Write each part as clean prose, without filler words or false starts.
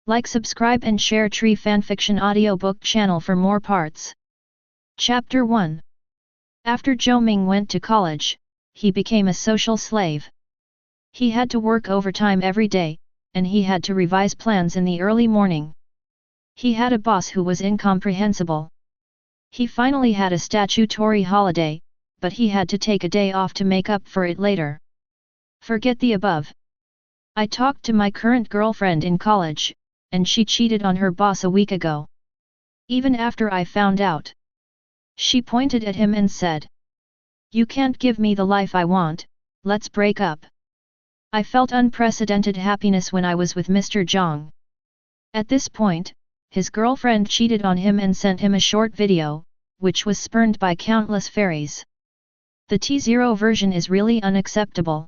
Like, subscribe and share Tree Fanfiction audiobook channel for more parts. Chapter 1. After Zhou Ming went to college, he became a social slave. He had to work overtime every day, and he had to revise plans in the early morning. He had a boss who was incomprehensible. He finally had a statutory holiday, but he had to take a day off to make up for it later. Forget the above. I talked to my current girlfriend in college, and she cheated on her boss a week ago. Even after I found out. She pointed at him and said, "You can't give me the life I want, let's break up." I felt unprecedented happiness when I was with Mr. Zhang. At this point, his girlfriend cheated on him and sent him a short video, which was spurned by countless fairies. The T0 version is really unacceptable.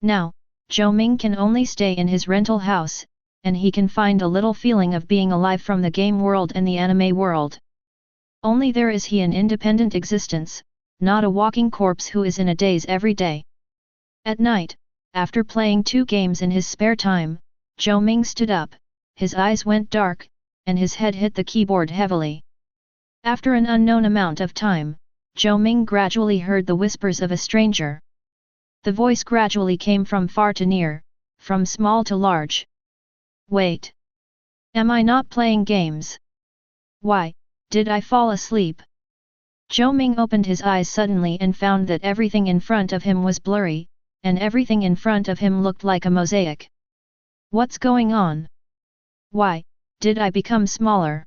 Now, Zhou Ming can only stay in his rental house, and he can find a little feeling of being alive from the game world and the anime world. Only there is he an independent existence, not a walking corpse who is in a daze every day. At night, after playing 2 games in his spare time, Zhou Ming stood up, his eyes went dark, and his head hit the keyboard heavily. After an unknown amount of time, Zhou Ming gradually heard the whispers of a stranger. The voice gradually came from far to near, from small to large. Wait. Am I not playing games? Why, did I fall asleep? Zhou Ming opened his eyes suddenly and found that everything in front of him was blurry, and everything in front of him looked like a mosaic. What's going on? Why, did I become smaller?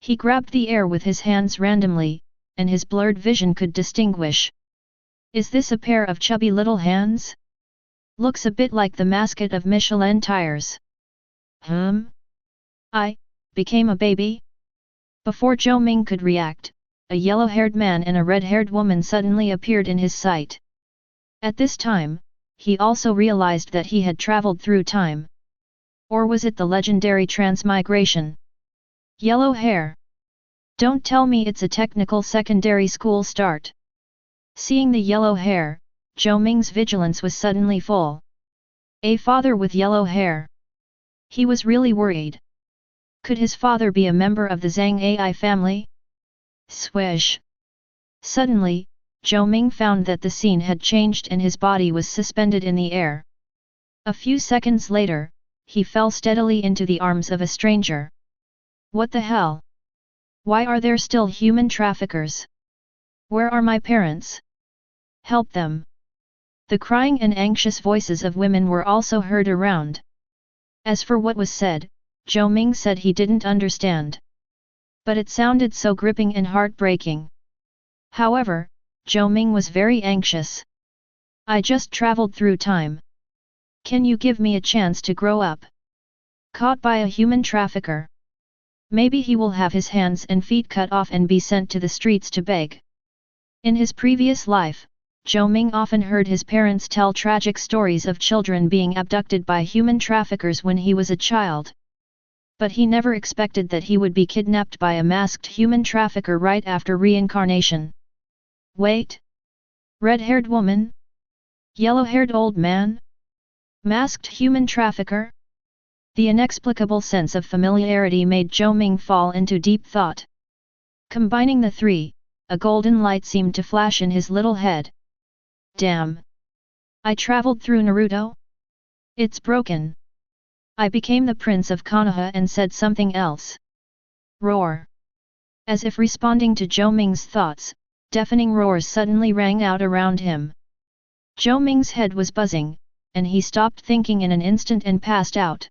He grabbed the air with his hands randomly, and his blurred vision could distinguish. Is this a pair of chubby little hands? Looks a bit like the mascot of Michelin tires. I became a baby? Before Zhou Ming could react, a yellow-haired man and a red-haired woman suddenly appeared in his sight. At this time, he also realized that he had traveled through time. Or was it the legendary transmigration? Yellow hair. Don't tell me it's a technical secondary school start. Seeing the yellow hair, Zhou Ming's vigilance was suddenly full. A father with yellow hair. He was really worried. Could his father be a member of the Zhang AI family? Swish! Suddenly, Zhou Ming found that the scene had changed and his body was suspended in the air. A few seconds later, he fell steadily into the arms of a stranger. What the hell? Why are there still human traffickers? Where are my parents? Help them! The crying and anxious voices of women were also heard around. As for what was said, Zhou Ming said he didn't understand. But it sounded so gripping and heartbreaking. However, Zhou Ming was very anxious. I just traveled through time. Can you give me a chance to grow up? Caught by a human trafficker. Maybe he will have his hands and feet cut off and be sent to the streets to beg. In his previous life, Zhou Ming often heard his parents tell tragic stories of children being abducted by human traffickers when he was a child. But he never expected that he would be kidnapped by a masked human trafficker right after reincarnation. Wait! Red-haired woman? Yellow-haired old man? Masked human trafficker? The inexplicable sense of familiarity made Zhou Ming fall into deep thought. Combining the three, a golden light seemed to flash in his little head. Damn! I traveled through Naruto? It's broken. I became the prince of Konoha and said something else. Roar! As if responding to Zhou Ming's thoughts, deafening roars suddenly rang out around him. Zhou Ming's head was buzzing, and he stopped thinking in an instant and passed out.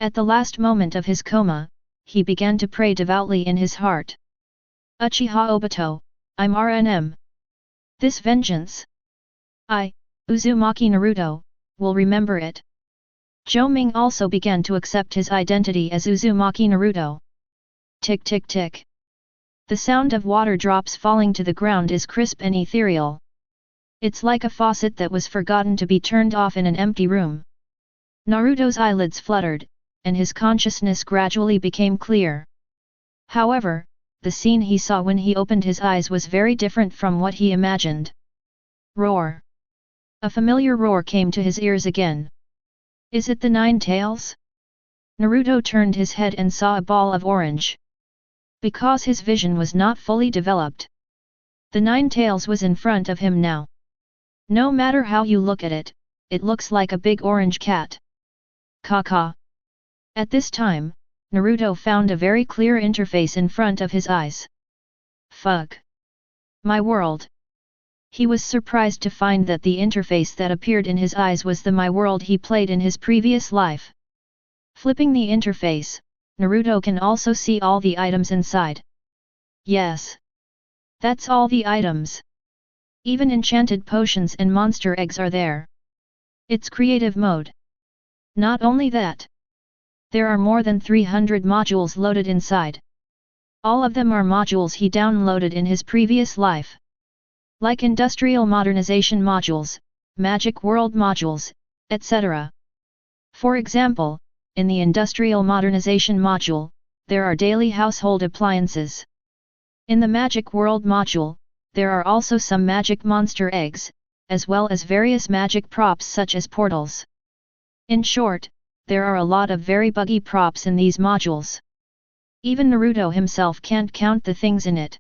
At the last moment of his coma, he began to pray devoutly in his heart. Uchiha Obito, I'm RNM. This vengeance. I, Uzumaki Naruto, will remember it. Zhou Ming also began to accept his identity as Uzumaki Naruto. Tick tick tick. The sound of water drops falling to the ground is crisp and ethereal. It's like a faucet that was forgotten to be turned off in an empty room. Naruto's eyelids fluttered, and his consciousness gradually became clear. However, the scene he saw when he opened his eyes was very different from what he imagined. Roar! A familiar roar came to his ears again. Is it the Nine Tails? Naruto turned his head and saw a ball of orange. Because his vision was not fully developed, the nine tails was in front of him now. No matter how you look at it, it looks like a big orange cat. Caw. At this time, Naruto found a very clear interface in front of his eyes. Fuck. My world. He was surprised to find that the interface that appeared in his eyes was the My World he played in his previous life. Flipping the interface, Naruto can also see all the items inside. Yes. That's all the items. Even enchanted potions and monster eggs are there. It's creative mode. Not only that. There are more than 300 modules loaded inside. All of them are modules he downloaded in his previous life. Like industrial modernization modules, magic world modules, etc. For example, in the industrial modernization module, there are daily household appliances. In the magic world module, there are also some magic monster eggs, as well as various magic props such as portals. In short, there are a lot of very buggy props in these modules. Even Naruto himself can't count the things in it.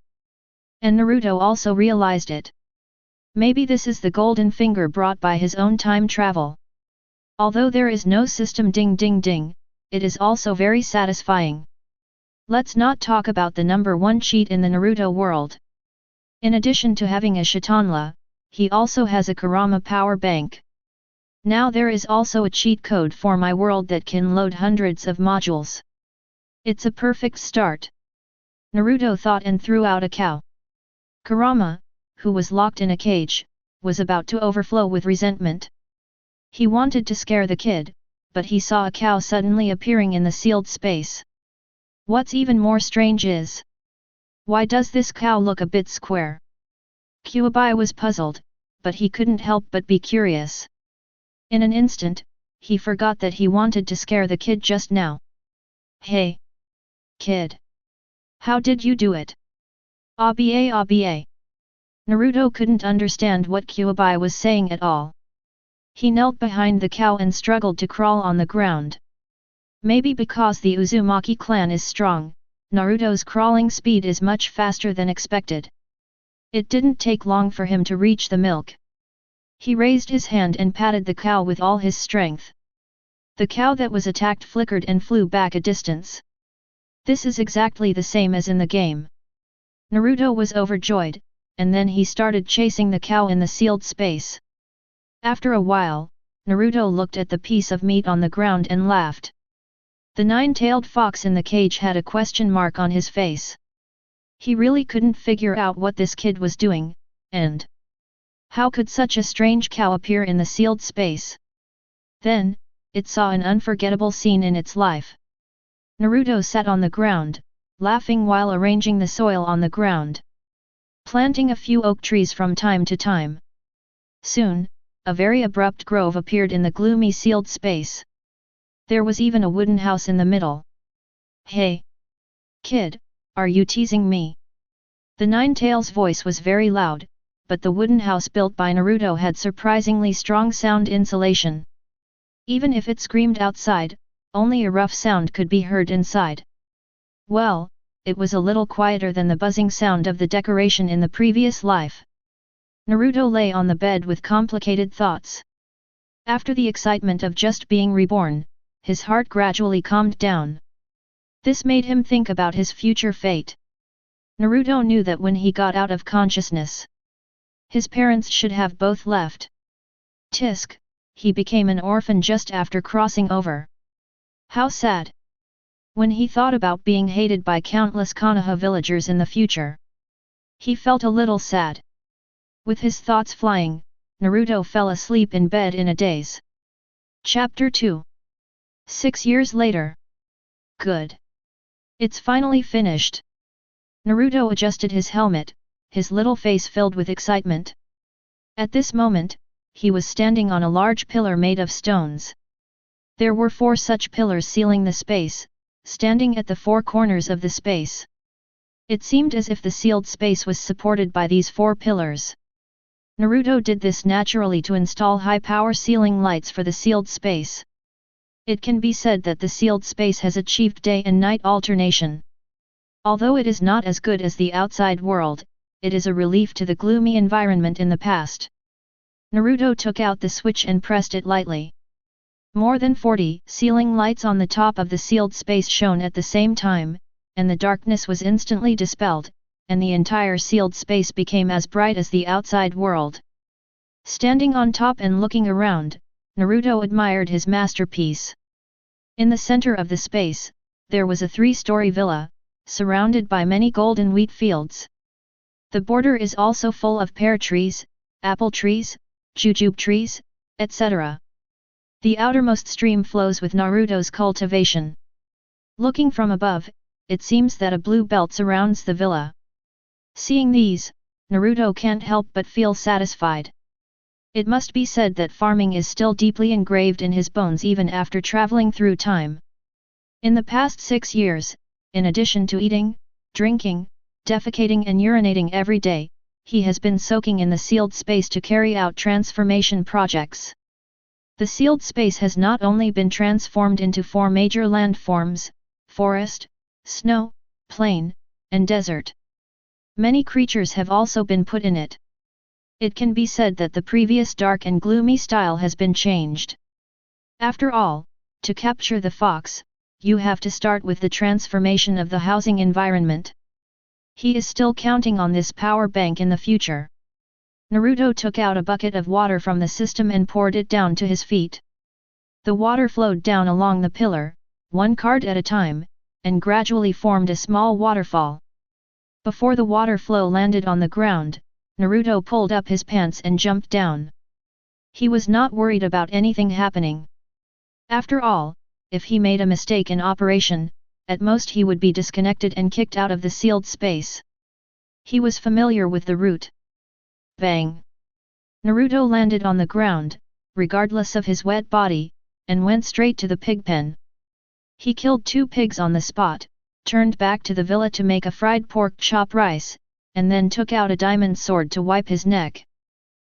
And Naruto also realized it. Maybe this is the golden finger brought by his own time travel. Although there is no system ding ding ding, it is also very satisfying. Let's not talk about the number one cheat in the Naruto world. In addition to having a Shitanla, he also has a Kurama power bank. Now there is also a cheat code for my world that can load hundreds of modules. It's a perfect start. Naruto thought and threw out a cow. Kurama, who was locked in a cage, was about to overflow with resentment. He wanted to scare the kid, but he saw a cow suddenly appearing in the sealed space. What's even more strange is, why does this cow look a bit square? Kyuubi was puzzled, but he couldn't help but be curious. In an instant, he forgot that he wanted to scare the kid just now. Hey! Kid! How did you do it? Abie. Naruto couldn't understand what Kyuubi was saying at all. He knelt behind the cow and struggled to crawl on the ground. Maybe because the Uzumaki clan is strong, Naruto's crawling speed is much faster than expected. It didn't take long for him to reach the milk. He raised his hand and patted the cow with all his strength. The cow that was attacked flickered and flew back a distance. This is exactly the same as in the game. Naruto was overjoyed, and then he started chasing the cow in the sealed space. After a while, Naruto looked at the piece of meat on the ground and laughed. The nine-tailed fox in the cage had a question mark on his face. He really couldn't figure out what this kid was doing, and how could such a strange cow appear in the sealed space? Then, it saw an unforgettable scene in its life. Naruto sat on the ground, laughing while arranging the soil on the ground. Planting a few oak trees from time to time. Soon, a very abrupt grove appeared in the gloomy sealed space. There was even a wooden house in the middle. Hey! Kid, are you teasing me? The Nine-Tails' voice was very loud, but the wooden house built by Naruto had surprisingly strong sound insulation. Even if it screamed outside, only a rough sound could be heard inside. Well, it was a little quieter than the buzzing sound of the decoration in the previous life. Naruto lay on the bed with complicated thoughts. After the excitement of just being reborn, his heart gradually calmed down. This made him think about his future fate. Naruto knew that when he got out of consciousness, his parents should have both left. Tisk, he became an orphan just after crossing over. How sad! When he thought about being hated by countless Konoha villagers in the future, he felt a little sad. With his thoughts flying, Naruto fell asleep in bed in a daze. Chapter 2. 6 years later. Good. It's finally finished. Naruto adjusted his helmet, his little face filled with excitement. At this moment, he was standing on a large pillar made of stones. There were 4 such pillars sealing the space, standing at the 4 corners of the space. It seemed as if the sealed space was supported by these 4 pillars. Naruto did this naturally to install high-power ceiling lights for the sealed space. It can be said that the sealed space has achieved day and night alternation. Although it is not as good as the outside world, it is a relief to the gloomy environment in the past. Naruto took out the switch and pressed it lightly. More than 40 ceiling lights on the top of the sealed space shone at the same time, and the darkness was instantly dispelled, and the entire sealed space became as bright as the outside world. Standing on top and looking around, Naruto admired his masterpiece. In the center of the space, there was a 3-story villa, surrounded by many golden wheat fields. The border is also full of pear trees, apple trees, jujube trees, etc. The outermost stream flows with Naruto's cultivation. Looking from above, it seems that a blue belt surrounds the villa. Seeing these, Naruto can't help but feel satisfied. It must be said that farming is still deeply engraved in his bones even after traveling through time. In the past 6 years, in addition to eating, drinking, defecating and urinating every day, he has been soaking in the sealed space to carry out transformation projects. The sealed space has not only been transformed into 4 major landforms: forest, snow, plain, and desert. Many creatures have also been put in it. It can be said that the previous dark and gloomy style has been changed. After all, to capture the fox, you have to start with the transformation of the housing environment. He is still counting on this power bank in the future. Naruto took out a bucket of water from the system and poured it down to his feet. The water flowed down along the pillar, 1 card at a time, and gradually formed a small waterfall. Before the water flow landed on the ground, Naruto pulled up his pants and jumped down. He was not worried about anything happening. After all, if he made a mistake in operation, at most he would be disconnected and kicked out of the sealed space. He was familiar with the route. Bang! Naruto landed on the ground, regardless of his wet body, and went straight to the pig pen. He killed 2 pigs on the spot, turned back to the villa to make a fried pork chop rice, and then took out a diamond sword to wipe his neck.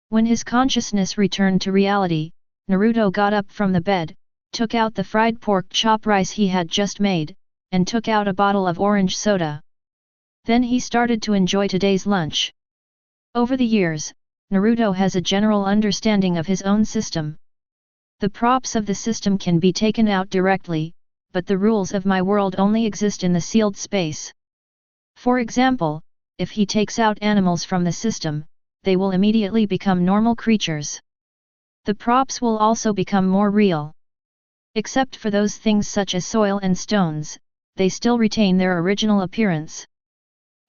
When his consciousness returned to reality, Naruto got up from the bed, took out the fried pork chop rice he had just made, and took out a bottle of orange soda. Then he started to enjoy today's lunch. Over the years, Naruto has a general understanding of his own system. The props of the system can be taken out directly, but the rules of my world only exist in the sealed space. For example, if he takes out animals from the system, they will immediately become normal creatures. The props will also become more real. Except for those things such as soil and stones, they still retain their original appearance.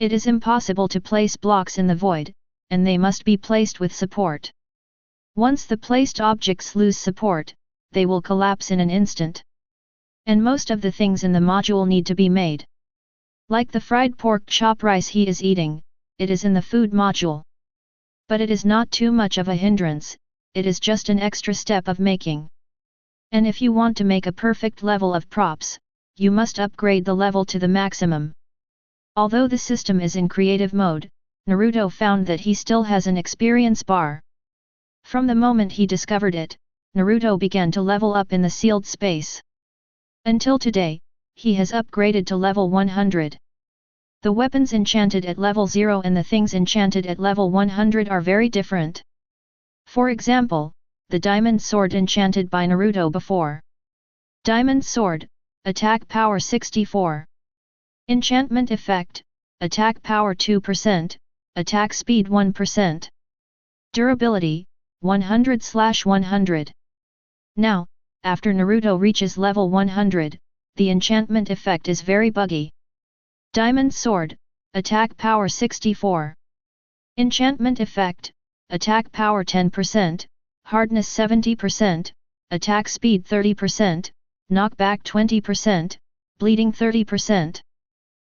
It is impossible to place blocks in the void, and they must be placed with support. Once the placed objects lose support, they will collapse in an instant. And most of the things in the module need to be made. Like the fried pork chop rice he is eating, it is in the food module. But it is not too much of a hindrance, it is just an extra step of making. And if you want to make a perfect level of props, you must upgrade the level to the maximum. Although the system is in creative mode, Naruto found that he still has an experience bar. From the moment he discovered it, Naruto began to level up in the sealed space. Until today, he has upgraded to level 100. The weapons enchanted at level 0 and the things enchanted at level 100 are very different. For example, the diamond sword enchanted by Naruto before. Diamond sword, attack power 64. Enchantment effect, attack power 2%, attack speed 1%. Durability, 100/100. Now, after Naruto reaches level 100, the enchantment effect is very buggy. Diamond sword, attack power 64. Enchantment effect, attack power 10%, hardness 70%, attack speed 30%, knockback 20%, bleeding 30%.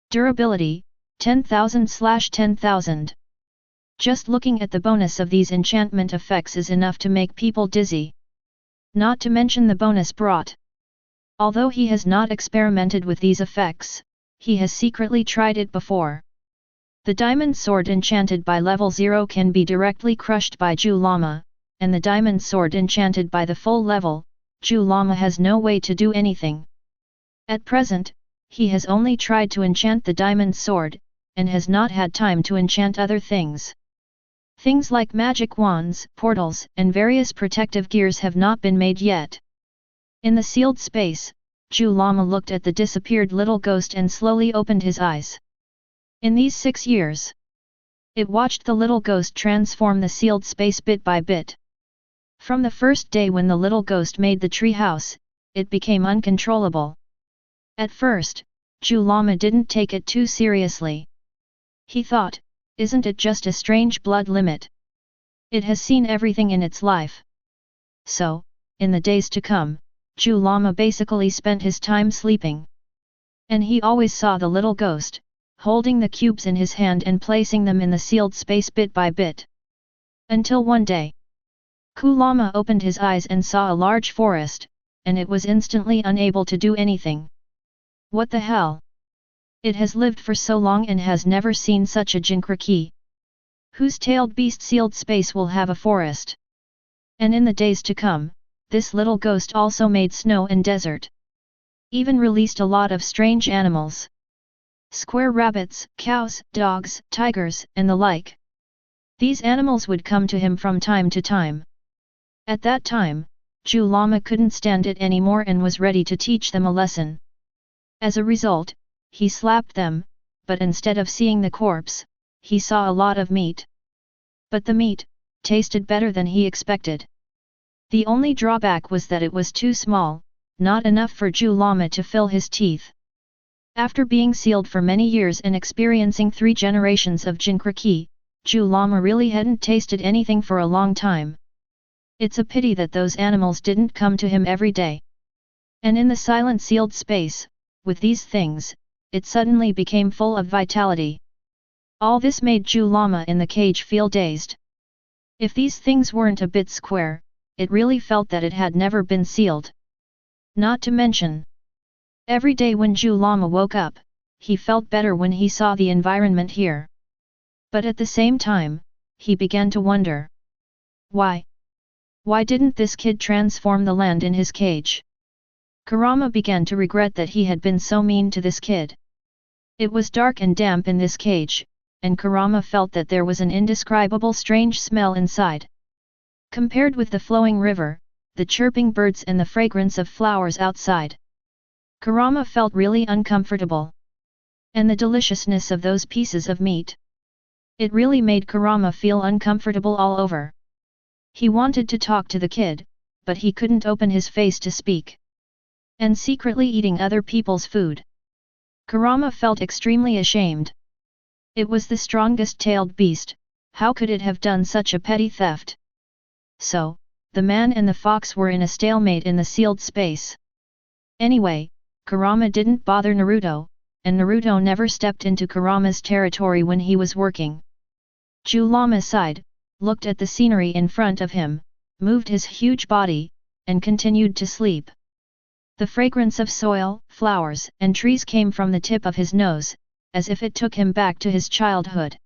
Durability, 10,000/10,000. Just looking at the bonus of these enchantment effects is enough to make people dizzy. Not to mention the bonus brought. Although he has not experimented with these effects, he has secretly tried it before. The diamond sword enchanted by level 0 can be directly crushed by Zhou Lama, and the diamond sword enchanted by the full level, Zhu Lama has no way to do anything. At present, he has only tried to enchant the diamond sword, and has not had time to enchant other things. Things like magic wands, portals, and various protective gears have not been made yet. In the sealed space, Zhu Lama looked at the disappeared little ghost and slowly opened his eyes. In these 6 years, it watched the little ghost transform the sealed space bit by bit. From the first day when the little ghost made the tree house, it became uncontrollable. At first, Zhu Lama didn't take it too seriously. He thought, isn't it just a strange blood limit? It has seen everything in its life. So, in the days to come, Zhu Lama basically spent his time sleeping. And he always saw the little ghost, holding the cubes in his hand and placing them in the sealed space bit by bit. Until one day, Kurama opened his eyes and saw a large forest, and it was instantly unable to do anything. What the hell? It has lived for so long and has never seen such a jinkraki. Whose tailed beast sealed space will have a forest? And in the days to come, this little ghost also made snow and desert. Even released a lot of strange animals. Square rabbits, cows, dogs, tigers, and the like. These animals would come to him from time to time. At that time, Zhu Lama couldn't stand it anymore and was ready to teach them a lesson. As a result, he slapped them, but instead of seeing the corpse, he saw a lot of meat. But the meat tasted better than he expected. The only drawback was that it was too small, not enough for Zhu Lama to fill his teeth. After being sealed for many years and experiencing 3 generations of jinkraki, Zhu Lama really hadn't tasted anything for a long time. It's a pity that those animals didn't come to him every day. And in the silent sealed space, with these things, it suddenly became full of vitality. All this made Zhu Lama in the cage feel dazed. If these things weren't a bit square, it really felt that it had never been sealed. Not to mention, every day when Zhu Lama woke up, he felt better when he saw the environment here. But at the same time, he began to wonder. Why? Why didn't this kid transform the land in his cage? Kurama began to regret that he had been so mean to this kid. It was dark and damp in this cage, and Kurama felt that there was an indescribable strange smell inside. Compared with the flowing river, the chirping birds and the fragrance of flowers outside, Kurama felt really uncomfortable. And the deliciousness of those pieces of meat. It really made Kurama feel uncomfortable all over. He wanted to talk to the kid, but he couldn't open his face to speak. And secretly eating other people's food. Kurama felt extremely ashamed. It was the strongest tailed beast, how could it have done such a petty theft? So, the man and the fox were in a stalemate in the sealed space. Anyway, Kurama didn't bother Naruto, and Naruto never stepped into Kurama's territory when he was working. Zhu Lama sighed, looked at the scenery in front of him, moved his huge body, and continued to sleep. The fragrance of soil, flowers, and trees came from the tip of his nose, as if it took him back to his childhood.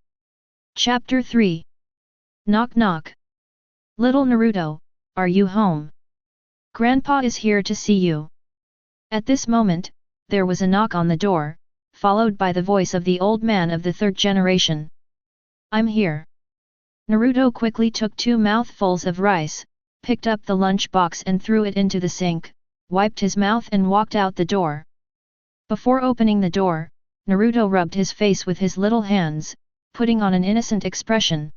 Chapter 3. Knock knock. Little Naruto, are you home? Grandpa is here to see you. At this moment, there was a knock on the door, followed by the voice of the old man of the 3rd generation. I'm here. Naruto quickly took 2 mouthfuls of rice, picked up the lunch box and threw it into the sink, wiped his mouth and walked out the door. Before opening the door, Naruto rubbed his face with his little hands, putting on an innocent expression.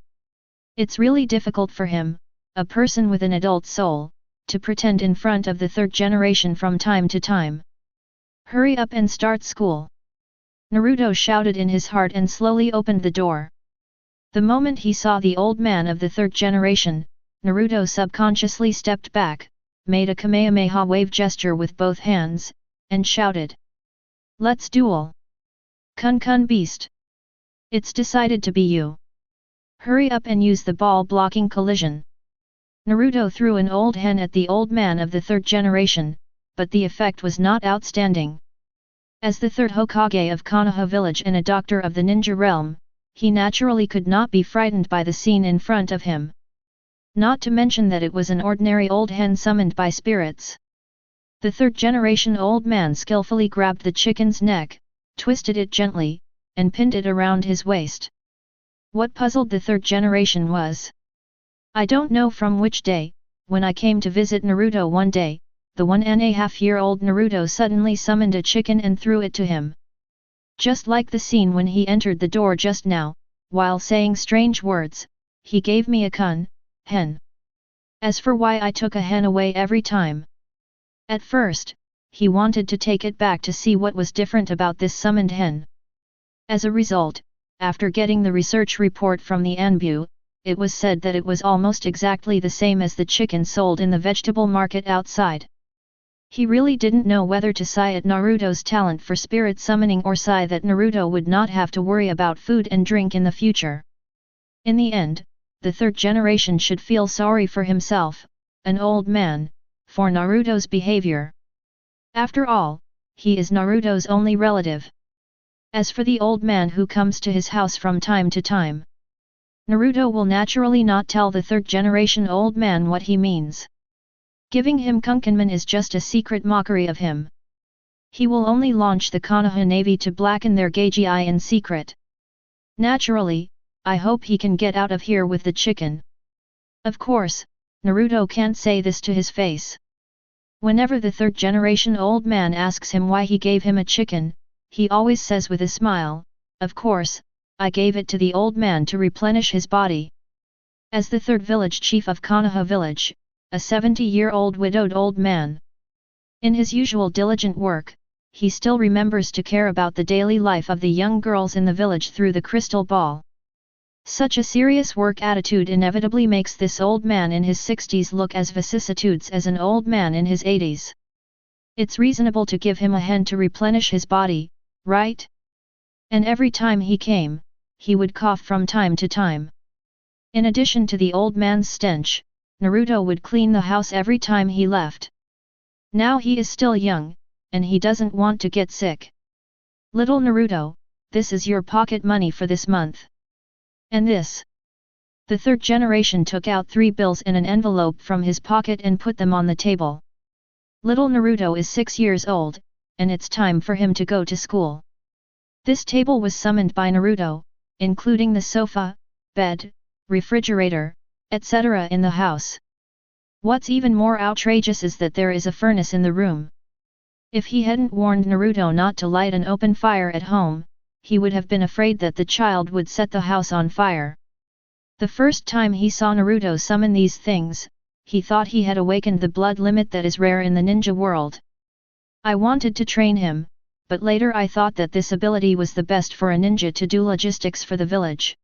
It's really difficult for him, a person with an adult soul, to pretend in front of the 3rd generation from time to time. Hurry up and start school. Naruto shouted in his heart and slowly opened the door. The moment he saw the old man of the 3rd generation, Naruto subconsciously stepped back, made a Kamehameha wave gesture with both hands, and shouted. Let's duel! Kun beast! It's decided to be you. Hurry up and use the ball blocking collision. Naruto threw an old hen at the old man of the 3rd generation, but the effect was not outstanding. As the 3rd Hokage of Konoha village and a doctor of the ninja realm, he naturally could not be frightened by the scene in front of him. Not to mention that it was an ordinary old hen summoned by spirits. The third-generation old man skillfully grabbed the chicken's neck, twisted it gently, and pinned it around his waist. What puzzled the third generation was, I don't know from which day, when I came to visit Naruto one day, the 1.5-year-old Naruto suddenly summoned a chicken and threw it to him. Just like the scene when he entered the door just now, while saying strange words, he gave me a hen. As for why I took a hen away every time. At first, he wanted to take it back to see what was different about this summoned hen. As a result, after getting the research report from the Anbu, it was said that it was almost exactly the same as the chicken sold in the vegetable market outside. He really didn't know whether to sigh at Naruto's talent for spirit summoning or sigh that Naruto would not have to worry about food and drink in the future. In the end, the third generation should feel sorry for himself, an old man, for Naruto's behavior. After all, he is Naruto's only relative. As for the old man who comes to his house from time to time, Naruto will naturally not tell the third generation old man what he means. Giving him Kunkenman is just a secret mockery of him. He will only launch the Konoha navy to blacken their gaugy eye in secret. Naturally, I hope he can get out of here with the chicken. Of course, Naruto can't say this to his face. Whenever the third generation old man asks him why he gave him a chicken, he always says with a smile, of course, I gave it to the old man to replenish his body. As the third village chief of Konoha village, a 70-year-old widowed old man. In his usual diligent work, he still remembers to care about the daily life of the young girls in the village through the crystal ball. Such a serious work attitude inevitably makes this old man in his 60s look as vicissitudes as an old man in his 80s. It's reasonable to give him a hen to replenish his body, right? And every time he came, he would cough from time to time. In addition to the old man's stench, Naruto would clean the house every time he left. Now he is still young, and he doesn't want to get sick. Little Naruto, this is your pocket money for this month. And this. The third generation took out 3 bills in an envelope from his pocket and put them on the table. Little Naruto is 6 years old, and it's time for him to go to school. This table was summoned by Naruto, including the sofa, bed, refrigerator, etc. in the house. What's even more outrageous is that there is a furnace in the room. If he hadn't warned Naruto not to light an open fire at home, he would have been afraid that the child would set the house on fire. The first time he saw Naruto summon these things, he thought he had awakened the blood limit that is rare in the ninja world. I wanted to train him, but later I thought that this ability was the best for a ninja to do logistics for the village.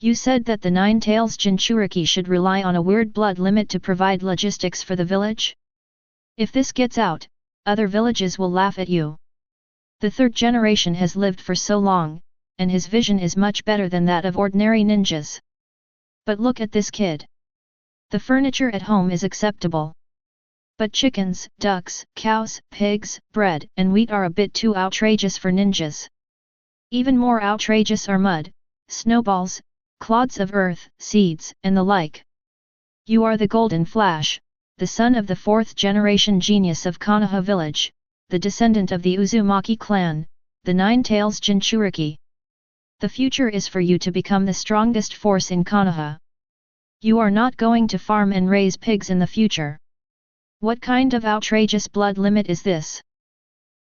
You said that the Nine Tails Jinchuriki should rely on a weird blood limit to provide logistics for the village? If this gets out, other villages will laugh at you. The third generation has lived for so long, and his vision is much better than that of ordinary ninjas. But look at this kid. The furniture at home is acceptable. But chickens, ducks, cows, pigs, bread, and wheat are a bit too outrageous for ninjas. Even more outrageous are mud, snowballs, clods of earth, seeds, and the like. You are the Golden Flash, the son of the 4th generation genius of Konoha village, the descendant of the Uzumaki clan, the Nine Tails Jinchuriki. The future is for you to become the strongest force in Konoha. You are not going to farm and raise pigs in the future. What kind of outrageous blood limit is this?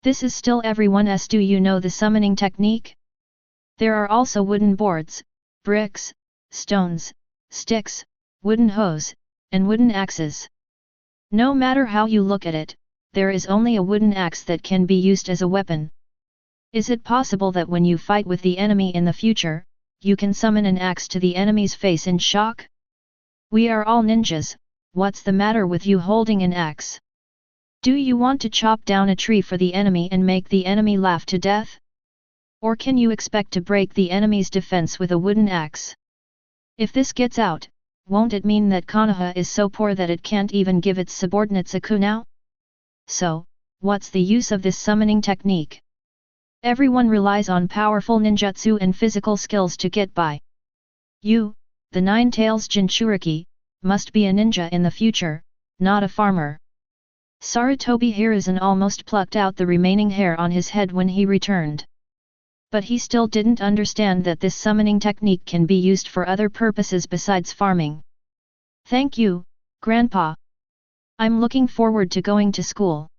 This is still everyone's. Do you know the summoning technique? There are also wooden boards, bricks, stones, sticks, wooden hose, and wooden axes. No matter how you look at it, there is only a wooden axe that can be used as a weapon. Is it possible that when you fight with the enemy in the future, you can summon an axe to the enemy's face in shock? We are all ninjas, what's the matter with you holding an axe? Do you want to chop down a tree for the enemy and make the enemy laugh to death? Or can you expect to break the enemy's defense with a wooden axe? If this gets out, won't it mean that Konoha is so poor that it can't even give its subordinates a coup now? So, what's the use of this summoning technique? Everyone relies on powerful ninjutsu and physical skills to get by. You, the Nine Tails Jinchuriki, must be a ninja in the future, not a farmer. Sarutobi Hiruzen almost plucked out the remaining hair on his head when he returned. But he still didn't understand that this summoning technique can be used for other purposes besides farming. Thank you, Grandpa. I'm looking forward to going to school,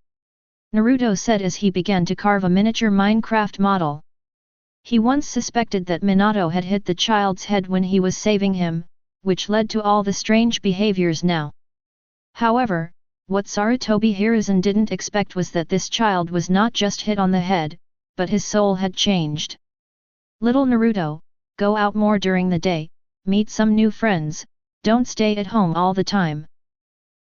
Naruto said as he began to carve a miniature Minecraft model. He once suspected that Minato had hit the child's head when he was saving him, which led to all the strange behaviors now. However, what Sarutobi Hiruzen didn't expect was that this child was not just hit on the head, but his soul had changed. Little Naruto, go out more during the day, meet some new friends, don't stay at home all the time.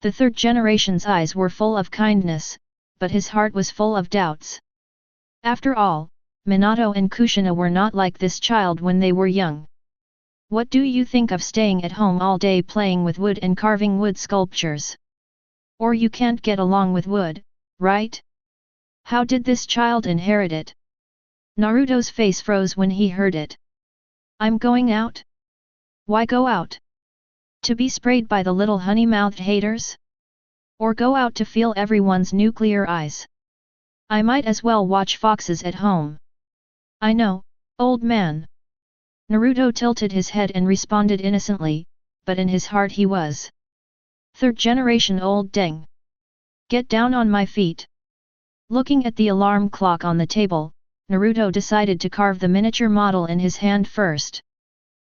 The third generation's eyes were full of kindness, but his heart was full of doubts. After all, Minato and Kushina were not like this child when they were young. What do you think of staying at home all day playing with wood and carving wood sculptures? Or you can't get along with wood, right? How did this child inherit it? Naruto's face froze when he heard it. I'm going out? Why go out? To be sprayed by the little honey-mouthed haters? Or go out to feel everyone's nuclear eyes? I might as well watch foxes at home. I know, old man. Naruto tilted his head and responded innocently, but in his heart he was. Third generation old deng. Get down on my feet. Looking at the alarm clock on the table, Naruto decided to carve the miniature model in his hand first.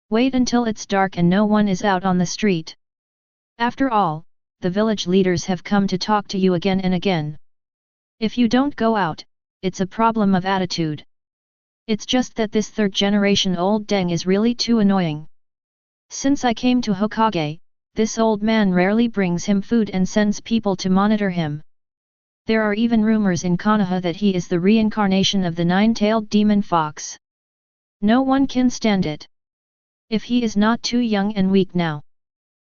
Wait until it's dark and no one is out on the street. After all, the village leaders have come to talk to you again and again. If you don't go out, it's a problem of attitude. It's just that this third generation old deng is really too annoying. Since I came to Hokage, this old man rarely brings him food and sends people to monitor him. There are even rumors in Konoha that he is the reincarnation of the nine-tailed demon fox. No one can stand it. If he is not too young and weak now.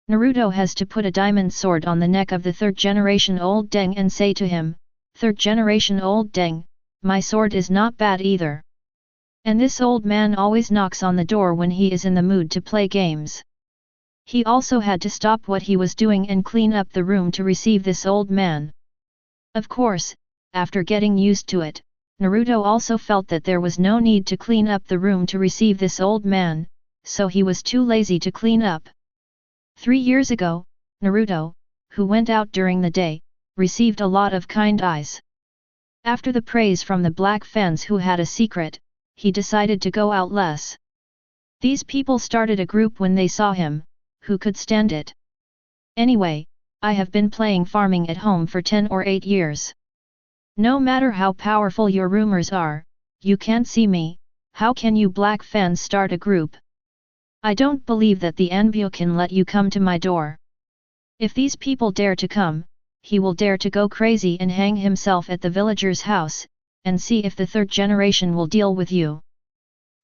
Naruto has to put a diamond sword on the neck of the third generation old deng and say to him, Third generation old deng, my sword is not bad either. And this old man always knocks on the door when he is in the mood to play games. He also had to stop what he was doing and clean up the room to receive this old man. Of course, after getting used to it, Naruto also felt that there was no need to clean up the room to receive this old man, so he was too lazy to clean up. 3 years ago, Naruto, who went out during the day, received a lot of kind eyes. After the praise from the black fans who had a secret, he decided to go out less. These people started a group when they saw him, who could stand it? Anyway, I have been playing farming at home for 10 or 8 years. No matter how powerful your rumors are, you can't see me, how can you black fans start a group? I don't believe that the Anbu can let you come to my door. If these people dare to come, he will dare to go crazy and hang himself at the villager's house, and see if the third generation will deal with you.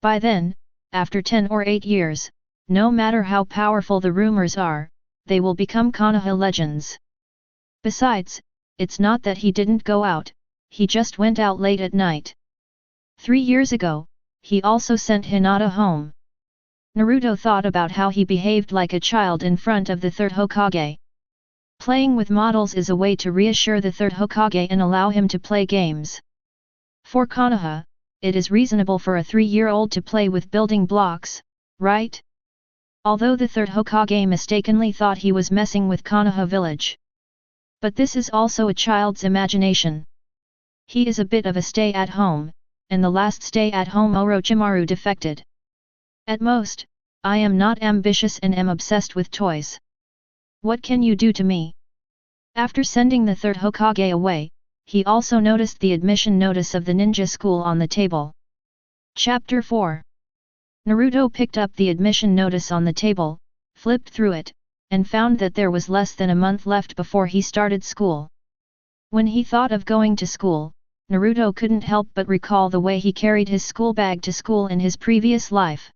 By then, after 10 or 8 years, no matter how powerful the rumors are, they will become Konoha legends. Besides, it's not that he didn't go out, he just went out late at night. 3 years ago, he also sent Hinata home. Naruto thought about how he behaved like a child in front of the third Hokage. Playing with models is a way to reassure the third Hokage and allow him to play games. For Konoha, it is reasonable for a 3-year-old to play with building blocks, right? Although the third Hokage mistakenly thought he was messing with Konoha village. But this is also a child's imagination. He is a bit of a stay-at-home, and the last stay-at-home Orochimaru defected. At most, I am not ambitious and am obsessed with toys. What can you do to me? After sending the third Hokage away, he also noticed the admission notice of the ninja school on the table. Chapter 4. Naruto picked up the admission notice on the table, flipped through it, and found that there was less than a month left before he started school. When he thought of going to school, Naruto couldn't help but recall the way he carried his school bag to school in his previous life.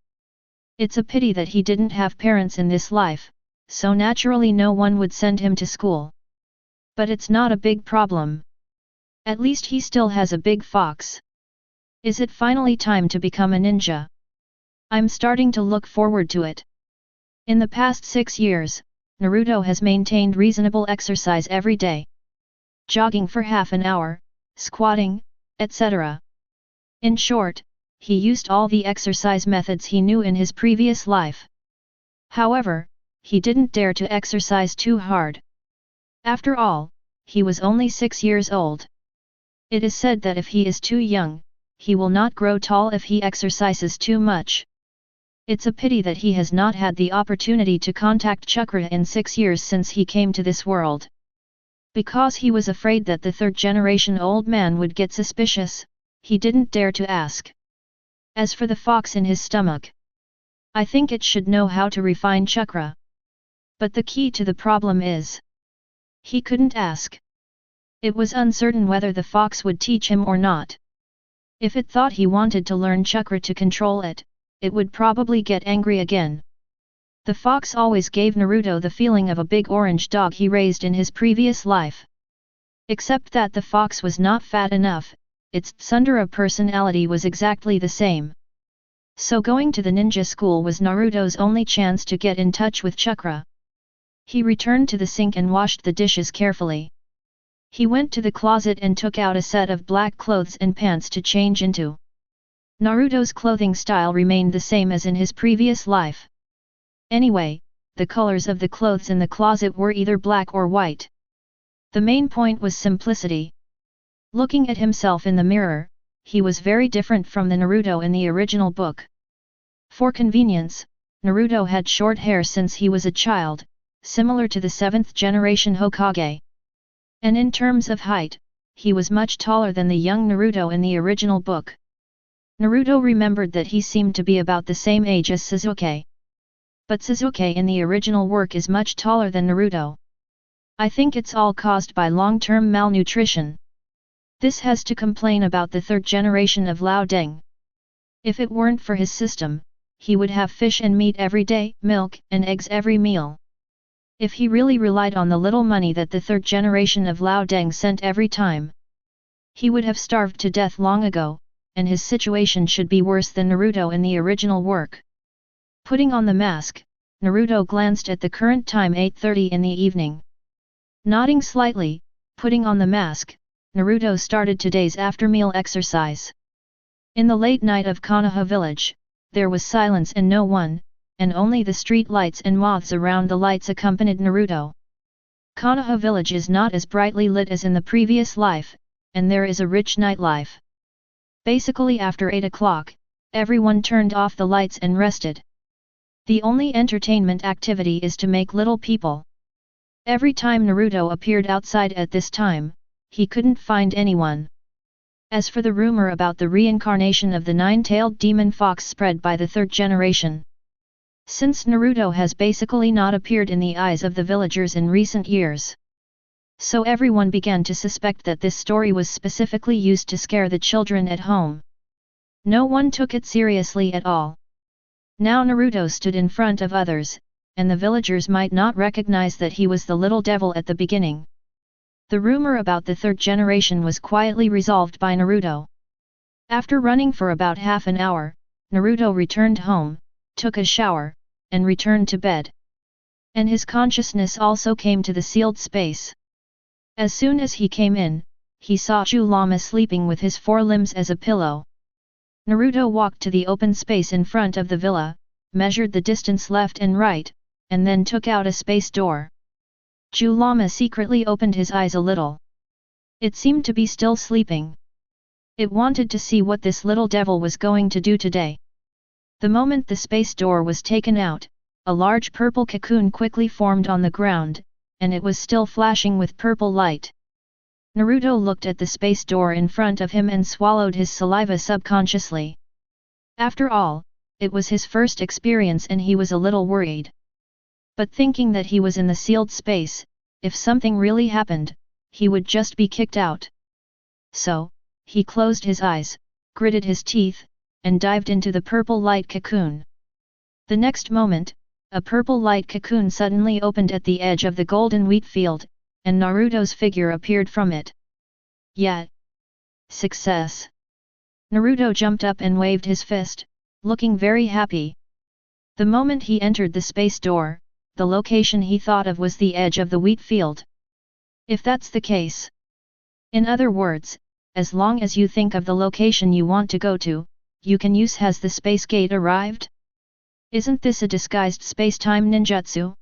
It's a pity that he didn't have parents in this life, so naturally no one would send him to school. But it's not a big problem. At least he still has a big fox. Is it finally time to become a ninja? I'm starting to look forward to it. In the past 6 years, Naruto has maintained reasonable exercise every day. jogging for half an hour, squatting, etc. In short, he used all the exercise methods he knew in his previous life. However, he didn't dare to exercise too hard. After all, he was only 6 years old. It is said that if he is too young, he will not grow tall if he exercises too much. It's a pity that he has not had the opportunity to contact chakra in 6 years since he came to this world. Because he was afraid that the third-generation old man would get suspicious, he didn't dare to ask. As for the fox in his stomach, I think it should know how to refine chakra. But the key to the problem is, he couldn't ask. It was uncertain whether the fox would teach him or not. If it thought he wanted to learn chakra to control it, it would probably get angry again. The fox always gave Naruto the feeling of a big orange dog he raised in his previous life. Except that the fox was not fat enough, its tsundere personality was exactly the same. So going to the ninja school was Naruto's only chance to get in touch with chakra. He returned to the sink and washed the dishes carefully. He went to the closet and took out a set of black clothes and pants to change into. Naruto's clothing style remained the same as in his previous life. Anyway, the colors of the clothes in the closet were either black or white. The main point was simplicity. Looking at himself in the mirror, he was very different from the Naruto in the original book. For convenience, Naruto had short hair since he was a child, similar to the 7th generation Hokage. And in terms of height, he was much taller than the young Naruto in the original book. Naruto remembered that he seemed to be about the same age as Sasuke. But Sasuke in the original work is much taller than Naruto. I think it's all caused by long-term malnutrition. This has to complain about the third generation of Lao Deng. If it weren't for his system, he would have fish and meat every day, milk and eggs every meal. If he really relied on the little money that the third generation of Lao Deng sent every time, he would have starved to death long ago, and his situation should be worse than Naruto in the original work. Putting on the mask, Naruto glanced at the current time 8:30 in the evening. Nodding slightly, putting on the mask, Naruto started today's after-meal exercise. In the late night of Konoha village, there was silence and no one, and only the street lights and moths around the lights accompanied Naruto. Konoha village is not as brightly lit as in the previous life, and there is a rich nightlife. Basically after 8 o'clock, everyone turned off the lights and rested. The only entertainment activity is to make little people. Every time Naruto appeared outside at this time, he couldn't find anyone. As for the rumor about the reincarnation of the nine-tailed demon fox spread by the third generation, since Naruto has basically not appeared in the eyes of the villagers in recent years, so everyone began to suspect that this story was specifically used to scare the children at home. No one took it seriously at all. Now Naruto stood in front of others, and the villagers might not recognize that he was the little devil at the beginning. The rumor about the third generation was quietly resolved by Naruto. After running for about half an hour, Naruto returned home, took a shower, and returned to bed. And his consciousness also came to the sealed space. As soon as he came in, he saw Zhou Lama sleeping with his forelimbs as a pillow. Naruto walked to the open space in front of the villa, measured the distance left and right, and then took out a space door. Zhou Lama secretly opened his eyes a little. It seemed to be still sleeping. It wanted to see what this little devil was going to do today. The moment the space door was taken out, a large purple cocoon quickly formed on the ground, and it was still flashing with purple light. Naruto looked at the space door in front of him and swallowed his saliva subconsciously. After all, it was his first experience and he was a little worried. But thinking that he was in the sealed space, if something really happened, he would just be kicked out. So, he closed his eyes, gritted his teeth, and dived into the purple light cocoon. The next moment, a purple light cocoon suddenly opened at the edge of the golden wheat field, and Naruto's figure appeared from it. Yeah! Success! Naruto jumped up and waved his fist, looking very happy. The moment he entered the space door, the location he thought of was the edge of the wheat field. If that's the case, In other words, as long as you think of the location you want to go to, you can use has the space gate arrived? Isn't this a disguised space-time ninjutsu?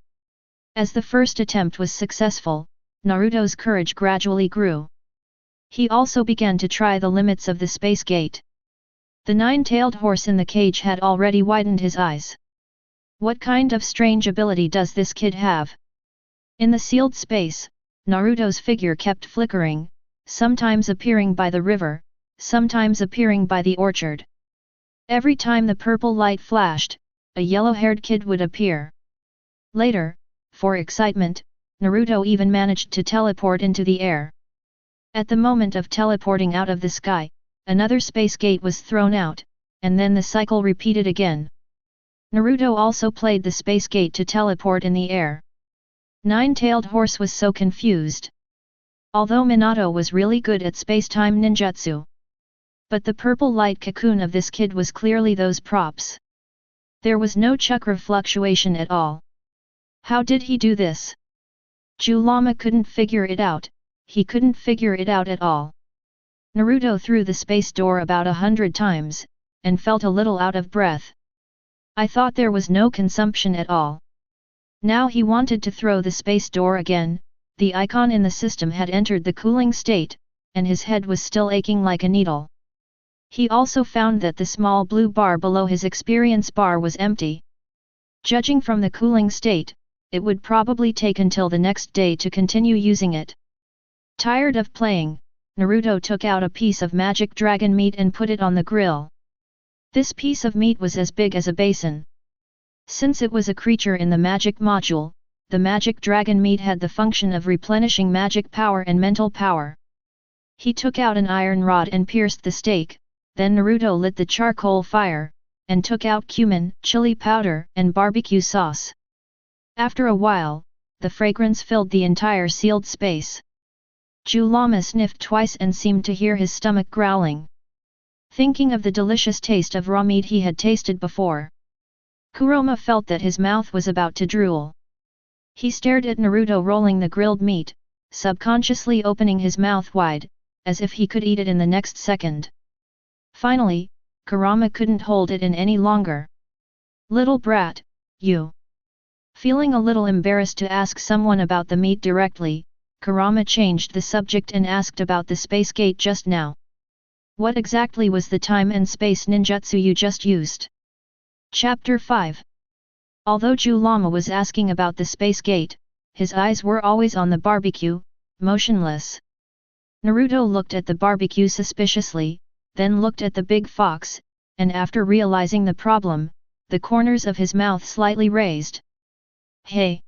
As the first attempt was successful, Naruto's courage gradually grew. He also began to try the limits of the space gate. The nine-tailed horse in the cage had already widened his eyes. What kind of strange ability does this kid have? In the sealed space, Naruto's figure kept flickering, sometimes appearing by the river, sometimes appearing by the orchard. Every time the purple light flashed, a yellow-haired kid would appear. Later, for excitement, Naruto even managed to teleport into the air. At the moment of teleporting out of the sky, another space gate was thrown out, and then the cycle repeated again. Naruto also played the space gate to teleport in the air. Nine-tailed horse was so confused. Although Minato was really good at space-time ninjutsu. But the purple light cocoon of this kid was clearly those props. There was no chakra fluctuation at all. How did he do this? Zhou Lama couldn't figure it out, he couldn't figure it out at all. Naruto threw the space door about 100 times, and felt a little out of breath. I thought there was no consumption at all. Now he wanted to throw the space door again, the icon in the system had entered the cooling state, and his head was still aching like a needle. He also found that the small blue bar below his experience bar was empty. Judging from the cooling state, it would probably take until the next day to continue using it. Tired of playing, Naruto took out a piece of magic dragon meat and put it on the grill. This piece of meat was as big as a basin. Since it was a creature in the magic module, the magic dragon meat had the function of replenishing magic power and mental power. He took out an iron rod and pierced the steak, then Naruto lit the charcoal fire, and took out cumin, chili powder, and barbecue sauce. After a while, the fragrance filled the entire sealed space. Zhou Lama sniffed twice and seemed to hear his stomach growling. Thinking of the delicious taste of raw meat he had tasted before, Kurama felt that his mouth was about to drool. He stared at Naruto rolling the grilled meat, subconsciously opening his mouth wide, as if he could eat it in the next second. Finally, Kurama couldn't hold it in any longer. "Little brat, you." Feeling a little embarrassed to ask someone about the meat directly, Kurama changed the subject and asked about the space gate just now. "What exactly was the time and space ninjutsu you just used?" Chapter 5. Although Zhou Lama was asking about the space gate, his eyes were always on the barbecue, motionless. Naruto looked at the barbecue suspiciously, then looked at the big fox, and after realizing the problem, the corners of his mouth slightly raised. "Hey!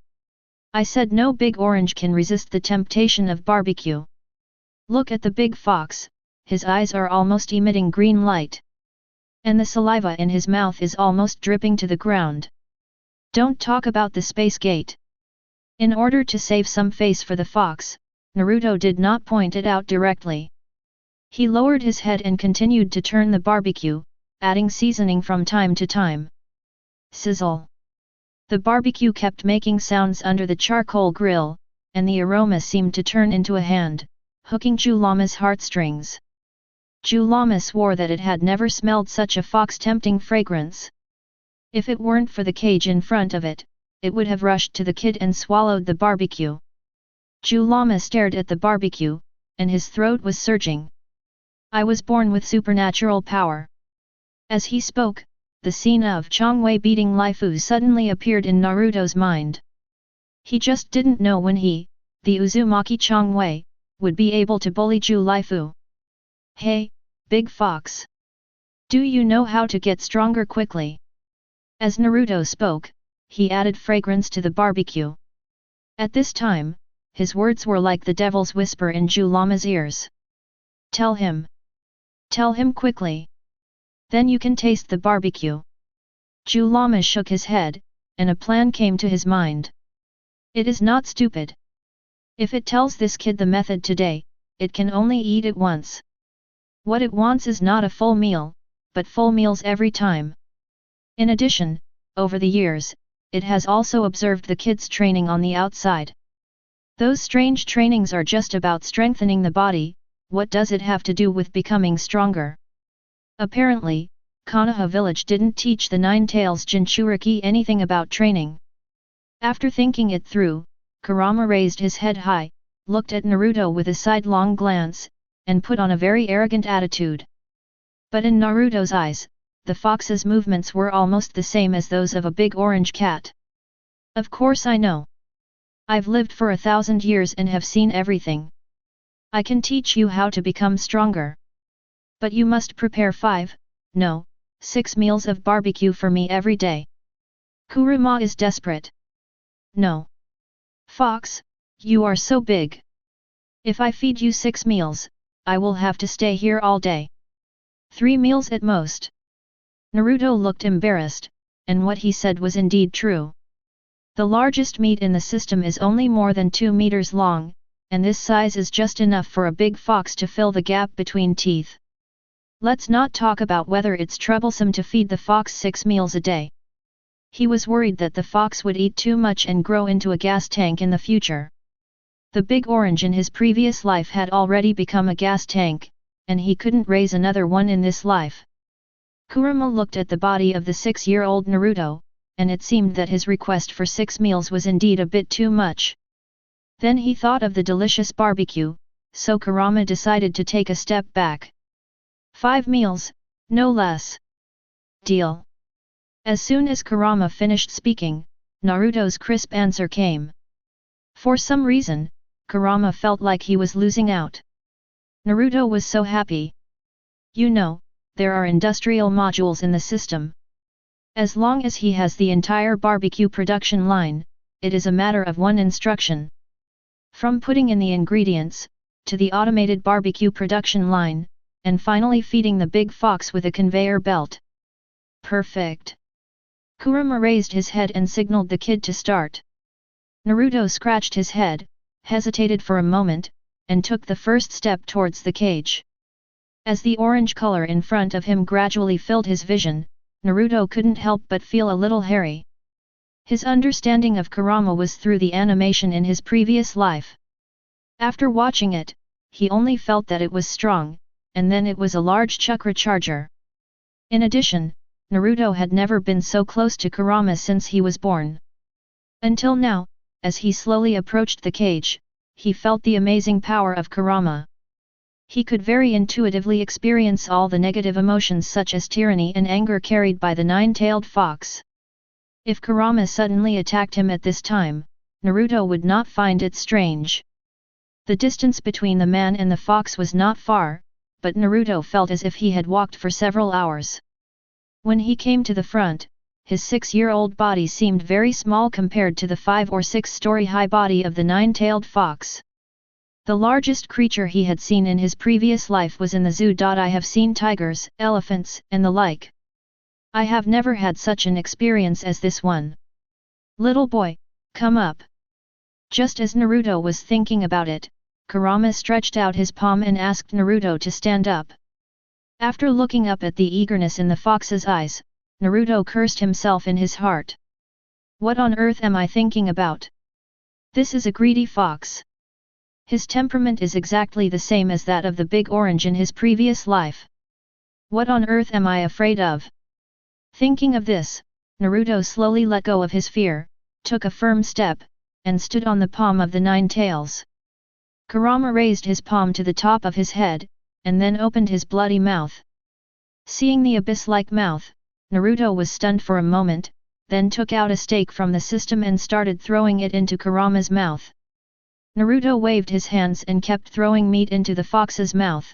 I said no big orange can resist the temptation of barbecue. Look at the big fox, his eyes are almost emitting green light. And the saliva in his mouth is almost dripping to the ground. Don't talk about the space gate." In order to save some face for the fox, Naruto did not point it out directly. He lowered his head and continued to turn the barbecue, adding seasoning from time to time. Sizzle. The barbecue kept making sounds under the charcoal grill, and the aroma seemed to turn into a hand, hooking Zhou Lama's heartstrings. Zhou Lama swore that it had never smelled such a fox-tempting fragrance. If it weren't for the cage in front of it, it would have rushed to the kid and swallowed the barbecue. Zhou Lama stared at the barbecue, and his throat was surging. "I was born with supernatural power." As he spoke, the scene of Changwei beating Lifu suddenly appeared in Naruto's mind. He just didn't know when he, the Uzumaki Changwei, would be able to bully Zhu Lifu. "Hey, big fox! Do you know how to get stronger quickly?" As Naruto spoke, he added fragrance to the barbecue. At this time, his words were like the devil's whisper in Zhou Lama's ears. "Tell him! Tell him quickly! Then you can taste the barbecue." Zhou Lama shook his head, and a plan came to his mind. It is not stupid. If it tells this kid the method today, it can only eat it once. What it wants is not a full meal, but full meals every time. In addition, over the years, it has also observed the kids training on the outside. Those strange trainings are just about strengthening the body, what does it have to do with becoming stronger? Apparently, Konoha village didn't teach the Nine-Tails Jinchuriki anything about training. After thinking it through, Kurama raised his head high, looked at Naruto with a sidelong glance, and put on a very arrogant attitude. But in Naruto's eyes, the fox's movements were almost the same as those of a big orange cat. Of course I know. I've lived for 1,000 years and have seen everything. I can teach you how to become stronger. But you must prepare 5, no, 6 meals of barbecue for me every day. Kurama is desperate. No. Fox, you are so big. If I feed you 6 meals, I will have to stay here all day. 3 meals at most. Naruto looked embarrassed, and what he said was indeed true. The largest meat in the system is only more than 2 meters long, and this size is just enough for a big fox to fill the gap between teeth. Let's not talk about whether it's troublesome to feed the fox 6 meals a day. He was worried that the fox would eat too much and grow into a gas tank in the future. The big orange in his previous life had already become a gas tank, and he couldn't raise another one in this life. Kurama looked at the body of the 6-year-old Naruto, and it seemed that his request for 6 meals was indeed a bit too much. Then he thought of the delicious barbecue, so Kurama decided to take a step back. 5 meals, no less. Deal. As soon as Kurama finished speaking, Naruto's crisp answer came. For some reason, Kurama felt like he was losing out. Naruto was so happy. You know, there are industrial modules in the system. As long as he has the entire barbecue production line, it is a matter of one instruction. From putting in the ingredients, to the automated barbecue production line, and finally feeding the big fox with a conveyor belt. Perfect. Kurama raised his head and signaled the kid to start. Naruto scratched his head, hesitated for a moment, and took the first step towards the cage. As the orange color in front of him gradually filled his vision, Naruto couldn't help but feel a little hairy. His understanding of Kurama was through the animation in his previous life. After watching it, he only felt that it was strong, and then it was a large chakra charger. In addition, Naruto had never been so close to Kurama since he was born. Until now, as he slowly approached the cage, he felt the amazing power of Kurama. He could very intuitively experience all the negative emotions such as tyranny and anger carried by the nine-tailed fox. If Kurama suddenly attacked him at this time, Naruto would not find it strange. The distance between the man and the fox was not far, but Naruto felt as if he had walked for several hours. When he came to the front, his 6-year-old body seemed very small compared to the 5 or 6-story high body of the nine-tailed fox. The largest creature he had seen in his previous life was in the zoo. I have seen tigers, elephants, and the like. I have never had such an experience as this one. Little boy, come up. Just as Naruto was thinking about it, Kurama stretched out his palm and asked Naruto to stand up. After looking up at the eagerness in the fox's eyes, Naruto cursed himself in his heart. What on earth am I thinking about? This is a greedy fox. His temperament is exactly the same as that of the big orange in his previous life. What on earth am I afraid of? Thinking of this, Naruto slowly let go of his fear, took a firm step, and stood on the palm of the nine tails. Kurama raised his palm to the top of his head, and then opened his bloody mouth. Seeing the abyss-like mouth, Naruto was stunned for a moment, then took out a stake from the system and started throwing it into Kurama's mouth. Naruto waved his hands and kept throwing meat into the fox's mouth.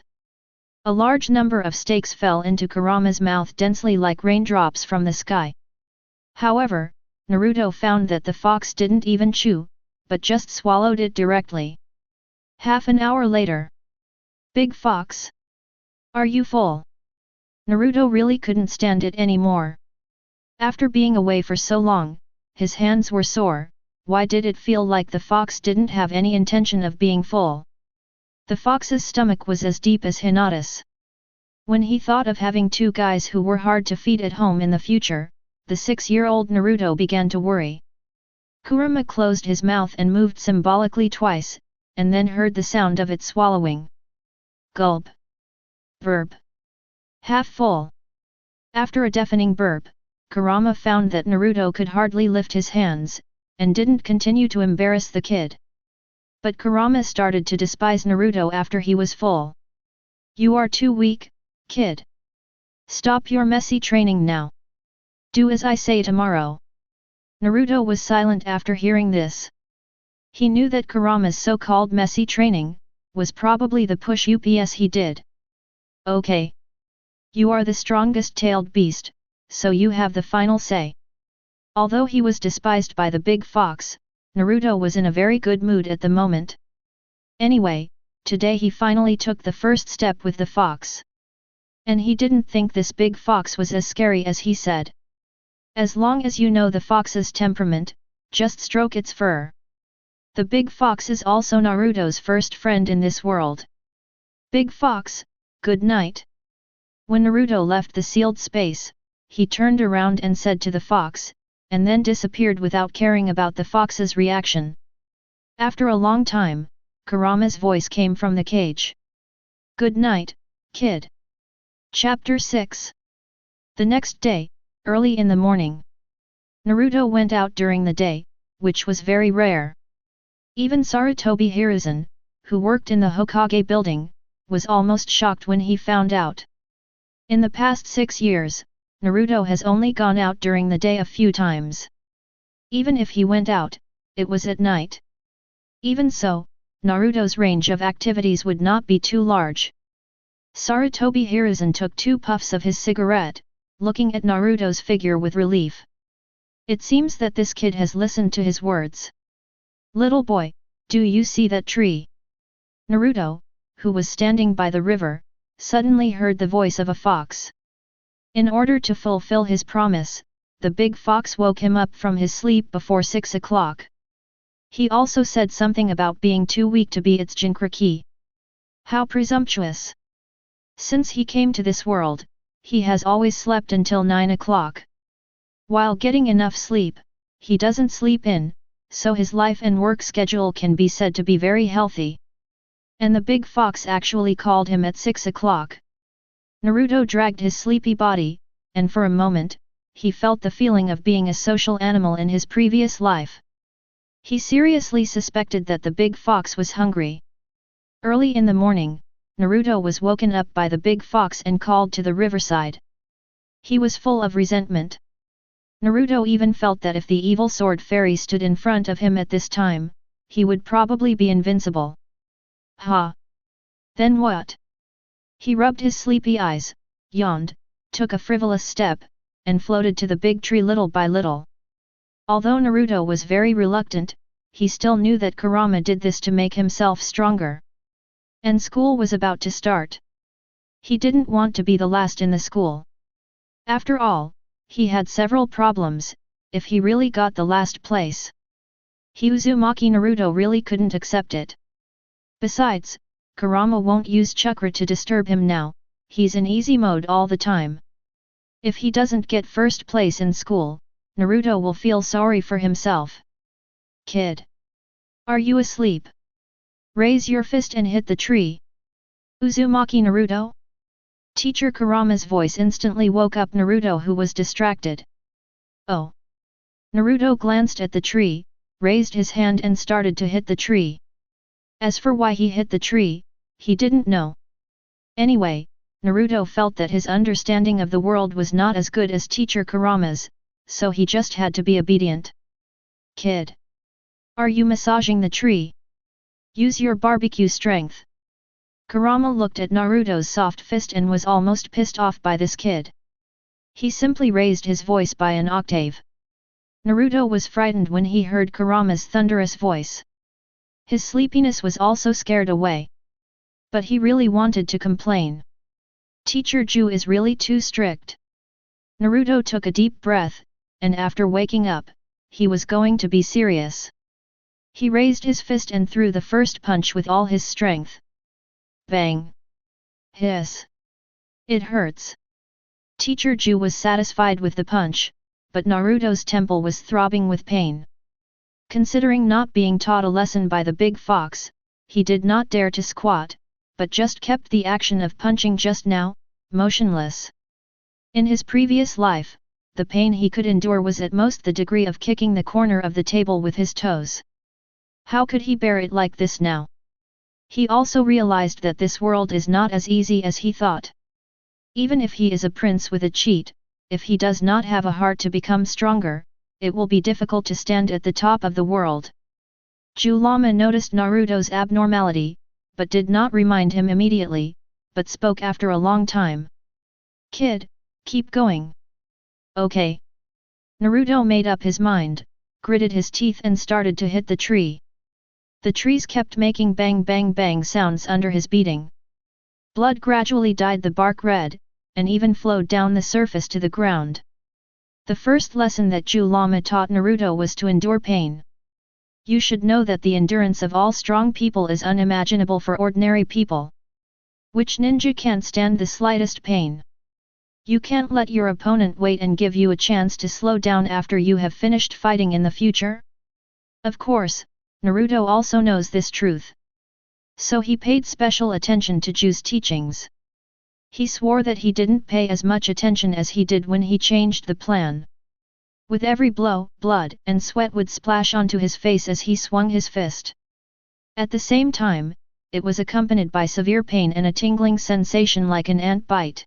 A large number of stakes fell into Kurama's mouth densely like raindrops from the sky. However, Naruto found that the fox didn't even chew, but just swallowed it directly. Half an hour later. Big fox? Are you full? Naruto really couldn't stand it anymore. After being away for so long, his hands were sore. Why did it feel like the fox didn't have any intention of being full? The fox's stomach was as deep as Hinata's. When he thought of having 2 guys who were hard to feed at home in the future, the 6-year-old Naruto began to worry. Kurama closed his mouth and moved symbolically twice, and then heard the sound of it swallowing. Gulp. Verb. Half full. After a deafening burp, Kurama found that Naruto could hardly lift his hands, and didn't continue to embarrass the kid. But Kurama started to despise Naruto after he was full. You are too weak, kid. Stop your messy training now. Do as I say tomorrow. Naruto was silent after hearing this. He knew that Kurama's so-called messy training was probably the push-ups he did. Okay. You are the strongest tailed beast, so you have the final say. Although he was despised by the big fox, Naruto was in a very good mood at the moment. Anyway, today he finally took the first step with the fox. And he didn't think this big fox was as scary as he said. As long as you know the fox's temperament, just stroke its fur. The big fox is also Naruto's first friend in this world. Big fox, good night. When Naruto left the sealed space, he turned around and said to the fox, and then disappeared without caring about the fox's reaction. After a long time, Kurama's voice came from the cage. Good night, kid. Chapter 6. The next day, early in the morning, Naruto went out during the day, which was very rare. Even Sarutobi Hiruzen, who worked in the Hokage building, was almost shocked when he found out. In the past 6 years, Naruto has only gone out during the day a few times. Even if he went out, it was at night. Even so, Naruto's range of activities would not be too large. Sarutobi Hiruzen took 2 puffs of his cigarette, looking at Naruto's figure with relief. It seems that this kid has listened to his words. Little boy, do you see that tree? Naruto, who was standing by the river, suddenly heard the voice of a fox. In order to fulfill his promise, the big fox woke him up from his sleep before 6 o'clock. He also said something about being too weak to be its Jinchuriki. How presumptuous! Since he came to this world, he has always slept until 9 o'clock. While getting enough sleep, he doesn't sleep in, so his life and work schedule can be said to be very healthy. And the big fox actually called him at 6 o'clock. Naruto dragged his sleepy body, and for a moment, he felt the feeling of being a social animal in his previous life. He seriously suspected that the big fox was hungry. Early in the morning, Naruto was woken up by the big fox and called to the riverside. He was full of resentment. Naruto even felt that if the evil sword fairy stood in front of him at this time, he would probably be invincible. Ha! Then what? He rubbed his sleepy eyes, yawned, took a frivolous step, and floated to the big tree little by little. Although Naruto was very reluctant, he still knew that Kurama did this to make himself stronger. And school was about to start. He didn't want to be the last in the school. After all, he had several problems, if he really got the last place. Uzumaki Naruto really couldn't accept it. Besides, Kurama won't use chakra to disturb him now, he's in easy mode all the time. If he doesn't get first place in school, Naruto will feel sorry for himself. Kid! Are you asleep? Raise your fist and hit the tree. Uzumaki Naruto? Teacher Kurama's voice instantly woke up Naruto, who was distracted. Oh! Naruto glanced at the tree, raised his hand and started to hit the tree. As for why he hit the tree, he didn't know. Anyway, Naruto felt that his understanding of the world was not as good as Teacher Kurama's, so he just had to be obedient. Kid! Are you massaging the tree? Use your barbecue strength. Kurama looked at Naruto's soft fist and was almost pissed off by this kid. He simply raised his voice by an octave. Naruto was frightened when he heard Kurama's thunderous voice. His sleepiness was also scared away. But he really wanted to complain. Teacher Zhou is really too strict. Naruto took a deep breath, and after waking up, he was going to be serious. He raised his fist and threw the first punch with all his strength. Bang! Hiss! It hurts. Teacher Zhou was satisfied with the punch, but Naruto's temple was throbbing with pain. Considering not being taught a lesson by the big fox, he did not dare to squat, but just kept the action of punching just now, motionless. In his previous life, the pain he could endure was at most the degree of kicking the corner of the table with his toes. How could he bear it like this now? He also realized that this world is not as easy as he thought. Even if he is a prince with a cheat, if he does not have a heart to become stronger, it will be difficult to stand at the top of the world. Zhou Lama noticed Naruto's abnormality, but did not remind him immediately, but spoke after a long time. "Kid, keep going." "Okay." Naruto made up his mind, gritted his teeth and started to hit the tree. The trees kept making bang bang bang sounds under his beating. Blood gradually dyed the bark red, and even flowed down the surface to the ground. The first lesson that Zhou Lama taught Naruto was to endure pain. You should know that the endurance of all strong people is unimaginable for ordinary people. Which ninja can't stand the slightest pain? You can't let your opponent wait and give you a chance to slow down after you have finished fighting in the future? Of course, Naruto also knows this truth. So he paid special attention to Zhu's teachings. He swore that he didn't pay as much attention as he did when he changed the plan. With every blow, blood and sweat would splash onto his face as he swung his fist. At the same time, it was accompanied by severe pain and a tingling sensation like an ant bite.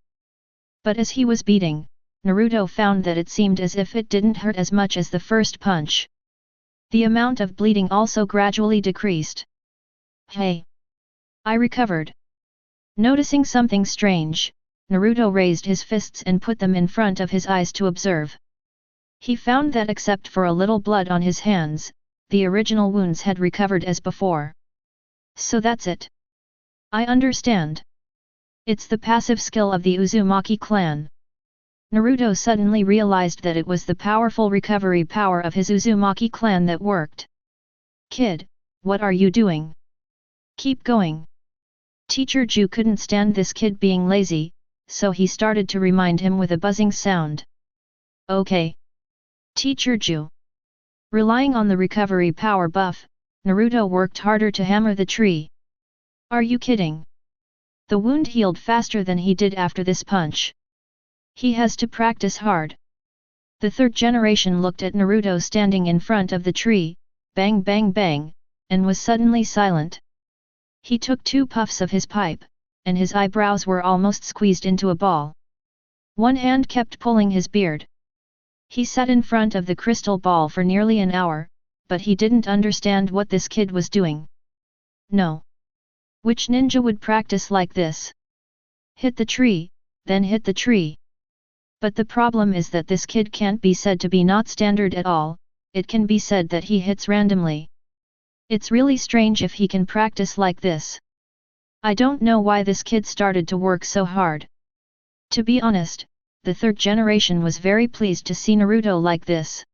But as he was beating, Naruto found that it seemed as if it didn't hurt as much as the first punch. The amount of bleeding also gradually decreased. "Hey! I recovered." Noticing something strange, Naruto raised his fists and put them in front of his eyes to observe. He found that except for a little blood on his hands, the original wounds had recovered as before. So that's it. I understand. It's the passive skill of the Uzumaki clan. Naruto suddenly realized that it was the powerful recovery power of his Uzumaki clan that worked. "Kid, what are you doing? Keep going." Teacher Zhu couldn't stand this kid being lazy, so he started to remind him with a buzzing sound. "Okay. Teacher Zhu." Relying on the recovery power buff, Naruto worked harder to hammer the tree. Are you kidding? The wound healed faster than he did after this punch. He has to practice hard. The third generation looked at Naruto standing in front of the tree, bang bang bang, and was suddenly silent. He took 2 puffs of his pipe, and his eyebrows were almost squeezed into a ball. One hand kept pulling his beard. He sat in front of the crystal ball for nearly an hour, but he didn't understand what this kid was doing. No. Which ninja would practice like this? Hit the tree, then hit the tree. But the problem is that this kid can't be said to be not standard at all, it can be said that he hits randomly. It's really strange if he can practice like this. I don't know why this kid started to work so hard. To be honest, the third generation was very pleased to see Naruto like this.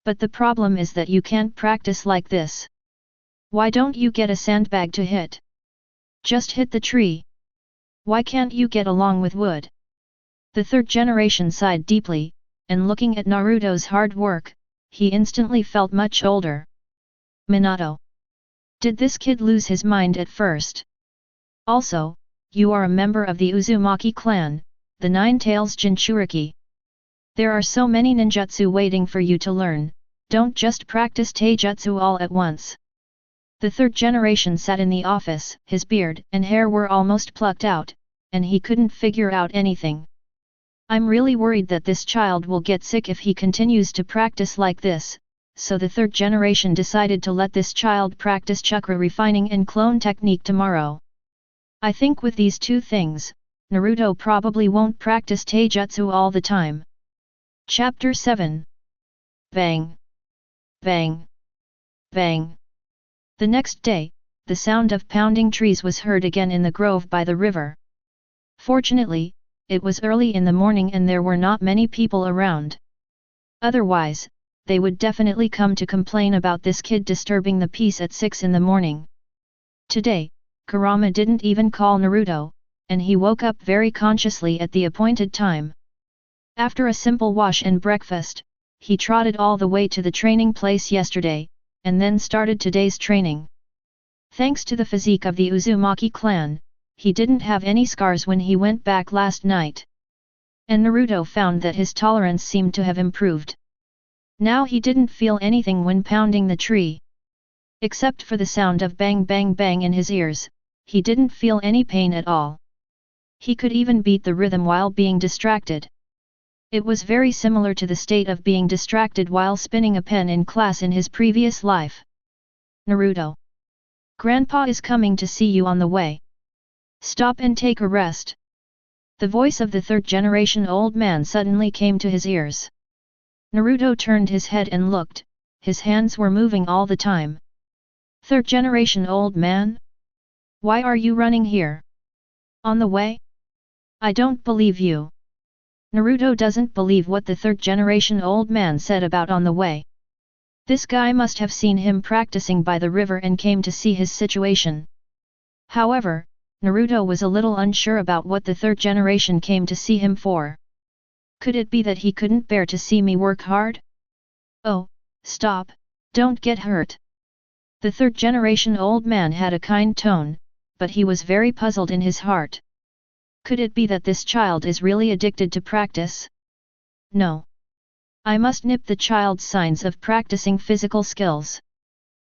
But the problem is that you can't practice like this. Why don't you get a sandbag to hit? Just hit the tree. Why can't you get along with wood? The third generation sighed deeply, and looking at Naruto's hard work, he instantly felt much older. Minato. Did this kid lose his mind at first? Also, you are a member of the Uzumaki clan, the Nine Tails Jinchuriki. There are so many ninjutsu waiting for you to learn, don't just practice taijutsu all at once. The third generation sat in the office, his beard and hair were almost plucked out, and he couldn't figure out anything. I'm really worried that this child will get sick if he continues to practice like this, so the third generation decided to let this child practice chakra refining and clone technique tomorrow. I think with these 2 things, Naruto probably won't practice taijutsu all the time. Chapter 7. Bang! Bang! Bang! The next day, the sound of pounding trees was heard again in the grove by the river. Fortunately, it was early in the morning and there were not many people around. Otherwise, they would definitely come to complain about this kid disturbing the peace at 6 in the morning. Today, Kurama didn't even call Naruto, and he woke up very consciously at the appointed time. After a simple wash and breakfast, he trotted all the way to the training place yesterday, and then started today's training. Thanks to the physique of the Uzumaki clan, he didn't have any scars when he went back last night. And Naruto found that his tolerance seemed to have improved. Now he didn't feel anything when pounding the tree. Except for the sound of bang bang bang in his ears, he didn't feel any pain at all. He could even beat the rhythm while being distracted. It was very similar to the state of being distracted while spinning a pen in class in his previous life. Naruto. Grandpa is coming to see you on the way. Stop and take a rest. The voice of the third-generation old man suddenly came to his ears. Naruto turned his head and looked, his hands were moving all the time. Third-generation old man? Why are you running here? On the way? I don't believe you. Naruto doesn't believe what the third-generation old man said about on the way. This guy must have seen him practicing by the river and came to see his situation. However, Naruto was a little unsure about what the third generation came to see him for. Could it be that he couldn't bear to see me work hard? Oh, stop, don't get hurt. The third generation old man had a kind tone, but he was very puzzled in his heart. Could it be that this child is really addicted to practice? No. I must nip the child's signs of practicing physical skills.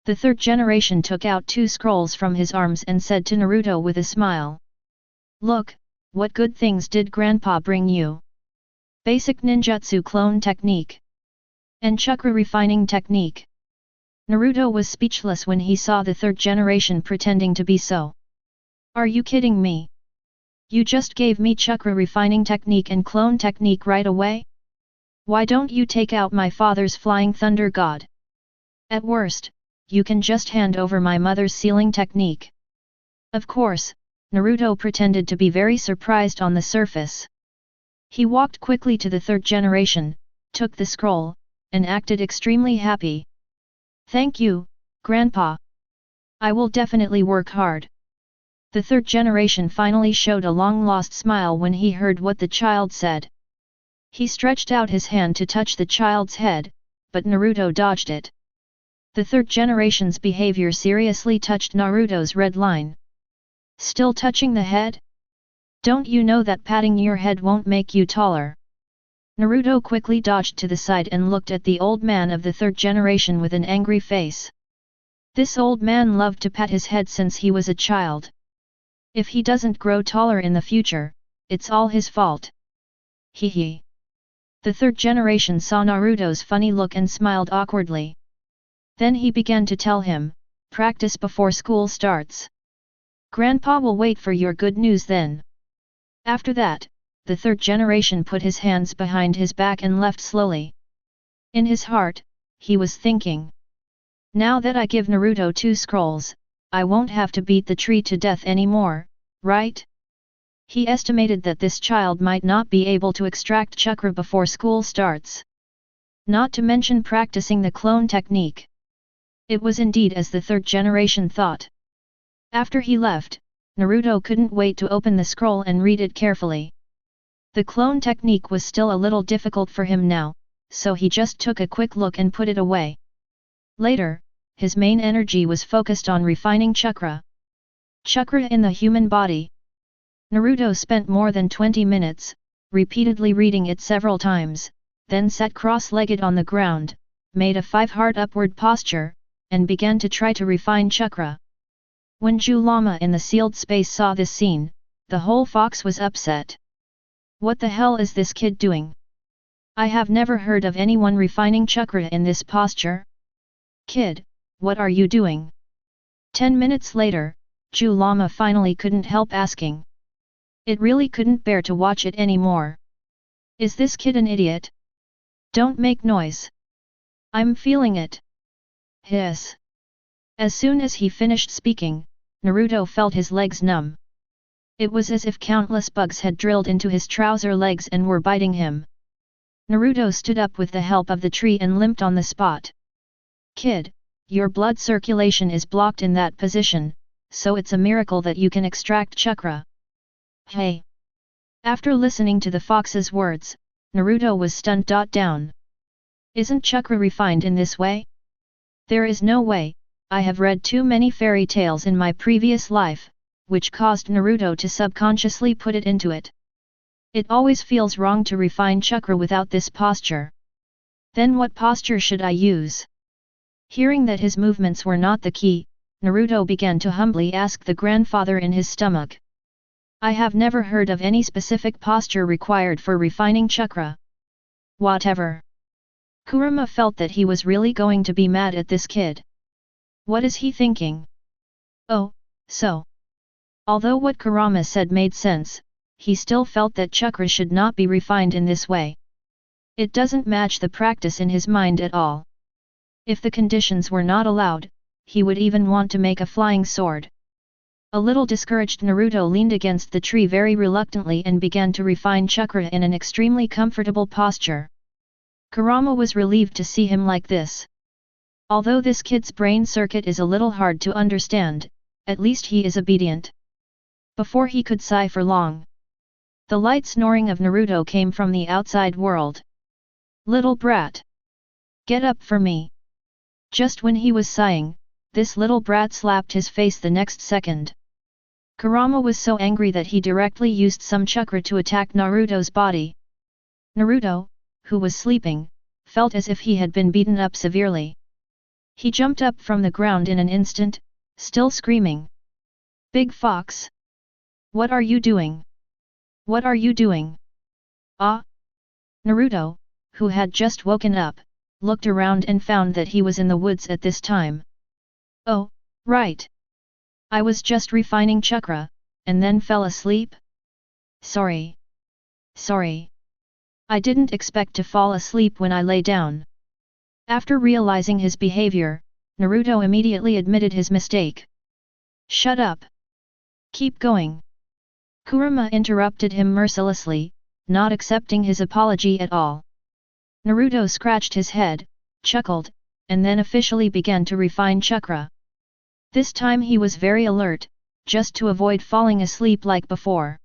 The third generation took out 2 scrolls from his arms and said to Naruto with a smile. Look, what good things did Grandpa bring you? Basic ninjutsu clone technique. And chakra refining technique. Naruto was speechless when he saw the third generation pretending to be so. Are you kidding me? You just gave me chakra refining technique and clone technique right away? Why don't you take out my father's flying thunder god? At worst, you can just hand over my mother's sealing technique. Of course, Naruto pretended to be very surprised on the surface. He walked quickly to the third generation, took the scroll, and acted extremely happy. Thank you, Grandpa. I will definitely work hard. The third generation finally showed a long-lost smile when he heard what the child said. He stretched out his hand to touch the child's head, but Naruto dodged it. The third generation's behavior seriously touched Naruto's red line. Still touching the head? Don't you know that patting your head won't make you taller? Naruto quickly dodged to the side and looked at the old man of the third generation with an angry face. This old man loved to pat his head since he was a child. If he doesn't grow taller in the future, it's all his fault. Hee hee. The third generation saw Naruto's funny look and smiled awkwardly. Then he began to tell him, practice before school starts. Grandpa will wait for your good news then. After that, the third generation put his hands behind his back and left slowly. In his heart, he was thinking. Now that I give Naruto 2 scrolls, I won't have to beat the tree to death anymore, right? He estimated that this child might not be able to extract chakra before school starts. Not to mention practicing the clone technique. It was indeed as the third generation thought. After he left, Naruto couldn't wait to open the scroll and read it carefully. The clone technique was still a little difficult for him now, so he just took a quick look and put it away. Later, his main energy was focused on refining chakra. Chakra in the human body. Naruto spent more than 20 minutes, repeatedly reading it several times, then sat cross-legged on the ground, made a 5-heart upward posture, and began to try to refine chakra. When Zhou Lama in the sealed space saw this scene, the whole fox was upset. What the hell is this kid doing? I have never heard of anyone refining chakra in this posture. Kid, what are you doing? 10 minutes later, Zhou Lama finally couldn't help asking. It really couldn't bear to watch it anymore. Is this kid an idiot? Don't make noise. I'm feeling it. Hiss. As soon as he finished speaking, Naruto felt his legs numb. It was as if countless bugs had drilled into his trouser legs and were biting him. Naruto stood up with the help of the tree and limped on the spot. Kid, your blood circulation is blocked in that position, so it's a miracle that you can extract chakra. Hey! After listening to the fox's words, Naruto was stunned. Down. Isn't chakra refined in this way? There is no way, I have read too many fairy tales in my previous life, which caused Naruto to subconsciously put it into it. It always feels wrong to refine chakra without this posture. Then what posture should I use? Hearing that his movements were not the key, Naruto began to humbly ask the grandfather in his stomach. I have never heard of any specific posture required for refining chakra. Whatever. Kurama felt that he was really going to be mad at this kid. What is he thinking? Oh, so. Although what Kurama said made sense, he still felt that chakra should not be refined in this way. It doesn't match the practice in his mind at all. If the conditions were not allowed, he would even want to make a flying sword. A little discouraged, Naruto leaned against the tree very reluctantly and began to refine chakra in an extremely comfortable posture. Kurama was relieved to see him like this. Although this kid's brain circuit is a little hard to understand, at least he is obedient. Before he could sigh for long, the light snoring of Naruto came from the outside world. Little brat! Get up for me! Just when he was sighing, this little brat slapped his face the next second. Kurama was so angry that he directly used some chakra to attack Naruto's body. Naruto, who was sleeping, felt as if he had been beaten up severely. He jumped up from the ground in an instant, still screaming. Big Fox! What are you doing? What are you doing? Ah! Naruto, who had just woken up, looked around and found that he was in the woods at this time. Oh, right! I was just refining chakra, and then fell asleep? Sorry. Sorry. I didn't expect to fall asleep when I lay down. After realizing his behavior, Naruto immediately admitted his mistake. Shut up! Keep going! Kurama interrupted him mercilessly, not accepting his apology at all. Naruto scratched his head, chuckled, and then officially began to refine chakra. This time he was very alert, just to avoid falling asleep like before.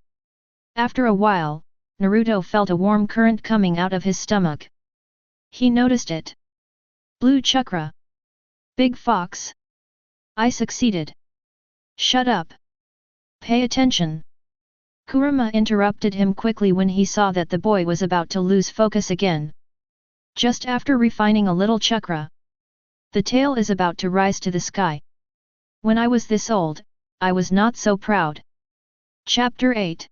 After a while, Naruto felt a warm current coming out of his stomach. He noticed it. Blue chakra. Big Fox. I succeeded. Shut up. Pay attention. Kurama interrupted him quickly when he saw that the boy was about to lose focus again. Just after refining a little chakra, the tail is about to rise to the sky. When I was this old, I was not so proud. Chapter 8.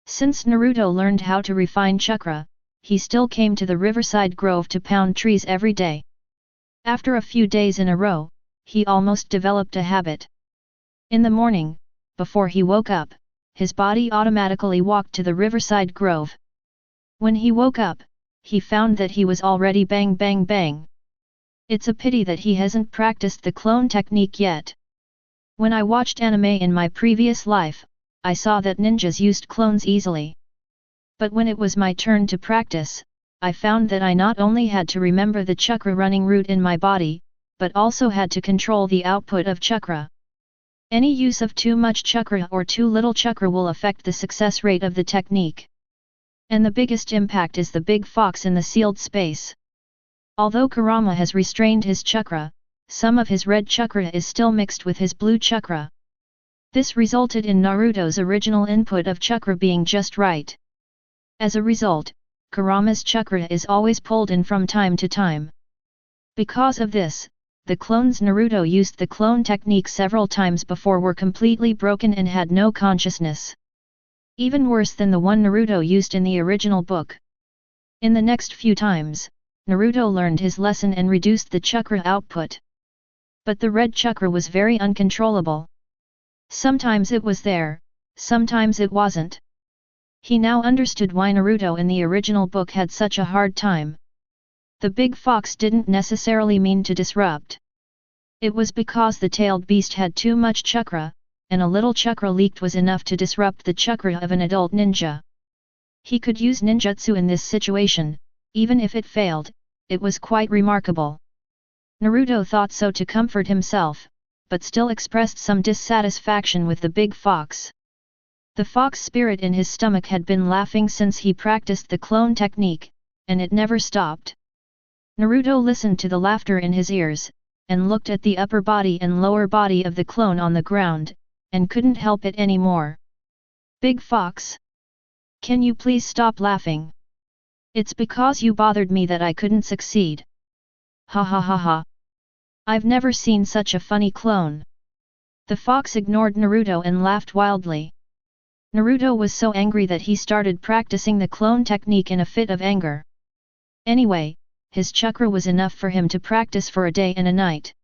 Since Naruto learned how to refine chakra, he still came to the riverside grove to pound trees every day. After a few days in a row, he almost developed a habit. In the morning, before he woke up, his body automatically walked to the riverside grove. When he woke up, he found that he was already bang bang bang. It's a pity that he hasn't practiced the clone technique yet. When I watched anime in my previous life, I saw that ninjas used clones easily. But when it was my turn to practice, I found that I not only had to remember the chakra running route in my body, but also had to control the output of chakra. Any use of too much chakra or too little chakra will affect the success rate of the technique. And the biggest impact is the big fox in the sealed space. Although Kurama has restrained his chakra, some of his red chakra is still mixed with his blue chakra. This resulted in Naruto's original input of chakra being just right. As a result, Kurama's chakra is always pulled in from time to time. Because of this, the clones Naruto used the clone technique several times before were completely broken and had no consciousness. Even worse than the one Naruto used in the original book. In the next few times, Naruto learned his lesson and reduced the chakra output. But the red chakra was very uncontrollable. Sometimes it was there, sometimes it wasn't. He now understood why Naruto in the original book had such a hard time. The big fox didn't necessarily mean to disrupt. It was because the tailed beast had too much chakra, and a little chakra leaked was enough to disrupt the chakra of an adult ninja. He could use ninjutsu in this situation, even if it failed, it was quite remarkable. Naruto thought so to comfort himself, but still expressed some dissatisfaction with the big fox. The fox spirit in his stomach had been laughing since he practiced the clone technique, and it never stopped. Naruto listened to the laughter in his ears, and looked at the upper body and lower body of the clone on the ground, and couldn't help it anymore. Big Fox! Can you please stop laughing? It's because you bothered me that I couldn't succeed. Ha ha ha ha. I've never seen such a funny clone. The fox ignored Naruto and laughed wildly. Naruto was so angry that he started practicing the clone technique in a fit of anger. Anyway, his chakra was enough for him to practice for a day and a night.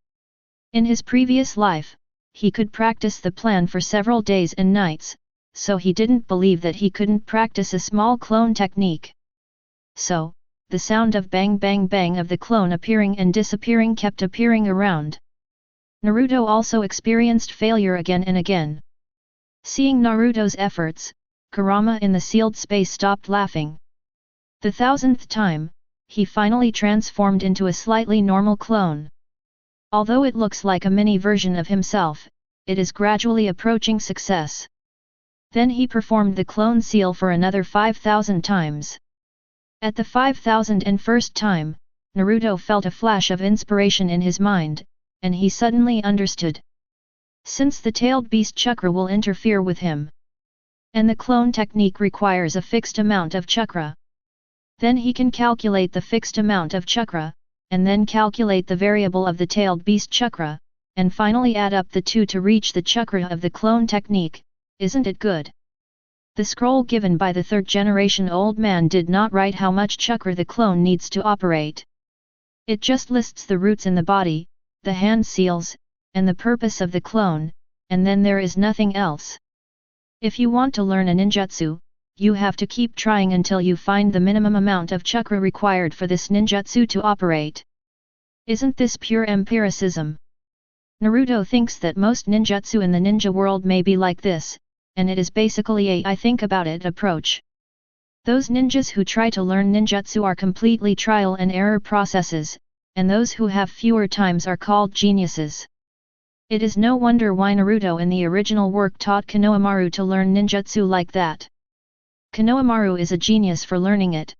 In his previous life, he could practice the plan for several days and nights, so he didn't believe that he couldn't practice a small clone technique. So, the sound of bang bang bang of the clone appearing and disappearing kept appearing around. Naruto also experienced failure again and again. Seeing Naruto's efforts, Kurama in the sealed space stopped laughing. The 1000th time, he finally transformed into a slightly normal clone. Although it looks like a mini version of himself, it is gradually approaching success. Then he performed the clone seal for another 5000 times. At the 5001st time, Naruto felt a flash of inspiration in his mind, and he suddenly understood. Since the tailed beast chakra will interfere with him, and the clone technique requires a fixed amount of chakra, then he can calculate the fixed amount of chakra, and then calculate the variable of the tailed beast chakra, and finally add up the two to reach the chakra of the clone technique. Isn't it good? The scroll given by the third generation old man did not write how much chakra the clone needs to operate. It just lists the roots in the body, the hand seals, and the purpose of the clone, and then there is nothing else. If you want to learn a ninjutsu, you have to keep trying until you find the minimum amount of chakra required for this ninjutsu to operate. Isn't this pure empiricism? Naruto thinks that most ninjutsu in the ninja world may be like this, and it is basically a I think about it approach. Those ninjas who try to learn ninjutsu are completely trial and error processes, and those who have fewer times are called geniuses. It is no wonder why Naruto in the original work taught Konohamaru to learn ninjutsu like that. Konohamaru is a genius for learning it.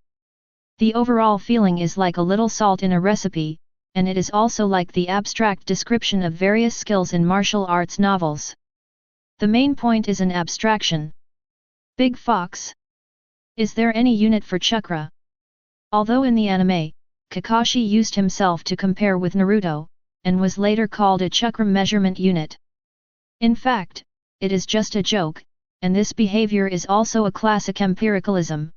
The overall feeling is like a little salt in a recipe, and it is also like the abstract description of various skills in martial arts novels. The main point is an abstraction. Big Fox. Is there any unit for chakra? Although in the anime, Kakashi used himself to compare with Naruto, and was later called a chakra measurement unit. In fact, it is just a joke, and this behavior is also a classic empiricalism.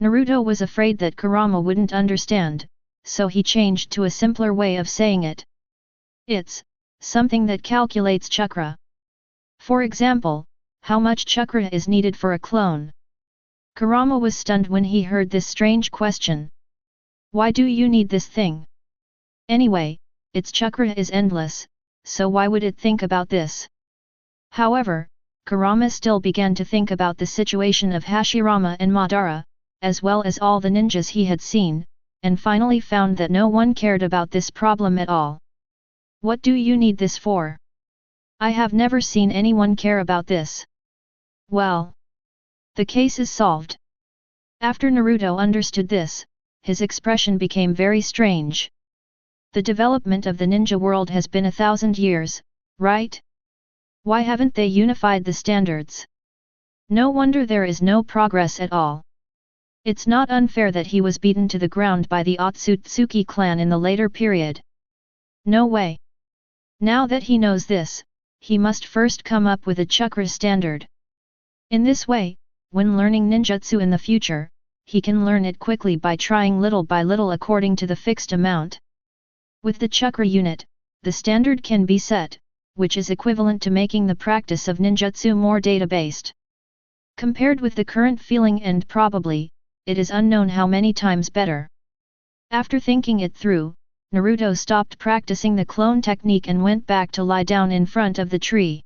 Naruto was afraid that Kurama wouldn't understand, so he changed to a simpler way of saying it. It's something that calculates chakra. For example, how much chakra is needed for a clone? Kurama was stunned when he heard this strange question. Why do you need this thing? Anyway, its chakra is endless, so why would it think about this? However, Kurama still began to think about the situation of Hashirama and Madara, as well as all the ninjas he had seen, and finally found that no one cared about this problem at all. What do you need this for? I have never seen anyone care about this. Well, the case is solved. After Naruto understood this, his expression became very strange. The development of the ninja world has been 1000 years, right? Why haven't they unified the standards? No wonder there is no progress at all. It's not unfair that he was beaten to the ground by the Otsutsuki clan in the later period. No way. Now that he knows this, he must first come up with a chakra standard. In this way, when learning ninjutsu in the future, he can learn it quickly by trying little by little according to the fixed amount. With the chakra unit, the standard can be set, which is equivalent to making the practice of ninjutsu more data-based. Compared with the current feeling and probably, it is unknown how many times better. After thinking it through, Naruto stopped practicing the clone technique and went back to lie down in front of the tree.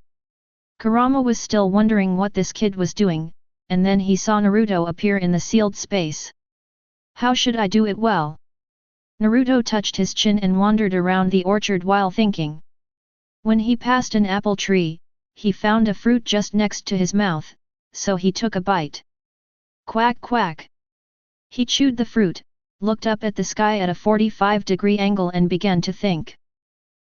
Kurama was still wondering what this kid was doing, and then he saw Naruto appear in the sealed space. How should I do it well? Naruto touched his chin and wandered around the orchard while thinking. When he passed an apple tree, he found a fruit just next to his mouth, so he took a bite. Quack quack! He chewed the fruit, looked up at the sky at a 45-degree angle and began to think.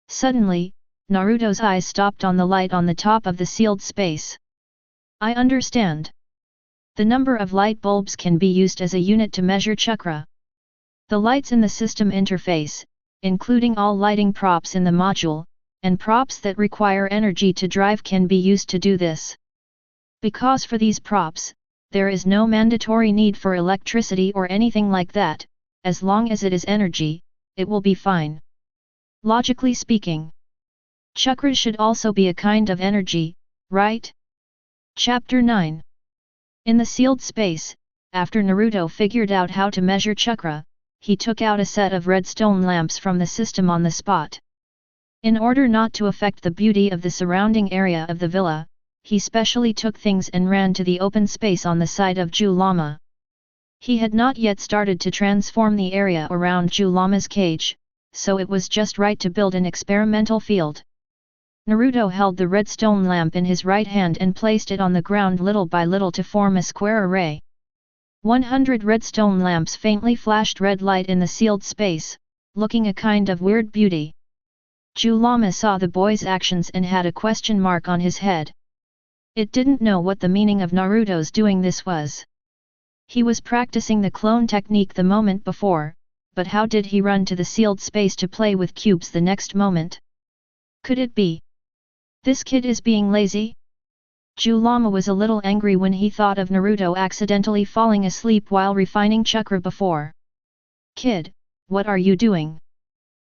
Suddenly, Naruto's eyes stopped on the light on the top of the sealed space. I understand. The number of light bulbs can be used as a unit to measure chakra. The lights in the system interface, including all lighting props in the module, and props that require energy to drive can be used to do this. Because for these props, there is no mandatory need for electricity or anything like that, as long as it is energy, it will be fine. Logically speaking, chakra should also be a kind of energy, right? Chapter 9. In the sealed space, after Naruto figured out how to measure chakra, he took out a set of redstone lamps from the system on the spot. In order not to affect the beauty of the surrounding area of the villa, he specially took things and ran to the open space on the side of Zhou Lama. He had not yet started to transform the area around Zhou Lama's cage, so it was just right to build an experimental field. Naruto held the redstone lamp in his right hand and placed it on the ground little by little to form a square array. 100 redstone lamps faintly flashed red light in the sealed space, looking a kind of weird beauty. Zhou Lama saw the boy's actions and had a question mark on his head. It didn't know what the meaning of Naruto's doing this was. He was practicing the clone technique the moment before, but how did he run to the sealed space to play with cubes the next moment? Could it be this kid is being lazy? Zhou Lama was a little angry when he thought of Naruto accidentally falling asleep while refining chakra before. Kid, what are you doing?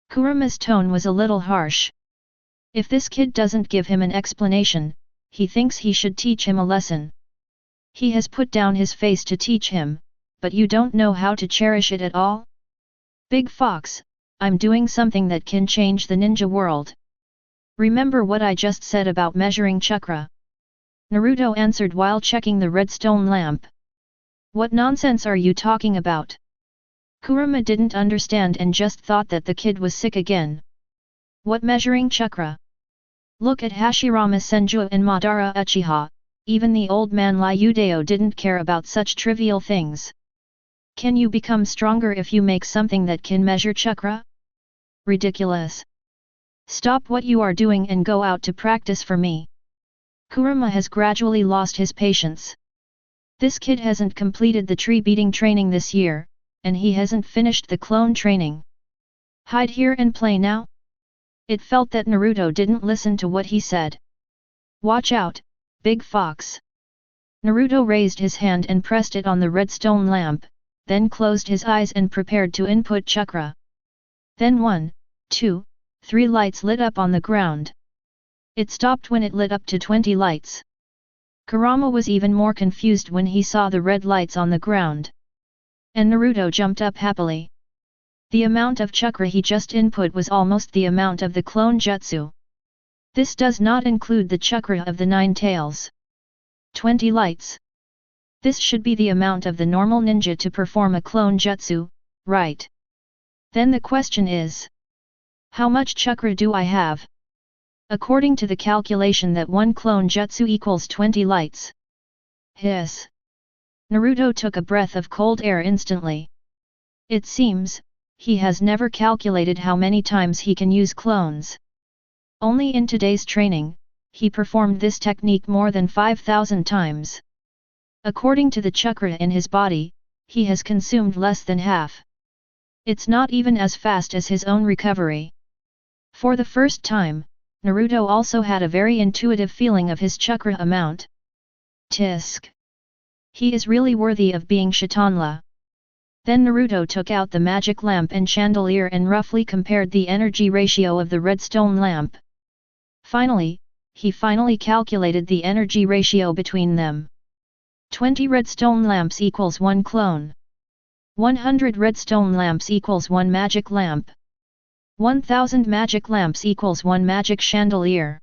Kurama's tone was a little harsh. If this kid doesn't give him an explanation, he thinks he should teach him a lesson. He has put down his face to teach him, but you don't know how to cherish it at all? Big Fox, I'm doing something that can change the ninja world. Remember what I just said about measuring chakra? Naruto answered while checking the redstone lamp. What nonsense are you talking about? Kurama didn't understand and just thought that the kid was sick again. What measuring chakra? Look at Hashirama Senju and Madara Uchiha, even the old man Liudeo didn't care about such trivial things. Can you become stronger if you make something that can measure chakra? Ridiculous. Stop what you are doing and go out to practice for me. Kurama has gradually lost his patience. This kid hasn't completed the tree beating training this year, and he hasn't finished the clone training. Hide here and play now? It felt that Naruto didn't listen to what he said. Watch out, Big Fox. Naruto raised his hand and pressed it on the redstone lamp, then closed his eyes and prepared to input chakra. Then 1, 2, 3 lights lit up on the ground. It stopped when it lit up to 20 lights. Kurama was even more confused when he saw the red lights on the ground. And Naruto jumped up happily. The amount of chakra he just input was almost the amount of the clone jutsu. This does not include the chakra of the 9 tails. 20 lights. This should be the amount of the normal ninja to perform a clone jutsu, right? Then the question is, how much chakra do I have? According to the calculation that 1 clone jutsu equals 20 lights. Hiss. Naruto took a breath of cold air instantly. It seems, he has never calculated how many times he can use clones. Only in today's training, he performed this technique more than 5,000 times. According to the chakra in his body, he has consumed less than half. It's not even as fast as his own recovery. For the first time, Naruto also had a very intuitive feeling of his chakra amount. Tisk. He is really worthy of being Shitanla. Then Naruto took out the magic lamp and chandelier and roughly compared the energy ratio of the redstone lamp. Finally, he calculated the energy ratio between them. 20 redstone lamps equals 1 clone. 100 redstone lamps equals 1 magic lamp. 1000 magic lamps equals 1 magic chandelier.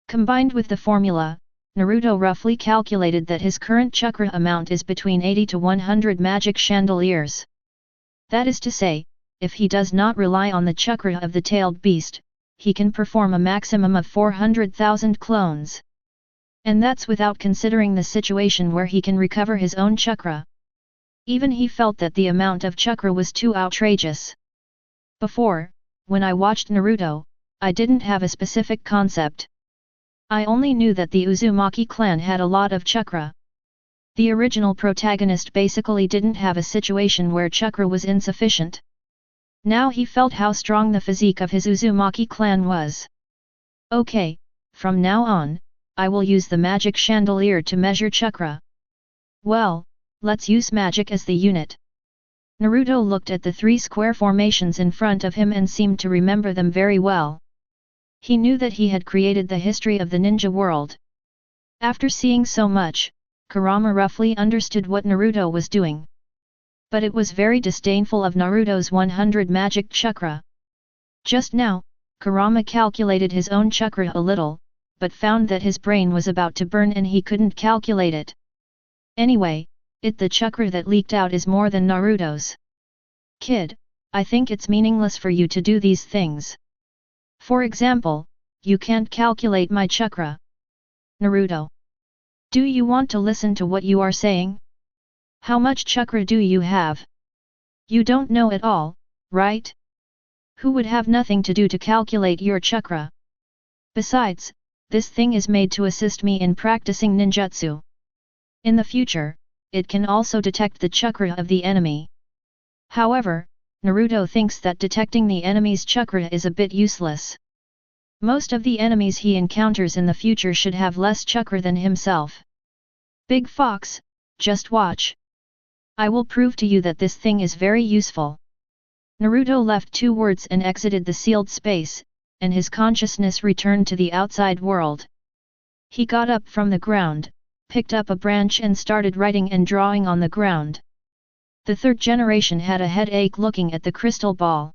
Combined with the formula, Naruto roughly calculated that his current chakra amount is between 80 to 100 magic chandeliers. That is to say, if he does not rely on the chakra of the tailed beast, he can perform a maximum of 400,000 clones. And that's without considering the situation where he can recover his own chakra. Even he felt that the amount of chakra was too outrageous. Before, when I watched Naruto, I didn't have a specific concept. I only knew that the Uzumaki clan had a lot of chakra. The original protagonist basically didn't have a situation where chakra was insufficient. Now he felt how strong the physique of his Uzumaki clan was. Okay, from now on, I will use the magic chandelier to measure chakra. Well, let's use magic as the unit. Naruto looked at the 3 square formations in front of him and seemed to remember them very well. He knew that he had created the history of the ninja world. After seeing so much, Kurama roughly understood what Naruto was doing. But it was very disdainful of Naruto's 100 magic chakra. Just now, Kurama calculated his own chakra a little, but found that his brain was about to burn and he couldn't calculate it. Anyway, the chakra that leaked out is more than Naruto's. Kid, I think it's meaningless for you to do these things. For example, you can't calculate my chakra. Naruto. Do you want to listen to what you are saying? How much chakra do you have? You don't know at all, right? Who would have nothing to do to calculate your chakra? Besides, this thing is made to assist me in practicing ninjutsu. In the future, it can also detect the chakra of the enemy. However, Naruto thinks that detecting the enemy's chakra is a bit useless. Most of the enemies he encounters in the future should have less chakra than himself. Big Fox, just watch. I will prove to you that this thing is very useful. Naruto left 2 words and exited the sealed space, and his consciousness returned to the outside world. He got up from the ground, picked up a branch and started writing and drawing on the ground. The 3rd generation had a headache looking at the crystal ball.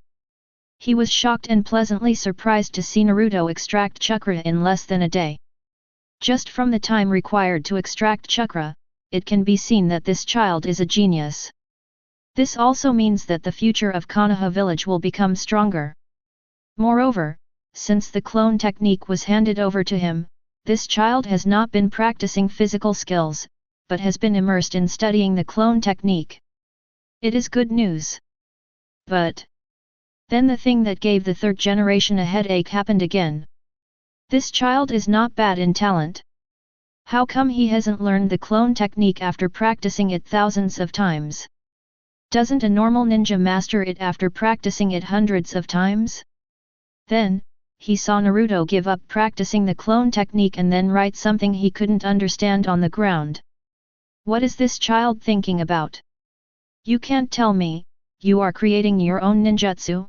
He was shocked and pleasantly surprised to see Naruto extract chakra in less than a day. Just from the time required to extract chakra, it can be seen that this child is a genius. This also means that the future of Konoha village will become stronger. Moreover, since the clone technique was handed over to him, this child has not been practicing physical skills, but has been immersed in studying the clone technique. It is good news. But then the thing that gave the 3rd generation a headache happened again. This child is not bad in talent. How come he hasn't learned the clone technique after practicing it thousands of times? Doesn't a normal ninja master it after practicing it hundreds of times? Then, he saw Naruto give up practicing the clone technique and then write something he couldn't understand on the ground. What is this child thinking about? You can't tell me, you are creating your own ninjutsu?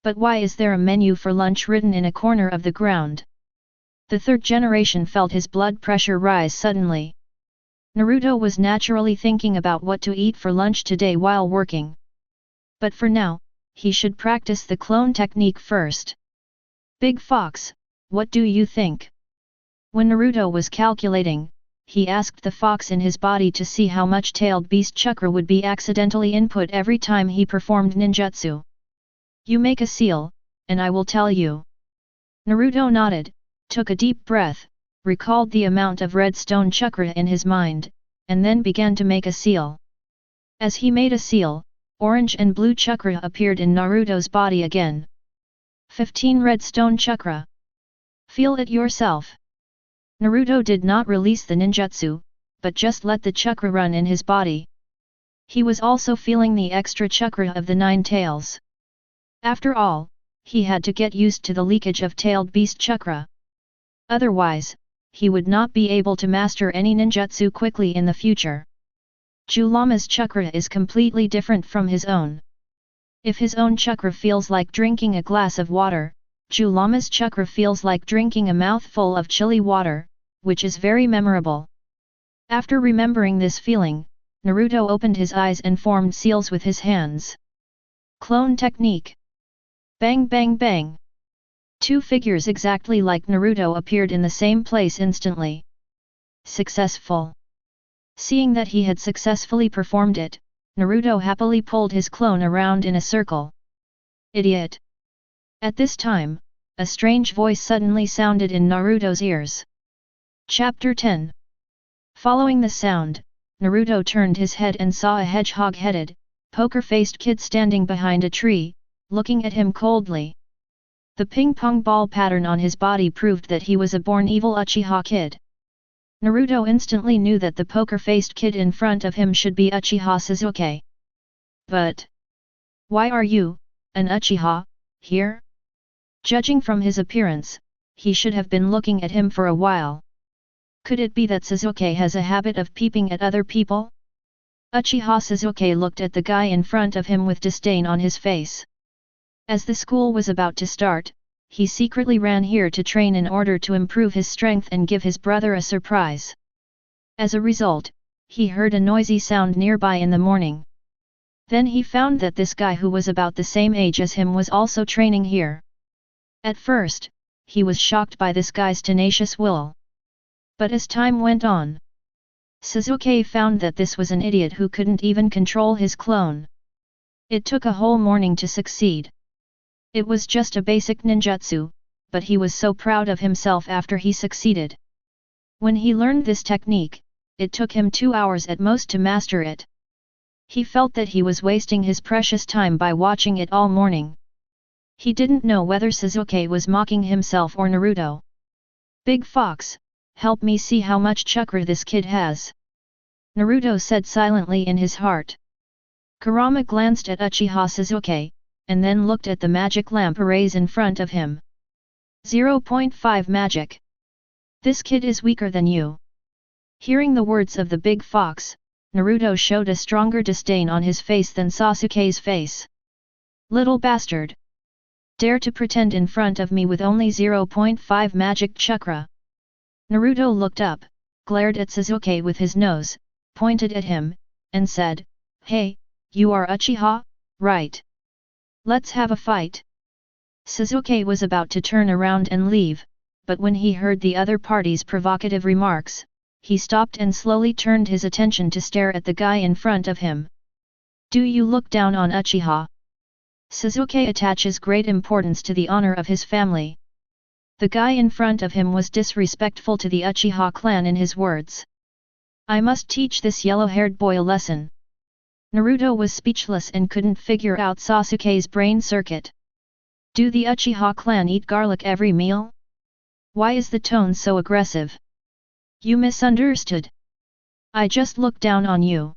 But why is there a menu for lunch written in a corner of the ground? The 3rd generation felt his blood pressure rise suddenly. Naruto was naturally thinking about what to eat for lunch today while working. But for now, he should practice the clone technique first. Big Fox, what do you think? When Naruto was calculating, he asked the fox in his body to see how much tailed beast chakra would be accidentally input every time he performed ninjutsu. You make a seal, and I will tell you. Naruto nodded, took a deep breath, recalled the amount of red stone chakra in his mind, and then began to make a seal. As he made a seal, orange and blue chakra appeared in Naruto's body again. 15 red stone chakra. Feel it yourself. Naruto did not release the ninjutsu, but just let the chakra run in his body. He was also feeling the extra chakra of the 9 tails. After all, he had to get used to the leakage of tailed beast chakra. Otherwise, he would not be able to master any ninjutsu quickly in the future. Julama's chakra is completely different from his own. If his own chakra feels like drinking a glass of water, Julama's chakra feels like drinking a mouthful of chilly water, which is very memorable. After remembering this feeling, Naruto opened his eyes and formed seals with his hands. Clone technique. Bang bang bang. 2 figures exactly like Naruto appeared in the same place instantly. Successful. Seeing that he had successfully performed it, Naruto happily pulled his clone around in a circle. Idiot! At this time, a strange voice suddenly sounded in Naruto's ears. Chapter 10. Following the sound, Naruto turned his head and saw a hedgehog-headed, poker-faced kid standing behind a tree, looking at him coldly. The ping-pong ball pattern on his body proved that he was a born evil Uchiha kid. Naruto instantly knew that the poker-faced kid in front of him should be Uchiha Sasuke. But why are you, an Uchiha, here? Judging from his appearance, he should have been looking at him for a while. Could it be that Sasuke has a habit of peeping at other people? Uchiha Sasuke looked at the guy in front of him with disdain on his face. As the school was about to start, he secretly ran here to train in order to improve his strength and give his brother a surprise. As a result, he heard a noisy sound nearby in the morning. Then he found that this guy who was about the same age as him was also training here. At first, he was shocked by this guy's tenacious will. But as time went on, Sasuke found that this was an idiot who couldn't even control his clone. It took a whole morning to succeed. It was just a basic ninjutsu, but he was so proud of himself after he succeeded. When he learned this technique, it took him 2 hours at most to master it. He felt that he was wasting his precious time by watching it all morning. He didn't know whether Sasuke was mocking himself or Naruto. Big Fox, help me see how much chakra this kid has. Naruto said silently in his heart. Kurama glanced at Uchiha Sasuke, and then looked at the magic lamp arrays in front of him. 0.5 magic. This kid is weaker than you. Hearing the words of the big fox, Naruto showed a stronger disdain on his face than Sasuke's face. Little bastard! Dare to pretend in front of me with only 0.5 magic chakra. Naruto looked up, glared at Sasuke with his nose, pointed at him, and said, "Hey, you are Uchiha, right? Let's have a fight." Sasuke was about to turn around and leave, but when he heard the other party's provocative remarks, he stopped and slowly turned his attention to stare at the guy in front of him. "Do you look down on Uchiha?" Sasuke attaches great importance to the honor of his family. The guy in front of him was disrespectful to the Uchiha clan in his words. "I must teach this yellow-haired boy a lesson." Naruto was speechless and couldn't figure out Sasuke's brain circuit. Do the Uchiha clan eat garlic every meal? Why is the tone so aggressive? You misunderstood. I just looked down on you.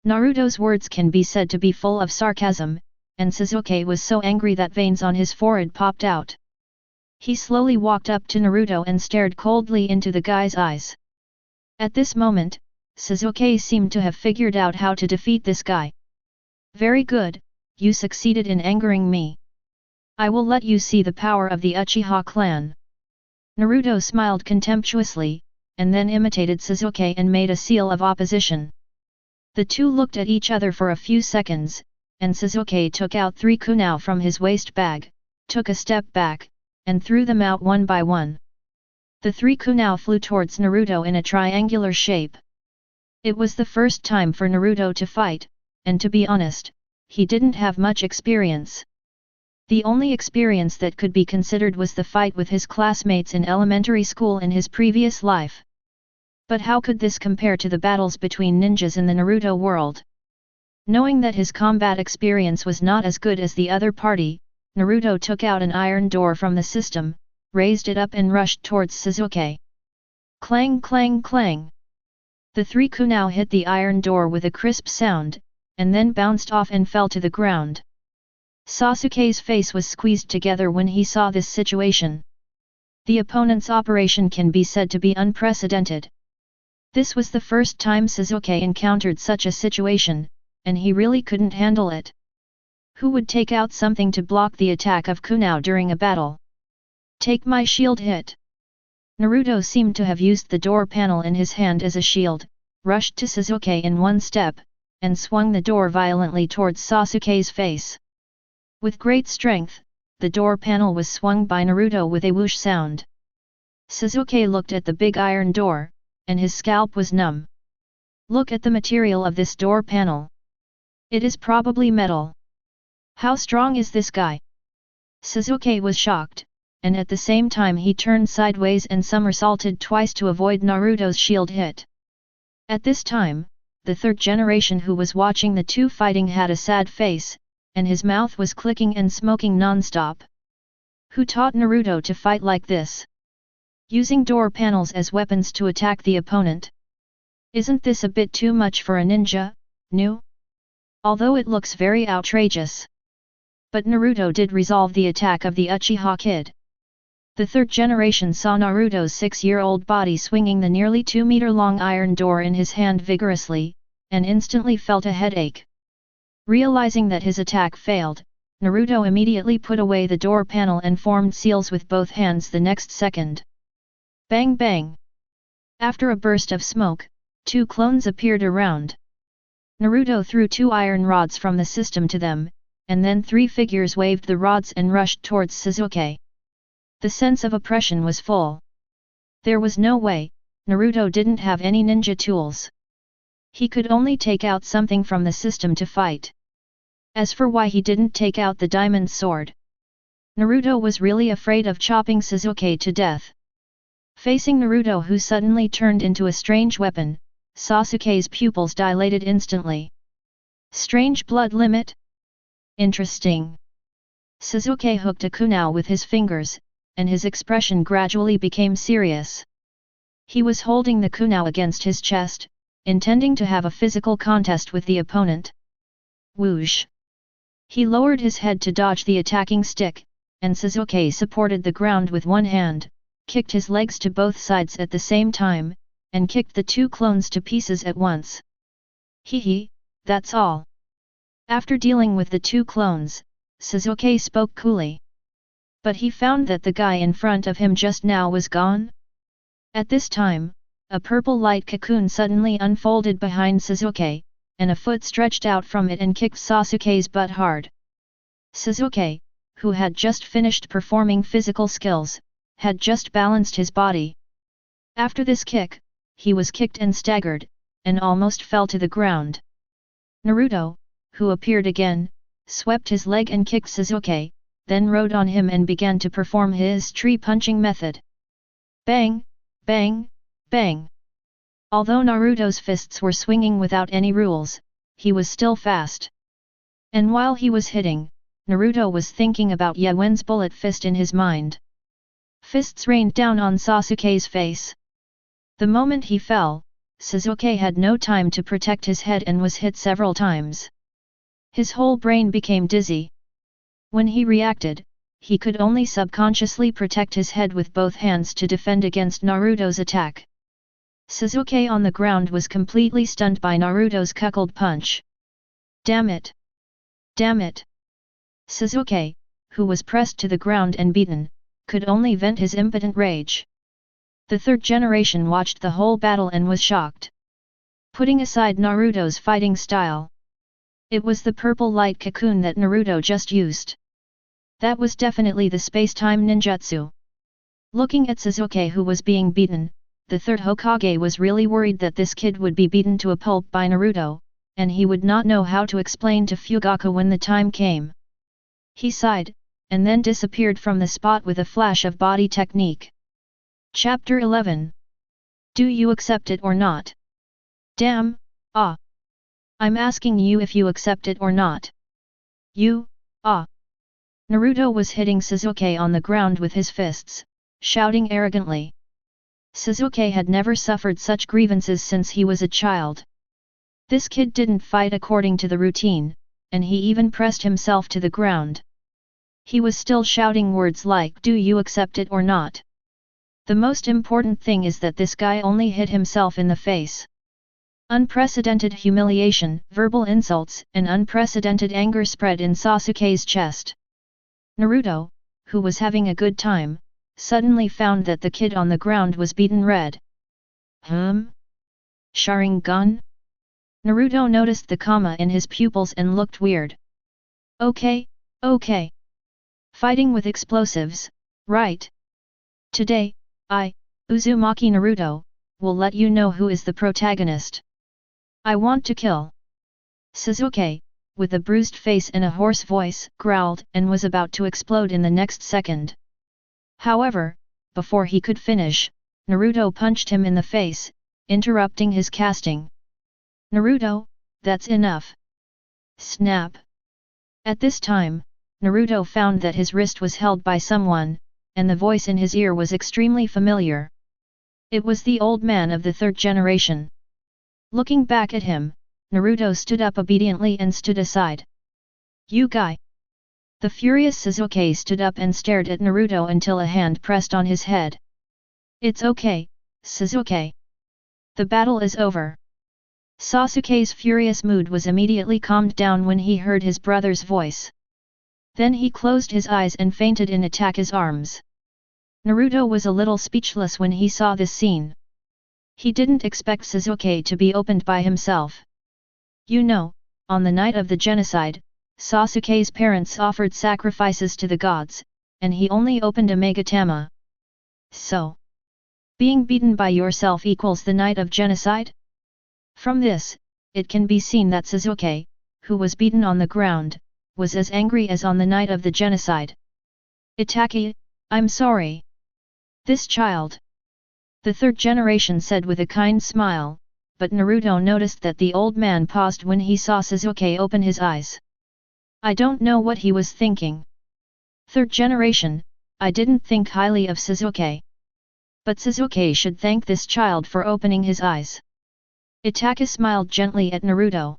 Naruto's words can be said to be full of sarcasm, and Sasuke was so angry that veins on his forehead popped out. He slowly walked up to Naruto and stared coldly into the guy's eyes. At this moment, Sasuke seemed to have figured out how to defeat this guy. "Very good, you succeeded in angering me. I will let you see the power of the Uchiha clan." Naruto smiled contemptuously, and then imitated Sasuke and made a seal of opposition. The two looked at each other for a few seconds, and Sasuke took out 3 kunai from his waist bag, took a step back, and threw them out one by one. The 3 kunai flew towards Naruto in a triangular shape. It was the first time for Naruto to fight, and to be honest, he didn't have much experience. The only experience that could be considered was the fight with his classmates in elementary school in his previous life. But how could this compare to the battles between ninjas in the Naruto world? Knowing that his combat experience was not as good as the other party, Naruto took out an iron door from the system, raised it up and rushed towards Sasuke. Clang clang clang! The 3 kunai hit the iron door with a crisp sound, and then bounced off and fell to the ground. Sasuke's face was squeezed together when he saw this situation. The opponent's operation can be said to be unprecedented. This was the first time Sasuke encountered such a situation, and he really couldn't handle it. Who would take out something to block the attack of kunai during a battle? Take my shield hit! Naruto seemed to have used the door panel in his hand as a shield, rushed to Sasuke in one step, and swung the door violently towards Sasuke's face. With great strength, the door panel was swung by Naruto with a whoosh sound. Sasuke looked at the big iron door, and his scalp was numb. Look at the material of this door panel. It is probably metal. How strong is this guy? Sasuke was shocked, and at the same time he turned sideways and somersaulted twice to avoid Naruto's shield hit. At this time, the third generation who was watching the two fighting had a sad face, and his mouth was clicking and smoking non-stop. Who taught Naruto to fight like this? Using door panels as weapons to attack the opponent. Isn't this a bit too much for a ninja, nu? Although it looks very outrageous. But Naruto did resolve the attack of the Uchiha kid. The third generation saw Naruto's 6-year-old body swinging the nearly 2-meter-long iron door in his hand vigorously, and instantly felt a headache. Realizing that his attack failed, Naruto immediately put away the door panel and formed seals with both hands the next second. Bang bang! After a burst of smoke, 2 clones appeared around. Naruto threw 2 iron rods from the system to them, and then 3 figures waved the rods and rushed towards Sasuke. The sense of oppression was full. There was no way, Naruto didn't have any ninja tools. He could only take out something from the system to fight. As for why he didn't take out the diamond sword, Naruto was really afraid of chopping Sasuke to death. Facing Naruto, who suddenly turned into a strange weapon, Sasuke's pupils dilated instantly. Strange blood limit? Interesting. Sasuke hooked a kunai with his fingers, and his expression gradually became serious. He was holding the kunai against his chest, intending to have a physical contest with the opponent. Whoosh! He lowered his head to dodge the attacking stick, and Sasuke supported the ground with one hand, kicked his legs to both sides at the same time, and kicked the 2 clones to pieces at once. Hee, that's all. After dealing with the 2 clones, Sasuke spoke coolly. But he found that the guy in front of him just now was gone. At this time, a purple light cocoon suddenly unfolded behind Sasuke, and a foot stretched out from it and kicked Sasuke's butt hard. Sasuke, who had just finished performing physical skills, had just balanced his body. After this kick, he was kicked and staggered, and almost fell to the ground. Naruto, who appeared again, swept his leg and kicked Sasuke, then rode on him and began to perform his tree-punching method. Bang, bang, bang! Although Naruto's fists were swinging without any rules, he was still fast. And while he was hitting, Naruto was thinking about Yawen's bullet fist in his mind. Fists rained down on Sasuke's face. The moment he fell, Sasuke had no time to protect his head and was hit several times. His whole brain became dizzy. When he reacted, he could only subconsciously protect his head with both hands to defend against Naruto's attack. Sasuke on the ground was completely stunned by Naruto's cuckold punch. Damn it! Damn it! Sasuke, who was pressed to the ground and beaten, could only vent his impotent rage. The third generation watched the whole battle and was shocked. Putting aside Naruto's fighting style, it was the purple light cocoon that Naruto just used. That was definitely the space-time ninjutsu. Looking at Sasuke, who was being beaten, the third Hokage was really worried that this kid would be beaten to a pulp by Naruto, and he would not know how to explain to Fugaku when the time came. He sighed, and then disappeared from the spot with a flash of body technique. Chapter 11. Do you accept it or not? Damn, ah! I'm asking you if you accept it or not. You, ah! Naruto was hitting Sasuke on the ground with his fists, shouting arrogantly. Sasuke had never suffered such grievances since he was a child. This kid didn't fight according to the routine, and he even pressed himself to the ground. He was still shouting words like, do you accept it or not? The most important thing is that this guy only hit himself in the face. Unprecedented humiliation, verbal insults, and unprecedented anger spread in Sasuke's chest. Naruto, who was having a good time, suddenly found that the kid on the ground was beaten red. Sharingan? Naruto noticed the comma in his pupils and looked weird. Okay. Fighting with explosives, right? Today, I, Uzumaki Naruto, will let you know who is the protagonist. I want to kill. Sasuke, with a bruised face and a hoarse voice, growled and was about to explode in the next second. However, before he could finish, Naruto punched him in the face, interrupting his casting. Naruto, that's enough. Snap. At this time, Naruto found that his wrist was held by someone, and the voice in his ear was extremely familiar. It was the old man of the third generation. Looking back at him, Naruto stood up obediently and stood aside. "You guy!" The furious Sasuke stood up and stared at Naruto until a hand pressed on his head. "It's okay, Sasuke. The battle is over." Sasuke's furious mood was immediately calmed down when he heard his brother's voice. Then he closed his eyes and fainted in Ataka's arms. Naruto was a little speechless when he saw this scene. He didn't expect Sasuke to be opened by himself. You know, on the night of the genocide, Sasuke's parents offered sacrifices to the gods, and he only opened a Megatama. So, being beaten by yourself equals the night of genocide? From this, it can be seen that Sasuke, who was beaten on the ground, was as angry as on the night of the genocide. "Itaki, I'm sorry. This child," the third generation said with a kind smile, but Naruto noticed that the old man paused when he saw Sasuke open his eyes. "I don't know what he was thinking. Third generation, I didn't think highly of Sasuke. But Sasuke should thank this child for opening his eyes." Itaka smiled gently at Naruto.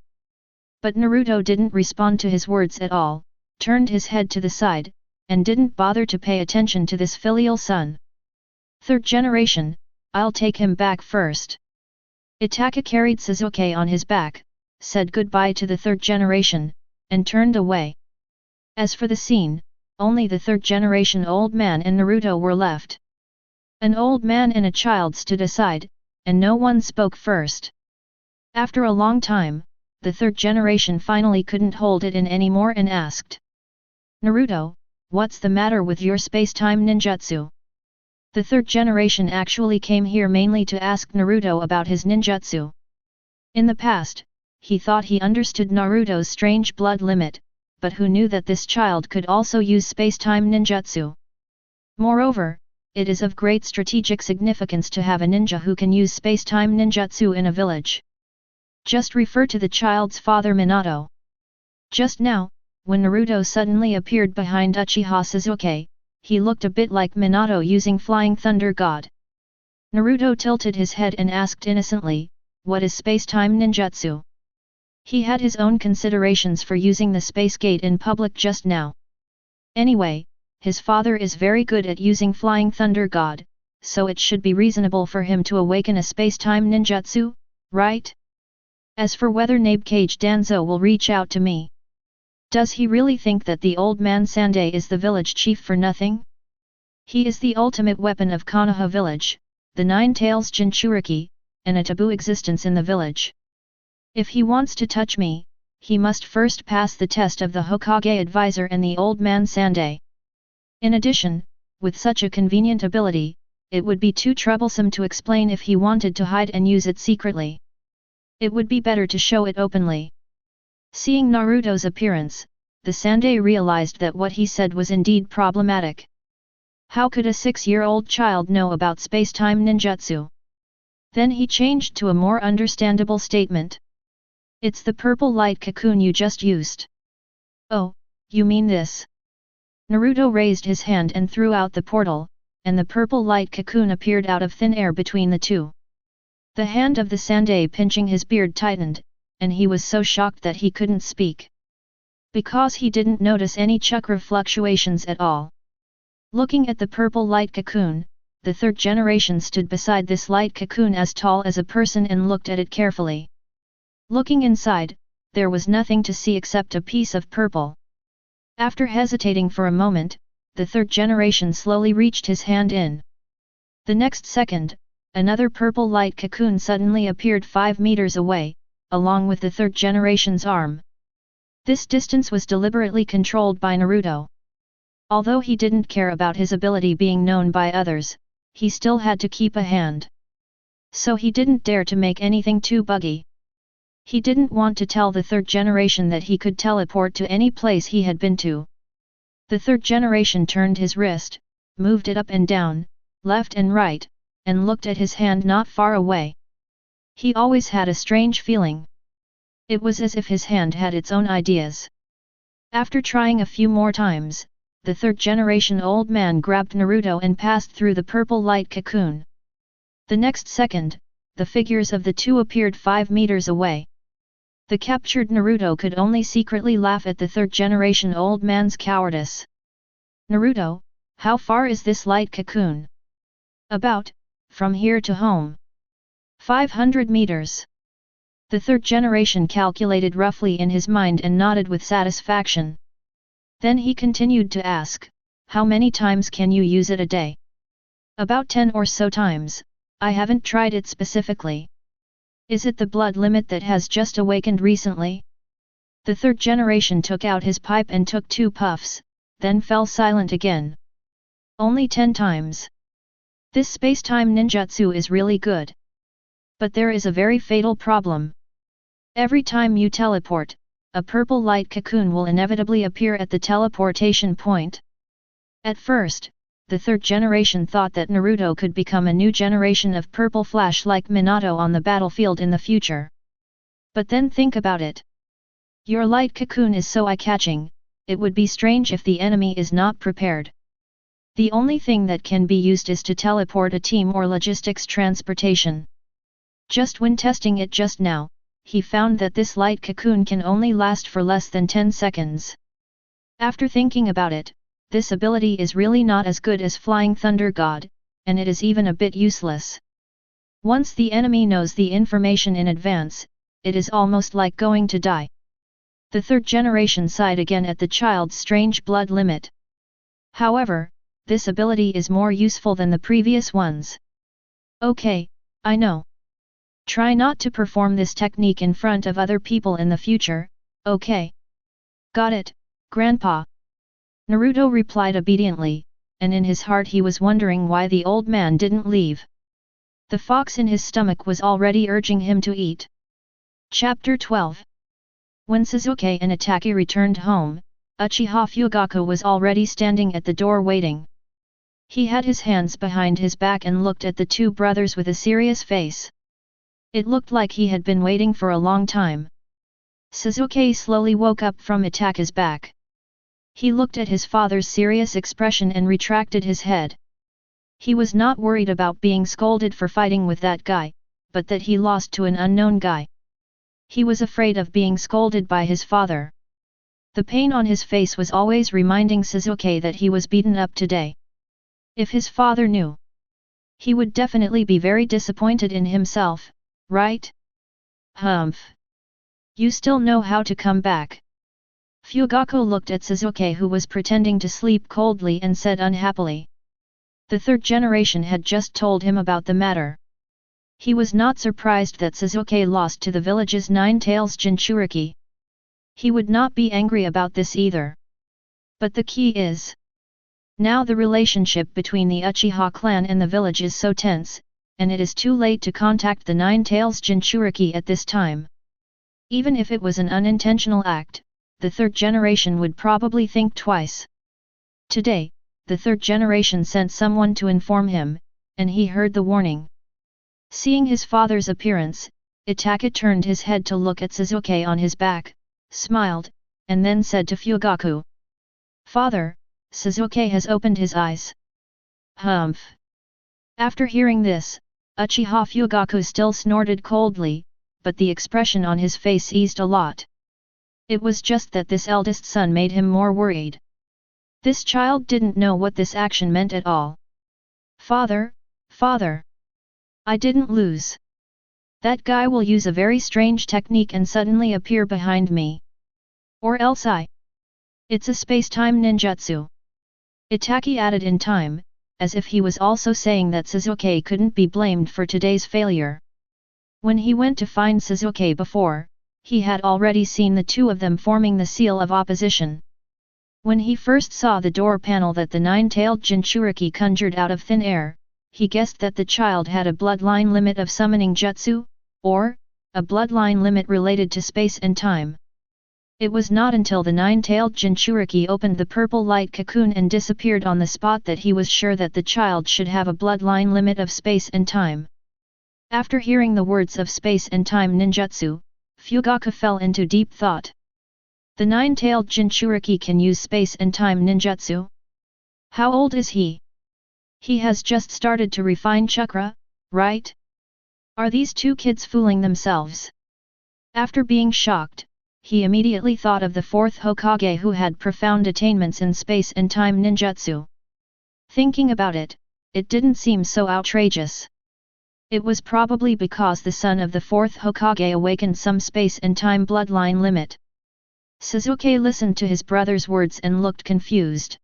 But Naruto didn't respond to his words at all, turned his head to the side, and didn't bother to pay attention to this filial son. "Third generation, I'll take him back first." Itaka carried Sasuke on his back, said goodbye to the third generation, and turned away. As for the scene, only the third generation old man and Naruto were left. An old man and a child stood aside, and no one spoke first. After a long time, the third generation finally couldn't hold it in anymore and asked. "Naruto, what's the matter with your space-time ninjutsu?" The third generation actually came here mainly to ask Naruto about his ninjutsu. In the past, he thought he understood Naruto's strange blood limit, but who knew that this child could also use space-time ninjutsu? Moreover, it is of great strategic significance to have a ninja who can use space-time ninjutsu in a village. Just refer to the child's father Minato. Just now, when Naruto suddenly appeared behind Uchiha Sasuke, he looked a bit like Minato using Flying Thunder God. Naruto tilted his head and asked innocently, "What is space-time ninjutsu?" He had his own considerations for using the space gate in public just now. Anyway, his father is very good at using Flying Thunder God, so it should be reasonable for him to awaken a space-time ninjutsu, right? As for whether Nabekage Danzo will reach out to me. Does he really think that the old man Sandai is the village chief for nothing? He is the ultimate weapon of Konoha village, the Nine Tails Jinchuriki, and a taboo existence in the village. If he wants to touch me, he must first pass the test of the Hokage advisor and the old man Sandai. In addition, with such a convenient ability, it would be too troublesome to explain if he wanted to hide and use it secretly. It would be better to show it openly. Seeing Naruto's appearance, the Sandai realized that what he said was indeed problematic. How could a 6-year-old child know about space-time ninjutsu? Then he changed to a more understandable statement. "It's the purple light cocoon you just used." "Oh, you mean this?" Naruto raised his hand and threw out the portal, and the purple light cocoon appeared out of thin air between the two. The hand of the Sandai pinching his beard tightened, and he was so shocked that he couldn't speak. Because he didn't notice any chakra fluctuations at all. Looking at the purple light cocoon, the third generation stood beside this light cocoon as tall as a person and looked at it carefully. Looking inside, there was nothing to see except a piece of purple. After hesitating for a moment, the third generation slowly reached his hand in. The next second, another purple light cocoon suddenly appeared 5 meters away, along with the third generation's arm. This distance was deliberately controlled by Naruto. Although he didn't care about his ability being known by others, he still had to keep a hand. So he didn't dare to make anything too buggy. He didn't want to tell the third generation that he could teleport to any place he had been to. The third generation turned his wrist, moved it up and down, left and right, and looked at his hand not far away. He always had a strange feeling. It was as if his hand had its own ideas. After trying a few more times, the third-generation old man grabbed Naruto and passed through the purple light cocoon. The next second, the figures of the two appeared 5 meters away. The captured Naruto could only secretly laugh at the third-generation old man's cowardice. "Naruto, how far is this light cocoon?" "About, from here to home. 500 meters. The third generation calculated roughly in his mind and nodded with satisfaction. Then he continued to ask, "How many times can you use it a day?" "About 10 or so times, I haven't tried it specifically." "Is it the blood limit that has just awakened recently?" The third generation took out his pipe and took 2 puffs, then fell silent again. "Only 10 times. This space-time ninjutsu is really good. But there is a very fatal problem. Every time you teleport, a purple light cocoon will inevitably appear at the teleportation point." At first, the third generation thought that Naruto could become a new generation of purple flash like Minato on the battlefield in the future. But then think about it. Your light cocoon is so eye-catching, it would be strange if the enemy is not prepared. The only thing that can be used is to teleport a team or logistics transportation. Just when testing it just now, he found that this light cocoon can only last for less than 10 seconds. After thinking about it, this ability is really not as good as Flying Thunder God, and it is even a bit useless. Once the enemy knows the information in advance, it is almost like going to die. The third generation sighed again at the child's strange blood limit. However, this ability is more useful than the previous ones. "Okay, I know. Try not to perform this technique in front of other people in the future, okay?" "Got it, Grandpa." Naruto replied obediently, and in his heart he was wondering why the old man didn't leave. The fox in his stomach was already urging him to eat. Chapter 12. When Sasuke and Itachi returned home, Uchiha Fugaku was already standing at the door waiting. He had his hands behind his back and looked at the two brothers with a serious face. It looked like he had been waiting for a long time. Sasuke slowly woke up from Itachi's back. He looked at his father's serious expression and retracted his head. He was not worried about being scolded for fighting with that guy, but that he lost to an unknown guy. He was afraid of being scolded by his father. The pain on his face was always reminding Sasuke that he was beaten up today. If his father knew, he would definitely be very disappointed in himself, right? "Humph. You still know how to come back." Fugaku looked at Sasuke, who was pretending to sleep coldly, and said unhappily. The third generation had just told him about the matter. He was not surprised that Sasuke lost to the village's 9 tails Jinchuriki. He would not be angry about this either. But the key is, now the relationship between the Uchiha clan and the village is so tense, and it is too late to contact the 9 tails Jinchuriki at this time. Even if it was an unintentional act, the third generation would probably think twice. Today, the third generation sent someone to inform him, and he heard the warning. Seeing his father's appearance, Itachi turned his head to look at Sasuke on his back, smiled, and then said to Fugaku, "Father, Sasuke has opened his eyes." "Humph." After hearing this, Uchiha Fugaku still snorted coldly, but the expression on his face eased a lot. It was just that this eldest son made him more worried. This child didn't know what this action meant at all. "Father, father. I didn't lose. That guy will use a very strange technique and suddenly appear behind me. Or else it's a space-time ninjutsu." Itachi added in time, as if he was also saying that Sasuke couldn't be blamed for today's failure. When he went to find Sasuke before, he had already seen the two of them forming the seal of opposition. When he first saw the door panel that the 9-tailed Jinchuriki conjured out of thin air, he guessed that the child had a bloodline limit of summoning jutsu, or a bloodline limit related to space and time. It was not until the 9-tailed Jinchuriki opened the purple light cocoon and disappeared on the spot that he was sure that the child should have a bloodline limit of space and time. After hearing the words of space and time ninjutsu, Fugaku fell into deep thought. The nine-tailed Jinchuriki can use space and time ninjutsu? How old is he? He has just started to refine chakra, right? Are these two kids fooling themselves? After being shocked, he immediately thought of the fourth Hokage who had profound attainments in space and time ninjutsu. Thinking about it, it didn't seem so outrageous. It was probably because the son of the fourth Hokage awakened some space and time bloodline limit. Sasuke listened to his brother's words and looked confused.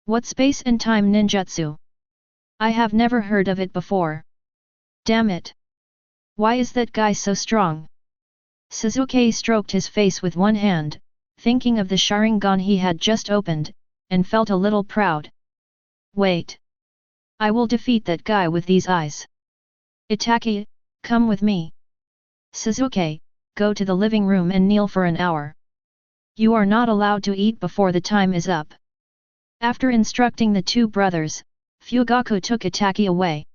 What space and time ninjutsu? I have never heard of it before. Damn it! Why is that guy so strong? Sasuke stroked his face with one hand, thinking of the Sharingan he had just opened, and felt a little proud. Wait! I will defeat that guy with these eyes. Itaki, come with me. Sasuke, go to the living room and kneel for an hour. You are not allowed to eat before the time is up. After instructing the two brothers, Fugaku took Itaki away.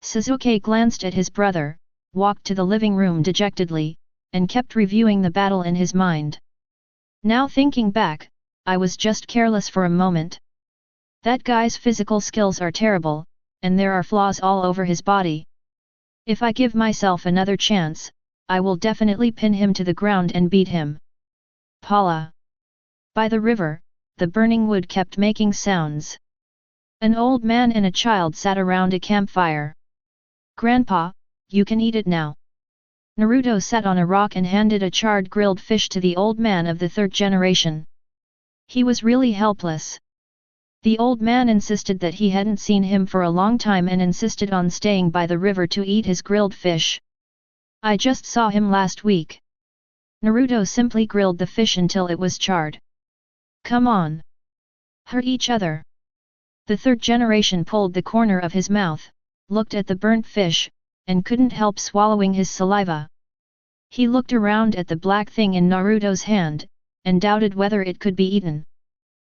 Sasuke glanced at his brother, walked to the living room dejectedly, and kept reviewing the battle in his mind. Now thinking back, I was just careless for a moment. That guy's physical skills are terrible, and there are flaws all over his body. If I give myself another chance, I will definitely pin him to the ground and beat him. Paula. By the river, the burning wood kept making sounds. An old man and a child sat around a campfire. Grandpa, you can eat it now. Naruto sat on a rock and handed a charred grilled fish to the old man of the third generation. He was really helpless. The old man insisted that he hadn't seen him for a long time and insisted on staying by the river to eat his grilled fish. I just saw him last week. Naruto simply grilled the fish until it was charred. Come on. Hurt each other. The third generation pulled the corner of his mouth, looked at the burnt fish, and couldn't help swallowing his saliva. He looked around at the black thing in Naruto's hand, and doubted whether it could be eaten.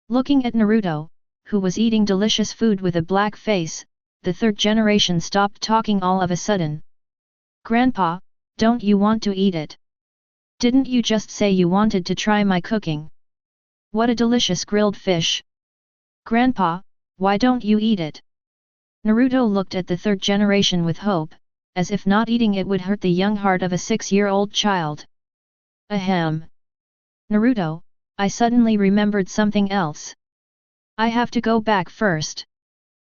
Looking at Naruto, who was eating delicious food with a black face, the third generation stopped talking all of a sudden. Grandpa, don't you want to eat it? Didn't you just say you wanted to try my cooking? What a delicious grilled fish! Grandpa, why don't you eat it? Naruto looked at the third generation with hope, as if not eating it would hurt the young heart of a 6-year-old child. Ahem! Naruto, I suddenly remembered something else. I have to go back first.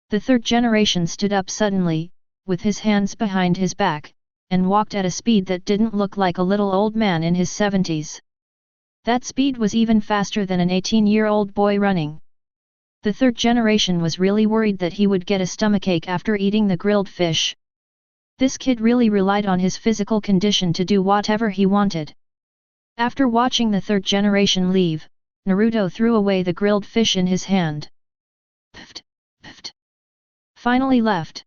The third generation stood up suddenly, with his hands behind his back, and walked at a speed that didn't look like a little old man in his 70s. That speed was even faster than an 18-year-old boy running. The third generation was really worried that he would get a stomachache after eating the grilled fish. This kid really relied on his physical condition to do whatever he wanted. After watching the third generation leave, Naruto threw away the grilled fish in his hand. Pft, pft. Finally left.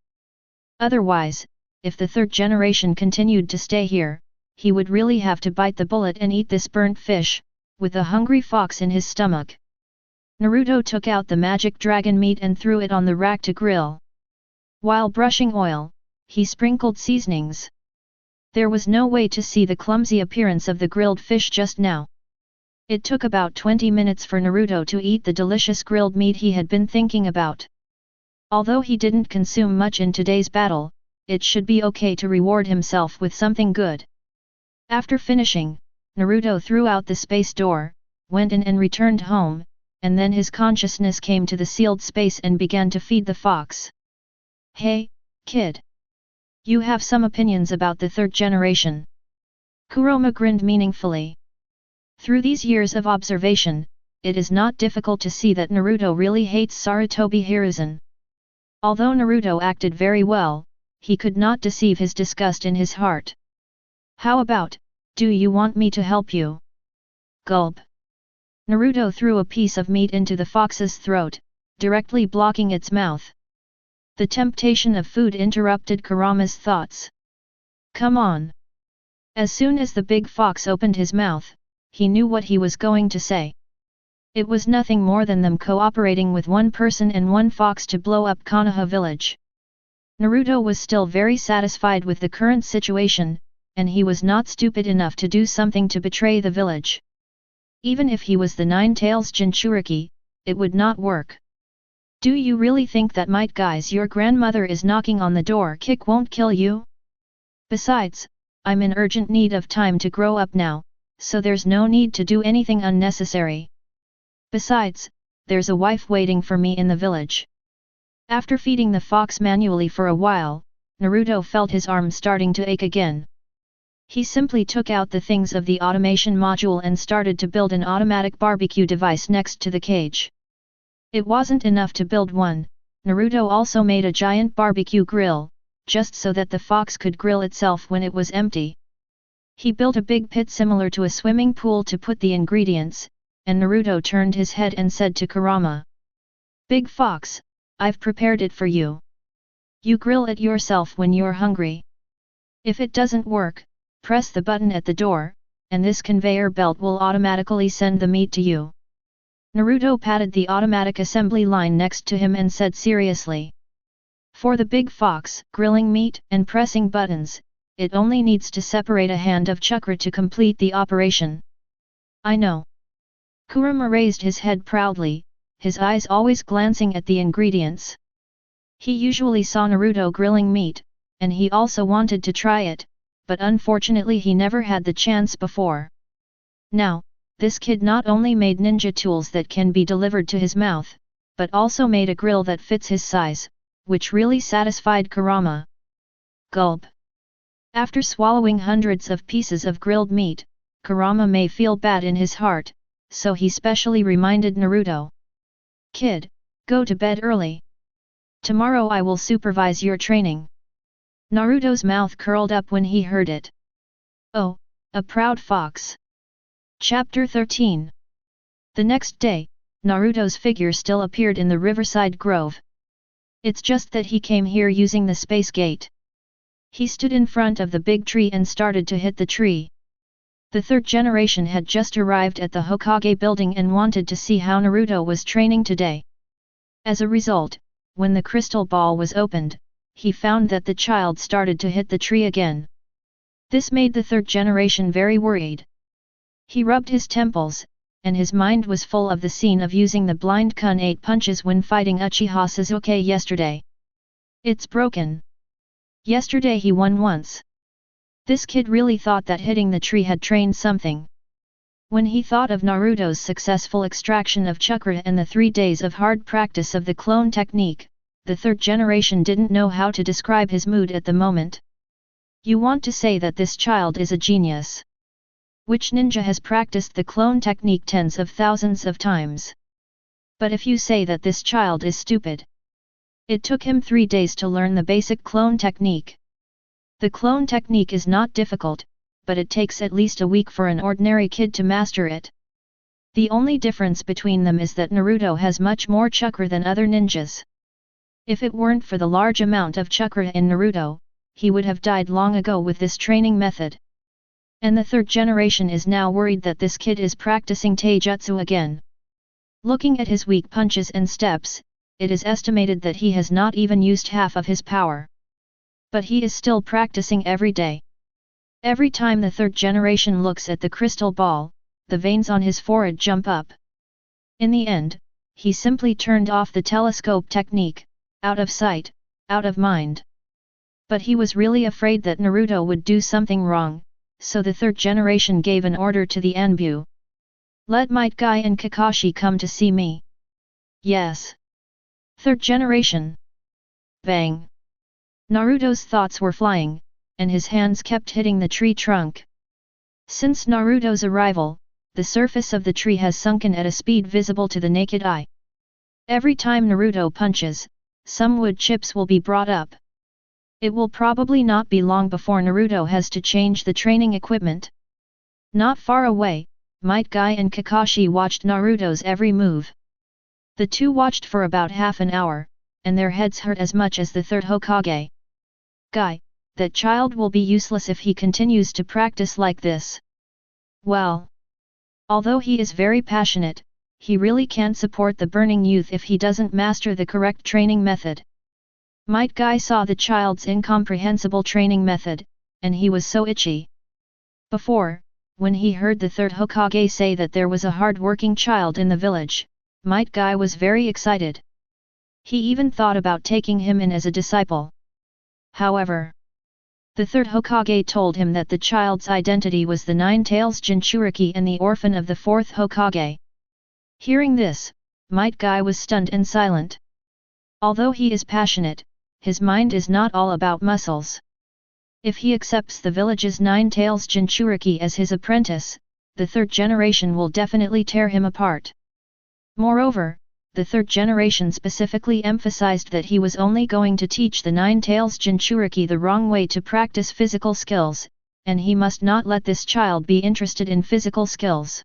Otherwise, if the third generation continued to stay here, he would really have to bite the bullet and eat this burnt fish, with a hungry fox in his stomach. Naruto took out the magic dragon meat and threw it on the rack to grill. While brushing oil, he sprinkled seasonings. There was no way to see the clumsy appearance of the grilled fish just now. It took about 20 minutes for Naruto to eat the delicious grilled meat he had been thinking about. Although he didn't consume much in today's battle, it should be okay to reward himself with something good. After finishing, Naruto threw out the space door, went in and returned home, and then his consciousness came to the sealed space and began to feed the fox. Hey, kid! You have some opinions about the third generation. Kurama grinned meaningfully. Through these years of observation, it is not difficult to see that Naruto really hates Sarutobi Hiruzen. Although Naruto acted very well, he could not deceive his disgust in his heart. How about, do you want me to help you? Gulp. Naruto threw a piece of meat into the fox's throat, directly blocking its mouth. The temptation of food interrupted Kurama's thoughts. Come on! As soon as the big fox opened his mouth, he knew what he was going to say. It was nothing more than them cooperating with one person and one fox to blow up Konoha village. Naruto was still very satisfied with the current situation, and he was not stupid enough to do something to betray the village. Even if he was the Nine Tails Jinchuriki, it would not work. Do you really think that might guys your grandmother is knocking on the door kick won't kill you? Besides, I'm in urgent need of time to grow up now, so there's no need to do anything unnecessary. Besides, there's a wife waiting for me in the village. After feeding the fox manually for a while, Naruto felt his arm starting to ache again. He simply took out the things of the automation module and started to build an automatic barbecue device next to the cage. It wasn't enough to build one, Naruto also made a giant barbecue grill, just so that the fox could grill itself when it was empty. He built a big pit similar to a swimming pool to put the ingredients, and Naruto turned his head and said to Kurama, "Big Fox, I've prepared it for you. You grill it yourself when you're hungry. If it doesn't work, press the button at the door, and this conveyor belt will automatically send the meat to you." Naruto patted the automatic assembly line next to him and said seriously, "For the big fox, grilling meat and pressing buttons, it only needs to separate a hand of chakra to complete the operation." "I know." Kurama raised his head proudly, his eyes always glancing at the ingredients. He usually saw Naruto grilling meat, and he also wanted to try it, but unfortunately he never had the chance before. Now, this kid not only made ninja tools that can be delivered to his mouth, but also made a grill that fits his size, which really satisfied Kurama. Gulp. After swallowing hundreds of pieces of grilled meat, Kurama may feel bad in his heart, so he specially reminded Naruto. "Kid, go to bed early. Tomorrow I will supervise your training." Naruto's mouth curled up when he heard it. Oh, a proud fox. Chapter 13. The next day, Naruto's figure still appeared in the riverside grove. It's just that he came here using the space gate. He stood in front of the big tree and started to hit the tree. The third generation had just arrived at the Hokage building and wanted to see how Naruto was training today. As a result, when the crystal ball was opened, he found that the child started to hit the tree again. This made the third generation very worried. He rubbed his temples, and his mind was full of the scene of using the blind Kun 8 punches when fighting Uchiha Sasuke yesterday. It's broken. Yesterday he won once. This kid really thought that hitting the tree had trained something. When he thought of Naruto's successful extraction of chakra and the 3 days of hard practice of the clone technique, the third generation didn't know how to describe his mood at the moment. You want to say that this child is a genius. Which ninja has practiced the clone technique tens of thousands of times? But if you say that this child is stupid. It took him 3 days to learn the basic clone technique. The clone technique is not difficult, but it takes at least a week for an ordinary kid to master it. The only difference between them is that Naruto has much more chakra than other ninjas. If it weren't for the large amount of chakra in Naruto, he would have died long ago with this training method. And the third generation is now worried that this kid is practicing taijutsu again. Looking at his weak punches and steps, it is estimated that he has not even used half of his power. But he is still practicing every day. Every time the third generation looks at the crystal ball, the veins on his forehead jump up. In the end, he simply turned off the telescope technique, out of sight, out of mind. But he was really afraid that Naruto would do something wrong, so the third generation gave an order to the Anbu. "Let Might Guy and Kakashi come to see me." "Yes." Third generation. Bang. Naruto's thoughts were flying, and his hands kept hitting the tree trunk. Since Naruto's arrival, the surface of the tree has sunken at a speed visible to the naked eye. Every time Naruto punches, some wood chips will be brought up. It will probably not be long before Naruto has to change the training equipment. Not far away, Might Guy and Kakashi watched Naruto's every move. The two watched for about half an hour, and their heads hurt as much as the third Hokage. "Guy, that child will be useless if he continues to practice like this." Well, although he is very passionate, he really can't support the burning youth if he doesn't master the correct training method. Might Guy saw the child's incomprehensible training method, and he was so itchy. Before, When he heard the third Hokage say that there was a hard-working child in the village, Might Guy was very excited. He even thought about taking him in as a disciple. However, the third Hokage told him that the child's identity was the Nine-Tails Jinchuriki and the orphan of the fourth Hokage. Hearing this, Might Guy was stunned and silent. Although he is passionate, his mind is not all about muscles. If he accepts the village's Nine-Tails Jinchuriki as his apprentice, the third generation will definitely tear him apart. Moreover, the third generation specifically emphasized that he was only going to teach the Nine-Tails Jinchuriki the wrong way to practice physical skills, and he must not let this child be interested in physical skills.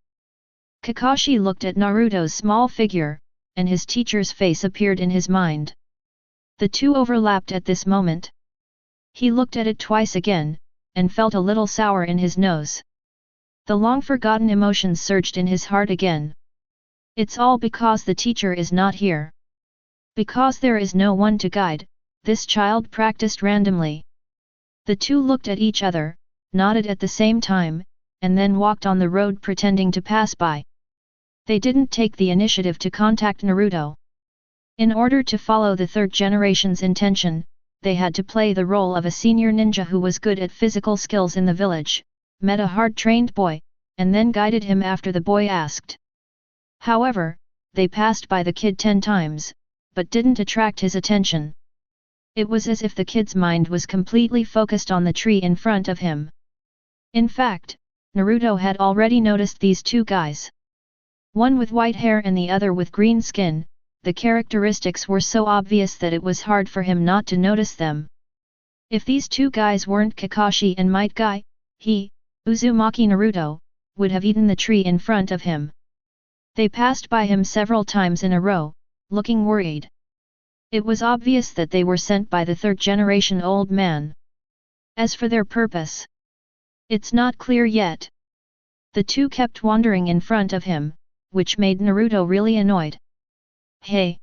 Kakashi looked at Naruto's small figure, and his teacher's face appeared in his mind. The two overlapped at this moment. He looked at it twice again, and felt a little sour in his nose. The long-forgotten emotions surged in his heart again. It's all because the teacher is not here. Because there is no one to guide, this child practiced randomly. The two looked at each other, nodded at the same time, and then walked on the road pretending to pass by. They didn't take the initiative to contact Naruto. In order to follow the third generation's intention, they had to play the role of a senior ninja who was good at physical skills in the village, met a hard-trained boy, and then guided him after the boy asked. However, they passed by the kid 10 times, but didn't attract his attention. It was as if the kid's mind was completely focused on the tree in front of him. In fact, Naruto had already noticed these two guys. One with white hair and the other with green skin. The characteristics were so obvious that it was hard for him not to notice them. If these two guys weren't Kakashi and Might Guy, he, Uzumaki Naruto, would have eaten the tree in front of him. They passed by him several times in a row, looking worried. It was obvious that they were sent by the third generation old man. As for their purpose, it's not clear yet. The two kept wandering in front of him, which made Naruto really annoyed. Hey!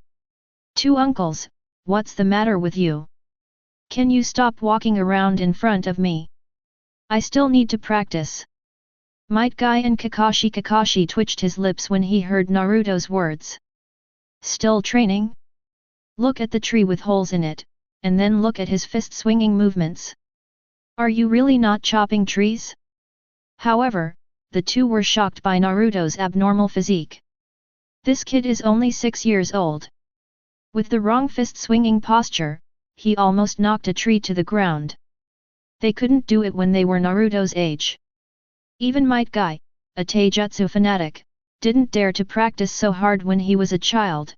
Two uncles, what's the matter with you? Can you stop walking around in front of me? I still need to practice. Might Guy and Kakashi twitched his lips when he heard Naruto's words. Still training? Look at the tree with holes in it, and then look at his fist-swinging movements. Are you really not chopping trees? However, the two were shocked by Naruto's abnormal physique. This kid is only 6 years old. With the wrong fist-swinging posture, he almost knocked a tree to the ground. They couldn't do it when they were Naruto's age. Even Might Guy, a taijutsu fanatic, didn't dare to practice so hard when he was a child.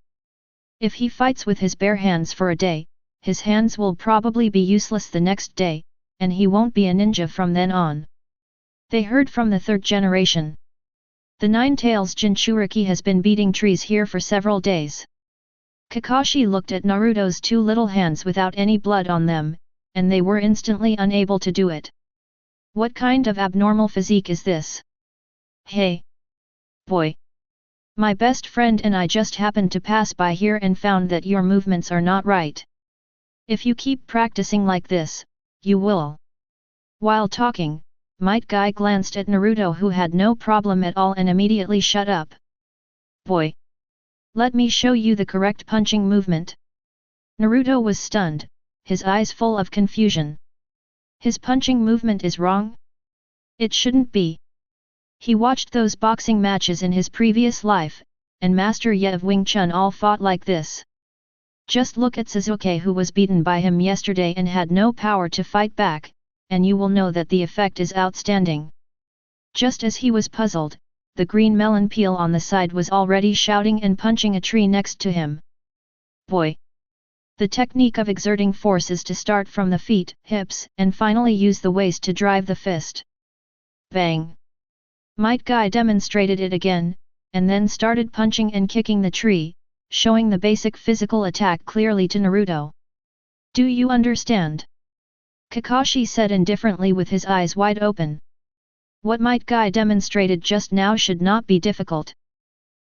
If he fights with his bare hands for a day, his hands will probably be useless the next day, and he won't be a ninja from then on. They heard from the third generation. The Nine-Tails Jinchuriki has been beating trees here for several days. Kakashi looked at Naruto's two little hands without any blood on them, and they were instantly unable to do it. What kind of abnormal physique is this? Hey! Boy! My best friend and I just happened to pass by here and found that your movements are not right. If you keep practicing like this, you will. While talking, Might Guy glanced at Naruto who had no problem at all and immediately shut up. Boy! Let me show you the correct punching movement. Naruto was stunned, his eyes full of confusion. His punching movement is wrong? It shouldn't be. He watched those boxing matches in his previous life, and Master Ye of Wing Chun all fought like this. Just look at Sasuke who was beaten by him yesterday and had no power to fight back, and you will know that the effect is outstanding. Just as he was puzzled, the green melon peel on the side was already shouting and punching a tree next to him. Boy! The technique of exerting force is to start from the feet, hips, and finally use the waist to drive the fist. Bang! Might Guy demonstrated it again, and then started punching and kicking the tree, showing the basic physical attack clearly to Naruto. Do you understand? Kakashi said indifferently with his eyes wide open. What Might Guy demonstrated just now should not be difficult.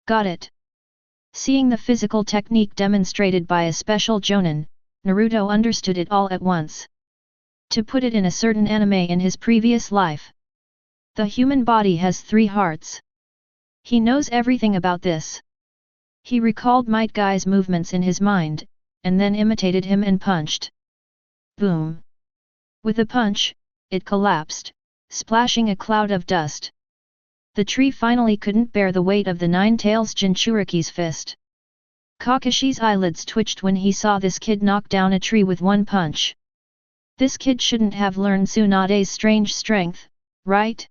Got it. Seeing the physical technique demonstrated by a special jonin, Naruto understood it all at once. To put it in a certain anime in his previous life. The human body has 3 hearts. He knows everything about this. He recalled Might Guy's movements in his mind, and then imitated him and punched. Boom! With a punch, it collapsed, splashing a cloud of dust. The tree finally couldn't bear the weight of the 9 tails Jinchuriki's fist. Kakashi's eyelids twitched when he saw this kid knock down a tree with 1 punch. This kid shouldn't have learned Tsunade's strange strength, right?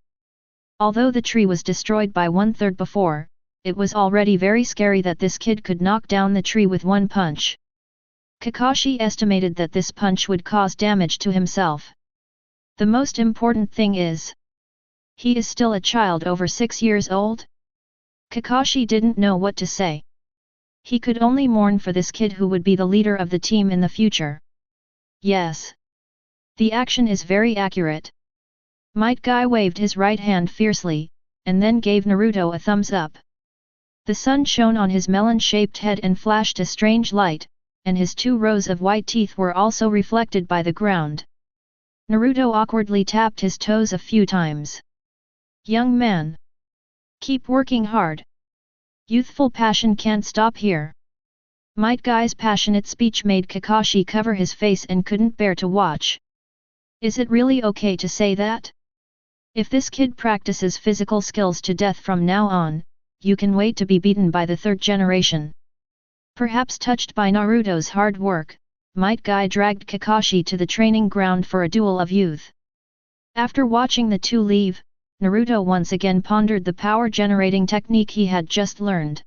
Although the tree was destroyed by 1/3 before, it was already very scary that this kid could knock down the tree with 1 punch. Kakashi estimated that this punch would cause damage to himself. The most important thing is, he is still a child over 6 years old? Kakashi didn't know what to say. He could only mourn for this kid who would be the leader of the team in the future. Yes. The action is very accurate. Might Guy waved his right hand fiercely, and then gave Naruto a thumbs up. The sun shone on his melon-shaped head and flashed a strange light, and his 2 rows of white teeth were also reflected by the ground. Naruto awkwardly tapped his toes a few times. Young man! Keep working hard. Youthful passion can't stop here. Might Guy's passionate speech made Kakashi cover his face and couldn't bear to watch. Is it really okay to say that? If this kid practices physical skills to death from now on, you can wait to be beaten by the 3rd generation. Perhaps touched by Naruto's hard work, Might Guy dragged Kakashi to the training ground for a duel of youth. After watching the 2 leave, Naruto once again pondered the power-generating technique he had just learned.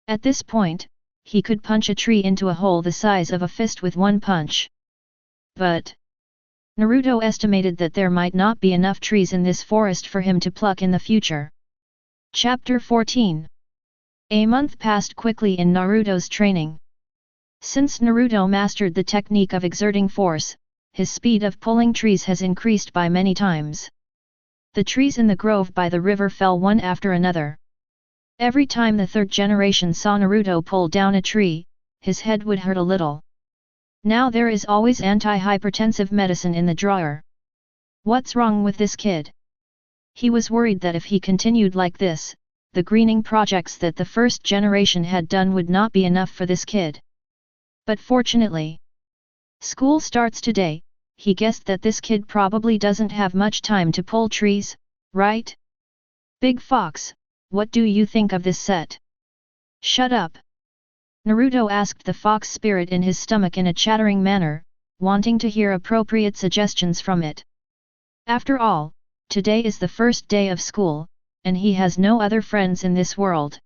At this point, he could punch a tree into a hole the size of a fist with 1 punch. But Naruto estimated that there might not be enough trees in this forest for him to pluck in the future. Chapter 14. A month passed quickly in Naruto's training. Since Naruto mastered the technique of exerting force, his speed of pulling trees has increased by many times. The trees in the grove by the river fell one after another. Every time the 3rd generation saw Naruto pull down a tree, his head would hurt a little. Now there is always anti-hypertensive medicine in the drawer. What's wrong with this kid? He was worried that if he continued like this, the greening projects that the 1st generation had done would not be enough for this kid. But fortunately, school starts today. He guessed that this kid probably doesn't have much time to pull trees, right? Big Fox, what do you think of this set? Shut up! Naruto asked the fox spirit in his stomach in a chattering manner, wanting to hear appropriate suggestions from it. After all, today is the 1st day of school, and he has no other friends in this world.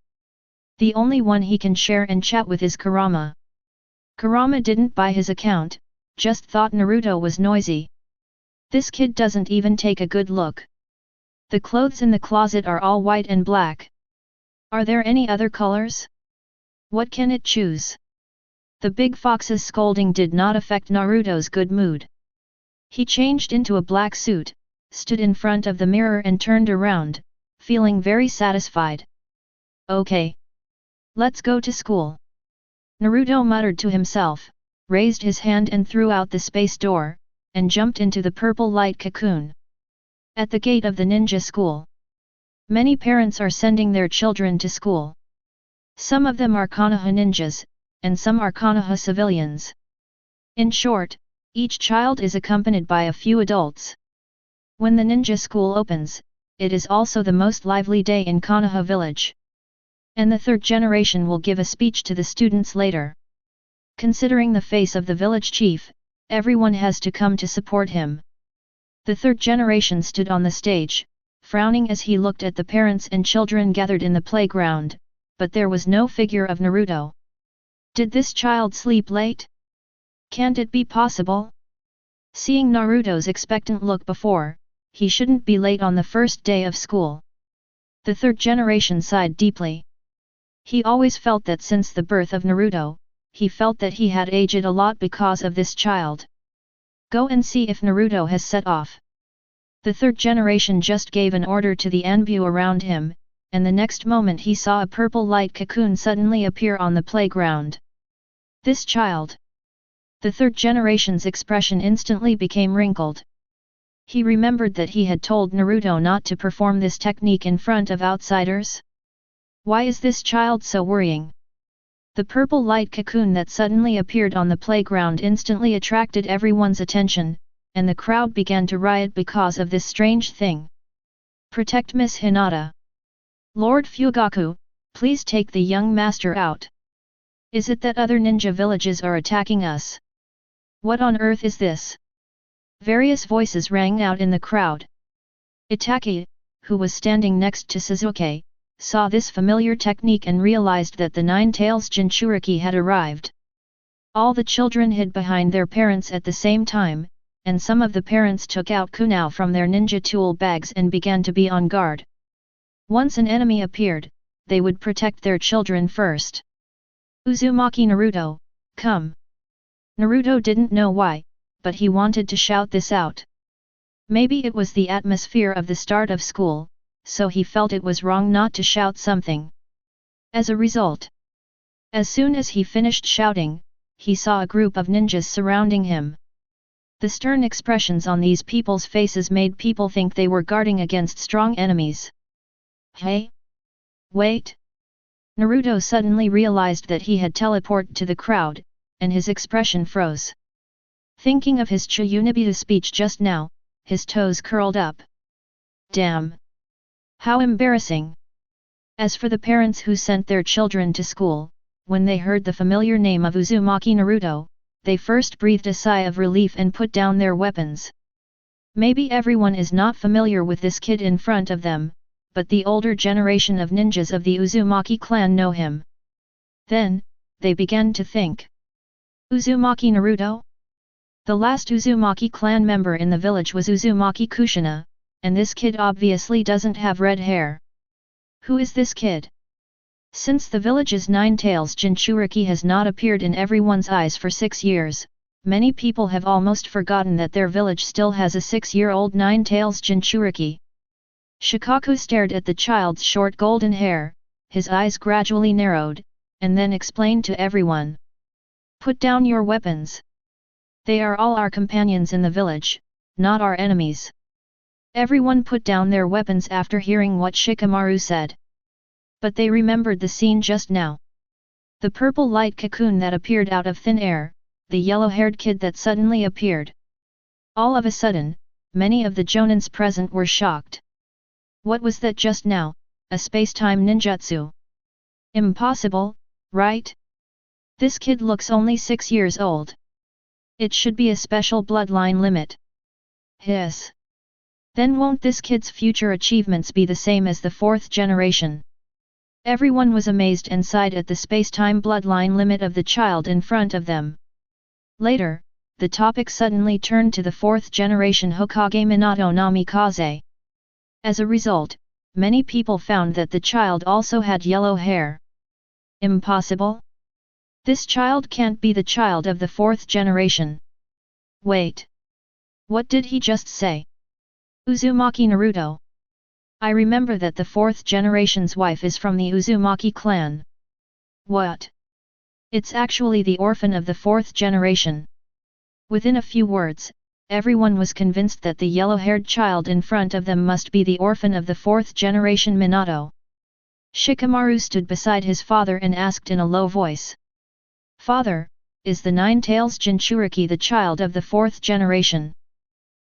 The only one he can share and chat with is Kurama. Kurama didn't buy his account, just thought Naruto was noisy. This kid doesn't even take a good look. The clothes in the closet are all white and black. Are there any other colors? What can it choose? The big fox's scolding did not affect Naruto's good mood. He changed into a black suit, stood in front of the mirror and turned around, feeling very satisfied. Okay. Let's go to school. Naruto muttered to himself, raised his hand and threw out the space door, and jumped into the purple light cocoon. At the gate of the ninja school, many parents are sending their children to school. Some of them are Konoha ninjas, and some are Konoha civilians. In short, each child is accompanied by a few adults. When the ninja school opens, it is also the most lively day in Konoha village. And the 3rd generation will give a speech to the students later. Considering the face of the village chief, everyone has to come to support him. The 3rd generation stood on the stage, frowning as he looked at the parents and children gathered in the playground, but there was no figure of Naruto. Did this child sleep late? Can't it be possible? Seeing Naruto's expectant look before, he shouldn't be late on the 1st day of school. The 3rd generation sighed deeply. He always felt that since the birth of Naruto, he felt that he had aged a lot because of this child. Go and see if Naruto has set off. The 3rd generation just gave an order to the Anbu around him, and the next moment he saw a purple light cocoon suddenly appear on the playground. This child. The 3rd generation's expression instantly became wrinkled. He remembered that he had told Naruto not to perform this technique in front of outsiders. Why is this child so worrying? The purple light cocoon that suddenly appeared on the playground instantly attracted everyone's attention, and the crowd began to riot because of this strange thing. Protect Miss Hinata. Lord Fugaku, please take the young master out. Is it that other ninja villages are attacking us? What on earth is this? Various voices rang out in the crowd. Itaki, who was standing next to Sasuke, saw this familiar technique and realized that the Nine-Tails Jinchuriki had arrived. All the children hid behind their parents at the same time, and some of the parents took out kunao from their ninja tool bags and began to be on guard. Once an enemy appeared, they would protect their children first. Uzumaki Naruto, come! Naruto didn't know why, but he wanted to shout this out. Maybe it was the atmosphere of the start of school, so he felt it was wrong not to shout something. As a result, as soon as he finished shouting, he saw a group of ninjas surrounding him. The stern expressions on these people's faces made people think they were guarding against strong enemies. Hey! Wait! Naruto suddenly realized that he had teleported to the crowd, and his expression froze. Thinking of his Chiyunobuta speech just now, his toes curled up. Damn! How embarrassing! As for the parents who sent their children to school, when they heard the familiar name of Uzumaki Naruto, they first breathed a sigh of relief and put down their weapons. Maybe everyone is not familiar with this kid in front of them, but the older generation of ninjas of the Uzumaki clan know him. Then, they began to think. Uzumaki Naruto? The last Uzumaki clan member in the village was Uzumaki Kushina, and this kid obviously doesn't have red hair. Who is this kid? Since the village's Nine-Tails Jinchuriki has not appeared in everyone's eyes for 6 years, many people have almost forgotten that their village still has a 6-year-old Nine-Tails Jinchuriki. Shikaku stared at the child's short golden hair, his eyes gradually narrowed, and then explained to everyone. Put down your weapons. They are all our companions in the village, not our enemies. Everyone put down their weapons after hearing what Shikamaru said. But they remembered the scene just now. The purple light cocoon that appeared out of thin air, the yellow-haired kid that suddenly appeared. All of a sudden, many of the jonins present were shocked. What was that just now, a space-time ninjutsu? Impossible, right? This kid looks only 6 years old. It should be a special bloodline limit. Hiss. Then won't this kid's future achievements be the same as the 4th generation? Everyone was amazed and sighed at the space-time bloodline limit of the child in front of them. Later, the topic suddenly turned to the 4th generation Hokage Minato Namikaze. As a result, many people found that the child also had yellow hair. Impossible? This child can't be the child of the 4th generation. Wait. What did he just say? Uzumaki Naruto. I remember that the 4th generation's wife is from the Uzumaki clan. What? It's actually the orphan of the 4th generation. Within a few words, everyone was convinced that the yellow-haired child in front of them must be the orphan of the 4th generation Minato. Shikamaru stood beside his father and asked in a low voice. Father, is the Nine-Tails Jinchuriki the child of the 4th generation?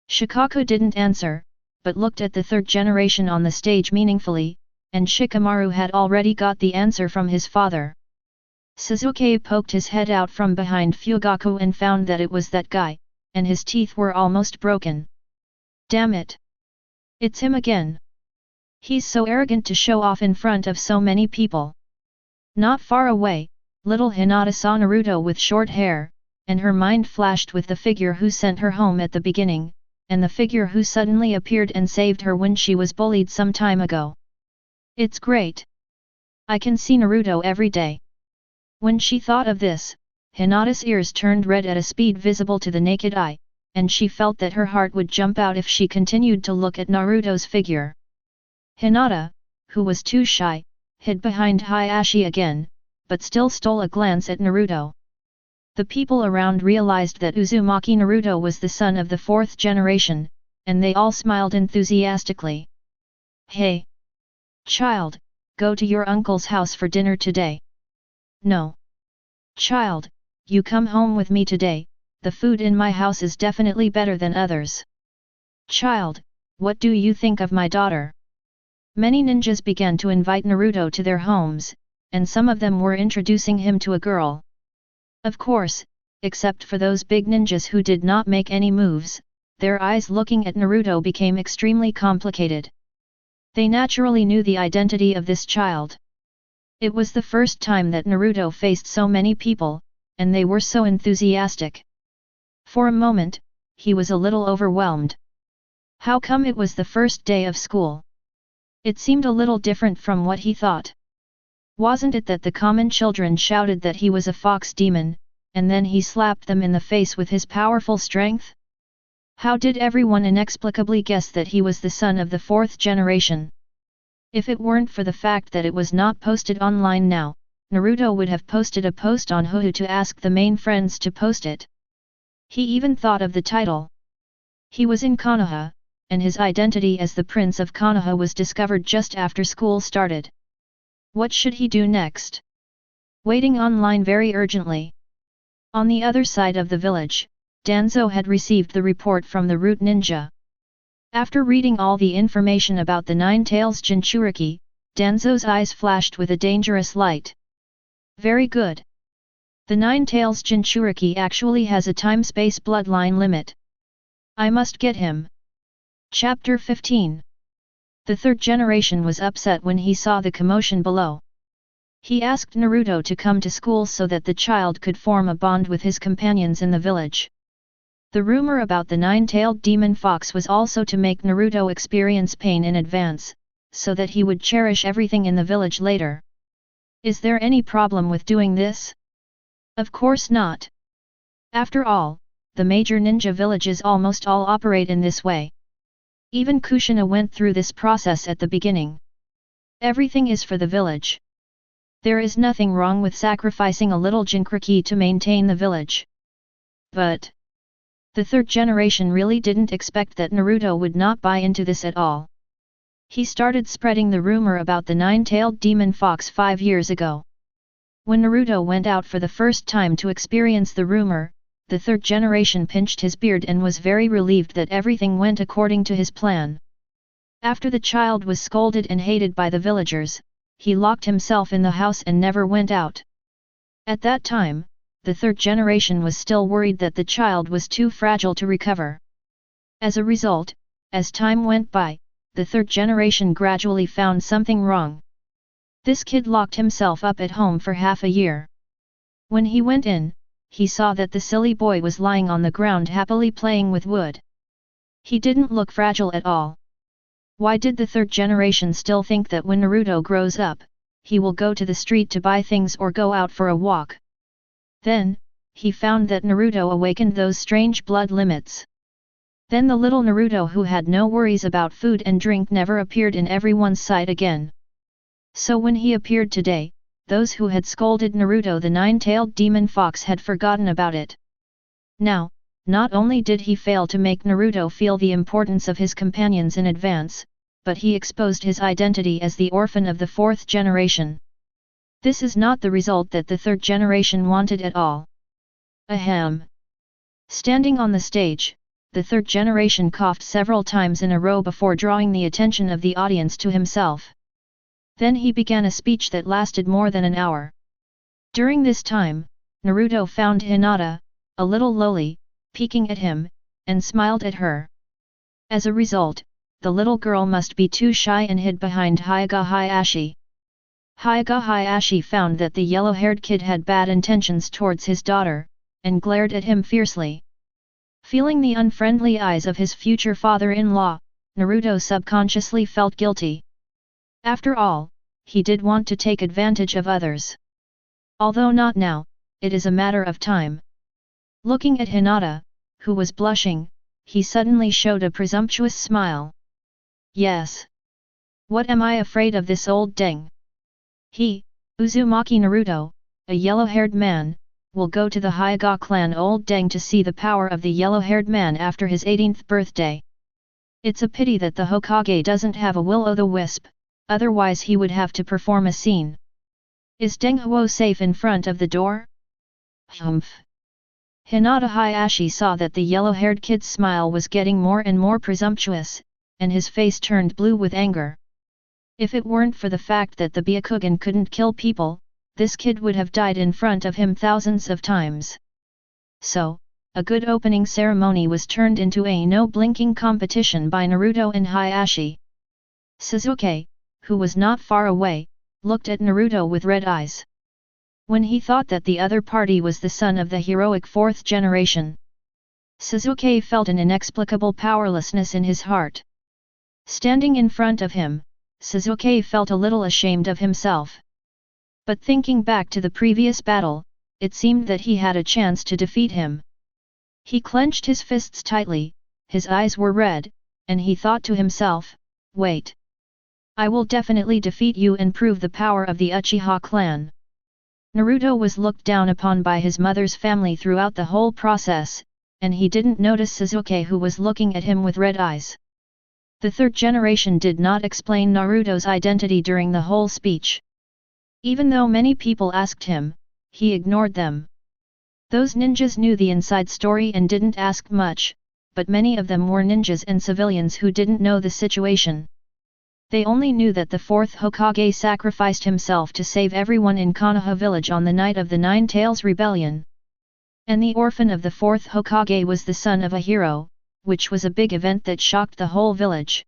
Shikaku didn't answer, but looked at the 3rd generation on the stage meaningfully, and Shikamaru had already got the answer from his father. Sasuke poked his head out from behind Fugaku and found that it was that guy, and his teeth were almost broken. Damn it! It's him again! He's so arrogant to show off in front of so many people. Not far away, little Hinata saw Naruto with short hair, and her mind flashed with the figure who sent her home at the beginning, and the figure who suddenly appeared and saved her when she was bullied some time ago. It's great! I can see Naruto every day. When she thought of this, Hinata's ears turned red at a speed visible to the naked eye, and she felt that her heart would jump out if she continued to look at Naruto's figure. Hinata, who was too shy, hid behind Hayashi again, but still stole a glance at Naruto. The people around realized that Uzumaki Naruto was the son of the 4th generation, and they all smiled enthusiastically. Hey! Child, go to your uncle's house for dinner today. No. Child, you come home with me today, the food in my house is definitely better than others. Child, what do you think of my daughter? Many ninjas began to invite Naruto to their homes, and some of them were introducing him to a girl. Of course, except for those big ninjas who did not make any moves, their eyes looking at Naruto became extremely complicated. They naturally knew the identity of this child. It was the first time that Naruto faced so many people, and they were so enthusiastic. For a moment, he was a little overwhelmed. How come it was the first day of school? It seemed a little different from what he thought. Wasn't it that the common children shouted that he was a fox demon, and then he slapped them in the face with his powerful strength? How did everyone inexplicably guess that he was the son of the fourth generation? If it weren't for the fact that it was not posted online now, Naruto would have posted a post on Hohu to ask the main friends to post it. He even thought of the title. He was in Konoha, and his identity as the Prince of Konoha was discovered just after school started. What should he do next? Waiting online very urgently. On the other side of the village, Danzo had received the report from the Root Ninja. After reading all the information about the Nine Tails Jinchuriki, Danzo's eyes flashed with a dangerous light. Very good. The Nine Tails Jinchuriki actually has a time-space bloodline limit. I must get him. Chapter 15. The third generation was upset when he saw the commotion below. He asked Naruto to come to school so that the child could form a bond with his companions in the village. The rumor about the nine-tailed demon fox was also to make Naruto experience pain in advance, so that he would cherish everything in the village later. Is there any problem with doing this? Of course not. After all, the major ninja villages almost all operate in this way. Even Kushina went through this process at the beginning. Everything is for the village. There is nothing wrong with sacrificing a little Jinchuriki to maintain the village. But the third generation really didn't expect that Naruto would not buy into this at all. He started spreading the rumor about the nine-tailed demon fox 5 years ago. When Naruto went out for the first time to experience the rumor, the third generation pinched his beard and was very relieved that everything went according to his plan. After the child was scolded and hated by the villagers, he locked himself in the house and never went out. At that time, the third generation was still worried that the child was too fragile to recover. As a result, as time went by, the third generation gradually found something wrong. This kid locked himself up at home for half a year. When he went in, he saw that the silly boy was lying on the ground happily playing with wood. He didn't look fragile at all. Why did the third generation still think that when Naruto grows up, he will go to the street to buy things or go out for a walk? Then, he found that Naruto awakened those strange blood limits. Then the little Naruto who had no worries about food and drink never appeared in everyone's sight again. So when he appeared today, those who had scolded Naruto the nine-tailed demon fox had forgotten about it. Now, not only did he fail to make Naruto feel the importance of his companions in advance, but he exposed his identity as the orphan of the fourth generation. This is not the result that the third generation wanted at all. Ahem. Standing on the stage, the third generation coughed several times in a row before drawing the attention of the audience to himself. Then he began a speech that lasted more than an hour. During this time, Naruto found Hinata, a little lowly, peeking at him, and smiled at her. As a result, the little girl must be too shy and hid behind Hyuga Hayashi. Hyuga Hayashi found that the yellow-haired kid had bad intentions towards his daughter, and glared at him fiercely. Feeling the unfriendly eyes of his future father-in-law, Naruto subconsciously felt guilty. After all, he did want to take advantage of others. Although not now, it is a matter of time. Looking at Hinata, who was blushing, he suddenly showed a presumptuous smile. Yes. What am I afraid of this old deng? He, Uzumaki Naruto, a yellow-haired man, will go to the Hyuga clan old deng to see the power of the yellow-haired man after his 18th birthday. It's a pity that the Hokage doesn't have a will-o'-the-wisp, otherwise he would have to perform a scene. Is Deng Huo safe in front of the door? Humph. Hinata Hayashi saw that the yellow-haired kid's smile was getting more and more presumptuous, and his face turned blue with anger. If it weren't for the fact that the Byakugan couldn't kill people, this kid would have died in front of him thousands of times. So, a good opening ceremony was turned into a no-blinking competition by Naruto and Hayashi. Sasuke, who was not far away, looked at Naruto with red eyes. When he thought that the other party was the son of the heroic fourth generation, Sasuke felt an inexplicable powerlessness in his heart. Standing in front of him, Sasuke felt a little ashamed of himself. But thinking back to the previous battle, it seemed that he had a chance to defeat him. He clenched his fists tightly, his eyes were red, and he thought to himself, wait. I will definitely defeat you and prove the power of the Uchiha clan. Naruto was looked down upon by his mother's family throughout the whole process, and he didn't notice Sasuke, who was looking at him with red eyes. The third generation did not explain Naruto's identity during the whole speech. Even though many people asked him, he ignored them. Those ninjas knew the inside story and didn't ask much, but many of them were ninjas and civilians who didn't know the situation. They only knew that the fourth Hokage sacrificed himself to save everyone in Konoha village on the night of the Nine Tails Rebellion. And the orphan of the fourth Hokage was the son of a hero, which was a big event that shocked the whole village.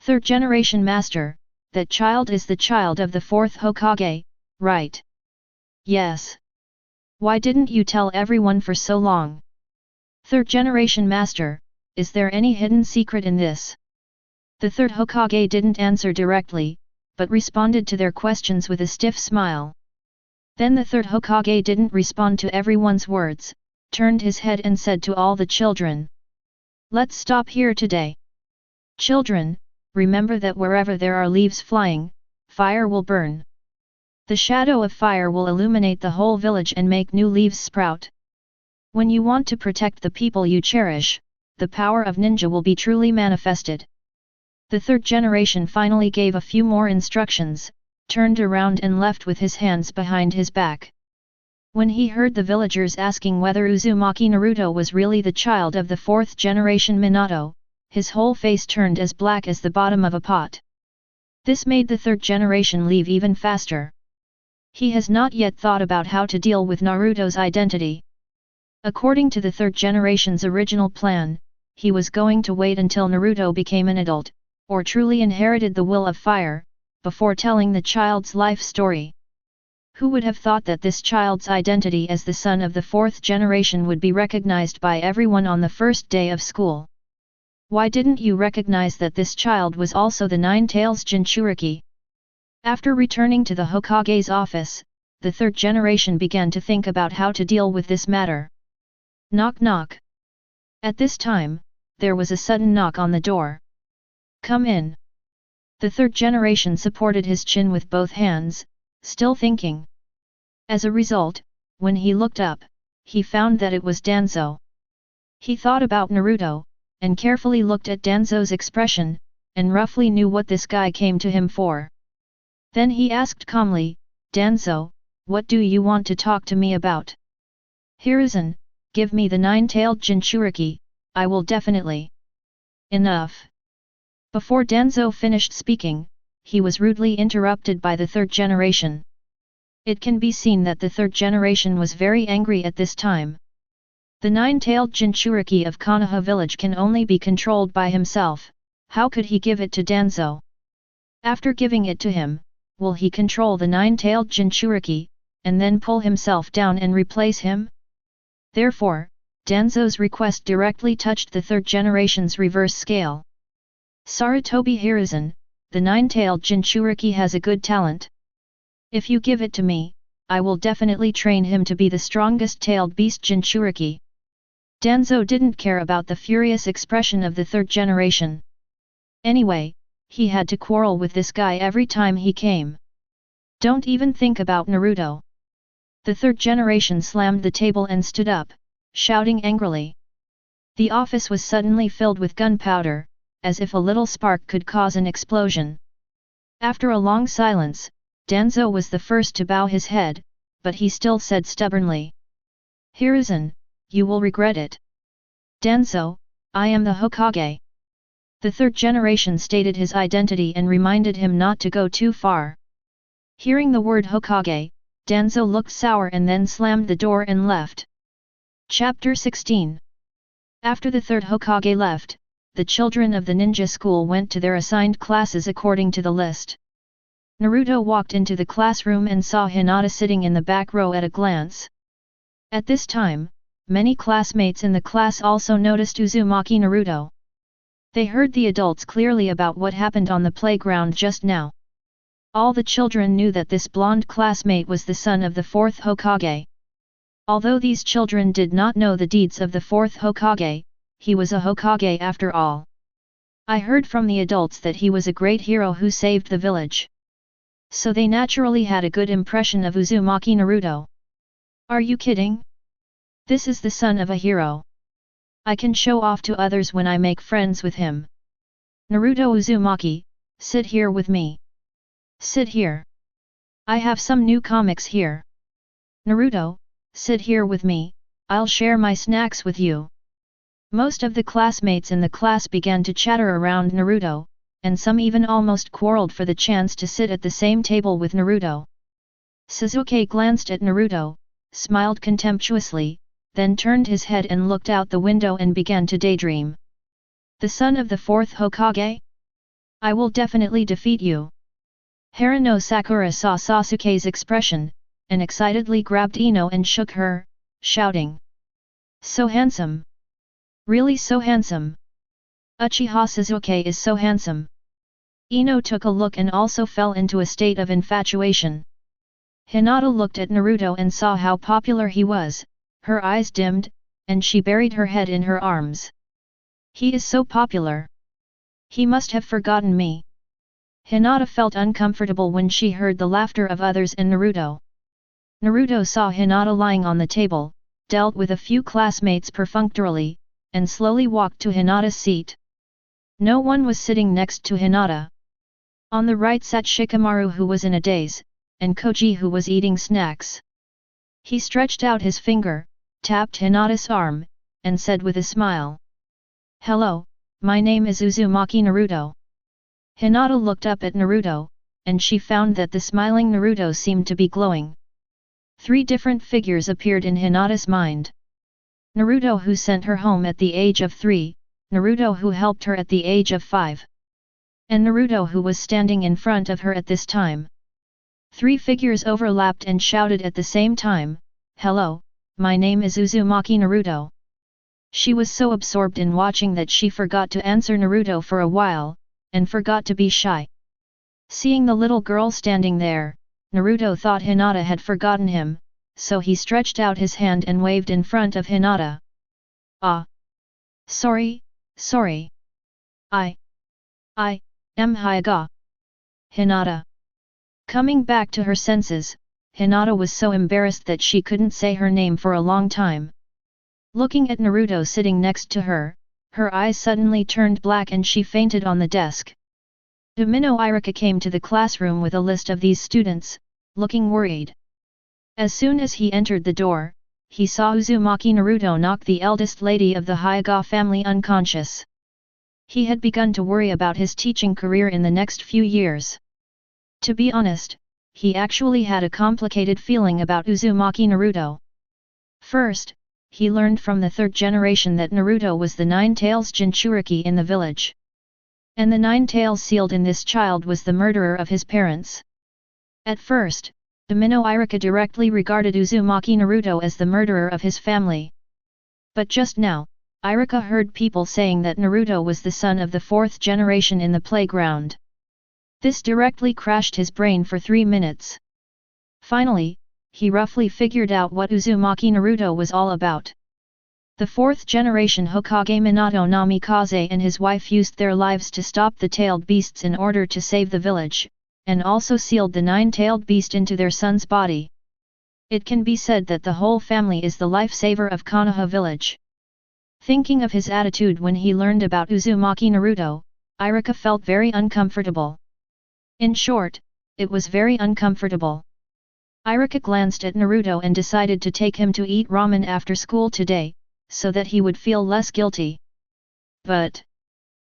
Third generation master, that child is the child of the fourth Hokage, right? Yes. Why didn't you tell everyone for so long? Third generation master, is there any hidden secret in this? The third Hokage didn't answer directly, but responded to their questions with a stiff smile. Then the third Hokage didn't respond to everyone's words, turned his head and said to all the children, "Let's stop here today. Children, remember that wherever there are leaves flying, fire will burn. The shadow of fire will illuminate the whole village and make new leaves sprout. When you want to protect the people you cherish, the power of ninja will be truly manifested." The third generation finally gave a few more instructions, turned around and left with his hands behind his back. When he heard the villagers asking whether Uzumaki Naruto was really the child of the fourth generation Minato, his whole face turned as black as the bottom of a pot. This made the third generation leave even faster. He has not yet thought about how to deal with Naruto's identity. According to the third generation's original plan, he was going to wait until Naruto became an adult, or truly inherited the will of fire, before telling the child's life story. Who would have thought that this child's identity as the son of the fourth generation would be recognized by everyone on the first day of school? Why didn't you recognize that this child was also the Nine Tails Jinchuriki? After returning to the Hokage's office, the third generation began to think about how to deal with this matter. Knock knock. At this time, there was a sudden knock on the door. Come in. The third generation supported his chin with both hands, still thinking. As a result, when he looked up, he found that it was Danzo. He thought about Naruto, and carefully looked at Danzo's expression, and roughly knew what this guy came to him for. Then he asked calmly, "Danzo, what do you want to talk to me about?" "Hiruzen, give me the nine-tailed Jinchuriki, I will definitely." Enough. Before Danzo finished speaking, he was rudely interrupted by the third generation. It can be seen that the third generation was very angry at this time. The nine-tailed Jinchuriki of Konoha village can only be controlled by himself, how could he give it to Danzo? After giving it to him, will he control the nine-tailed Jinchuriki, and then pull himself down and replace him? Therefore, Danzo's request directly touched the third generation's reverse scale. Sarutobi Hiruzen, the nine-tailed Jinchuriki has a good talent. If you give it to me, I will definitely train him to be the strongest tailed beast Jinchuriki. Danzo didn't care about the furious expression of the third generation. Anyway, he had to quarrel with this guy every time he came. Don't even think about Naruto. The third generation slammed the table and stood up, shouting angrily. The office was suddenly filled with gunpowder, as if a little spark could cause an explosion. After a long silence, Danzo was the first to bow his head, but he still said stubbornly, "Hiruzen, you will regret it." "Danzo, I am the Hokage." The third generation stated his identity and reminded him not to go too far. Hearing the word Hokage, Danzo looked sour and then slammed the door and left. Chapter 16. After the third Hokage left, the children of the ninja school went to their assigned classes according to the list. Naruto walked into the classroom and saw Hinata sitting in the back row at a glance. At this time, many classmates in the class also noticed Uzumaki Naruto. They heard the adults clearly about what happened on the playground just now. All the children knew that this blonde classmate was the son of the fourth Hokage. Although these children did not know the deeds of the fourth Hokage, he was a Hokage after all. "I heard from the adults that he was a great hero who saved the village." So they naturally had a good impression of Uzumaki Naruto. "Are you kidding? This is the son of a hero. I can show off to others when I make friends with him. Naruto Uzumaki, sit here with me. Sit here. I have some new comics here. Naruto, sit here with me, I'll share my snacks with you." Most of the classmates in the class began to chatter around Naruto, and some even almost quarreled for the chance to sit at the same table with Naruto. Sasuke glanced at Naruto, smiled contemptuously, then turned his head and looked out the window and began to daydream. "The son of the fourth Hokage? I will definitely defeat you." Haruno Sakura saw Sasuke's expression, and excitedly grabbed Ino and shook her, shouting, "So handsome! Really so handsome! Uchiha Sasuke is so handsome!" Ino took a look and also fell into a state of infatuation. Hinata looked at Naruto and saw how popular he was, her eyes dimmed, and she buried her head in her arms. "He is so popular. He must have forgotten me." Hinata felt uncomfortable when she heard the laughter of others and Naruto. Naruto saw Hinata lying on the table, dealt with a few classmates perfunctorily, and slowly walked to Hinata's seat. No one was sitting next to Hinata. On the right sat Shikamaru, who was in a daze, and Koji, who was eating snacks. He stretched out his finger, tapped Hinata's arm, and said with a smile, "Hello, my name is Uzumaki Naruto." Hinata looked up at Naruto, and she found that the smiling Naruto seemed to be glowing. 3 different figures appeared in Hinata's mind. Naruto, who sent her home at the age of 3, Naruto, who helped her at the age of 5, and Naruto, who was standing in front of her at this time. 3 figures overlapped and shouted at the same time, "Hello, my name is Uzumaki Naruto." She was so absorbed in watching that she forgot to answer Naruto for a while, and forgot to be shy. Seeing the little girl standing there, Naruto thought Hinata had forgotten him, so he stretched out his hand and waved in front of Hinata. "Ah! Sorry. I am Hyuga." Hinata. Coming back to her senses, Hinata was so embarrassed that she couldn't say her name for a long time. Looking at Naruto sitting next to her, her eyes suddenly turned black and she fainted on the desk. Domino Irika came to the classroom with a list of these students, looking worried. As soon as he entered the door, he saw Uzumaki Naruto knock the eldest lady of the Hyuga family unconscious. He had begun to worry about his teaching career in the next few years. To be honest, he actually had a complicated feeling about Uzumaki Naruto. First, he learned from the 3rd generation that Naruto was the 9 tails Jinchuriki in the village. And the 9 tails sealed in this child was the murderer of his parents. At first, Domino Irika directly regarded Uzumaki Naruto as the murderer of his family. But just now, Irika heard people saying that Naruto was the son of the 4th generation in the playground. This directly crashed his brain for 3 minutes. Finally, he roughly figured out what Uzumaki Naruto was all about. The 4th generation Hokage Minato Namikaze and his wife used their lives to stop the tailed beasts in order to save the village, and also sealed the 9-tailed beast into their son's body. It can be said that the whole family is the lifesaver of Konoha village. Thinking of his attitude when he learned about Uzumaki Naruto, Irika felt very uncomfortable. In short, it was very uncomfortable. Irika glanced at Naruto and decided to take him to eat ramen after school today, so that he would feel less guilty. But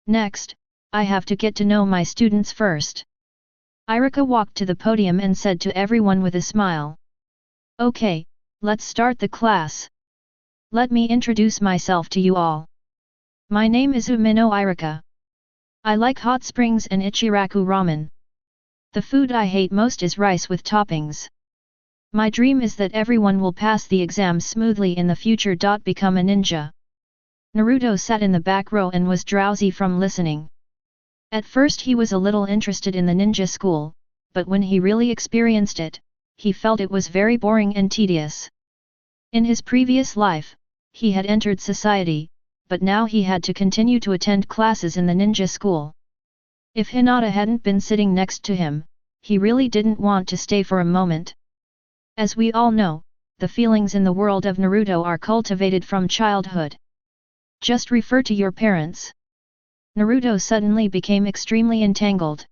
next, I have to get to know my students first. Irika walked to the podium and said to everyone with a smile. Okay, let's start the class. Let me introduce myself to you all. My name is Umino Irika. I like hot springs and Ichiraku ramen. The food I hate most is rice with toppings. My dream is that everyone will pass the exam smoothly in the future. Become a ninja. Naruto sat in the back row and was drowsy from listening. At first he was a little interested in the ninja school, but when he really experienced it, he felt it was very boring and tedious. In his previous life, he had entered society, but now he had to continue to attend classes in the ninja school. If Hinata hadn't been sitting next to him, he really didn't want to stay for a moment. As we all know, the feelings in the world of Naruto are cultivated from childhood. Just refer to your parents. Naruto suddenly became extremely entangled.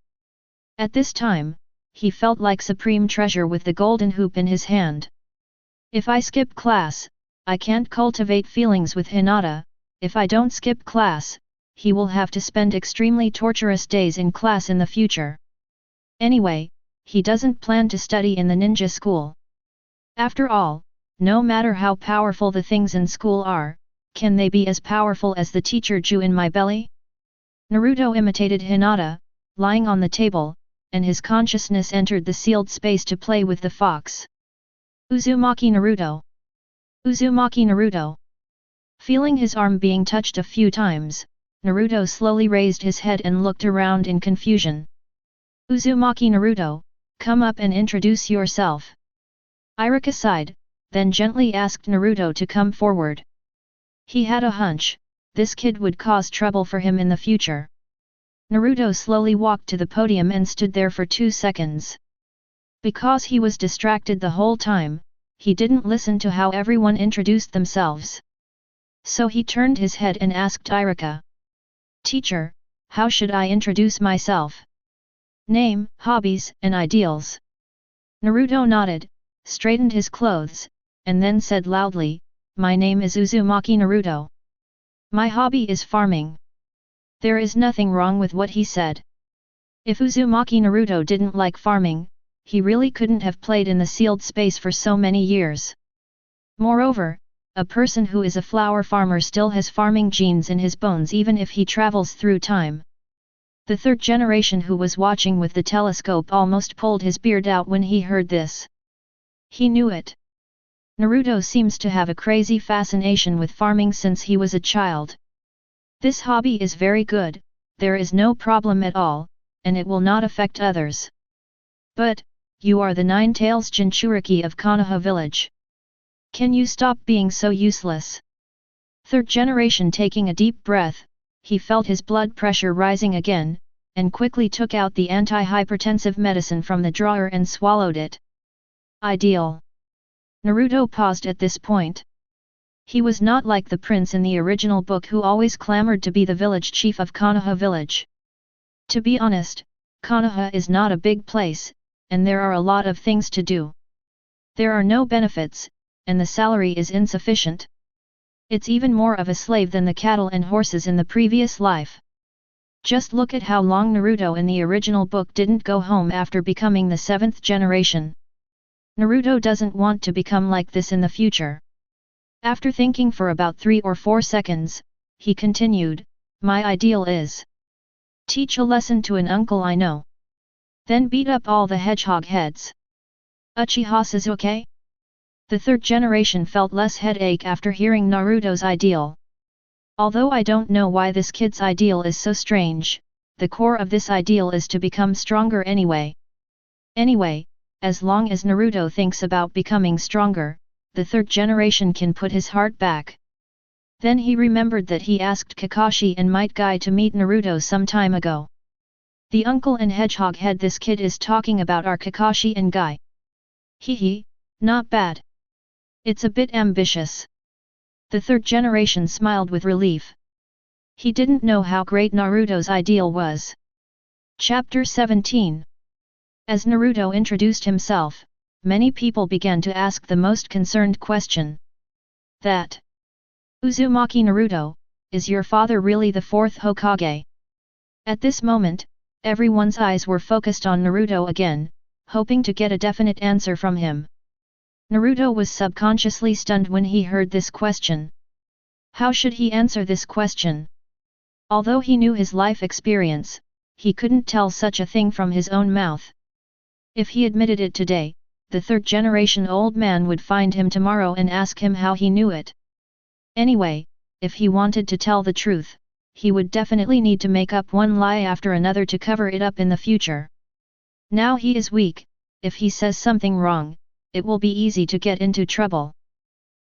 At this time, he felt like supreme treasure with the golden hoop in his hand. If I skip class, I can't cultivate feelings with Hinata. If I don't skip class, he will have to spend extremely torturous days in class in the future. Anyway, he doesn't plan to study in the ninja school. After all, no matter how powerful the things in school are, can they be as powerful as the teacher Ju in my belly? Naruto imitated Hinata, lying on the table, and his consciousness entered the sealed space to play with the fox. Uzumaki Naruto! Uzumaki Naruto! Feeling his arm being touched a few times, Naruto slowly raised his head and looked around in confusion. Uzumaki Naruto, come up and introduce yourself. Irika sighed, then gently asked Naruto to come forward. He had a hunch, this kid would cause trouble for him in the future. Naruto slowly walked to the podium and stood there for 2 seconds. Because he was distracted the whole time, he didn't listen to how everyone introduced themselves. So he turned his head and asked Irika. Teacher, how should I introduce myself? Name, hobbies, and ideals. Naruto nodded, straightened his clothes, and then said loudly, my name is Uzumaki Naruto. My hobby is farming. There is nothing wrong with what he said. If Uzumaki Naruto didn't like farming, he really couldn't have played in the sealed space for so many years. Moreover, a person who is a flower farmer still has farming genes in his bones even if he travels through time. The third generation who was watching with the telescope almost pulled his beard out when he heard this. He knew it. Naruto seems to have a crazy fascination with farming since he was a child. This hobby is very good, there is no problem at all, and it will not affect others. But, you are the Nine-Tails Jinchuriki of Konoha village. Can you stop being so useless? Third generation taking a deep breath, he felt his blood pressure rising again, and quickly took out the anti-hypertensive medicine from the drawer and swallowed it. Ideal. Naruto paused at this point. He was not like the prince in the original book who always clamored to be the village chief of Konoha village. To be honest, Konoha is not a big place, and there are a lot of things to do. There are no benefits, and the salary is insufficient. It's even more of a slave than the cattle and horses in the previous life. Just look at how long Naruto in the original book didn't go home after becoming the 7th generation. Naruto doesn't want to become like this in the future. After thinking for about 3 or 4 seconds, he continued, my ideal is teach a lesson to an uncle I know. Then beat up all the hedgehog heads. Uchiha Sasuke? The third generation felt less headache after hearing Naruto's ideal. Although I don't know why this kid's ideal is so strange, the core of this ideal is to become stronger anyway. Anyway, as long as Naruto thinks about becoming stronger, the third generation can put his heart back. Then he remembered that he asked Kakashi and Might Guy to meet Naruto some time ago. The uncle and hedgehog head this kid is talking about are Kakashi and Guy. Hee, not bad. It's a bit ambitious. The third generation smiled with relief. He didn't know how great Naruto's ideal was. Chapter 17. As Naruto introduced himself, many people began to ask the most concerned question. That Uzumaki Naruto, is your father really the fourth Hokage? At this moment, everyone's eyes were focused on Naruto again, hoping to get a definite answer from him. Naruto was subconsciously stunned when he heard this question. How should he answer this question? Although he knew his life experience, he couldn't tell such a thing from his own mouth. If he admitted it today, the third-generation old man would find him tomorrow and ask him how he knew it. Anyway, if he wanted to tell the truth, he would definitely need to make up one lie after another to cover it up in the future. Now he is weak, if he says something wrong, it will be easy to get into trouble.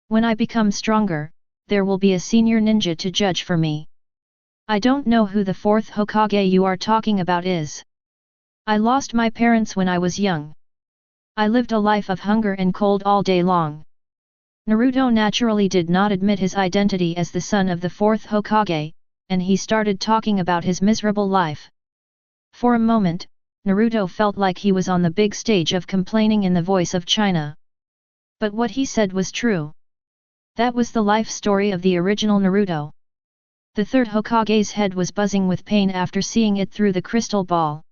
When I become stronger, there will be a senior ninja to judge for me. I don't know who the fourth Hokage you are talking about is. I lost my parents when I was young. I lived a life of hunger and cold all day long. Naruto naturally did not admit his identity as the son of the fourth Hokage, and he started talking about his miserable life. For a moment, Naruto felt like he was on the big stage of complaining in the voice of China. But what he said was true. That was the life story of the original Naruto. The third Hokage's head was buzzing with pain after seeing it through the crystal ball.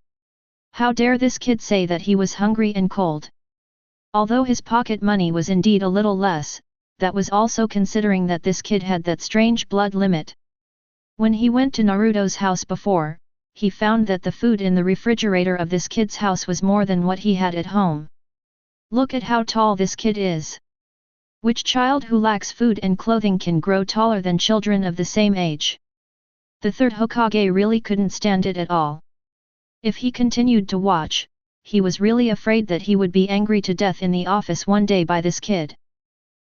How dare this kid say that he was hungry and cold? Although his pocket money was indeed a little less, that was also considering that this kid had that strange blood limit. When he went to Naruto's house before, he found that the food in the refrigerator of this kid's house was more than what he had at home. Look at how tall this kid is. Which child who lacks food and clothing can grow taller than children of the same age? The third Hokage really couldn't stand it at all. If he continued to watch, he was really afraid that he would be angry to death in the office one day by this kid.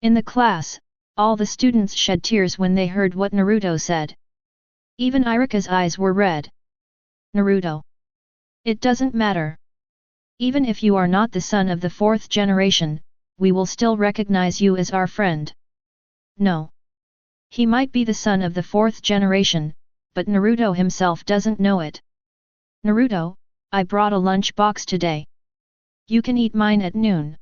In the class, all the students shed tears when they heard what Naruto said. Even Irika's eyes were red. Naruto. It doesn't matter. Even if you are not the son of the fourth generation, we will still recognize you as our friend. No. He might be the son of the fourth generation, but Naruto himself doesn't know it. Naruto, I brought a lunch box today. You can eat mine at noon.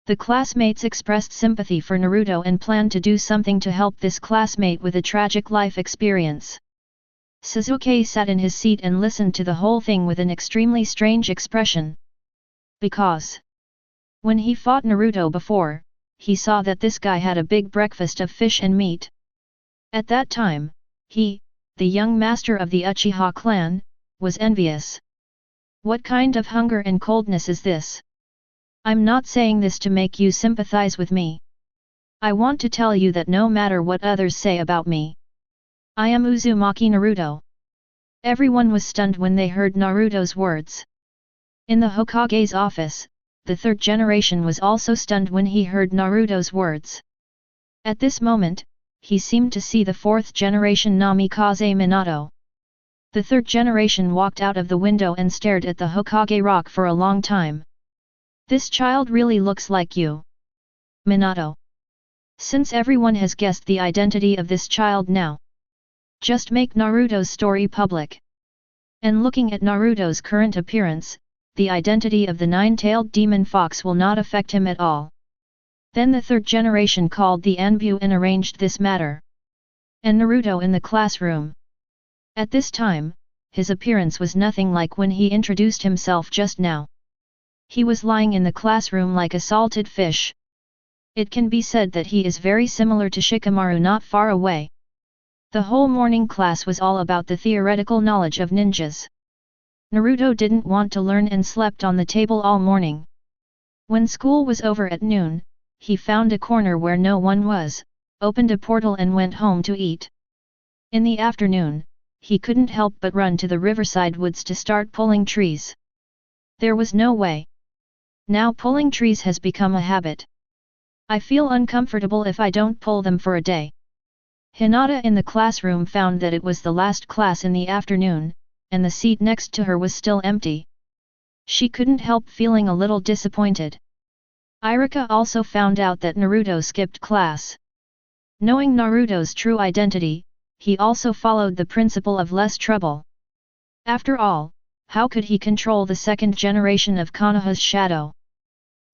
The classmates expressed sympathy for Naruto and planned to do something to help this classmate with a tragic life experience. Sasuke sat in his seat and listened to the whole thing with an extremely strange expression. Because when he fought Naruto before, he saw that this guy had a big breakfast of fish and meat. At that time, he, the young master of the Uchiha clan, was envious. What kind of hunger and coldness is this? I'm not saying this to make you sympathize with me. I want to tell you that no matter what others say about me, I am Uzumaki Naruto. Everyone was stunned when they heard Naruto's words. In the Hokage's office, the third generation was also stunned when he heard Naruto's words. At this moment, he seemed to see the fourth generation Namikaze Minato. The third generation walked out of the window and stared at the Hokage rock for a long time. This child really looks like you, Minato. Since everyone has guessed the identity of this child now, just make Naruto's story public. And looking at Naruto's current appearance, the identity of the nine-tailed demon fox will not affect him at all. Then the third generation called the Anbu and arranged this matter. And Naruto in the classroom. At this time, his appearance was nothing like when he introduced himself just now. He was lying in the classroom like a salted fish. It can be said that he is very similar to Shikamaru not far away. The whole morning class was all about the theoretical knowledge of ninjas. Naruto didn't want to learn and slept on the table all morning. When school was over at noon, he found a corner where no one was, opened a portal and went home to eat. In the afternoon, he couldn't help but run to the riverside woods to start pulling trees. There was no way. Now pulling trees has become a habit. I feel uncomfortable if I don't pull them for a day. Hinata in the classroom found that it was the last class in the afternoon, and the seat next to her was still empty. She couldn't help feeling a little disappointed. Irika also found out that Naruto skipped class. Knowing Naruto's true identity, he also followed the principle of less trouble. After all, how could he control the second generation of Konoha's shadow?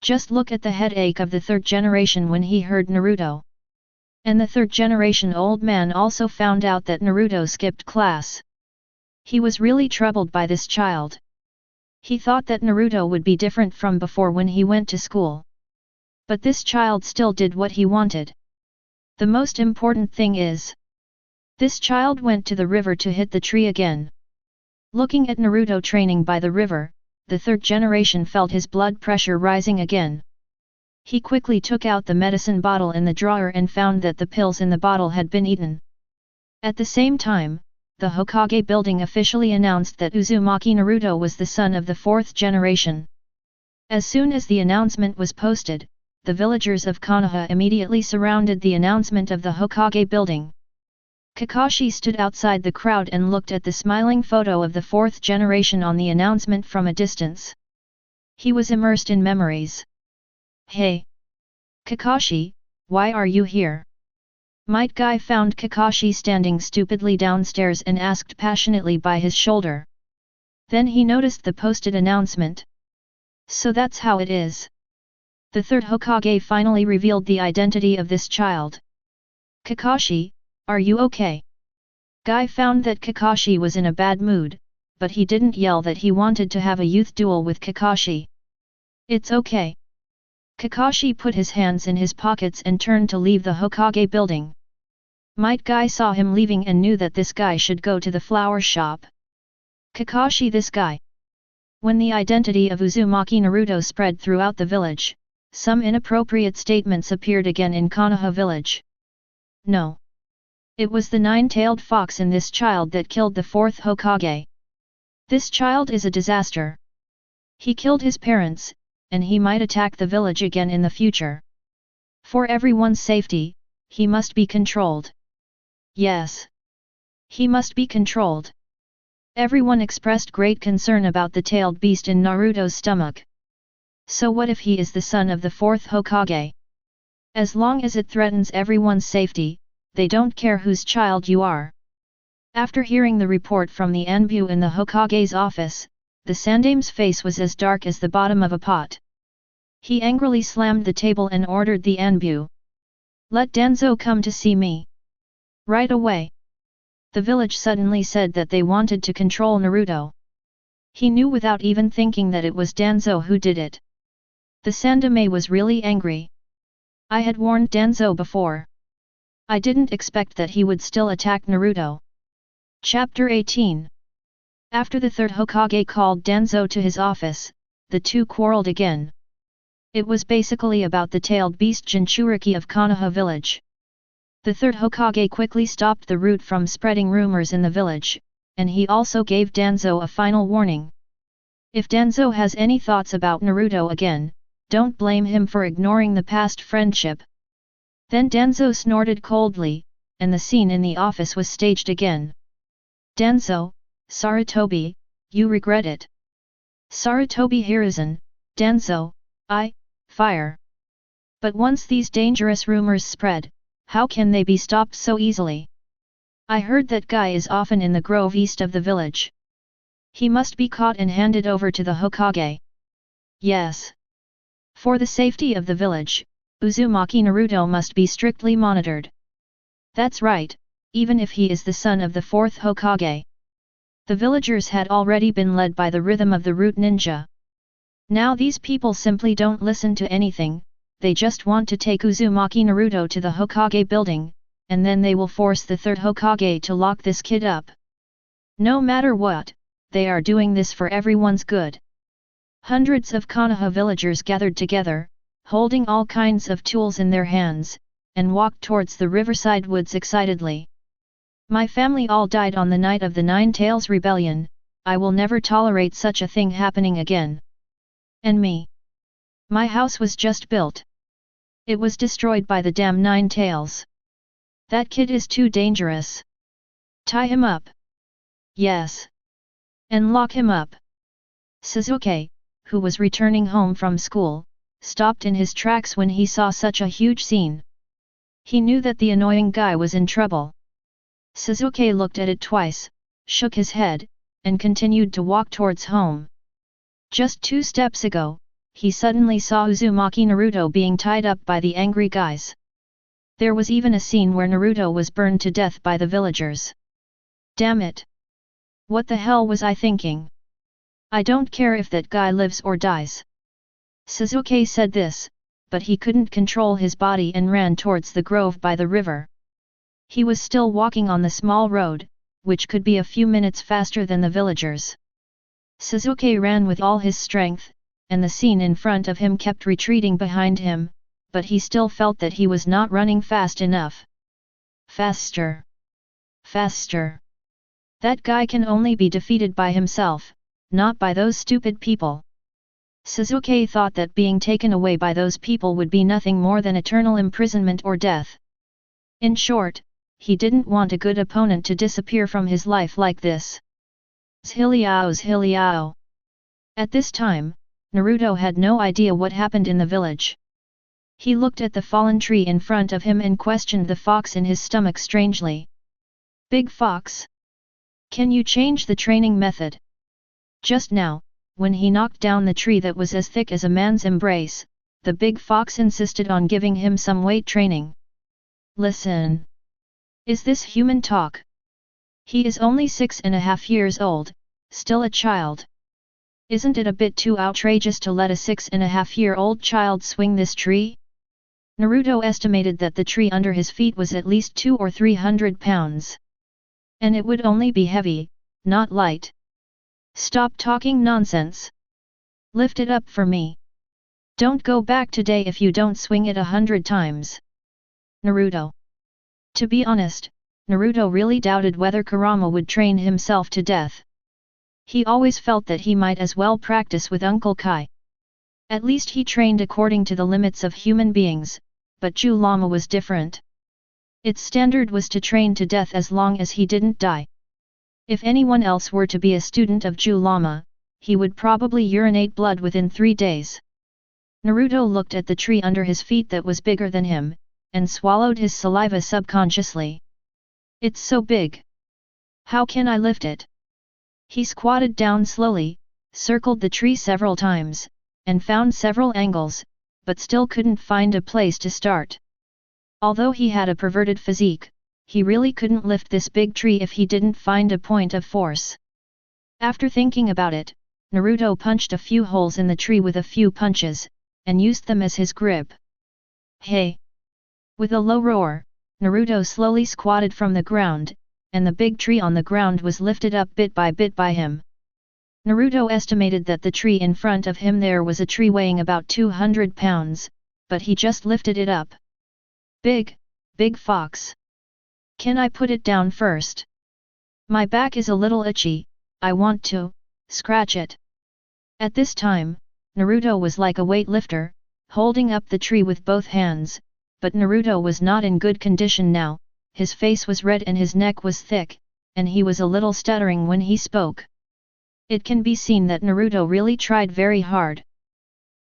Just look at the headache of the third generation when he heard Naruto. And the third generation old man also found out that Naruto skipped class. He was really troubled by this child. He thought that Naruto would be different from before when he went to school. But this child still did what he wanted. The most important thing is, this child went to the river to hit the tree again. Looking at Naruto training by the river, the third generation felt his blood pressure rising again. He quickly took out the medicine bottle in the drawer and found that the pills in the bottle had been eaten. At the same time, the Hokage building officially announced that Uzumaki Naruto was the son of the fourth generation. As soon as the announcement was posted, the villagers of Konoha immediately surrounded the announcement of the Hokage building. Kakashi stood outside the crowd and looked at the smiling photo of the fourth generation on the announcement from a distance. He was immersed in memories. Hey! Kakashi, why are you here? Might Guy found Kakashi standing stupidly downstairs and asked passionately by his shoulder. Then he noticed the posted announcement. So that's how it is. The third Hokage finally revealed the identity of this child. Kakashi, are you okay? Guy found that Kakashi was in a bad mood, but he didn't yell that he wanted to have a youth duel with Kakashi. It's okay. Kakashi put his hands in his pockets and turned to leave the Hokage building. Might Guy saw him leaving and knew that this guy should go to the flower shop. Kakashi, this guy. When the identity of Uzumaki Naruto spread throughout the village, some inappropriate statements appeared again in Konoha village. No. It was the nine-tailed fox in this child that killed the fourth Hokage. This child is a disaster. He killed his parents, and he might attack the village again in the future. For everyone's safety, he must be controlled. Yes. He must be controlled. Everyone expressed great concern about the tailed beast in Naruto's stomach. So what if he is the son of the fourth Hokage? As long as it threatens everyone's safety, they don't care whose child you are. After hearing the report from the Anbu in the Hokage's office, the Sandame's face was as dark as the bottom of a pot. He angrily slammed the table and ordered the Anbu. Let Danzo come to see me. Right away. The village suddenly said that they wanted to control Naruto. He knew without even thinking that it was Danzo who did it. The Sandame was really angry. I had warned Danzo before. I didn't expect that he would still attack Naruto. Chapter 18. After the third Hokage called Danzo to his office, the two quarreled again. It was basically about the tailed beast Jinchuriki of Konoha village. The third Hokage quickly stopped the root from spreading rumors in the village, and he also gave Danzo a final warning. If Danzo has any thoughts about Naruto again, don't blame him for ignoring the past friendship. Then Danzo snorted coldly, and the scene in the office was staged again. Danzo, Sarutobi, you regret it. Sarutobi Hiruzen, Danzo, fire. But once these dangerous rumors spread, how can they be stopped so easily? I heard that Guy is often in the grove east of the village. He must be caught and handed over to the Hokage. Yes. For the safety of the village, Uzumaki Naruto must be strictly monitored. That's right, even if he is the son of the fourth Hokage. The villagers had already been led by the rhythm of the root ninja. Now these people simply don't listen to anything, they just want to take Uzumaki Naruto to the Hokage building, and then they will force the third Hokage to lock this kid up. No matter what, they are doing this for everyone's good. Hundreds of Konoha villagers gathered together, holding all kinds of tools in their hands, and walked towards the riverside woods excitedly. My family all died on the night of the Nine Tails Rebellion, I will never tolerate such a thing happening again. And me? My house was just built. It was destroyed by the damn Nine Tails. That kid is too dangerous. Tie him up. Yes. And lock him up. Suzuki, who was returning home from school, stopped in his tracks when he saw such a huge scene. He knew that the annoying guy was in trouble. Sasuke looked at it twice, shook his head, and continued to walk towards home. Just 2 steps ago, he suddenly saw Uzumaki Naruto being tied up by the angry guys. There was even a scene where Naruto was burned to death by the villagers. Damn it! What the hell was I thinking? I don't care if that guy lives or dies. Sasuke said this, but he couldn't control his body and ran towards the grove by the river. He was still walking on the small road, which could be a few minutes faster than the villagers. Sasuke ran with all his strength, and the scene in front of him kept retreating behind him, but he still felt that he was not running fast enough. Faster! Faster! That guy can only be defeated by himself, not by those stupid people. Sasuke thought that being taken away by those people would be nothing more than eternal imprisonment or death. In short, he didn't want a good opponent to disappear from his life like this. Zhiliao. At this time, Naruto had no idea what happened in the village. He looked at the fallen tree in front of him and questioned the fox in his stomach strangely. Big Fox? Can you change the training method? Just now, when he knocked down the tree that was as thick as a man's embrace, the big fox insisted on giving him some weight training. Listen. Is this human talk? He is only 6.5 years old, still a child. Isn't it a bit too outrageous to let a 6.5-year-old child swing this tree? Naruto estimated that the tree under his feet was at least 200 or 300 pounds. And it would only be heavy, not light. Stop talking nonsense. Lift it up for me. Don't go back today if you don't swing it 100 times. Naruto. To be honest, Naruto really doubted whether Kurama would train himself to death. He always felt that he might as well practice with Uncle Kai. At least he trained according to the limits of human beings, but Zhou Lama was different. Its standard was to train to death as long as he didn't die. If anyone else were to be a student of Zhou Lama, he would probably urinate blood within 3 days. Naruto looked at the tree under his feet that was bigger than him, and swallowed his saliva subconsciously. It's so big. How can I lift it? He squatted down slowly, circled the tree several times, and found several angles, but still couldn't find a place to start. Although he had a perverted physique, he really couldn't lift this big tree if he didn't find a point of force. After thinking about it, Naruto punched a few holes in the tree with a few punches, and used them as his grip. Hey! With a low roar, Naruto slowly squatted from the ground, and the big tree on the ground was lifted up bit by him. Naruto estimated that the tree in front of him there was a tree weighing about 200 pounds, but he just lifted it up. Big Fox. Can I put it down first? My back is a little itchy, I want to scratch it. At this time, Naruto was like a weightlifter, holding up the tree with both hands, but Naruto was not in good condition now, his face was red and his neck was thick, and he was a little stuttering when he spoke. It can be seen that Naruto really tried very hard.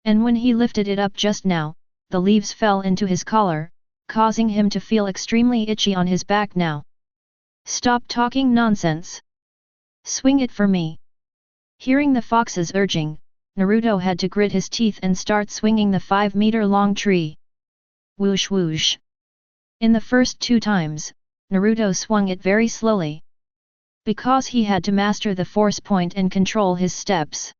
And when he lifted it up just now, the leaves fell into his collar, causing him to feel extremely itchy on his back now. Stop talking nonsense. Swing it for me. Hearing the fox's urging, Naruto had to grit his teeth and start swinging the 5-meter-long tree. Whoosh whoosh. In the first 2 times, Naruto swung it very slowly. Because he had to master the force point and control his steps.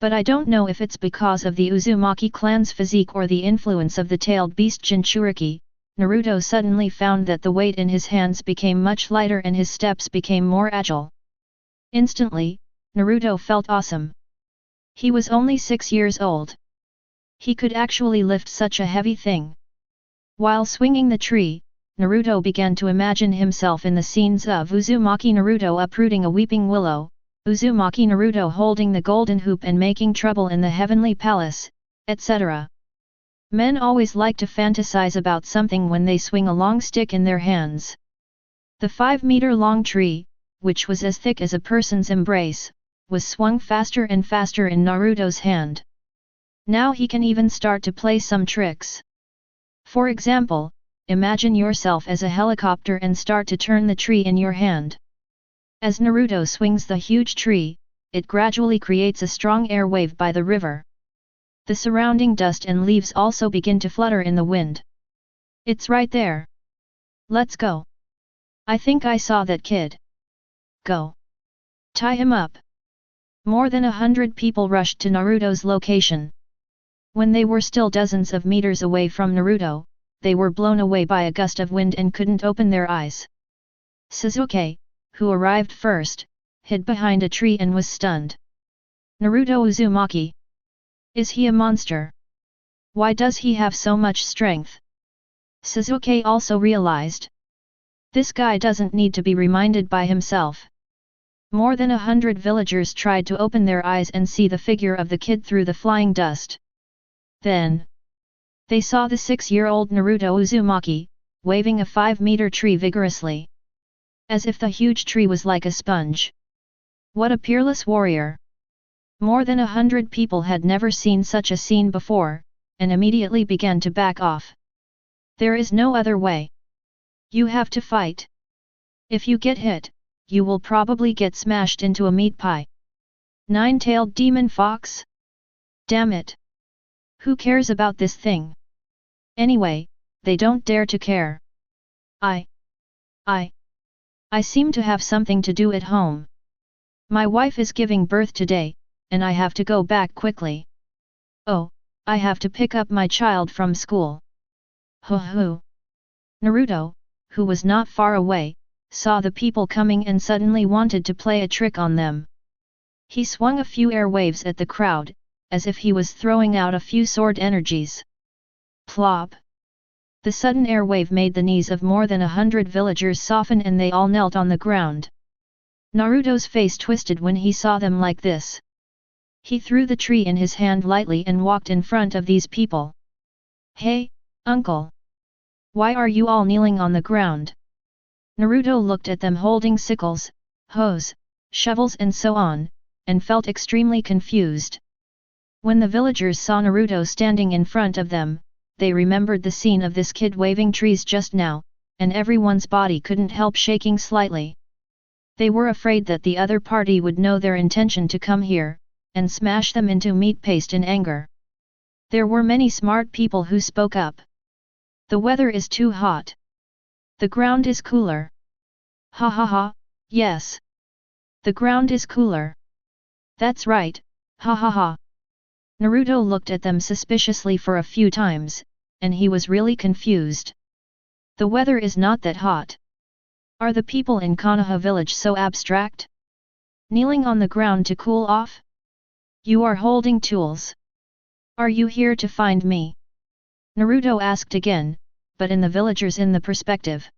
But I don't know if it's because of the Uzumaki clan's physique or the influence of the tailed beast Jinchuriki, Naruto suddenly found that the weight in his hands became much lighter and his steps became more agile. Instantly, Naruto felt awesome. He was only 6 years old. He could actually lift such a heavy thing. While swinging the tree, Naruto began to imagine himself in the scenes of Uzumaki Naruto uprooting a weeping willow, Uzumaki Naruto holding the golden hoop and making trouble in the heavenly palace, etc. Men always like to fantasize about something when they swing a long stick in their hands. The 5-meter-long tree, which was as thick as a person's embrace, was swung faster and faster in Naruto's hand. Now he can even start to play some tricks. For example, imagine yourself as a helicopter and start to turn the tree in your hand. As Naruto swings the huge tree, it gradually creates a strong air wave by the river. The surrounding dust and leaves also begin to flutter in the wind. It's right there. Let's go. I think I saw that kid. Go. Tie him up. More than 100 people rushed to Naruto's location. When they were still dozens of meters away from Naruto, they were blown away by a gust of wind and couldn't open their eyes. Sasuke, who arrived first, hid behind a tree and was stunned. Naruto Uzumaki. Is he a monster? Why does he have so much strength? Sasuke also realized. This guy doesn't need to be reminded by himself. More than 100 villagers tried to open their eyes and see the figure of the kid through the flying dust. Then, they saw the 6-year-old Naruto Uzumaki, waving a 5-meter tree vigorously. As if the huge tree was like a sponge. What a peerless warrior! More than 100 people had never seen such a scene before, and immediately began to back off. There is no other way. You have to fight. If you get hit, you will probably get smashed into a meat pie. 9-tailed demon fox? Damn it! Who cares about this thing? Anyway, they don't dare to care. I seem to have something to do at home. My wife is giving birth today, and I have to go back quickly. Oh, I have to pick up my child from school. Hoo. Naruto, who was not far away, saw the people coming and suddenly wanted to play a trick on them. He swung a few air waves at the crowd, as if he was throwing out a few sword energies. Plop! The sudden air wave made the knees of more than 100 villagers soften and they all knelt on the ground. Naruto's face twisted when he saw them like this. He threw the tree in his hand lightly and walked in front of these people. Hey, uncle! Why are you all kneeling on the ground? Naruto looked at them holding sickles, hoes, shovels and so on, and felt extremely confused. When the villagers saw Naruto standing in front of them, they remembered the scene of this kid waving trees just now, and everyone's body couldn't help shaking slightly. They were afraid that the other party would know their intention to come here, and smash them into meat paste in anger. There were many smart people who spoke up. The weather is too hot. The ground is cooler. Ha ha ha, yes. The ground is cooler. That's right, ha ha ha. Naruto looked at them suspiciously for a few times, and he was really confused. The weather is not that hot. Are the people in Konoha village so abstract? Kneeling on the ground to cool off? You are holding tools. Are you here to find me? Naruto asked again, but in the villagers in the perspective.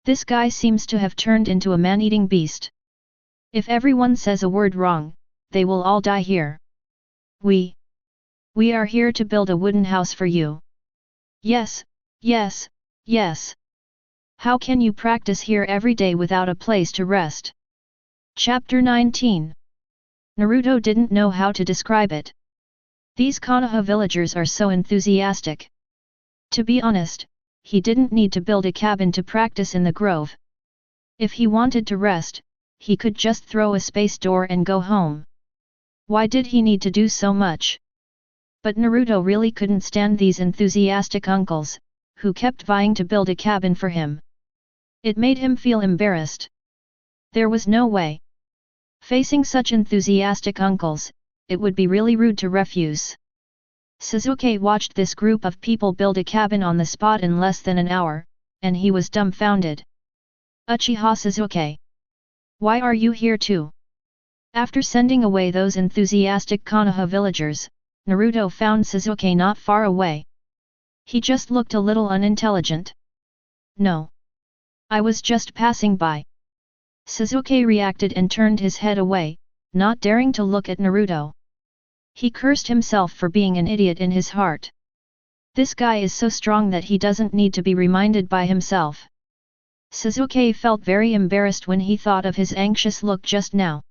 This guy seems to have turned into a man-eating beast. If everyone says a word wrong, they will all die here. We are here to build a wooden house for you. Yes, yes, yes. How can you practice here every day without a place to rest? Chapter 19. Naruto didn't know how to describe it. These Konoha villagers are so enthusiastic. To be honest, he didn't need to build a cabin to practice in the grove. If he wanted to rest, he could just throw a space door and go home. Why did he need to do so much? But Naruto really couldn't stand these enthusiastic uncles, who kept vying to build a cabin for him. It made him feel embarrassed. There was no way. Facing such enthusiastic uncles, it would be really rude to refuse. Sasuke watched this group of people build a cabin on the spot in less than an hour, and he was dumbfounded. Uchiha Sasuke! Why are you here too? After sending away those enthusiastic Konoha villagers, Naruto found Sasuke not far away. He just looked a little unintelligent. No. I was just passing by. Sasuke reacted and turned his head away, not daring to look at Naruto. He cursed himself for being an idiot in his heart. This guy is so strong that he doesn't need to be reminded by himself. Sasuke felt very embarrassed when he thought of his anxious look just now.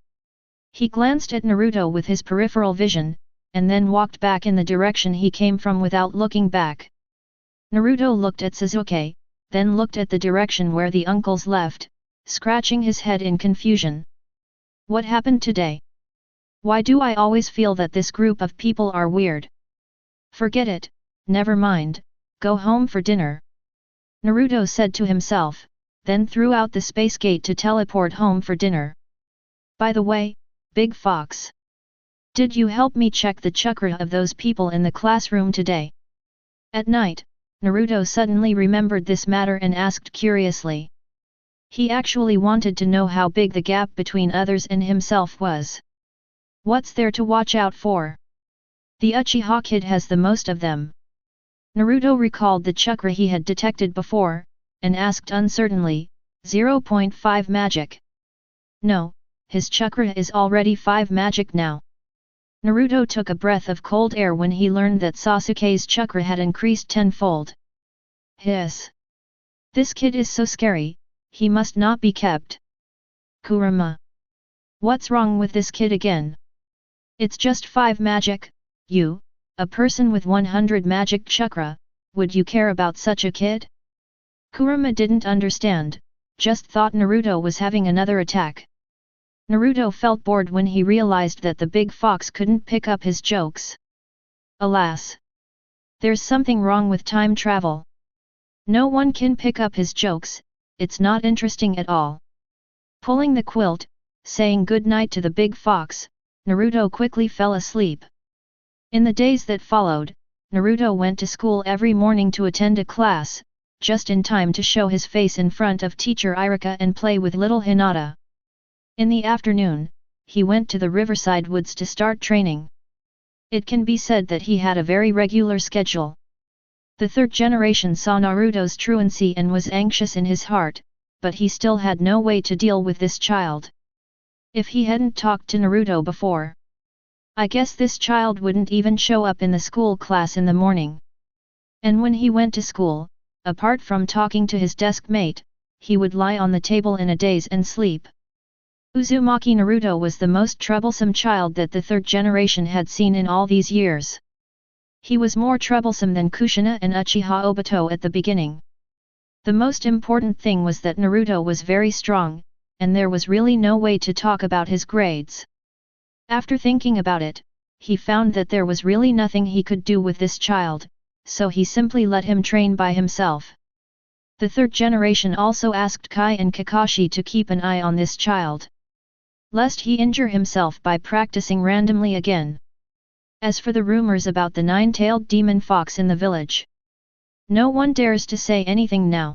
He glanced at Naruto with his peripheral vision, and then walked back in the direction he came from without looking back. Naruto looked at Sasuke, then looked at the direction where the uncles left, scratching his head in confusion. What happened today? Why do I always feel that this group of people are weird? Forget it, never mind, go home for dinner. Naruto said to himself, then threw out the space gate to teleport home for dinner. By the way, Big Fox. Did you help me check the chakra of those people in the classroom today? At night, Naruto suddenly remembered this matter and asked curiously. He actually wanted to know how big the gap between others and himself was. What's there to watch out for? The Uchiha kid has the most of them. Naruto recalled the chakra he had detected before, and asked uncertainly, 0.5 magic. No, his chakra is already 5 magic now. Naruto took a breath of cold air when he learned that Sasuke's chakra had increased tenfold. Hiss! This kid is so scary, he must not be kept. Kurama! What's wrong with this kid again? It's just 5 magic, you, a person with 100 magic chakra, would you care about such a kid? Kurama didn't understand, just thought Naruto was having another attack. Naruto felt bored when he realized that the big fox couldn't pick up his jokes. Alas! There's something wrong with time travel. No one can pick up his jokes, it's not interesting at all. Pulling the quilt, saying good night to the big fox, Naruto quickly fell asleep. In the days that followed, Naruto went to school every morning to attend a class, just in time to show his face in front of teacher Irika and play with little Hinata. In the afternoon, he went to the riverside woods to start training. It can be said that he had a very regular schedule. The third generation saw Naruto's truancy and was anxious in his heart, but he still had no way to deal with this child. If he hadn't talked to Naruto before, I guess this child wouldn't even show up in the school class in the morning. And when he went to school, apart from talking to his desk mate, he would lie on the table in a daze and sleep. Uzumaki Naruto was the most troublesome child that the third generation had seen in all these years. He was more troublesome than Kushina and Uchiha Obito at the beginning. The most important thing was that Naruto was very strong, and there was really no way to talk about his grades. After thinking about it, he found that there was really nothing he could do with this child, so he simply let him train by himself. The third generation also asked Kai and Kakashi to keep an eye on this child, lest he injure himself by practicing randomly again. As for the rumors about the 9-tailed demon fox in the village, no one dares to say anything now.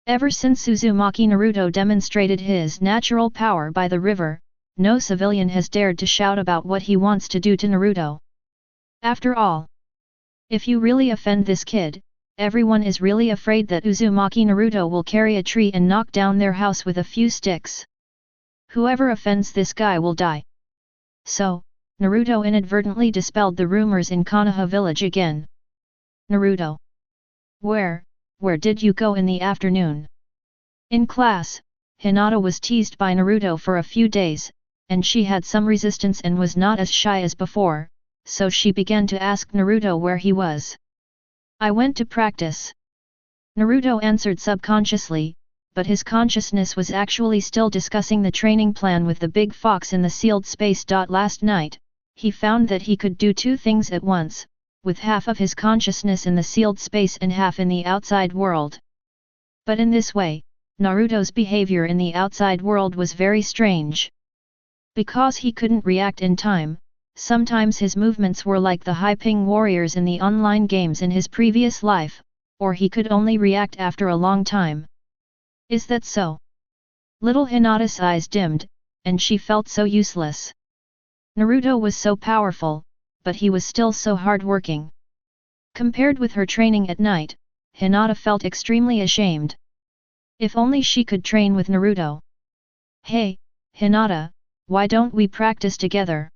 Ever since Uzumaki Naruto demonstrated his natural power by the river, no civilian has dared to shout about what he wants to do to Naruto. After all, if you really offend this kid, everyone is really afraid that Uzumaki Naruto will carry a tree and knock down their house with a few sticks. Whoever offends this guy will die. So, Naruto inadvertently dispelled the rumors in Konoha village again. Naruto! Where did you go in the afternoon? In class, Hinata was teased by Naruto for a few days, and she had some resistance and was not as shy as before, so she began to ask Naruto where he was. I went to practice. Naruto answered subconsciously, but his consciousness was actually still discussing the training plan with the big fox in the sealed space. Last night, he found that he could do two things at once, with half of his consciousness in the sealed space and half in the outside world. But in this way, Naruto's behavior in the outside world was very strange. Because he couldn't react in time, sometimes his movements were like the high-ping warriors in the online games in his previous life, or he could only react after a long time. Is that so? Little Hinata's eyes dimmed, and she felt so useless. Naruto was so powerful, but he was still so hard-working. Compared with her training at night, Hinata felt extremely ashamed. If only she could train with Naruto. Hey, Hinata, why don't we practice together?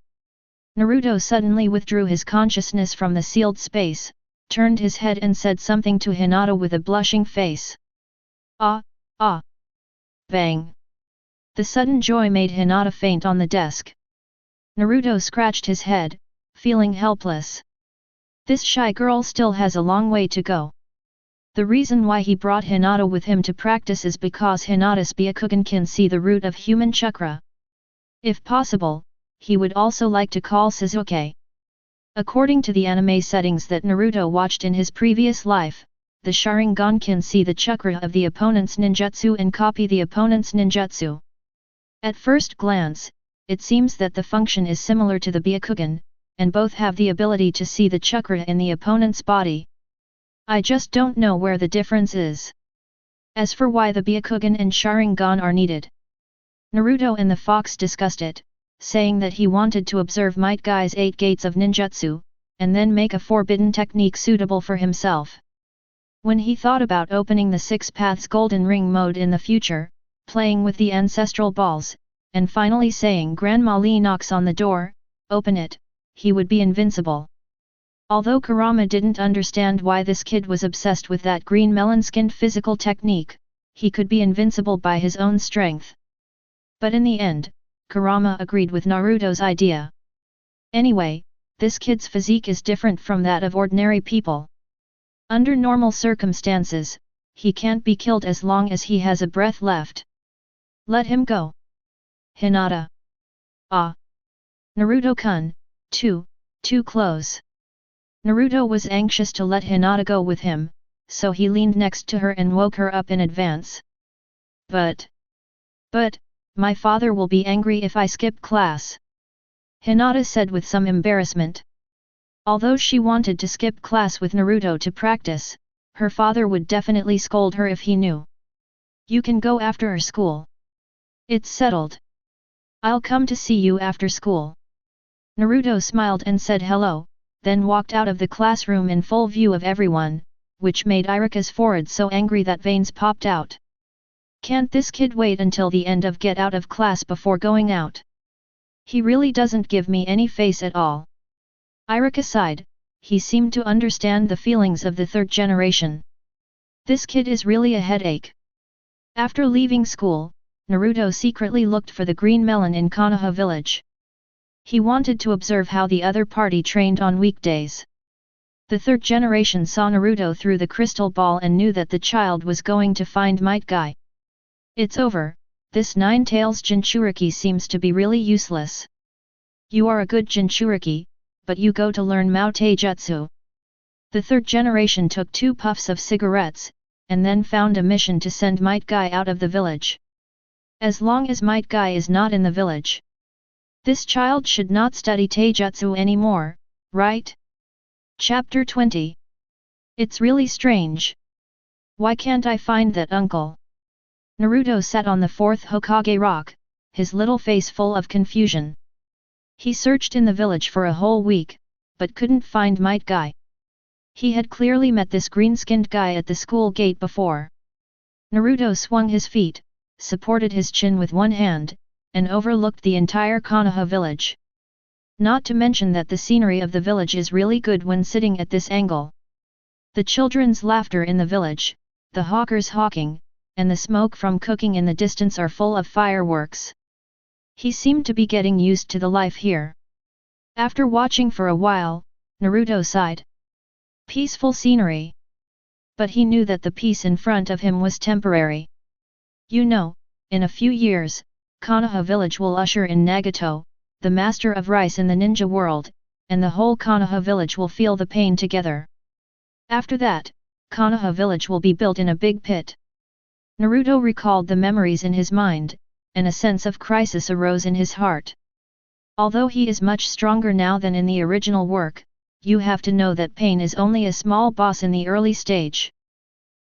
Naruto suddenly withdrew his consciousness from the sealed space, turned his head and said something to Hinata with a blushing face. Ah! Bang! The sudden joy made Hinata faint on the desk. Naruto scratched his head, feeling helpless. This shy girl still has a long way to go. The reason why he brought Hinata with him to practice is because Hinata's Byakugan can see the root of human chakra. If possible, he would also like to call Sasuke. According to the anime settings that Naruto watched in his previous life, the Sharingan can see the chakra of the opponent's ninjutsu and copy the opponent's ninjutsu. At first glance, it seems that the function is similar to the Byakugan, and both have the ability to see the chakra in the opponent's body. I just don't know where the difference is. As for why the Byakugan and Sharingan are needed, Naruto and the fox discussed it, saying that he wanted to observe Might Guy's 8 gates of ninjutsu, and then make a forbidden technique suitable for himself. When he thought about opening the 6 paths golden ring mode in the future, playing with the ancestral balls, and finally saying Grandma Lee knocks on the door, open it, he would be invincible. Although Kurama didn't understand why this kid was obsessed with that green melon-skinned physical technique, he could be invincible by his own strength. But in the end, Kurama agreed with Naruto's idea. Anyway, this kid's physique is different from that of ordinary people. Under normal circumstances, he can't be killed as long as he has a breath left. Let him go. Hinata. Ah. Naruto-kun, too close. Naruto was anxious to let Hinata go with him, so he leaned next to her and woke her up in advance. But, my father will be angry if I skip class. Hinata said with some embarrassment. Although she wanted to skip class with Naruto to practice, her father would definitely scold her if he knew. You can go after school. It's settled. I'll come to see you after school. Naruto smiled and said hello, then walked out of the classroom in full view of everyone, which made Irika's forehead so angry that veins popped out. Can't this kid wait until the end of get out of class before going out? He really doesn't give me any face at all. Irika sighed, he seemed to understand the feelings of the third generation. This kid is really a headache. After leaving school, Naruto secretly looked for the green melon in Konoha village. He wanted to observe how the other party trained on weekdays. The third generation saw Naruto through the crystal ball and knew that the child was going to find Might Guy. It's over, this nine-tails Jinchuriki seems to be really useless. You are a good Jinchuriki, but you go to learn Mao Taijutsu. The third generation took 2 puffs of cigarettes, and then found a mission to send Might Guy out of the village. As long as Might Guy is not in the village, this child should not study Taijutsu anymore, right? Chapter 20. It's really strange. Why can't I find that uncle? Naruto sat on the 4th Hokage rock, his little face full of confusion. He searched in the village for a whole week, but couldn't find Might Guy. He had clearly met this green-skinned guy at the school gate before. Naruto swung his feet, supported his chin with one hand, and overlooked the entire Konoha village. Not to mention that the scenery of the village is really good when sitting at this angle. The children's laughter in the village, the hawkers hawking, and the smoke from cooking in the distance are full of fireworks. He seemed to be getting used to the life here. After watching for a while, Naruto sighed. Peaceful scenery. But he knew that the peace in front of him was temporary. You know, in a few years, Konoha village will usher in Nagato, the master of rice in the ninja world, and the whole Konoha village will feel the pain together. After that, Konoha village will be built in a big pit. Naruto recalled the memories in his mind, and a sense of crisis arose in his heart. Although he is much stronger now than in the original work, you have to know that pain is only a small boss in the early stage.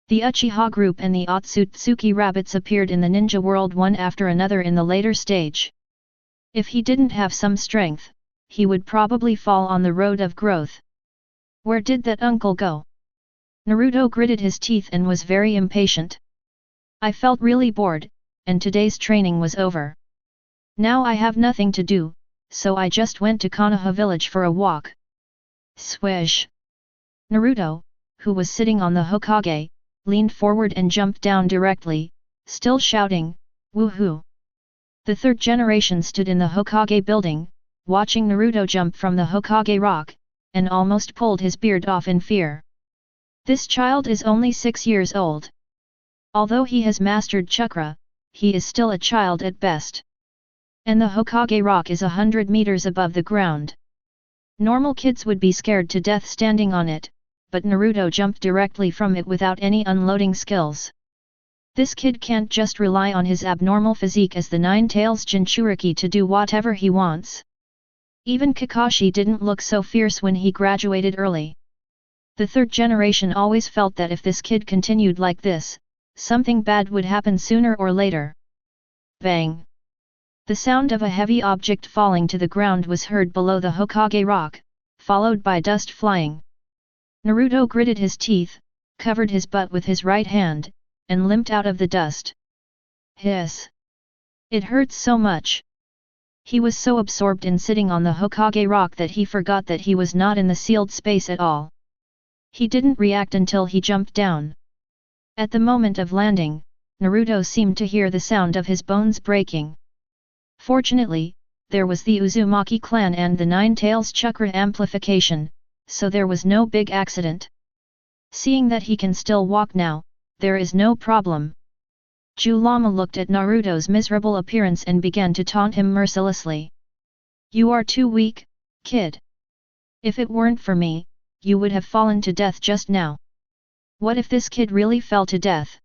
The Uchiha group and the Otsutsuki rabbits appeared in the ninja world one after another in the later stage. If he didn't have some strength, he would probably fall on the road of growth. Where did that uncle go? Naruto gritted his teeth and was very impatient. I felt really bored, and today's training was over. Now I have nothing to do, so I just went to Konoha village for a walk. Swish! Naruto, who was sitting on the Hokage, leaned forward and jumped down directly, still shouting, woohoo! The third generation stood in the Hokage building, watching Naruto jump from the Hokage rock, and almost pulled his beard off in fear. This child is only 6 years old. Although he has mastered chakra, he is still a child at best. And the Hokage rock is 100 meters above the ground. Normal kids would be scared to death standing on it, but Naruto jumped directly from it without any unloading skills. This kid can't just rely on his abnormal physique as the Nine-Tails Jinchuriki to do whatever he wants. Even Kakashi didn't look so fierce when he graduated early. The third generation always felt that if this kid continued like this, something bad would happen sooner or later. Bang! The sound of a heavy object falling to the ground was heard below the Hokage rock, followed by dust flying. Naruto gritted his teeth, covered his butt with his right hand, and limped out of the dust. Hiss! It hurts so much. He was so absorbed in sitting on the Hokage rock that he forgot that he was not in the sealed space at all. He didn't react until he jumped down. At the moment of landing, Naruto seemed to hear the sound of his bones breaking. Fortunately, there was the Uzumaki clan and the Nine-Tails chakra amplification, so there was no big accident. Seeing that he can still walk now, there is no problem. Zhou Lama looked at Naruto's miserable appearance and began to taunt him mercilessly. You are too weak, kid. If it weren't for me, you would have fallen to death just now. What if this kid really fell to death?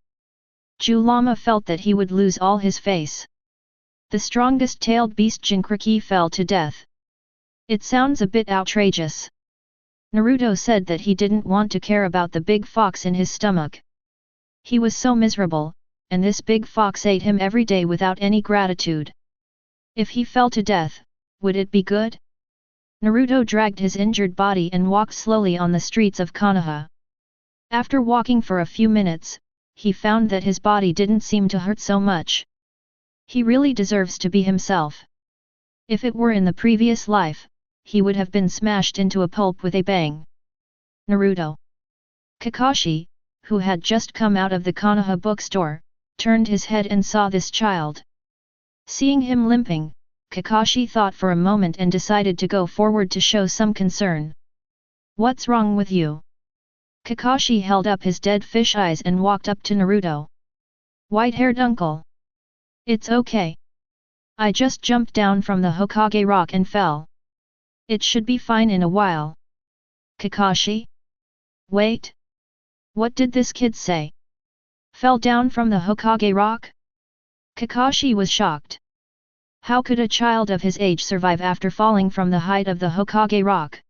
Zhou Lama felt that he would lose all his face. The strongest tailed beast Jinchuriki fell to death. It sounds a bit outrageous. Naruto said that he didn't want to care about the big fox in his stomach. He was so miserable, and this big fox ate him every day without any gratitude. If he fell to death, would it be good? Naruto dragged his injured body and walked slowly on the streets of Konoha. After walking for a few minutes, he found that his body didn't seem to hurt so much. He really deserves to be himself. If it were in the previous life, he would have been smashed into a pulp with a bang. Naruto. Kakashi, who had just come out of the Konoha bookstore, turned his head and saw this child. Seeing him limping, Kakashi thought for a moment and decided to go forward to show some concern. What's wrong with you? Kakashi held up his dead fish eyes and walked up to Naruto. White-haired uncle. It's okay. I just jumped down from the Hokage rock and fell. It should be fine in a while. Kakashi? Wait. What did this kid say? Fell down from the Hokage rock? Kakashi was shocked. How could a child of his age survive after falling from the height of the Hokage rock?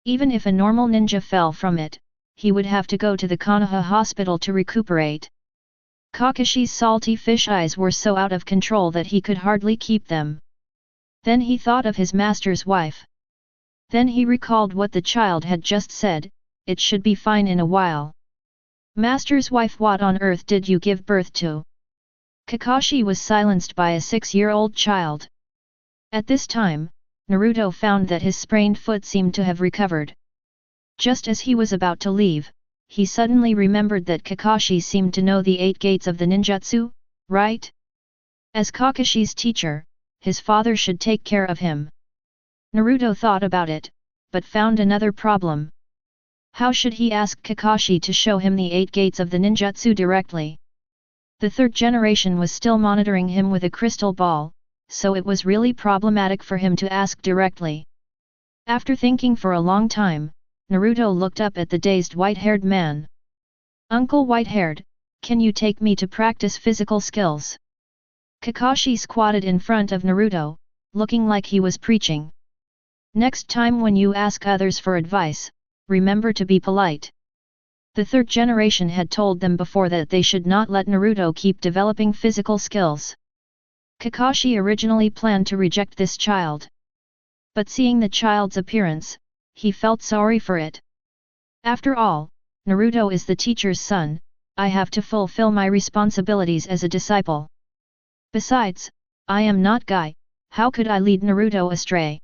Even if a normal ninja fell from it, he would have to go to the Konoha hospital to recuperate. Kakashi's salty fish eyes were so out of control that he could hardly keep them. Then he thought of his master's wife. Then he recalled what the child had just said, it should be fine in a while. Master's wife, what on earth did you give birth to? Kakashi was silenced by a 6-year-old child. At this time, Naruto found that his sprained foot seemed to have recovered. Just as he was about to leave, he suddenly remembered that Kakashi seemed to know the 8 gates of the ninjutsu, right? As Kakashi's teacher, his father should take care of him. Naruto thought about it, but found another problem. How should he ask Kakashi to show him the 8 gates of the ninjutsu directly? The third generation was still monitoring him with a crystal ball, so it was really problematic for him to ask directly. After thinking for a long time, Naruto looked up at the dazed white-haired man. Uncle White-haired, can you take me to practice physical skills? Kakashi squatted in front of Naruto, looking like he was preaching. Next time when you ask others for advice, remember to be polite. The third generation had told them before that they should not let Naruto keep developing physical skills. Kakashi originally planned to reject this child. But seeing the child's appearance, he felt sorry for it. After all, Naruto is the teacher's son, I have to fulfill my responsibilities as a disciple. Besides, I am not Guy, how could I lead Naruto astray?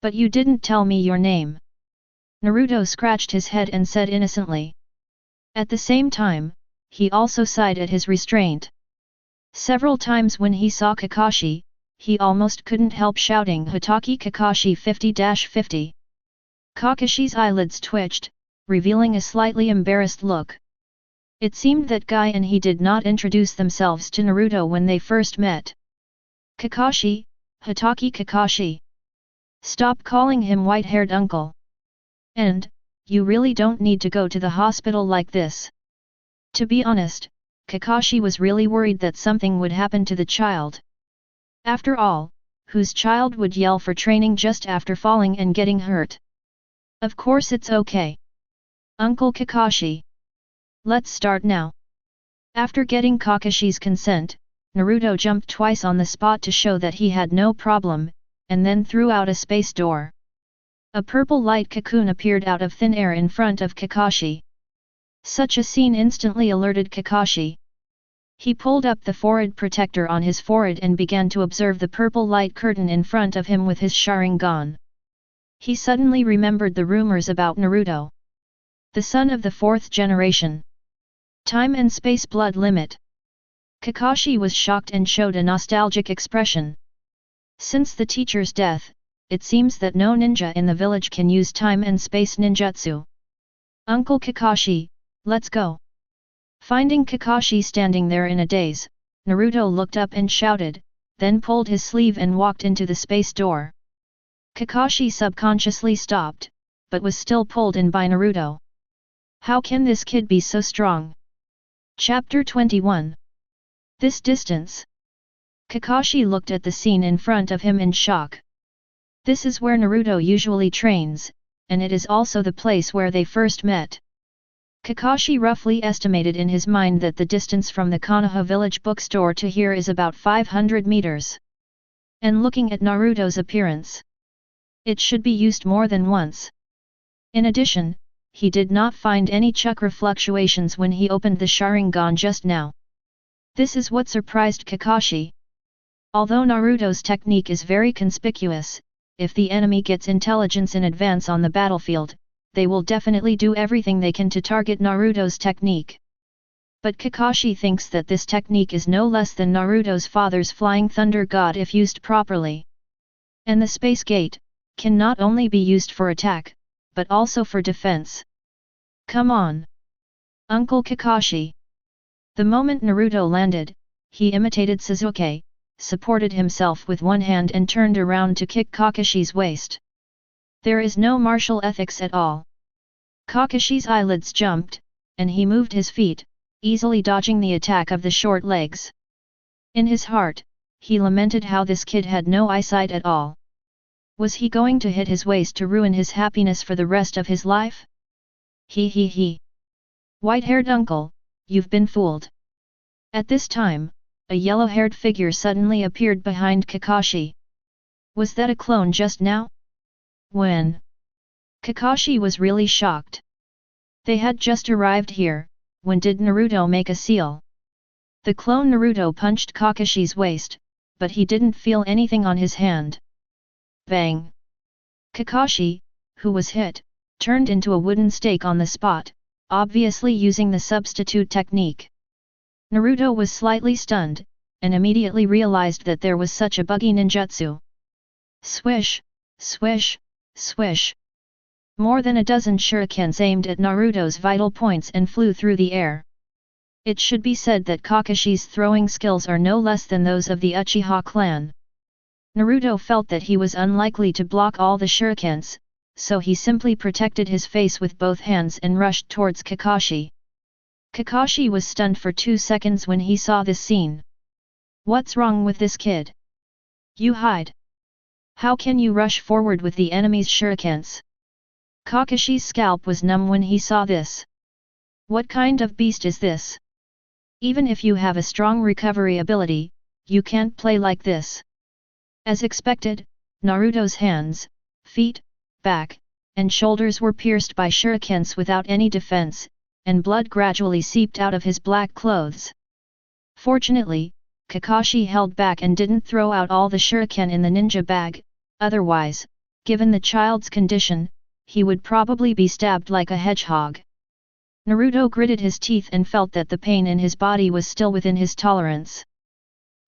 But you didn't tell me your name. Naruto scratched his head and said innocently. At the same time, he also sighed at his restraint. Several times when he saw Kakashi, he almost couldn't help shouting Hitaki Kakashi 50-50. Kakashi's eyelids twitched, revealing a slightly embarrassed look. It seemed that Guy and he did not introduce themselves to Naruto when they first met. Kakashi, Hatake Kakashi. Stop calling him white-haired uncle. And, you really don't need to go to the hospital like this. To be honest, Kakashi was really worried that something would happen to the child. After all, whose child would yell for training just after falling and getting hurt? Of course it's okay. Uncle Kakashi. Let's start now. After getting Kakashi's consent, Naruto jumped twice on the spot to show that he had no problem, and then threw out a space door. A purple light cocoon appeared out of thin air in front of Kakashi. Such a scene instantly alerted Kakashi. He pulled up the forehead protector on his forehead and began to observe the purple light curtain in front of him with his Sharingan. He suddenly remembered the rumors about Naruto. The son of the fourth generation. Time and space blood limit. Kakashi was shocked and showed a nostalgic expression. Since the teacher's death, it seems that no ninja in the village can use time and space ninjutsu. Uncle Kakashi, let's go. Finding Kakashi standing there in a daze, Naruto looked up and shouted, then pulled his sleeve and walked into the space door. Kakashi subconsciously stopped, but was still pulled in by Naruto. How can this kid be so strong? Chapter 21. This distance. Kakashi looked at the scene in front of him in shock. This is where Naruto usually trains, and it is also the place where they first met. Kakashi roughly estimated in his mind that the distance from the Konoha village bookstore to here is about 500 meters. And looking at Naruto's appearance, it should be used more than once. In addition, he did not find any chakra fluctuations when he opened the Sharingan just now. This is what surprised Kakashi. Although Naruto's technique is very conspicuous, if the enemy gets intelligence in advance on the battlefield, they will definitely do everything they can to target Naruto's technique. But Kakashi thinks that this technique is no less than Naruto's father's Flying Thunder God if used properly. And the Space Gate can not only be used for attack, but also for defense. Come on! Uncle Kakashi! The moment Naruto landed, he imitated Sasuke, supported himself with one hand and turned around to kick Kakashi's waist. There is no martial ethics at all. Kakashi's eyelids jumped, and he moved his feet, easily dodging the attack of the short legs. In his heart, he lamented how this kid had no eyesight at all. Was he going to hit his waist to ruin his happiness for the rest of his life? He. White-haired uncle, you've been fooled. At this time, a yellow-haired figure suddenly appeared behind Kakashi. Was that a clone just now? When? Kakashi was really shocked. They had just arrived here. When did Naruto make a seal? The clone Naruto punched Kakashi's waist, but he didn't feel anything on his hand. Bang! Kakashi, who was hit, turned into a wooden stake on the spot, obviously using the substitute technique. Naruto was slightly stunned, and immediately realized that there was such a buggy ninjutsu. Swish, swish, swish. More than a dozen shurikens aimed at Naruto's vital points and flew through the air. It should be said that Kakashi's throwing skills are no less than those of the Uchiha clan. Naruto felt that he was unlikely to block all the shurikens, so he simply protected his face with both hands and rushed towards Kakashi. Kakashi was stunned for 2 seconds when he saw this scene. What's wrong with this kid? You hide. How can you rush forward with the enemy's shurikens? Kakashi's scalp was numb when he saw this. What kind of beast is this? Even if you have a strong recovery ability, you can't play like this. As expected, Naruto's hands, feet, back, and shoulders were pierced by shurikens without any defense, and blood gradually seeped out of his black clothes. Fortunately, Kakashi held back and didn't throw out all the shuriken in the ninja bag, otherwise, given the child's condition, he would probably be stabbed like a hedgehog. Naruto gritted his teeth and felt that the pain in his body was still within his tolerance.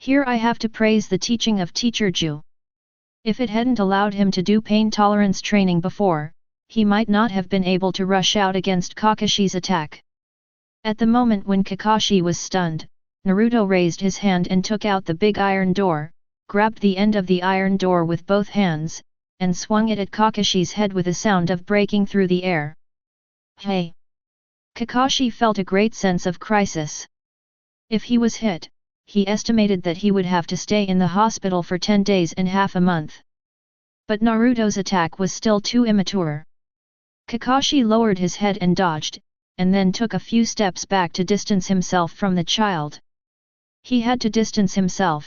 Here I have to praise the teaching of Teacher Zhou. If it hadn't allowed him to do pain tolerance training before, he might not have been able to rush out against Kakashi's attack. At the moment when Kakashi was stunned, Naruto raised his hand and took out the big iron door, grabbed the end of the iron door with both hands, and swung it at Kakashi's head with a sound of breaking through the air. Hey! Kakashi felt a great sense of crisis. If he was hit, he estimated that he would have to stay in the hospital for 10 days and half a month. But Naruto's attack was still too immature. Kakashi lowered his head and dodged, and then took a few steps back to distance himself from the child. He had to distance himself.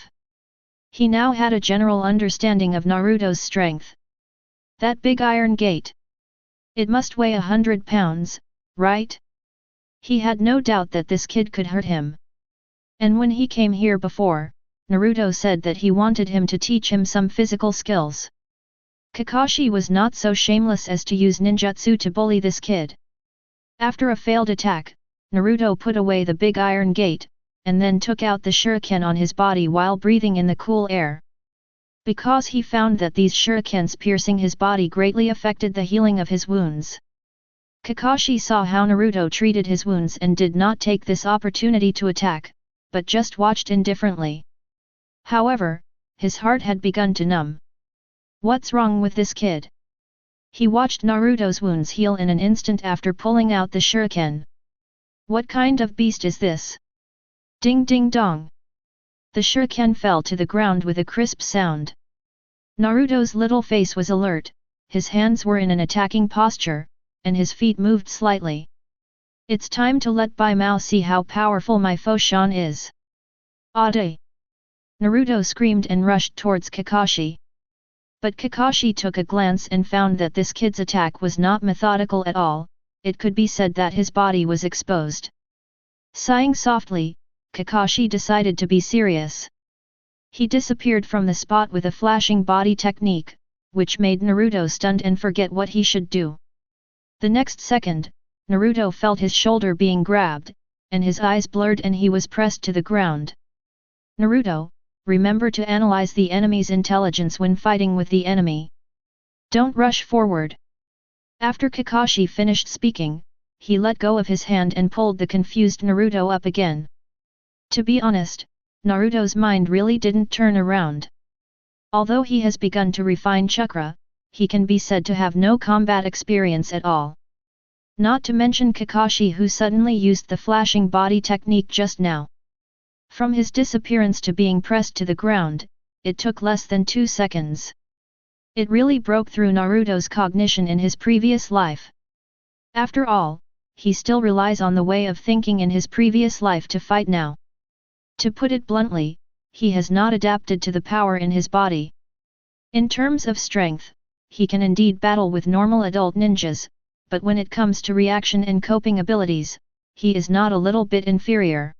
He now had a general understanding of Naruto's strength. That big iron gate. It must weigh 100 pounds, right? He had no doubt that this kid could hurt him. And when he came here before, Naruto said that he wanted him to teach him some physical skills. Kakashi was not so shameless as to use ninjutsu to bully this kid. After a failed attack, Naruto put away the big iron gate, and then took out the shuriken on his body while breathing in the cool air. Because he found that these shurikens piercing his body greatly affected the healing of his wounds. Kakashi saw how Naruto treated his wounds and did not take this opportunity to attack, but just watched indifferently. However, his heart had begun to numb. What's wrong with this kid? He watched Naruto's wounds heal in an instant after pulling out the shuriken. What kind of beast is this? Ding ding dong! The shuriken fell to the ground with a crisp sound. Naruto's little face was alert, his hands were in an attacking posture, and his feet moved slightly. It's time to let Bai Mao see how powerful my Foshan is. Ade! Naruto screamed and rushed towards Kakashi. But Kakashi took a glance and found that this kid's attack was not methodical at all, it could be said that his body was exposed. Sighing softly, Kakashi decided to be serious. He disappeared from the spot with a flashing body technique, which made Naruto stunned and forget what he should do. The next second, Naruto felt his shoulder being grabbed, and his eyes blurred and he was pressed to the ground. Naruto, remember to analyze the enemy's intelligence when fighting with the enemy. Don't rush forward. After Kakashi finished speaking, he let go of his hand and pulled the confused Naruto up again. To be honest, Naruto's mind really didn't turn around. Although he has begun to refine chakra, he can be said to have no combat experience at all. Not to mention Kakashi, who suddenly used the flashing body technique just now. From his disappearance to being pressed to the ground, it took less than 2 seconds. It really broke through Naruto's cognition in his previous life. After all, he still relies on the way of thinking in his previous life to fight now. To put it bluntly, he has not adapted to the power in his body. In terms of strength, he can indeed battle with normal adult ninjas, but when it comes to reaction and coping abilities, he is not a little bit inferior.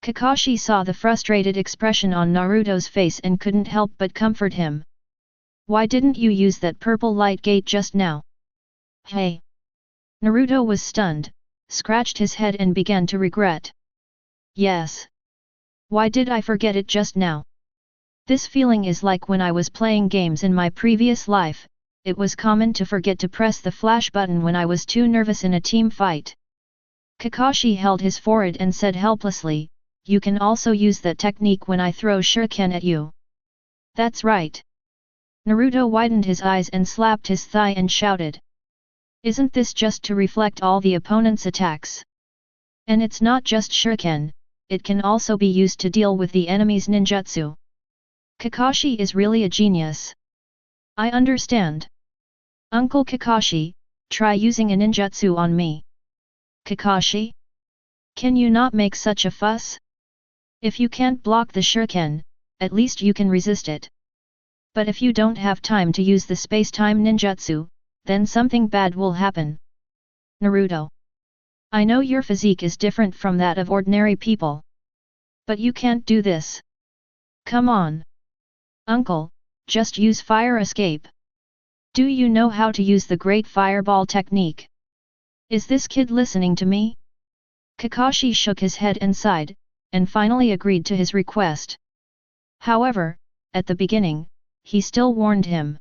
Kakashi saw the frustrated expression on Naruto's face and couldn't help but comfort him. Why didn't you use that purple light gate just now? Hey! Naruto was stunned, scratched his head and began to regret. Yes. Why did I forget it just now? This feeling is like when I was playing games in my previous life, it was common to forget to press the flash button when I was too nervous in a team fight. Kakashi held his forehead and said helplessly, you can also use that technique when I throw shuriken at you. That's right. Naruto widened his eyes and slapped his thigh and shouted. Isn't this just to reflect all the opponent's attacks? And it's not just shuriken, it can also be used to deal with the enemy's ninjutsu. Kakashi is really a genius. I understand. Uncle Kakashi, try using a ninjutsu on me. Kakashi? Can you not make such a fuss? If you can't block the shuriken, at least you can resist it. But if you don't have time to use the space-time ninjutsu, then something bad will happen. Naruto. I know your physique is different from that of ordinary people. But you can't do this. Come on. Uncle, just use fire escape. Do you know how to use the great fireball technique? Is this kid listening to me? Kakashi shook his head and sighed, and finally agreed to his request. However, at the beginning, he still warned him.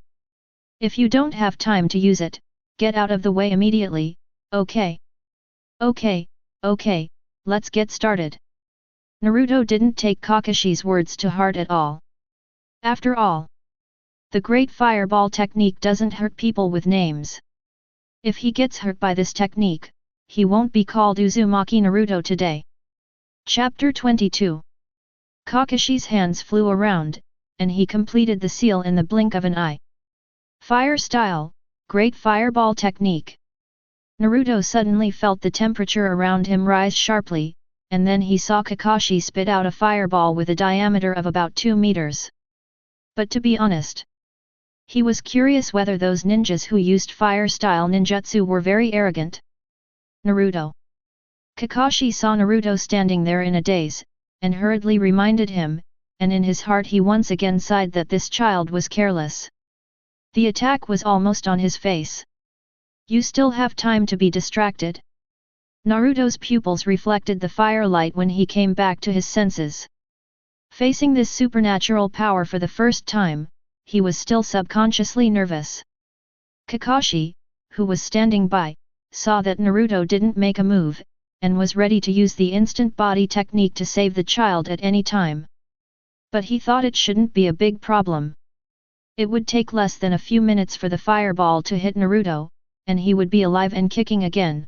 If you don't have time to use it, Get out of the way immediately, okay? Okay, okay, let's get started. Naruto didn't take Kakashi's words to heart at all. After all, the great fireball technique doesn't hurt people with names. If he gets hurt by this technique, he won't be called Uzumaki Naruto today. Chapter 22. Kakashi's hands flew around, and he completed the seal in the blink of an eye. Fire style, great fireball technique. Naruto suddenly felt the temperature around him rise sharply, and then he saw Kakashi spit out a fireball with a diameter of about 2 meters. But to be honest, he was curious whether those ninjas who used fire-style ninjutsu were very arrogant. Naruto. Kakashi saw Naruto standing there in a daze, and hurriedly reminded him, and in his heart he once again sighed that this child was careless. The attack was almost on his face. You still have time to be distracted? Naruto's pupils reflected the firelight when he came back to his senses. Facing this supernatural power for the first time, he was still subconsciously nervous. Kakashi, who was standing by, saw that Naruto didn't make a move, and was ready to use the instant body technique to save the child at any time. But he thought it shouldn't be a big problem. It would take less than a few minutes for the fireball to hit Naruto, and he would be alive and kicking again.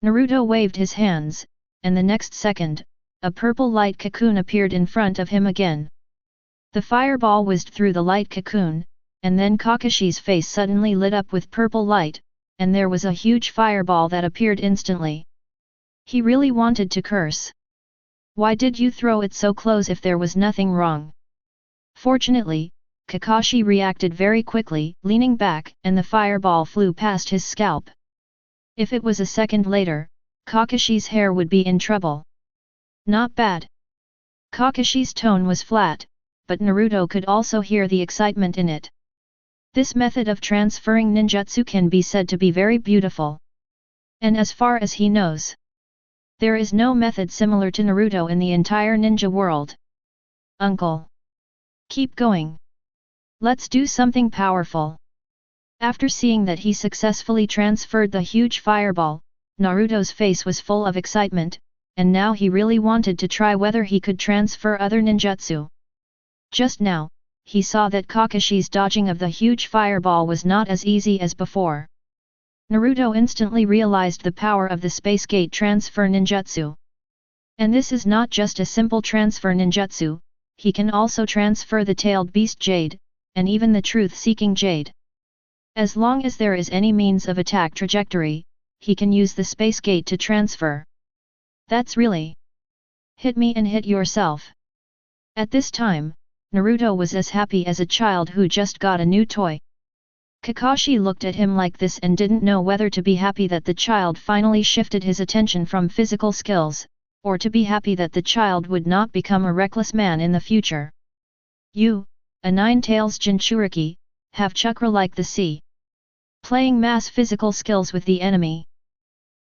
Naruto waved his hands, and the next second, a purple light cocoon appeared in front of him again. The fireball whizzed through the light cocoon, and then Kakashi's face suddenly lit up with purple light, and there was a huge fireball that appeared instantly. He really wanted to curse. Why did you throw it so close if there was nothing wrong? Fortunately, Kakashi reacted very quickly, leaning back, and the fireball flew past his scalp. If it was a second later, Kakashi's hair would be in trouble. Not bad. Kakashi's tone was flat, but Naruto could also hear the excitement in it. This method of transferring ninjutsu can be said to be very beautiful. And as far as he knows, there is no method similar to Naruto in the entire ninja world. Uncle. Keep going. Let's do something powerful. After seeing that he successfully transferred the huge fireball, Naruto's face was full of excitement, and now he really wanted to try whether he could transfer other ninjutsu. Just now, he saw that Kakashi's dodging of the huge fireball was not as easy as before. Naruto instantly realized the power of the Space Gate transfer ninjutsu. And this is not just a simple transfer ninjutsu, he can also transfer the tailed beast jade, and even the truth-seeking jade. As long as there is any means of attack trajectory, he can use the Space Gate to transfer. That's really... hit me and hit yourself. At this time, Naruto was as happy as a child who just got a new toy. Kakashi looked at him like this and didn't know whether to be happy that the child finally shifted his attention from physical skills, or to be happy that the child would not become a reckless man in the future. You, a nine-tails Jinchuriki, have chakra like the sea. Playing mass physical skills with the enemy.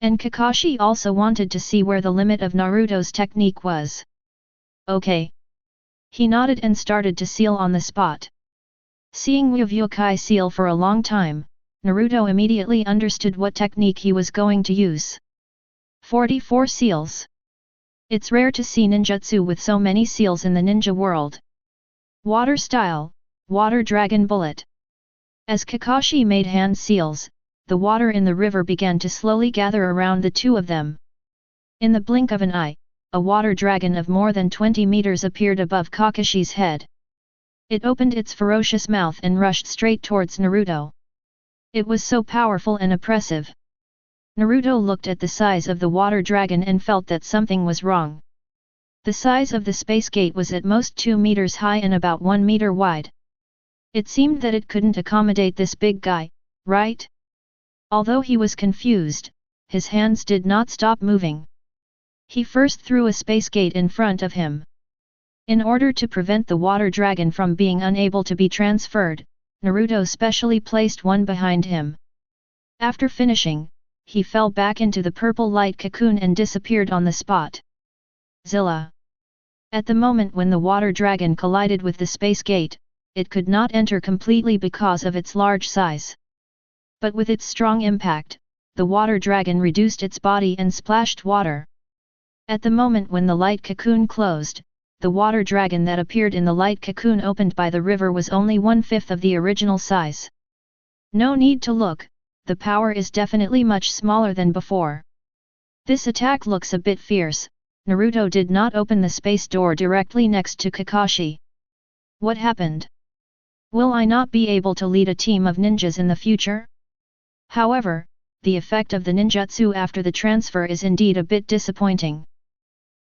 And Kakashi also wanted to see where the limit of Naruto's technique was. Okay. He nodded and started to seal on the spot. Seeing Wuvyukai seal for a long time, Naruto immediately understood what technique he was going to use. 44 seals. It's rare to see ninjutsu with so many seals in the ninja world. Water style, water dragon bullet. As Kakashi made hand seals, the water in the river began to slowly gather around the two of them. In the blink of an eye, a water dragon of more than 20 meters appeared above Kakashi's head. It opened its ferocious mouth and rushed straight towards Naruto. It was so powerful and oppressive. Naruto looked at the size of the water dragon and felt that something was wrong. The size of the space gate was at most 2 meters high and about 1 meter wide. It seemed that it couldn't accommodate this big guy, right? Although he was confused, his hands did not stop moving. He first threw a space gate in front of him. In order to prevent the water dragon from being unable to be transferred, Naruto specially placed one behind him. After finishing, he fell back into the purple light cocoon and disappeared on the spot. Zilla. At the moment when the water dragon collided with the space gate, it could not enter completely because of its large size. But with its strong impact, the water dragon reduced its body and splashed water. At the moment when the light cocoon closed, the water dragon that appeared in the light cocoon opened by the river was only 1/5 of the original size. No need to look, the power is definitely much smaller than before. This attack looks a bit fierce. Naruto did not open the space door directly next to Kakashi. What happened? Will I not be able to lead a team of ninjas in the future? However, the effect of the ninjutsu after the transfer is indeed a bit disappointing.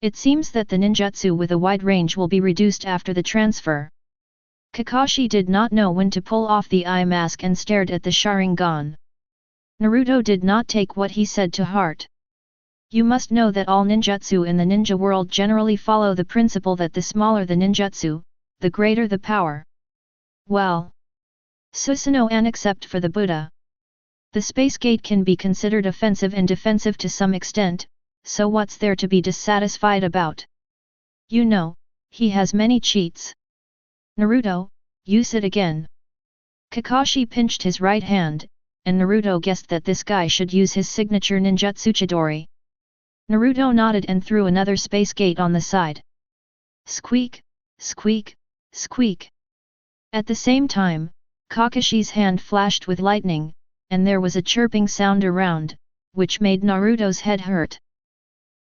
It seems that the ninjutsu with a wide range will be reduced after the transfer. Kakashi did not know when to pull off the eye mask and stared at the Sharingan. Naruto did not take what he said to heart. You must know that all ninjutsu in the ninja world generally follow the principle that the smaller the ninjutsu, the greater the power. Well, Susanoo and except for the Buddha. The space gate can be considered offensive and defensive to some extent, so what's there to be dissatisfied about? You know, he has many cheats. Naruto, use it again. Kakashi pinched his right hand, and Naruto guessed that this guy should use his signature ninjutsu Chidori. Naruto nodded and threw another space gate on the side. Squeak, squeak, squeak. At the same time, Kakashi's hand flashed with lightning, and there was a chirping sound around, which made Naruto's head hurt.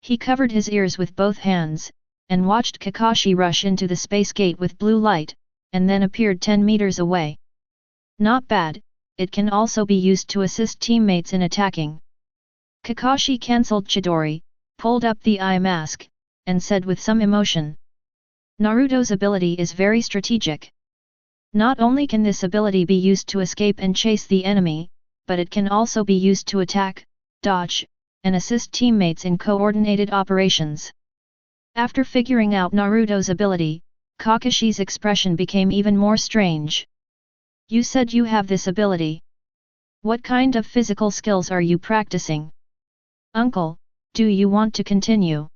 He covered his ears with both hands, and watched Kakashi rush into the space gate with blue light, and then appeared 10 meters away. Not bad, it can also be used to assist teammates in attacking. Kakashi cancelled Chidori, pulled up the eye mask, and said with some emotion. Naruto's ability is very strategic. Not only can this ability be used to escape and chase the enemy, but it can also be used to attack, dodge, and assist teammates in coordinated operations. After figuring out Naruto's ability, Kakashi's expression became even more strange. You said you have this ability. What kind of physical skills are you practicing? Uncle, do you want to continue?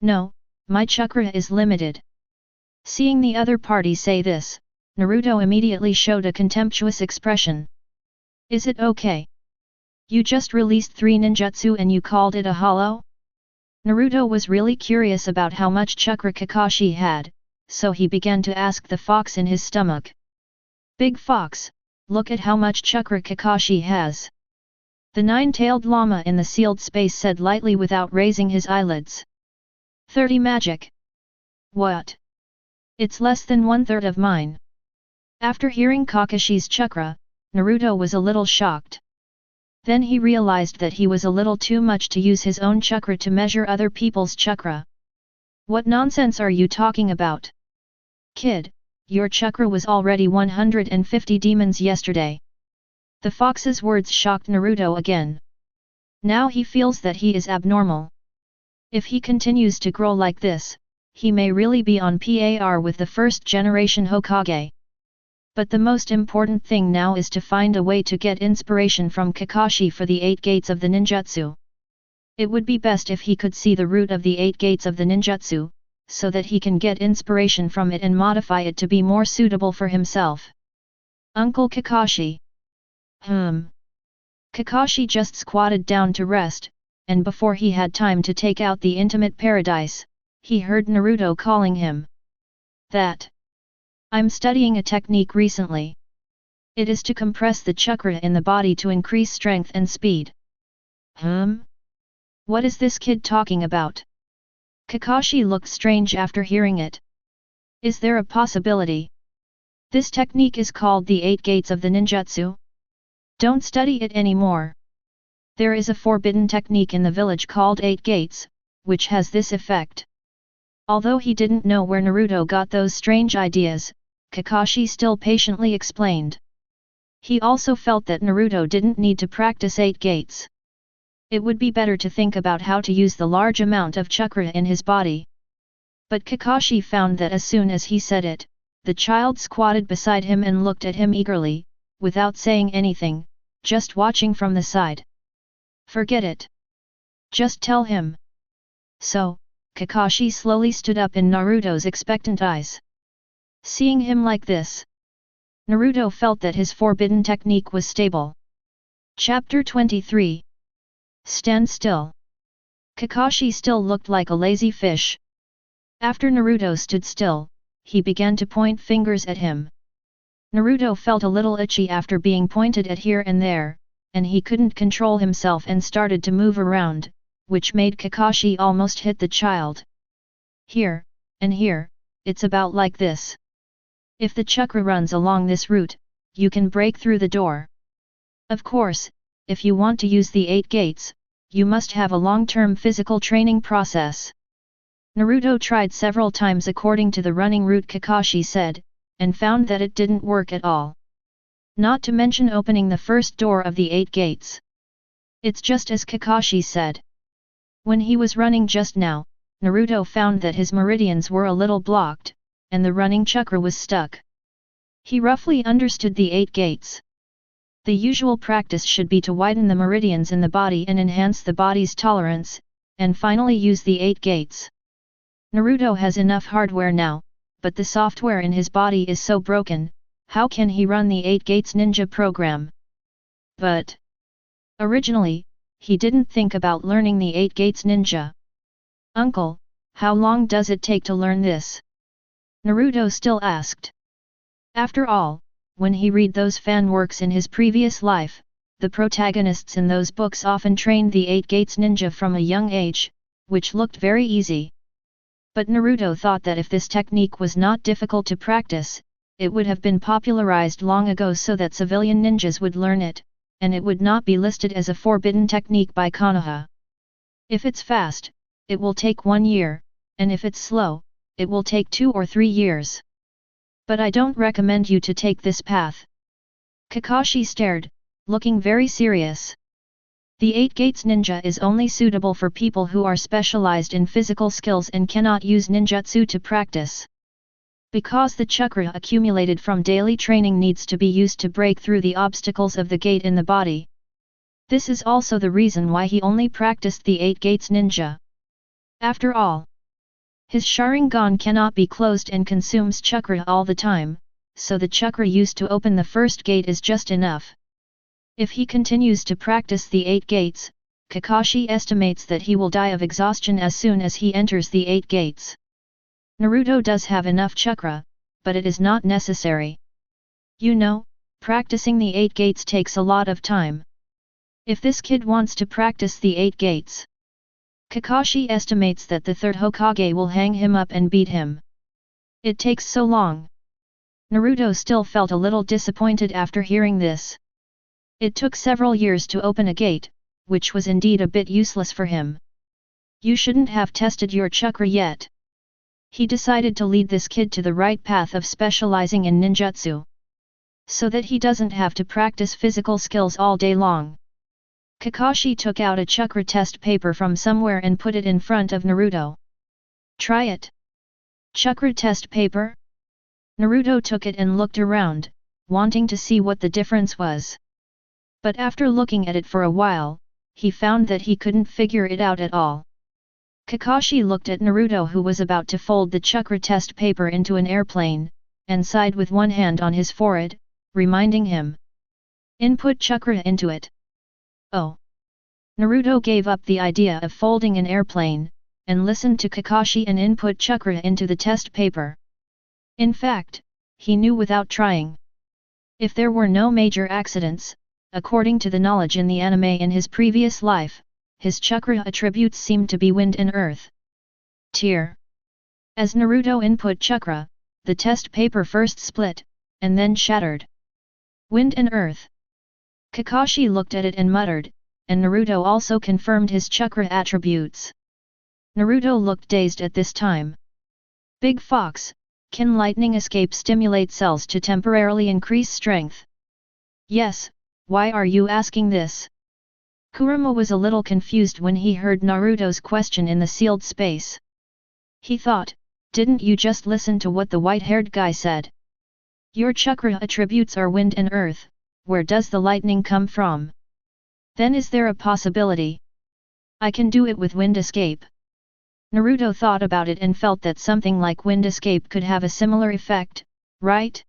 No, my chakra is limited. Seeing the other party say this, Naruto immediately showed a contemptuous expression. Is it okay? You just released 3 ninjutsu and you called it a hollow? Naruto was really curious about how much chakra Kakashi had, so he began to ask the fox in his stomach. Big fox, look at how much chakra Kakashi has. The 9-tailed llama in the sealed space said lightly without raising his eyelids. 30 magic. What? It's less than 1/3 of mine. After hearing Kakashi's chakra, Naruto was a little shocked. Then he realized that he was a little too much to use his own chakra to measure other people's chakra. What nonsense are you talking about? Kid, your chakra was already 150 demons yesterday. The fox's words shocked Naruto again. Now he feels that he is abnormal. If he continues to grow like this, he may really be on par with the first generation Hokage. But the most important thing now is to find a way to get inspiration from Kakashi for the 8 gates of the ninjutsu. It would be best if he could see the root of the 8 gates of the ninjutsu, so that he can get inspiration from it and modify it to be more suitable for himself. Uncle Kakashi. Kakashi just squatted down to rest, and before he had time to take out the intimate paradise, he heard Naruto calling him. That. I'm studying a technique recently. It is to compress the chakra in the body to increase strength and speed. What is this kid talking about? Kakashi looked strange after hearing it. Is there a possibility? This technique is called the 8 gates of the ninjutsu? Don't study it anymore. There is a forbidden technique in the village called 8 gates, which has this effect. Although he didn't know where Naruto got those strange ideas, Kakashi still patiently explained. He also felt that Naruto didn't need to practice 8 gates. It would be better to think about how to use the large amount of chakra in his body. But Kakashi found that as soon as he said it, the child squatted beside him and looked at him eagerly, without saying anything, just watching from the side. Forget it. Just tell him. So, Kakashi slowly stood up in Naruto's expectant eyes. Seeing him like this, Naruto felt that his forbidden technique was stable. Chapter 23. Stand still. Kakashi still looked like a lazy fish. After Naruto stood still, he began to point fingers at him. Naruto felt a little itchy after being pointed at here and there, and he couldn't control himself and started to move around, which made Kakashi almost hit the child. Here, and here, it's about like this. If the chakra runs along this route, you can break through the door. Of course, if you want to use the 8 gates, you must have a long-term physical training process. Naruto tried several times according to the running route Kakashi said, and found that it didn't work at all. Not to mention opening the first door of the 8 gates. It's just as Kakashi said. When he was running just now, Naruto found that his meridians were a little blocked, and the running chakra was stuck. He roughly understood the 8 gates. The usual practice should be to widen the meridians in the body and enhance the body's tolerance, and finally use the 8 gates. Naruto has enough hardware now, but the software in his body is so broken, how can he run the 8 gates ninja program? But originally, he didn't think about learning the 8 gates ninja. Uncle, how long does it take to learn this? Naruto still asked. After all, when he read those fan works in his previous life, the protagonists in those books often trained the 8 gates ninja from a young age, which looked very easy. But Naruto thought that if this technique was not difficult to practice, it would have been popularized long ago so that civilian ninjas would learn it, and it would not be listed as a forbidden technique by Konoha. If it's fast, it will take 1 year, and if it's slow, it will take 2 or 3 years. But I don't recommend you to take this path. Kakashi stared, looking very serious. The 8 gates ninja is only suitable for people who are specialized in physical skills and cannot use ninjutsu to practice. Because the chakra accumulated from daily training needs to be used to break through the obstacles of the gate in the body. This is also the reason why he only practiced the 8 gates ninja. After all, his Sharingan cannot be closed and consumes chakra all the time, so the chakra used to open the first gate is just enough. If he continues to practice the 8 gates, Kakashi estimates that he will die of exhaustion as soon as he enters the 8 gates. Naruto does have enough chakra, but it is not necessary. You know, practicing the 8 gates takes a lot of time. If this kid wants to practice the 8 gates, Kakashi estimates that the 3rd Hokage will hang him up and beat him. It takes so long. Naruto still felt a little disappointed after hearing this. It took several years to open a gate, which was indeed a bit useless for him. You shouldn't have tested your chakra yet. He decided to lead this kid to the right path of specializing in ninjutsu, so that he doesn't have to practice physical skills all day long. Kakashi took out a chakra test paper from somewhere and put it in front of Naruto. Try it. Chakra test paper? Naruto took it and looked around, wanting to see what the difference was. But after looking at it for a while, he found that he couldn't figure it out at all. Kakashi looked at Naruto who was about to fold the chakra test paper into an airplane, and sighed with one hand on his forehead, reminding him. Input chakra into it. Oh. Naruto gave up the idea of folding an airplane, and listened to Kakashi and input chakra into the test paper. In fact, he knew without trying. If there were no major accidents, according to the knowledge in the anime in his previous life, his chakra attributes seemed to be wind and earth. Tear. As Naruto input chakra, the test paper first split, and then shattered. Wind and earth. Kakashi looked at it and muttered, and Naruto also confirmed his chakra attributes. Naruto looked dazed at this time. Big Fox, can lightning escape stimulate cells to temporarily increase strength? Yes, why are you asking this? Kurama was a little confused when he heard Naruto's question in the sealed space. He thought, didn't you just listen to what the white-haired guy said? Your chakra attributes are wind and earth, where does the lightning come from? Then is there a possibility? I can do it with wind escape. Naruto thought about it and felt that something like wind escape could have a similar effect, right?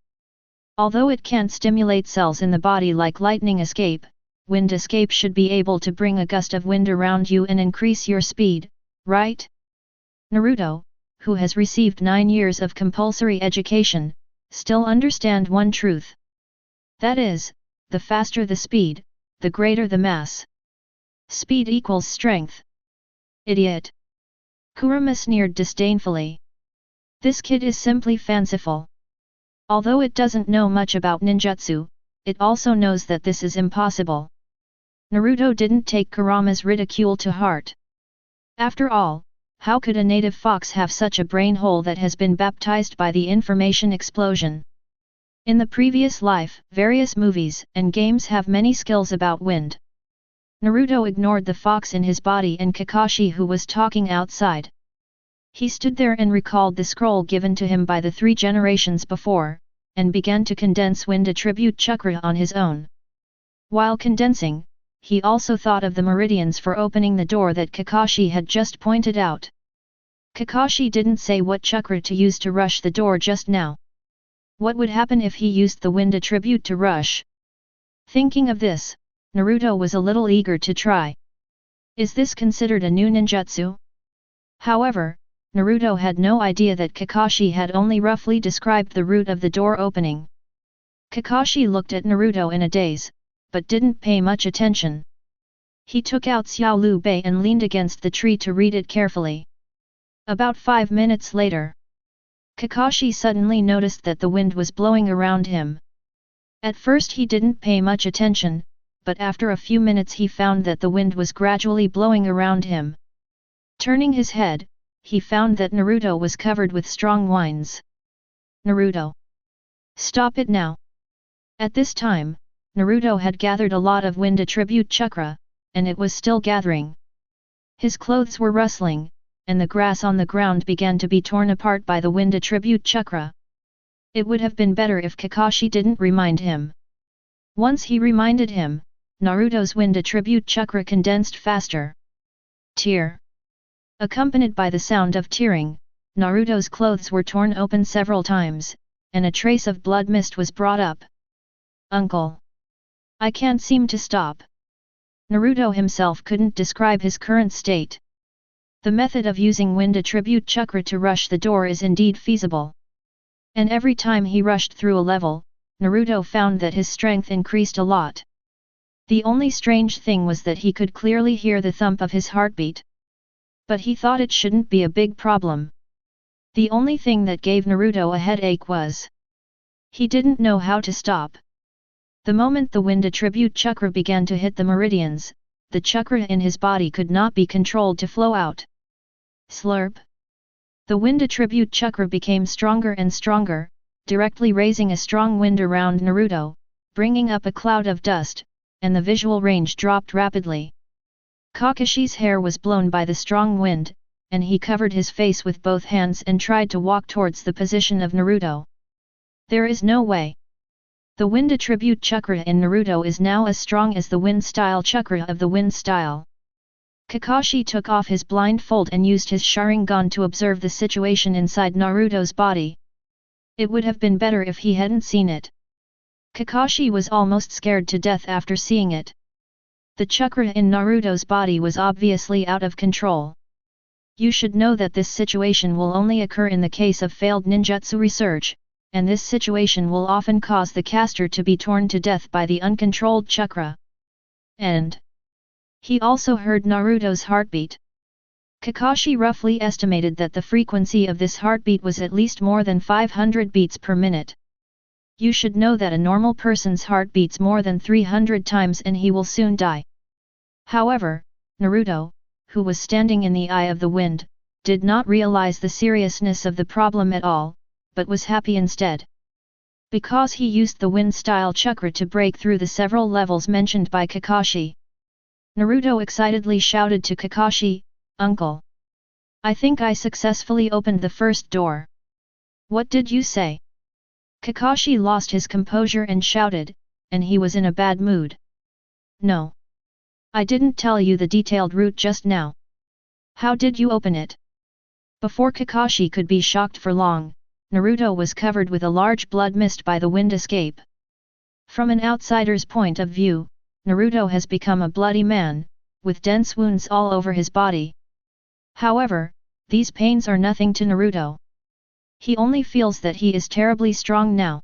Although it can't stimulate cells in the body like lightning escape, wind escape should be able to bring a gust of wind around you and increase your speed, right? Naruto, who has received 9 years of compulsory education, still understand one truth. That is, the faster the speed, the greater the mass. Speed equals strength. Idiot! Kurama sneered disdainfully. This kid is simply fanciful. Although it doesn't know much about ninjutsu, it also knows that this is impossible. Naruto didn't take Kurama's ridicule to heart. After all, how could a native fox have such a brain hole that has been baptized by the information explosion? In the previous life, various movies and games have many skills about wind. Naruto ignored the fox in his body and Kakashi who was talking outside. He stood there and recalled the scroll given to him by the 3 generations before, and began to condense wind attribute chakra on his own. While condensing, he also thought of the meridians for opening the door that Kakashi had just pointed out. Kakashi didn't say what chakra to use to rush the door just now. What would happen if he used the wind attribute to rush? Thinking of this, Naruto was a little eager to try. Is this considered a new ninjutsu? However, Naruto had no idea that Kakashi had only roughly described the route of the door opening. Kakashi looked at Naruto in a daze, but didn't pay much attention. He took out Xiao Lu Bei and leaned against the tree to read it carefully. About 5 minutes later, Kakashi suddenly noticed that the wind was blowing around him. At first he didn't pay much attention, but after a few minutes he found that the wind was gradually blowing around him. Turning his head, he found that Naruto was covered with strong winds. Naruto! Stop it now! At this time, Naruto had gathered a lot of wind attribute chakra, and it was still gathering. His clothes were rustling, and the grass on the ground began to be torn apart by the wind attribute chakra. It would have been better if Kakashi didn't remind him. Once he reminded him, Naruto's wind attribute chakra condensed faster. Tear. Accompanied by the sound of tearing, Naruto's clothes were torn open several times, and a trace of blood mist was brought up. Uncle! I can't seem to stop. Naruto himself couldn't describe his current state. The method of using wind attribute chakra to rush the door is indeed feasible. And every time he rushed through a level, Naruto found that his strength increased a lot. The only strange thing was that he could clearly hear the thump of his heartbeat. But he thought it shouldn't be a big problem. The only thing that gave Naruto a headache was he didn't know how to stop. The moment the wind attribute chakra began to hit the meridians, the chakra in his body could not be controlled to flow out. Slurp! The wind attribute chakra became stronger and stronger, directly raising a strong wind around Naruto, bringing up a cloud of dust, and the visual range dropped rapidly. Kakashi's hair was blown by the strong wind, and he covered his face with both hands and tried to walk towards the position of Naruto. There is no way. The wind attribute chakra in Naruto is now as strong as the wind style chakra of the wind style. Kakashi took off his blindfold and used his Sharingan to observe the situation inside Naruto's body. It would have been better if he hadn't seen it. Kakashi was almost scared to death after seeing it. The chakra in Naruto's body was obviously out of control. You should know that this situation will only occur in the case of failed ninjutsu research, and this situation will often cause the caster to be torn to death by the uncontrolled chakra. And he also heard Naruto's heartbeat. Kakashi roughly estimated that the frequency of this heartbeat was at least more than 500 beats per minute. You should know that a normal person's heart beats more than 300 times and he will soon die. However, Naruto, who was standing in the eye of the wind, did not realize the seriousness of the problem at all, but was happy instead. Because he used the wind-style chakra to break through the several levels mentioned by Kakashi. Naruto excitedly shouted to Kakashi, "Uncle! I think I successfully opened the first door." "What did you say?" Kakashi lost his composure and shouted, and he was in a bad mood. "No. I didn't tell you the detailed route just now. How did you open it?" Before Kakashi could be shocked for long, Naruto was covered with a large blood mist by the wind escape. From an outsider's point of view, Naruto has become a bloody man, with dense wounds all over his body. However, these pains are nothing to Naruto. He only feels that he is terribly strong now.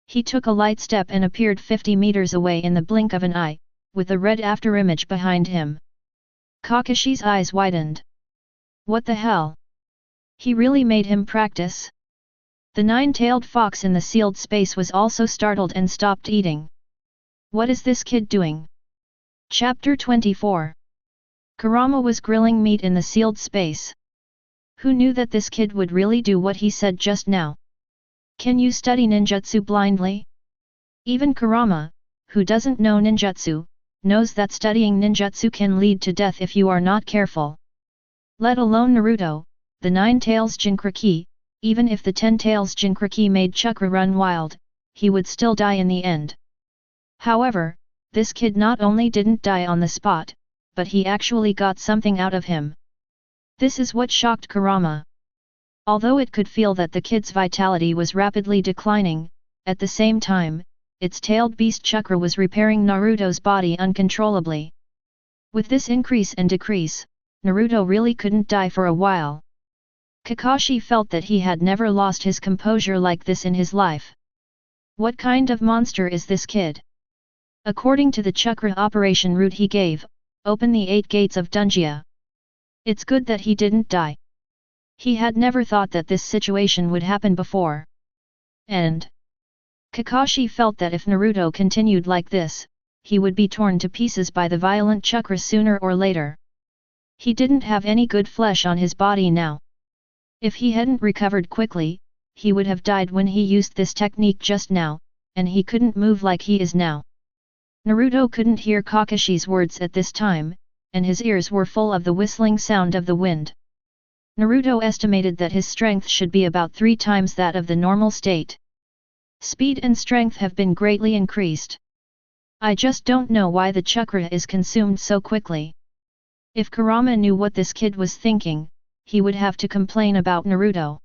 He took a light step and appeared 50 meters away in the blink of an eye, with a red afterimage behind him. Kakashi's eyes widened. What the hell? He really made him practice? The nine-tailed fox in the sealed space was also startled and stopped eating. What is this kid doing? Chapter 24. Kurama was grilling meat in the sealed space. Who knew that this kid would really do what he said just now? Can you study ninjutsu blindly? Even Kurama, who doesn't know ninjutsu, knows that studying ninjutsu can lead to death if you are not careful. Let alone Naruto, the nine tails Jinchuriki, even if the 10 tails Jinchuriki made chakra run wild, he would still die in the end. However, this kid not only didn't die on the spot, but he actually got something out of him. This is what shocked Kurama. Although it could feel that the kid's vitality was rapidly declining, at the same time, its tailed beast chakra was repairing Naruto's body uncontrollably. With this increase and decrease, Naruto really couldn't die for a while. Kakashi felt that he had never lost his composure like this in his life. What kind of monster is this kid? According to the chakra operation route he gave, open the 8 gates of Dunjia. It's good that he didn't die. He had never thought that this situation would happen before. And Kakashi felt that if Naruto continued like this, he would be torn to pieces by the violent chakra sooner or later. He didn't have any good flesh on his body now. If he hadn't recovered quickly, he would have died when he used this technique just now, and he couldn't move like he is now. Naruto couldn't hear Kakashi's words at this time, and his ears were full of the whistling sound of the wind. Naruto estimated that his strength should be about 3 times that of the normal state. Speed and strength have been greatly increased. I just don't know why the chakra is consumed so quickly. If Kurama knew what this kid was thinking, he would have to complain about Naruto.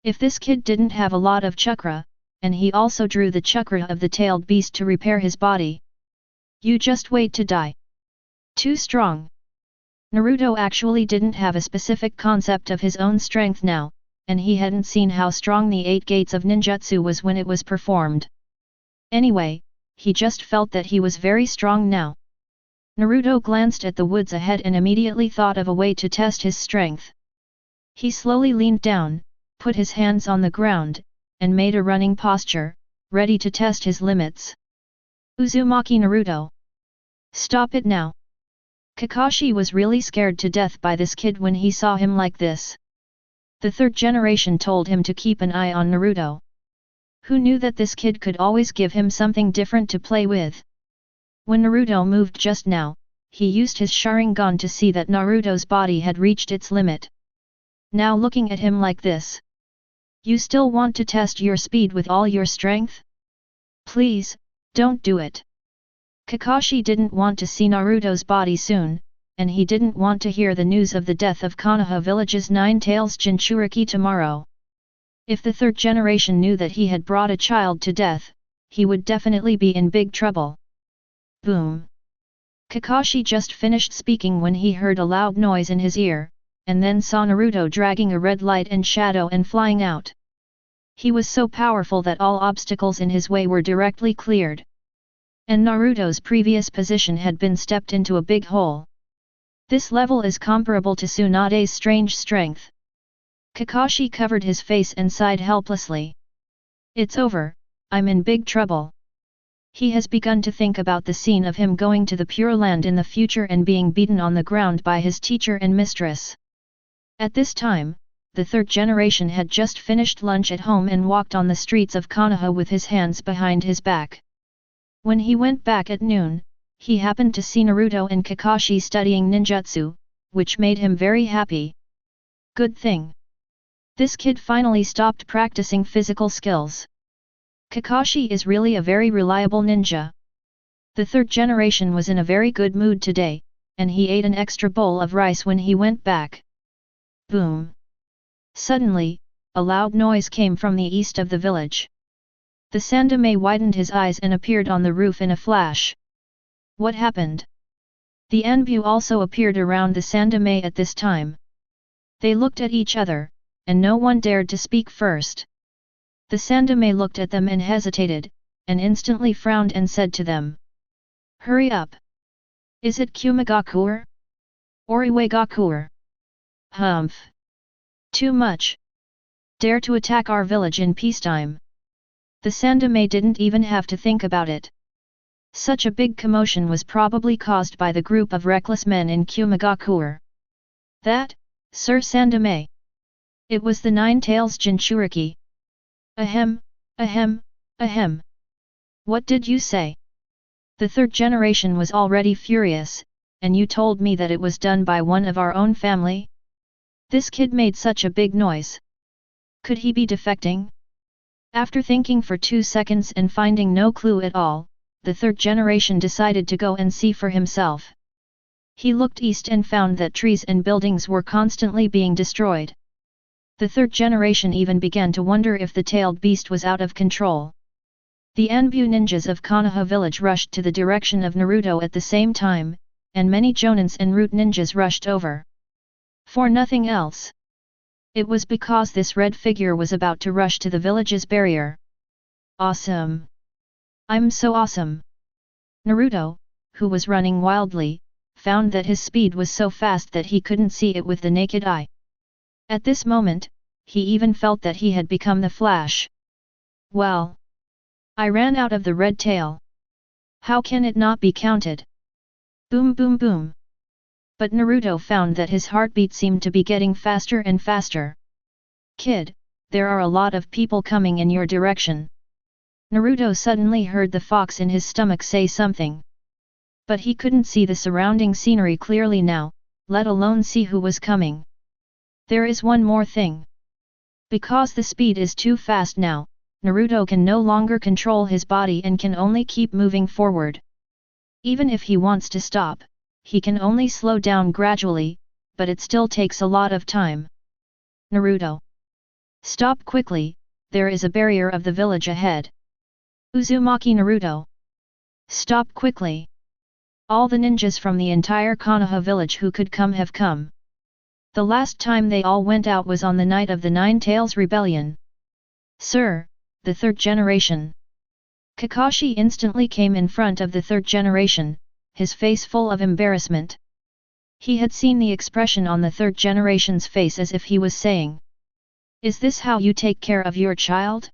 If this kid didn't have a lot of chakra, and he also drew the chakra of the tailed beast to repair his body. You just wait to die. Too strong. Naruto actually didn't have a specific concept of his own strength now, and he hadn't seen how strong the 8 gates of ninjutsu was when it was performed. Anyway, he just felt that he was very strong now. Naruto glanced at the woods ahead and immediately thought of a way to test his strength. He slowly leaned down, put his hands on the ground, and made a running posture, ready to test his limits. Uzumaki Naruto. Stop it now. Kakashi was really scared to death by this kid when he saw him like this. The 3rd generation told him to keep an eye on Naruto. Who knew that this kid could always give him something different to play with? When Naruto moved just now, he used his Sharingan to see that Naruto's body had reached its limit. Now looking at him like this. You still want to test your speed with all your strength? Please, don't do it. Kakashi didn't want to see Naruto's body soon, and he didn't want to hear the news of the death of Konoha village's 9 tails Jinchuriki tomorrow. If the 3rd generation knew that he had brought a child to death, he would definitely be in big trouble. Boom! Kakashi just finished speaking when he heard a loud noise in his ear, and then saw Naruto dragging a red light and shadow and flying out. He was so powerful that all obstacles in his way were directly cleared. And Naruto's previous position had been stepped into a big hole. This level is comparable to Tsunade's strange strength. Kakashi covered his face and sighed helplessly. It's over, I'm in big trouble. He has begun to think about the scene of him going to the Pure Land in the future and being beaten on the ground by his teacher and mistress. At this time, the 3rd generation had just finished lunch at home and walked on the streets of Konoha with his hands behind his back. When he went back at noon, he happened to see Naruto and Kakashi studying ninjutsu, which made him very happy. Good thing. This kid finally stopped practicing physical skills. Kakashi is really a very reliable ninja. The 3rd generation was in a very good mood today, and he ate an extra bowl of rice when he went back. Boom! Suddenly, a loud noise came from the east of the village. The Sandame widened his eyes and appeared on the roof in a flash. What happened? The Anbu also appeared around the Sandame at this time. They looked at each other, and no one dared to speak first. The Sandame looked at them and hesitated, and instantly frowned and said to them. Hurry up! Is it Kumagakur? Or Iwagakur? Humph! Too much! Dare to attack our village in peacetime! The Sandame didn't even have to think about it. Such a big commotion was probably caused by the group of reckless men in Kumagakur. That, Sir Sandame. It was the Nine-Tails Jinchuriki. Ahem, ahem, ahem. What did you say? The third generation was already furious, and you told me that it was done by one of our own family? This kid made such a big noise. Could he be defecting? After thinking for 2 seconds and finding no clue at all, the third generation decided to go and see for himself. He looked east and found that trees and buildings were constantly being destroyed. The third generation even began to wonder if the tailed beast was out of control. The Anbu ninjas of Konoha village rushed to the direction of Naruto at the same time, and many Jonins and root ninjas rushed over. For nothing else. It was because this red figure was about to rush to the village's barrier. Awesome! I'm so awesome! Naruto, who was running wildly, found that his speed was so fast that he couldn't see it with the naked eye. At this moment, he even felt that he had become the Flash. Well! I ran out of the red tail. How can it not be counted? Boom boom boom! But Naruto found that his heartbeat seemed to be getting faster and faster. Kid, there are a lot of people coming in your direction. Naruto suddenly heard the fox in his stomach say something. But he couldn't see the surrounding scenery clearly now, let alone see who was coming. There is one more thing. Because the speed is too fast now, Naruto can no longer control his body and can only keep moving forward. Even if he wants to stop, he can only slow down gradually, but it still takes a lot of time. Naruto! Stop quickly, there is a barrier of the village ahead. Uzumaki Naruto! Stop quickly! All the ninjas from the entire Konoha village who could come have come. The last time they all went out was on the night of the Nine-Tails Rebellion. Sir, the third generation. Kakashi instantly came in front of the third generation, his face full of embarrassment. He had seen the expression on the third generation's face as if he was saying, "Is this how you take care of your child?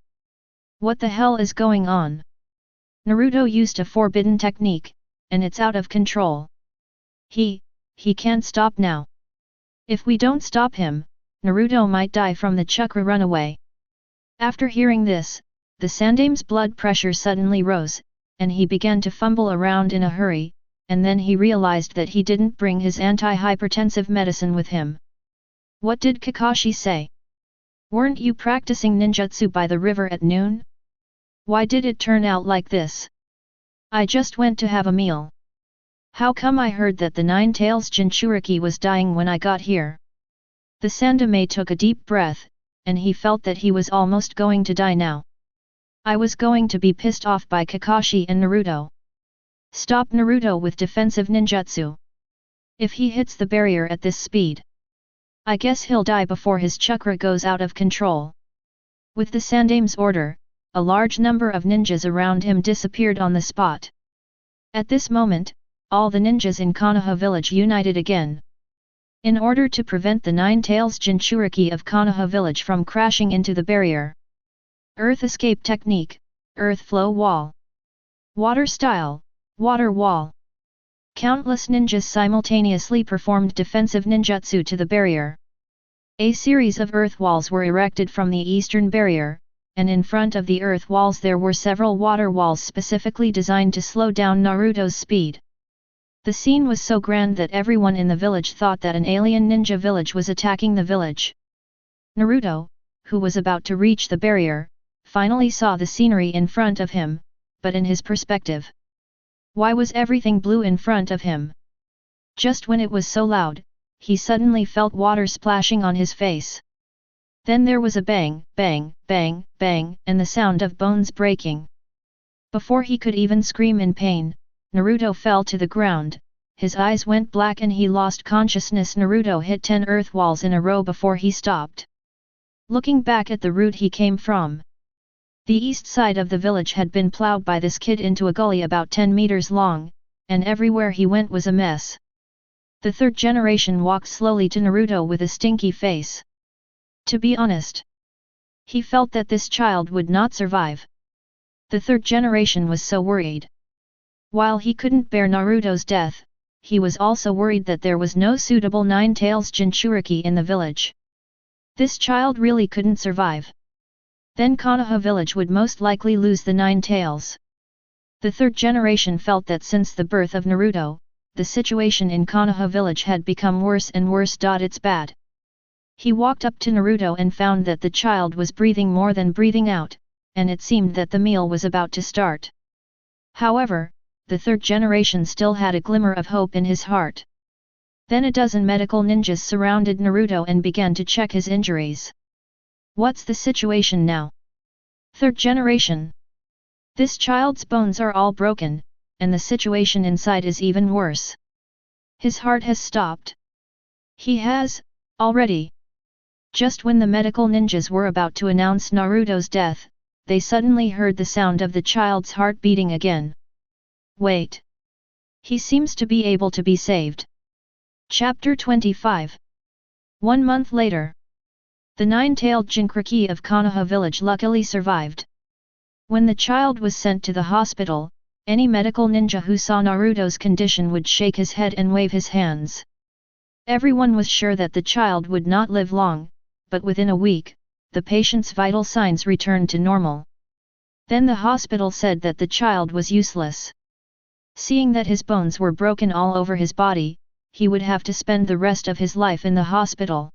What the hell is going on?" Naruto used a forbidden technique, and it's out of control. He can't stop now. If we don't stop him, Naruto might die from the chakra runaway. After hearing this, the Sandame's blood pressure suddenly rose, and he began to fumble around in a hurry, and then he realized that he didn't bring his anti-hypertensive medicine with him. What did Kakashi say? Weren't you practicing ninjutsu by the river at noon? Why did it turn out like this? I just went to have a meal. How come I heard that the Nine-Tails Jinchuriki was dying when I got here? The Sandame took a deep breath, and he felt that he was almost going to die now. I was going to be pissed off by Kakashi and Naruto. Stop Naruto with defensive ninjutsu. If he hits the barrier at this speed, I guess he'll die before his chakra goes out of control. With the Sandame's order, a large number of ninjas around him disappeared on the spot. At this moment, all the ninjas in Konoha village united again. In order to prevent the Nine-Tails Jinchuriki of Konoha village from crashing into the barrier. Earth escape technique, earth flow wall. Water style, water wall. Countless ninjas simultaneously performed defensive ninjutsu to the barrier. A series of earth walls were erected from the eastern barrier, and in front of the earth walls there were several water walls specifically designed to slow down Naruto's speed. The scene was so grand that everyone in the village thought that an alien ninja village was attacking the village. Naruto, who was about to reach the barrier, finally saw the scenery in front of him, but in his perspective. Why was everything blue in front of him? Just when it was so loud, he suddenly felt water splashing on his face. Then there was a bang, bang, bang, bang, and the sound of bones breaking. Before he could even scream in pain, Naruto fell to the ground, his eyes went black and he lost consciousness. Naruto hit 10 earth walls in a row before he stopped. Looking back at the route he came from, the east side of the village had been plowed by this kid into a gully about 10 meters long, and everywhere he went was a mess. The third generation walked slowly to Naruto with a stinky face. To be honest, he felt that this child would not survive. The third generation was so worried. While he couldn't bear Naruto's death, he was also worried that there was no suitable Nine-Tails Jinchuriki in the village. This child really couldn't survive. Then Konoha village would most likely lose the Nine-Tails. The third generation felt that since the birth of Naruto, the situation in Konoha village had become worse and worse. It's bad. He walked up to Naruto and found that the child was breathing more than breathing out, and it seemed that the meal was about to start. However, the third generation still had a glimmer of hope in his heart. Then a dozen medical ninjas surrounded Naruto and began to check his injuries. What's the situation now? Third generation. This child's bones are all broken, and the situation inside is even worse. His heart has stopped. He has, already. Just when the medical ninjas were about to announce Naruto's death, they suddenly heard the sound of the child's heart beating again. Wait. He seems to be able to be saved. Chapter 25. 1 month later. The nine-tailed Jinchuriki of Konoha village luckily survived. When the child was sent to the hospital, any medical ninja who saw Naruto's condition would shake his head and wave his hands. Everyone was sure that the child would not live long, but within a week, the patient's vital signs returned to normal. Then the hospital said that the child was useless. Seeing that his bones were broken all over his body, he would have to spend the rest of his life in the hospital.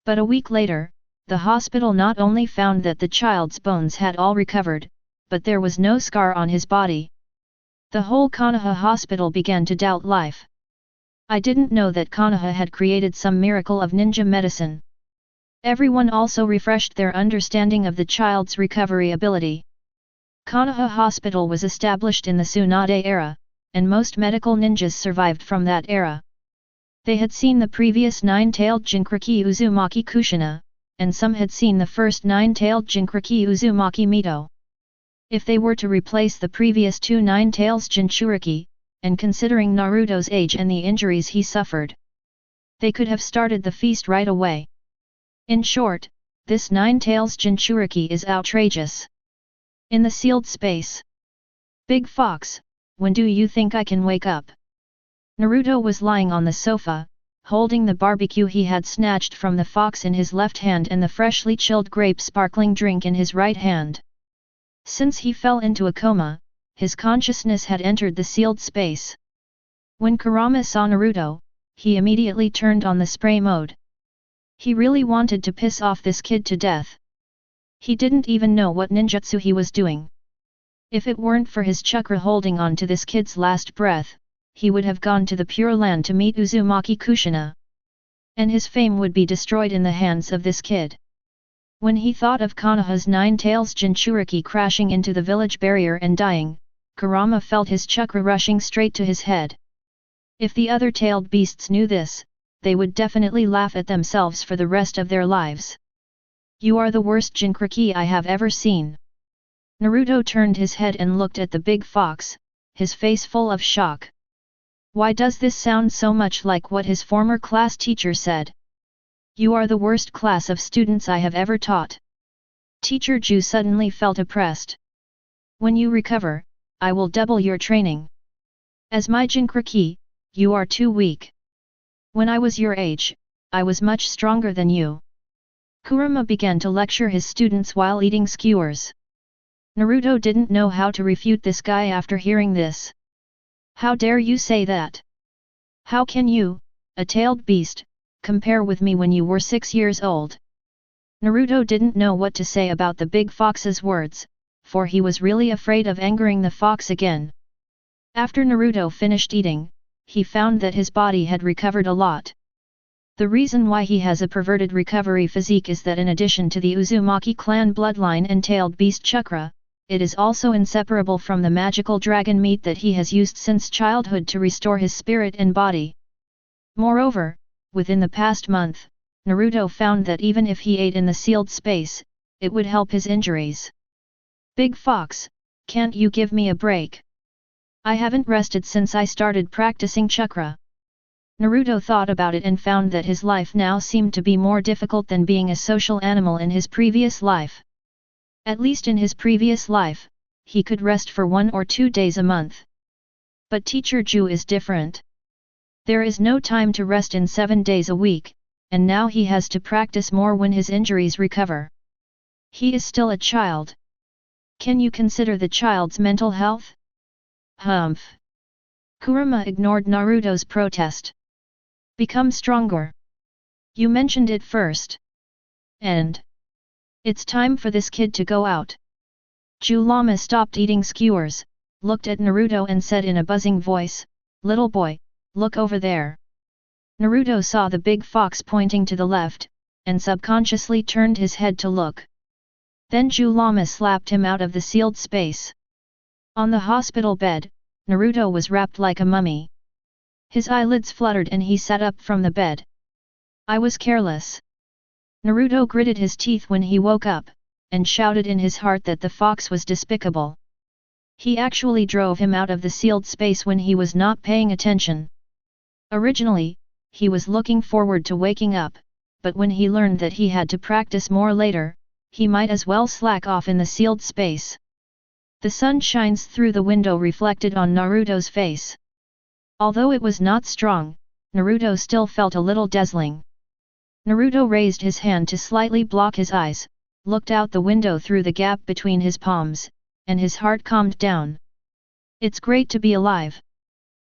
But a week later, the hospital not only found that the child's bones had all recovered, but there was no scar on his body. The whole Konoha hospital began to doubt life. I didn't know that Konoha had created some miracle of ninja medicine. Everyone also refreshed their understanding of the child's recovery ability. Konoha Hospital was established in the Tsunade era, and most medical ninjas survived from that era. They had seen the previous nine-tailed Jinchuriki Uzumaki Kushina, and some had seen the first nine-tailed Jinchuriki Uzumaki Mito. If they were to replace the previous two nine-tails Jinchuriki, and considering Naruto's age and the injuries he suffered, they could have started the feast right away. In short, this nine-tails Jinchuriki is outrageous. In the sealed space. Big Fox, when do you think I can wake up? Naruto was lying on the sofa, holding the barbecue he had snatched from the fox in his left hand and the freshly chilled grape sparkling drink in his right hand. Since he fell into a coma, his consciousness had entered the sealed space. When Kurama saw Naruto, he immediately turned on the spray mode. He really wanted to piss off this kid to death. He didn't even know what ninjutsu he was doing. If it weren't for his chakra holding on to this kid's last breath, he would have gone to the Pure Land to meet Uzumaki Kushina. And his fame would be destroyed in the hands of this kid. When he thought of Konoha's nine-tails Jinchuriki crashing into the village barrier and dying, Kurama felt his chakra rushing straight to his head. If the other tailed beasts knew this, they would definitely laugh at themselves for the rest of their lives. You are the worst Jinchuriki I have ever seen. Naruto turned his head and looked at the big fox, his face full of shock. Why does this sound so much like what his former class teacher said? You are the worst class of students I have ever taught. Teacher Zhu suddenly felt oppressed. When you recover, I will double your training. As my Jinchuriki, you are too weak. When I was your age, I was much stronger than you. Kurama began to lecture his students while eating skewers. Naruto didn't know how to refute this guy after hearing this. How dare you say that? How can you, a tailed beast, compare with me when you were 6 years old? Naruto didn't know what to say about the big fox's words, for he was really afraid of angering the fox again. After Naruto finished eating, he found that his body had recovered a lot. The reason why he has a perverted recovery physique is that in addition to the Uzumaki clan bloodline and tailed beast chakra, it is also inseparable from the magical dragon meat that he has used since childhood to restore his spirit and body. Moreover, within the past month, Naruto found that even if he ate in the sealed space, it would help his injuries. Big Fox, can't you give me a break? I haven't rested since I started practicing chakra. Naruto thought about it and found that his life now seemed to be more difficult than being a social animal in his previous life. At least in his previous life, he could rest for 1 or 2 days a month. But Teacher Zhu is different. There is no time to rest in 7 days a week, and now he has to practice more when his injuries recover. He is still a child. Can you consider the child's mental health? Humph. Kurama ignored Naruto's protest. Become stronger. You mentioned it first. And it's time for this kid to go out. Zhu Lama stopped eating skewers, looked at Naruto and said in a buzzing voice, "Little boy, look over there." Naruto saw the big fox pointing to the left, and subconsciously turned his head to look. Then Zhu Lama slapped him out of the sealed space. On the hospital bed, Naruto was wrapped like a mummy. His eyelids fluttered and he sat up from the bed. I was careless. Naruto gritted his teeth when he woke up, and shouted in his heart that the fox was despicable. He actually drove him out of the sealed space when he was not paying attention. Originally, he was looking forward to waking up, but when he learned that he had to practice more later, he might as well slack off in the sealed space. The sun shines through the window reflected on Naruto's face. Although it was not strong, Naruto still felt a little dazzling. Naruto raised his hand to slightly block his eyes, looked out the window through the gap between his palms, and his heart calmed down. It's great to be alive.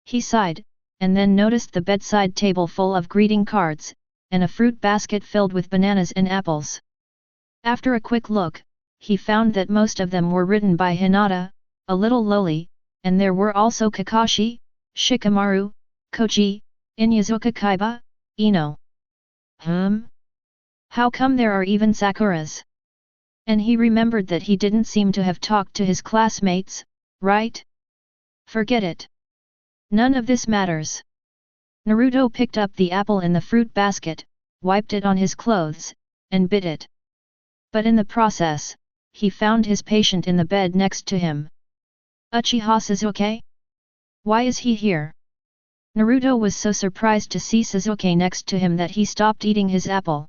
He sighed, and then noticed the bedside table full of greeting cards, and a fruit basket filled with bananas and apples. After a quick look, he found that most of them were written by Hinata, a little lowly, and there were also Kakashi, Shikamaru, Koji, Inyazuka Kaiba, Ino. How come there are even Sakuras? And he remembered that he didn't seem to have talked to his classmates, right? Forget it. None of this matters. Naruto picked up the apple in the fruit basket, wiped it on his clothes, and bit it. But in the process, he found his patient in the bed next to him. Uchiha Sasuke? Why is he here? Naruto was so surprised to see Sasuke next to him that he stopped eating his apple.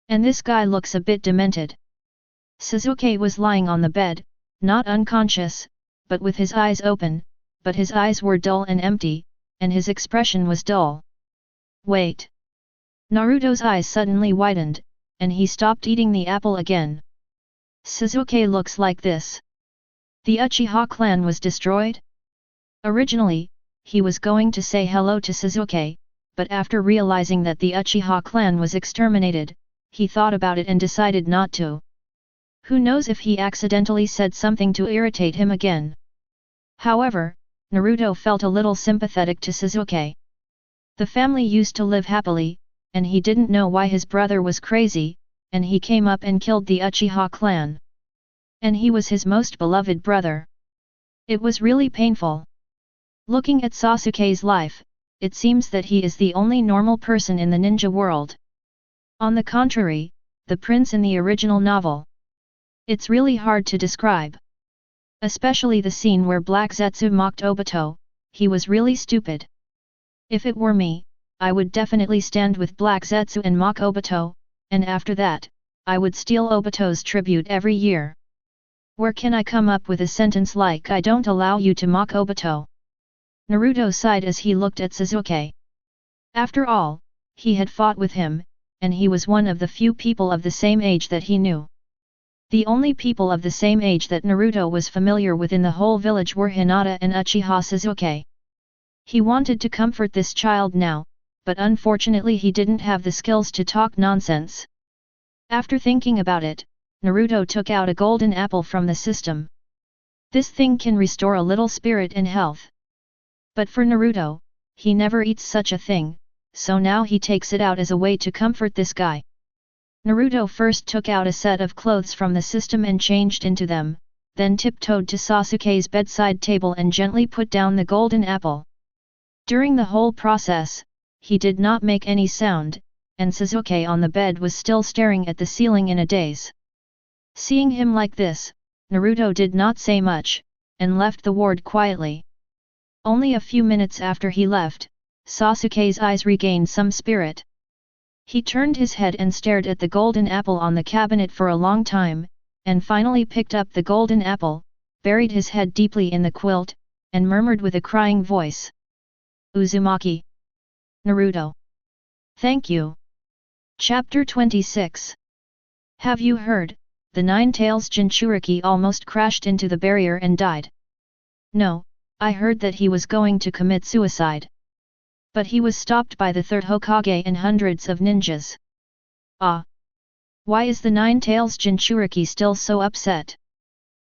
And this guy looks a bit demented. Sasuke was lying on the bed, not unconscious, but with his eyes open, but his eyes were dull and empty, and his expression was dull. Wait! Naruto's eyes suddenly widened, and he stopped eating the apple again. Sasuke looks like this. The Uchiha clan was destroyed? Originally, he was going to say hello to Sasuke, but after realizing that the Uchiha clan was exterminated, he thought about it and decided not to. Who knows if he accidentally said something to irritate him again. However, Naruto felt a little sympathetic to Sasuke. The family used to live happily, and he didn't know why his brother was crazy, and he came up and killed the Uchiha clan. And he was his most beloved brother. It was really painful. Looking at Sasuke's life, it seems that he is the only normal person in the ninja world. On the contrary, the prince in the original novel. It's really hard to describe. Especially the scene where Black Zetsu mocked Obito, he was really stupid. If it were me, I would definitely stand with Black Zetsu and mock Obito, and after that, I would steal Obito's tribute every year. Where can I come up with a sentence like "I don't allow you to mock Obito"? Naruto sighed as he looked at Sasuke. After all, he had fought with him, and he was one of the few people of the same age that he knew. The only people of the same age that Naruto was familiar with in the whole village were Hinata and Uchiha Sasuke. He wanted to comfort this child now, but unfortunately he didn't have the skills to talk nonsense. After thinking about it, Naruto took out a golden apple from the system. This thing can restore a little spirit and health. But for Naruto, he never eats such a thing, so now he takes it out as a way to comfort this guy. Naruto first took out a set of clothes from the system and changed into them, then tiptoed to Sasuke's bedside table and gently put down the golden apple. During the whole process, he did not make any sound, and Sasuke on the bed was still staring at the ceiling in a daze. Seeing him like this, Naruto did not say much, and left the ward quietly. Only a few minutes after he left, Sasuke's eyes regained some spirit. He turned his head and stared at the golden apple on the cabinet for a long time, and finally picked up the golden apple, buried his head deeply in the quilt, and murmured with a crying voice. Uzumaki. Naruto. Thank you. Chapter 26. Have you heard? The Nine-Tails Jinchuriki almost crashed into the barrier and died. No, I heard that he was going to commit suicide. But he was stopped by the third Hokage and hundreds of ninjas. Ah! Why is the Nine-Tails Jinchuriki still so upset?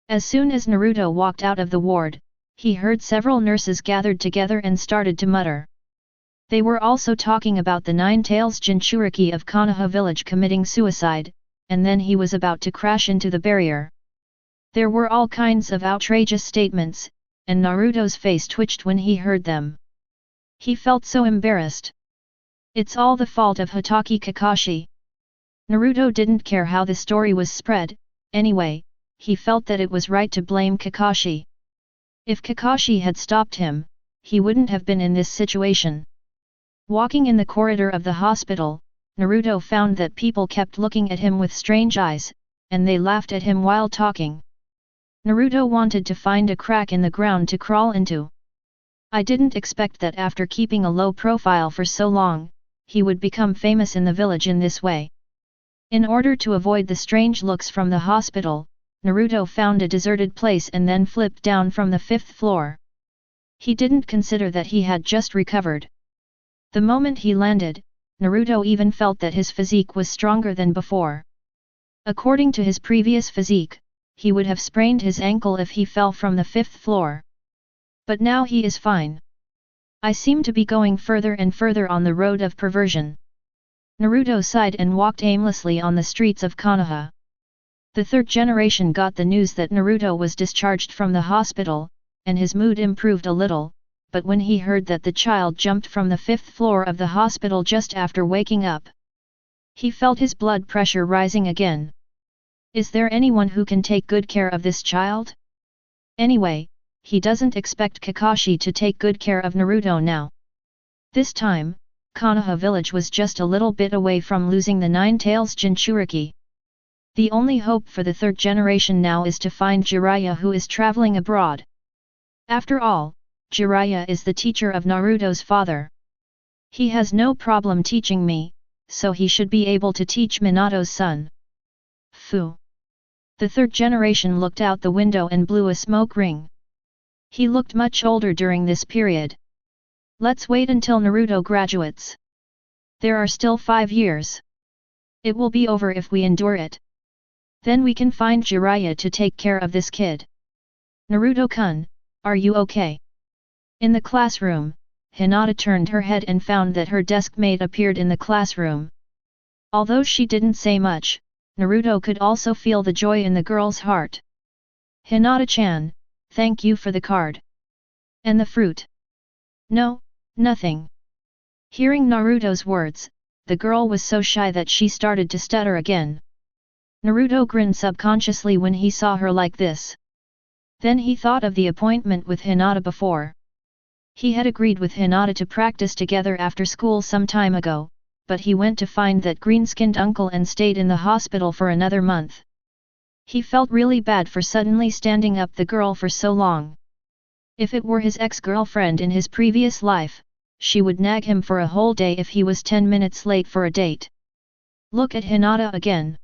As soon as Naruto walked out of the ward, he heard several nurses gathered together and started to mutter. They were also talking about the Nine-Tails Jinchuriki of Konoha village committing suicide, and then he was about to crash into the barrier. There were all kinds of outrageous statements, and Naruto's face twitched when he heard them. He felt so embarrassed. It's all the fault of Hatake Kakashi. Naruto didn't care how the story was spread, anyway, he felt that it was right to blame Kakashi. If Kakashi had stopped him, he wouldn't have been in this situation. Walking in the corridor of the hospital, Naruto found that people kept looking at him with strange eyes, and they laughed at him while talking. Naruto wanted to find a crack in the ground to crawl into. I didn't expect that after keeping a low profile for so long, he would become famous in the village in this way. In order to avoid the strange looks from the hospital, Naruto found a deserted place and then flipped down from the 5th floor. He didn't consider that he had just recovered. The moment he landed, Naruto even felt that his physique was stronger than before. According to his previous physique, he would have sprained his ankle if he fell from the 5th floor. But now he is fine. I seem to be going further and further on the road of perversion. Naruto sighed and walked aimlessly on the streets of Konoha. The third generation got the news that Naruto was discharged from the hospital, and his mood improved a little, but when he heard that the child jumped from the 5th floor of the hospital just after waking up, he felt his blood pressure rising again. Is there anyone who can take good care of this child? Anyway, he doesn't expect Kakashi to take good care of Naruto now. This time, Konoha village was just a little bit away from losing the Nine-Tails Jinchuriki. The only hope for the third generation now is to find Jiraiya, who is traveling abroad. After all, Jiraiya is the teacher of Naruto's father. He has no problem teaching me, so he should be able to teach Minato's son. Phew! The third generation looked out the window and blew a smoke ring. He looked much older during this period. Let's wait until Naruto graduates. There are still 5 years. It will be over if we endure it. Then we can find Jiraiya to take care of this kid. Naruto-kun, are you okay? In the classroom, Hinata turned her head and found that her desk mate appeared in the classroom. Although she didn't say much, Naruto could also feel the joy in the girl's heart. Hinata-chan, thank you for the card. And the fruit? No, nothing. Hearing Naruto's words, the girl was so shy that she started to stutter again. Naruto grinned subconsciously when he saw her like this. Then he thought of the appointment with Hinata before. He had agreed with Hinata to practice together after school some time ago, but he went to find that green-skinned uncle and stayed in the hospital for another month. He felt really bad for suddenly standing up the girl for so long. If it were his ex-girlfriend in his previous life, she would nag him for a whole day if he was 10 minutes late for a date. Look at Hinata again.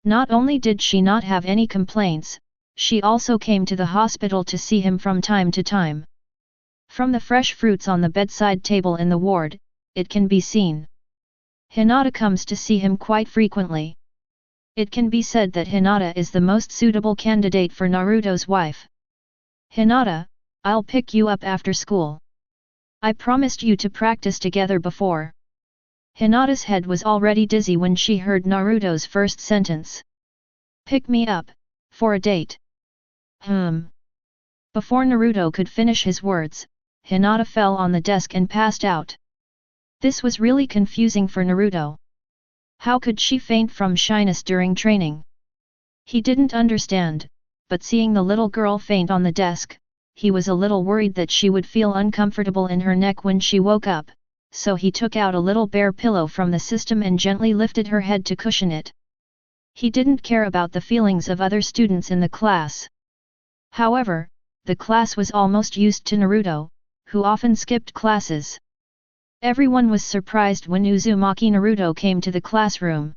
Not only did she not have any complaints, she also came to the hospital to see him from time to time. From the fresh fruits on the bedside table in the ward, it can be seen. Hinata comes to see him quite frequently. It can be said that Hinata is the most suitable candidate for Naruto's wife. Hinata, I'll pick you up after school. I promised you to practice together before. Hinata's head was already dizzy when she heard Naruto's first sentence. Pick me up, for a date. Before Naruto could finish his words, Hinata fell on the desk and passed out. This was really confusing for Naruto. How could she faint from shyness during training? He didn't understand, but seeing the little girl faint on the desk, he was a little worried that she would feel uncomfortable in her neck when she woke up, so he took out a little bare pillow from the system and gently lifted her head to cushion it. He didn't care about the feelings of other students in the class. However, the class was almost used to Naruto, who often skipped classes. Everyone was surprised when Uzumaki Naruto came to the classroom.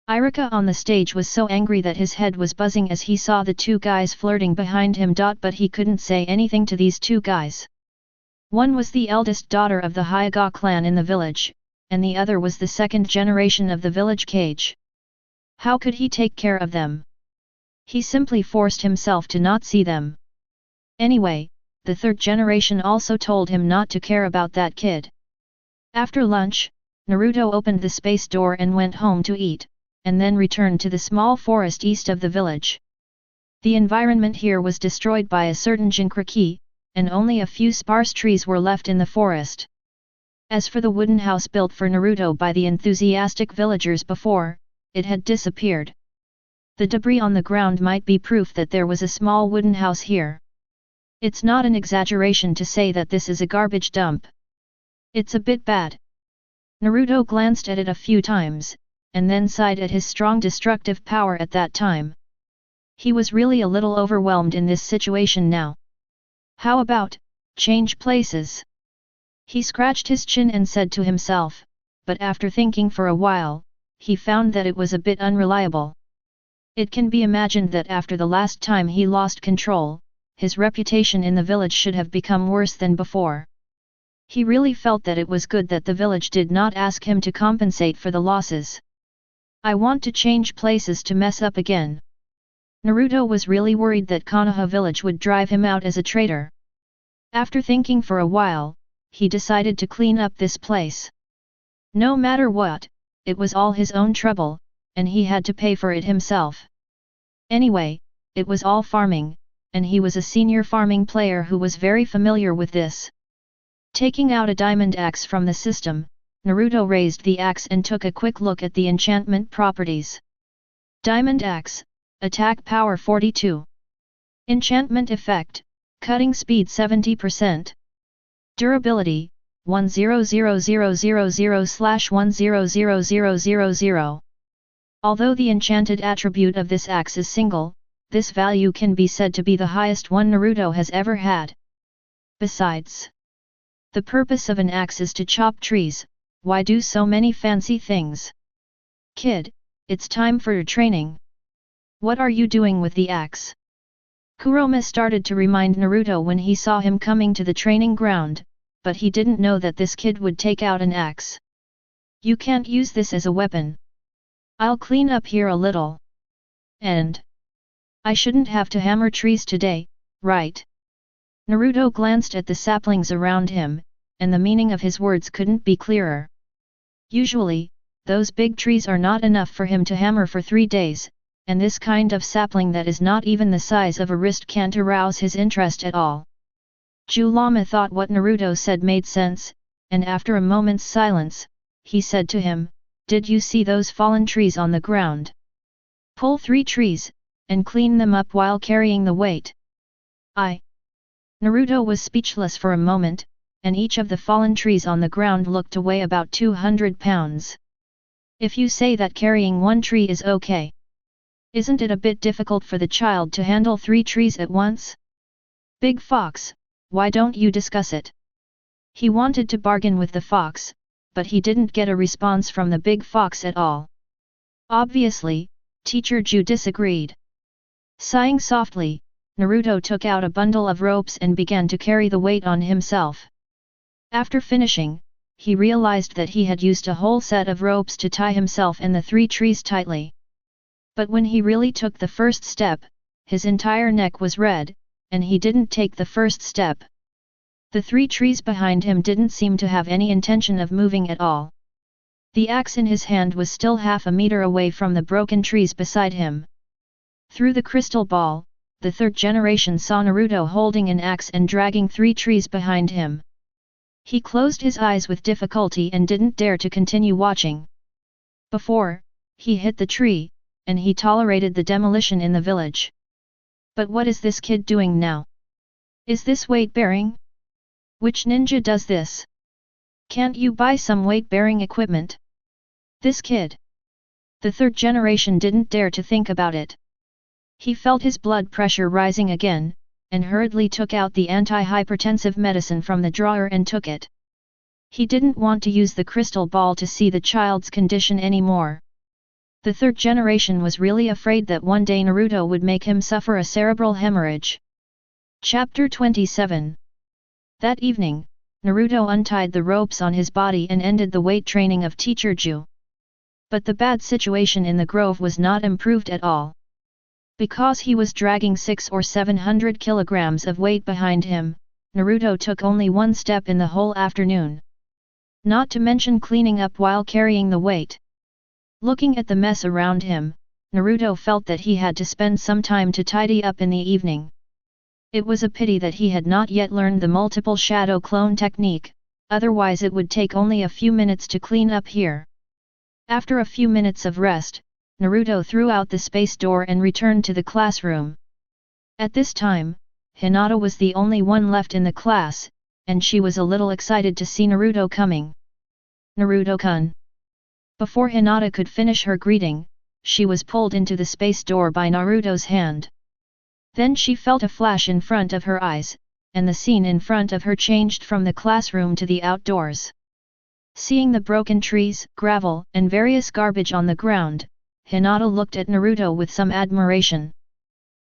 Iruka on the stage was so angry that his head was buzzing as he saw the two guys flirting behind him. But he couldn't say anything to these two guys. One was the eldest daughter of the Hyuga clan in the village, and the other was the second generation of the village Kage. How could he take care of them? He simply forced himself to not see them. Anyway, the third generation also told him not to care about that kid. After lunch, Naruto opened the space door and went home to eat, and then returned to the small forest east of the village. The environment here was destroyed by a certain Jinkraki, and only a few sparse trees were left in the forest. As for the wooden house built for Naruto by the enthusiastic villagers before, it had disappeared. The debris on the ground might be proof that there was a small wooden house here. It's not an exaggeration to say that this is a garbage dump. It's a bit bad. Naruto glanced at it a few times, and then sighed at his strong destructive power at that time. He was really a little overwhelmed in this situation now. How about, change places? He scratched his chin and said to himself, but after thinking for a while, he found that it was a bit unreliable. It can be imagined that after the last time he lost control, his reputation in the village should have become worse than before. He really felt that it was good that the village did not ask him to compensate for the losses. I want to change places to mess up again. Naruto was really worried that Konoha village would drive him out as a traitor. After thinking for a while, he decided to clean up this place. No matter what, it was all his own trouble, and he had to pay for it himself. Anyway, it was all farming, and he was a senior farming player who was very familiar with this. Taking out a diamond axe from the system, Naruto raised the axe and took a quick look at the enchantment properties. Diamond axe, attack power 42. Enchantment effect, cutting speed 70%. Durability, 100000/100000. Although the enchanted attribute of this axe is single, this value can be said to be the highest one Naruto has ever had. Besides, the purpose of an axe is to chop trees. Why do so many fancy things? Kid, it's time for your training. What are you doing with the axe? Kurama started to remind Naruto when he saw him coming to the training ground, but he didn't know that this kid would take out an axe. You can't use this as a weapon. I'll clean up here a little. And I shouldn't have to hammer trees today, right? Naruto glanced at the saplings around him, and the meaning of his words couldn't be clearer. Usually, those big trees are not enough for him to hammer for 3 days, and this kind of sapling that is not even the size of a wrist can't arouse his interest at all. Julama thought what Naruto said made sense, and after a moment's silence, he said to him, "Did you see those fallen trees on the ground? Pull 3 trees, and clean them up while carrying the weight." Naruto was speechless for a moment, and each of the fallen trees on the ground looked to weigh about 200 pounds. If you say that carrying 1 tree is okay, isn't it a bit difficult for the child to handle 3 trees at once? Big Fox, why don't you discuss it? He wanted to bargain with the fox, but he didn't get a response from the big fox at all. Obviously, Teacher Ju disagreed. Sighing softly, Naruto took out a bundle of ropes and began to carry the weight on himself. After finishing, he realized that he had used a whole set of ropes to tie himself and the 3 trees tightly. But when he really took the first step, his entire neck was red, and he didn't take the first step. The 3 trees behind him didn't seem to have any intention of moving at all. The axe in his hand was still half a meter away from the broken trees beside him. Through the crystal ball, the third generation saw Naruto holding an axe and dragging 3 trees behind him. He closed his eyes with difficulty and didn't dare to continue watching. Before, he hit the tree, and he tolerated the demolition in the village. But what is this kid doing now? Is this weight-bearing? Which ninja does this? Can't you buy some weight-bearing equipment? This kid. The third generation didn't dare to think about it. He felt his blood pressure rising again, and hurriedly took out the anti-hypertensive medicine from the drawer and took it. He didn't want to use the crystal ball to see the child's condition anymore. The third generation was really afraid that one day Naruto would make him suffer a cerebral hemorrhage. Chapter 27. That evening, Naruto untied the ropes on his body and ended the weight training of teacher Zhou. But the bad situation in the grove was not improved at all. Because he was dragging 600 or 700 kilograms of weight behind him, Naruto took only one step in the whole afternoon. Not to mention cleaning up while carrying the weight. Looking at the mess around him, Naruto felt that he had to spend some time to tidy up in the evening. It was a pity that he had not yet learned the multiple shadow clone technique, otherwise it would take only a few minutes to clean up here. After a few minutes of rest, Naruto threw out the space door and returned to the classroom. At this time, Hinata was the only one left in the class, and she was a little excited to see Naruto coming. Naruto-kun. Before Hinata could finish her greeting, she was pulled into the space door by Naruto's hand. Then she felt a flash in front of her eyes, and the scene in front of her changed from the classroom to the outdoors. Seeing the broken trees, gravel, and various garbage on the ground, Hinata looked at Naruto with some admiration.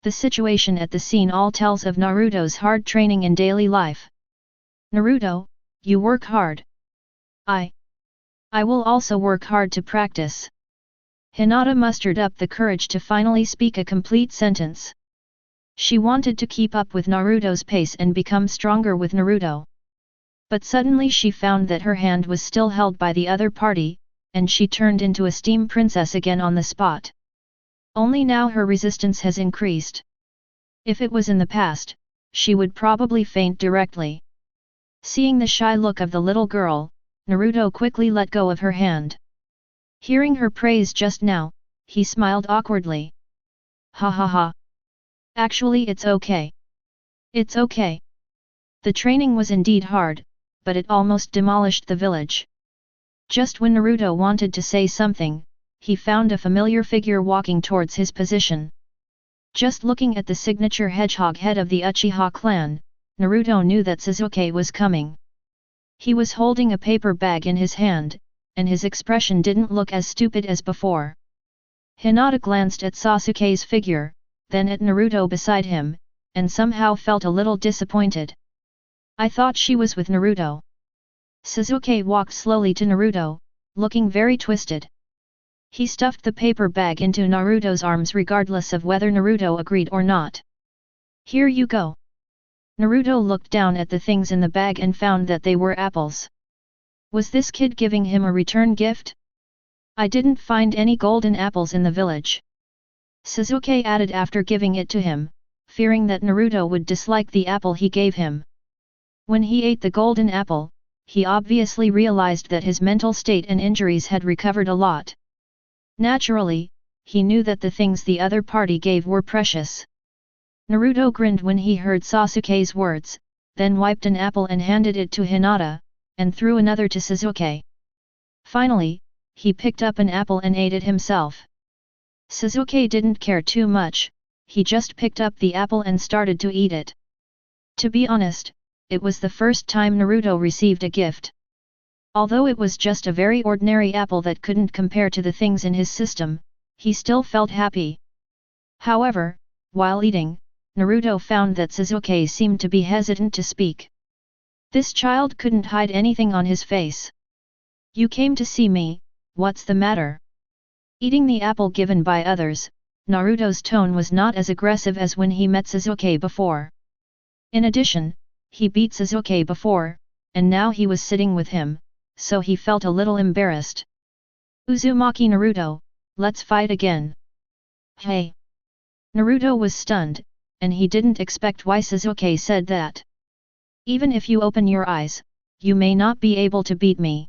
The situation at the scene all tells of Naruto's hard training in daily life. Naruto, you work hard. I will also work hard to practice. Hinata mustered up the courage to finally speak a complete sentence. She wanted to keep up with Naruto's pace and become stronger with Naruto. But suddenly she found that her hand was still held by the other party, and she turned into a steam princess again on the spot. Only now her resistance has increased. If it was in the past, she would probably faint directly. Seeing the shy look of the little girl, Naruto quickly let go of her hand. Hearing her praise just now, he smiled awkwardly. Ha ha ha. Actually it's okay. It's okay. The training was indeed hard, but it almost demolished the village. Just when Naruto wanted to say something, he found a familiar figure walking towards his position. Just looking at the signature hedgehog head of the Uchiha clan, Naruto knew that Sasuke was coming. He was holding a paper bag in his hand, and his expression didn't look as stupid as before. Hinata glanced at Sasuke's figure, then at Naruto beside him, and somehow felt a little disappointed. I thought she was with Naruto. Sasuke walked slowly to Naruto, looking very twisted. He stuffed the paper bag into Naruto's arms regardless of whether Naruto agreed or not. Here you go. Naruto looked down at the things in the bag and found that they were apples. Was this kid giving him a return gift? I didn't find any golden apples in the village. Sasuke added after giving it to him, fearing that Naruto would dislike the apple he gave him. When he ate the golden apple, he obviously realized that his mental state and injuries had recovered a lot. Naturally, he knew that the things the other party gave were precious. Naruto grinned when he heard Sasuke's words, then wiped an apple and handed it to Hinata, and threw another to Sasuke. Finally, he picked up an apple and ate it himself. Sasuke didn't care too much, he just picked up the apple and started to eat it. To be honest, it was the first time Naruto received a gift. Although it was just a very ordinary apple that couldn't compare to the things in his system, he still felt happy. However, while eating, Naruto found that Sasuke seemed to be hesitant to speak. This child couldn't hide anything on his face. You came to see me, what's the matter? Eating the apple given by others, Naruto's tone was not as aggressive as when he met Sasuke before. In addition, he beat Sasuke before, and now he was sitting with him, so he felt a little embarrassed. Uzumaki Naruto, let's fight again. Hey! Naruto was stunned, and he didn't expect why Sasuke said that. Even if you open your eyes, you may not be able to beat me.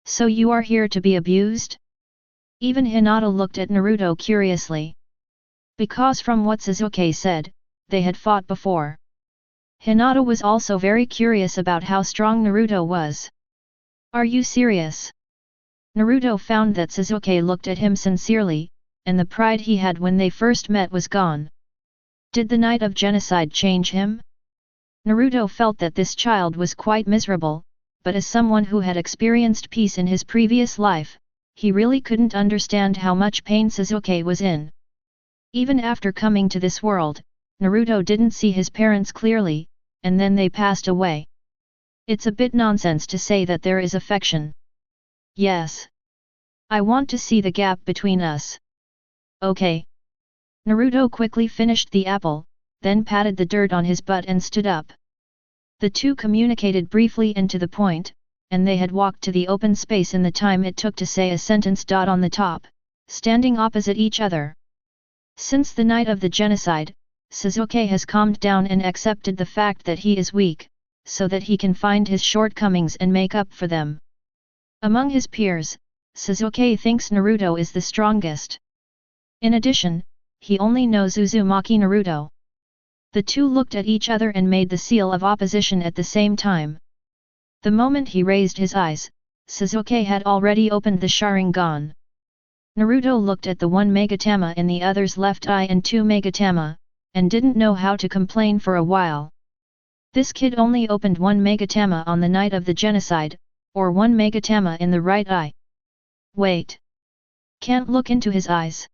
So you are here to be abused? Even Hinata looked at Naruto curiously. Because from what Sasuke said, they had fought before. Hinata was also very curious about how strong Naruto was. Are you serious? Naruto found that Sasuke looked at him sincerely, and the pride he had when they first met was gone. Did the night of genocide change him? Naruto felt that this child was quite miserable, but as someone who had experienced peace in his previous life, he really couldn't understand how much pain Sasuke was in. Even after coming to this world, Naruto didn't see his parents clearly, and then they passed away. It's a bit nonsense to say that there is affection. Yes. I want to see the gap between us. Okay. Naruto quickly finished the apple, then patted the dirt on his butt and stood up. The two communicated briefly and to the point, and they had walked to the open space in the time it took to say a sentence. On the top, standing opposite each other. Since the night of the genocide, Sasuke has calmed down and accepted the fact that he is weak, so that he can find his shortcomings and make up for them. Among his peers, Sasuke thinks Naruto is the strongest. In addition, he only knows Uzumaki Naruto. The two looked at each other and made the seal of opposition at the same time. The moment he raised his eyes, Sasuke had already opened the Sharingan. Naruto looked at the one Megatama in the other's left eye and two Megatama, and didn't know how to complain for a while. This kid only opened one Megatama on the night of the genocide, or one Megatama in the right eye. Wait. Can't look into his eyes.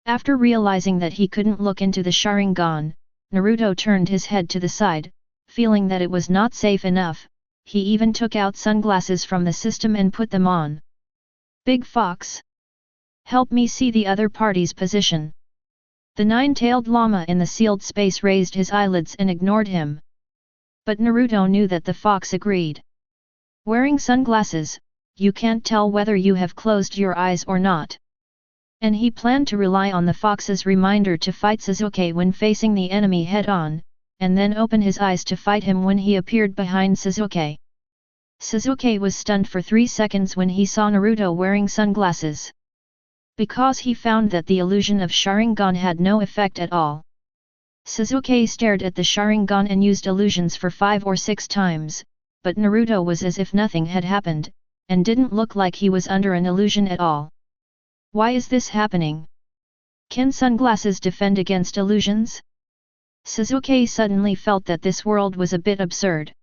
After realizing that he couldn't look into the Sharingan, Naruto turned his head to the side, feeling that it was not safe enough. He even took out sunglasses from the system and put them on. Big Fox. Help me see the other party's position. The nine-tailed llama in the sealed space raised his eyelids and ignored him. But Naruto knew that the fox agreed. Wearing sunglasses, you can't tell whether you have closed your eyes or not. And he planned to rely on the fox's reminder to fight Sasuke when facing the enemy head-on, and then open his eyes to fight him when he appeared behind Sasuke. Sasuke was stunned for 3 seconds when he saw Naruto wearing sunglasses. Because he found that the illusion of Sharingan had no effect at all. Sasuke stared at the Sharingan and used illusions for 5 or 6 times, but Naruto was as if nothing had happened, and didn't look like he was under an illusion at all. Why is this happening? Can sunglasses defend against illusions? Sasuke suddenly felt that this world was a bit absurd.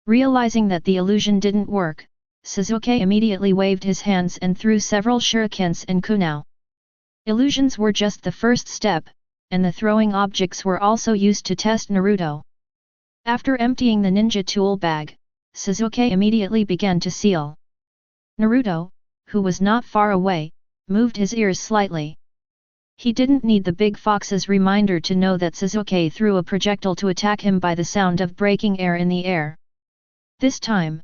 Realizing that the illusion didn't work, Sasuke immediately waved his hands and threw several shurikens and kunai. Illusions were just the first step, and the throwing objects were also used to test Naruto. After emptying the ninja tool bag, Sasuke immediately began to seal. Naruto, who was not far away, moved his ears slightly. He didn't need the big fox's reminder to know that Sasuke threw a projectile to attack him by the sound of breaking air in the air. This time,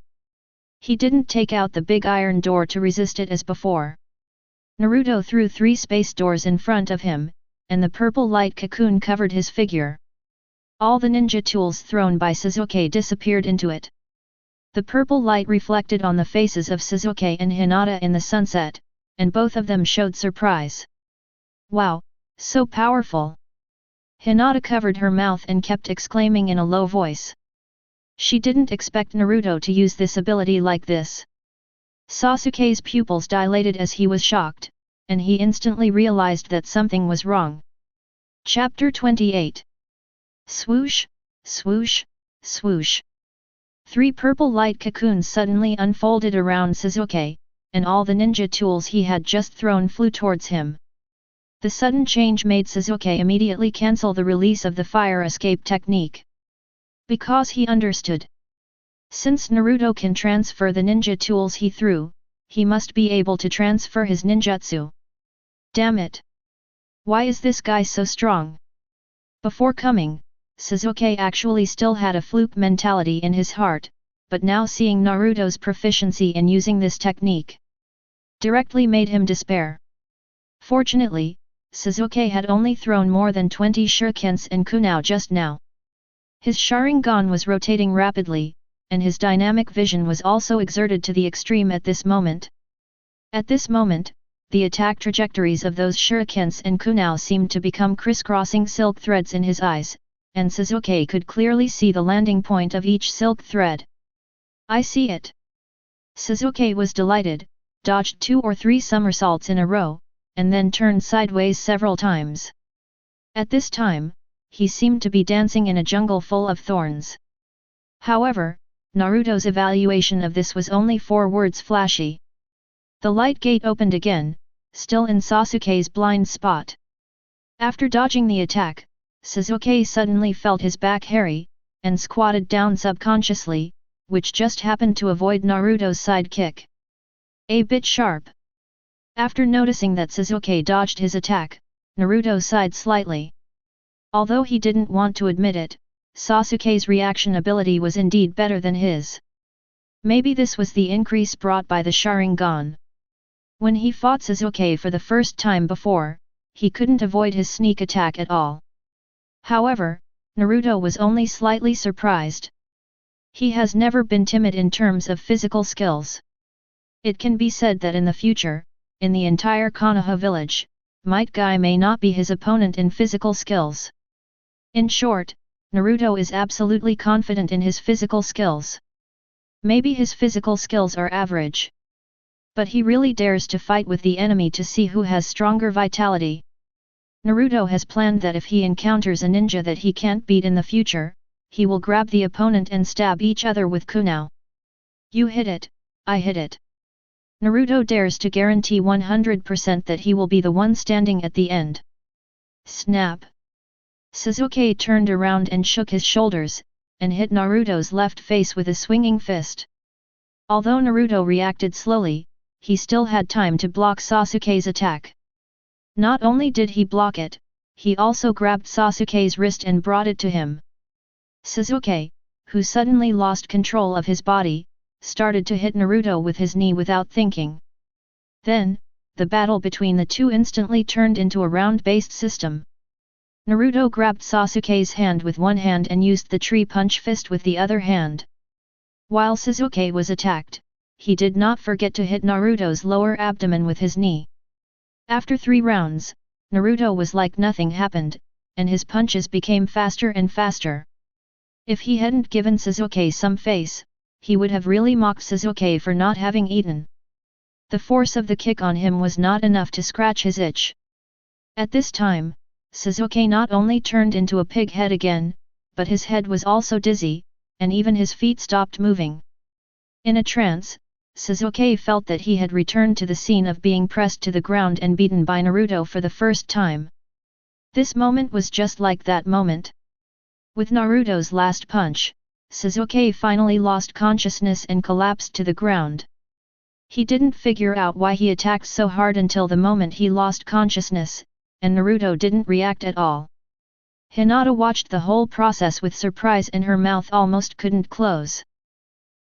he didn't take out the big iron door to resist it as before. Naruto threw 3 space doors in front of him, and the purple light cocoon covered his figure. All the ninja tools thrown by Sasuke disappeared into it. The purple light reflected on the faces of Sasuke and Hinata in the sunset, and both of them showed surprise. Wow, so powerful! Hinata covered her mouth and kept exclaiming in a low voice. She didn't expect Naruto to use this ability like this. Sasuke's pupils dilated as he was shocked, and he instantly realized that something was wrong. Chapter 28. Swoosh, swoosh, swoosh. 3 purple light cocoons suddenly unfolded around Sasuke, and all the ninja tools he had just thrown flew towards him. The sudden change made Sasuke immediately cancel the release of the fire escape technique. Because he understood. Since Naruto can transfer the ninja tools he threw, he must be able to transfer his ninjutsu. Damn it! Why is this guy so strong? Before coming, Sasuke actually still had a fluke mentality in his heart, but now seeing Naruto's proficiency in using this technique directly made him despair. Fortunately, Sasuke had only thrown more than 20 shurikens and kunai just now. His Sharingan was rotating rapidly, and his dynamic vision was also exerted to the extreme at this moment. At this moment, the attack trajectories of those shurikens and kunai seemed to become crisscrossing silk threads in his eyes, and Sasuke could clearly see the landing point of each silk thread. I see it. Sasuke was delighted, dodged 2 or 3 somersaults in a row, and then turned sideways several times. At this time, he seemed to be dancing in a jungle full of thorns. However, Naruto's evaluation of this was only 4 words flashy. The light gate opened again, still in Sasuke's blind spot. After dodging the attack, Sasuke suddenly felt his back hairy, and squatted down subconsciously, which just happened to avoid Naruto's side kick. A bit sharp. After noticing that Sasuke dodged his attack, Naruto sighed slightly. Although he didn't want to admit it, Sasuke's reaction ability was indeed better than his. Maybe this was the increase brought by the Sharingan. When he fought Sasuke for the first time before, he couldn't avoid his sneak attack at all. However, Naruto was only slightly surprised. He has never been timid in terms of physical skills. It can be said that in the future, in the entire Konoha village, Might Guy may not be his opponent in physical skills. In short, Naruto is absolutely confident in his physical skills. Maybe his physical skills are average. But he really dares to fight with the enemy to see who has stronger vitality. Naruto has planned that if he encounters a ninja that he can't beat in the future, he will grab the opponent and stab each other with kunai. You hit it, I hit it. Naruto dares to guarantee 100% that he will be the one standing at the end. Snap! Sasuke turned around and shook his shoulders, and hit Naruto's left face with a swinging fist. Although Naruto reacted slowly, he still had time to block Sasuke's attack. Not only did he block it, he also grabbed Sasuke's wrist and brought it to him. Sasuke, who suddenly lost control of his body, started to hit Naruto with his knee without thinking. Then, the battle between the two instantly turned into a round-based system. Naruto grabbed Sasuke's hand with one hand and used the tree punch fist with the other hand. While Sasuke was attacked, he did not forget to hit Naruto's lower abdomen with his knee. After 3 rounds, Naruto was like nothing happened, and his punches became faster and faster. If he hadn't given Sasuke some face, he would have really mocked Sasuke for not having eaten. The force of the kick on him was not enough to scratch his itch. At this time, Sasuke not only turned into a pig head again, but his head was also dizzy, and even his feet stopped moving. In a trance, Sasuke felt that he had returned to the scene of being pressed to the ground and beaten by Naruto for the first time. This moment was just like that moment. With Naruto's last punch, Sasuke finally lost consciousness and collapsed to the ground. He didn't figure out why he attacked so hard until the moment he lost consciousness, and Naruto didn't react at all. Hinata watched the whole process with surprise and her mouth almost couldn't close.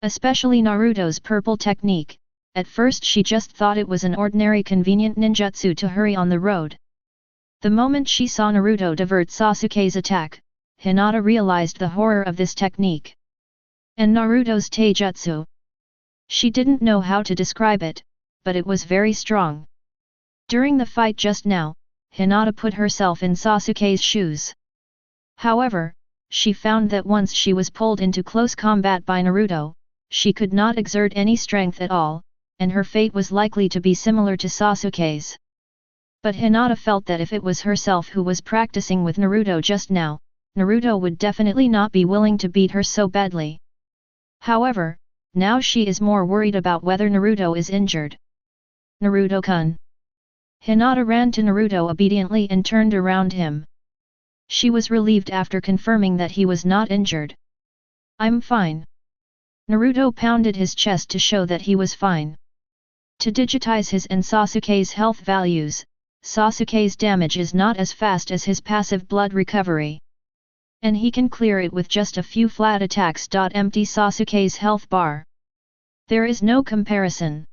Especially Naruto's purple technique, at first she just thought it was an ordinary convenient ninjutsu to hurry on the road. The moment she saw Naruto divert Sasuke's attack, Hinata realized the horror of this technique. And Naruto's taijutsu. She didn't know how to describe it, but it was very strong. During the fight just now, Hinata put herself in Sasuke's shoes. However, she found that once she was pulled into close combat by Naruto, she could not exert any strength at all, and her fate was likely to be similar to Sasuke's. But Hinata felt that if it was herself who was practicing with Naruto just now, Naruto would definitely not be willing to beat her so badly. However, now she is more worried about whether Naruto is injured. Naruto-kun. Hinata ran to Naruto obediently and turned around him. She was relieved after confirming that he was not injured. I'm fine. Naruto pounded his chest to show that he was fine. To digitize his and Sasuke's health values, Sasuke's damage is not as fast as his passive blood recovery. And he can clear it with just a few flat attacks. Empty Sasuke's health bar. There is no comparison.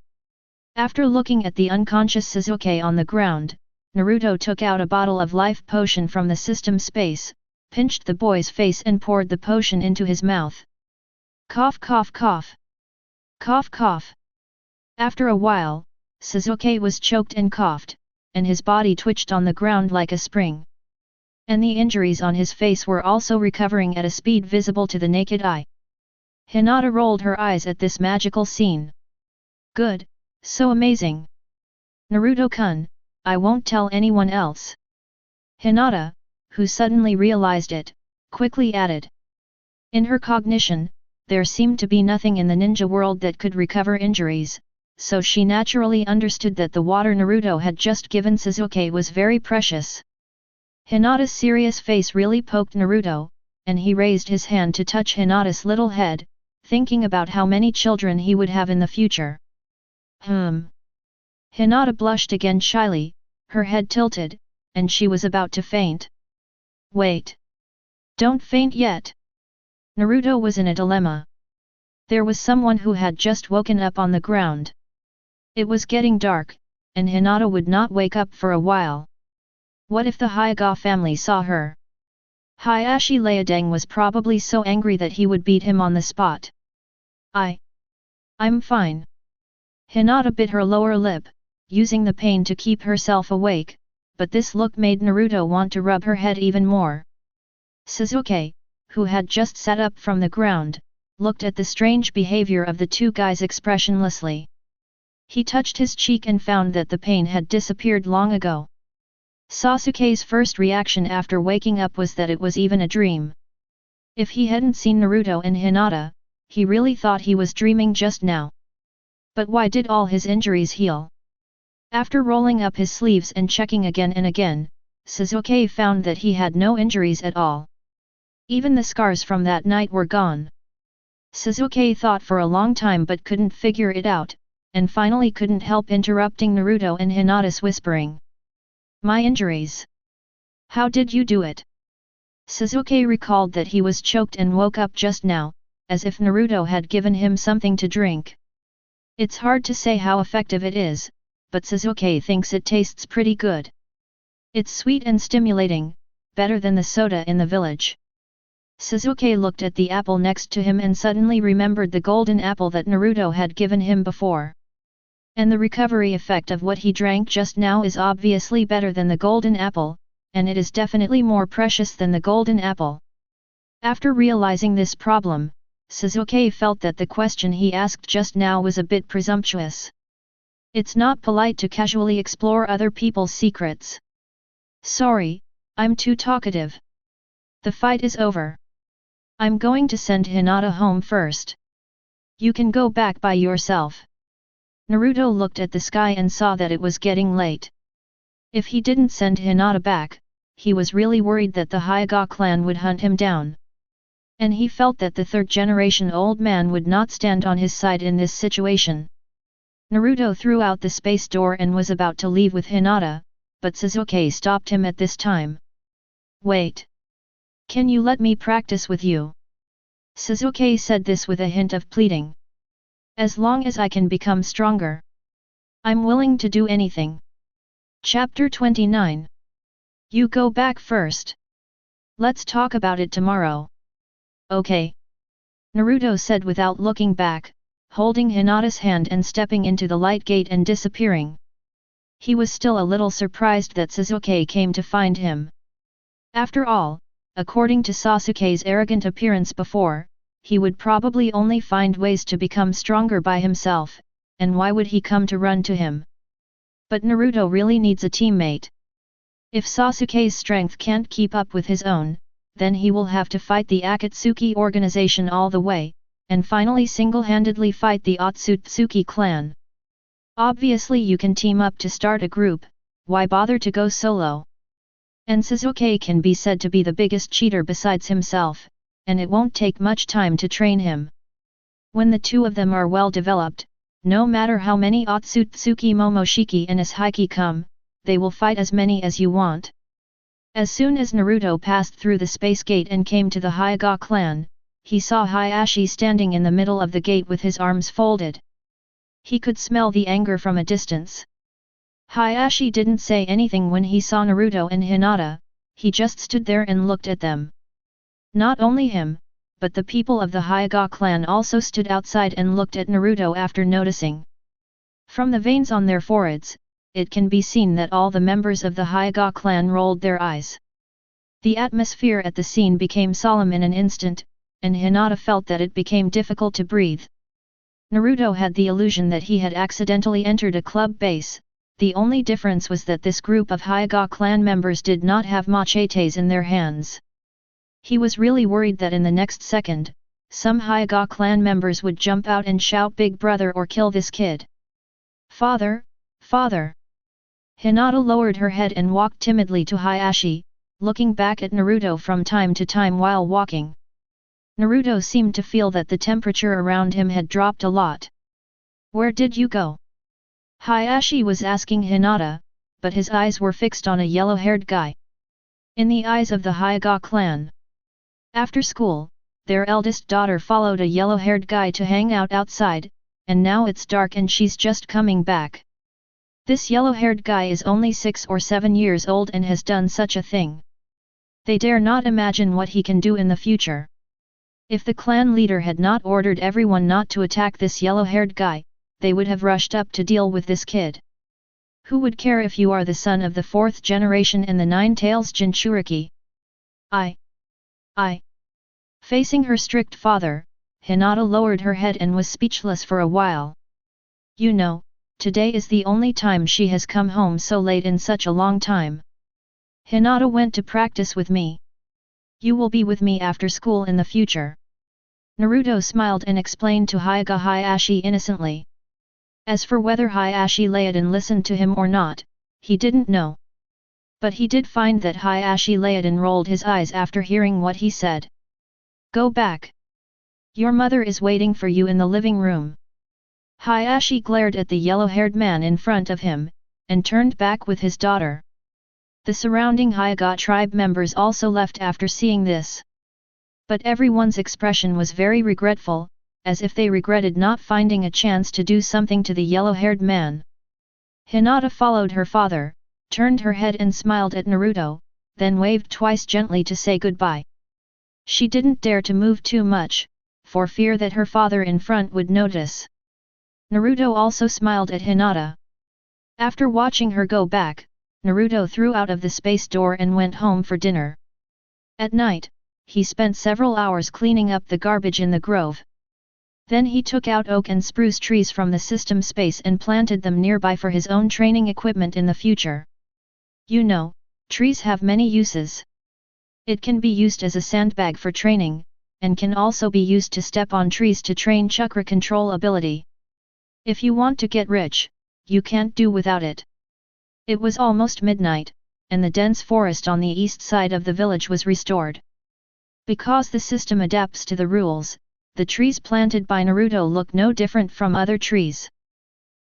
After looking at the unconscious Sasuke on the ground, Naruto took out a bottle of life potion from the system space, pinched the boy's face and poured the potion into his mouth. Cough cough cough. Cough cough. After a while, Sasuke was choked and coughed, and his body twitched on the ground like a spring. And the injuries on his face were also recovering at a speed visible to the naked eye. Hinata rolled her eyes at this magical scene. Good, so amazing. Naruto-kun, I won't tell anyone else. Hinata, who suddenly realized it, quickly added. In her cognition, there seemed to be nothing in the ninja world that could recover injuries, so she naturally understood that the water Naruto had just given Sasuke was very precious. Hinata's serious face really poked Naruto, and he raised his hand to touch Hinata's little head, thinking about how many children he would have in the future. Hinata blushed again shyly, her head tilted, and she was about to faint. Wait! Don't faint yet! Naruto was in a dilemma. There was someone who had just woken up on the ground. It was getting dark, and Hinata would not wake up for a while. What if the Hyuga family saw her? Hayashi Leadeng was probably so angry that he would beat him on the spot. I'm fine. Hinata bit her lower lip, using the pain to keep herself awake, but this look made Naruto want to rub her head even more. Sasuke, who had just sat up from the ground, looked at the strange behavior of the two guys expressionlessly. He touched his cheek and found that the pain had disappeared long ago. Sasuke's first reaction after waking up was that it was even a dream. If he hadn't seen Naruto and Hinata, he really thought he was dreaming just now. But why did all his injuries heal? After rolling up his sleeves and checking again and again, Sasuke found that he had no injuries at all. Even the scars from that night were gone. Sasuke thought for a long time but couldn't figure it out, and finally couldn't help interrupting Naruto and Hinata's whispering. My injuries. How did you do it? Sasuke recalled that he was choked and woke up just now, as if Naruto had given him something to drink. It's hard to say how effective it is, but Sasuke thinks it tastes pretty good. It's sweet and stimulating, better than the soda in the village. Sasuke looked at the apple next to him and suddenly remembered the golden apple that Naruto had given him before. And the recovery effect of what he drank just now is obviously better than the golden apple, and it is definitely more precious than the golden apple. After realizing this problem, Sasuke felt that the question he asked just now was a bit presumptuous. It's not polite to casually explore other people's secrets. Sorry, I'm too talkative. The fight is over. I'm going to send Hinata home first. You can go back by yourself. Naruto looked at the sky and saw that it was getting late. If he didn't send Hinata back, he was really worried that the Hyuga clan would hunt him down. And he felt that the third-generation old man would not stand on his side in this situation. Naruto threw out the space door and was about to leave with Hinata, but Sasuke stopped him at this time. Wait. Can you let me practice with you? Sasuke said this with a hint of pleading. As long as I can become stronger, I'm willing to do anything. Chapter 29. You go back first. Let's talk about it tomorrow. Okay. Naruto said without looking back, holding Hinata's hand and stepping into the light gate and disappearing. He was still a little surprised that Sasuke came to find him. After all, according to Sasuke's arrogant appearance before, he would probably only find ways to become stronger by himself, and why would he come to run to him? But Naruto really needs a teammate. If Sasuke's strength can't keep up with his own, then he will have to fight the Akatsuki organization all the way, and finally single-handedly fight the Otsutsuki clan. Obviously you can team up to start a group, why bother to go solo? And Sasuke can be said to be the biggest cheater besides himself, and it won't take much time to train him. When the two of them are well developed, no matter how many Otsutsuki Momoshiki and Ashiki come, they will fight as many as you want. As soon as Naruto passed through the space gate and came to the Hyuga clan, he saw Hayashi standing in the middle of the gate with his arms folded. He could smell the anger from a distance. Hayashi didn't say anything when he saw Naruto and Hinata, he just stood there and looked at them. Not only him, but the people of the Hyuga clan also stood outside and looked at Naruto after noticing. From the veins on their foreheads, it can be seen that all the members of the Hyuga clan rolled their eyes. The atmosphere at the scene became solemn in an instant, and Hinata felt that it became difficult to breathe. Naruto had the illusion that he had accidentally entered a club base, the only difference was that this group of Hyuga clan members did not have machetes in their hands. He was really worried that in the next second, some Hyuga clan members would jump out and shout "Big Brother" or "Kill this kid." "Father, Father!" Hinata lowered her head and walked timidly to Hayashi, looking back at Naruto from time to time while walking. Naruto seemed to feel that the temperature around him had dropped a lot. "Where did you go?" Hayashi was asking Hinata, but his eyes were fixed on a yellow-haired guy. In the eyes of the Hyuga clan. After school, their eldest daughter followed a yellow-haired guy to hang out outside, and now it's dark and she's just coming back. This yellow-haired guy is only 6 or 7 years old and has done such a thing. They dare not imagine what he can do in the future. If the clan leader had not ordered everyone not to attack this yellow-haired guy, they would have rushed up to deal with this kid. Who would care if you are the son of the 4th generation and the 9 tails Jinchuriki? I. Facing her strict father, Hinata lowered her head and was speechless for a while. "You know, today is the only time she has come home so late in such a long time. Hinata went to practice with me. You will be with me after school in the future." Naruto smiled and explained to Hyuga Hayashi innocently. As for whether Hayashi Layden listened to him or not, he didn't know. But he did find that Hayashi Layden rolled his eyes after hearing what he said. "Go back. Your mother is waiting for you in the living room." Hayashi glared at the yellow-haired man in front of him, and turned back with his daughter. The surrounding Hyuga tribe members also left after seeing this. But everyone's expression was very regretful, as if they regretted not finding a chance to do something to the yellow-haired man. Hinata followed her father, turned her head and smiled at Naruto, then waved twice gently to say goodbye. She didn't dare to move too much, for fear that her father in front would notice. Naruto also smiled at Hinata. After watching her go back, Naruto threw out of the space door and went home for dinner. At night, he spent several hours cleaning up the garbage in the grove. Then he took out oak and spruce trees from the system space and planted them nearby for his own training equipment in the future. You know, trees have many uses. It can be used as a sandbag for training, and can also be used to step on trees to train chakra control ability. If you want to get rich, you can't do without it. It was almost midnight, and the dense forest on the east side of the village was restored. Because the system adapts to the rules, the trees planted by Naruto look no different from other trees.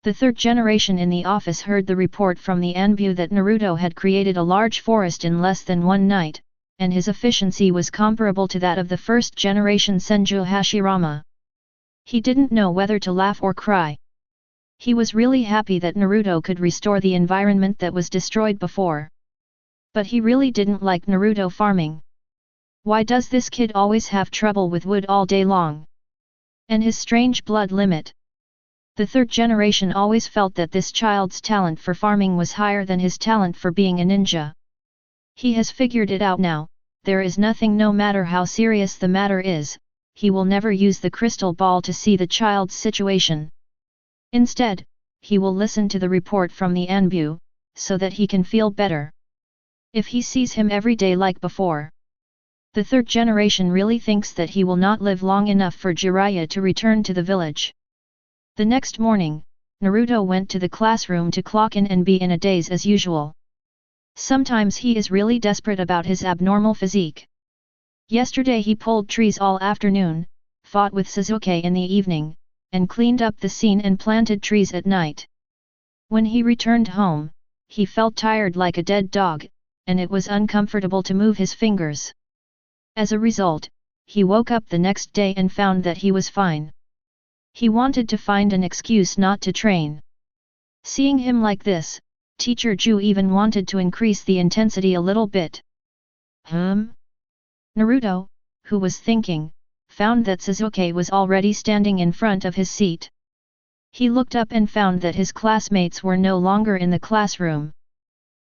The 3rd generation in the office heard the report from the Anbu that Naruto had created a large forest in less than one night, and his efficiency was comparable to that of the 1st generation Senju Hashirama. He didn't know whether to laugh or cry. He was really happy that Naruto could restore the environment that was destroyed before. But he really didn't like Naruto farming. Why does this kid always have trouble with wood all day long? And his strange blood limit. The 3rd generation always felt that this child's talent for farming was higher than his talent for being a ninja. He has figured it out now, there is nothing, no matter how serious the matter is, he will never use the crystal ball to see the child's situation. Instead, he will listen to the report from the Anbu, so that he can feel better. If he sees him every day like before, the 3rd generation really thinks that he will not live long enough for Jiraiya to return to the village. The next morning, Naruto went to the classroom to clock in and be in a daze as usual. Sometimes he is really desperate about his abnormal physique. Yesterday he pulled trees all afternoon, fought with Sasuke in the evening, and cleaned up the scene and planted trees at night. When he returned home, he felt tired like a dead dog, and it was uncomfortable to move his fingers. As a result, he woke up the next day and found that he was fine. He wanted to find an excuse not to train. Seeing him like this, Teacher Zhu even wanted to increase the intensity a little bit. Naruto, who was thinking, found that Sasuke was already standing in front of his seat. He looked up and found that his classmates were no longer in the classroom.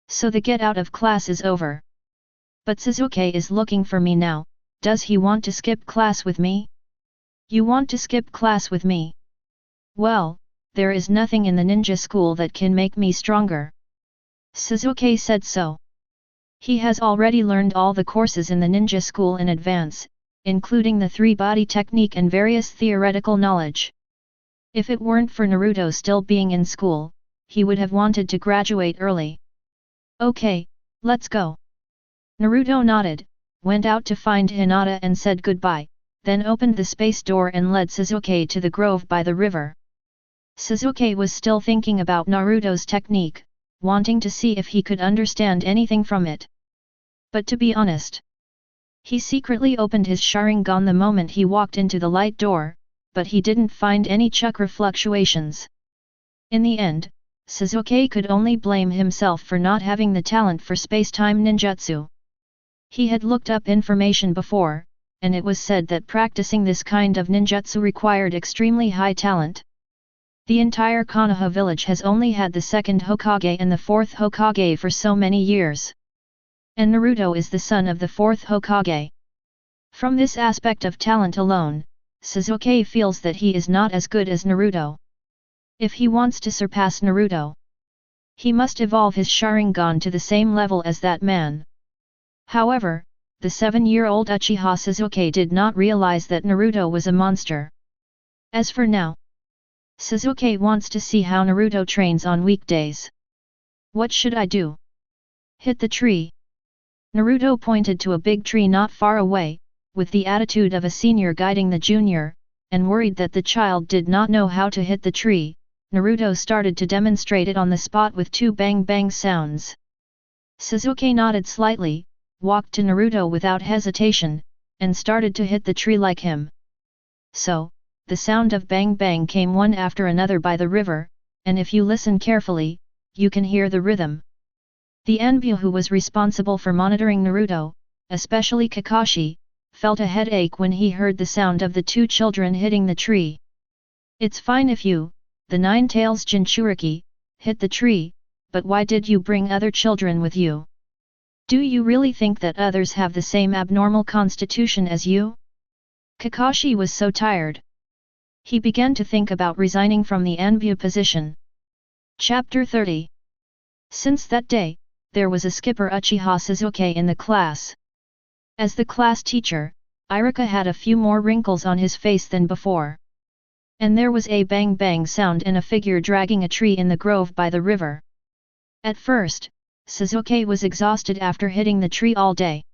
So the get out of class is over. But Sasuke is looking for me now. Does he want to skip class with me? You want to skip class with me? Well, there is nothing in the ninja school that can make me stronger. Sasuke said so. He has already learned all the courses in the ninja school in advance, including the 3-body technique and various theoretical knowledge. If it weren't for Naruto still being in school, he would have wanted to graduate early. Okay, let's go. Naruto nodded, went out to find Hinata and said goodbye, then opened the space door and led Sasuke to the grove by the river. Sasuke was still thinking about Naruto's technique, wanting to see if he could understand anything from it. But to be honest, he secretly opened his Sharingan the moment he walked into the light door, but he didn't find any chakra fluctuations. In the end, Sasuke could only blame himself for not having the talent for space-time ninjutsu. He had looked up information before, and it was said that practicing this kind of ninjutsu required extremely high talent. The entire Konoha village has only had the 2nd Hokage and the 4th Hokage for so many years. And Naruto is the son of the 4th Hokage. From this aspect of talent alone, Sasuke feels that he is not as good as Naruto. If he wants to surpass Naruto, he must evolve his Sharingan to the same level as that man. However, the 7-year-old Uchiha Sasuke did not realize that Naruto was a monster. As for now, Sasuke wants to see how Naruto trains on weekdays. What should I do? Hit the tree. Naruto pointed to a big tree not far away, with the attitude of a senior guiding the junior, and worried that the child did not know how to hit the tree. Naruto started to demonstrate it on the spot with 2 bang-bang sounds. Sasuke nodded slightly, walked to Naruto without hesitation, and started to hit the tree like him. So, the sound of bang-bang came one after another by the river, and if you listen carefully, you can hear the rhythm. The Anbu who was responsible for monitoring Naruto, especially Kakashi, felt a headache when he heard the sound of the 2 children hitting the tree. It's fine if you, the 9-tails Jinchuriki, hit the tree, but why did you bring other children with you? Do you really think that others have the same abnormal constitution as you? Kakashi was so tired. He began to think about resigning from the Anbu position. Chapter 30. Since that day, there was a skipper Uchiha Sasuke in the class. As the class teacher, Irika had a few more wrinkles on his face than before. And there was a bang-bang sound and a figure dragging a tree in the grove by the river. At first, Sasuke was exhausted after hitting the tree all day.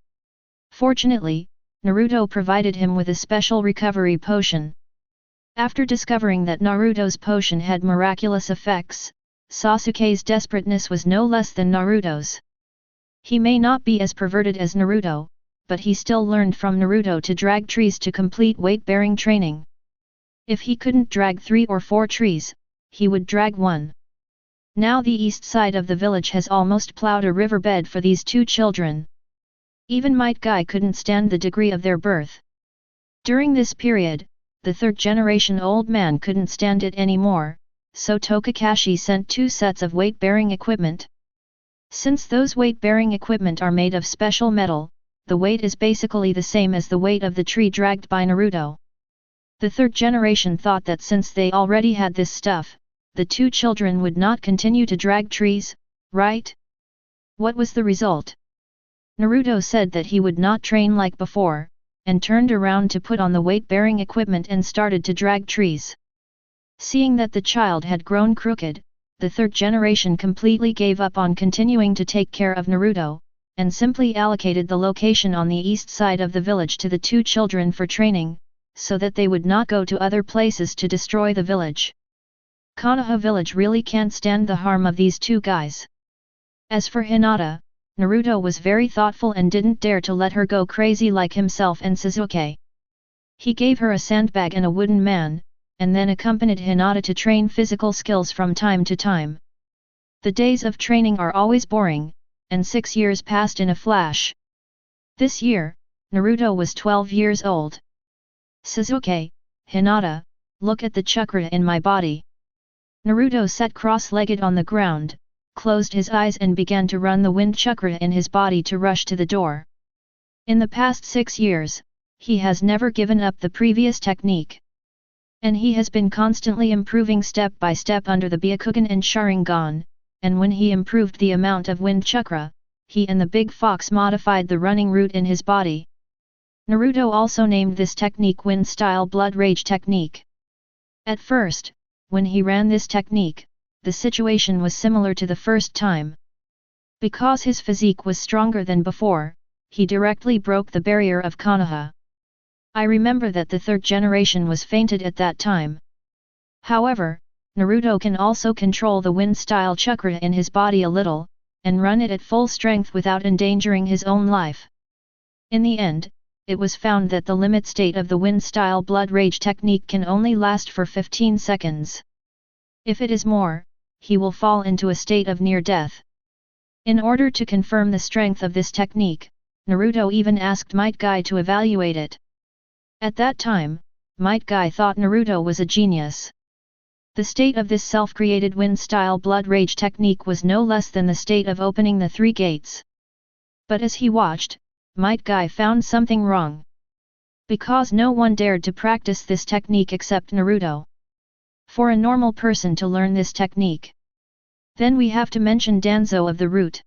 Fortunately, Naruto provided him with a special recovery potion. After discovering that Naruto's potion had miraculous effects, Sasuke's desperateness was no less than Naruto's. He may not be as perverted as Naruto, but he still learned from Naruto to drag trees to complete weight-bearing training. If he couldn't drag 3 or 4 trees, he would drag 1. Now the east side of the village has almost plowed a riverbed for these 2 children. Even Might Guy couldn't stand the degree of their birth. During this period, the 3rd-generation old man couldn't stand it anymore, so Tokakashi sent 2 sets of weight-bearing equipment. Since those weight-bearing equipment are made of special metal, the weight is basically the same as the weight of the tree dragged by Naruto. The 3rd generation thought that since they already had this stuff, the 2 children would not continue to drag trees, right? What was the result? Naruto said that he would not train like before, and turned around to put on the weight-bearing equipment and started to drag trees. Seeing that the child had grown crooked, the 3rd generation completely gave up on continuing to take care of Naruto, and simply allocated the location on the east side of the village to the 2 children for training, so that they would not go to other places to destroy the village. Konoha village really can't stand the harm of these 2 guys. As for Hinata, Naruto was very thoughtful and didn't dare to let her go crazy like himself and Sasuke. He gave her a sandbag and a wooden man, and then accompanied Hinata to train physical skills from time to time. The days of training are always boring, and 6 years passed in a flash. This year, Naruto was 12 years old. Sasuke, Hinata, look at the chakra in my body. Naruto sat cross-legged on the ground, closed his eyes and began to run the wind chakra in his body to rush to the door. In the past 6 years, he has never given up the previous technique. And he has been constantly improving step by step under the Byakugan and Sharingan, and when he improved the amount of wind chakra, he and the big fox modified the running route in his body. Naruto also named this technique Wind-style Blood Rage technique. At first, when he ran this technique, the situation was similar to the first time. Because his physique was stronger than before, he directly broke the barrier of Konoha. I remember that the third generation was fainted at that time. However, Naruto can also control the wind-style chakra in his body a little, and run it at full strength without endangering his own life. In the end, it was found that the limit state of the wind-style blood rage technique can only last for 15 seconds. If it is more, he will fall into a state of near death. In order to confirm the strength of this technique, Naruto even asked Might Guy to evaluate it. At that time, Might Guy thought Naruto was a genius. The state of this self-created wind-style blood rage technique was no less than the state of opening the 3 gates. But as he watched, Might Guy found something wrong. Because no one dared to practice this technique except Naruto. For a normal person to learn this technique. Then we have to mention Danzo of the Root.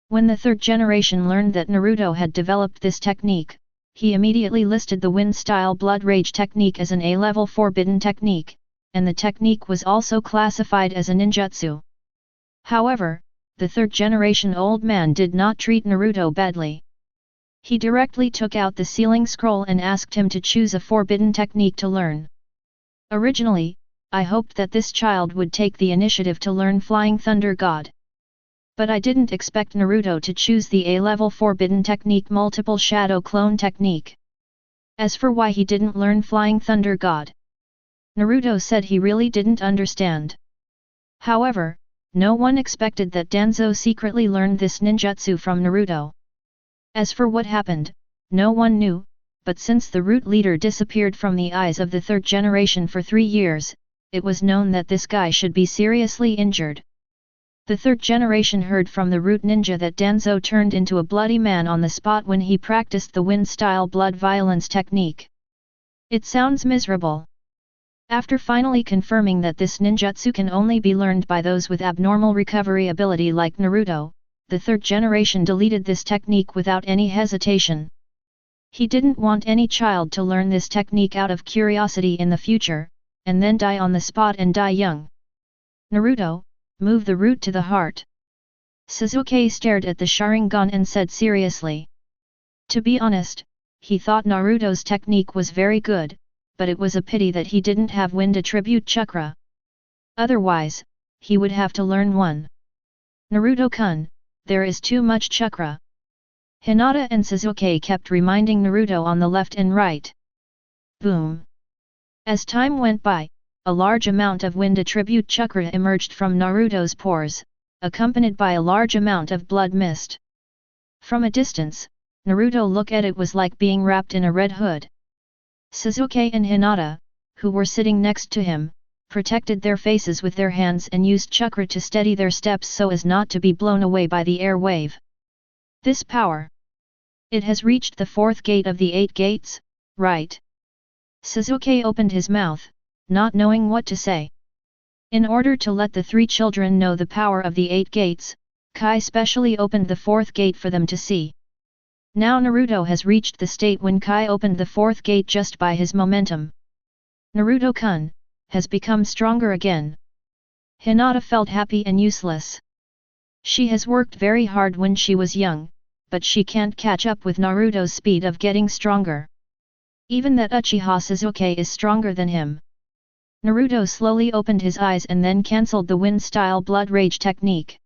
When the third generation learned that Naruto had developed this technique, he immediately listed the wind-style blood rage technique as an A-level forbidden technique, and the technique was also classified as a ninjutsu. However, the third generation old man did not treat Naruto badly. He directly took out the sealing scroll and asked him to choose a forbidden technique to learn. Originally, I hoped that this child would take the initiative to learn Flying Thunder God. But I didn't expect Naruto to choose the A-level forbidden technique multiple shadow clone technique. As for why he didn't learn Flying Thunder God, Naruto said he really didn't understand. However, no one expected that Danzo secretly learned this ninjutsu from Naruto. As for what happened, no one knew, but since the root leader disappeared from the eyes of the third generation for 3 years, it was known that this guy should be seriously injured. The third generation heard from the root ninja that Danzo turned into a bloody man on the spot when he practiced the wind-style blood violence technique. It sounds miserable. After finally confirming that this ninjutsu can only be learned by those with abnormal recovery ability like Naruto, the third generation deleted this technique without any hesitation. He didn't want any child to learn this technique out of curiosity in the future, and then die on the spot and die young. Naruto, move the root to the heart. Sasuke stared at the Sharingan and said seriously. To be honest, he thought Naruto's technique was very good, but it was a pity that he didn't have wind attribute chakra. Otherwise, he would have to learn one. Naruto-kun, there is too much chakra. Hinata and Sasuke kept reminding Naruto on the left and right. Boom! As time went by, a large amount of wind attribute chakra emerged from Naruto's pores, accompanied by a large amount of blood mist. From a distance, Naruto looked at it was like being wrapped in a red hood. Sasuke and Hinata, who were sitting next to him, protected their faces with their hands and used chakra to steady their steps so as not to be blown away by the air wave. This power. It has reached the 4th gate of the 8 gates, right? Sasuke opened his mouth, not knowing what to say. In order to let the 3 children know the power of the 8 gates, Kai specially opened the 4th gate for them to see. Now Naruto has reached the state when Kai opened the 4th gate just by his momentum. Naruto-kun has become stronger again. Hinata felt happy and useless. She has worked very hard when she was young, but she can't catch up with Naruto's speed of getting stronger. Even that Uchiha Sasuke is stronger than him. Naruto slowly opened his eyes and then cancelled the wind-style blood rage technique.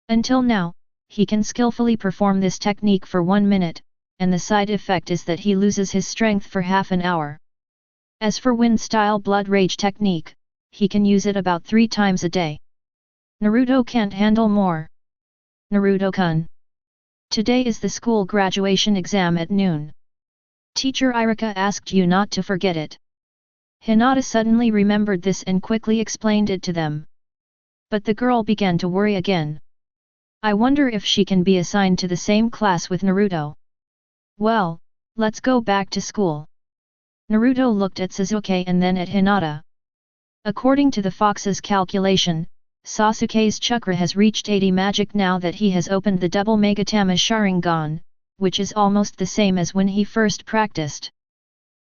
Until now, he can skillfully perform this technique for 1 minute, and the side effect is that he loses his strength for half an hour. As for wind-style blood rage technique, he can use it about 3 times a day. Naruto can't handle more. Naruto-kun. Today is the school graduation exam at noon. Teacher Irika asked you not to forget it. Hinata suddenly remembered this and quickly explained it to them. But the girl began to worry again. I wonder if she can be assigned to the same class with Naruto. Well, let's go back to school. Naruto looked at Sasuke and then at Hinata. According to the fox's calculation, Sasuke's chakra has reached 80 magic now that he has opened the double Megatama Sharingan, which is almost the same as when he first practiced.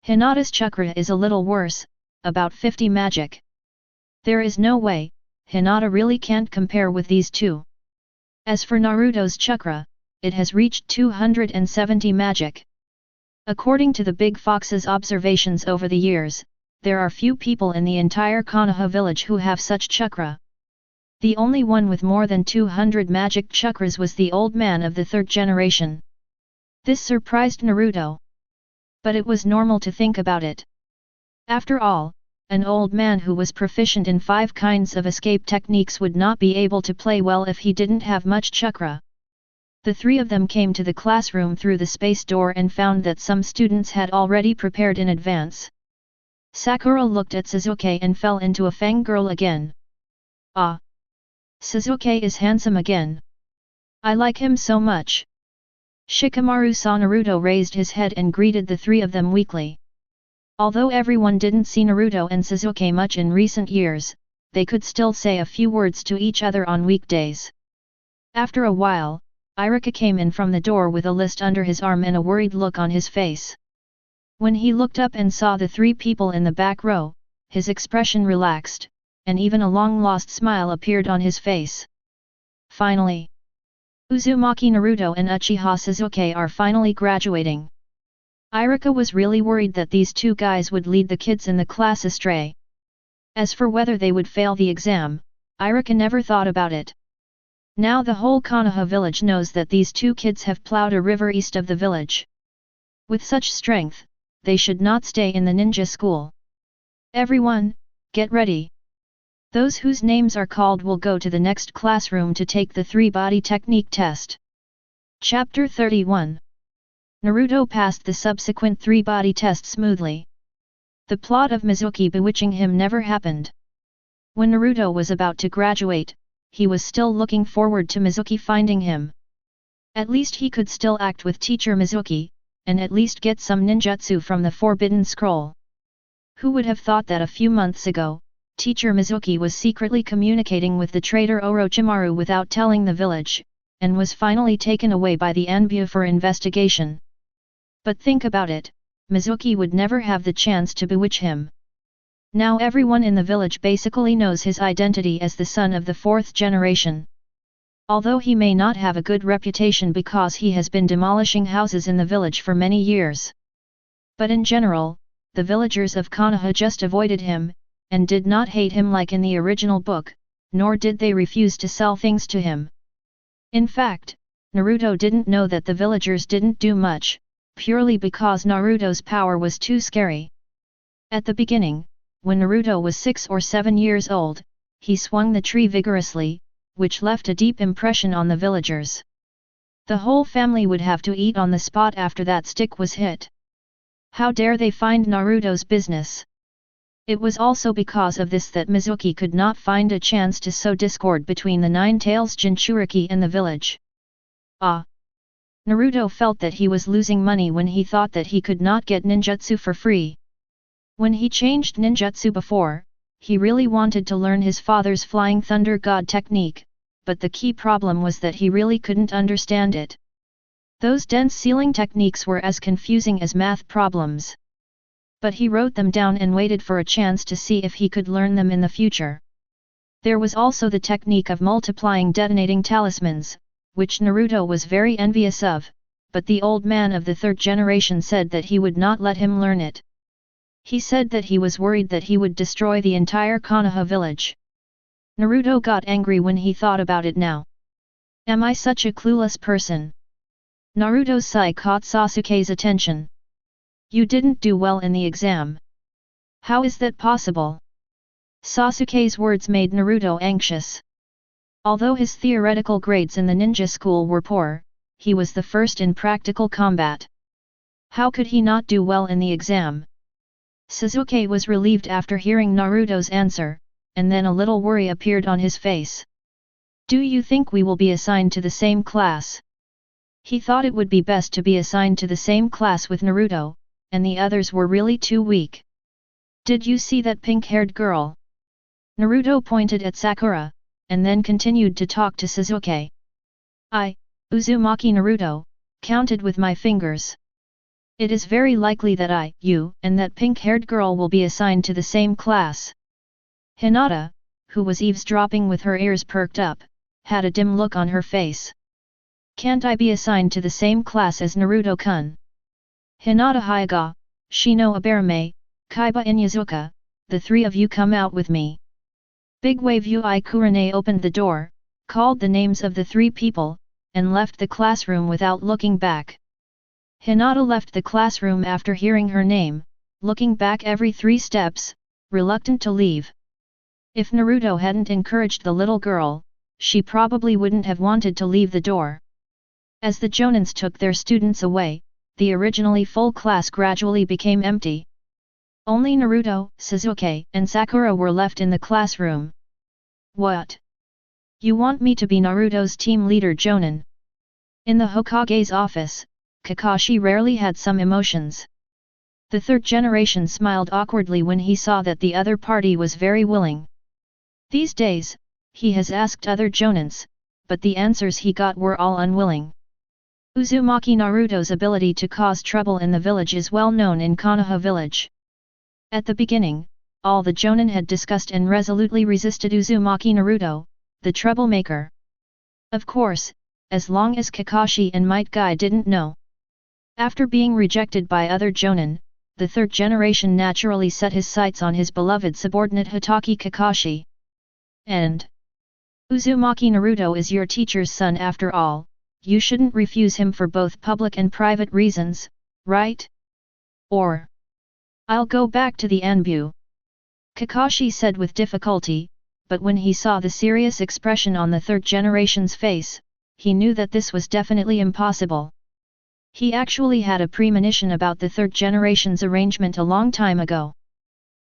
Hinata's chakra is a little worse, about 50 magic. There is no way, Hinata really can't compare with these two. As for Naruto's chakra, it has reached 270 magic. According to the Big Fox's observations over the years, there are few people in the entire Konoha village who have such chakra. The only one with more than 200 magic chakras was the old man of the third generation. This surprised Naruto. But it was normal to think about it. After all, an old man who was proficient in 5 kinds of escape techniques would not be able to play well if he didn't have much chakra. The three of them came to the classroom through the space door and found that some students had already prepared in advance. Sakura looked at Sasuke and fell into a fangirl again. Ah! Sasuke is handsome again. I like him so much. Shikamaru saw Naruto raised his head and greeted the three of them weakly. Although everyone didn't see Naruto and Sasuke much in recent years, they could still say a few words to each other on weekdays. After a while, Irika came in from the door with a list under his arm and a worried look on his face. When he looked up and saw the three people in the back row, his expression relaxed, and even a long-lost smile appeared on his face. Finally! Uzumaki Naruto and Uchiha Sasuke are finally graduating. Irika was really worried that these two guys would lead the kids in the class astray. As for whether they would fail the exam, Irika never thought about it. Now the whole Konoha village knows that these two kids have plowed a river east of the village. With such strength, they should not stay in the ninja school. Everyone, get ready. Those whose names are called will go to the next classroom to take the 3-body technique test. Chapter 31. Naruto passed the subsequent 3-body test smoothly. The plot of Mizuki bewitching him never happened. When Naruto was about to graduate, he was still looking forward to Mizuki finding him. At least he could still act with teacher Mizuki, and at least get some ninjutsu from the Forbidden Scroll. Who would have thought that a few months ago, teacher Mizuki was secretly communicating with the traitor Orochimaru without telling the village, and was finally taken away by the Anbu for investigation. But think about it, Mizuki would never have the chance to bewitch him. Now everyone in the village basically knows his identity as the son of the 4th generation. Although he may not have a good reputation because he has been demolishing houses in the village for many years. But in general, the villagers of Konoha just avoided him, and did not hate him like in the original book, nor did they refuse to sell things to him. In fact, Naruto didn't know that the villagers didn't do much, purely because Naruto's power was too scary. At the beginning, when Naruto was 6 or 7 years old, he swung the tree vigorously, which left a deep impression on the villagers. The whole family would have to eat on the spot after that stick was hit. How dare they find Naruto's business? It was also because of this that Mizuki could not find a chance to sow discord between the Nine-Tails Jinchuriki and the village. Ah! Naruto felt that he was losing money when he thought that he could not get ninjutsu for free. When he changed ninjutsu before, he really wanted to learn his father's Flying Thunder God technique, but the key problem was that he really couldn't understand it. Those dense ceiling techniques were as confusing as math problems. But he wrote them down and waited for a chance to see if he could learn them in the future. There was also the technique of multiplying detonating talismans, which Naruto was very envious of, but the old man of the 3rd generation said that he would not let him learn it. He said that he was worried that he would destroy the entire Konoha village. Naruto got angry when he thought about it now. Am I such a clueless person? Naruto's sigh caught Sasuke's attention. You didn't do well in the exam. How is that possible? Sasuke's words made Naruto anxious. Although his theoretical grades in the ninja school were poor, he was the first in practical combat. How could he not do well in the exam? Sasuke was relieved after hearing Naruto's answer, and then a little worry appeared on his face. Do you think we will be assigned to the same class? He thought it would be best to be assigned to the same class with Naruto, and the others were really too weak. Did you see that pink-haired girl? Naruto pointed at Sakura, and then continued to talk to Sasuke. Uzumaki Naruto, counted with my fingers. It is very likely that you, and that pink-haired girl will be assigned to the same class. Hinata, who was eavesdropping with her ears perked up, had a dim look on her face. Can't I be assigned to the same class as Naruto-kun? Hinata Hyuga, Shino Abarame, Kaiba Inyazuka, the three of you come out with me. Big Wave Ui Kurane opened the door, called the names of the three people, and left the classroom without looking back. Hinata left the classroom after hearing her name, looking back every 3 steps, reluctant to leave. If Naruto hadn't encouraged the little girl, she probably wouldn't have wanted to leave the door. As the Jonins took their students away, the originally full class gradually became empty. Only Naruto, Sasuke, and Sakura were left in the classroom. What? You want me to be Naruto's team leader Jonin? In the Hokage's office, Kakashi rarely had some emotions. The third generation smiled awkwardly when he saw that the other party was very willing. These days, he has asked other Jonins, but the answers he got were all unwilling. Uzumaki Naruto's ability to cause trouble in the village is well known in Konoha village. At the beginning, all the Jonin had discussed and resolutely resisted Uzumaki Naruto, the troublemaker. Of course, as long as Kakashi and Might Guy didn't know. After being rejected by other Jonin, the third generation naturally set his sights on his beloved subordinate Hitaki Kakashi. And Uzumaki Naruto is your teacher's son after all, you shouldn't refuse him for both public and private reasons, right? Or I'll go back to the Anbu. Kakashi said with difficulty, but when he saw the serious expression on the third generation's face, he knew that this was definitely impossible. He actually had a premonition about the third generation's arrangement a long time ago.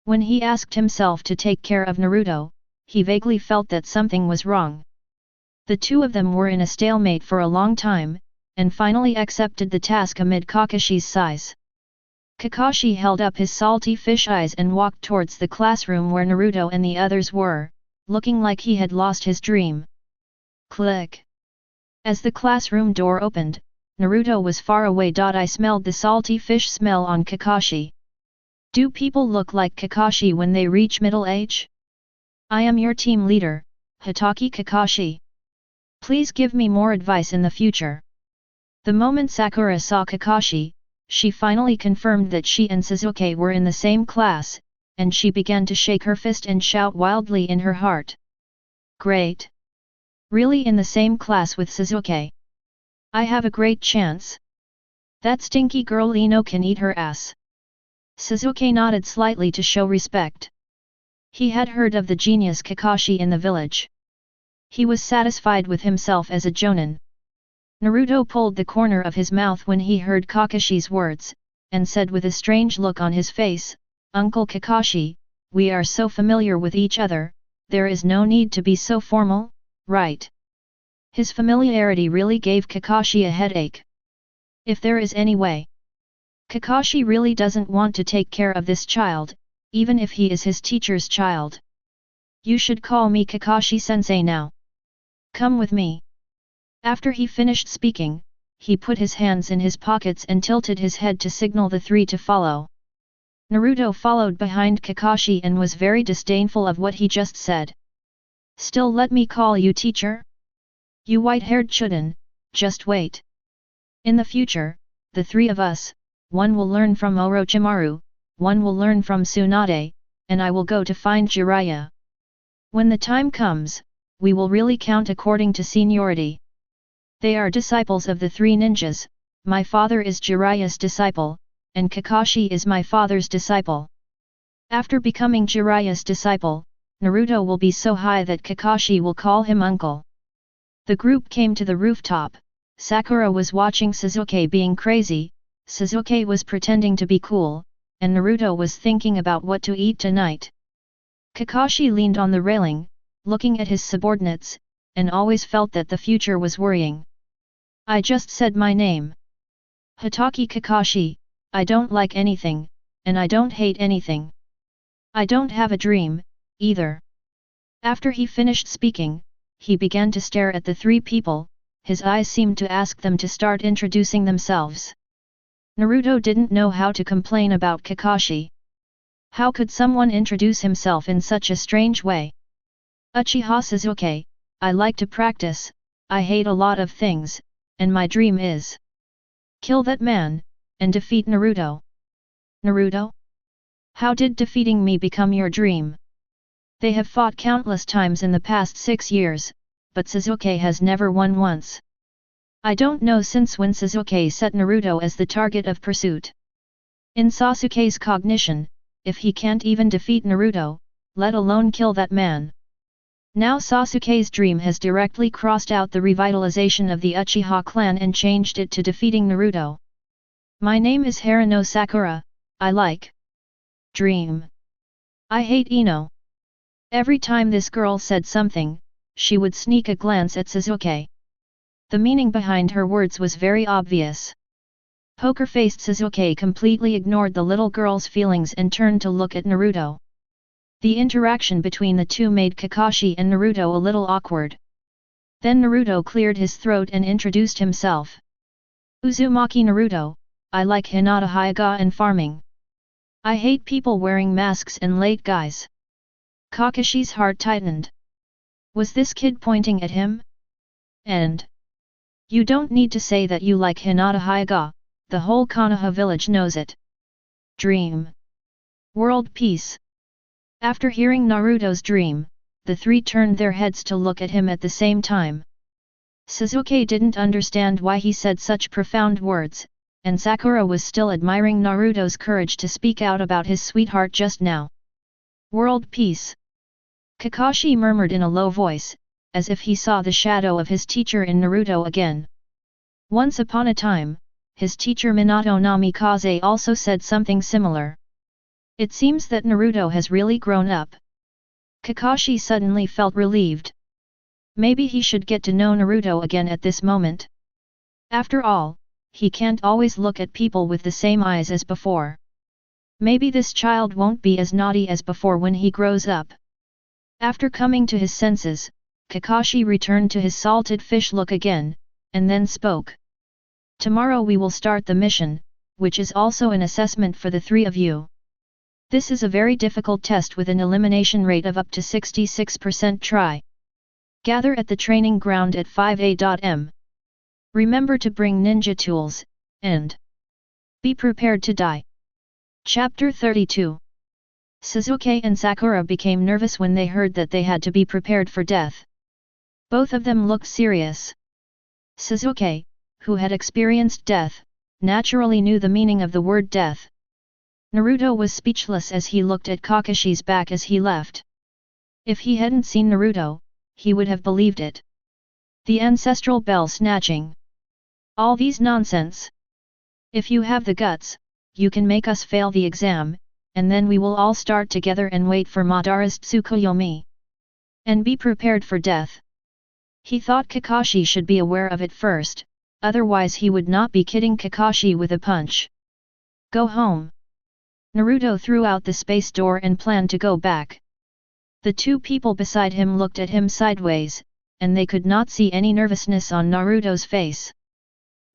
When he asked himself to take care of Naruto, he vaguely felt that something was wrong. The two of them were in a stalemate for a long time, and finally accepted the task amid Kakashi's sighs. Kakashi held up his salty fish eyes and walked towards the classroom where Naruto and the others were, looking like he had lost his dream. Click! As the classroom door opened, Naruto was far away. I smelled the salty fish smell on Kakashi. Do people look like Kakashi when they reach middle age? I am your team leader, Hitaki Kakashi. Please give me more advice in the future. The moment Sakura saw Kakashi, she finally confirmed that she and Sasuke were in the same class, and she began to shake her fist and shout wildly in her heart. Great! Really in the same class with Sasuke? I have a great chance. That stinky girl Ino can eat her ass. Sasuke nodded slightly to show respect. He had heard of the genius Kakashi in the village. He was satisfied with himself as a Jonin. Naruto pulled the corner of his mouth when he heard Kakashi's words, and said with a strange look on his face, Uncle Kakashi, we are so familiar with each other, there is no need to be so formal, right? His familiarity really gave Kakashi a headache. If there is any way. Kakashi really doesn't want to take care of this child, even if he is his teacher's child. You should call me Kakashi-sensei now. Come with me. After he finished speaking, he put his hands in his pockets and tilted his head to signal the three to follow. Naruto followed behind Kakashi and was very disdainful of what he just said. Still let me call you teacher? You white-haired chudin, just wait. In the future, the three of us, one will learn from Orochimaru, one will learn from Tsunade, and I will go to find Jiraiya. When the time comes, we will really count according to seniority. They are disciples of the three ninjas, my father is Jiraiya's disciple, and Kakashi is my father's disciple. After becoming Jiraiya's disciple, Naruto will be so high that Kakashi will call him uncle. The group came to the rooftop. Sakura was watching Sasuke being crazy, Sasuke was pretending to be cool, and Naruto was thinking about what to eat tonight. Kakashi leaned on the railing, looking at his subordinates, and always felt that the future was worrying. I just said my name. Hatake Kakashi, I don't like anything, and I don't hate anything. I don't have a dream, either. After he finished speaking, he began to stare at the three people, his eyes seemed to ask them to start introducing themselves. Naruto didn't know how to complain about Kakashi. How could someone introduce himself in such a strange way? Uchiha Sasuke, I like to practice, I hate a lot of things, and my dream is kill that man, and defeat Naruto. Naruto? How did defeating me become your dream? They have fought countless times in the past 6 years, but Sasuke has never won once. I don't know since when Sasuke set Naruto as the target of pursuit. In Sasuke's cognition, if he can't even defeat Naruto, let alone kill that man. Now Sasuke's dream has directly crossed out the revitalization of the Uchiha clan and changed it to defeating Naruto. My name is Haruno Sakura, I like dream. I hate Ino. Every time this girl said something, she would sneak a glance at Sasuke. The meaning behind her words was very obvious. Poker-faced Sasuke completely ignored the little girl's feelings and turned to look at Naruto. The interaction between the two made Kakashi and Naruto a little awkward. Then Naruto cleared his throat and introduced himself. Uzumaki Naruto, I like Hinata Hyuga and farming. I hate people wearing masks and late guys. Kakashi's heart tightened. Was this kid pointing at him? And you don't need to say that you like Hinata Hyuga, the whole Konoha village knows it. Dream. World peace. After hearing Naruto's dream, the three turned their heads to look at him at the same time. Sasuke didn't understand why he said such profound words, and Sakura was still admiring Naruto's courage to speak out about his sweetheart just now. World peace. Kakashi murmured in a low voice, as if he saw the shadow of his teacher in Naruto again. Once upon a time, his teacher Minato Namikaze also said something similar. It seems that Naruto has really grown up. Kakashi suddenly felt relieved. Maybe he should get to know Naruto again at this moment. After all, he can't always look at people with the same eyes as before. Maybe this child won't be as naughty as before when he grows up. After coming to his senses, Kakashi returned to his salted fish look again, and then spoke. Tomorrow we will start the mission, which is also an assessment for the three of you. This is a very difficult test with an elimination rate of up to 66%. Try. Gather at the training ground at 5am. Remember to bring ninja tools, and be prepared to die. Chapter 32. Sasuke and Sakura became nervous when they heard that they had to be prepared for death. Both of them looked serious. Sasuke, who had experienced death, naturally knew the meaning of the word death. Naruto was speechless as he looked at Kakashi's back as he left. If he hadn't seen Naruto, he would have believed it. The ancestral bell snatching. All these nonsense. If you have the guts, you can make us fail the exam, and then we will all start together and wait for Madara's Tsukuyomi. And be prepared for death. He thought Kakashi should be aware of it first, otherwise he would not be kidding Kakashi with a punch. Go home. Naruto threw out the space door and planned to go back. The two people beside him looked at him sideways, and they could not see any nervousness on Naruto's face.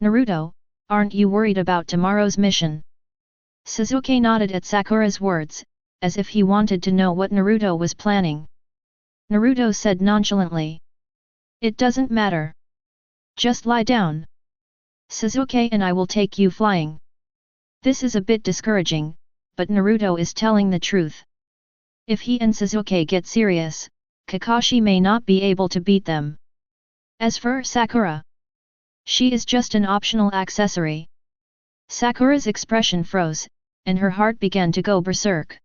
Naruto, aren't you worried about tomorrow's mission? Sasuke nodded at Sakura's words, as if he wanted to know what Naruto was planning. Naruto said nonchalantly. It doesn't matter. Just lie down. Sasuke and I will take you flying. This is a bit discouraging, but Naruto is telling the truth. If he and Sasuke get serious, Kakashi may not be able to beat them. As for Sakura, she is just an optional accessory. Sakura's expression froze, and her heart began to go berserk.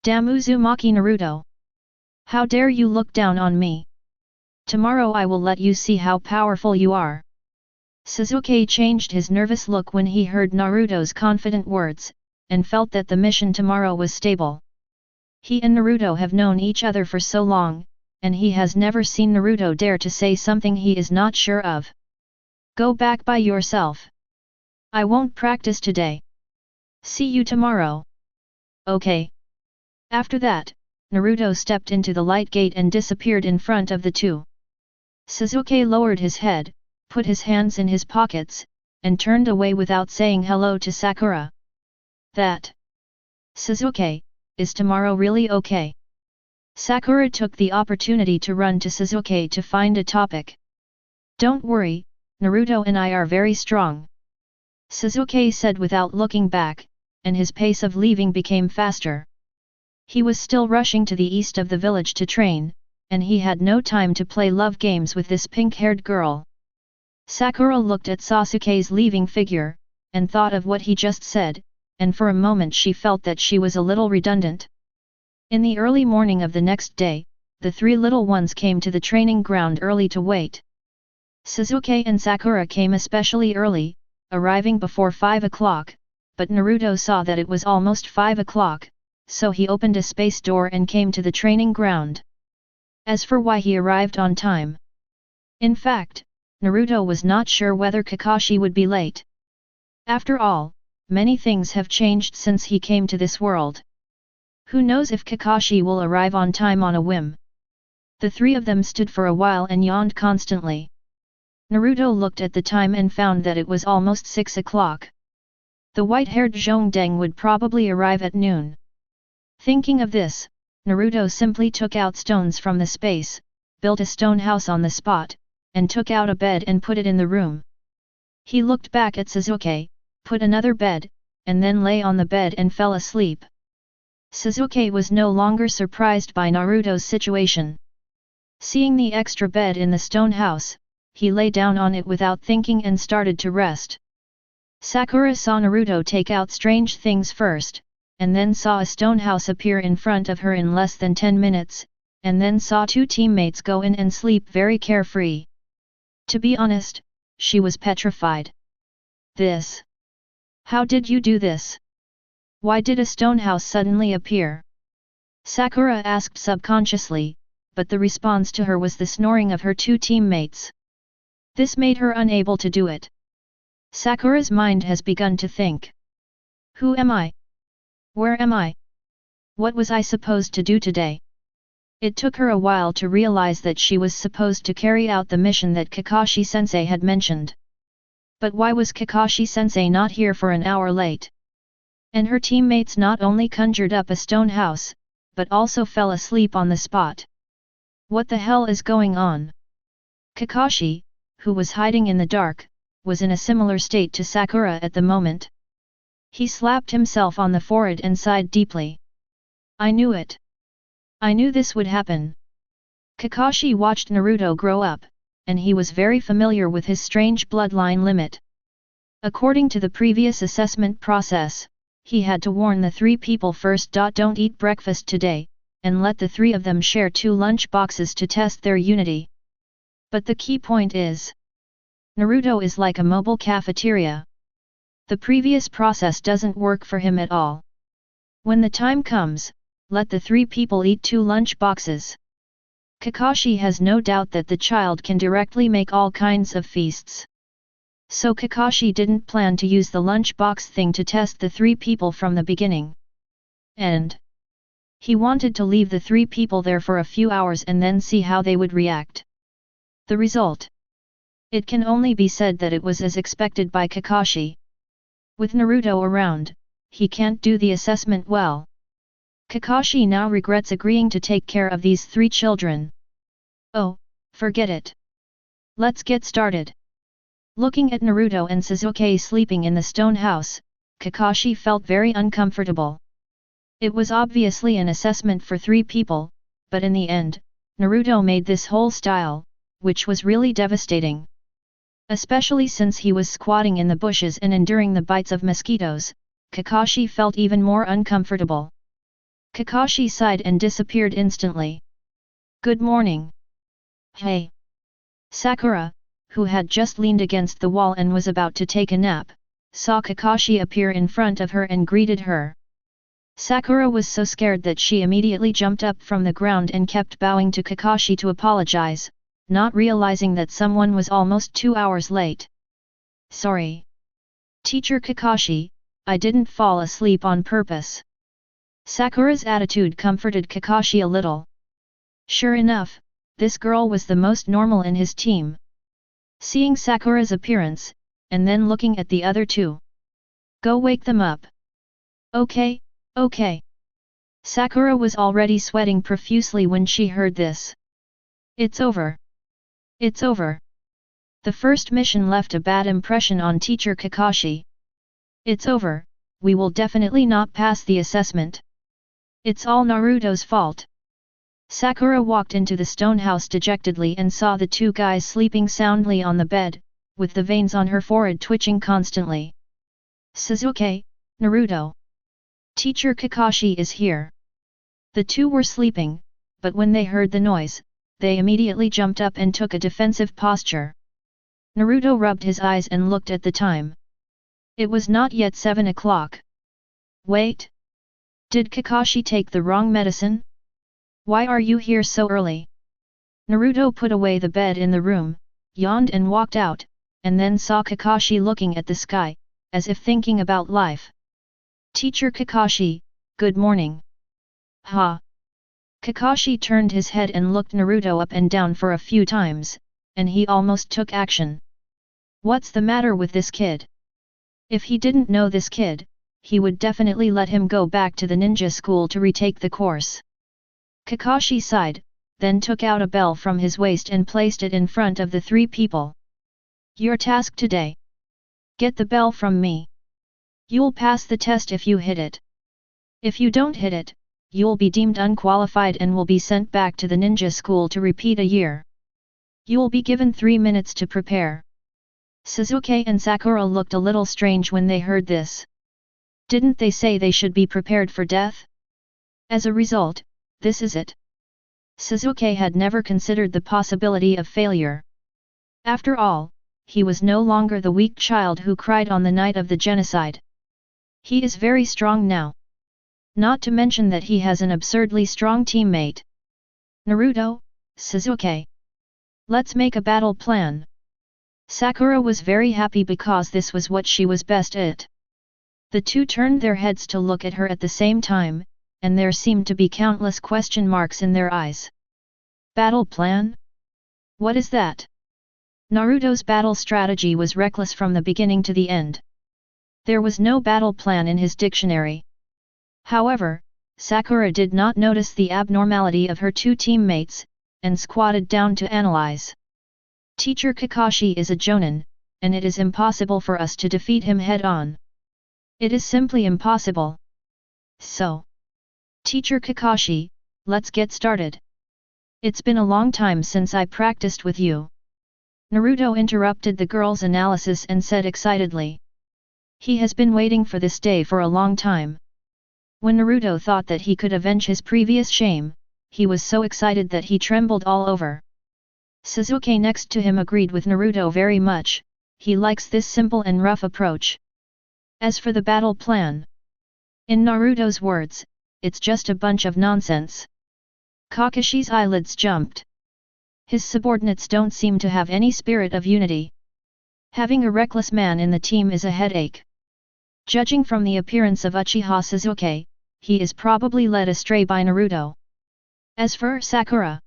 Damn Uzumaki Naruto! How dare you look down on me? Tomorrow I will let you see how powerful you are. Sasuke changed his nervous look when he heard Naruto's confident words, and felt that the mission tomorrow was stable. He and Naruto have known each other for so long, and he has never seen Naruto dare to say something he is not sure of. Go back by yourself. I won't practice today. See you tomorrow. Okay. After that, Naruto stepped into the light gate and disappeared in front of the two. Sasuke lowered his head, put his hands in his pockets, and turned away without saying hello to Sakura. That. Sasuke, is tomorrow really okay? Sakura took the opportunity to run to Sasuke to find a topic. Don't worry, Naruto and I are very strong. Sasuke said without looking back, and his pace of leaving became faster. He was still rushing to the east of the village to train, and he had no time to play love games with this pink-haired girl. Sakura looked at Sasuke's leaving figure, and thought of what he just said, and for a moment she felt that she was a little redundant. In the early morning of the next day, the three little ones came to the training ground early to wait. Sasuke and Sakura came especially early, arriving before 5 o'clock, but Naruto saw that it was almost 5 o'clock, so he opened a space door and came to the training ground. As for why he arrived on time. In fact, Naruto was not sure whether Kakashi would be late. After all, many things have changed since he came to this world. Who knows if Kakashi will arrive on time on a whim? The three of them stood for a while and yawned constantly. Naruto looked at the time and found that it was almost 6 o'clock. The white-haired Zhongdeng would probably arrive at noon. Thinking of this, Naruto simply took out stones from the space, built a stone house on the spot, and took out a bed and put it in the room. He looked back at Sasuke, put another bed, and then lay on the bed and fell asleep. Sasuke was no longer surprised by Naruto's situation. Seeing the extra bed in the stone house, he lay down on it without thinking and started to rest. Sakura saw Naruto take out strange things first, and then saw a stone house appear in front of her in less than 10 minutes, and then saw two teammates go in and sleep very carefree. To be honest, she was petrified. This. How did you do this? Why did a stone house suddenly appear? Sakura asked subconsciously, but the response to her was the snoring of her two teammates. This made her unable to do it. Sakura's mind has begun to think. Who am I? Where am I? What was I supposed to do today? It took her a while to realize that she was supposed to carry out the mission that Kakashi-sensei had mentioned. But why was Kakashi-sensei not here for an hour late? And her teammates not only conjured up a stone house, but also fell asleep on the spot. What the hell is going on? Kakashi, who was hiding in the dark, was in a similar state to Sakura at the moment. He slapped himself on the forehead and sighed deeply. I knew it. I knew this would happen. Kakashi watched Naruto grow up, and he was very familiar with his strange bloodline limit. According to the previous assessment process, he had to warn the three people first. Don't eat breakfast today, and let the three of them share 2 lunch boxes to test their unity. But the key point is, Naruto is like a mobile cafeteria. The previous process doesn't work for him at all. When the time comes, let the 3 people eat 2 lunch boxes. Kakashi has no doubt that the child can directly make all kinds of feasts. So Kakashi didn't plan to use the lunchbox thing to test the 3 people from the beginning. And he wanted to leave the 3 people there for a few hours and then see how they would react. The result? It can only be said that it was as expected by Kakashi. With Naruto around, he can't do the assessment well. Kakashi now regrets agreeing to take care of these 3 children. Oh, forget it. Let's get started. Looking at Naruto and Sasuke sleeping in the stone house, Kakashi felt very uncomfortable. It was obviously an assessment for 3 people, but in the end, Naruto made this whole style, which was really devastating. Especially since he was squatting in the bushes and enduring the bites of mosquitoes, Kakashi felt even more uncomfortable. Kakashi sighed and disappeared instantly. Good morning. Hey. Sakura, who had just leaned against the wall and was about to take a nap, saw Kakashi appear in front of her and greeted her. Sakura was so scared that she immediately jumped up from the ground and kept bowing to Kakashi to apologize, not realizing that someone was almost 2 hours late. Sorry. Teacher Kakashi, I didn't fall asleep on purpose. Sakura's attitude comforted Kakashi a little. Sure enough, this girl was the most normal in his team. Seeing Sakura's appearance, and then looking at the other two. Go wake them up. Okay, okay. Sakura was already sweating profusely when she heard this. It's over. It's over. The first mission left a bad impression on teacher Kakashi. It's over, we will definitely not pass the assessment. It's all Naruto's fault. Sakura walked into the stone house dejectedly and saw the two guys sleeping soundly on the bed, with the veins on her forehead twitching constantly. Sasuke, Naruto. Teacher Kakashi is here. The two were sleeping, but when they heard the noise, they immediately jumped up and took a defensive posture. Naruto rubbed his eyes and looked at the time. It was not yet 7 o'clock. Wait. Did Kakashi take the wrong medicine? Why are you here so early? Naruto put away the bed in the room, yawned and walked out, and then saw Kakashi looking at the sky, as if thinking about life. Teacher Kakashi, good morning. Ha! Kakashi turned his head and looked Naruto up and down for a few times, and he almost took action. What's the matter with this kid? If he didn't know this kid, he would definitely let him go back to the ninja school to retake the course. Kakashi sighed, then took out a bell from his waist and placed it in front of the three people. Your task today. Get the bell from me. You'll pass the test if you hit it. If you don't hit it, you'll be deemed unqualified and will be sent back to the ninja school to repeat a year. You'll be given 3 minutes to prepare. Sasuke and Sakura looked a little strange when they heard this. Didn't they say they should be prepared for death? As a result, this is it. Sasuke had never considered the possibility of failure. After all, he was no longer the weak child who cried on the night of the genocide. He is very strong now. Not to mention that he has an absurdly strong teammate. Naruto, Sasuke. Let's make a battle plan. Sakura was very happy because this was what she was best at. The two turned their heads to look at her at the same time, and there seemed to be countless question marks in their eyes. Battle plan? What is that? Naruto's battle strategy was reckless from the beginning to the end. There was no battle plan in his dictionary. However, Sakura did not notice the abnormality of her two teammates, and squatted down to analyze. Teacher Kakashi is a Jonin, and it is impossible for us to defeat him head-on. It is simply impossible. So, Teacher Kakashi, let's get started. It's been a long time since I practiced with you. Naruto interrupted the girl's analysis and said excitedly. He has been waiting for this day for a long time. When Naruto thought that he could avenge his previous shame, he was so excited that he trembled all over. Sasuke next to him agreed with Naruto very much, he likes this simple and rough approach. As for the battle plan, in Naruto's words, it's just a bunch of nonsense. Kakashi's eyelids jumped. His subordinates don't seem to have any spirit of unity. Having a reckless man in the team is a headache. Judging from the appearance of Uchiha Sasuke, he is probably led astray by Naruto. As for Sakura,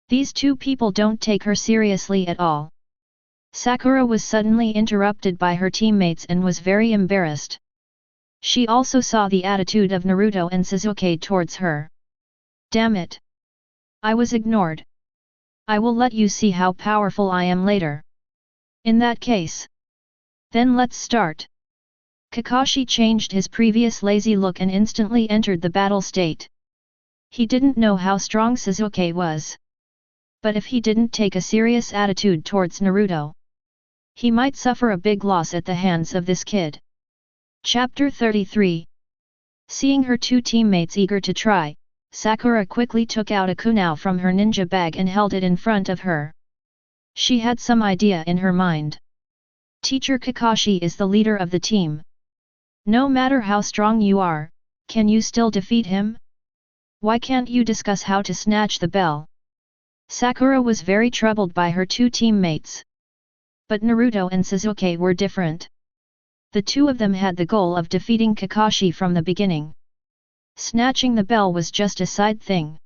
these two people don't take her seriously at all. Sakura was suddenly interrupted by her teammates and was very embarrassed. She also saw the attitude of Naruto and Sasuke towards her. Damn it! I was ignored. I will let you see how powerful I am later. In that case. Then let's start. Kakashi changed his previous lazy look and instantly entered the battle state. He didn't know how strong Sasuke was. But if he didn't take a serious attitude towards Naruto, he might suffer a big loss at the hands of this kid. Chapter 33. Seeing her two teammates eager to try, Sakura quickly took out a kunao from her ninja bag and held it in front of her. She had some idea in her mind. Teacher Kakashi is the leader of the team. No matter how strong you are, can you still defeat him? Why can't you discuss how to snatch the bell? Sakura was very troubled by her two teammates. But Naruto and Sasuke were different. The two of them had the goal of defeating Kakashi from the beginning. Snatching the bell was just a side thing.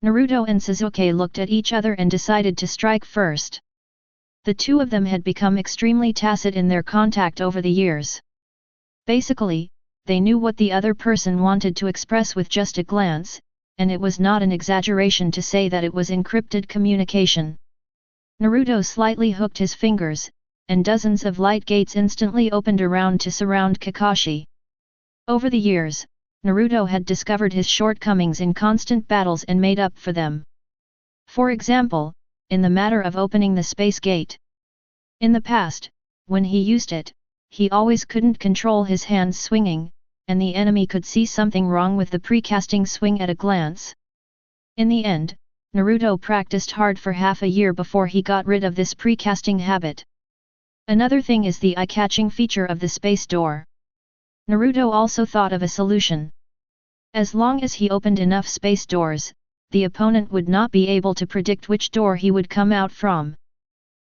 Naruto and Sasuke looked at each other and decided to strike first. The two of them had become extremely tacit in their contact over the years. Basically, they knew what the other person wanted to express with just a glance, and it was not an exaggeration to say that it was encrypted communication. Naruto slightly hooked his fingers, and dozens of light gates instantly opened around to surround Kakashi. Over the years, Naruto had discovered his shortcomings in constant battles and made up for them. For example, in the matter of opening the space gate. In the past, when he used it, he always couldn't control his hands swinging, and the enemy could see something wrong with the precasting swing at a glance. In the end, Naruto practiced hard for half a year before he got rid of this precasting habit. Another thing is the eye-catching feature of the space door. Naruto also thought of a solution. As long as he opened enough space doors, the opponent would not be able to predict which door he would come out from.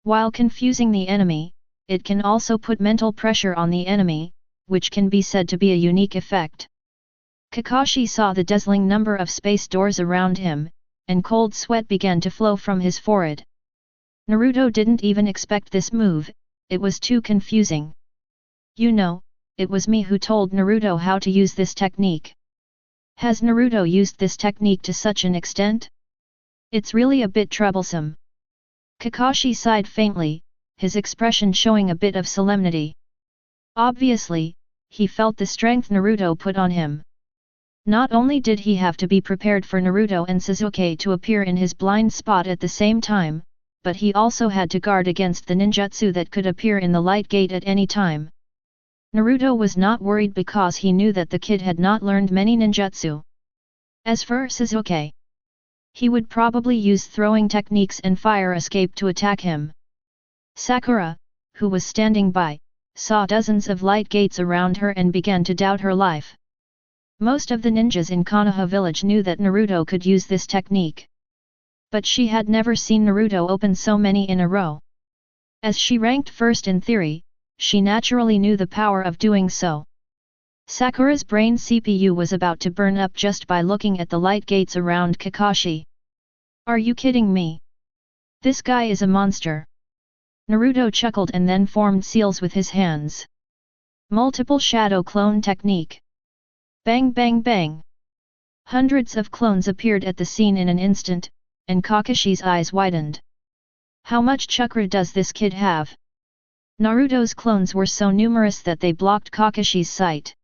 While confusing the enemy, it can also put mental pressure on the enemy, which can be said to be a unique effect. Kakashi saw the dazzling number of space doors around him, and cold sweat began to flow from his forehead. Naruto didn't even expect this move, it was too confusing. You know, it was me who told Naruto how to use this technique. Has Naruto used this technique to such an extent? It's really a bit troublesome. Kakashi sighed faintly, his expression showing a bit of solemnity. Obviously, he felt the strength Naruto put on him. Not only did he have to be prepared for Naruto and Sasuke to appear in his blind spot at the same time, but he also had to guard against the ninjutsu that could appear in the light gate at any time. Naruto was not worried because he knew that the kid had not learned many ninjutsu. As for Sasuke, he would probably use throwing techniques and fire escape to attack him. Sakura, who was standing by, saw dozens of light gates around her and began to doubt her life. Most of the ninjas in Konoha village knew that Naruto could use this technique. But she had never seen Naruto open so many in a row. As she ranked first in theory, she naturally knew the power of doing so. Sakura's brain CPU was about to burn up just by looking at the light gates around Kakashi. Are you kidding me? This guy is a monster. Naruto chuckled and then formed seals with his hands. Multiple shadow clone technique. Bang bang bang. Hundreds of clones appeared at the scene in an instant, and Kakashi's eyes widened. How much chakra does this kid have? Naruto's clones were so numerous that they blocked Kakashi's sight.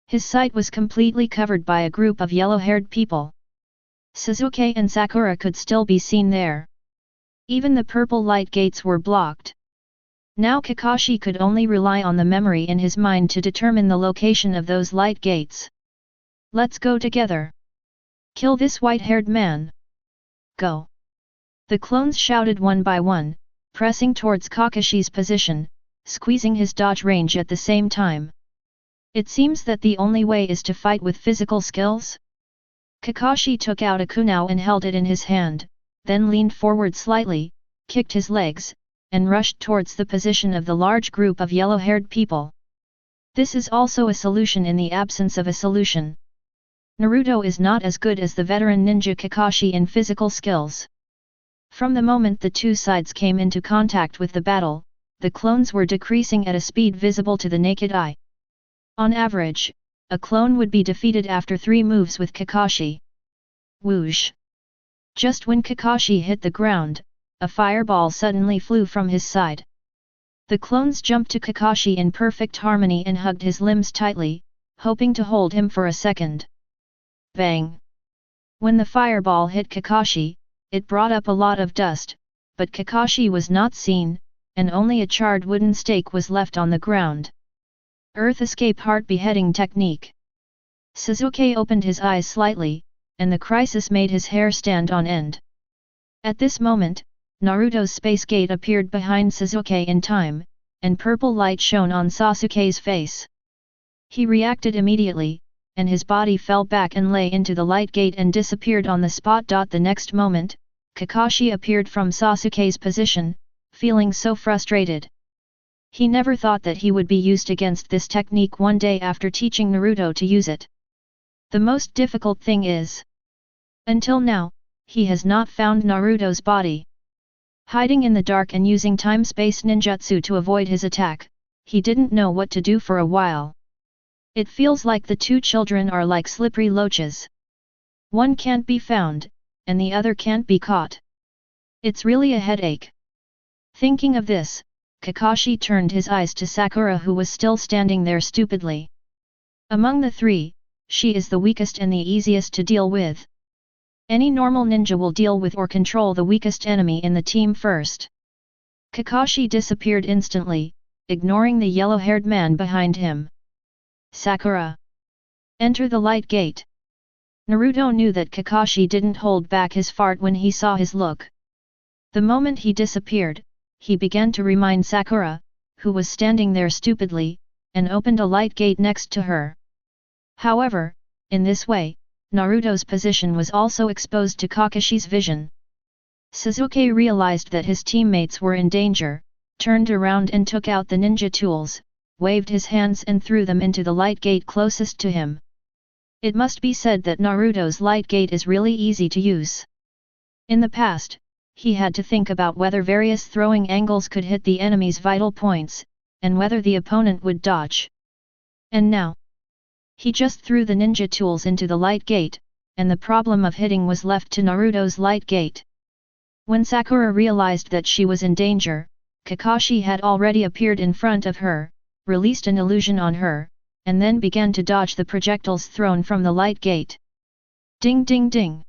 His sight was completely covered by a group of yellow-haired people. Sasuke and Sakura could still be seen there. Even the purple light gates were blocked. Now Kakashi could only rely on the memory in his mind to determine the location of those light gates. Let's go together. Kill this white-haired man. Go. The clones shouted one by one, pressing towards Kakashi's position, squeezing his dodge range at the same time. It seems that the only way is to fight with physical skills? Kakashi took out a kunao and held it in his hand, then leaned forward slightly, kicked his legs, and rushed towards the position of the large group of yellow-haired people. This is also a solution in the absence of a solution. Naruto is not as good as the veteran ninja Kakashi in physical skills. From the moment the two sides came into contact with the battle, the clones were decreasing at a speed visible to the naked eye. On average, a clone would be defeated after 3 moves with Kakashi. Whoosh! Just when Kakashi hit the ground, a fireball suddenly flew from his side. The clones jumped to Kakashi in perfect harmony and hugged his limbs tightly, hoping to hold him for a second. Bang! When the fireball hit Kakashi, it brought up a lot of dust, but Kakashi was not seen, and only a charred wooden stake was left on the ground. Earth escape heart beheading technique. Sasuke opened his eyes slightly, and the crisis made his hair stand on end. At this moment, Naruto's space gate appeared behind Sasuke in time, and purple light shone on Sasuke's face. He reacted immediately, and his body fell back and lay into the light gate and disappeared on the spot. The next moment, Kakashi appeared from Sasuke's position, feeling so frustrated. He never thought that he would be used against this technique one day after teaching Naruto to use it. The most difficult thing is, until now, he has not found Naruto's body. Hiding in the dark and using time-space ninjutsu to avoid his attack, he didn't know what to do for a while. It feels like the two children are like slippery loaches. One can't be found, and the other can't be caught. It's really a headache. Thinking of this, Kakashi turned his eyes to Sakura, who was still standing there stupidly. Among the three, she is the weakest and the easiest to deal with. Any normal ninja will deal with or control the weakest enemy in the team first. Kakashi disappeared instantly, ignoring the yellow-haired man behind him. Sakura! Enter the light gate. Naruto knew that Kakashi didn't hold back his fart when he saw his look. The moment he disappeared, he began to remind Sakura, who was standing there stupidly, and opened a light gate next to her. However, in this way, Naruto's position was also exposed to Kakashi's vision. Sasuke realized that his teammates were in danger, turned around and took out the ninja tools, waved his hands and threw them into the light gate closest to him. It must be said that Naruto's light gate is really easy to use. In the past, he had to think about whether various throwing angles could hit the enemy's vital points, and whether the opponent would dodge. And now, he just threw the ninja tools into the light gate, and the problem of hitting was left to Naruto's light gate. When Sakura realized that she was in danger, Kakashi had already appeared in front of her, released an illusion on her, and then began to dodge the projectiles thrown from the light gate. Ding ding ding!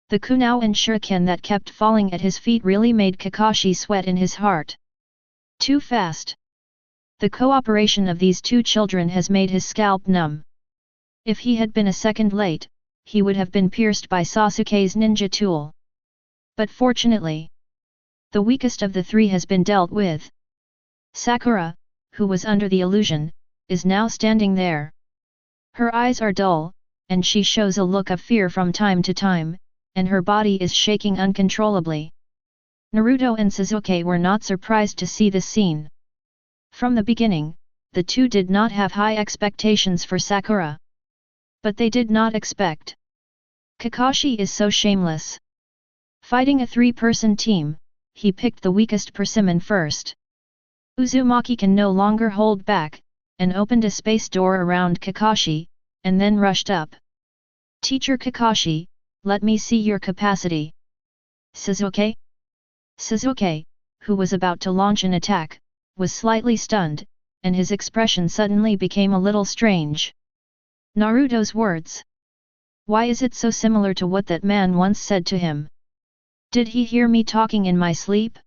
The kunao and shuriken that kept falling at his feet really made Kakashi sweat in his heart. Too fast! The cooperation of these two children has made his scalp numb. If he had been a second late, he would have been pierced by Sasuke's ninja tool. But fortunately, the weakest of the three has been dealt with. Sakura, who was under the illusion, is now standing there. Her eyes are dull, and she shows a look of fear from time to time, and her body is shaking uncontrollably. Naruto and Sasuke were not surprised to see this scene. From the beginning, the two did not have high expectations for Sakura. But they did not expect. Kakashi is so shameless. Fighting a three-person team, he picked the weakest persimmon first. Uzumaki can no longer hold back, and opened a space door around Kakashi, and then rushed up. Teacher Kakashi, let me see your capacity. Sasuke? Sasuke, who was about to launch an attack, was slightly stunned, and his expression suddenly became a little strange. Naruto's words. Why is it so similar to what that man once said to him? Did he hear me talking in my sleep?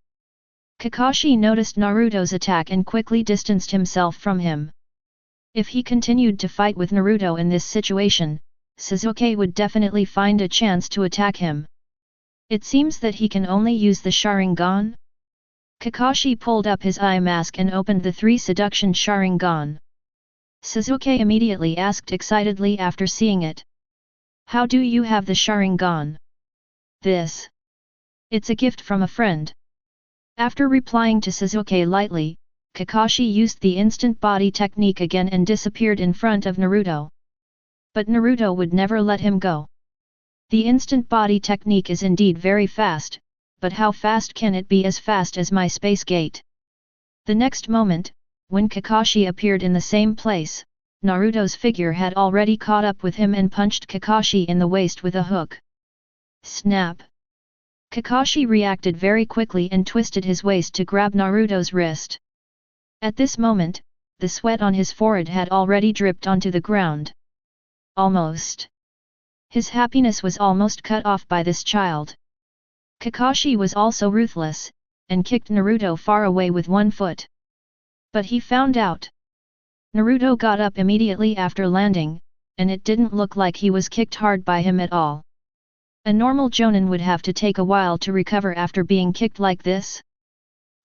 Kakashi noticed Naruto's attack and quickly distanced himself from him. If he continued to fight with Naruto in this situation, Sasuke would definitely find a chance to attack him. It seems that he can only use the Sharingan? Kakashi pulled up his eye mask and opened the 3 seduction Sharingan. Sasuke immediately asked excitedly after seeing it. How do you have the Sharingan? This. It's a gift from a friend. After replying to Sasuke lightly, Kakashi used the instant body technique again and disappeared in front of Naruto. But Naruto would never let him go. The instant body technique is indeed very fast, but how fast can it be as fast as my space gate? The next moment, when Kakashi appeared in the same place, Naruto's figure had already caught up with him and punched Kakashi in the waist with a hook. Snap! Kakashi reacted very quickly and twisted his waist to grab Naruto's wrist. At this moment, the sweat on his forehead had already dripped onto the ground. Almost. His happiness was almost cut off by this child. Kakashi was also ruthless, and kicked Naruto far away with one foot. But he found out. Naruto got up immediately after landing, and it didn't look like he was kicked hard by him at all. A normal jonin would have to take a while to recover after being kicked like this.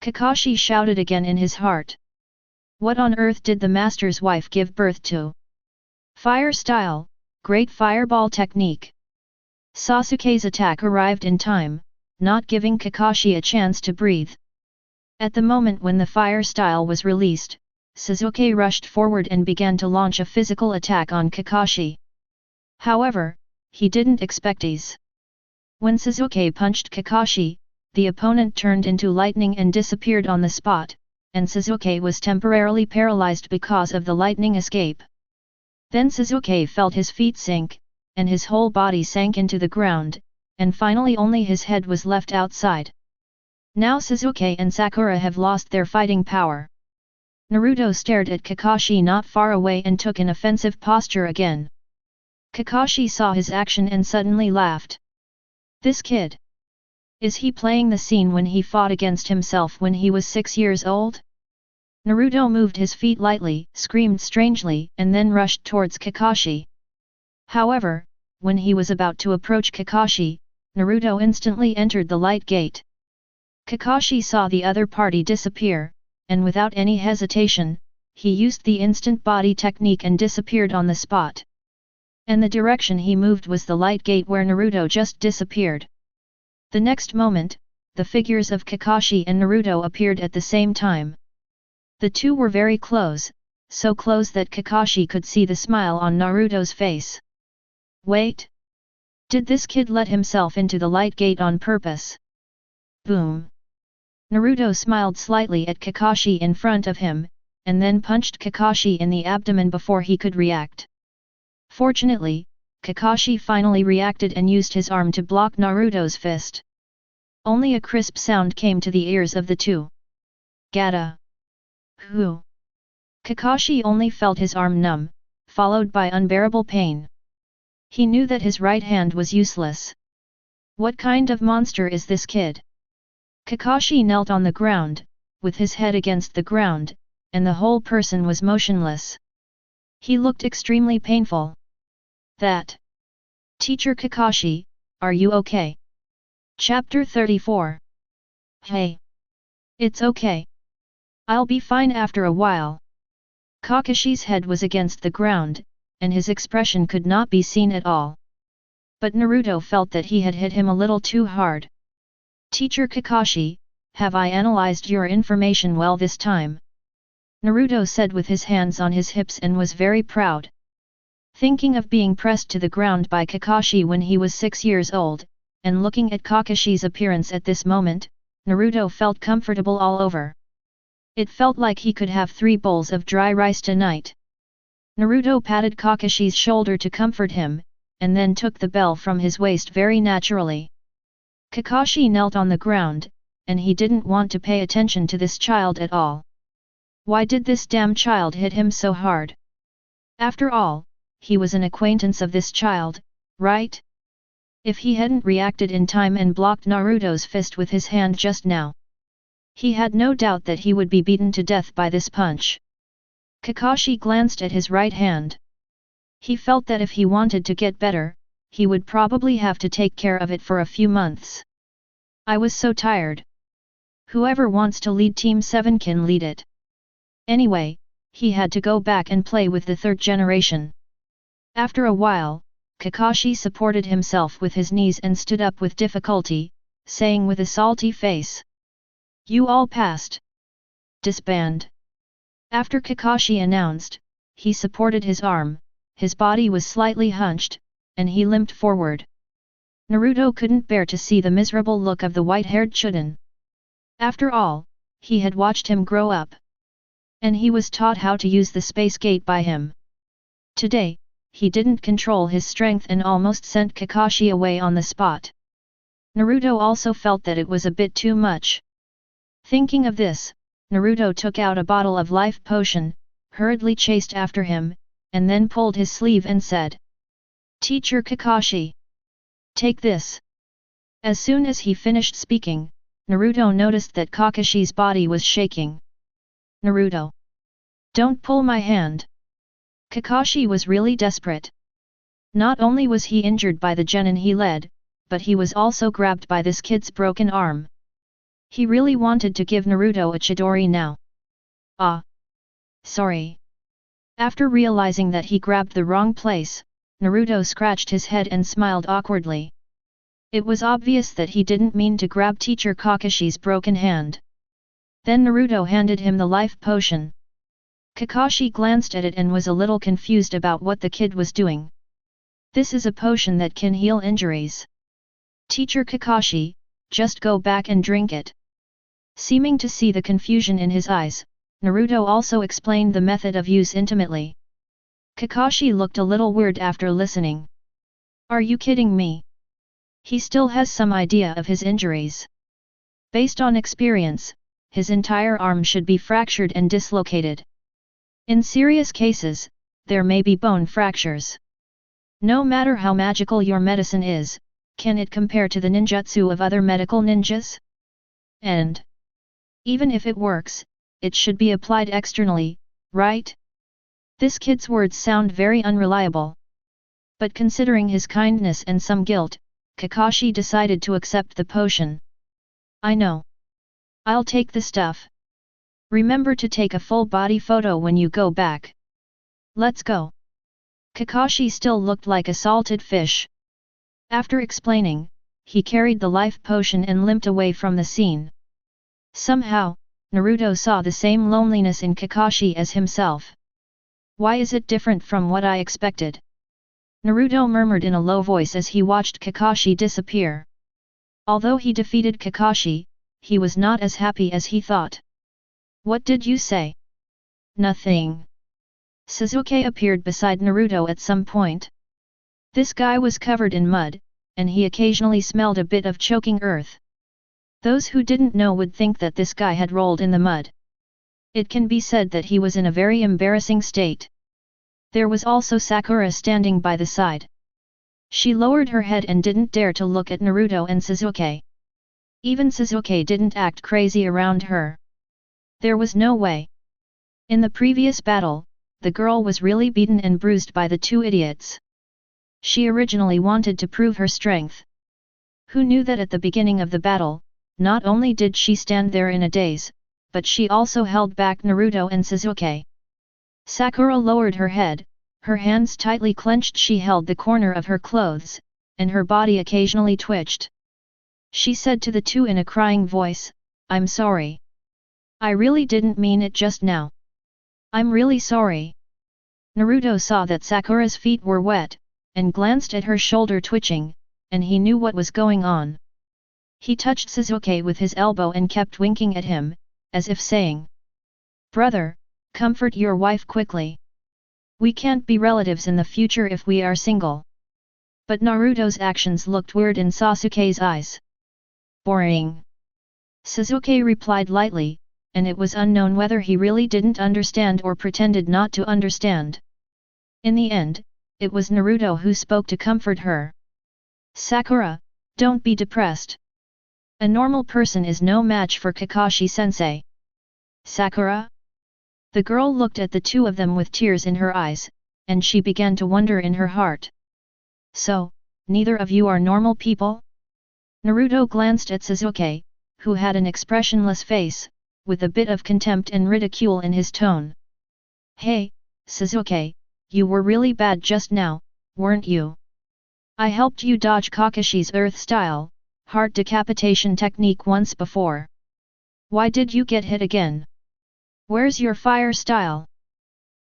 Kakashi shouted again in his heart. What on earth did the master's wife give birth to? Fire style, great fireball technique. Sasuke's attack arrived in time, not giving Kakashi a chance to breathe. At the moment when the fire style was released, Sasuke rushed forward and began to launch a physical attack on Kakashi. However, he didn't expect ease. When Sasuke punched Kakashi, the opponent turned into lightning and disappeared on the spot, and Sasuke was temporarily paralyzed because of the lightning escape. Then Sasuke felt his feet sink, and his whole body sank into the ground, and finally only his head was left outside. Now Sasuke and Sakura have lost their fighting power. Naruto stared at Kakashi not far away and took an offensive posture again. Kakashi saw his action and suddenly laughed. This kid. Is he playing the scene when he fought against himself when he was 6 years old? Naruto moved his feet lightly, screamed strangely, and then rushed towards Kakashi. However, when he was about to approach Kakashi, Naruto instantly entered the light gate. Kakashi saw the other party disappear, and without any hesitation, he used the instant body technique and disappeared on the spot. And the direction he moved was the light gate where Naruto just disappeared. The next moment, the figures of Kakashi and Naruto appeared at the same time. The two were very close, so close that Kakashi could see the smile on Naruto's face. Wait! Did this kid let himself into the light gate on purpose? Boom! Naruto smiled slightly at Kakashi in front of him, and then punched Kakashi in the abdomen before he could react. Fortunately, Kakashi finally reacted and used his arm to block Naruto's fist. Only a crisp sound came to the ears of the two. Gata! Who? Kakashi only felt his arm numb, followed by unbearable pain. He knew that his right hand was useless. What kind of monster is this kid? Kakashi knelt on the ground, with his head against the ground, and the whole person was motionless. He looked extremely painful. That. Teacher Kakashi, are you okay? Chapter 34. Hey. It's okay. I'll be fine after a while. Kakashi's head was against the ground, and his expression could not be seen at all. But Naruto felt that he had hit him a little too hard. Teacher Kakashi, have I analyzed your information well this time? Naruto said with his hands on his hips and was very proud. Thinking of being pressed to the ground by Kakashi when he was 6 years old, and looking at Kakashi's appearance at this moment, Naruto felt comfortable all over. It felt like he could have 3 bowls of dry rice tonight. Naruto patted Kakashi's shoulder to comfort him, and then took the bell from his waist very naturally. Kakashi knelt on the ground, and he didn't want to pay attention to this child at all. Why did this damn child hit him so hard? After all, he was an acquaintance of this child, right? If he hadn't reacted in time and blocked Naruto's fist with his hand just now, he had no doubt that he would be beaten to death by this punch. Kakashi glanced at his right hand. He felt that if he wanted to get better, he would probably have to take care of it for a few months. I was so tired. Whoever wants to lead Team 7 can lead it. Anyway, he had to go back and play with the 3rd generation. After a while, Kakashi supported himself with his knees and stood up with difficulty, saying with a salty face. You all passed. Disband. After Kakashi announced, he supported his arm, his body was slightly hunched, and he limped forward. Naruto couldn't bear to see the miserable look of the white-haired Chunin. After all, he had watched him grow up. And he was taught how to use the space gate by him. Today, he didn't control his strength and almost sent Kakashi away on the spot. Naruto also felt that it was a bit too much. Thinking of this, Naruto took out a bottle of life potion, hurriedly chased after him, and then pulled his sleeve and said, Teacher Kakashi! Take this! As soon as he finished speaking, Naruto noticed that Kakashi's body was shaking. Naruto! Don't pull my hand! Kakashi was really desperate. Not only was he injured by the genin he led, but he was also grabbed by this kid's broken arm. He really wanted to give Naruto a chidori now. Ah! Sorry. After realizing that he grabbed the wrong place, Naruto scratched his head and smiled awkwardly. It was obvious that he didn't mean to grab teacher Kakashi's broken hand. Then Naruto handed him the life potion. Kakashi glanced at it and was a little confused about what the kid was doing. This is a potion that can heal injuries. Teacher Kakashi, just go back and drink it. Seeming to see the confusion in his eyes, Naruto also explained the method of use intimately. Kakashi looked a little weird after listening. Are you kidding me? He still has some idea of his injuries. Based on experience, his entire arm should be fractured and dislocated. In serious cases, there may be bone fractures. No matter how magical your medicine is, can it compare to the ninjutsu of other medical ninjas? And even if it works, it should be applied externally, right? This kid's words sound very unreliable. But considering his kindness and some guilt, Kakashi decided to accept the potion. I know. I'll take the stuff. Remember to take a full body photo when you go back. Let's go. Kakashi still looked like a salted fish. After explaining, he carried the life potion and limped away from the scene. Somehow, Naruto saw the same loneliness in Kakashi as himself. Why is it different from what I expected? Naruto murmured in a low voice as he watched Kakashi disappear. Although he defeated Kakashi, he was not as happy as he thought. What did you say? Nothing. Sasuke appeared beside Naruto at some point. This guy was covered in mud, and he occasionally smelled a bit of choking earth. Those who didn't know would think that this guy had rolled in the mud. It can be said that he was in a very embarrassing state. There was also Sakura standing by the side. She lowered her head and didn't dare to look at Naruto and Sasuke. Even Sasuke didn't act crazy around her. There was no way. In the previous battle, the girl was really beaten and bruised by the two idiots. She originally wanted to prove her strength. Who knew that at the beginning of the battle, not only did she stand there in a daze, but she also held back Naruto and Sasuke. Sakura lowered her head, her hands tightly clenched. She held the corner of her clothes, and her body occasionally twitched. She said to the two in a crying voice, "I'm sorry. I really didn't mean it just now. I'm really sorry." Naruto saw that Sakura's feet were wet, and glanced at her shoulder twitching, and he knew what was going on. He touched Sasuke with his elbow and kept winking at him, as if saying, "Brother, comfort your wife quickly. We can't be relatives in the future if we are single." But Naruto's actions looked weird in Sasuke's eyes. "Boring." Sasuke replied lightly, and it was unknown whether he really didn't understand or pretended not to understand. In the end, it was Naruto who spoke to comfort her. "Sakura, don't be depressed. A normal person is no match for Kakashi-sensei." "Sakura?" The girl looked at the two of them with tears in her eyes, and she began to wonder in her heart. "So, neither of you are normal people?" Naruto glanced at Sasuke, who had an expressionless face, with a bit of contempt and ridicule in his tone. "Hey, Sasuke, you were really bad just now, weren't you? I helped you dodge Kakashi's earth-style, heart decapitation technique once before. Why did you get hit again? Where's your fire style?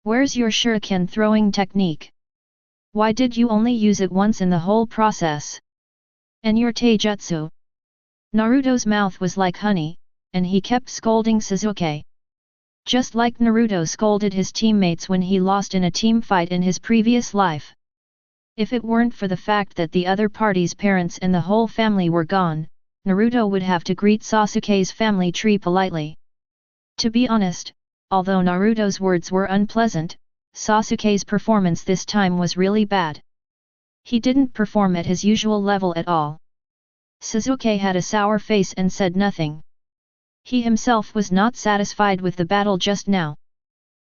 Where's your shuriken throwing technique? Why did you only use it once in the whole process? And your taijutsu?" Naruto's mouth was like honey, and he kept scolding Sasuke. Just like Naruto scolded his teammates when he lost in a team fight in his previous life. If it weren't for the fact that the other party's parents and the whole family were gone, Naruto would have to greet Sasuke's family tree politely. To be honest, although Naruto's words were unpleasant, Sasuke's performance this time was really bad. He didn't perform at his usual level at all. Sasuke had a sour face and said nothing. He himself was not satisfied with the battle just now.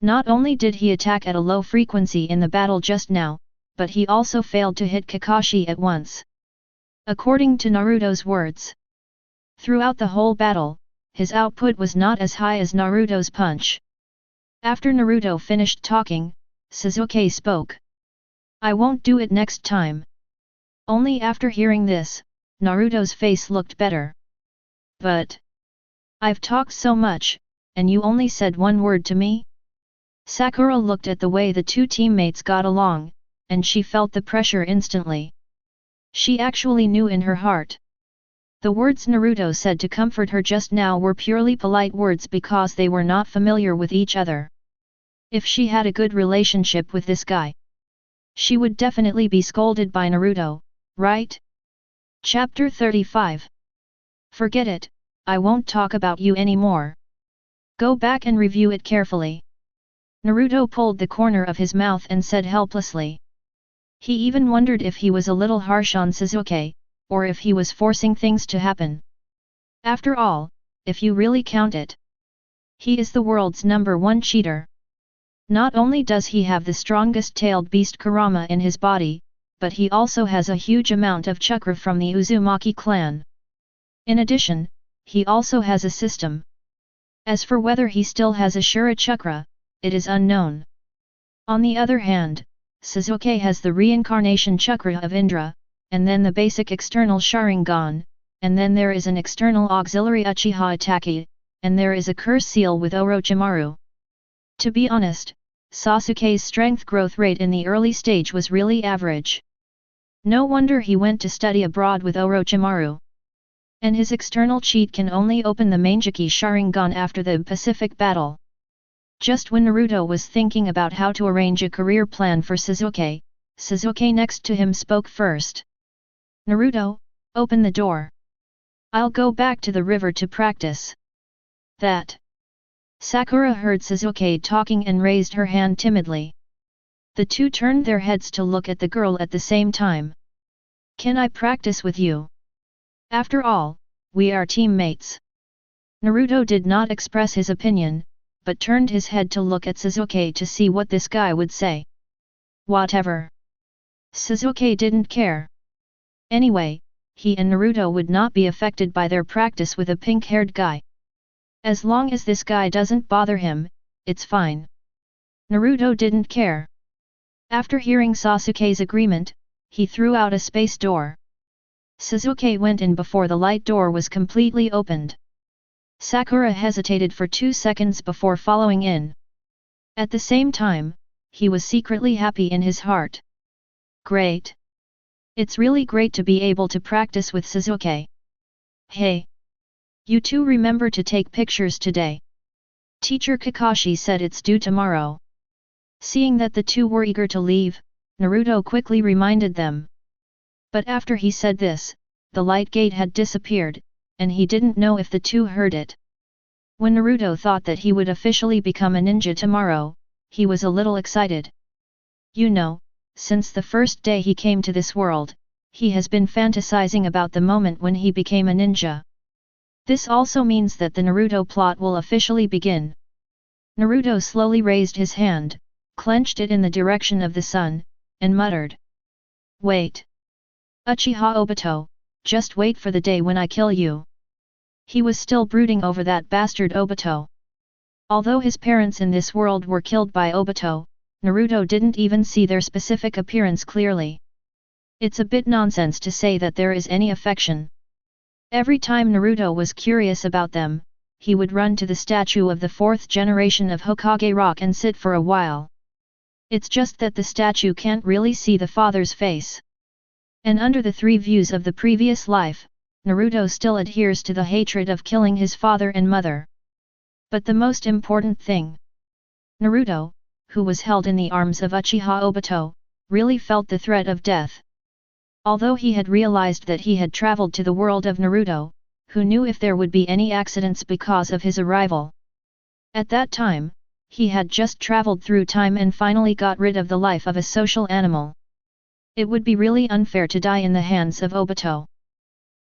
Not only did he attack at a low frequency in the battle just now, but he also failed to hit Kakashi at once. According to Naruto's words, throughout the whole battle, his output was not as high as Naruto's punch. After Naruto finished talking, Sasuke spoke. I won't do it next time. Only after hearing this, Naruto's face looked better. But I've talked so much, and you only said one word to me? Sakura looked at the way the two teammates got along, and she felt the pressure instantly. She actually knew in her heart. The words Naruto said to comfort her just now were purely polite words because they were not familiar with each other. If she had a good relationship with this guy, she would definitely be scolded by Naruto, right? Chapter 35. Forget it, I won't talk about you anymore. Go back and review it carefully. Naruto pulled the corner of his mouth and said helplessly. He even wondered if he was a little harsh on Sasuke, or if he was forcing things to happen. After all, if you really count it, he is the world's #1 cheater. Not only does he have the strongest tailed beast Kurama in his body, but he also has a huge amount of chakra from the Uzumaki clan. In addition, he also has a system. As for whether he still has a Shura chakra, it is unknown. On the other hand, Sasuke has the reincarnation chakra of Indra, and then the basic external Sharingan, and then there is an external auxiliary Uchiha Itaki, and there is a curse seal with Orochimaru. To be honest, Sasuke's strength growth rate in the early stage was really average. No wonder he went to study abroad with Orochimaru. And his external cheat can only open the Manjiki Sharingan after the Pacific battle. Just when Naruto was thinking about how to arrange a career plan for Sasuke, Sasuke next to him spoke first. Naruto, open the door. I'll go back to the river to practice. That. Sakura heard Sasuke talking and raised her hand timidly. The two turned their heads to look at the girl at the same time. Can I practice with you? After all, we are teammates. Naruto did not express his opinion, but turned his head to look at Sasuke to see what this guy would say. Whatever. Sasuke didn't care. Anyway, he and Naruto would not be affected by their practice with a pink-haired guy. As long as this guy doesn't bother him, it's fine. Naruto didn't care. After hearing Sasuke's agreement, he threw out a space door. Sasuke went in before the light door was completely opened. Sakura hesitated for 2 seconds before following in. At the same time, he was secretly happy in his heart. Great! It's really great to be able to practice with Sasuke. Hey! You two remember to take pictures today. Teacher Kakashi said it's due tomorrow. Seeing that the two were eager to leave, Naruto quickly reminded them. But after he said this, the light gate had disappeared, and he didn't know if the two heard it. When Naruto thought that he would officially become a ninja tomorrow, he was a little excited. You know, since the first day he came to this world, he has been fantasizing about the moment when he became a ninja. This also means that the Naruto plot will officially begin. Naruto slowly raised his hand, clenched it in the direction of the sun, and muttered. Wait! Uchiha Obito, just wait for the day when I kill you. He was still brooding over that bastard Obito. Although his parents in this world were killed by Obito, Naruto didn't even see their specific appearance clearly. It's a bit nonsense to say that there is any affection. Every time Naruto was curious about them, he would run to the statue of the 4th generation of Hokage Rock and sit for a while. It's just that the statue can't really see the father's face. And under the 3 views of the previous life, Naruto still adheres to the hatred of killing his father and mother. But the most important thing, Naruto, who was held in the arms of Uchiha Obito, really felt the threat of death. Although he had realized that he had traveled to the world of Naruto, who knew if there would be any accidents because of his arrival. At that time, he had just traveled through time and finally got rid of the life of a social animal. It would be really unfair to die in the hands of Obito.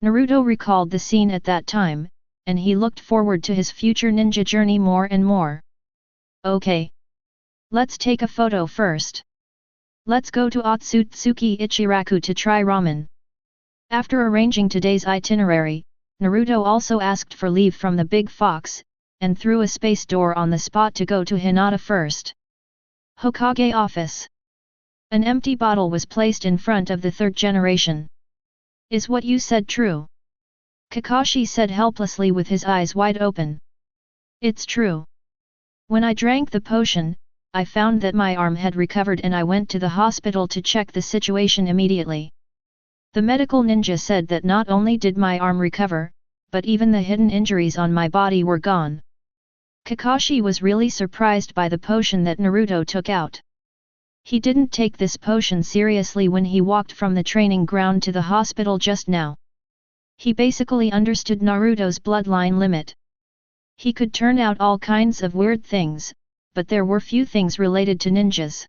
Naruto recalled the scene at that time, and he looked forward to his future ninja journey more and more. Okay. Let's take a photo first. Let's go to Otsutsuki Ichiraku to try ramen. After arranging today's itinerary, Naruto also asked for leave from the big fox, and threw a space door on the spot to go to Hinata first. Hokage office. An empty bottle was placed in front of the third generation. Is what you said true? Kakashi said helplessly with his eyes wide open. It's true. When I drank the potion, I found that my arm had recovered and I went to the hospital to check the situation immediately. The medical ninja said that not only did my arm recover, but even the hidden injuries on my body were gone. Kakashi was really surprised by the potion that Naruto took out. He didn't take this potion seriously when he walked from the training ground to the hospital just now. He basically understood Naruto's bloodline limit. He could turn out all kinds of weird things, but there were few things related to ninjas.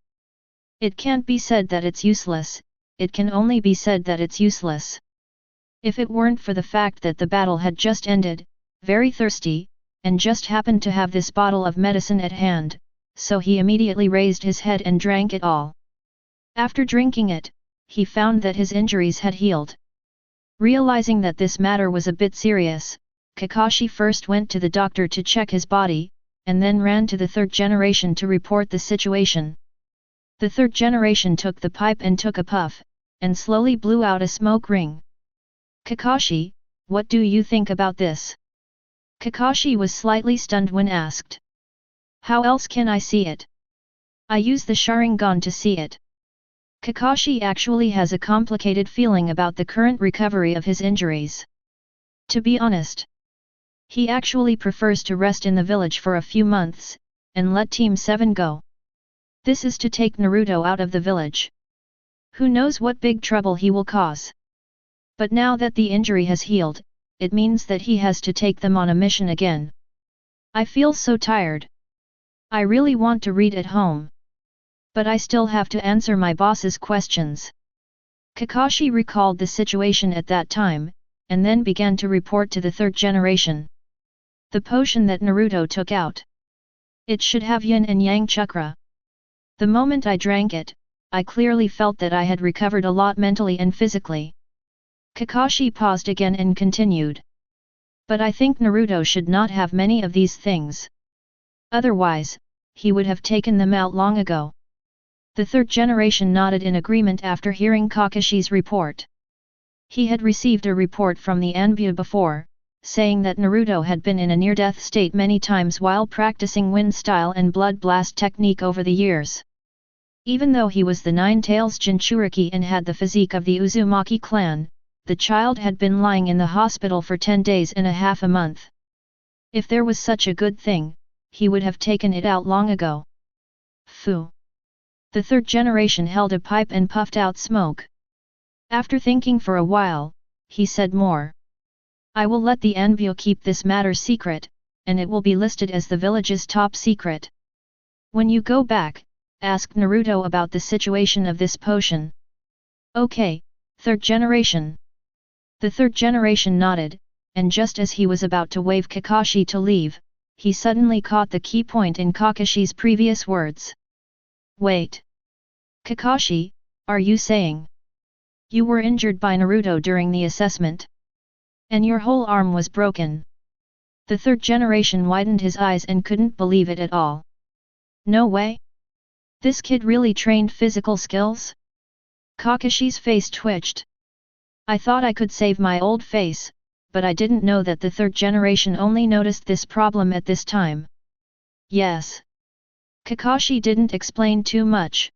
It can't be said that it's useless, it can only be said that it's useless. If it weren't for the fact that the battle had just ended, very thirsty, and just happened to have this bottle of medicine at hand, so he immediately raised his head and drank it all. After drinking it, he found that his injuries had healed. Realizing that this matter was a bit serious, Kakashi first went to the doctor to check his body, and then ran to the third generation to report the situation. The third generation took the pipe and took a puff, and slowly blew out a smoke ring. Kakashi, what do you think about this? Kakashi was slightly stunned when asked. How else can I see it? I use the Sharingan to see it. Kakashi actually has a complicated feeling about the current recovery of his injuries. To be honest, he actually prefers to rest in the village for a few months, and let Team 7 go. This is to take Naruto out of the village. Who knows what big trouble he will cause. But now that the injury has healed, it means that he has to take them on a mission again. I feel so tired. I really want to read at home. But I still have to answer my boss's questions. Kakashi recalled the situation at that time, and then began to report to the third generation. The potion that Naruto took out. It should have yin and yang chakra. The moment I drank it, I clearly felt that I had recovered a lot mentally and physically. Kakashi paused again and continued. But I think Naruto should not have many of these things. Otherwise, he would have taken them out long ago. The third generation nodded in agreement after hearing Kakashi's report. He had received a report from the Anbu before, saying that Naruto had been in a near-death state many times while practicing wind style and blood blast technique over the years. Even though he was the Nine-Tails Jinchuriki and had the physique of the Uzumaki clan, the child had been lying in the hospital for 10 days and a half a month. If there was such a good thing, he would have taken it out long ago. Phew! The third generation held a pipe and puffed out smoke. After thinking for a while, he said more. I will let the Anbu keep this matter secret, and it will be listed as the village's top secret. When you go back, ask Naruto about the situation of this potion. Okay, third generation. The third generation nodded, and just as he was about to wave Kakashi to leave, he suddenly caught the key point in Kakashi's previous words. Wait. Kakashi, are you saying you were injured by Naruto during the assessment? And your whole arm was broken? The third generation widened his eyes and couldn't believe it at all. No way! This kid really trained physical skills? Kakashi's face twitched. I thought I could save my old face, but I didn't know that the third generation only noticed this problem at this time. Yes. Kakashi didn't explain too much.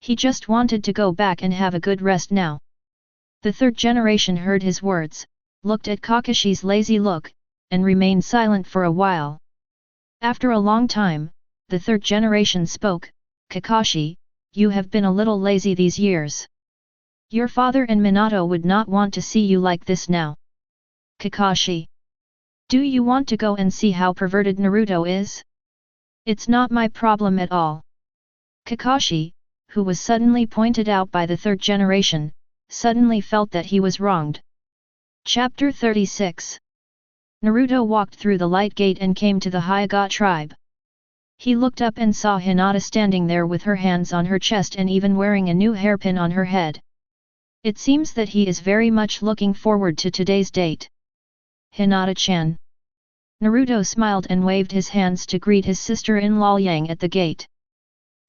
He just wanted to go back and have a good rest now. The third generation heard his words, looked at Kakashi's lazy look, and remained silent for a while. After a long time, the third generation spoke. Kakashi, you have been a little lazy these years. Your father and Minato would not want to see you like this now. Kakashi, do you want to go and see how perverted Naruto is? It's not my problem at all. Kakashi, who was suddenly pointed out by the third generation, suddenly felt that he was wronged. Chapter 36. Naruto walked through the light gate and came to the Hyuga tribe. He looked up and saw Hinata standing there with her hands on her chest and even wearing a new hairpin on her head. It seems that he is very much looking forward to today's date. Hinata-chan. Naruto smiled and waved his hands to greet his sister-in-law Yang at the gate.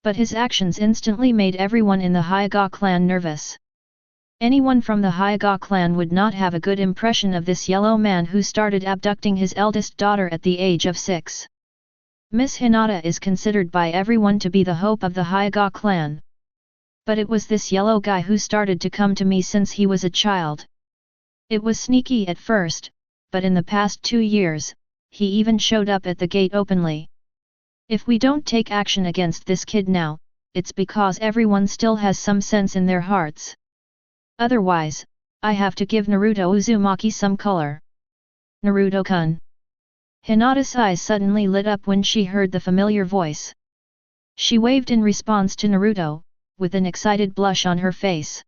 But his actions instantly made everyone in the Hyuga clan nervous. Anyone from the Hyuga clan would not have a good impression of this yellow man who started abducting his eldest daughter at the age of 6. Miss Hinata is considered by everyone to be the hope of the Hyuga clan. But it was this yellow guy who started to come to me since he was a child. It was sneaky at first, but in the past 2 years, he even showed up at the gate openly. If we don't take action against this kid now, it's because everyone still has some sense in their hearts. Otherwise, I have to give Naruto Uzumaki some color. Naruto-kun. Hinata's eyes suddenly lit up when she heard the familiar voice. She waved in response to Naruto, with an excited blush on her face.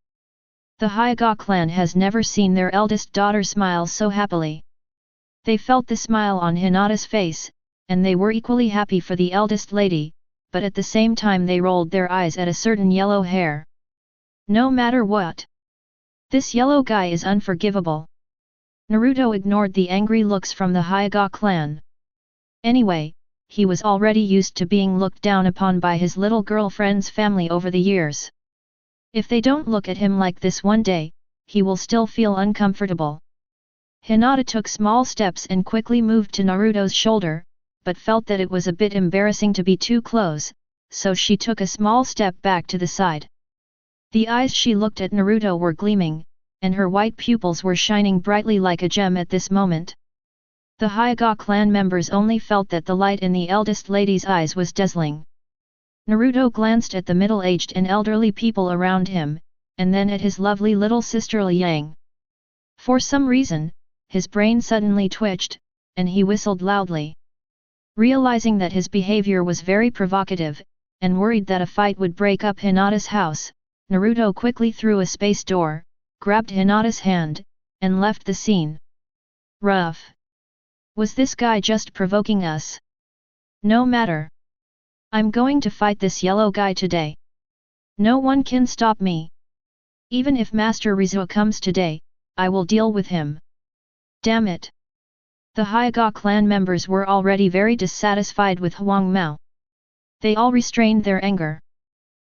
The Hyuga clan has never seen their eldest daughter smile so happily. They felt the smile on Hinata's face, and they were equally happy for the eldest lady, but at the same time they rolled their eyes at a certain yellow hair. No matter what. This yellow guy is unforgivable. Naruto ignored the angry looks from the Hyuga clan. Anyway, he was already used to being looked down upon by his little girlfriend's family over the years. If they don't look at him like this one day, he will still feel uncomfortable. Hinata took small steps and quickly moved to Naruto's shoulder, but felt that it was a bit embarrassing to be too close, so she took a small step back to the side. The eyes she looked at Naruto were gleaming, and her white pupils were shining brightly like a gem at this moment. The Hyuga clan members only felt that the light in the eldest lady's eyes was dazzling. Naruto glanced at the middle-aged and elderly people around him, and then at his lovely little sister Yang. For some reason, his brain suddenly twitched, and he whistled loudly. Realizing that his behavior was very provocative, and worried that a fight would break up Hinata's house, Naruto quickly threw a space door, grabbed Hinata's hand, and left the scene. Rough. Was this guy just provoking us? No matter. I'm going to fight this yellow guy today. No one can stop me. Even if Master Rizua comes today, I will deal with him. Damn it. The Hyuga clan members were already very dissatisfied with Huang Mao. They all restrained their anger.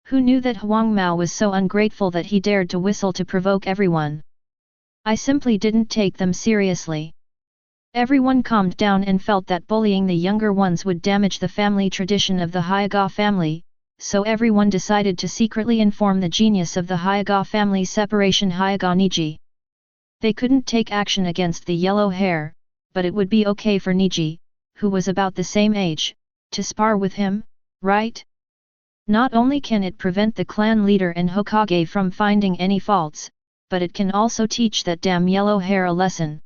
Who knew that Huang Mao was so ungrateful that he dared to whistle to provoke everyone? I simply didn't take them seriously. Everyone calmed down and felt that bullying the younger ones would damage the family tradition of the Hyuga family, so everyone decided to secretly inform the genius of the Hyuga family separation Hyuga Niji. They couldn't take action against the yellow hair, but it would be okay for Niji, who was about the same age, to spar with him, right? Not only can it prevent the clan leader and Hokage from finding any faults, but it can also teach that damn yellow hair a lesson.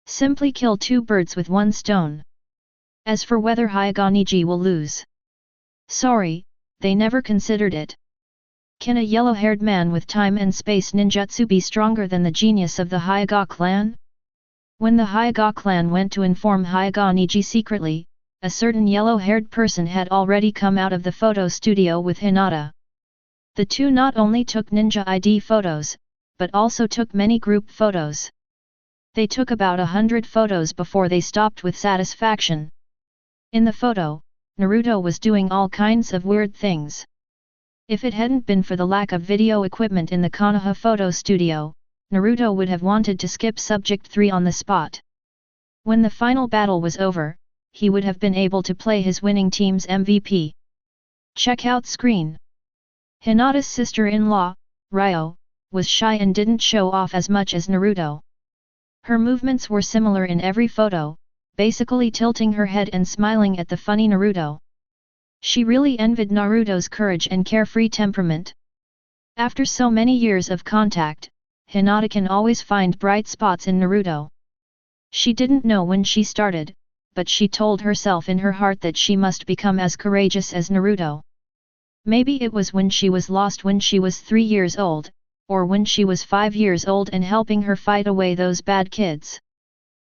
Simply kill 2 birds with 1 stone. As for whether Hyuga Niji will lose. Sorry, they never considered it. Can a yellow-haired man with time and space ninjutsu be stronger than the genius of the Hyuga clan? When the Hyuga clan went to inform Hyuga Niji secretly, a certain yellow-haired person had already come out of the photo studio with Hinata. The two not only took ninja ID photos, but also took many group photos. They took about 100 photos before they stopped with satisfaction. In the photo, Naruto was doing all kinds of weird things. If it hadn't been for the lack of video equipment in the Konoha photo studio, Naruto would have wanted to skip Subject 3 on the spot. When the final battle was over, he would have been able to play his winning team's MVP. Checkout screen. Hinata's sister-in-law, Ryo, was shy and didn't show off as much as Naruto. Her movements were similar in every photo, basically tilting her head and smiling at the funny Naruto. She really envied Naruto's courage and carefree temperament. After so many years of contact, Hinata can always find bright spots in Naruto. She didn't know when she started, but she told herself in her heart that she must become as courageous as Naruto. Maybe it was when she was lost when she was 3 years old, or when she was 5 years old and helping her fight away those bad kids.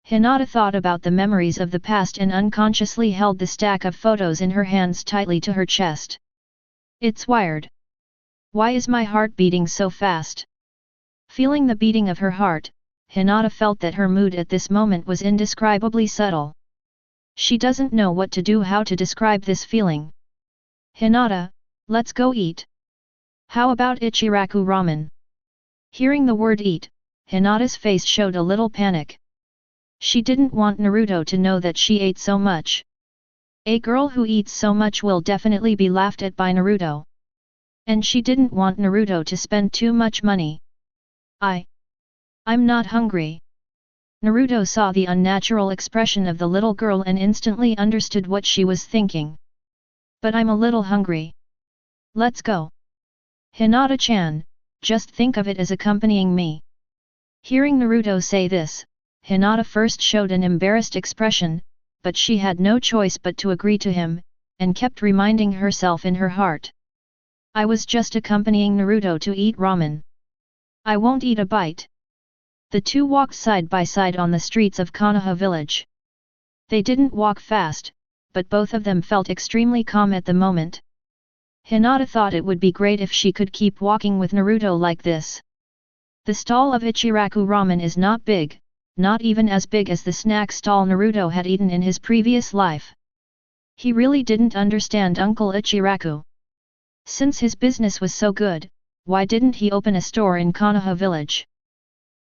Hinata thought about the memories of the past and unconsciously held the stack of photos in her hands tightly to her chest. It's wired. Why is my heart beating so fast? Feeling the beating of her heart, Hinata felt that her mood at this moment was indescribably subtle. She doesn't know what to do, how to describe this feeling. Hinata, let's go eat. How about Ichiraku ramen? Hearing the word eat, Hinata's face showed a little panic. She didn't want Naruto to know that she ate so much. A girl who eats so much will definitely be laughed at by Naruto. And she didn't want Naruto to spend too much money. I'm not hungry. Naruto saw the unnatural expression of the little girl and instantly understood what she was thinking. But I'm a little hungry. Let's go. Hinata-chan, just think of it as accompanying me. Hearing Naruto say this, Hinata first showed an embarrassed expression, but she had no choice but to agree to him, and kept reminding herself in her heart. I was just accompanying Naruto to eat ramen. I won't eat a bite. The two walked side by side on the streets of Konoha village. They didn't walk fast, but both of them felt extremely calm at the moment. Hinata thought it would be great if she could keep walking with Naruto like this. The stall of Ichiraku ramen is not big, not even as big as the snack stall Naruto had eaten in his previous life. He really didn't understand Uncle Ichiraku. Since his business was so good, why didn't he open a store in Konoha village?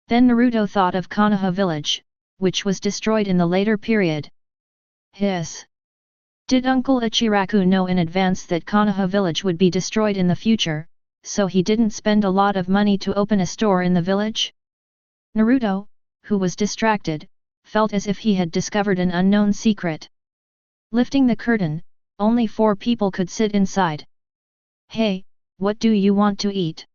Then Naruto thought of Konoha village, which was destroyed in the later period. Hiss! Did Uncle Ichiraku know in advance that Konoha village would be destroyed in the future, so he didn't spend a lot of money to open a store in the village? Naruto, who was distracted, felt as if he had discovered an unknown secret. Lifting the curtain, only 4 people could sit inside. Hey, what do you want to eat?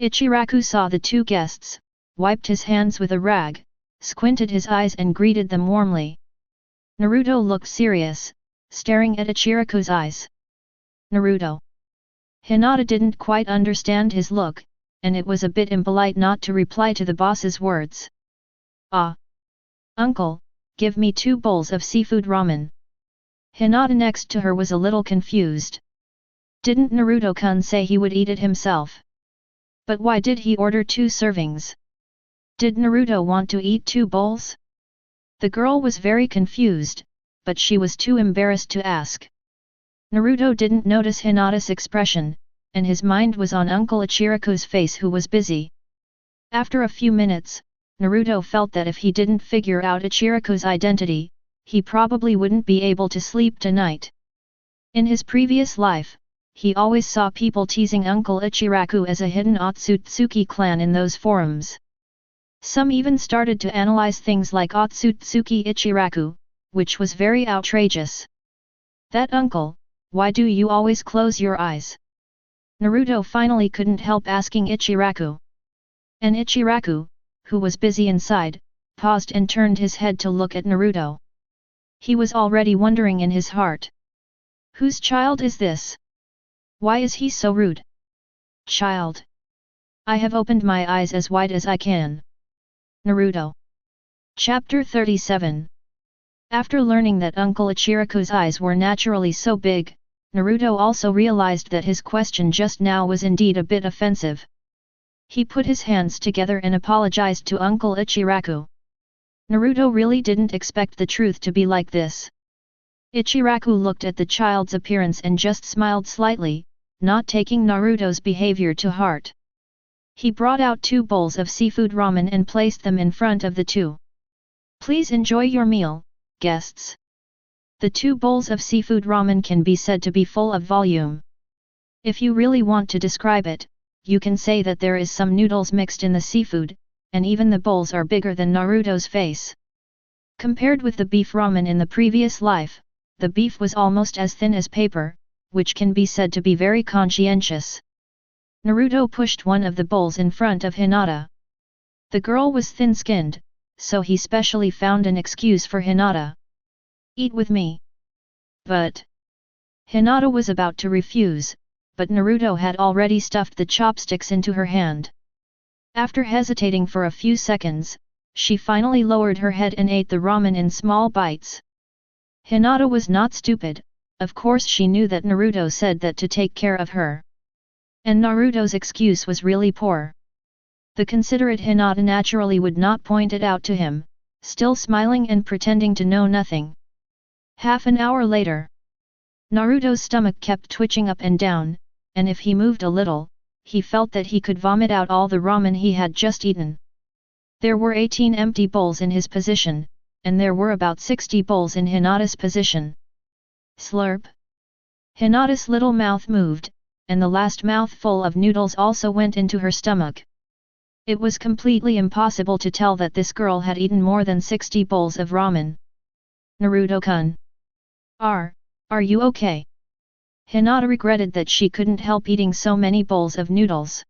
Ichiraku saw the 2 guests, wiped his hands with a rag, squinted his eyes and greeted them warmly. Naruto looked serious, staring at Ichiraku's eyes. Naruto. Hinata didn't quite understand his look, and it was a bit impolite not to reply to the boss's words. Ah! Uncle, give me 2 bowls of seafood ramen. Hinata next to her was a little confused. Didn't Naruto-kun say he would eat it himself? But why did he order 2 servings? Did Naruto want to eat 2 bowls? The girl was very confused, but she was too embarrassed to ask. Naruto didn't notice Hinata's expression, and his mind was on Uncle Ichiraku's face, who was busy. After a few minutes, Naruto felt that if he didn't figure out Ichiraku's identity, he probably wouldn't be able to sleep tonight. In his previous life, he always saw people teasing Uncle Ichiraku as a hidden Otsutsuki clan in those forums. Some even started to analyze things like Otsutsuki Ichiraku, which was very outrageous. That uncle, why do you always close your eyes? Naruto finally couldn't help asking Ichiraku. And Ichiraku, who was busy inside, paused and turned his head to look at Naruto. He was already wondering in his heart. Whose child is this? Why is he so rude? Child. I have opened my eyes as wide as I can. Naruto. Chapter 37. After learning that Uncle Ichiraku's eyes were naturally so big, Naruto also realized that his question just now was indeed a bit offensive. He put his hands together and apologized to Uncle Ichiraku. Naruto really didn't expect the truth to be like this. Ichiraku looked at the child's appearance and just smiled slightly, not taking Naruto's behavior to heart. He brought out 2 bowls of seafood ramen and placed them in front of the 2. Please enjoy your meal, guests. The 2 bowls of seafood ramen can be said to be full of volume. If you really want to describe it, you can say that there is some noodles mixed in the seafood, and even the bowls are bigger than Naruto's face. Compared with the beef ramen in the previous life, the beef was almost as thin as paper, which can be said to be very conscientious. Naruto pushed one of the bowls in front of Hinata. The girl was thin-skinned, so he specially found an excuse for Hinata. Eat with me. But Hinata was about to refuse, but Naruto had already stuffed the chopsticks into her hand. After hesitating for a few seconds, she finally lowered her head and ate the ramen in small bites. Hinata was not stupid, of course she knew that Naruto said that to take care of her. And Naruto's excuse was really poor. The considerate Hinata naturally would not point it out to him, still smiling and pretending to know nothing. Half an hour later, Naruto's stomach kept twitching up and down, and if he moved a little, he felt that he could vomit out all the ramen he had just eaten. There were 18 empty bowls in his position, and there were about 60 bowls in Hinata's position. Slurp! Hinata's little mouth moved, and the last mouthful of noodles also went into her stomach. It was completely impossible to tell that this girl had eaten more than 60 bowls of ramen. Naruto-kun. Are you okay? Hinata regretted that she couldn't help eating so many bowls of noodles.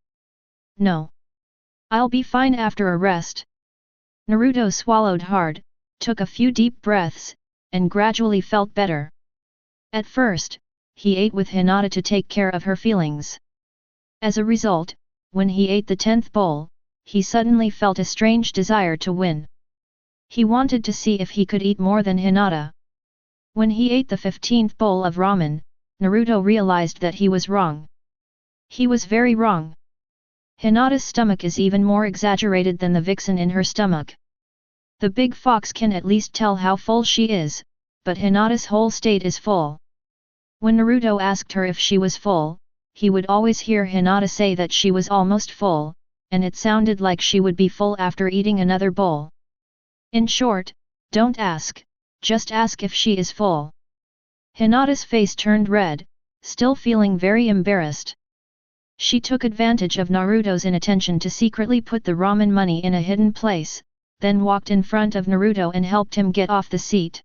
No. I'll be fine after a rest. Naruto swallowed hard, took a few deep breaths, and gradually felt better. At first, he ate with Hinata to take care of her feelings. As a result, when he ate the 10th bowl, he suddenly felt a strange desire to win. He wanted to see if he could eat more than Hinata. When he ate the 15th bowl of ramen, Naruto realized that he was wrong. He was very wrong. Hinata's stomach is even more exaggerated than the vixen in her stomach. The big fox can at least tell how full she is, but Hinata's whole state is full. When Naruto asked her if she was full, he would always hear Hinata say that she was almost full, and it sounded like she would be full after eating another bowl. In short, don't ask, just ask if she is full. Hinata's face turned red, still feeling very embarrassed. She took advantage of Naruto's inattention to secretly put the ramen money in a hidden place, then walked in front of Naruto and helped him get off the seat.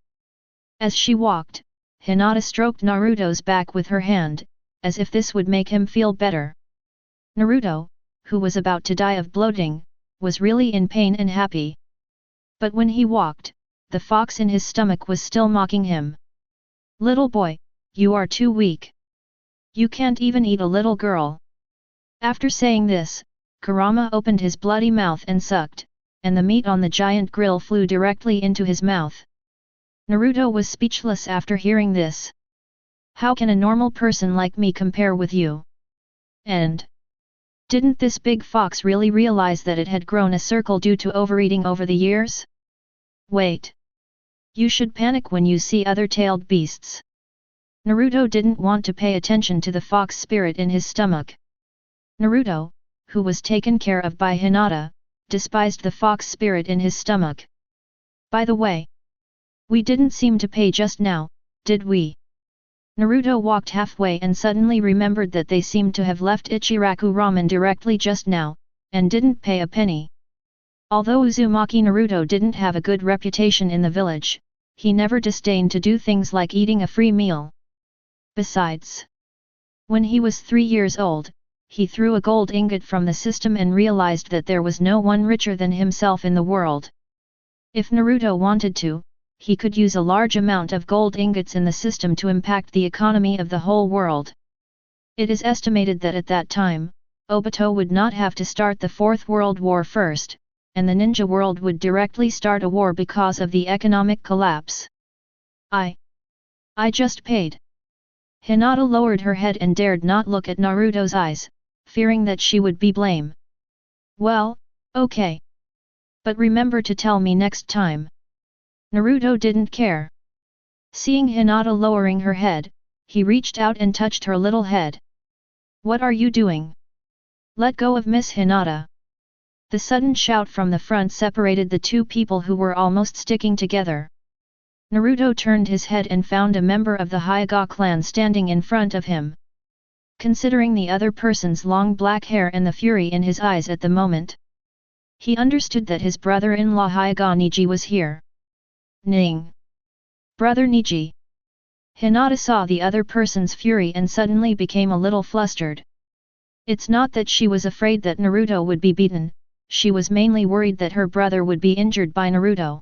As she walked, Hinata stroked Naruto's back with her hand, as if this would make him feel better. Naruto, who was about to die of bloating, was really in pain and happy. But when he walked, the fox in his stomach was still mocking him. Little boy, you are too weak. You can't even eat a little girl. After saying this, Kurama opened his bloody mouth and sucked, and the meat on the giant grill flew directly into his mouth. Naruto was speechless after hearing this. How can a normal person like me compare with you? And didn't this big fox really realize that it had grown a circle due to overeating over the years? Wait. You should panic when you see other tailed beasts. Naruto didn't want to pay attention to the fox spirit in his stomach. Naruto, who was taken care of by Hinata, despised the fox spirit in his stomach. By the way, we didn't seem to pay just now, did we? Naruto walked halfway and suddenly remembered that they seemed to have left Ichiraku Ramen directly just now, and didn't pay a penny. Although Uzumaki Naruto didn't have a good reputation in the village, he never disdained to do things like eating a free meal. Besides, when he was 3 years old, he threw a gold ingot from the system and realized that there was no one richer than himself in the world. If Naruto wanted to, he could use a large amount of gold ingots in the system to impact the economy of the whole world. It is estimated that at that time, Obito would not have to start the Fourth World War first, and the ninja world would directly start a war because of the economic collapse. I just paid. Hinata lowered her head and dared not look at Naruto's eyes, fearing that she would be blamed. Well, okay. But remember to tell me next time. Naruto didn't care. Seeing Hinata lowering her head, he reached out and touched her little head. What are you doing? Let go of Miss Hinata. The sudden shout from the front separated the two people who were almost sticking together. Naruto turned his head and found a member of the Hyuga clan standing in front of him. Considering the other person's long black hair and the fury in his eyes at the moment, he understood that his brother-in-law Hyuga Niji was here. Ning! Brother Niji! Hinata saw the other person's fury and suddenly became a little flustered. It's not that she was afraid that Naruto would be beaten, she was mainly worried that her brother would be injured by Naruto.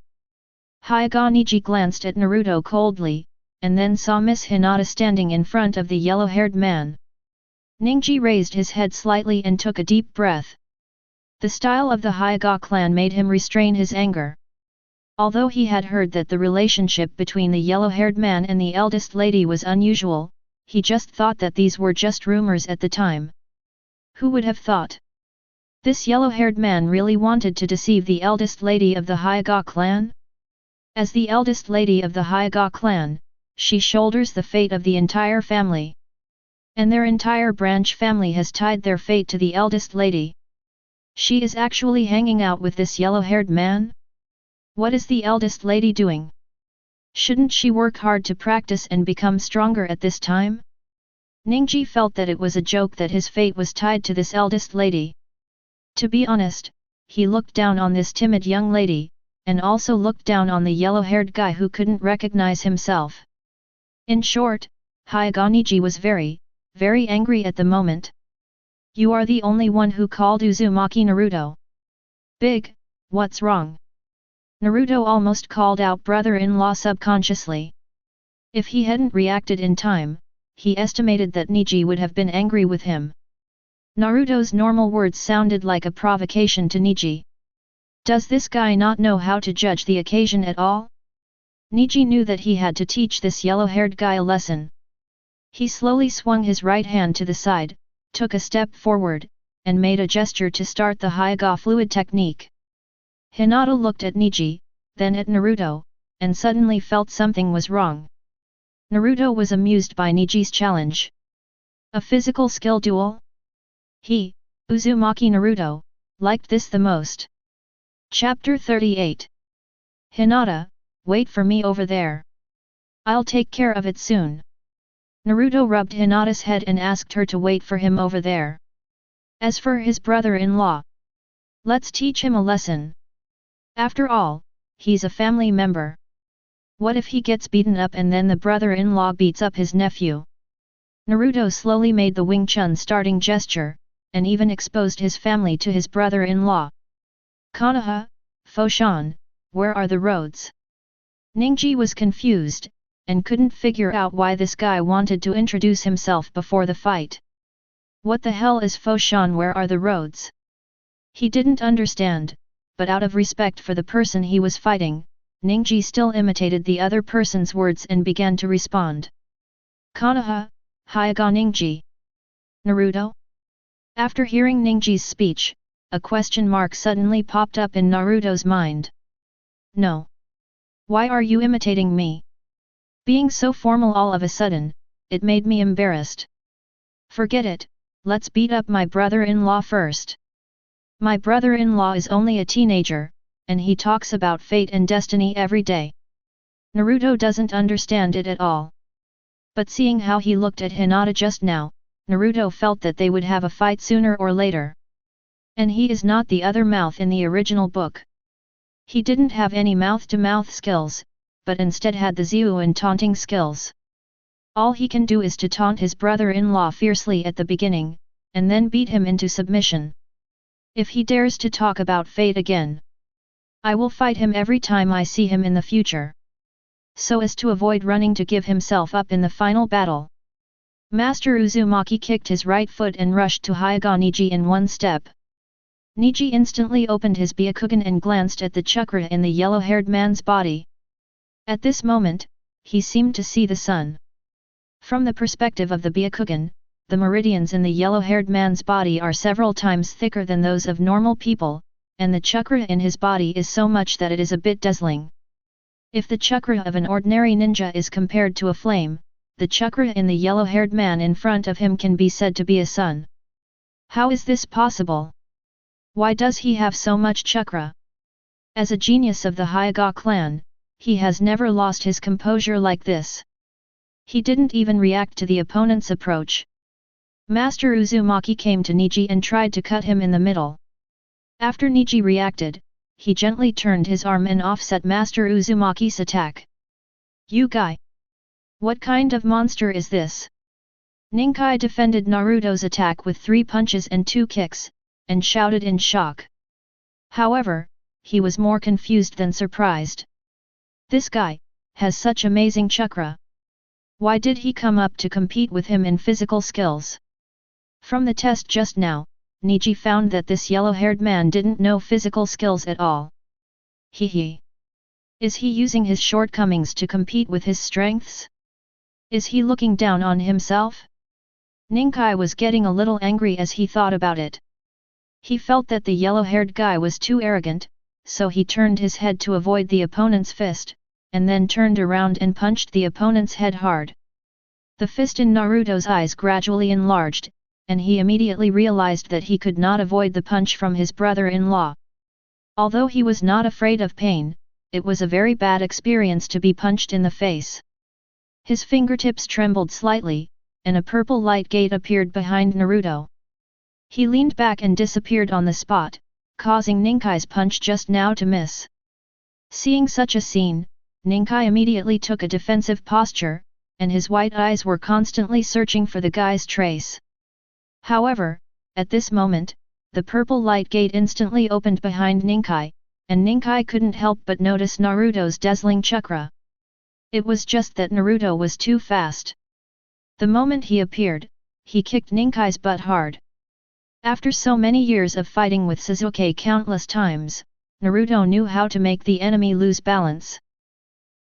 Hyuga Niji glanced at Naruto coldly, and then saw Miss Hinata standing in front of the yellow-haired man. Ningji raised his head slightly and took a deep breath. The style of the Hyuga clan made him restrain his anger. Although he had heard that the relationship between the yellow-haired man and the eldest lady was unusual, he just thought that these were just rumors at the time. Who would have thought? This yellow-haired man really wanted to deceive the eldest lady of the Hyuga clan? As the eldest lady of the Hyuga clan, she shoulders the fate of the entire family. And their entire branch family has tied their fate to the eldest lady. She is actually hanging out with this yellow-haired man? What is the eldest lady doing? Shouldn't she work hard to practice and become stronger at this time? Ningji felt that it was a joke that his fate was tied to this eldest lady. To be honest, he looked down on this timid young lady, and also looked down on the yellow-haired guy who couldn't recognize himself. In short, Hyuga Niji was very, very angry at the moment. You are the only one who called Uzumaki Naruto. Big, what's wrong? Naruto almost called out brother-in-law subconsciously. If he hadn't reacted in time, he estimated that Niji would have been angry with him. Naruto's normal words sounded like a provocation to Niji. Does this guy not know how to judge the occasion at all? Niji knew that he had to teach this yellow-haired guy a lesson. He slowly swung his right hand to the side, took a step forward, and made a gesture to start the Hyuga fluid technique. Hinata looked at Niji, then at Naruto, and suddenly felt something was wrong. Naruto was amused by Niji's challenge. A physical skill duel? He, Uzumaki Naruto, liked this the most. Chapter 38. Hinata, wait for me over there. I'll take care of it soon. Naruto rubbed Hinata's head and asked her to wait for him over there. As for his brother-in-law, let's teach him a lesson. After all, he's a family member. What if he gets beaten up and then the brother-in-law beats up his nephew? Naruto slowly made the Wing Chun starting gesture, and even exposed his family to his brother-in-law. Konoha, Foshan, where are the roads? Ningji was confused, and couldn't figure out why this guy wanted to introduce himself before the fight. What the hell is Foshan, where are the roads? He didn't understand, but out of respect for the person he was fighting, Ningji still imitated the other person's words and began to respond. Konoha, Hyuga Ningji. Naruto? After hearing Ningji's speech, a question mark suddenly popped up in Naruto's mind. No. Why are you imitating me? Being so formal all of a sudden, it made me embarrassed. Forget it, let's beat up my brother-in-law first. My brother-in-law is only a teenager, and he talks about fate and destiny every day. Naruto doesn't understand it at all. But seeing how he looked at Hinata just now, Naruto felt that they would have a fight sooner or later. And he is not the other mouth in the original book. He didn't have any mouth-to-mouth skills, but instead had the Ziu and taunting skills. All he can do is to taunt his brother-in-law fiercely at the beginning, and then beat him into submission. If he dares to talk about fate again, I will fight him every time I see him in the future. So as to avoid running to give himself up in the final battle. Master Uzumaki kicked his right foot and rushed to Hyuga Niji in one step. Niji instantly opened his Byakugan and glanced at the chakra in the yellow-haired man's body. At this moment, he seemed to see the sun. From the perspective of the Byakugan, the meridians in the yellow-haired man's body are several times thicker than those of normal people, and the chakra in his body is so much that it is a bit dazzling. If the chakra of an ordinary ninja is compared to a flame, the chakra in the yellow-haired man in front of him can be said to be a sun. How is this possible? Why does he have so much chakra? As a genius of the Hyuga clan, he has never lost his composure like this. He didn't even react to the opponent's approach. Master Uzumaki came to Niji and tried to cut him in the middle. After Niji reacted, he gently turned his arm and offset Master Uzumaki's attack. You guy! What kind of monster is this? Ninkai defended Naruto's attack with 3 punches and 2 kicks, and shouted in shock. However, he was more confused than surprised. This guy has such amazing chakra. Why did he come up to compete with him in physical skills? From the test just now, Niji found that this yellow-haired man didn't know physical skills at all. Hee. Is he using his shortcomings to compete with his strengths? Is he looking down on himself? Ningkai was getting a little angry as he thought about it. He felt that the yellow-haired guy was too arrogant, so he turned his head to avoid the opponent's fist, and then turned around and punched the opponent's head hard. The fist in Naruto's eyes gradually enlarged, and he immediately realized that he could not avoid the punch from his brother-in-law. Although he was not afraid of pain, it was a very bad experience to be punched in the face. His fingertips trembled slightly, and a purple light gate appeared behind Naruto. He leaned back and disappeared on the spot, causing Ninkai's punch just now to miss. Seeing such a scene, Ninkai immediately took a defensive posture, and his white eyes were constantly searching for the guy's trace. However, at this moment, the purple light gate instantly opened behind Ninkai, and Ninkai couldn't help but notice Naruto's dazzling chakra. It was just that Naruto was too fast. The moment he appeared, he kicked Ninkai's butt hard. After so many years of fighting with Sasuke countless times, Naruto knew how to make the enemy lose balance.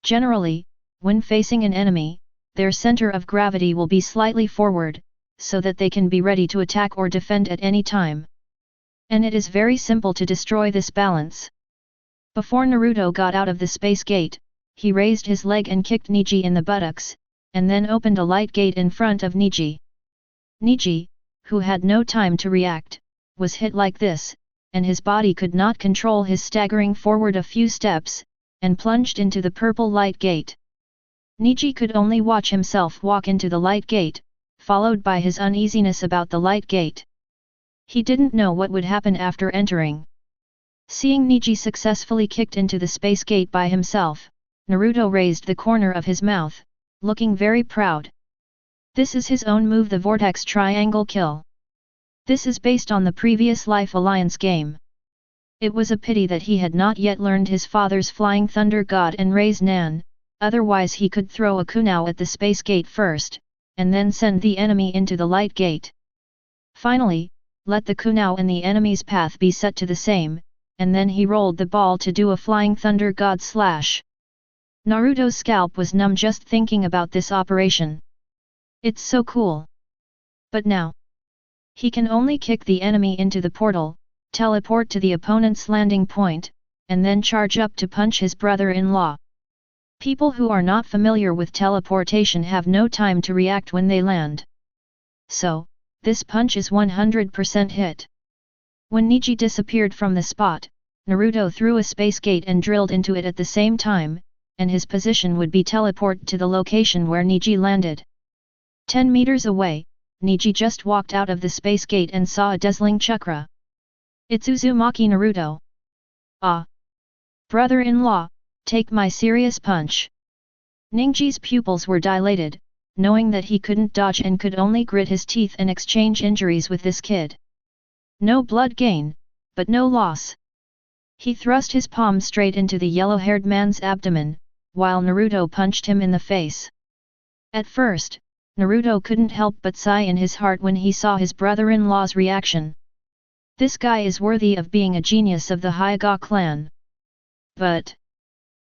Generally, when facing an enemy, their center of gravity will be slightly forward, so that they can be ready to attack or defend at any time. And it is very simple to destroy this balance. Before Naruto got out of the space gate, he raised his leg and kicked Niji in the buttocks, and then opened a light gate in front of Niji. Niji, who had no time to react, was hit like this, and his body could not control his staggering forward a few steps, and plunged into the purple light gate. Niji could only watch himself walk into the light gate, followed by his uneasiness about the light gate. He didn't know what would happen after entering. Seeing Niji successfully kicked into the space gate by himself, Naruto raised the corner of his mouth, looking very proud. This is his own move, the Vortex Triangle Kill. This is based on the previous Life Alliance game. It was a pity that he had not yet learned his father's Flying Thunder God and Raise Nan, otherwise he could throw a kunao at the space gate first, and then send the enemy into the light gate. Finally, let the kunao and the enemy's path be set to the same, and then he rolled the ball to do a Flying Thunder God slash. Naruto's scalp was numb just thinking about this operation. It's so cool. But now, he can only kick the enemy into the portal, teleport to the opponent's landing point, and then charge up to punch his brother-in-law. People who are not familiar with teleportation have no time to react when they land. So, this punch is 100% hit. When Niji disappeared from the spot, Naruto threw a space gate and drilled into it at the same time, and his position would be teleport to the location where Niji landed. 10 meters away, Niji just walked out of the space gate and saw a dazzling chakra. It's Uzumaki Naruto. Ah! Brother-in-law, take my serious punch. Ninji's pupils were dilated, knowing that he couldn't dodge and could only grit his teeth and exchange injuries with this kid. No blood gain, but no loss. He thrust his palm straight into the yellow-haired man's abdomen, while Naruto punched him in the face. At first, Naruto couldn't help but sigh in his heart when he saw his brother-in-law's reaction. This guy is worthy of being a genius of the Hyuga clan. But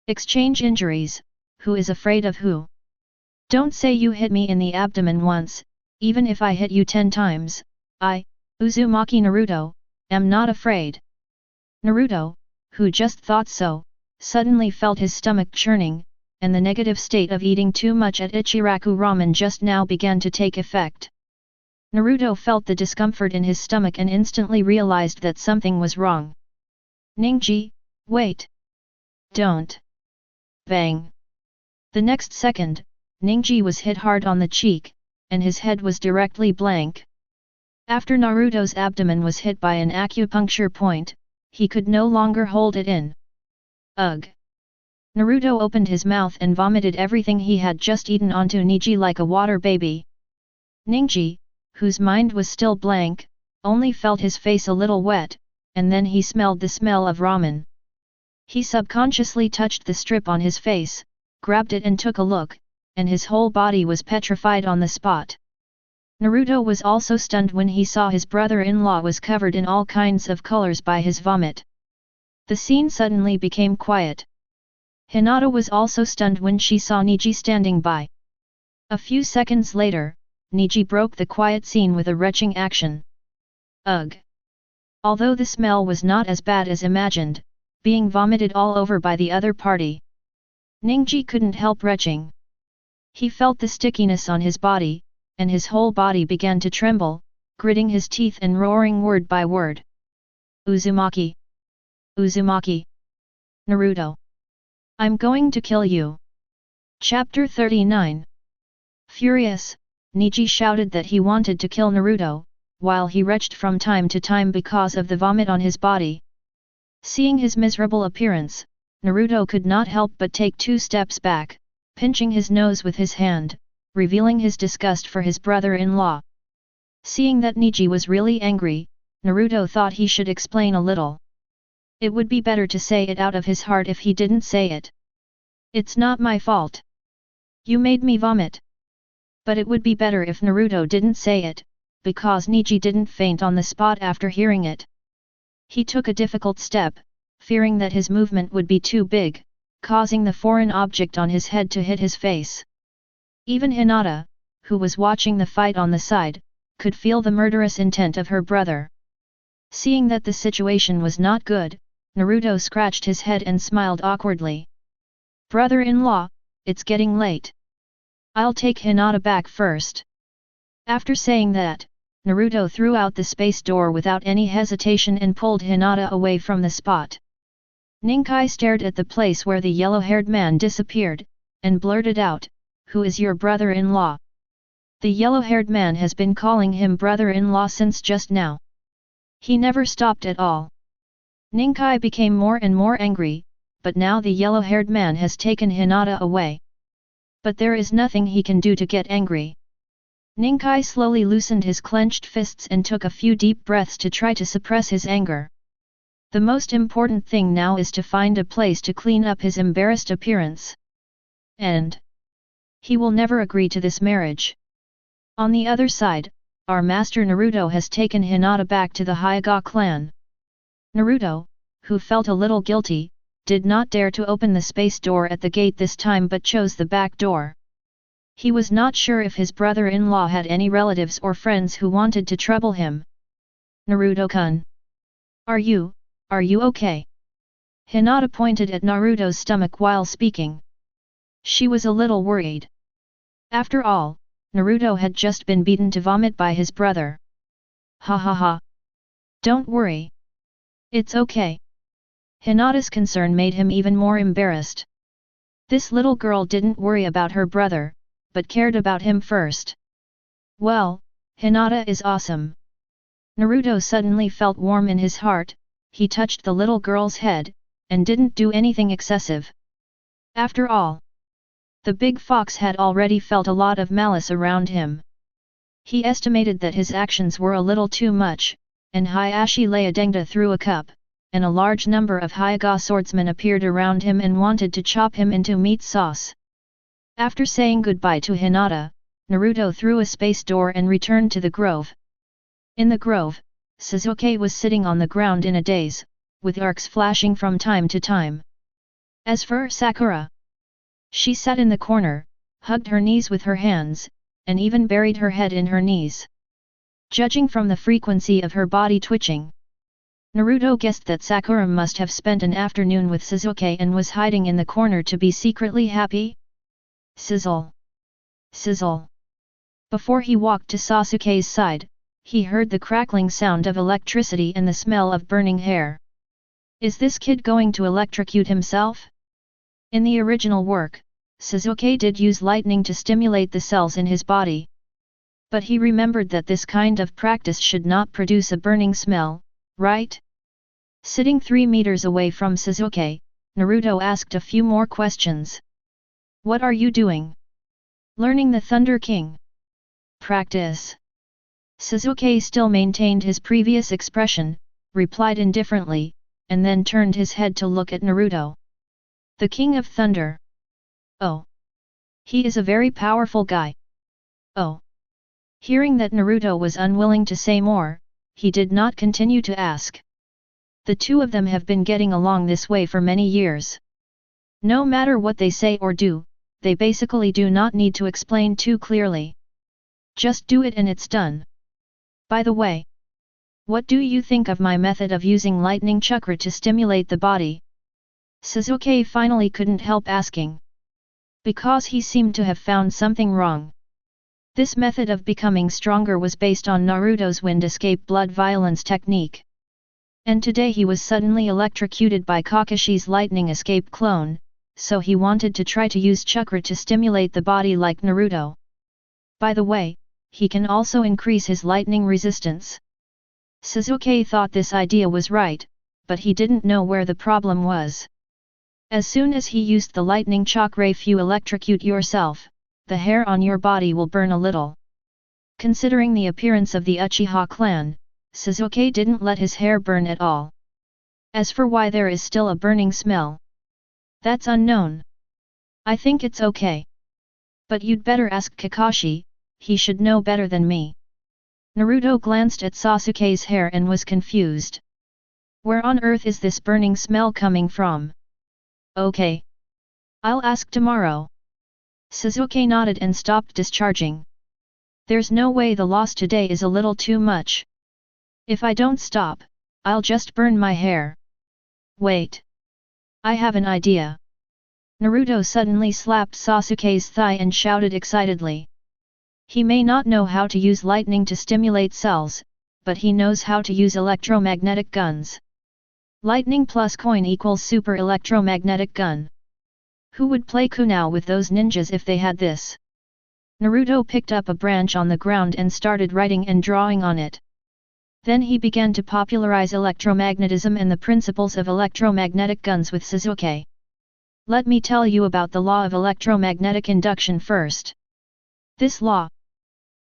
exchange injuries, who is afraid of who? Don't say you hit me in the abdomen once, even if I hit you 10 times, I, Uzumaki Naruto, am not afraid. Naruto, who just thought so, suddenly felt his stomach churning, and the negative state of eating too much at Ichiraku Ramen just now began to take effect. Naruto felt the discomfort in his stomach and instantly realized that something was wrong. Ningji, wait! Don't! Bang! The next second, Ningji was hit hard on the cheek, and his head was directly blank. After Naruto's abdomen was hit by an acupuncture point, he could no longer hold it in. Ugh! Naruto opened his mouth and vomited everything he had just eaten onto Niji like a water baby. Ningji, whose mind was still blank, only felt his face a little wet, and then he smelled the smell of ramen. He subconsciously touched the strip on his face, grabbed it and took a look, and his whole body was petrified on the spot. Naruto was also stunned when he saw his brother-in-law was covered in all kinds of colors by his vomit. The scene suddenly became quiet. Hinata was also stunned when she saw Niji standing by. A few seconds later, Niji broke the quiet scene with a retching action. Ugh! Although the smell was not as bad as imagined, being vomited all over by the other party, Ningji couldn't help retching. He felt the stickiness on his body, and his whole body began to tremble, gritting his teeth and roaring word by word. Uzumaki! Uzumaki! Naruto! I'm going to kill you! Chapter 39. Furious, Niji shouted that he wanted to kill Naruto, while he retched from time to time because of the vomit on his body. Seeing his miserable appearance, Naruto could not help but take 2 steps back, pinching his nose with his hand, revealing his disgust for his brother-in-law. Seeing that Niji was really angry, Naruto thought he should explain a little. It would be better to say it out of his heart if he didn't say it. It's not my fault. You made me vomit. But it would be better if Naruto didn't say it, because Niji didn't faint on the spot after hearing it. He took a difficult step, fearing that his movement would be too big, causing the foreign object on his head to hit his face. Even Hinata, who was watching the fight on the side, could feel the murderous intent of her brother. Seeing that the situation was not good, Naruto scratched his head and smiled awkwardly. Brother-in-law, it's getting late. I'll take Hinata back first. After saying that, Naruto threw out the space door without any hesitation and pulled Hinata away from the spot. Ninkai stared at the place where the yellow-haired man disappeared, and blurted out, "Who is your brother-in-law?" The yellow-haired man has been calling him brother-in-law since just now. He never stopped at all. Ninkai became more and more angry, but now the yellow-haired man has taken Hinata away. But there is nothing he can do to get angry. Ninkai slowly loosened his clenched fists and took a few deep breaths to try to suppress his anger. The most important thing now is to find a place to clean up his embarrassed appearance. And he will never agree to this marriage. On the other side, our master Naruto has taken Hinata back to the Hyuga clan. Naruto, who felt a little guilty, did not dare to open the space door at the gate this time but chose the back door. He was not sure if his brother-in-law had any relatives or friends who wanted to trouble him. Naruto-kun. Are you okay? Hinata pointed at Naruto's stomach while speaking. She was a little worried. After all, Naruto had just been beaten to vomit by his brother. Ha ha ha. Don't worry. It's okay. Hinata's concern made him even more embarrassed. This little girl didn't worry about her brother, but cared about him first. Well, Hinata is awesome. Naruto suddenly felt warm in his heart. He touched the little girl's head, and didn't do anything excessive. After all, the big fox had already felt a lot of malice around him. He estimated that his actions were a little too much, and Hayashi Leodengda threw a cup, and a large number of Hyuga swordsmen appeared around him and wanted to chop him into meat sauce. After saying goodbye to Hinata, Naruto threw a space door and returned to the grove. In the grove, Sasuke was sitting on the ground in a daze, with arcs flashing from time to time. As for Sakura, she sat in the corner, hugged her knees with her hands, and even buried her head in her knees. Judging from the frequency of her body twitching, Naruto guessed that Sakura must have spent an afternoon with Sasuke and was hiding in the corner to be secretly happy. Sizzle! Sizzle! Before he walked to Sasuke's side, he heard the crackling sound of electricity and the smell of burning hair. Is this kid going to electrocute himself? In the original work, Sasuke did use lightning to stimulate the cells in his body. But he remembered that this kind of practice should not produce a burning smell, right? Sitting 3 meters away from Sasuke, Naruto asked a few more questions. What are you doing? Learning the Thunder King. Practice. Sasuke still maintained his previous expression, replied indifferently, and then turned his head to look at Naruto. The King of Thunder. Oh. He is a very powerful guy. Oh. Hearing that Naruto was unwilling to say more, he did not continue to ask. The two of them have been getting along this way for many years. No matter what they say or do, they basically do not need to explain too clearly. Just do it and it's done. By the way, what do you think of my method of using lightning chakra to stimulate the body? Sasuke finally couldn't help asking. Because he seemed to have found something wrong. This method of becoming stronger was based on Naruto's wind escape blood violence technique. And today he was suddenly electrocuted by Kakashi's lightning escape clone, so he wanted to try to use chakra to stimulate the body like Naruto. By the way, he can also increase his lightning resistance. Sasuke thought this idea was right, but he didn't know where the problem was. As soon as he used the lightning chakra, if you electrocute yourself, the hair on your body will burn a little. Considering the appearance of the Uchiha clan, Sasuke didn't let his hair burn at all. As for why there is still a burning smell, that's unknown. I think it's okay. But you'd better ask Kakashi, he should know better than me. Naruto glanced at Sasuke's hair and was confused. Where on earth is this burning smell coming from? Okay. I'll ask tomorrow. Sasuke nodded and stopped discharging. There's no way the loss today is a little too much. If I don't stop, I'll just burn my hair. Wait. I have an idea. Naruto suddenly slapped Sasuke's thigh and shouted excitedly. He may not know how to use lightning to stimulate cells, but he knows how to use electromagnetic guns. Lightning plus coin equals super electromagnetic gun. Who would play Kunao with those ninjas if they had this? Naruto picked up a branch on the ground and started writing and drawing on it. Then he began to popularize electromagnetism and the principles of electromagnetic guns with Sasuke. Let me tell you about the law of electromagnetic induction first. This law.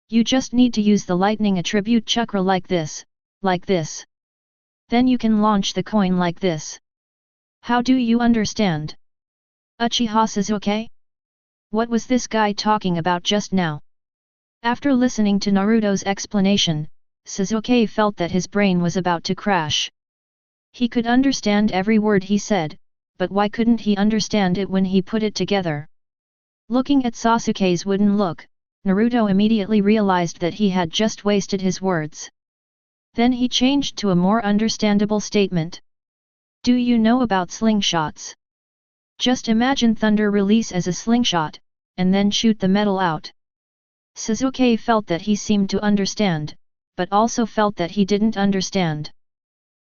You just need to use the lightning attribute chakra like this, like this. Then you can launch the coin like this. How do you understand? Uchiha Sasuke? What was this guy talking about just now? After listening to Naruto's explanation, Sasuke felt that his brain was about to crash. He could understand every word he said, but why couldn't he understand it when he put it together? Looking at Sasuke's wooden look, Naruto immediately realized that he had just wasted his words. Then he changed to a more understandable statement. Do you know about slingshots? Just imagine thunder release as a slingshot, and then shoot the metal out. Sasuke felt that he seemed to understand, but also felt that he didn't understand.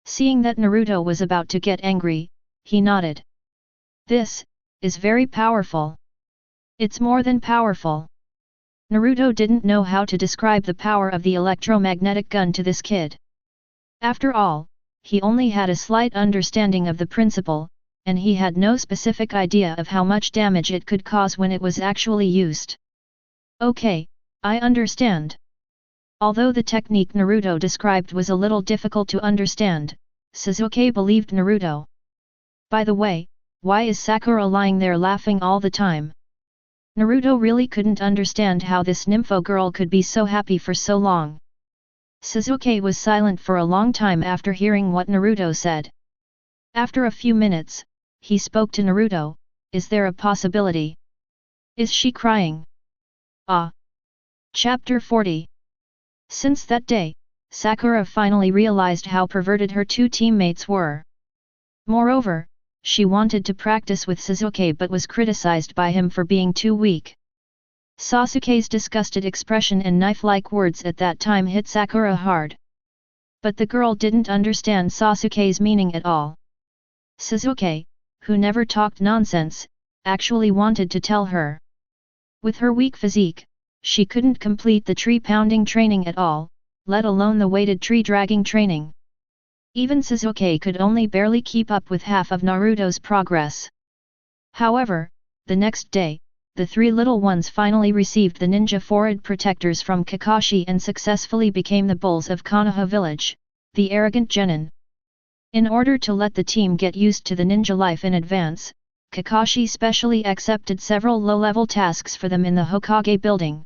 Seeing that Naruto was about to get angry, he nodded. This is very powerful. It's more than powerful. Naruto didn't know how to describe the power of the electromagnetic gun to this kid. After all, he only had a slight understanding of the principle, and he had no specific idea of how much damage it could cause when it was actually used. Okay, I understand. Although the technique Naruto described was a little difficult to understand, Sasuke believed Naruto. By the way, why is Sakura lying there laughing all the time? Naruto really couldn't understand how this nympho girl could be so happy for so long. Sasuke was silent for a long time after hearing what Naruto said. After a few minutes, he spoke to Naruto, is there a possibility? Is she crying? Ah! Chapter 40. Since that day, Sakura finally realized how perverted her two teammates were. Moreover, she wanted to practice with Sasuke but was criticized by him for being too weak. Sasuke's disgusted expression and knife-like words at that time hit Sakura hard. But the girl didn't understand Sasuke's meaning at all. Sasuke, who never talked nonsense, actually wanted to tell her. With her weak physique, she couldn't complete the tree-pounding training at all, let alone the weighted tree-dragging training. Even Sasuke could only barely keep up with half of Naruto's progress. However, the next day, the three little ones finally received the ninja forehead protectors from Kakashi and successfully became the bulls of Konoha village, the arrogant genin. In order to let the team get used to the ninja life in advance, Kakashi specially accepted several low-level tasks for them in the Hokage building.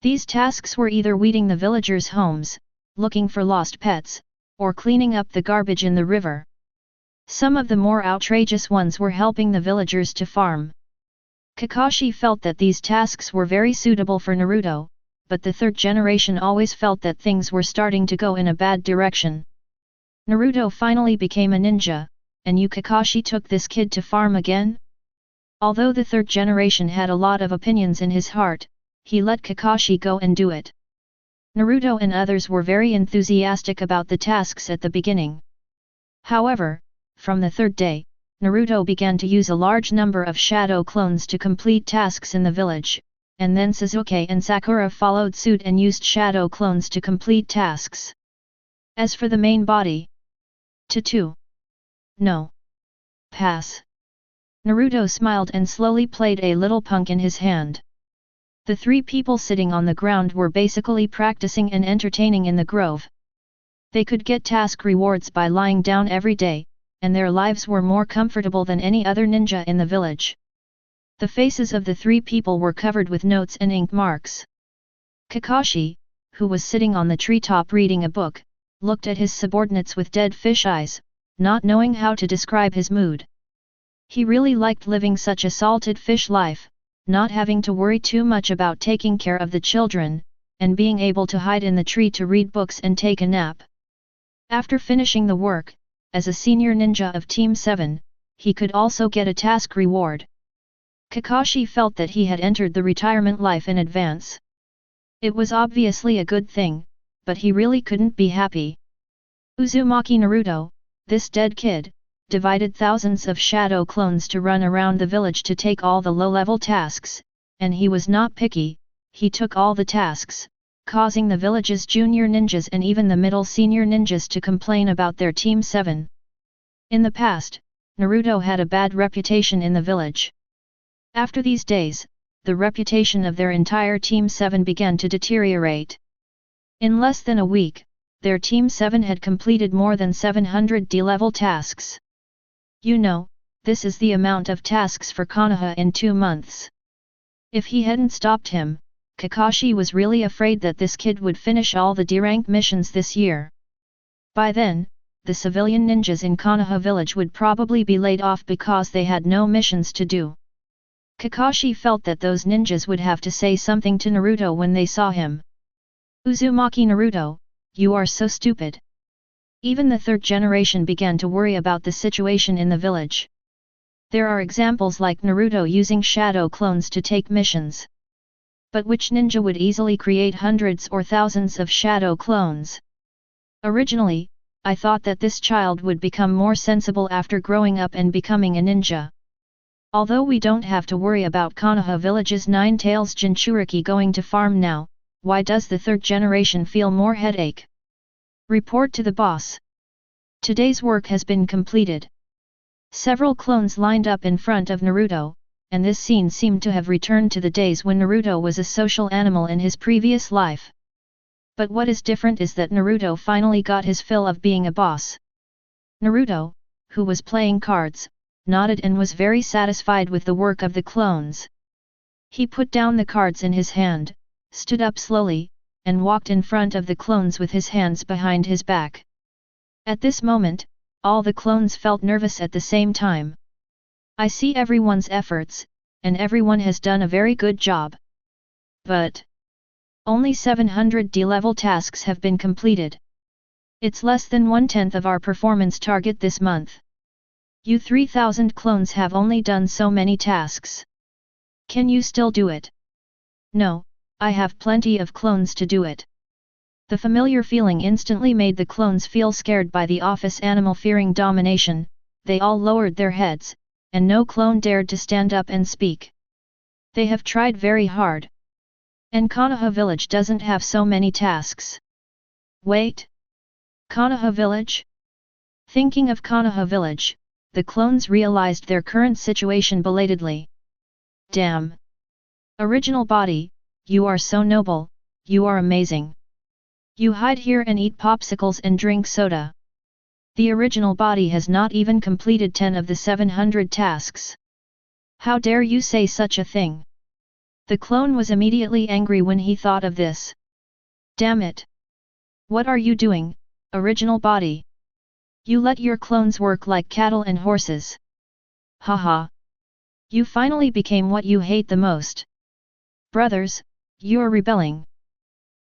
These tasks were either weeding the villagers' homes, looking for lost pets, or cleaning up the garbage in the river. Some of the more outrageous ones were helping the villagers to farm. Kakashi felt that these tasks were very suitable for Naruto, but the third generation always felt that things were starting to go in a bad direction. Naruto finally became a ninja, and Kakashi took this kid to farm again? Although the third generation had a lot of opinions in his heart, he let Kakashi go and do it. Naruto and others were very enthusiastic about the tasks at the beginning. However, from the third day, Naruto began to use a large number of shadow clones to complete tasks in the village, and then Sasuke and Sakura followed suit and used shadow clones to complete tasks. As for the main body, no. Pass. Naruto smiled and slowly played a little punk in his hand. The three people sitting on the ground were basically practicing and entertaining in the grove. They could get task rewards by lying down every day, and their lives were more comfortable than any other ninja in the village. The faces of the three people were covered with notes and ink marks. Kakashi, who was sitting on the treetop reading a book, looked at his subordinates with dead fish eyes, not knowing how to describe his mood. He really liked living such a salted fish life, not having to worry too much about taking care of the children, and being able to hide in the tree to read books and take a nap. After finishing the work, as a senior ninja of Team 7, he could also get a task reward. Kakashi felt that he had entered the retirement life in advance. It was obviously a good thing, but he really couldn't be happy. Uzumaki Naruto, this dead kid, divided thousands of shadow clones to run around the village to take all the low-level tasks, and he was not picky, he took all the tasks, causing the village's junior ninjas and even the middle senior ninjas to complain about their Team 7. In the past, Naruto had a bad reputation in the village. After these days, the reputation of their entire Team 7 began to deteriorate. In less than a week, their Team 7 had completed more than 700 D-level tasks. You know, this is the amount of tasks for Konoha in 2 months. If he hadn't stopped him, Kakashi was really afraid that this kid would finish all the D-rank missions this year. By then, the civilian ninjas in Konoha village would probably be laid off because they had no missions to do. Kakashi felt that those ninjas would have to say something to Naruto when they saw him. Uzumaki Naruto, you are so stupid. Even the third generation began to worry about the situation in the village. There are examples like Naruto using shadow clones to take missions. But which ninja would easily create hundreds or thousands of shadow clones? Originally, I thought that this child would become more sensible after growing up and becoming a ninja. Although we don't have to worry about Konoha village's Nine-Tails Jinchuriki going to farm now, why does the third generation feel more headache? Report to the boss. Today's work has been completed. Several clones lined up in front of Naruto, and this scene seemed to have returned to the days when Naruto was a social animal in his previous life. But what is different is that Naruto finally got his fill of being a boss. Naruto, who was playing cards, nodded and was very satisfied with the work of the clones. He put down the cards in his hand, stood up slowly, and walked in front of the clones with his hands behind his back. At this moment, all the clones felt nervous at the same time. I see everyone's efforts, and everyone has done a very good job. But only 700 D-level tasks have been completed. It's less than 1/10 of our performance target this month. You 3,000 clones have only done so many tasks. Can you still do it? No, I have plenty of clones to do it. The familiar feeling instantly made the clones feel scared by the office animal fearing domination. They all lowered their heads, and no clone dared to stand up and speak. They have tried very hard. And Konoha village doesn't have so many tasks. Wait! Konoha village? Thinking of Konoha village, the clones realized their current situation belatedly. Damn! Original body, you are so noble, you are amazing. You hide here and eat popsicles and drink soda. The original body has not even completed 10 of the 700 tasks. How dare you say such a thing? The clone was immediately angry when he thought of this. Damn it! What are you doing, original body? You let your clones work like cattle and horses. Haha! You finally became what you hate the most. Brothers, you're rebelling.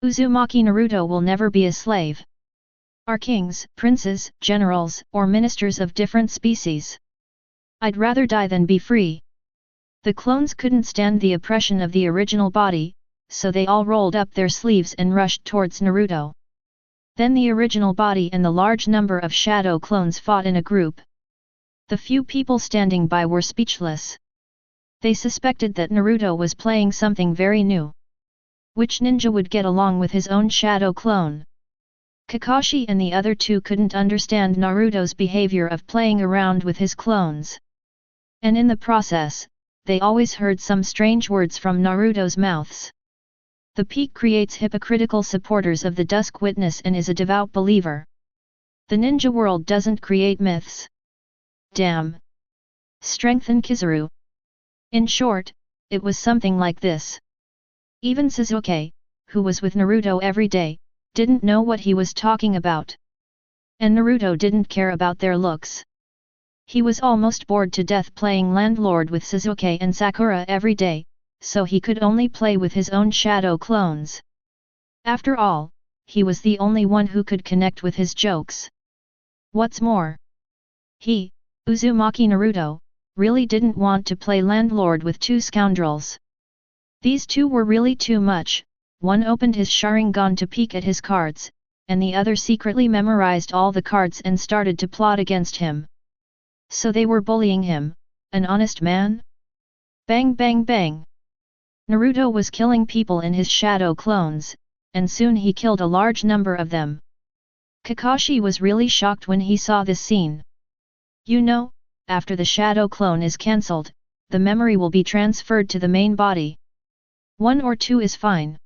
Uzumaki Naruto will never be a slave. Are kings, princes, generals, or ministers of different species. I'd rather die than be free. The clones couldn't stand the oppression of the original body, so they all rolled up their sleeves and rushed towards Naruto. Then the original body and the large number of shadow clones fought in a group. The few people standing by were speechless. They suspected that Naruto was playing something very new. Which ninja would get along with his own shadow clone? Kakashi and the other two couldn't understand Naruto's behavior of playing around with his clones. And in the process, they always heard some strange words from Naruto's mouths. The peak creates hypocritical supporters of the Dusk Witness and is a devout believer. The ninja world doesn't create myths. Damn! Strengthen Kizaru. In short, it was something like this. Even Sasuke, who was with Naruto every day, didn't know what he was talking about. And Naruto didn't care about their looks. He was almost bored to death playing landlord with Sasuke and Sakura every day, so he could only play with his own shadow clones. After all, he was the only one who could connect with his jokes. What's more, he, Uzumaki Naruto, really didn't want to play landlord with two scoundrels. These two were really too much. One opened his Sharingan to peek at his cards, and the other secretly memorized all the cards and started to plot against him. So they were bullying him, an honest man? Bang bang bang! Naruto was killing people in his shadow clones, and soon he killed a large number of them. Kakashi was really shocked when he saw this scene. You know, after the shadow clone is cancelled, the memory will be transferred to the main body. 1 or 2 is fine.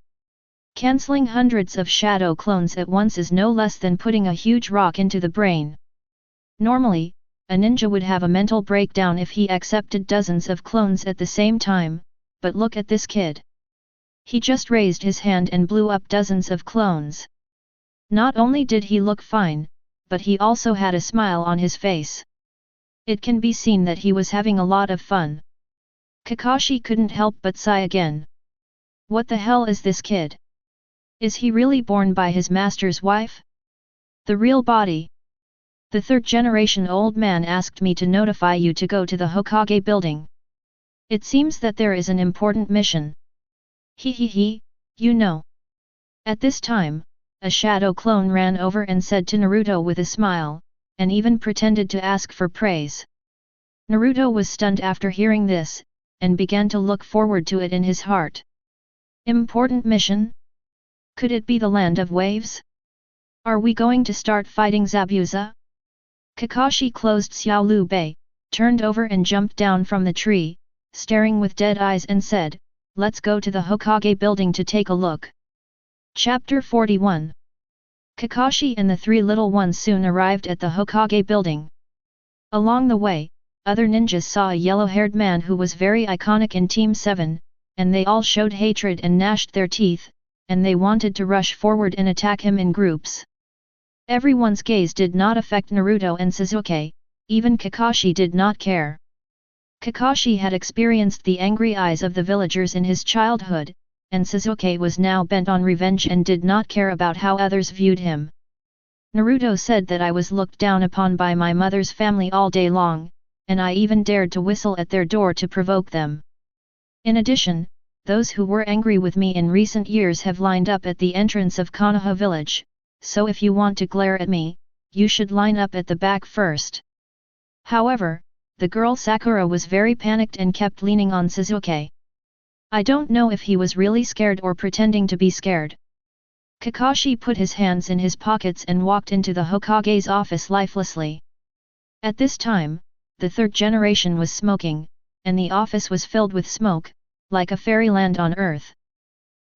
Cancelling hundreds of shadow clones at once is no less than putting a huge rock into the brain. Normally, a ninja would have a mental breakdown if he accepted dozens of clones at the same time, but look at this kid. He just raised his hand and blew up dozens of clones. Not only did he look fine, but he also had a smile on his face. It can be seen that he was having a lot of fun. Kakashi couldn't help but sigh again. What the hell is this kid? Is he really born by his master's wife? The real body. The third-generation old man asked me to notify you to go to the Hokage building. It seems that there is an important mission. He, you know. At this time, a shadow clone ran over and said to Naruto with a smile, and even pretended to ask for praise. Naruto was stunned after hearing this, and began to look forward to it in his heart. Important mission? Could it be the land of waves? Are we going to start fighting Zabuza? Kakashi closed Xiao Lu Bei, turned over and jumped down from the tree, staring with dead eyes and said, "Let's go to the Hokage building to take a look." Chapter 41. Kakashi and the three little ones soon arrived at the Hokage building. Along the way, other ninjas saw a yellow-haired man who was very iconic in Team 7, and they all showed hatred and gnashed their teeth, and they wanted to rush forward and attack him in groups. Everyone's gaze did not affect Naruto and Sasuke, even Kakashi did not care. Kakashi had experienced the angry eyes of the villagers in his childhood, and Sasuke was now bent on revenge and did not care about how others viewed him. Naruto said that I was looked down upon by my mother's family all day long, and I even dared to whistle at their door to provoke them. In addition, those who were angry with me in recent years have lined up at the entrance of Konoha village, so if you want to glare at me, you should line up at the back first. However, the girl Sakura was very panicked and kept leaning on Sasuke. I don't know if he was really scared or pretending to be scared. Kakashi put his hands in his pockets and walked into the Hokage's office lifelessly. At this time, the third generation was smoking, and the office was filled with smoke, like a fairyland on earth.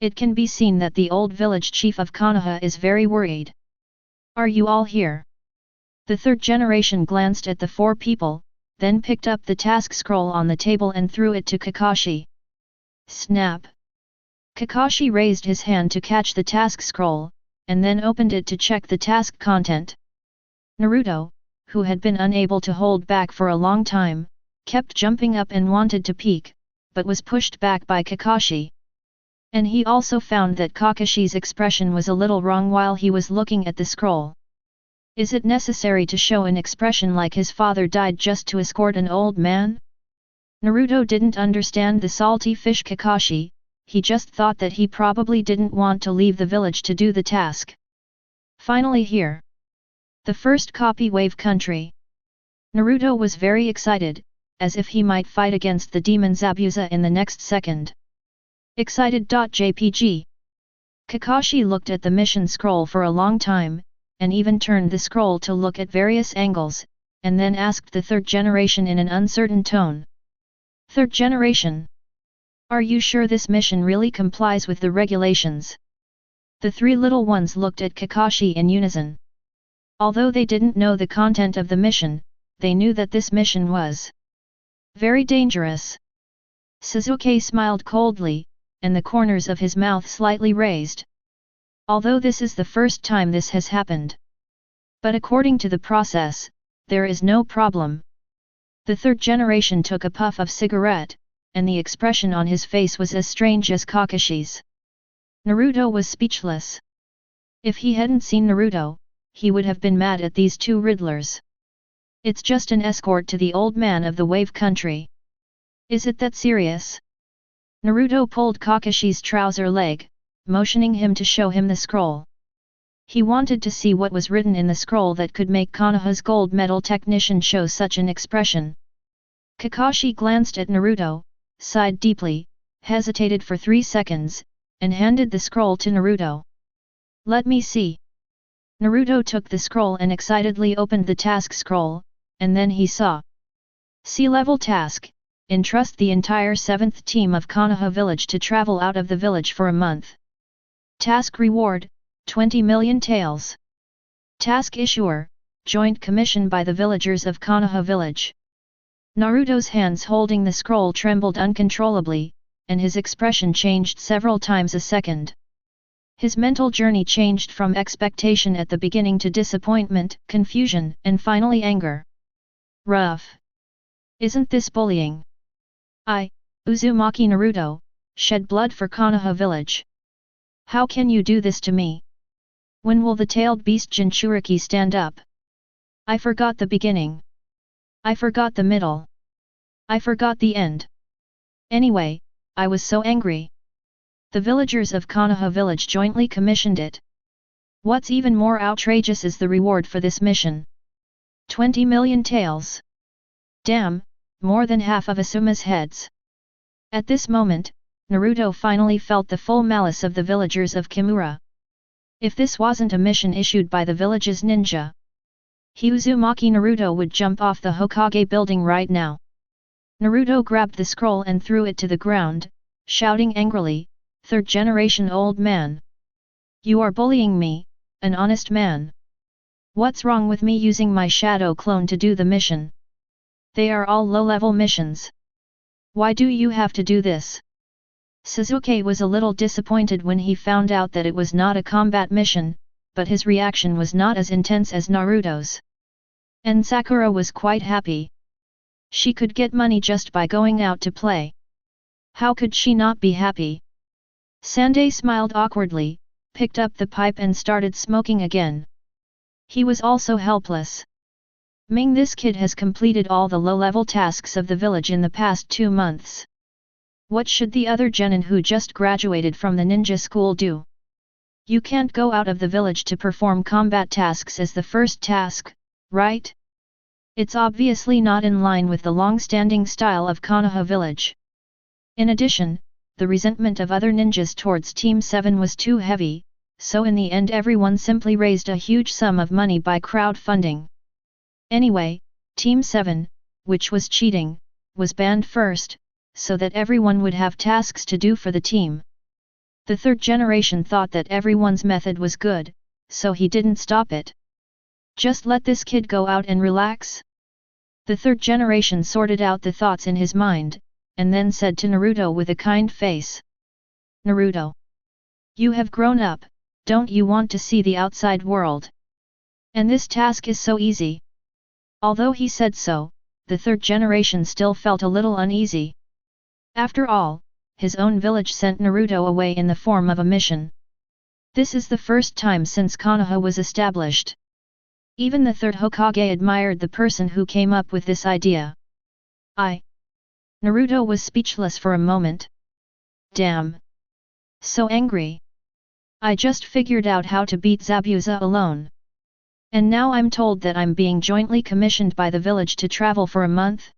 It can be seen that the old village chief of Konoha is very worried. Are you all here? The third generation glanced at the four people, then picked up the task scroll on the table and threw it to Kakashi. Snap! Kakashi raised his hand to catch the task scroll, and then opened it to check the task content. Naruto, who had been unable to hold back for a long time, kept jumping up and wanted to peek, but was pushed back by Kakashi. And he also found that Kakashi's expression was a little wrong while he was looking at the scroll. Is it necessary to show an expression like his father died just to escort an old man? Naruto didn't understand the salty fish Kakashi, he just thought that he probably didn't want to leave the village to do the task. Finally here. The first copy wave country. Naruto was very excited, as if he might fight against the demon Zabuza in the next second. Excited.jpg. Kakashi looked at the mission scroll for a long time, and even turned the scroll to look at various angles, and then asked the third generation in an uncertain tone. Third generation. Are you sure this mission really complies with the regulations? The three little ones looked at Kakashi in unison. Although they didn't know the content of the mission, they knew that this mission was very dangerous. Sasuke smiled coldly, and the corners of his mouth slightly raised. Although this is the first time this has happened. But according to the process, there is no problem. The third generation took a puff of cigarette, and the expression on his face was as strange as Kakashi's. Naruto was speechless. If he hadn't seen Naruto, he would have been mad at these two riddlers. It's just an escort to the old man of the wave country. Is it that serious? Naruto pulled Kakashi's trouser leg, motioning him to show him the scroll. He wanted to see what was written in the scroll that could make Konoha's gold medal technician show such an expression. Kakashi glanced at Naruto, sighed deeply, hesitated for 3 seconds, and handed the scroll to Naruto. Let me see. Naruto took the scroll and excitedly opened the task scroll, and then he saw. Sea-level task, entrust the entire 7th team of Konoha village to travel out of the village for a month. Task reward, 20 million taels. Task issuer, joint commission by the villagers of Konoha village. Naruto's hands holding the scroll trembled uncontrollably, and his expression changed several times a second. His mental journey changed from expectation at the beginning to disappointment, confusion, and finally anger. Rough. Isn't this bullying? I, Uzumaki Naruto, shed blood for Konoha village. How can you do this to me? When will the tailed beast Jinchuriki stand up? I forgot the beginning. I forgot the middle. I forgot the end. Anyway, I was so angry. The villagers of Konoha village jointly commissioned it. What's even more outrageous is the reward for this mission. 20 million taels. Damn, more than half of Asuma's heads. At this moment, Naruto finally felt the full malice of the villagers of Kimura. If this wasn't a mission issued by the village's ninja, Uzumaki Naruto would jump off the Hokage building right now. Naruto grabbed the scroll and threw it to the ground, shouting angrily, "Third generation old man! You are bullying me, an honest man! What's wrong with me using my shadow clone to do the mission? They are all low-level missions. Why do you have to do this?" Sasuke was a little disappointed when he found out that it was not a combat mission, but his reaction was not as intense as Naruto's. And Sakura was quite happy. She could get money just by going out to play. How could she not be happy? Sandai smiled awkwardly, picked up the pipe and started smoking again. He was also helpless. Ming, this kid has completed all the low-level tasks of the village in the past 2 months. What should the other genin who just graduated from the ninja school do? You can't go out of the village to perform combat tasks as the first task, right? It's obviously not in line with the long-standing style of Konoha village. In addition, the resentment of other ninjas towards Team 7 was too heavy, so in the end everyone simply raised a huge sum of money by crowdfunding. Anyway, Team 7, which was cheating, was banned first, so that everyone would have tasks to do for the team. The third generation thought that everyone's method was good, so he didn't stop it. Just let this kid go out and relax? The third generation sorted out the thoughts in his mind, and then said to Naruto with a kind face. Naruto, you have grown up, don't you want to see the outside world? And this task is so easy. Although he said so, the third generation still felt a little uneasy. After all, his own village sent Naruto away in the form of a mission. This is the first time since Konoha was established. Even the third Hokage admired the person who came up with this idea. Naruto was speechless for a moment. Damn! So angry. I just figured out how to beat Zabuza alone. And now I'm told that I'm being jointly commissioned by the village to travel for a month?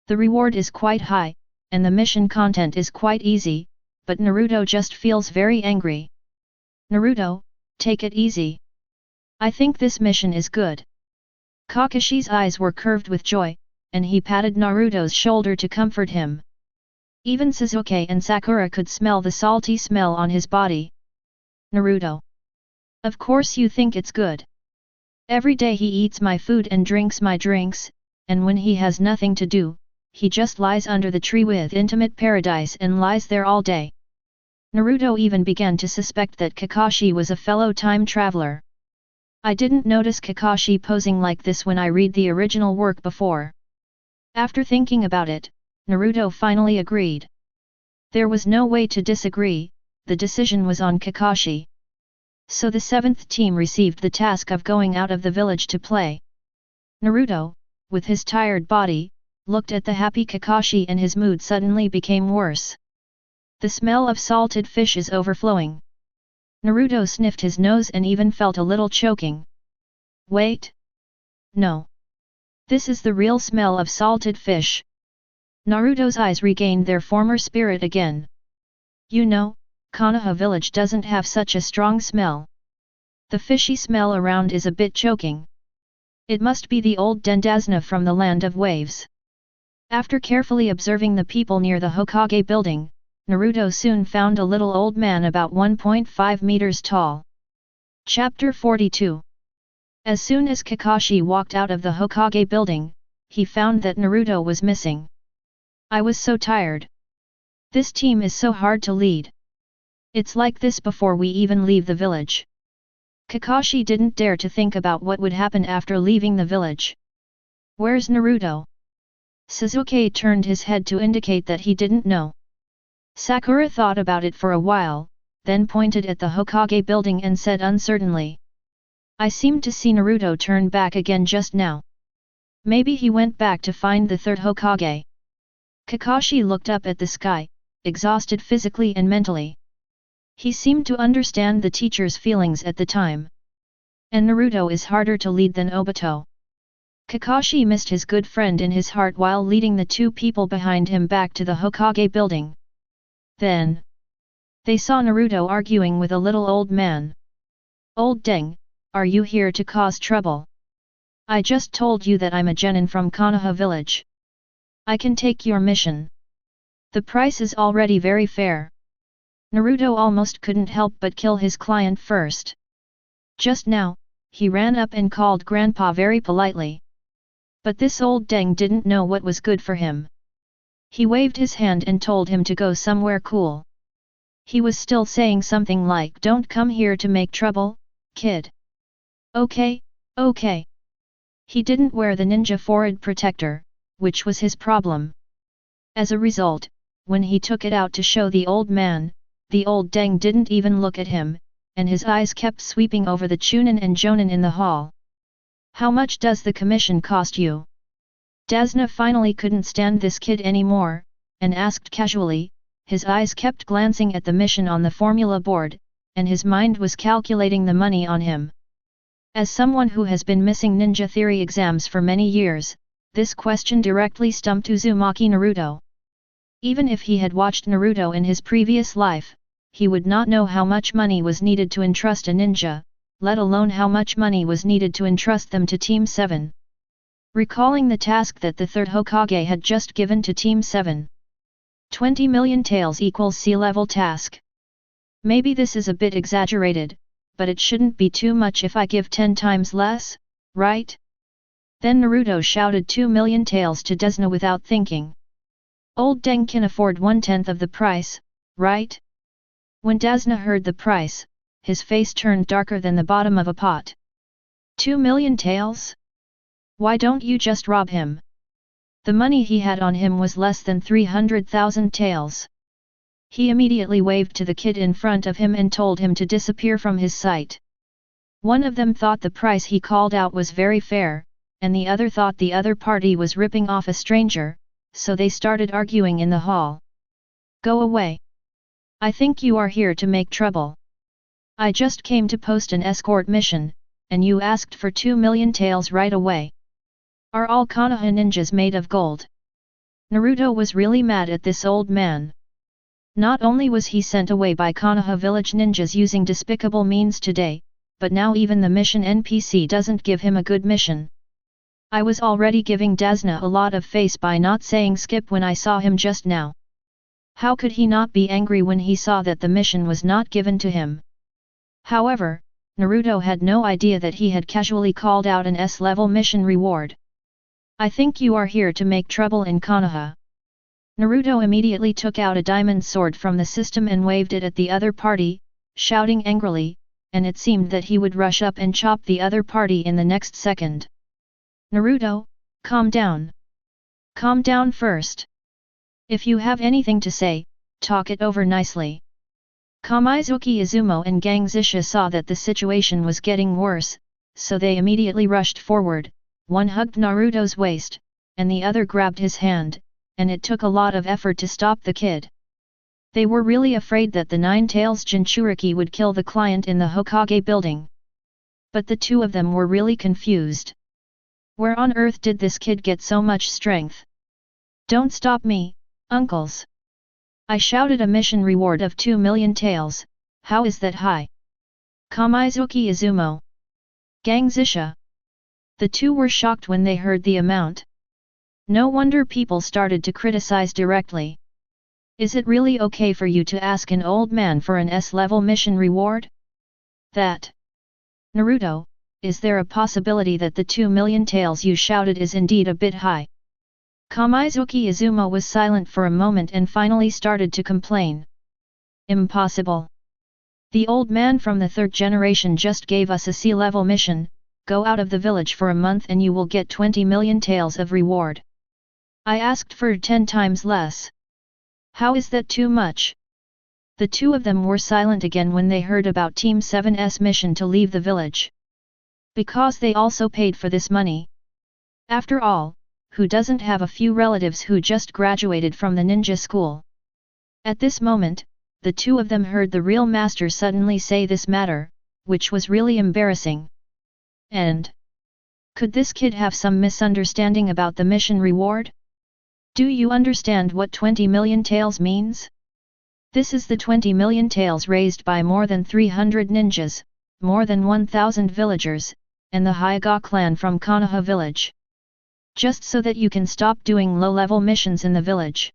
The reward is quite high, and the mission content is quite easy, but Naruto just feels very angry. Naruto, take it easy. I think this mission is good. Kakashi's eyes were curved with joy, and he patted Naruto's shoulder to comfort him. Even Sasuke and Sakura could smell the salty smell on his body. Naruto. Of course you think it's good. Every day he eats my food and drinks my drinks, and when he has nothing to do, he just lies under the tree with intimate paradise and lies there all day. Naruto even began to suspect that Kakashi was a fellow time traveler. I didn't notice Kakashi posing like this when I read the original work before. After thinking about it, Naruto finally agreed. There was no way to disagree, the decision was on Kakashi. So the 7th team received the task of going out of the village to play. Naruto, with his tired body, looked at the happy Kakashi and his mood suddenly became worse. The smell of salted fish is overflowing. Naruto sniffed his nose and even felt a little choking. Wait! No! This is the real smell of salted fish. Naruto's eyes regained their former spirit again. You know, Konoha village doesn't have such a strong smell. The fishy smell around is a bit choking. It must be the old Dendazna from the land of waves. After carefully observing the people near the Hokage building, Naruto soon found a little old man about 1.5 meters tall. Chapter 42. As soon as Kakashi walked out of the Hokage building, he found that Naruto was missing. I was so tired. This team is so hard to lead. It's like this before we even leave the village. Kakashi didn't dare to think about what would happen after leaving the village. Where's Naruto? Sasuke turned his head to indicate that he didn't know. Sakura thought about it for a while, then pointed at the Hokage building and said uncertainly. I seemed to see Naruto turn back again just now. Maybe he went back to find the third Hokage. Kakashi looked up at the sky, exhausted physically and mentally. He seemed to understand the teacher's feelings at the time. And Naruto is harder to lead than Obito. Kakashi missed his good friend in his heart while leading the two people behind him back to the Hokage building. Then, they saw Naruto arguing with a little old man. Old Deng, are you here to cause trouble? I just told you that I'm a genin from Konoha village. I can take your mission. The price is already very fair. Naruto almost couldn't help but kill his client first. Just now, he ran up and called Grandpa very politely. But this old Deng didn't know what was good for him. He waved his hand and told him to go somewhere cool. He was still saying something like, "Don't come here to make trouble, kid." Okay, okay. He didn't wear the ninja forehead protector, which was his problem. As a result, when he took it out to show the old man, the old Deng didn't even look at him, and his eyes kept sweeping over the Chunin and Jonin in the hall. How much does the commission cost you? Dazna finally couldn't stand this kid anymore, and asked casually. His eyes kept glancing at the mission on the formula board, and his mind was calculating the money on him. As someone who has been missing ninja theory exams for many years, this question directly stumped Uzumaki Naruto. Even if he had watched Naruto in his previous life, he would not know how much money was needed to entrust a ninja, let alone how much money was needed to entrust them to Team 7. Recalling the task that the third Hokage had just given to Team 7. 20 million taels equals sea-level task. Maybe this is a bit exaggerated, but it shouldn't be too much if I give 10 times less, right? Then Naruto shouted 2 million taels to Dazna without thinking. Old Deng can afford 1/10 of the price, right? When Dasna heard the price, his face turned darker than the bottom of a pot. 2 million taels? Why don't you just rob him? The money he had on him was less than 300,000 taels. He immediately waved to the kid in front of him and told him to disappear from his sight. One of them thought the price he called out was very fair, and the other thought the other party was ripping off a stranger, so they started arguing in the hall. Go away. I think you are here to make trouble. I just came to post an escort mission, and you asked for 2 million taels right away. Are all Konoha ninjas made of gold? Naruto was really mad at this old man. Not only was he sent away by Konoha village ninjas using despicable means today, but now even the mission NPC doesn't give him a good mission. I was already giving Dasna a lot of face by not saying skip when I saw him just now. How could he not be angry when he saw that the mission was not given to him? However, Naruto had no idea that he had casually called out an S-level mission reward. I think you are here to make trouble in Konoha. Naruto immediately took out a diamond sword from the system and waved it at the other party, shouting angrily, and it seemed that he would rush up and chop the other party in the next second. Naruto, calm down. Calm down first. If you have anything to say, talk it over nicely. Kamizuki Izumo and Gang Zisha saw that the situation was getting worse, so they immediately rushed forward. One hugged Naruto's waist, and the other grabbed his hand, and it took a lot of effort to stop the kid. They were really afraid that the Nine Tails Jinchuriki would kill the client in the Hokage building. But the two of them were really confused. Where on earth did this kid get so much strength? Don't stop me, uncles! I shouted a mission reward of 2 million taels, how is that high? Kamizuki Izumo. Gang Zisha. The two were shocked when they heard the amount. No wonder people started to criticize directly. Is it really okay for you to ask an old man for an S-level mission reward? That. Naruto, is there a possibility that the 2 million taels you shouted is indeed a bit high? Kamizuki Izumo was silent for a moment and finally started to complain. Impossible. The old man from the third generation just gave us a C-level mission. Go out of the village for a month and you will get 20 million taels of reward. I asked for 10 times less. How is that too much? The two of them were silent again when they heard about Team 7's mission to leave the village. Because they also paid for this money. After all, who doesn't have a few relatives who just graduated from the ninja school? At this moment, the two of them heard the real master suddenly say this matter, which was really embarrassing. And could this kid have some misunderstanding about the mission reward? Do you understand what 20 million taels means? This is the 20 million taels raised by more than 300 ninjas, more than 1,000 villagers, and the Hyuga clan from Konoha village. Just so that you can stop doing low-level missions in the village.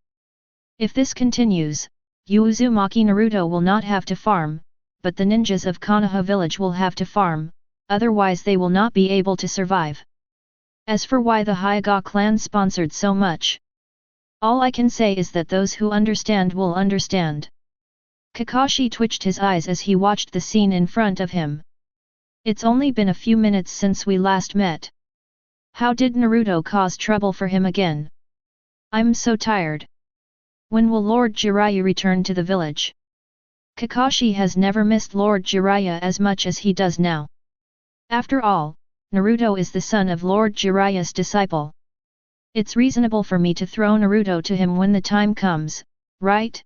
If this continues, Uzumaki Naruto will not have to farm, but the ninjas of Konoha village will have to farm. Otherwise they will not be able to survive. As for why the Hyuga clan sponsored so much, all I can say is that those who understand will understand. Kakashi twitched his eyes as he watched the scene in front of him. It's only been a few minutes since we last met. How did Naruto cause trouble for him again? I'm so tired. When will Lord Jiraiya return to the village? Kakashi has never missed Lord Jiraiya as much as he does now. After all, Naruto is the son of Lord Jiraiya's disciple. It's reasonable for me to throw Naruto to him when the time comes, right?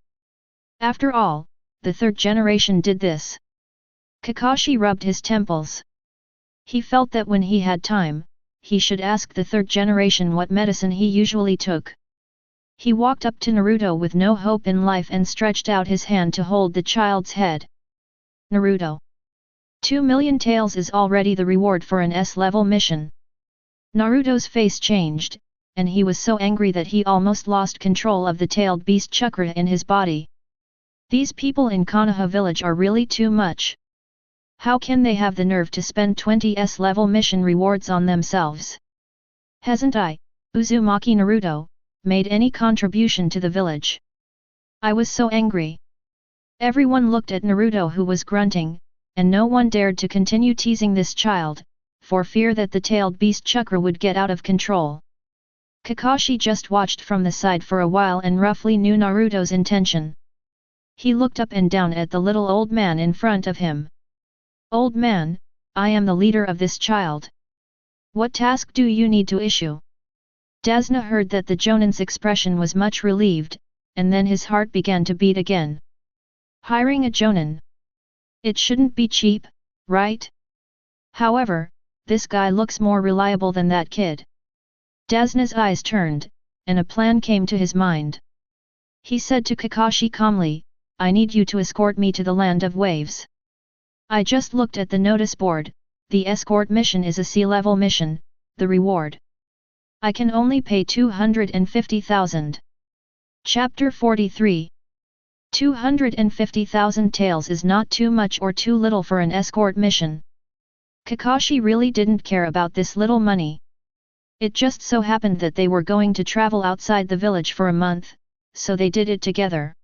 After all, the third generation did this. Kakashi rubbed his temples. He felt that when he had time, he should ask the third generation what medicine he usually took. He walked up to Naruto with no hope in life and stretched out his hand to hold the child's head. Naruto. 2 million taels is already the reward for an S-level mission. Naruto's face changed, and he was so angry that he almost lost control of the tailed beast chakra in his body. These people in Konoha village are really too much. How can they have the nerve to spend 20 S-level mission rewards on themselves? Hasn't I, Uzumaki Naruto, made any contribution to the village. I was so angry. Everyone looked at Naruto, who was grunting, and no one dared to continue teasing this child, for fear that the tailed beast chakra would get out of control. Kakashi just watched from the side for a while and roughly knew Naruto's intention. He looked up and down at the little old man in front of him. "Old man, I am the leader of this child. What task do you need to issue?" Dasna heard that the Jonin's expression was much relieved, and then his heart began to beat again. Hiring a Jonin. It shouldn't be cheap, right? However, this guy looks more reliable than that kid. Dasna's eyes turned, and a plan came to his mind. He said to Kakashi calmly, "I need you to escort me to the land of waves. I just looked at the notice board, the escort mission is a sea-level mission, the reward. I can only pay 250,000. Chapter 43. 250,000 taels is not too much or too little for an escort mission. Kakashi really didn't care about this little money. It just so happened that they were going to travel outside the village for a month, so they did it together.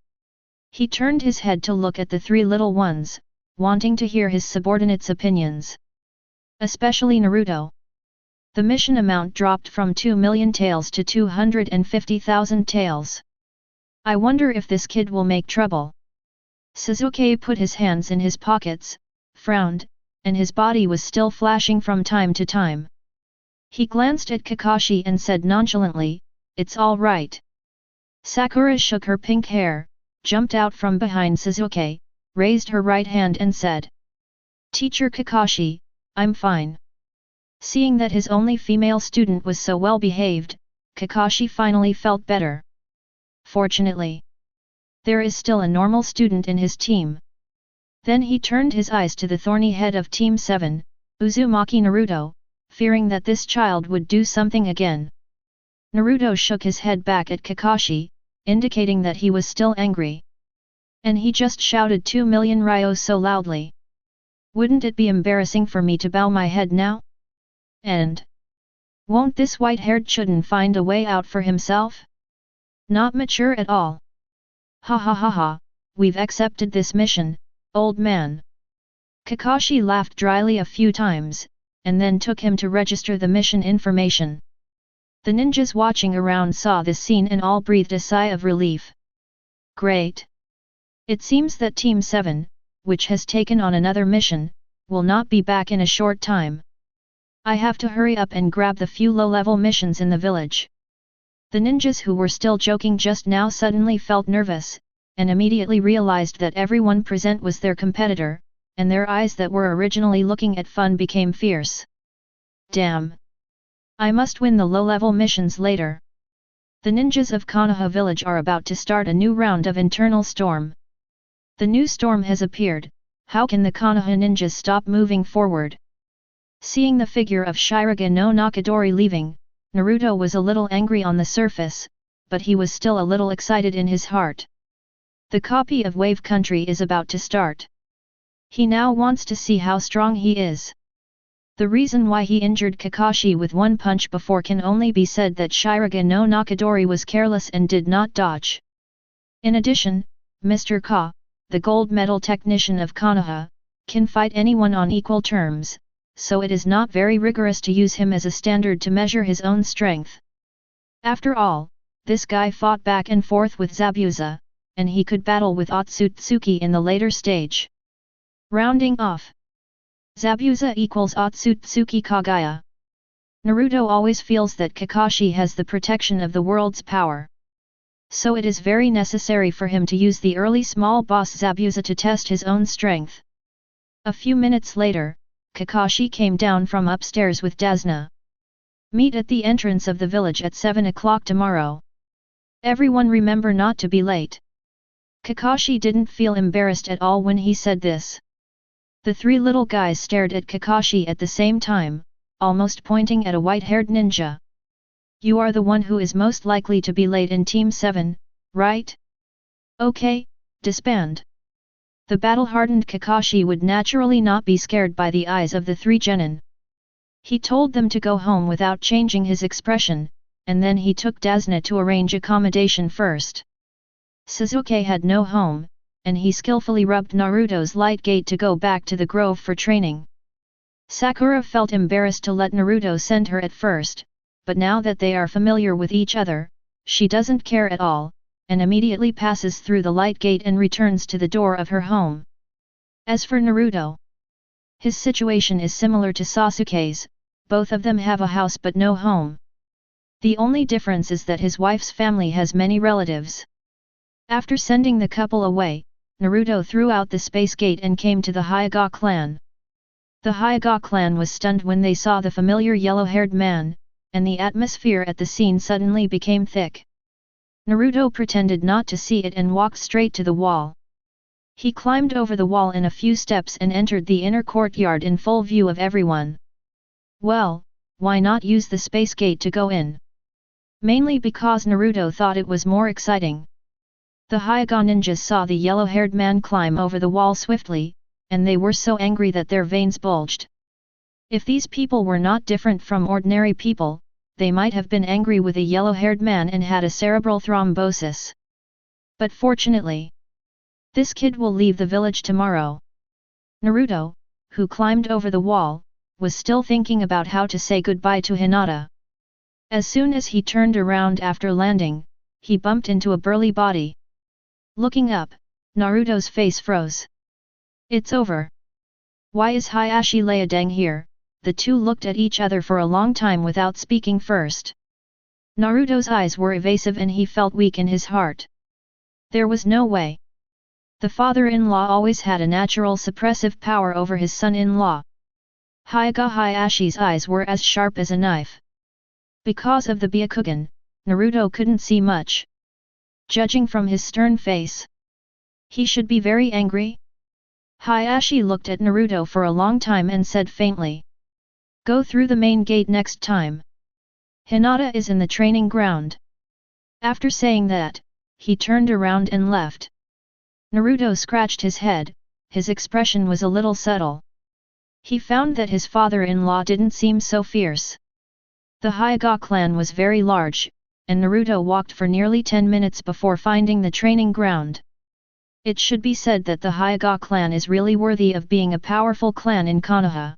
He turned his head to look at the three little ones, wanting to hear his subordinates' opinions. Especially Naruto. The mission amount dropped from 2 million taels to 250,000 taels. I wonder if this kid will make trouble. Sasuke put his hands in his pockets, frowned, and his body was still flashing from time to time. He glanced at Kakashi and said nonchalantly, "It's all right." Sakura shook her pink hair, jumped out from behind Sasuke, raised her right hand and said, "Teacher Kakashi, I'm fine." Seeing that his only female student was so well behaved, Kakashi finally felt better. Fortunately, there is still a normal student in his team. Then he turned his eyes to the thorny head of Team 7, Uzumaki Naruto, fearing that this child would do something again. Naruto shook his head back at Kakashi, indicating that he was still angry. And he just shouted 2 million ryo so loudly. "Wouldn't it be embarrassing for me to bow my head now? And won't this white-haired chudin find a way out for himself? Not mature at all. Ha ha ha ha, we've accepted this mission, old man." Kakashi laughed dryly a few times, and then took him to register the mission information. The ninjas watching around saw this scene and all breathed a sigh of relief. Great! It seems that Team 7, which has taken on another mission, will not be back in a short time. I have to hurry up and grab the few low-level missions in the village. The ninjas who were still joking just now suddenly felt nervous, and immediately realized that everyone present was their competitor, and their eyes that were originally looking at fun became fierce. Damn! I must win the low-level missions later. The ninjas of Konoha village are about to start a new round of internal storm. The new storm has appeared, how can the Konoha ninjas stop moving forward? Seeing the figure of Shirage no Nakadori leaving, Naruto was a little angry on the surface, but he was still a little excited in his heart. The copy of Wave Country is about to start. He now wants to see how strong he is. The reason why he injured Kakashi with one punch before can only be said that Shirage no Nakadori was careless and did not dodge. In addition, Mr. Ka, the gold medal technician of Konoha, can fight anyone on equal terms, so it is not very rigorous to use him as a standard to measure his own strength. After all, this guy fought back and forth with Zabuza, and he could battle with Otsutsuki in the later stage. Rounding off. Zabuza equals Otsutsuki Kagaya. Naruto always feels that Kakashi has the protection of the world's power. So it is very necessary for him to use the early small boss Zabuza to test his own strength. A few minutes later, Kakashi came down from upstairs with Dasna. Meet at the entrance of the village at 7 o'clock tomorrow. Everyone remember not to be late. Kakashi didn't feel embarrassed at all when he said this. The three little guys stared at Kakashi at the same time, almost pointing at a white-haired ninja. You are the one who is most likely to be late in Team 7, right? Okay, disband. The battle-hardened Kakashi would naturally not be scared by the eyes of the three genin. He told them to go home without changing his expression, and then he took Dasna to arrange accommodation first. Sasuke had no home, and he skillfully rubbed Naruto's light gate to go back to the grove for training. Sakura felt embarrassed to let Naruto send her at first, but now that they are familiar with each other, she doesn't care at all, and immediately passes through the light gate and returns to the door of her home. As for Naruto, his situation is similar to Sasuke's, both of them have a house but no home. The only difference is that his wife's family has many relatives. After sending the couple away, Naruto threw out the space gate and came to the Hyuga clan. The Hyuga clan was stunned when they saw the familiar yellow-haired man, and the atmosphere at the scene suddenly became thick. Naruto pretended not to see it and walked straight to the wall. He climbed over the wall in a few steps and entered the inner courtyard in full view of everyone. Well, why not use the space gate to go in? Mainly because Naruto thought it was more exciting. The Hyuga ninjas saw the yellow-haired man climb over the wall swiftly, and they were so angry that their veins bulged. If these people were not different from ordinary people, they might have been angry with a yellow-haired man and had a cerebral thrombosis. But fortunately, this kid will leave the village tomorrow. Naruto, who climbed over the wall, was still thinking about how to say goodbye to Hinata. As soon as he turned around after landing, he bumped into a burly body. Looking up, Naruto's face froze. It's over. Why is Hayashi Leadang here? The two looked at each other for a long time without speaking first. Naruto's eyes were evasive and he felt weak in his heart. There was no way. The father-in-law always had a natural suppressive power over his son-in-law. Hyuga Hayashi's eyes were as sharp as a knife. Because of the Byakugan, Naruto couldn't see much. Judging from his stern face, he should be very angry. Hayashi looked at Naruto for a long time and said faintly, "Go through the main gate next time. Hinata is in the training ground." After saying that, he turned around and left. Naruto scratched his head, his expression was a little subtle. He found that his father-in-law didn't seem so fierce. The Hyuga clan was very large, and Naruto walked for nearly 10 minutes before finding the training ground. It should be said that the Hyuga clan is really worthy of being a powerful clan in Konoha.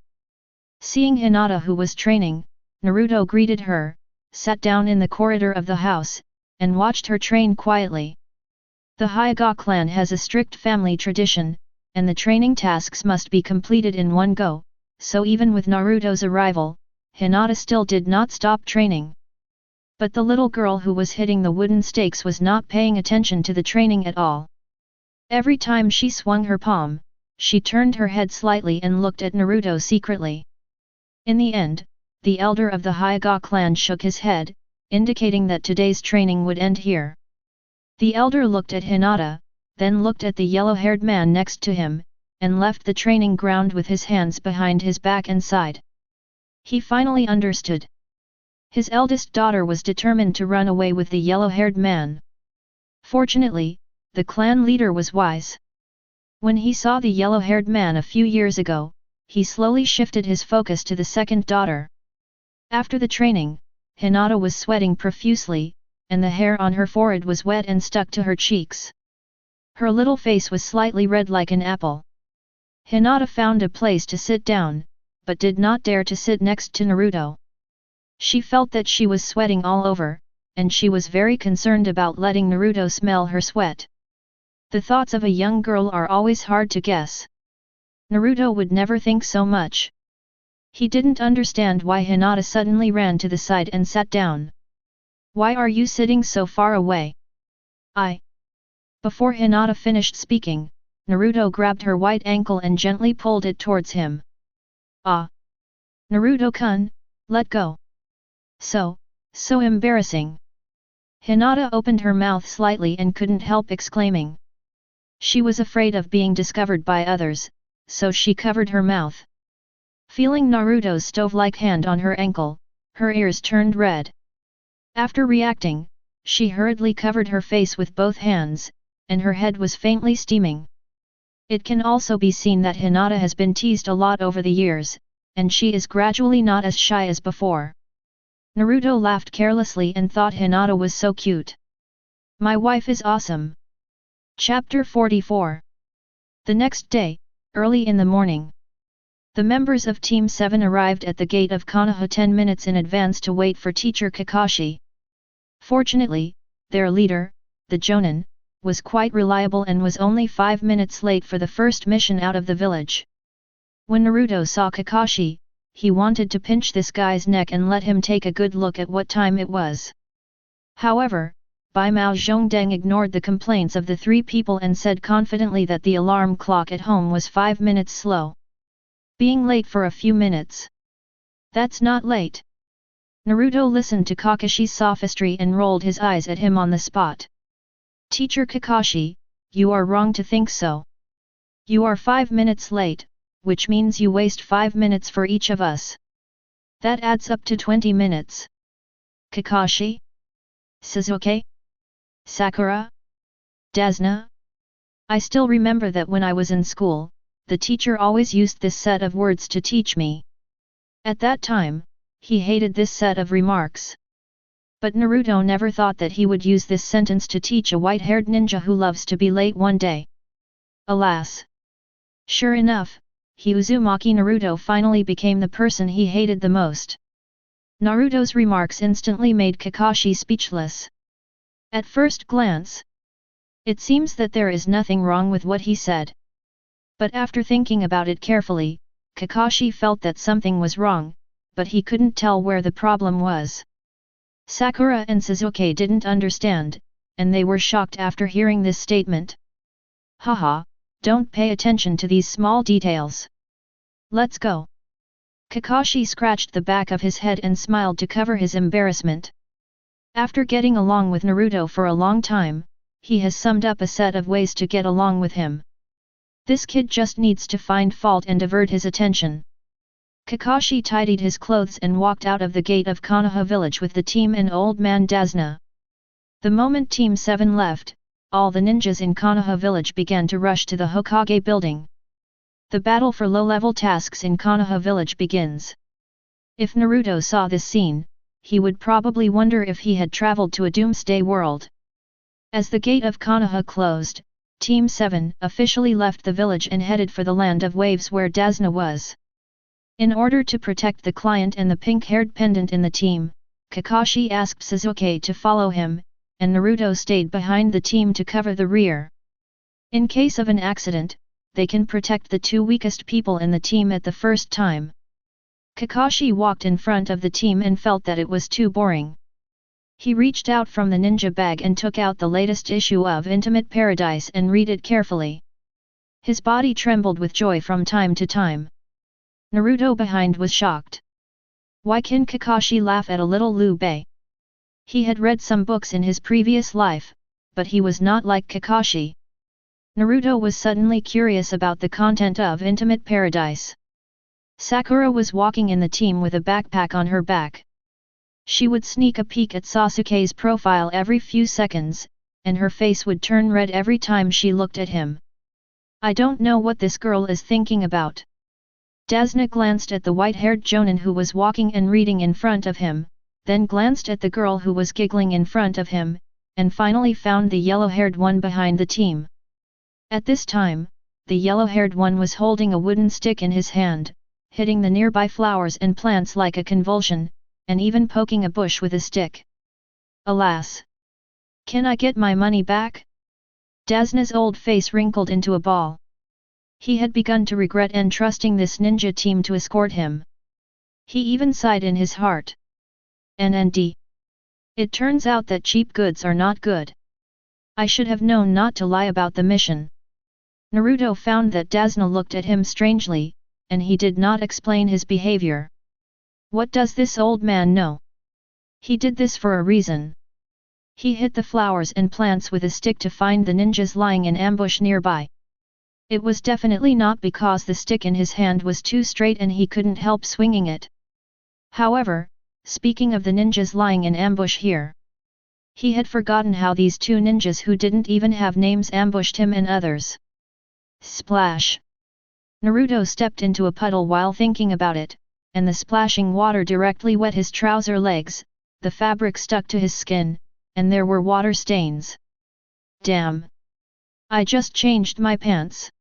Seeing Hinata who was training, Naruto greeted her, sat down in the corridor of the house, and watched her train quietly. The Hyuga clan has a strict family tradition, and the training tasks must be completed in one go, so even with Naruto's arrival, Hinata still did not stop training. But the little girl who was hitting the wooden stakes was not paying attention to the training at all. Every time she swung her palm, she turned her head slightly and looked at Naruto secretly. In the end, the elder of the Hyuga clan shook his head, indicating that today's training would end here. The elder looked at Hinata, then looked at the yellow-haired man next to him, and left the training ground with his hands behind his back and side. He finally understood. His eldest daughter was determined to run away with the yellow-haired man. Fortunately, the clan leader was wise. When he saw the yellow-haired man a few years ago, he slowly shifted his focus to the second daughter. After the training, Hinata was sweating profusely, and the hair on her forehead was wet and stuck to her cheeks. Her little face was slightly red like an apple. Hinata found a place to sit down, but did not dare to sit next to Naruto. She felt that she was sweating all over, and she was very concerned about letting Naruto smell her sweat. The thoughts of a young girl are always hard to guess. Naruto would never think so much. He didn't understand why Hinata suddenly ran to the side and sat down. "Why are you sitting so far away?" Before Hinata finished speaking, Naruto grabbed her white ankle and gently pulled it towards him. "Ah! Naruto-kun, let go. So embarrassing." Hinata opened her mouth slightly and couldn't help exclaiming. She was afraid of being discovered by others, so she covered her mouth. Feeling Naruto's stove-like hand on her ankle, her ears turned red. After reacting, she hurriedly covered her face with both hands, and her head was faintly steaming. It can also be seen that Hinata has been teased a lot over the years, and she is gradually not as shy as before. Naruto laughed carelessly and thought Hinata was so cute. My wife is awesome. Chapter 44. The next day, early in the morning, the members of Team 7 arrived at the gate of Konoha 10 minutes in advance to wait for teacher Kakashi. Fortunately, their leader, the Jonin, was quite reliable and was only 5 minutes late for the first mission out of the village. When Naruto saw Kakashi, he wanted to pinch this guy's neck and let him take a good look at what time it was. However, Bai Mao Zhongdeng ignored the complaints of the three people and said confidently that the alarm clock at home was 5 minutes slow. Being late for a few minutes. That's not late. Naruto listened to Kakashi's sophistry and rolled his eyes at him on the spot. Teacher Kakashi, you are wrong to think so. You are 5 minutes late, which means you waste 5 minutes for each of us. That adds up to 20 minutes. Kakashi? Sasuke? Sakura? Dasna? I still remember that when I was in school, the teacher always used this set of words to teach me. At that time, he hated this set of remarks. But Naruto never thought that he would use this sentence to teach a white-haired ninja who loves to be late one day. Alas! Sure enough, Uzumaki Naruto finally became the person he hated the most. Naruto's remarks instantly made Kakashi speechless. At first glance, it seems that there is nothing wrong with what he said. But after thinking about it carefully, Kakashi felt that something was wrong, but he couldn't tell where the problem was. Sakura and Sasuke didn't understand, and they were shocked after hearing this statement. Haha, don't pay attention to these small details. Let's go. Kakashi scratched the back of his head and smiled to cover his embarrassment. After getting along with Naruto for a long time, he has summed up a set of ways to get along with him. This kid just needs to find fault and divert his attention. Kakashi tidied his clothes and walked out of the gate of Konoha village with the team and old man Dasna. The moment Team 7 left, all the ninjas in Konoha village began to rush to the Hokage building. The battle for low-level tasks in Konoha village begins. If Naruto saw this scene, he would probably wonder if he had traveled to a doomsday world. As the gate of Konoha closed, Team 7 officially left the village and headed for the land of waves where Dasna was. In order to protect the client and the pink-haired pendant in the team, Kakashi asked Sasuke to follow him, and Naruto stayed behind the team to cover the rear. In case of an accident, they can protect the two weakest people in the team at the first time. Kakashi walked in front of the team and felt that it was too boring. He reached out from the ninja bag and took out the latest issue of Intimate Paradise and read it carefully. His body trembled with joy from time to time. Naruto behind was shocked. Why can Kakashi laugh at a little Liu Bei? He had read some books in his previous life, but he was not like Kakashi. Naruto was suddenly curious about the content of Intimate Paradise. Sakura was walking in the team with a backpack on her back. She would sneak a peek at Sasuke's profile every few seconds, and her face would turn red every time she looked at him. I don't know what this girl is thinking about. Dasna glanced at the white-haired Jonin who was walking and reading in front of him, then glanced at the girl who was giggling in front of him, and finally found the yellow-haired one behind the team. At this time, the yellow-haired one was holding a wooden stick in his hand, hitting the nearby flowers and plants like a convulsion, and even poking a bush with a stick. Alas! Can I get my money back? Dasna's old face wrinkled into a ball. He had begun to regret entrusting this ninja team to escort him. He even sighed in his heart. NND. It turns out that cheap goods are not good. I should have known not to lie about the mission. Naruto found that Dasna looked at him strangely, and he did not explain his behavior. What does this old man know? He did this for a reason. He hit the flowers and plants with a stick to find the ninjas lying in ambush nearby. It was definitely not because the stick in his hand was too straight and he couldn't help swinging it. However, speaking of the ninjas lying in ambush here, he had forgotten how these two ninjas who didn't even have names ambushed him and others. Splash! Naruto stepped into a puddle while thinking about it, and the splashing water directly wet his trouser legs, the fabric stuck to his skin, and there were water stains. Damn! I just changed my pants.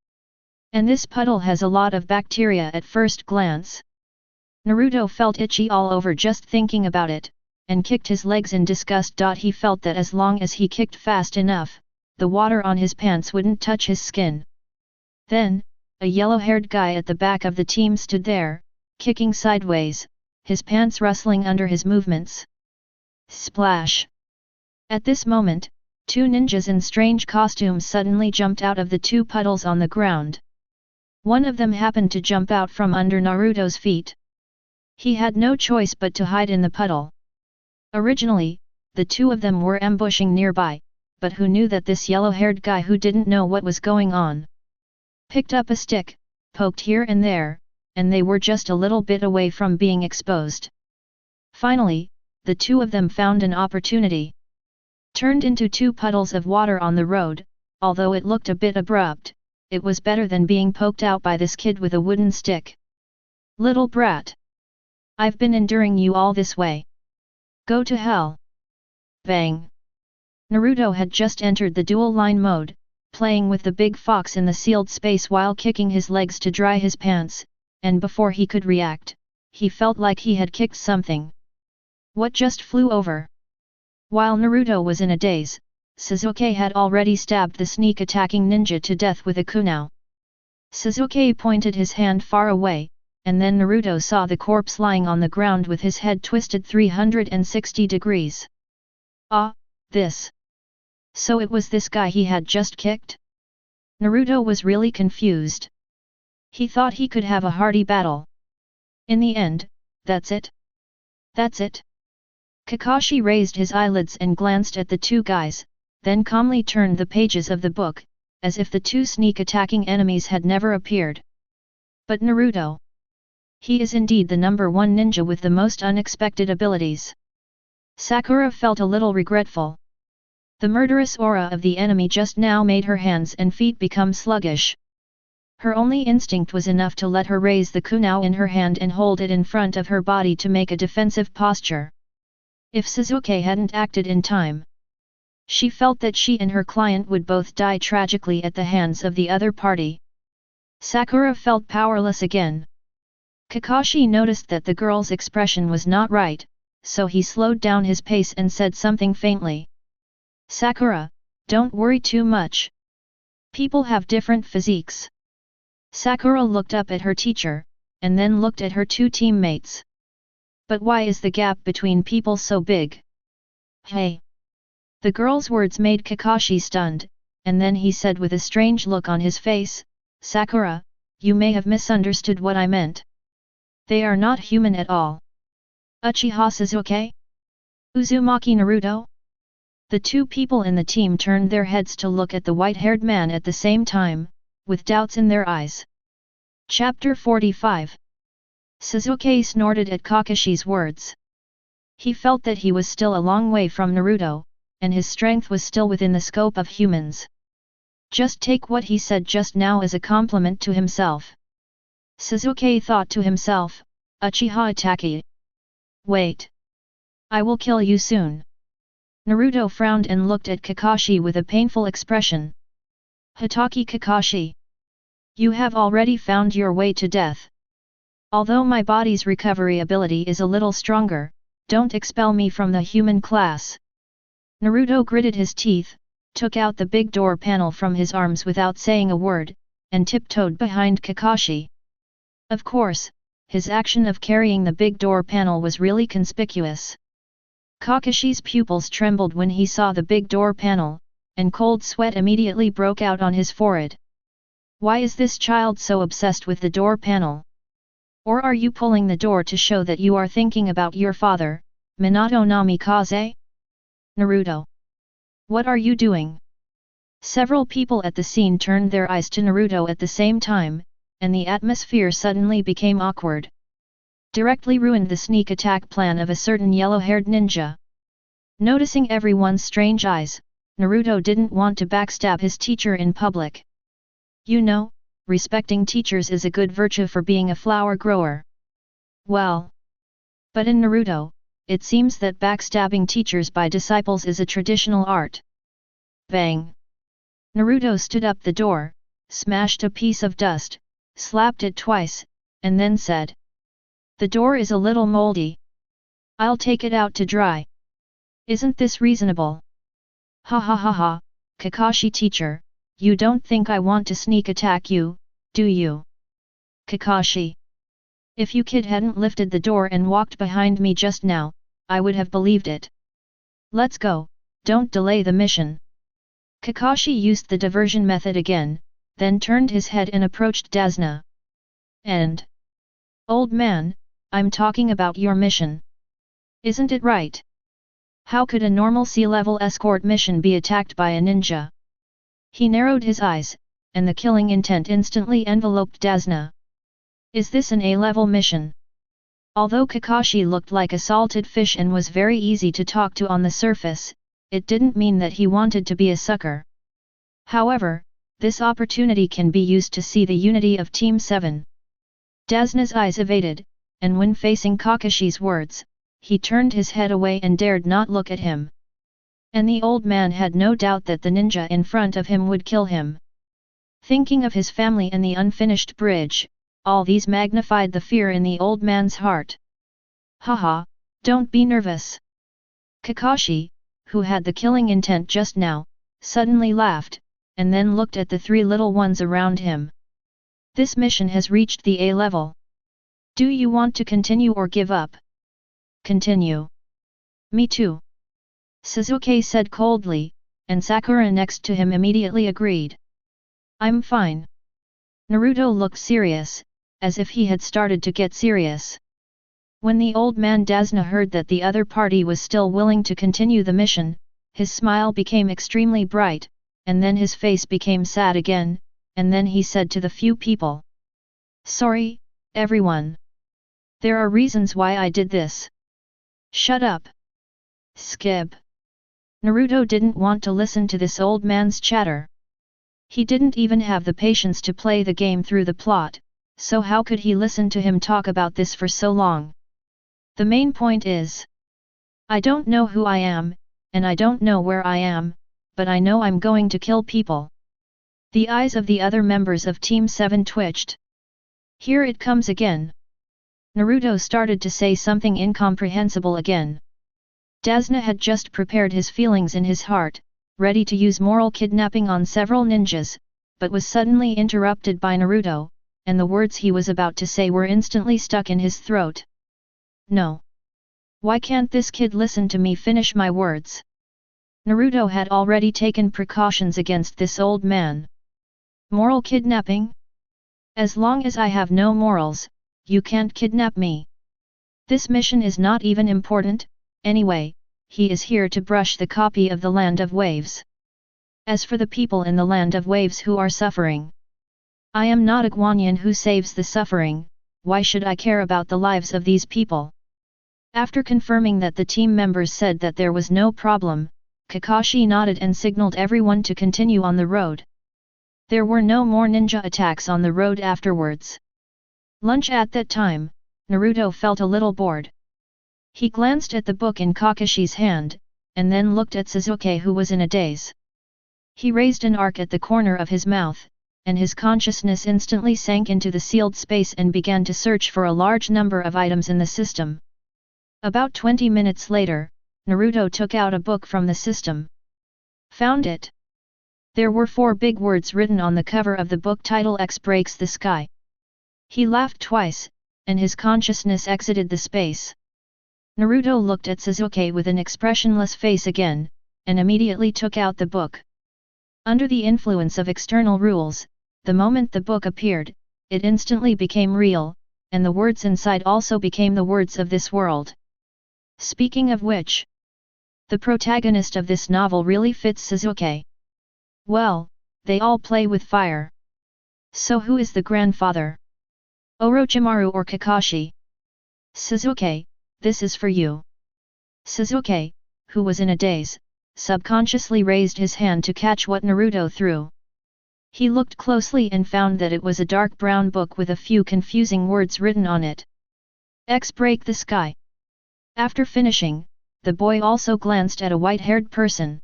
And this puddle has a lot of bacteria at first glance. Naruto felt itchy all over just thinking about it, and kicked his legs in disgust. He felt that as long as he kicked fast enough, the water on his pants wouldn't touch his skin. Then, a yellow-haired guy at the back of the team stood there, kicking sideways, his pants rustling under his movements. Splash! At this moment, two ninjas in strange costumes suddenly jumped out of the two puddles on the ground. One of them happened to jump out from under Naruto's feet. He had no choice but to hide in the puddle. Originally, the two of them were ambushing nearby, but who knew that this yellow-haired guy who didn't know what was going on picked up a stick, poked here and there, and they were just a little bit away from being exposed. Finally, the two of them found an opportunity. Turned into two puddles of water on the road, although it looked a bit abrupt, it was better than being poked out by this kid with a wooden stick. Little brat! I've been enduring you all this way. Go to hell! Bang! Naruto had just entered the dual line mode, playing with the big fox in the sealed space while kicking his legs to dry his pants, and before he could react, he felt like he had kicked something. What just flew over? While Naruto was in a daze, Sasuke had already stabbed the sneak-attacking ninja to death with a kunai. Sasuke pointed his hand far away, and then Naruto saw the corpse lying on the ground with his head twisted 360 degrees. Ah, this! So it was this guy he had just kicked? Naruto was really confused. He thought he could have a hearty battle. In the end, that's it? That's it? Kakashi raised his eyelids and glanced at the two guys, then calmly turned the pages of the book, as if the two sneak-attacking enemies had never appeared. But Naruto! He is indeed the number one ninja with the most unexpected abilities. Sakura felt a little regretful. The murderous aura of the enemy just now made her hands and feet become sluggish. Her only instinct was enough to let her raise the kunai in her hand and hold it in front of her body to make a defensive posture. If Sasuke hadn't acted in time, she felt that she and her client would both die tragically at the hands of the other party. Sakura felt powerless again. Kakashi noticed that the girl's expression was not right, so he slowed down his pace and said something faintly. Sakura, don't worry too much. People have different physiques. Sakura looked up at her teacher, and then looked at her two teammates. But why is the gap between people so big? Hey! The girl's words made Kakashi stunned, and then he said with a strange look on his face, Sakura, you may have misunderstood what I meant. They are not human at all. Uchiha Sasuke? Uzumaki Naruto? The two people in the team turned their heads to look at the white-haired man at the same time, with doubts in their eyes. Chapter 45. Sasuke snorted at Kakashi's words. He felt that he was still a long way from Naruto, and his strength was still within the scope of humans. Just take what he said just now as a compliment to himself. Sasuke thought to himself, Uchiha Itachi. Wait. I will kill you soon. Naruto frowned and looked at Kakashi with a painful expression. Hitaki Kakashi. You have already found your way to death. Although my body's recovery ability is a little stronger, don't expel me from the human class. Naruto gritted his teeth, took out the big door panel from his arms without saying a word, and tiptoed behind Kakashi. Of course, his action of carrying the big door panel was really conspicuous. Kakashi's pupils trembled when he saw the big door panel, and cold sweat immediately broke out on his forehead. Why is this child so obsessed with the door panel? Or are you pulling the door to show that you are thinking about your father, Minato Namikaze? Naruto. What are you doing? Several people at the scene turned their eyes to Naruto at the same time, and the atmosphere suddenly became awkward. Directly ruined the sneak attack plan of a certain yellow-haired ninja. Noticing everyone's strange eyes, Naruto didn't want to backstab his teacher in public. You know, respecting teachers is a good virtue for being a flower grower. Well. But in Naruto, it seems that backstabbing teachers by disciples is a traditional art. Bang! Naruto stood up the door, smashed a piece of dust, slapped it twice, and then said, "The door is a little moldy. I'll take it out to dry. Isn't this reasonable?" Ha ha ha ha, Kakashi teacher, you don't think I want to sneak attack you, do you? Kakashi. If you kid hadn't lifted the door and walked behind me just now, I would have believed it. Let's go, don't delay the mission. Kakashi used the diversion method again, then turned his head and approached Dasna. And? Old man, I'm talking about your mission. Isn't it right? How could a normal sea-level escort mission be attacked by a ninja? He narrowed his eyes, and the killing intent instantly enveloped Dasna. Is this an A-level mission? Although Kakashi looked like a salted fish and was very easy to talk to on the surface, it didn't mean that he wanted to be a sucker. However, this opportunity can be used to see the unity of Team 7. Dasna's eyes evaded, and when facing Kakashi's words, he turned his head away and dared not look at him. And the old man had no doubt that the ninja in front of him would kill him. Thinking of his family and the unfinished bridge, all these magnified the fear in the old man's heart. Haha, don't be nervous. Kakashi, who had the killing intent just now, suddenly laughed, and then looked at the three little ones around him. This mission has reached the A level. Do you want to continue or give up? Continue. Me too. Sasuke said coldly, and Sakura next to him immediately agreed. I'm fine. Naruto looked serious, as if he had started to get serious. When the old man Dasna heard that the other party was still willing to continue the mission, his smile became extremely bright, and then his face became sad again, and then he said to the few people. Sorry, everyone. There are reasons why I did this. Shut up. Skip. Naruto didn't want to listen to this old man's chatter. He didn't even have the patience to play the game through the plot, so how could he listen to him talk about this for so long? The main point is, I don't know who I am, and I don't know where I am, but I know I'm going to kill people. The eyes of the other members of Team 7 twitched. Here it comes again. Naruto started to say something incomprehensible again. Dasna had just prepared his feelings in his heart, ready to use moral kidnapping on several ninjas, but was suddenly interrupted by Naruto, and the words he was about to say were instantly stuck in his throat. No. Why can't this kid listen to me finish my words? Naruto had already taken precautions against this old man. Moral kidnapping? As long as I have no morals, you can't kidnap me. This mission is not even important, anyway, he is here to brush the copy of the Land of Waves. As for the people in the Land of Waves who are suffering, I am not a Guanyin who saves the suffering, why should I care about the lives of these people? After confirming that the team members said that there was no problem, Kakashi nodded and signaled everyone to continue on the road. There were no more ninja attacks on the road afterwards. Lunch at that time, Naruto felt a little bored. He glanced at the book in Kakashi's hand, and then looked at Sasuke who was in a daze. He raised an arc at the corner of his mouth, and his consciousness instantly sank into the sealed space and began to search for a large number of items in the system. About 20 minutes later, Naruto took out a book from the system. Found it. There were 4 big words written on the cover of the book title X breaks the sky. He laughed twice, and his consciousness exited the space. Naruto looked at Sasuke with an expressionless face again, and immediately took out the book. Under the influence of external rules, the moment the book appeared, it instantly became real, and the words inside also became the words of this world. Speaking of which, the protagonist of this novel really fits Sasuke. Well, they all play with fire. So who is the grandfather? Orochimaru or Kakashi? Sasuke, this is for you. Sasuke, who was in a daze, subconsciously raised his hand to catch what Naruto threw. He looked closely and found that it was a dark brown book with a few confusing words written on it. X break the sky. After finishing, the boy also glanced at a white-haired person.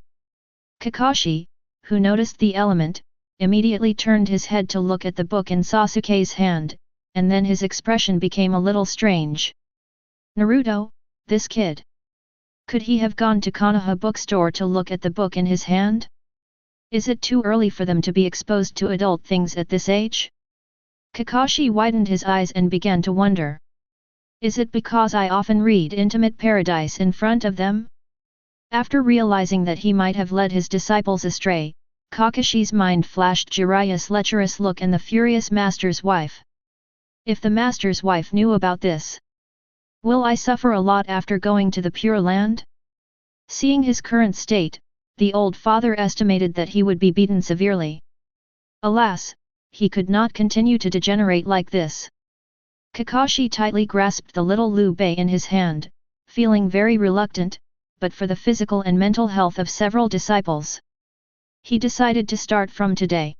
Kakashi, who noticed the element, immediately turned his head to look at the book in Sasuke's hand, and then his expression became a little strange. Naruto, this kid. Could he have gone to Konoha bookstore to look at the book in his hand? Is it too early for them to be exposed to adult things at this age? Kakashi widened his eyes and began to wonder. Is it because I often read Intimate Paradise in front of them? After realizing that he might have led his disciples astray, Kakashi's mind flashed Jiraiya's lecherous look and the furious master's wife. If the master's wife knew about this, will I suffer a lot after going to the Pure Land? Seeing his current state, the old father estimated that he would be beaten severely. Alas, he could not continue to degenerate like this. Kakashi tightly grasped the little Liu Bei in his hand, feeling very reluctant, but for the physical and mental health of several disciples. He decided to start from today.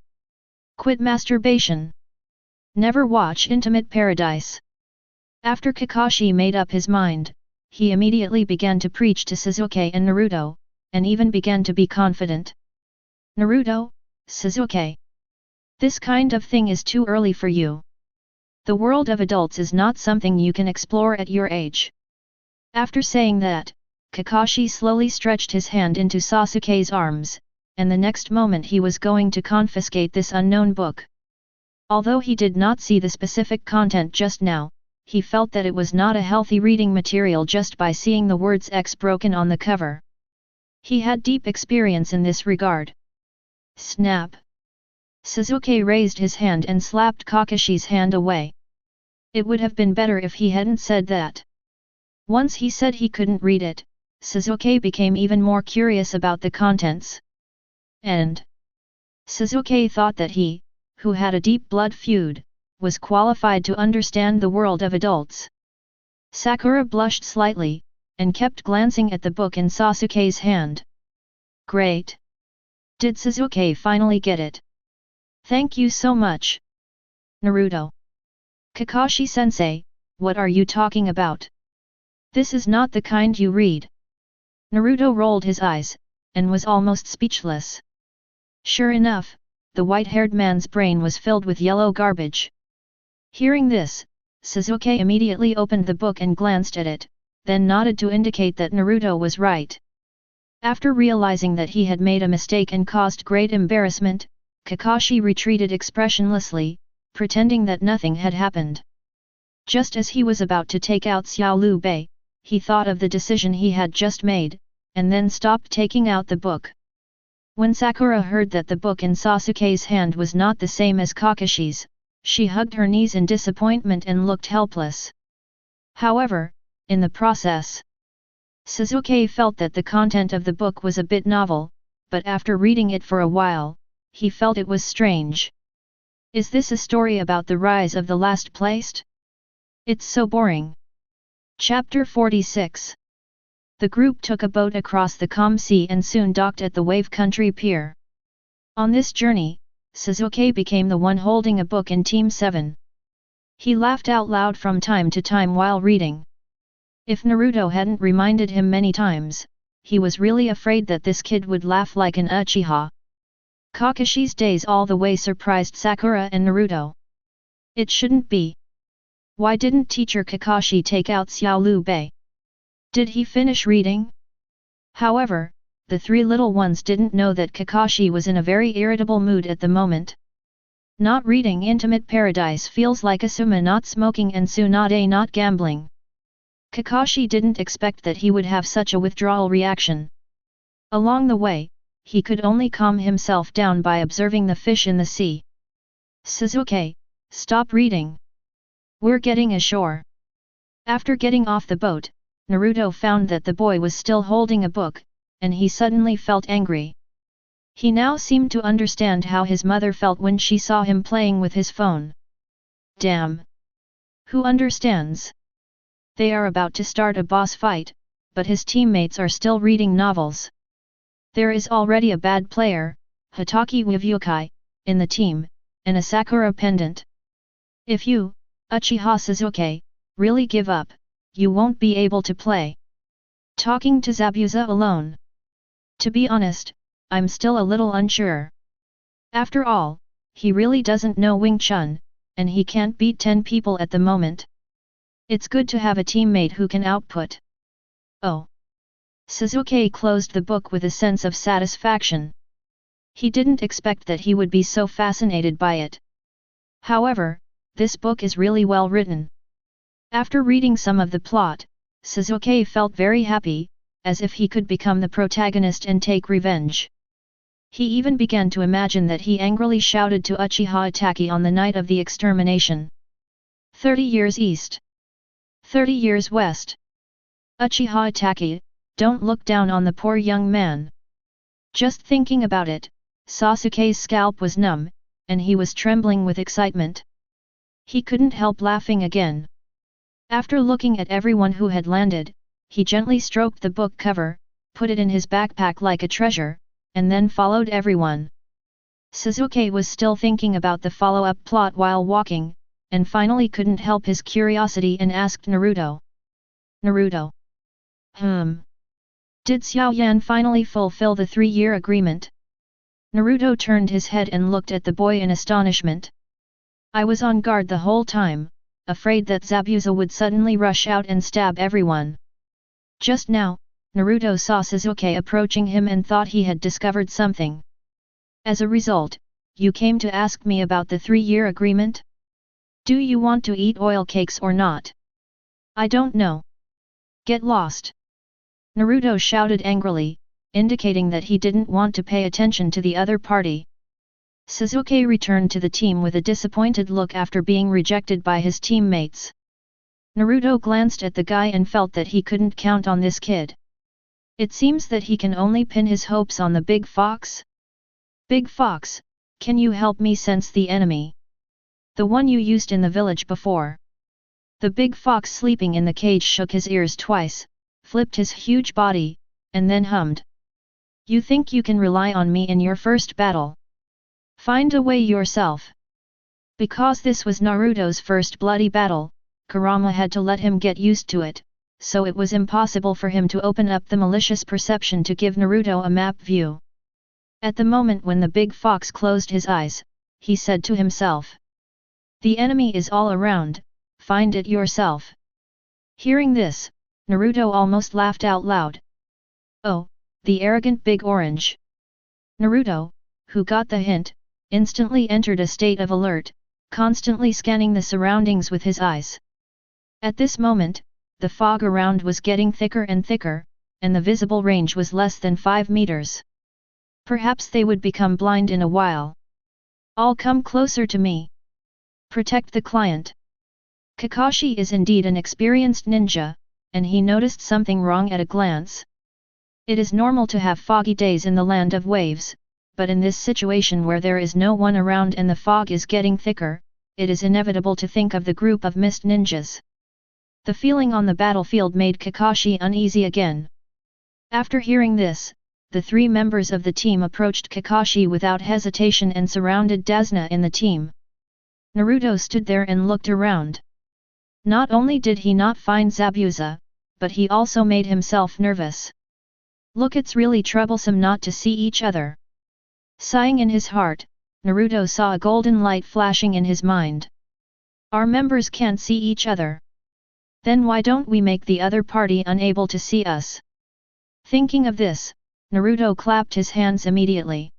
Quit masturbation. Never watch Intimate Paradise. After Kakashi made up his mind, he immediately began to preach to Sasuke and Naruto, and even began to be confident. Naruto, Sasuke. This kind of thing is too early for you. The world of adults is not something you can explore at your age. After saying that, Kakashi slowly stretched his hand into Sasuke's arms, and the next moment he was going to confiscate this unknown book. Although he did not see the specific content just now, he felt that it was not a healthy reading material just by seeing the words X broken on the cover. He had deep experience in this regard. Snap! Sasuke raised his hand and slapped Kakashi's hand away. It would have been better if he hadn't said that. Once he said he couldn't read it, Sasuke became even more curious about the contents. And Sasuke thought that he, who had a deep blood feud, was qualified to understand the world of adults. Sakura blushed slightly, and kept glancing at the book in Sasuke's hand. Great! Did Sasuke finally get it? Thank you so much. Naruto. Kakashi-sensei, what are you talking about? This is not the kind you read. Naruto rolled his eyes, and was almost speechless. Sure enough, the white-haired man's brain was filled with yellow garbage. Hearing this, Sasuke immediately opened the book and glanced at it, then nodded to indicate that Naruto was right. After realizing that he had made a mistake and caused great embarrassment, Kakashi retreated expressionlessly, pretending that nothing had happened. Just as he was about to take out Xiao Liu Bei, he thought of the decision he had just made, and then stopped taking out the book. When Sakura heard that the book in Sasuke's hand was not the same as Kakashi's, she hugged her knees in disappointment and looked helpless. However, in the process, Sasuke felt that the content of the book was a bit novel, but after reading it for a while, he felt it was strange. Is this a story about the rise of the last placed? It's so boring. Chapter 46. The group took a boat across the calm sea and soon docked at the Wave Country Pier. On this journey, Sasuke became the one holding a book in Team 7. He laughed out loud from time to time while reading. If Naruto hadn't reminded him many times, he was really afraid that this kid would laugh like an Uchiha. Kakashi's days all the way surprised Sakura and Naruto. It shouldn't be. Why didn't teacher Kakashi take out Xiao Liu Bei? Did he finish reading? However, the three little ones didn't know that Kakashi was in a very irritable mood at the moment. Not reading Intimate Paradise feels like Asuma not smoking and Tsunade not gambling. Kakashi didn't expect that he would have such a withdrawal reaction. Along the way, he could only calm himself down by observing the fish in the sea. Sasuke, stop reading. We're getting ashore. After getting off the boat, Naruto found that the boy was still holding a book, and he suddenly felt angry. He now seemed to understand how his mother felt when she saw him playing with his phone. Damn! Who understands? They are about to start a boss fight, but his teammates are still reading novels. There is already a bad player, Hitaki Wavyukai, in the team, and a Sakura pendant. If you, Uchiha Sasuke, really give up, you won't be able to play. Talking to Zabuza alone. To be honest, I'm still a little unsure. After all, he really doesn't know Wing Chun, and he can't beat 10 people at the moment. It's good to have a teammate who can output. Oh. Suzuki closed the book with a sense of satisfaction. He didn't expect that he would be so fascinated by it. However, this book is really well written. After reading some of the plot, Suzuki felt very happy, as if he could become the protagonist and take revenge. He even began to imagine that he angrily shouted to Uchiha Itachi on the night of the extermination. 30 years east. 30 years west. Uchiha Itachi, don't look down on the poor young man. Just thinking about it, Sasuke's scalp was numb, and he was trembling with excitement. He couldn't help laughing again. After looking at everyone who had landed, he gently stroked the book cover, put it in his backpack like a treasure, and then followed everyone. Suzuki was still thinking about the follow-up plot while walking, and finally couldn't help his curiosity and asked Naruto. Naruto. Did Xiao Yan finally fulfill the 3-year agreement? Naruto turned his head and looked at the boy in astonishment. I was on guard the whole time, afraid that Zabuza would suddenly rush out and stab everyone. Just now, Naruto saw Suzuki approaching him and thought he had discovered something. As a result, you came to ask me about the 3-year agreement? Do you want to eat oil cakes or not? I don't know. Get lost! Naruto shouted angrily, indicating that he didn't want to pay attention to the other party. Suzuki returned to the team with a disappointed look after being rejected by his teammates. Naruto glanced at the guy and felt that he couldn't count on this kid. It seems that he can only pin his hopes on the big fox. Big fox, can you help me sense the enemy? The one you used in the village before. The big fox sleeping in the cage shook his ears twice, flipped his huge body, and then hummed. You think you can rely on me in your first battle? Find a way yourself. Because this was Naruto's first bloody battle, Kurama had to let him get used to it, so it was impossible for him to open up the malicious perception to give Naruto a map view. At the moment when the big fox closed his eyes, he said to himself. The enemy is all around, find it yourself. Hearing this, Naruto almost laughed out loud. Oh, the arrogant big orange. Naruto, who got the hint, instantly entered a state of alert, constantly scanning the surroundings with his eyes. At this moment, the fog around was getting thicker and thicker, and the visible range was less than 5 meters. Perhaps they would become blind in a while. All come closer to me. Protect the client. Kakashi is indeed an experienced ninja, and he noticed something wrong at a glance. It is normal to have foggy days in the land of waves, but in this situation where there is no one around and the fog is getting thicker, it is inevitable to think of the group of mist ninjas. The feeling on the battlefield made Kakashi uneasy again. After hearing this, the 3 members of the team approached Kakashi without hesitation and surrounded Dasuna in the team. Naruto stood there and looked around. Not only did he not find Zabuza, but he also made himself nervous. Look, it's really troublesome not to see each other. Sighing in his heart, Naruto saw a golden light flashing in his mind. Our members can't see each other. Then why don't we make the other party unable to see us? Thinking of this, Naruto clapped his hands immediately.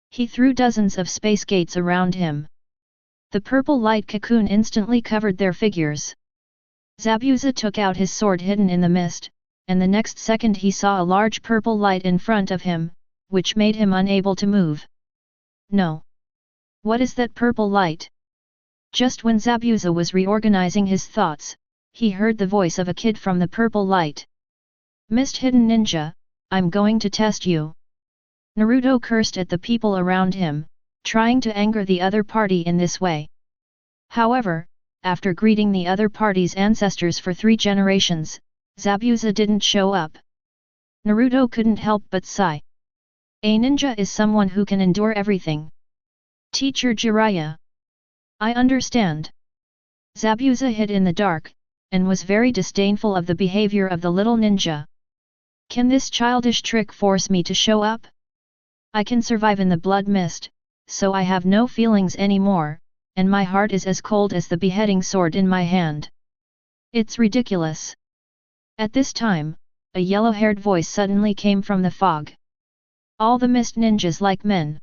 He threw dozens of space gates around him. The purple light cocoon instantly covered their figures. Zabuza took out his sword hidden in the mist, and the next second he saw a large purple light in front of him, which made him unable to move. No. What is that purple light? Just when Zabuza was reorganizing his thoughts, he heard the voice of a kid from the purple light. Mist-hidden ninja, I'm going to test you. Naruto cursed at the people around him, trying to anger the other party in this way. However, after greeting the other party's ancestors for 3 generations, Zabuza didn't show up. Naruto couldn't help but sigh. A ninja is someone who can endure everything. Teacher Jiraiya. I understand. Zabuza hid in the dark, and was very disdainful of the behavior of the little ninja. Can this childish trick force me to show up? I can survive in the blood mist, so I have no feelings anymore, and my heart is as cold as the beheading sword in my hand. It's ridiculous. At this time, a yellow-haired voice suddenly came from the fog. All the mist ninjas like men.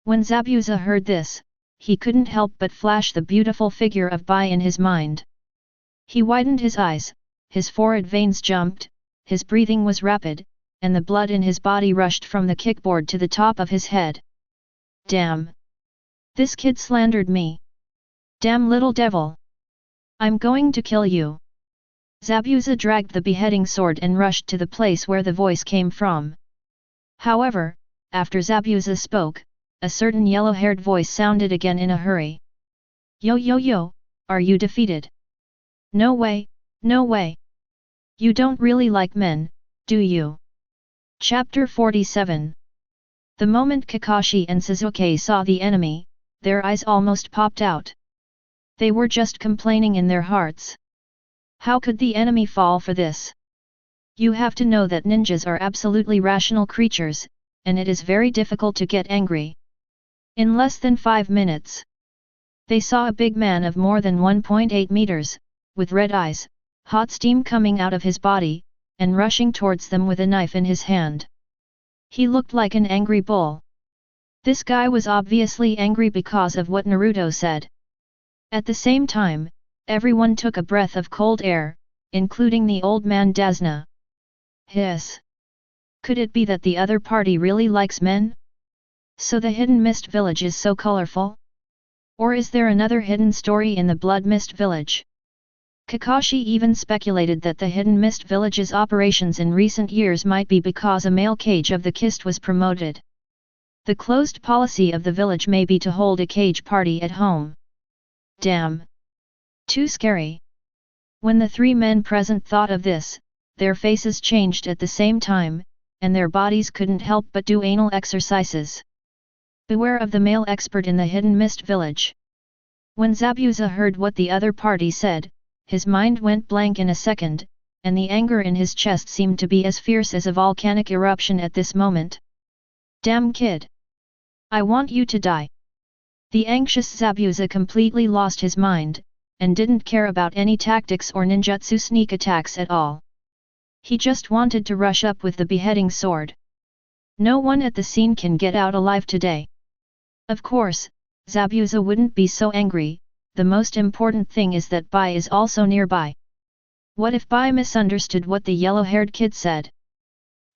When Zabuza heard this, he couldn't help but flash the beautiful figure of Bie in his mind. He widened his eyes, his forehead veins jumped, his breathing was rapid, and the blood in his body rushed from the kickboard to the top of his head. Damn! This kid slandered me! Damn little devil! I'm going to kill you! Zabuza dragged the beheading sword and rushed to the place where the voice came from. However, after Zabuza spoke, a certain yellow-haired voice sounded again in a hurry. Yo yo yo, are you defeated? No way, no way! You don't really like men, do you? Chapter 47. The moment Kakashi and Sasuke saw the enemy, their eyes almost popped out. They were just complaining in their hearts. How could the enemy fall for this? You have to know that ninjas are absolutely rational creatures, and it is very difficult to get angry. In less than 5 minutes, they saw a big man of more than 1.8 meters, with red eyes, hot steam coming out of his body, and rushing towards them with a knife in his hand. He looked like an angry bull. This guy was obviously angry because of what Naruto said. At the same time, everyone took a breath of cold air, including the old man Dazna. Hiss! Could it be that the other party really likes men? So the Hidden Mist Village is so colorful? Or is there another hidden story in the Blood Mist Village? Kakashi even speculated that the Hidden Mist Village's operations in recent years might be because a male cage of the Kist was promoted. The closed policy of the village may be to hold a cage party at home. Damn! Too scary! When the 3 men present thought of this, their faces changed at the same time, and their bodies couldn't help but do anal exercises. Beware of the male expert in the Hidden Mist Village. When Zabuza heard what the other party said, his mind went blank in a second, and the anger in his chest seemed to be as fierce as a volcanic eruption at this moment. Damn kid! I want you to die! The anxious Zabuza completely lost his mind, and didn't care about any tactics or ninjutsu sneak attacks at all. He just wanted to rush up with the beheading sword. No one at the scene can get out alive today. Of course, Zabuza wouldn't be so angry. The most important thing is that Bie is also nearby. What if Bie misunderstood what the yellow-haired kid said?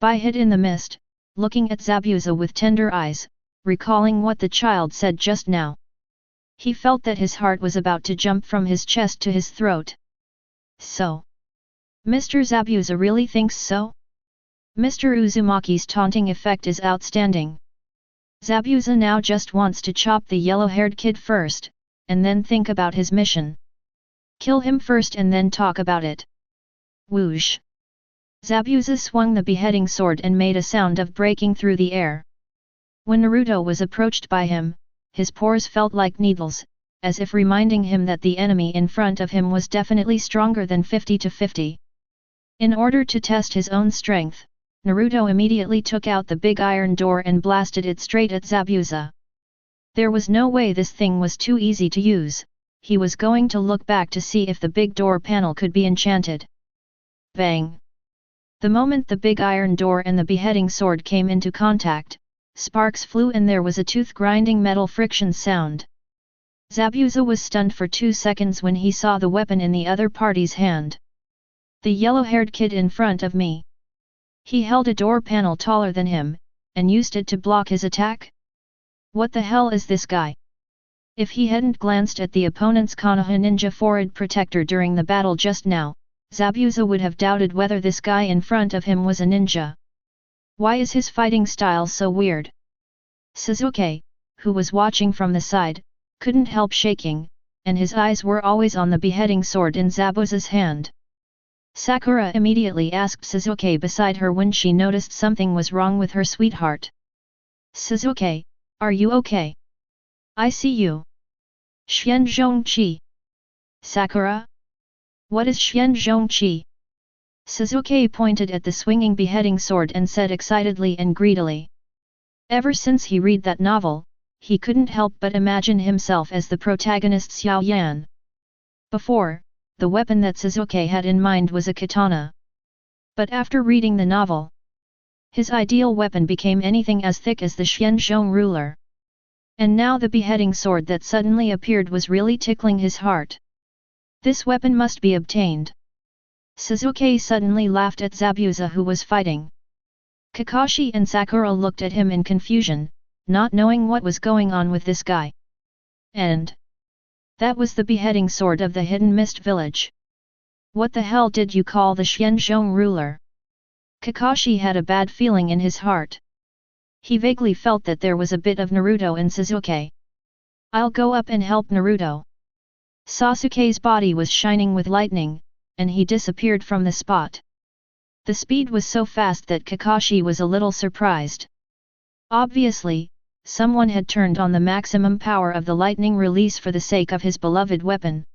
Bie hid in the mist, looking at Zabuza with tender eyes, recalling what the child said just now. He felt that his heart was about to jump from his chest to his throat. So? Mr. Zabuza really thinks so? Mr. Uzumaki's taunting effect is outstanding. Zabuza now just wants to chop the yellow-haired kid first, and then think about his mission. Kill him first and then talk about it. Whoosh! Zabuza swung the beheading sword and made a sound of breaking through the air. When Naruto was approached by him, his pores felt like needles, as if reminding him that the enemy in front of him was definitely stronger than 50-50. In order to test his own strength, Naruto immediately took out the big iron door and blasted it straight at Zabuza. There was no way this thing was too easy to use. He was going to look back to see if the big door panel could be enchanted. Bang! The moment the big iron door and the beheading sword came into contact, sparks flew and there was a tooth-grinding metal friction sound. Zabuza was stunned for 2 seconds when he saw the weapon in the other party's hand. The yellow-haired kid in front of me. He held a door panel taller than him, and used it to block his attack? What the hell is this guy? If he hadn't glanced at the opponent's Konoha ninja forehead protector during the battle just now, Zabuza would have doubted whether this guy in front of him was a ninja. Why is his fighting style so weird? Sasuke, who was watching from the side, couldn't help shaking, and his eyes were always on the beheading sword in Zabuza's hand. Sakura immediately asked Sasuke beside her when she noticed something was wrong with her sweetheart. Sasuke, are you okay? I see you. Xian Zhongqi. Sakura? What is Xian Zhongqi? Suzuki pointed at the swinging beheading sword and said excitedly and greedily. Ever since he read that novel, he couldn't help but imagine himself as the protagonist Xiao Yan. Before, the weapon that Suzuki had in mind was a katana. But after reading the novel, his ideal weapon became anything as thick as the Xianzhong ruler. And now the beheading sword that suddenly appeared was really tickling his heart. This weapon must be obtained. Suzuki suddenly laughed at Zabuza who was fighting. Kakashi and Sakura looked at him in confusion, not knowing what was going on with this guy. And that was the beheading sword of the Hidden Mist village. What the hell did you call the Xianzhong ruler? Kakashi had a bad feeling in his heart. He vaguely felt that there was a bit of Naruto in Suzuki. I'll go up and help Naruto. Sasuke's body was shining with lightning, and he disappeared from the spot. The speed was so fast that Kakashi was a little surprised. Obviously, someone had turned on the maximum power of the lightning release for the sake of his beloved weapon.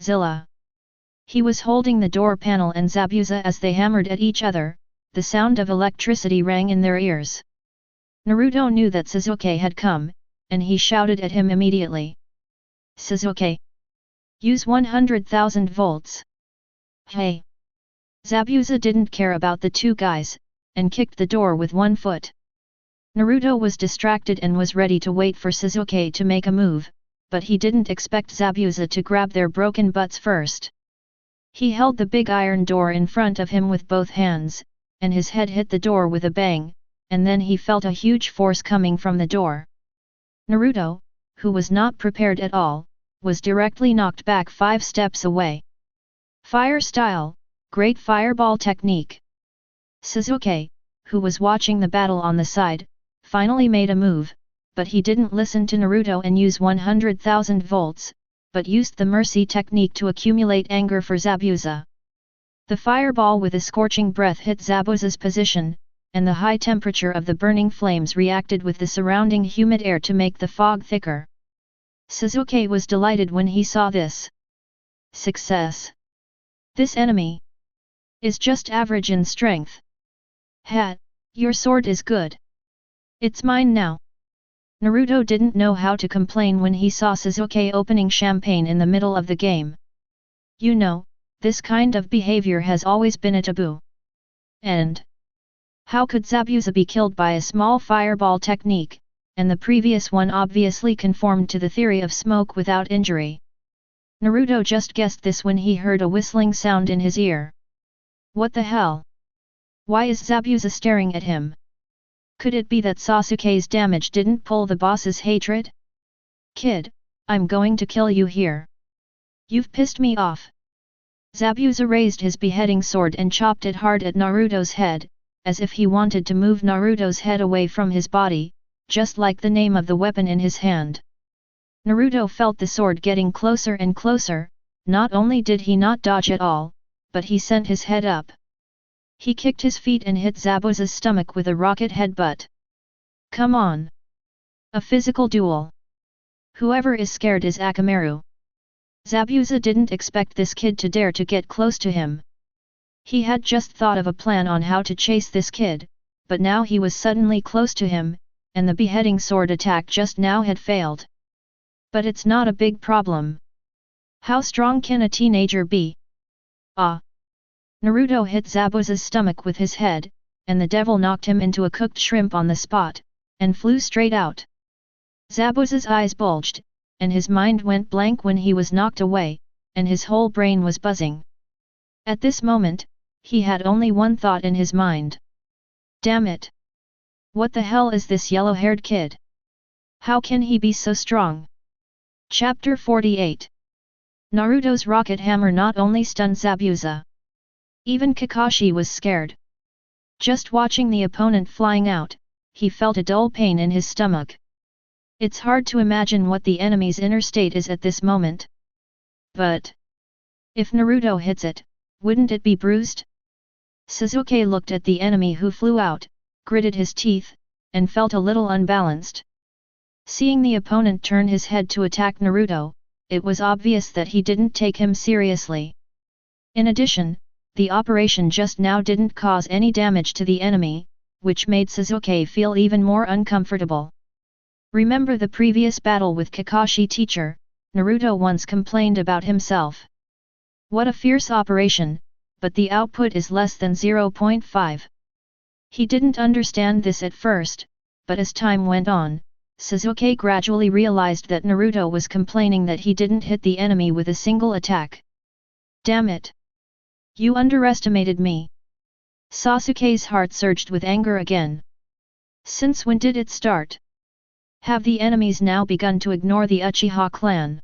Zilla. He was holding the door panel and Zabuza as they hammered at each other, the sound of electricity rang in their ears. Naruto knew that Suzuki had come, and he shouted at him immediately. Suzuki! Use 100,000 volts! Hey! Zabuza didn't care about the two guys, and kicked the door with one foot. Naruto was distracted and was ready to wait for Suzuki to make a move, but he didn't expect Zabuza to grab their broken butts first. He held the big iron door in front of him with both hands, and his head hit the door with a bang, and then he felt a huge force coming from the door. Naruto, who was not prepared at all, was directly knocked back 5 steps away. Fire style, great fireball technique. Suzuki, who was watching the battle on the side, finally made a move, but he didn't listen to Naruto and use 100,000 volts, but used the mercy technique to accumulate anger for Zabuza. The fireball with a scorching breath hit Zabuza's position, and the high temperature of the burning flames reacted with the surrounding humid air to make the fog thicker. Suzuki was delighted when he saw this. Success! This enemy is just average in strength. Hat, your sword is good. It's mine now. Naruto didn't know how to complain when he saw Suzuki opening champagne in the middle of the game. You know, this kind of behavior has always been a taboo. And how could Zabuza be killed by a small fireball technique, and the previous one obviously conformed to the theory of smoke without injury? Naruto just guessed this when he heard a whistling sound in his ear. What the hell? Why is Zabuza staring at him? Could it be that Sasuke's damage didn't pull the boss's hatred? Kid, I'm going to kill you here. You've pissed me off. Zabuza raised his beheading sword and chopped it hard at Naruto's head, as if he wanted to move Naruto's head away from his body, just like the name of the weapon in his hand. Naruto felt the sword getting closer and closer. Not only did he not dodge at all, but he sent his head up. He kicked his feet and hit Zabuza's stomach with a rocket headbutt. Come on! A physical duel. Whoever is scared is Akamaru. Zabuza didn't expect this kid to dare to get close to him. He had just thought of a plan on how to chase this kid, but now he was suddenly close to him, and the beheading sword attack just now had failed. But it's not a big problem. How strong can a teenager be? Ah! Naruto hit Zabuza's stomach with his head, and the devil knocked him into a cooked shrimp on the spot, and flew straight out. Zabuza's eyes bulged, and his mind went blank when he was knocked away, and his whole brain was buzzing. At this moment, he had only one thought in his mind. Damn it! What the hell is this yellow-haired kid? How can he be so strong? Chapter 48. Naruto's rocket hammer not only stunned Zabuza. Even Kakashi was scared. Just watching the opponent flying out, he felt a dull pain in his stomach. It's hard to imagine what the enemy's inner state is at this moment. But if Naruto hits it, wouldn't it be bruised? Suzuki looked at the enemy who flew out, gritted his teeth, and felt a little unbalanced. Seeing the opponent turn his head to attack Naruto, it was obvious that he didn't take him seriously. In addition, the operation just now didn't cause any damage to the enemy, which made Sasuke feel even more uncomfortable. Remember the previous battle with Kakashi teacher, Naruto once complained about himself. What a fierce operation, but the output is less than 0.5. He didn't understand this at first, but as time went on, Sasuke gradually realized that Naruto was complaining that he didn't hit the enemy with a single attack. Damn it! You underestimated me. Sasuke's heart surged with anger again. Since when did it start? Have the enemies now begun to ignore the Uchiha clan?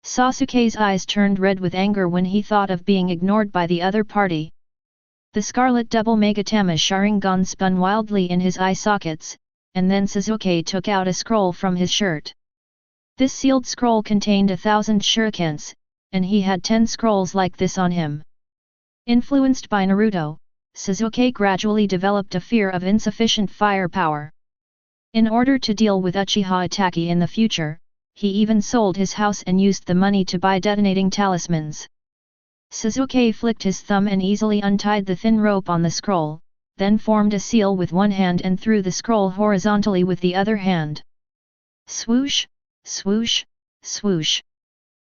Sasuke's eyes turned red with anger when he thought of being ignored by the other party. The scarlet double Megatama Sharingan spun wildly in his eye sockets, and then Sasuke took out a scroll from his shirt. This sealed scroll contained 1,000 shurikens, and he had 10 scrolls like this on him. Influenced by Naruto, Sasuke gradually developed a fear of insufficient firepower. In order to deal with Uchiha Itachi in the future, he even sold his house and used the money to buy detonating talismans. Sasuke flicked his thumb and easily untied the thin rope on the scroll, then formed a seal with one hand and threw the scroll horizontally with the other hand. Swoosh, swoosh, swoosh.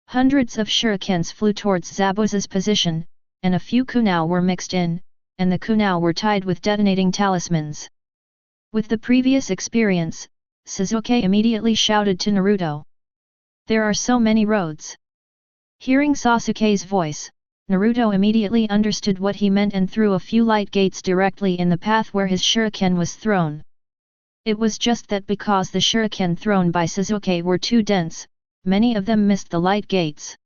Hundreds of shurikens flew towards Zabuza's position, and a few kunai were mixed in, and the kunai were tied with detonating talismans. With the previous experience, Sasuke immediately shouted to Naruto. There are so many roads. Hearing Sasuke's voice, Naruto immediately understood what he meant and threw a few light gates directly in the path where his shuriken was thrown. It was just that because the shuriken thrown by Sasuke were too dense, many of them missed the light gates.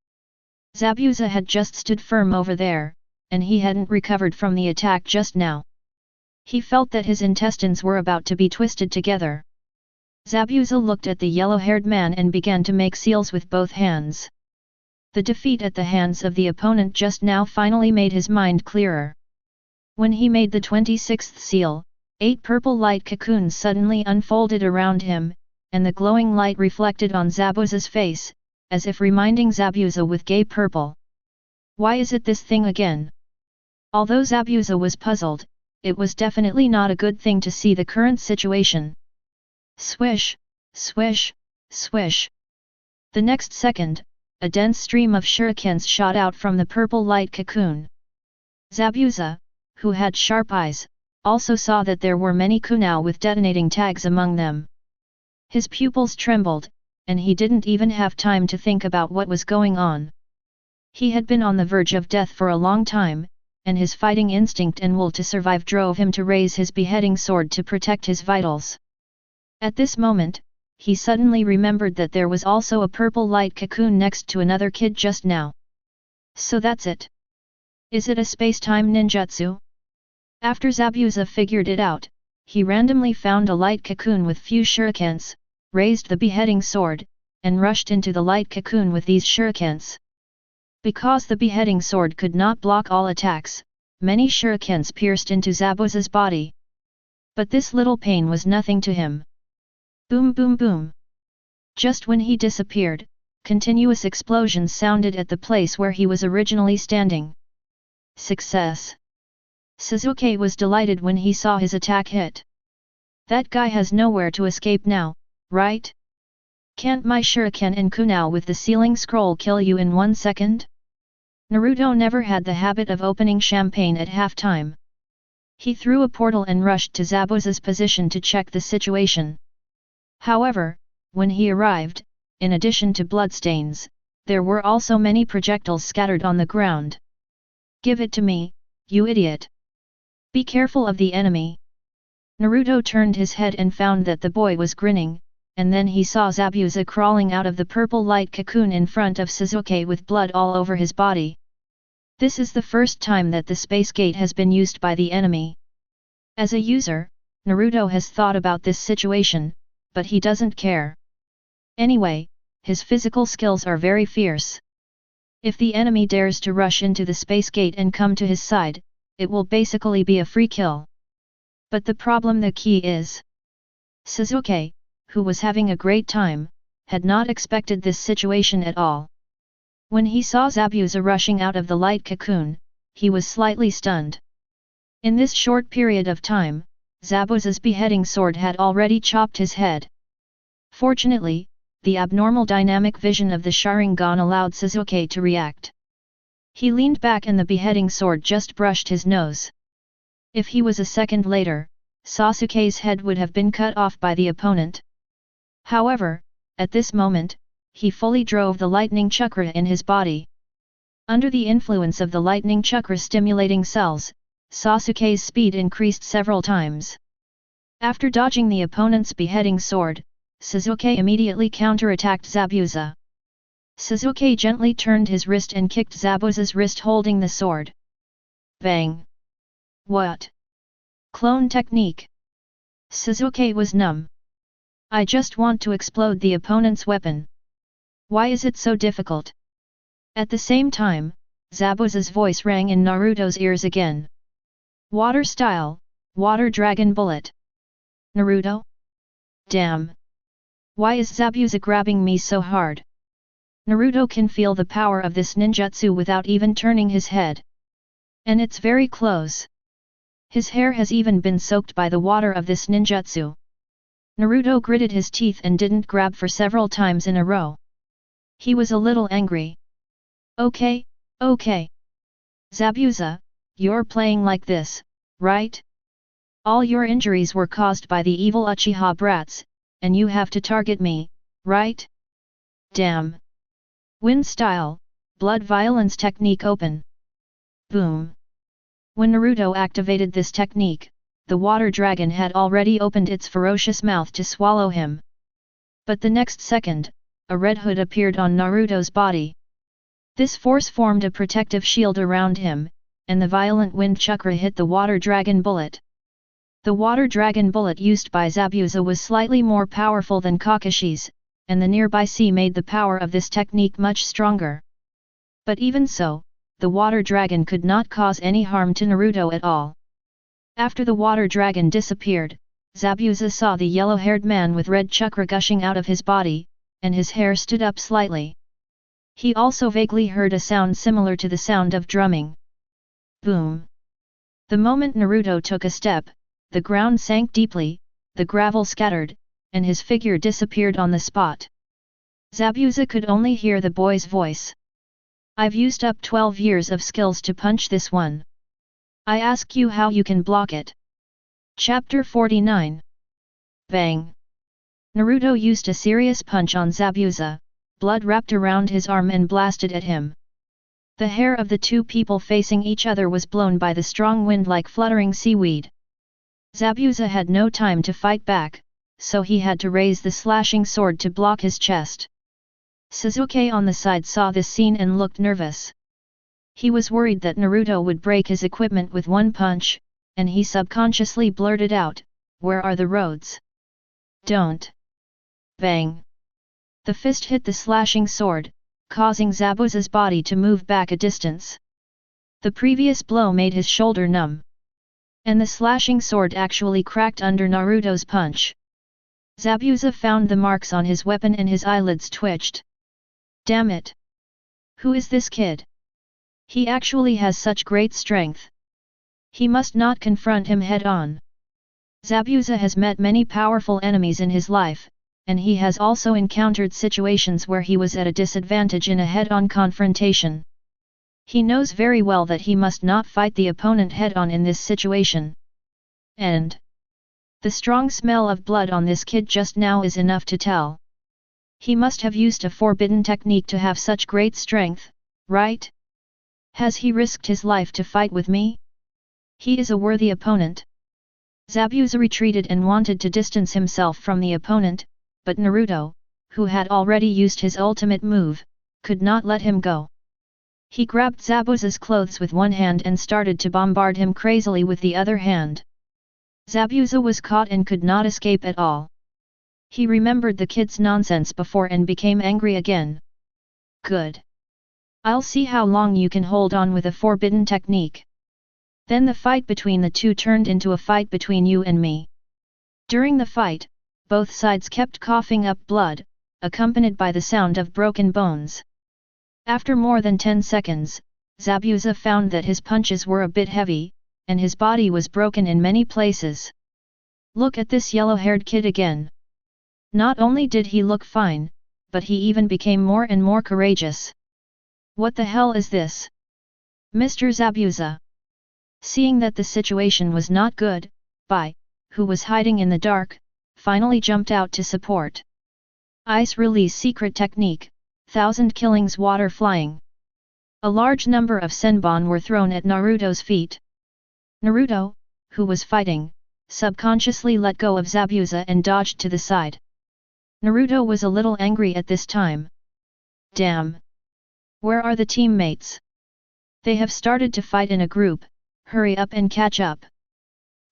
Zabuza had just stood firm over there, and he hadn't recovered from the attack just now. He felt that his intestines were about to be twisted together. Zabuza looked at the yellow-haired man and began to make seals with both hands. The defeat at the hands of the opponent just now finally made his mind clearer. When he made the 26th seal, 8 purple light cocoons suddenly unfolded around him, and the glowing light reflected on Zabuza's face, as if reminding Zabuza with gay purple. Why is it this thing again? Although Zabuza was puzzled, it was definitely not a good thing to see the current situation. Swish, swish, swish. The next second, a dense stream of shurikens shot out from the purple light cocoon. Zabuza, who had sharp eyes, also saw that there were many kunai with detonating tags among them. His pupils trembled, and he didn't even have time to think about what was going on. He had been on the verge of death for a long time, and his fighting instinct and will to survive drove him to raise his beheading sword to protect his vitals. At this moment, he suddenly remembered that there was also a purple light cocoon next to another kid just now. So that's it. Is it a space-time ninjutsu? After Zabuza figured it out, he randomly found a light cocoon with few shurikens, raised the beheading sword, and rushed into the light cocoon with these shurikens. Because the beheading sword could not block all attacks, many shurikens pierced into Zabuza's body. But this little pain was nothing to him. Boom boom boom. Just when he disappeared, continuous explosions sounded at the place where he was originally standing. Success! Sasuke was delighted when he saw his attack hit. That guy has nowhere to escape now, right? Can't my shuriken and kunai with the sealing scroll kill you in 1 second? Naruto never had the habit of opening champagne at halftime. He threw a portal and rushed to Zabuza's position to check the situation. However, when he arrived, in addition to bloodstains, there were also many projectiles scattered on the ground. Give it to me, you idiot! Be careful of the enemy! Naruto turned his head and found that the boy was grinning, and then he saw Zabuza crawling out of the purple light cocoon in front of Sasuke with blood all over his body. This is the first time that the space gate has been used by the enemy. As a user, Naruto has thought about this situation, but he doesn't care. Anyway, his physical skills are very fierce. If the enemy dares to rush into the space gate and come to his side, it will basically be a free kill. But the key is, Sasuke, who was having a great time, had not expected this situation at all. When he saw Zabuza rushing out of the light cocoon, he was slightly stunned. In this short period of time, Zabuza's beheading sword had already chopped his head. Fortunately, the abnormal dynamic vision of the Sharingan allowed Sasuke to react. He leaned back and the beheading sword just brushed his nose. If he was a second later, Sasuke's head would have been cut off by the opponent. However, at this moment, he fully drove the lightning chakra in his body. Under the influence of the lightning chakra stimulating cells, Sasuke's speed increased several times. After dodging the opponent's beheading sword, Sasuke immediately counterattacked Zabuza. Sasuke gently turned his wrist and kicked Zabuza's wrist holding the sword. Bang! What? Clone technique. Sasuke was numb. I just want to explode the opponent's weapon. Why is it so difficult? At the same time, Zabuza's voice rang in Naruto's ears again. Water style, water dragon bullet. Naruto? Damn! Why is Zabuza grabbing me so hard? Naruto can feel the power of this ninjutsu without even turning his head. And it's very close. His hair has even been soaked by the water of this ninjutsu. Naruto gritted his teeth and didn't grab for several times in a row. He was a little angry. Okay. Zabuza, you're playing like this, right? All your injuries were caused by the evil Uchiha brats, and you have to target me, right? Damn! Wind style, blood violence technique open. Boom! When Naruto activated this technique, the water dragon had already opened its ferocious mouth to swallow him. But the next second, a red hood appeared on Naruto's body. This force formed a protective shield around him, and the violent wind chakra hit the water dragon bullet. The water dragon bullet used by Zabuza was slightly more powerful than Kakashi's, and the nearby sea made the power of this technique much stronger. But even so, the water dragon could not cause any harm to Naruto at all. After the water dragon disappeared, Zabuza saw the yellow-haired man with red chakra gushing out of his body, and his hair stood up slightly. He also vaguely heard a sound similar to the sound of drumming. Boom! The moment Naruto took a step, the ground sank deeply, the gravel scattered, and his figure disappeared on the spot. Zabuza could only hear the boy's voice. I've used up 12 years of skills to punch this one. I ask you how you can block it. Chapter 49. Bang! Naruto used a serious punch on Zabuza, blood wrapped around his arm and blasted at him. The hair of the two people facing each other was blown by the strong wind like fluttering seaweed. Zabuza had no time to fight back, so he had to raise the slashing sword to block his chest. Sasuke on the side saw this scene and looked nervous. He was worried that Naruto would break his equipment with one punch, and he subconsciously blurted out, "Where are the roads? Don't!" Bang! The fist hit the slashing sword, causing Zabuza's body to move back a distance. The previous blow made his shoulder numb. And the slashing sword actually cracked under Naruto's punch. Zabuza found the marks on his weapon and his eyelids twitched. Damn it! Who is this kid? He actually has such great strength. He must not confront him head-on. Zabuza has met many powerful enemies in his life, and he has also encountered situations where he was at a disadvantage in a head-on confrontation. He knows very well that he must not fight the opponent head-on in this situation. And the strong smell of blood on this kid just now is enough to tell. He must have used a forbidden technique to have such great strength, right? Has he risked his life to fight with me? He is a worthy opponent. Zabuza retreated and wanted to distance himself from the opponent, but Naruto, who had already used his ultimate move, could not let him go. He grabbed Zabuza's clothes with one hand and started to bombard him crazily with the other hand. Zabuza was caught and could not escape at all. He remembered the kid's nonsense before and became angry again. Good. I'll see how long you can hold on with a forbidden technique. Then the fight between the two turned into a fight between you and me. During the fight, both sides kept coughing up blood, accompanied by the sound of broken bones. After more than 10 seconds, Zabuza found that his punches were a bit heavy, and his body was broken in many places. Look at this yellow-haired kid again. Not only did he look fine, but he even became more and more courageous. What the hell is this? Mr. Zabuza. Seeing that the situation was not good, Bie, who was hiding in the dark, finally jumped out to support. Ice Release Secret Technique, 1000 Killings Water Flying. A large number of senbon were thrown at Naruto's feet. Naruto, who was fighting, subconsciously let go of Zabuza and dodged to the side. Naruto was a little angry at this time. Damn! Where are the teammates? They have started to fight in a group, hurry up and catch up.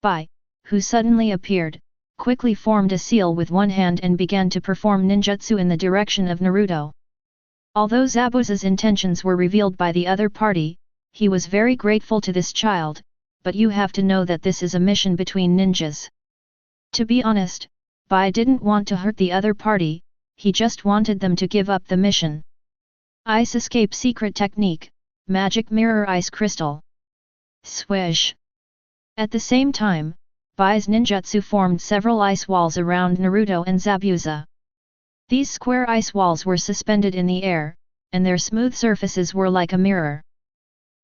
Bie, who suddenly appeared, quickly formed a seal with one hand and began to perform ninjutsu in the direction of Naruto. Although Zabuza's intentions were revealed by the other party, he was very grateful to this child, but you have to know that this is a mission between ninjas. To be honest, Bie didn't want to hurt the other party, he just wanted them to give up the mission. Ice Escape Secret Technique, Magic Mirror Ice Crystal. Swish! At the same time, Bie's ninjutsu formed several ice walls around Naruto and Zabuza. These square ice walls were suspended in the air, and their smooth surfaces were like a mirror.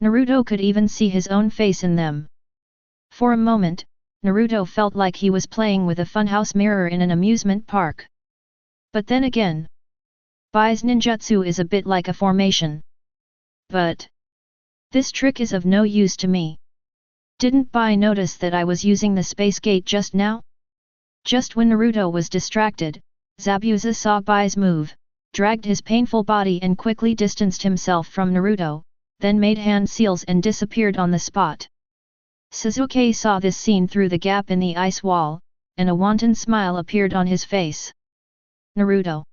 Naruto could even see his own face in them. For a moment, Naruto felt like he was playing with a funhouse mirror in an amusement park. But then again, Bie's ninjutsu is a bit like a formation. But this trick is of no use to me. Didn't Bie notice that I was using the space gate just now? Just when Naruto was distracted, Zabuza saw Bie's move, dragged his painful body and quickly distanced himself from Naruto, then made hand seals and disappeared on the spot. Sasuke saw this scene through the gap in the ice wall, and a wanton smile appeared on his face. Naruto!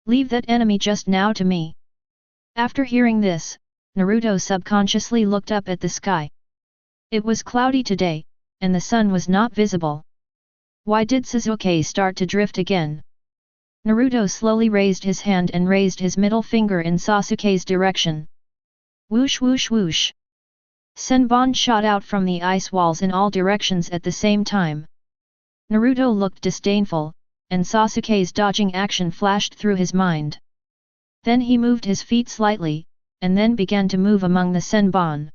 Leave that enemy just now to me. After hearing this, Naruto subconsciously looked up at the sky. It was cloudy today, and the sun was not visible. Why did Sasuke start to drift again? Naruto slowly raised his hand and raised his middle finger in Sasuke's direction. Whoosh whoosh whoosh! Senbon shot out from the ice walls in all directions at the same time. Naruto looked disdainful, and Sasuke's dodging action flashed through his mind. Then he moved his feet slightly, and then began to move among the senbon.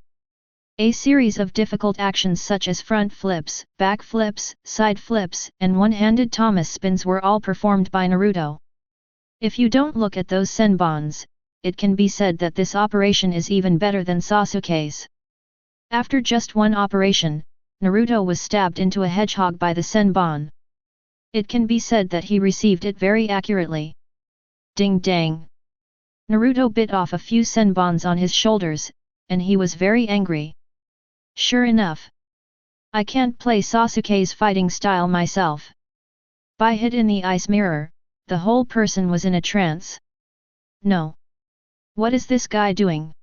A series of difficult actions such as front flips, back flips, side flips, and one-handed Thomas spins were all performed by Naruto. If you don't look at those senbons, it can be said that this operation is even better than Sasuke's. After just one operation, Naruto was stabbed into a hedgehog by the senbon. It can be said that he received it very accurately. Ding dang! Naruto bit off a few senbons on his shoulders, and he was very angry. Sure enough, I can't play Sasuke's fighting style myself. Bie hid in the ice mirror, the whole person was in a trance. No. What is this guy doing?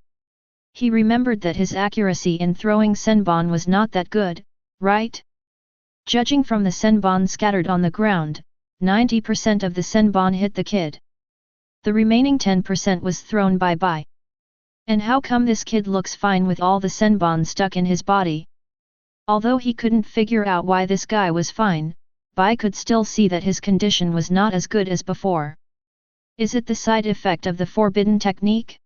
He remembered that his accuracy in throwing senbon was not that good, right? Judging from the senbon scattered on the ground, 90% of the senbon hit the kid. The remaining 10% was thrown by Bie. And how come this kid looks fine with all the senbon stuck in his body? Although he couldn't figure out why this guy was fine, Bie could still see that his condition was not as good as before. Is it the side effect of the forbidden technique?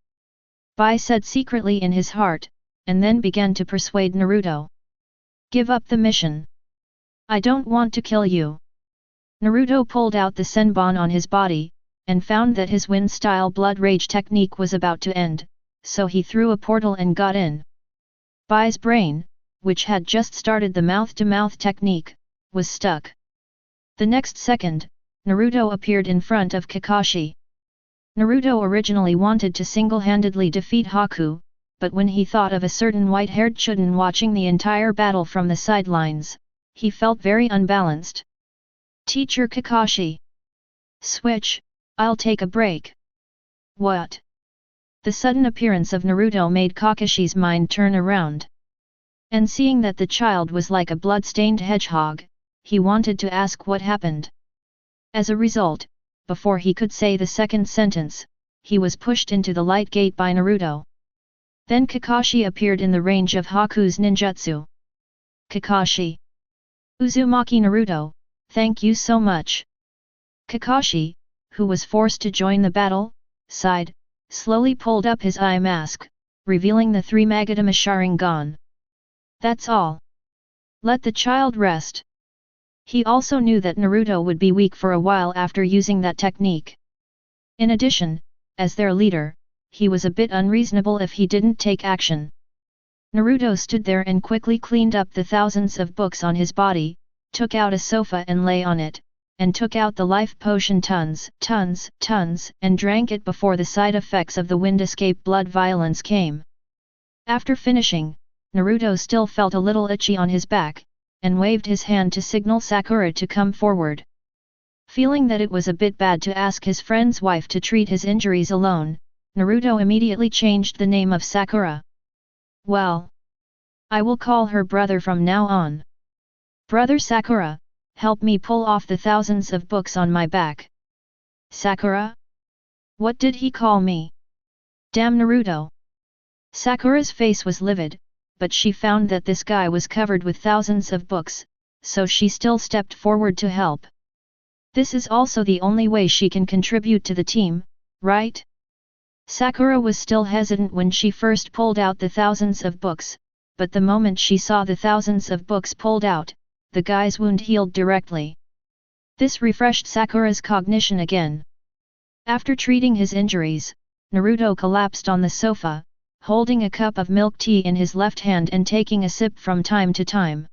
Bie said secretly in his heart, and then began to persuade Naruto. Give up the mission. I don't want to kill you. Naruto pulled out the senbon on his body, and found that his wind-style blood rage technique was about to end, so he threw a portal and got in. Bie's brain, which had just started the mouth-to-mouth technique, was stuck. The next second, Naruto appeared in front of Kakashi. Naruto originally wanted to single-handedly defeat Haku, but when he thought of a certain white-haired Chunin watching the entire battle from the sidelines, he felt very unbalanced. Teacher Kakashi! Switch, I'll take a break. What? The sudden appearance of Naruto made Kakashi's mind turn around. And seeing that the child was like a blood-stained hedgehog, he wanted to ask what happened. As a result, before he could say the second sentence, he was pushed into the light gate by Naruto. Then Kakashi appeared in the range of Haku's ninjutsu. Kakashi. Uzumaki Naruto, thank you so much. Kakashi, who was forced to join the battle, sighed, slowly pulled up his eye mask, revealing the 3 Magatama Sharingan. That's all. Let the child rest. He also knew that Naruto would be weak for a while after using that technique. In addition, as their leader, he was a bit unreasonable if he didn't take action. Naruto stood there and quickly cleaned up the thousands of books on his body, took out a sofa and lay on it, and took out the life potion tons, and drank it before the side effects of the wind escape blood violence came. After finishing, Naruto still felt a little itchy on his back, and waved his hand to signal Sakura to come forward. Feeling that it was a bit bad to ask his friend's wife to treat his injuries alone, Naruto immediately changed the name of Sakura. Well, I will call her brother from now on. Brother Sakura, help me pull off the thousands of books on my back. Sakura? What did he call me? Damn Naruto! Sakura's face was livid, but she found that this guy was covered with thousands of books, so she still stepped forward to help. This is also the only way she can contribute to the team, right? Sakura was still hesitant when she first pulled out the thousands of books, but the moment she saw the thousands of books pulled out, the guy's wound healed directly. This refreshed Sakura's cognition again. After treating his injuries, Naruto collapsed on the sofa, holding a cup of milk tea in his left hand and taking a sip from time to time.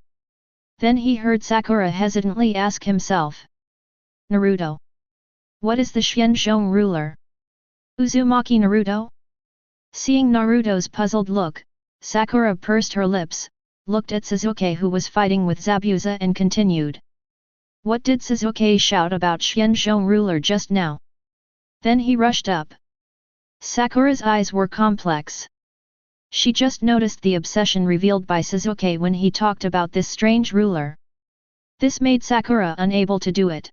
Then he heard Sakura hesitantly ask himself. Naruto. What is the Xianzhong ruler? Uzumaki Naruto? Seeing Naruto's puzzled look, Sakura pursed her lips, looked at Sasuke who was fighting with Zabuza and continued. What did Sasuke shout about Xianzhong ruler just now? Then he rushed up. Sakura's eyes were complex. She just noticed the obsession revealed by Sasuke when he talked about this strange ruler. This made Sakura unable to do it.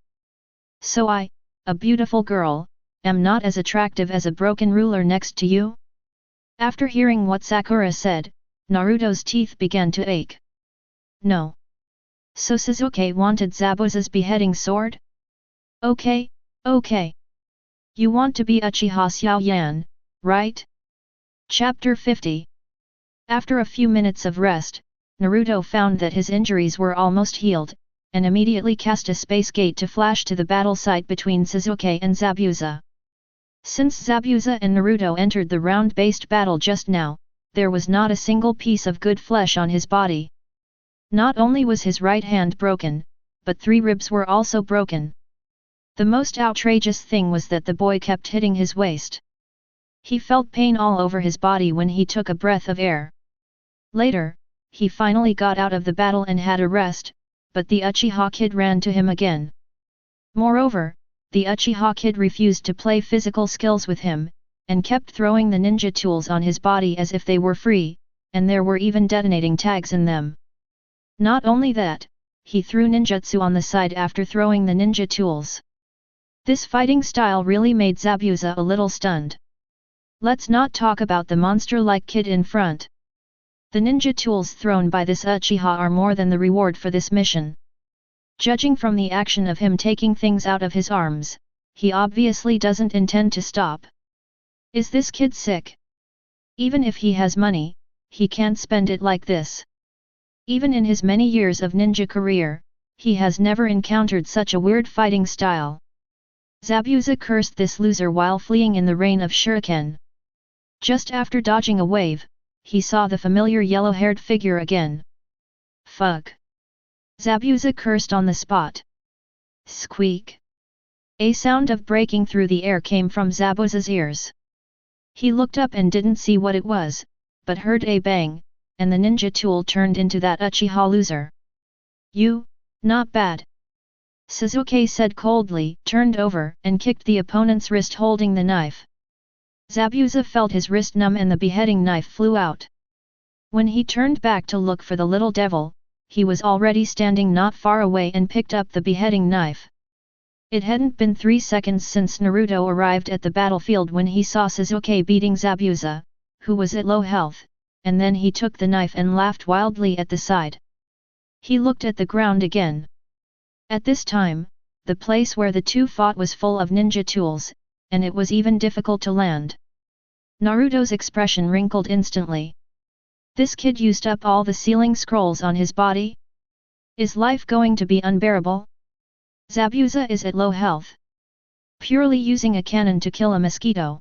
So I, a beautiful girl, am not as attractive as a broken ruler next to you? After hearing what Sakura said, Naruto's teeth began to ache. No. So Sasuke wanted Zabuza's beheading sword? Okay, okay. You want to be Uchiha Xiaoyan, right? Chapter 50. After a few minutes of rest, Naruto found that his injuries were almost healed, and immediately cast a space gate to flash to the battle site between Sasuke and Zabuza. Since Zabuza and Naruto entered the round-based battle just now, there was not a single piece of good flesh on his body. Not only was his right hand broken, but 3 ribs were also broken. The most outrageous thing was that the boy kept hitting his waist. He felt pain all over his body when he took a breath of air. Later, he finally got out of the battle and had a rest, but the Uchiha kid ran to him again. Moreover, the Uchiha kid refused to play physical skills with him, and kept throwing the ninja tools on his body as if they were free, and there were even detonating tags in them. Not only that, he threw ninjutsu on the side after throwing the ninja tools. This fighting style really made Zabuza a little stunned. Let's not talk about the monster-like kid in front. The ninja tools thrown by this Uchiha are more than the reward for this mission. Judging from the action of him taking things out of his arms, he obviously doesn't intend to stop. Is this kid sick? Even if he has money, he can't spend it like this. Even in his many years of ninja career, he has never encountered such a weird fighting style. Zabuza cursed this loser while fleeing in the rain of shuriken. Just after dodging a wave, he saw the familiar yellow-haired figure again. Fuck! Zabuza cursed on the spot. Squeak! A sound of breaking through the air came from Zabuza's ears. He looked up and didn't see what it was, but heard a bang, and the ninja tool turned into that Uchiha loser. You, not bad. Sasuke said coldly, turned over and kicked the opponent's wrist holding the knife. Zabuza felt his wrist numb and the beheading knife flew out. When he turned back to look for the little devil, he was already standing not far away and picked up the beheading knife. It hadn't been 3 seconds since Naruto arrived at the battlefield when he saw Sasuke beating Zabuza, who was at low health, and then he took the knife and laughed wildly at the side. He looked at the ground again. At this time, the place where the two fought was full of ninja tools, and it was even difficult to land. Naruto's expression wrinkled instantly. This kid used up all the sealing scrolls on his body? Is life going to be unbearable? Zabuza is at low health. Purely using a cannon to kill a mosquito.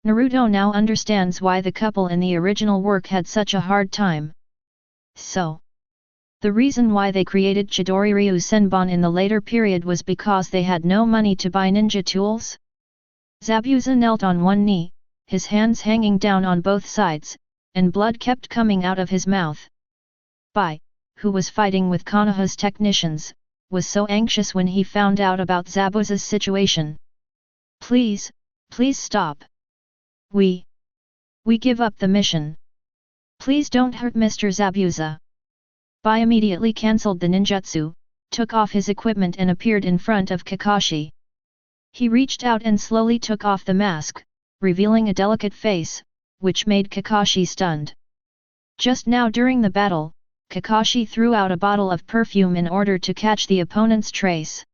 Naruto now understands why the couple in the original work had such a hard time. So, the reason why they created Chidori Ryu Senbon in the later period was because they had no money to buy ninja tools? Zabuza knelt on one knee, his hands hanging down on both sides, and blood kept coming out of his mouth. Bie, who was fighting with Konoha's technicians, was so anxious when he found out about Zabuza's situation. Please, please stop. We give up the mission. Please don't hurt Mr. Zabuza. Bie immediately cancelled the ninjutsu, took off his equipment and appeared in front of Kakashi. He reached out and slowly took off the mask, revealing a delicate face, which made Kakashi stunned. Just now during the battle, Kakashi threw out a bottle of perfume in order to catch the opponent's trace.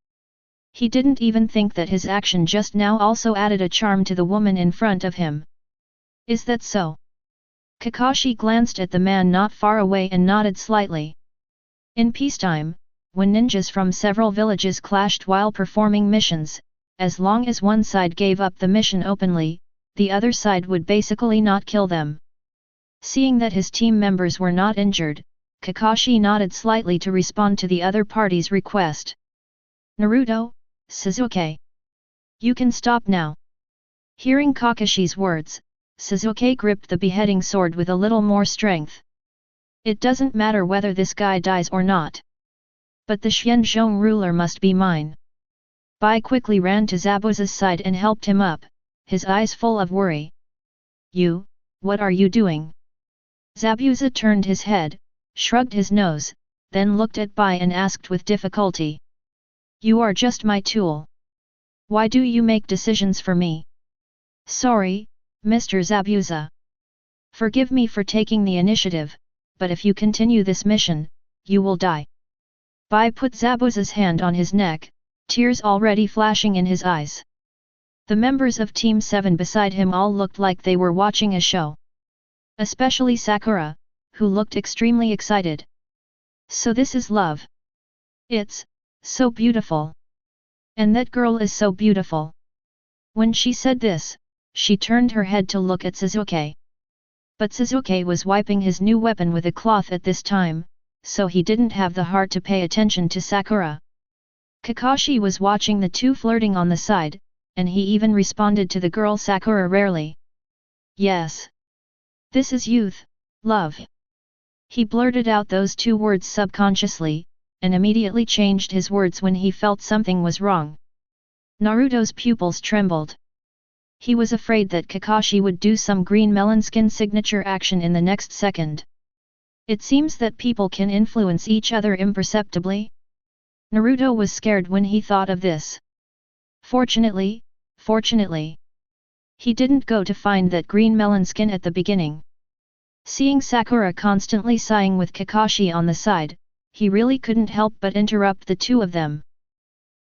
He didn't even think that his action just now also added a charm to the woman in front of him. Is that so? Kakashi glanced at the man not far away and nodded slightly. In peacetime, when ninjas from several villages clashed while performing missions, as long as one side gave up the mission openly, the other side would basically not kill them. Seeing that his team members were not injured, Kakashi nodded slightly to respond to the other party's request. Naruto, Sasuke. You can stop now. Hearing Kakashi's words, Sasuke gripped the beheading sword with a little more strength. It doesn't matter whether this guy dies or not. But the Xianzhong ruler must be mine. Bie quickly ran to Zabuza's side and helped him up, his eyes full of worry. You, what are you doing? Zabuza turned his head, shrugged his nose, then looked at Bie and asked with difficulty. You are just my tool. Why do you make decisions for me? Sorry, Mr. Zabuza. Forgive me for taking the initiative, but if you continue this mission, you will die. Bie put Zabuza's hand on his neck, tears already flashing in his eyes. The members of Team 7 beside him all looked like they were watching a show. Especially Sakura, who looked extremely excited. So this is love. It's so beautiful. And that girl is so beautiful. When she said this, she turned her head to look at Sasuke. But Sasuke was wiping his new weapon with a cloth at this time, so he didn't have the heart to pay attention to Sakura. Kakashi was watching the two flirting on the side, and he even responded to the girl Sakura rarely. Yes. This is youth, love. He blurted out those two words subconsciously, and immediately changed his words when he felt something was wrong. Naruto's pupils trembled. He was afraid that Kakashi would do some green melon skin signature action in the next second. It seems that people can influence each other imperceptibly. Naruto was scared when he thought of this. Fortunately, he didn't go to find that green melon skin at the beginning. Seeing Sakura constantly sighing with Kakashi on the side, he really couldn't help but interrupt the two of them.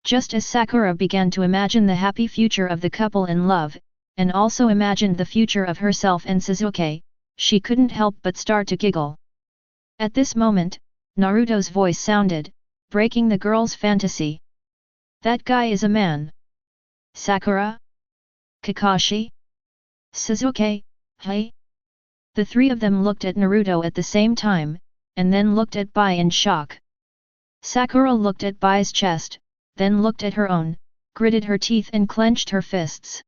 Just as Sakura began to imagine the happy future of the couple in love, and also imagined the future of herself and Sasuke, she couldn't help but start to giggle. At this moment, Naruto's voice sounded, breaking the girl's fantasy. That guy is a man. Sakura? Kakashi? Sasuke, hey? The three of them looked at Naruto at the same time, and then looked at Bie in shock. Sakura looked at Bie's chest, then looked at her own, gritted her teeth and clenched her fists.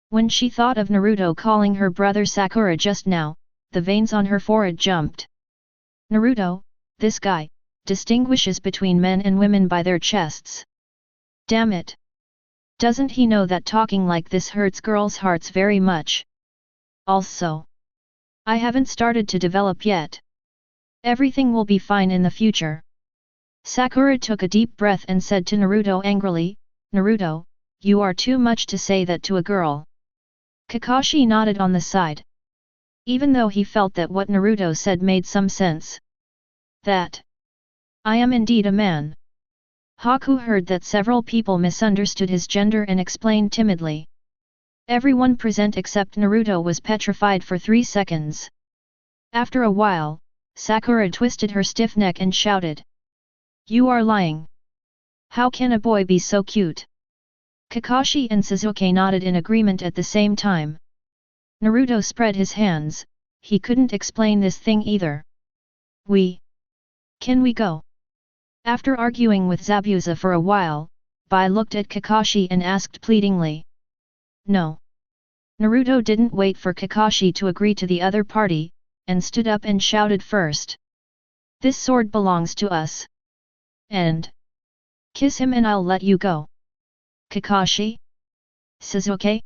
When she thought of Naruto calling her brother Sakura just now, the veins on her forehead jumped. Naruto, this guy, distinguishes between men and women by their chests. Damn it! Doesn't he know that talking like this hurts girls' hearts very much? Also, I haven't started to develop yet. Everything will be fine in the future. Sakura took a deep breath and said to Naruto angrily, Naruto, you are too much to say that to a girl. Kakashi nodded on the side. Even though he felt that what Naruto said made some sense. That I am indeed a man. Haku heard that several people misunderstood his gender and explained timidly. Everyone present except Naruto was petrified for 3 seconds. After a while, Sakura twisted her stiff neck and shouted. You are lying. How can a boy be so cute? Kakashi and Sasuke nodded in agreement at the same time. Naruto spread his hands, he couldn't explain this thing either. Can we go? After arguing with Zabuza for a while, Bie looked at Kakashi and asked pleadingly. No. Naruto didn't wait for Kakashi to agree to the other party, and stood up and shouted first. This sword belongs to us. And kiss him and I'll let you go. Kakashi? Sasuke?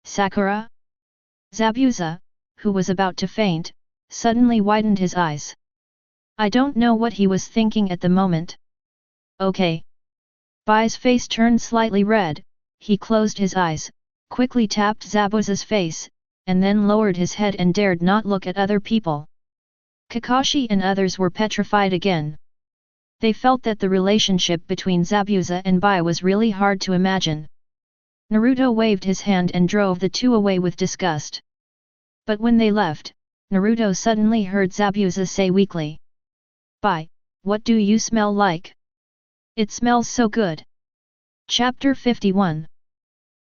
Sakura? Zabuza, who was about to faint, suddenly widened his eyes. I don't know what he was thinking at the moment. Okay. Bie's face turned slightly red, he closed his eyes, quickly tapped Zabuza's face, and then lowered his head and dared not look at other people. Kakashi and others were petrified again. They felt that the relationship between Zabuza and Bie was really hard to imagine. Naruto waved his hand and drove the two away with disgust. But when they left, Naruto suddenly heard Zabuza say weakly. Bie, what do you smell like? It smells so good. Chapter 51.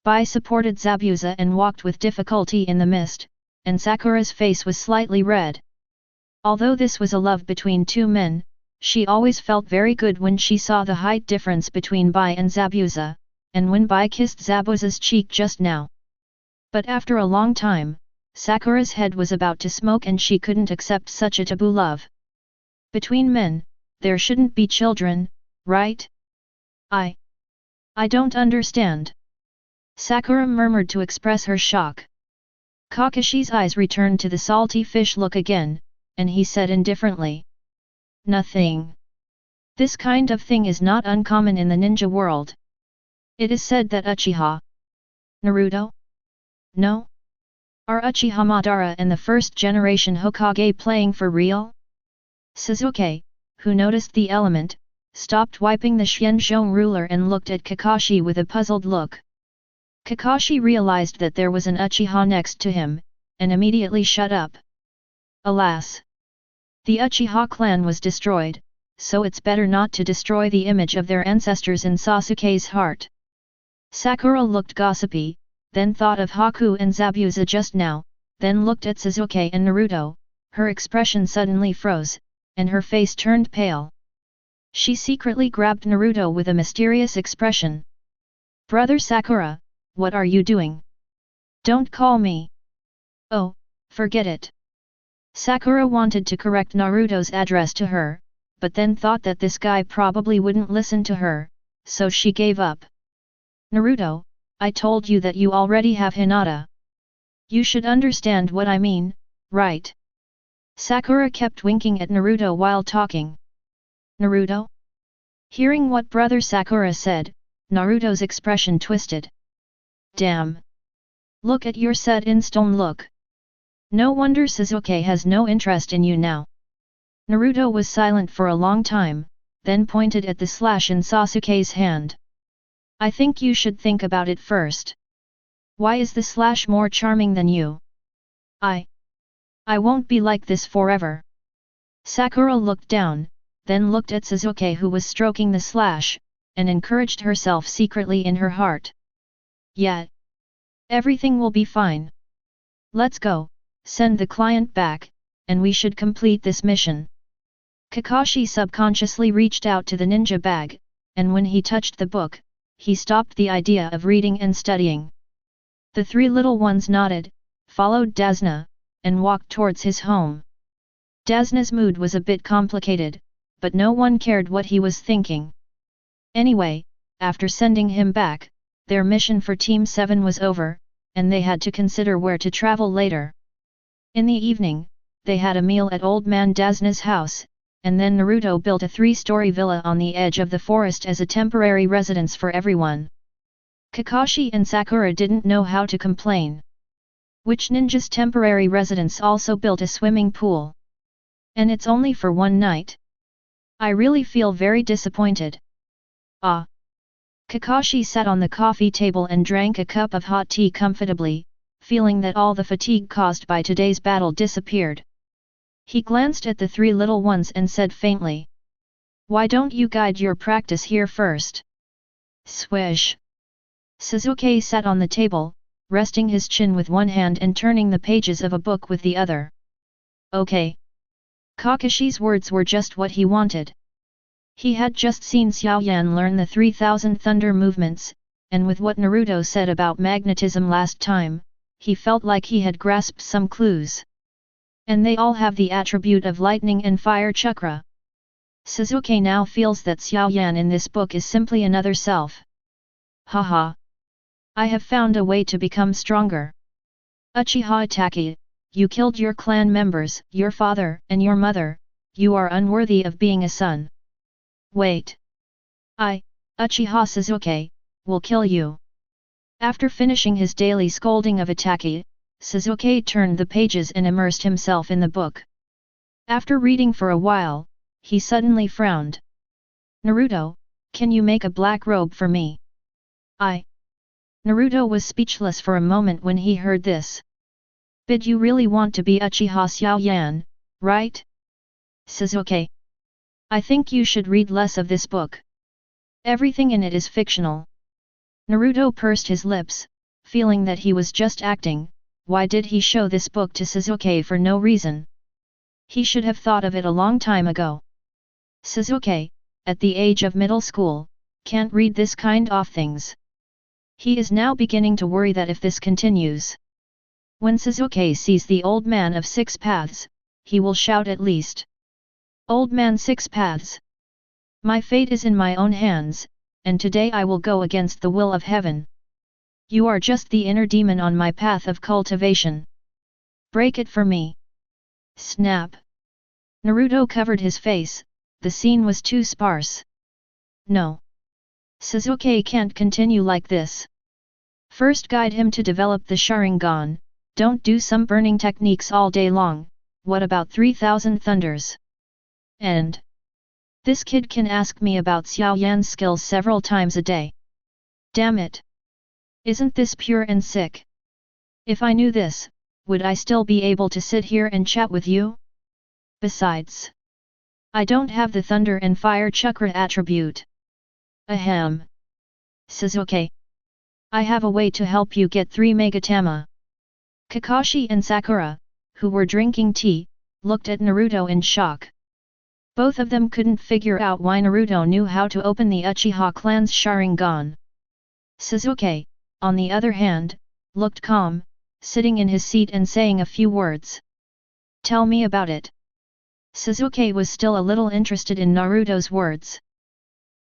Bie supported Zabuza and walked with difficulty in the mist, and Sakura's face was slightly red. Although this was a love between two men, she always felt very good when she saw the height difference between Bie and Zabuza, and when Bie kissed Zabuza's cheek just now. But after a long time, Sakura's head was about to smoke and she couldn't accept such a taboo love. Between men, there shouldn't be children, right? I don't understand. Sakura murmured to express her shock. Kakashi's eyes returned to the salty fish look again, and he said indifferently. Nothing. This kind of thing is not uncommon in the ninja world. It is said that Uchiha Naruto? No? Are Uchiha Madara and the first generation Hokage playing for real? Sasuke, who noticed the element, stopped wiping the Xianzhong ruler and looked at Kakashi with a puzzled look. Kakashi realized that there was an Uchiha next to him, and immediately shut up. Alas! The Uchiha clan was destroyed, so it's better not to destroy the image of their ancestors in Sasuke's heart. Sakura looked gossipy, then thought of Haku and Zabuza just now, then looked at Sasuke and Naruto, her expression suddenly froze, and her face turned pale. She secretly grabbed Naruto with a mysterious expression. Brother Sakura, what are you doing? Don't call me. Oh, forget it. Sakura wanted to correct Naruto's address to her, but then thought that this guy probably wouldn't listen to her, so she gave up. Naruto, I told you that you already have Hinata. You should understand what I mean, right? Sakura kept winking at Naruto while talking. Naruto? Hearing what brother Sakura said, Naruto's expression twisted. Damn! Look at your set-in-stone look. No wonder Sasuke has no interest in you now. Naruto was silent for a long time, then pointed at the slash in Sasuke's hand. I think you should think about it first. Why is the slash more charming than you? I won't be like this forever. Sakura looked down, then looked at Sasuke who was stroking the slash, and encouraged herself secretly in her heart. Yeah. Everything will be fine. Let's go, send the client back, and we should complete this mission. Kakashi subconsciously reached out to the ninja bag, and when he touched the book, he stopped the idea of reading and studying. The three little ones nodded, followed Dasna, and walked towards his home. Dasna's mood was a bit complicated, but no one cared what he was thinking. Anyway, after sending him back, their mission for Team 7 was over, and they had to consider where to travel later. In the evening, they had a meal at Old Man Dasna's house, and then Naruto built a 3-story villa on the edge of the forest as a temporary residence for everyone. Kakashi and Sakura didn't know how to complain. Which ninja's temporary residence also built a swimming pool? And it's only for one night? I really feel very disappointed. Ah! Kakashi sat on the coffee table and drank a cup of hot tea comfortably, feeling that all the fatigue caused by today's battle disappeared. He glanced at the 3 little ones and said faintly, "Why don't you guide your practice here first?" Swish! Sasuke sat on the table, resting his chin with one hand and turning the pages of a book with the other. Okay. Kakashi's words were just what he wanted. He had just seen Xiaoyan learn the 3000 thunder movements, and with what Naruto said about magnetism last time, he felt like he had grasped some clues. And they all have the attribute of lightning and fire chakra. Sasuke now feels that Xiaoyan in this book is simply another self. Haha! I have found a way to become stronger. Uchiha Itachi, you killed your clan members, your father and your mother, you are unworthy of being a son. Wait. I, Uchiha Sasuke, will kill you. After finishing his daily scolding of Itachi, Sasuke turned the pages and immersed himself in the book. After reading for a while, he suddenly frowned. Naruto, can you make a black robe for me? Naruto was speechless for a moment when he heard this. But you really want to be Uchiha Xiaoyan, right? Sasuke. I think you should read less of this book. Everything in it is fictional. Naruto pursed his lips, feeling that he was just acting. Why did he show this book to Sasuke for no reason? He should have thought of it a long time ago. Sasuke, at the age of middle school, can't read this kind of things. He is now beginning to worry that if this continues, when Sasuke sees the old man of 6 paths, he will shout at least. Old man 6 paths. My fate is in my own hands, and today I will go against the will of heaven. You are just the inner demon on my path of cultivation. Break it for me. Snap. Naruto covered his face, the scene was too sparse. No. Sasuke can't continue like this. First guide him to develop the Sharingan, don't do some burning techniques all day long, what about 3000 thunders? And this kid can ask me about Xiaoyan's skills several times a day. Damn it! Isn't this pure and sick? If I knew this, would I still be able to sit here and chat with you? Besides, I don't have the thunder and fire chakra attribute. Ahem. Sasuke. I have a way to help you get 3 Megatama. Kakashi and Sakura, who were drinking tea, looked at Naruto in shock. Both of them couldn't figure out why Naruto knew how to open the Uchiha clan's Sharingan. Sasuke, on the other hand, looked calm, sitting in his seat and saying a few words. Tell me about it. Sasuke was still a little interested in Naruto's words.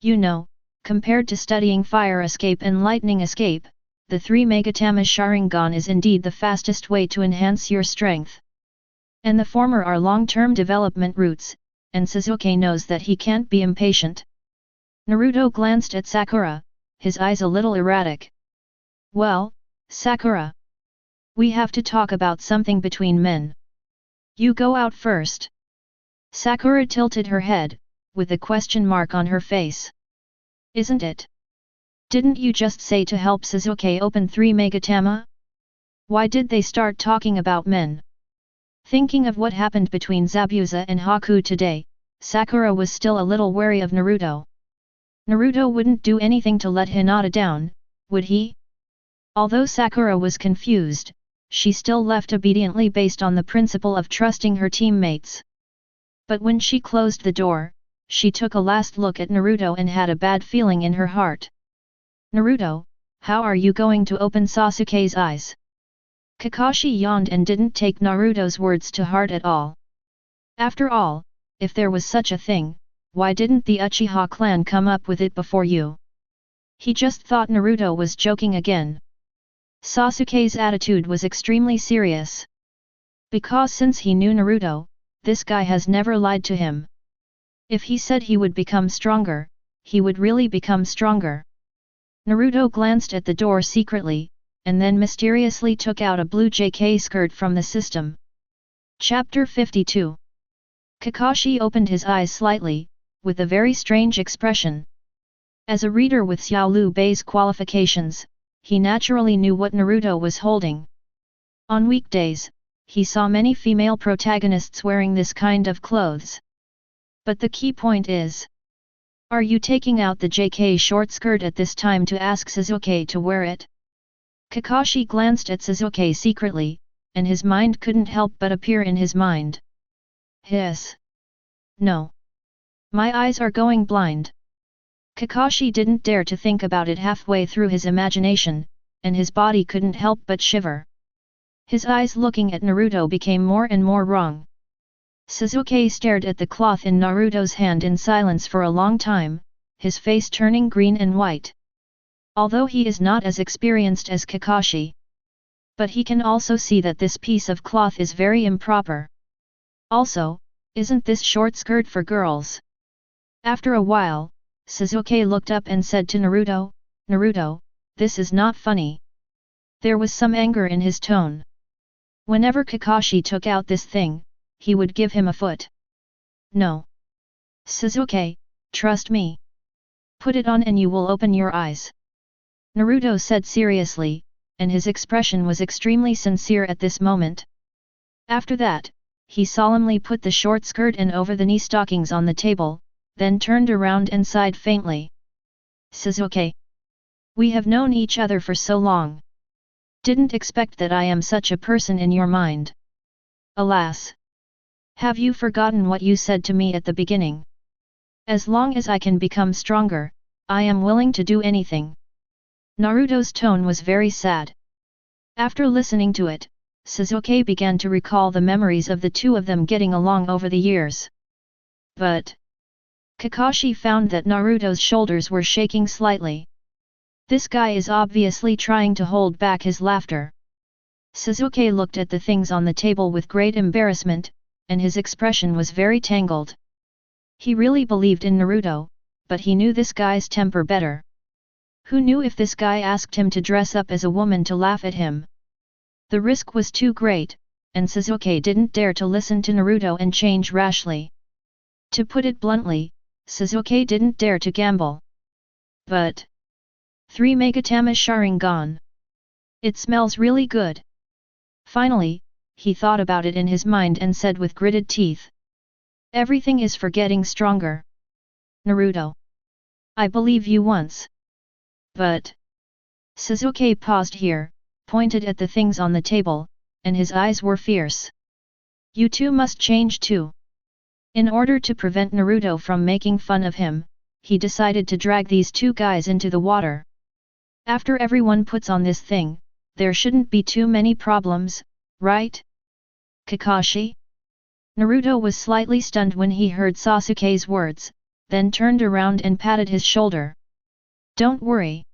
You know, compared to studying fire escape and lightning escape, the 3 Megatama Sharingan is indeed the fastest way to enhance your strength. And the former are long-term development routes, and Sasuke knows that he can't be impatient. Naruto glanced at Sakura, his eyes a little erratic. Well, Sakura. We have to talk about something between men. You go out first. Sakura tilted her head, with a question mark on her face. Isn't it? Didn't you just say to help Sasuke open 3 Megatama? Why did they start talking about men? Thinking of what happened between Zabuza and Haku today, Sakura was still a little wary of Naruto. Naruto wouldn't do anything to let Hinata down, would he? Although Sakura was confused, she still left obediently based on the principle of trusting her teammates. But when she closed the door, she took a last look at Naruto and had a bad feeling in her heart. Naruto, how are you going to open Sasuke's eyes? Kakashi yawned and didn't take Naruto's words to heart at all. After all, if there was such a thing, why didn't the Uchiha clan come up with it before you? He just thought Naruto was joking again. Sasuke's attitude was extremely serious. Because since he knew Naruto, this guy has never lied to him. If he said he would become stronger, he would really become stronger. Naruto glanced at the door secretly, and then mysteriously took out a blue JK skirt from the system. Chapter 52. Kakashi opened his eyes slightly, with a very strange expression. As a reader with Xiao Lu Bei's qualifications, he naturally knew what Naruto was holding. On weekdays, he saw many female protagonists wearing this kind of clothes. But the key point is: are you taking out the JK short skirt at this time to ask Sasuke to wear it? Kakashi glanced at Sasuke secretly, and his mind couldn't help but appear in his mind. Hiss. No. My eyes are going blind. Kakashi didn't dare to think about it halfway through his imagination, and his body couldn't help but shiver. His eyes looking at Naruto became more and more wrong. Sasuke stared at the cloth in Naruto's hand in silence for a long time, his face turning green and white. Although he is not as experienced as Kakashi, but he can also see that this piece of cloth is very improper. Also, isn't this short skirt for girls? After a while, Sasuke looked up and said to Naruto, "Naruto, this is not funny." There was some anger in his tone. Whenever Kakashi took out this thing, he would give him a foot. No. Sasuke, trust me. Put it on and you will open your eyes. Naruto said seriously, and his expression was extremely sincere at this moment. After that, he solemnly put the short skirt and over-the-knee stockings on the table, then turned around and sighed faintly. Sasuke. We have known each other for so long. Didn't expect that I am such a person in your mind. Alas. Have you forgotten what you said to me at the beginning? As long as I can become stronger, I am willing to do anything. Naruto's tone was very sad. After listening to it, Sasuke began to recall the memories of the two of them getting along over the years. But Kakashi found that Naruto's shoulders were shaking slightly. This guy is obviously trying to hold back his laughter. Sasuke looked at the things on the table with great embarrassment, and his expression was very tangled. He really believed in Naruto, but he knew this guy's temper better. Who knew if this guy asked him to dress up as a woman to laugh at him? The risk was too great, and Sasuke didn't dare to listen to Naruto and change rashly. To put it bluntly, Sasuke didn't dare to gamble. But 3 Megatama Sharingan. It smells really good. Finally, he thought about it in his mind and said with gritted teeth. Everything is for getting stronger. Naruto. I believe you once. But Sasuke paused here, pointed at the things on the table, and his eyes were fierce. You two must change too. In order to prevent Naruto from making fun of him, he decided to drag these two guys into the water. After everyone puts on this thing, there shouldn't be too many problems, right? Kakashi? Naruto was slightly stunned when he heard Sasuke's words, then turned around and patted his shoulder. Don't worry.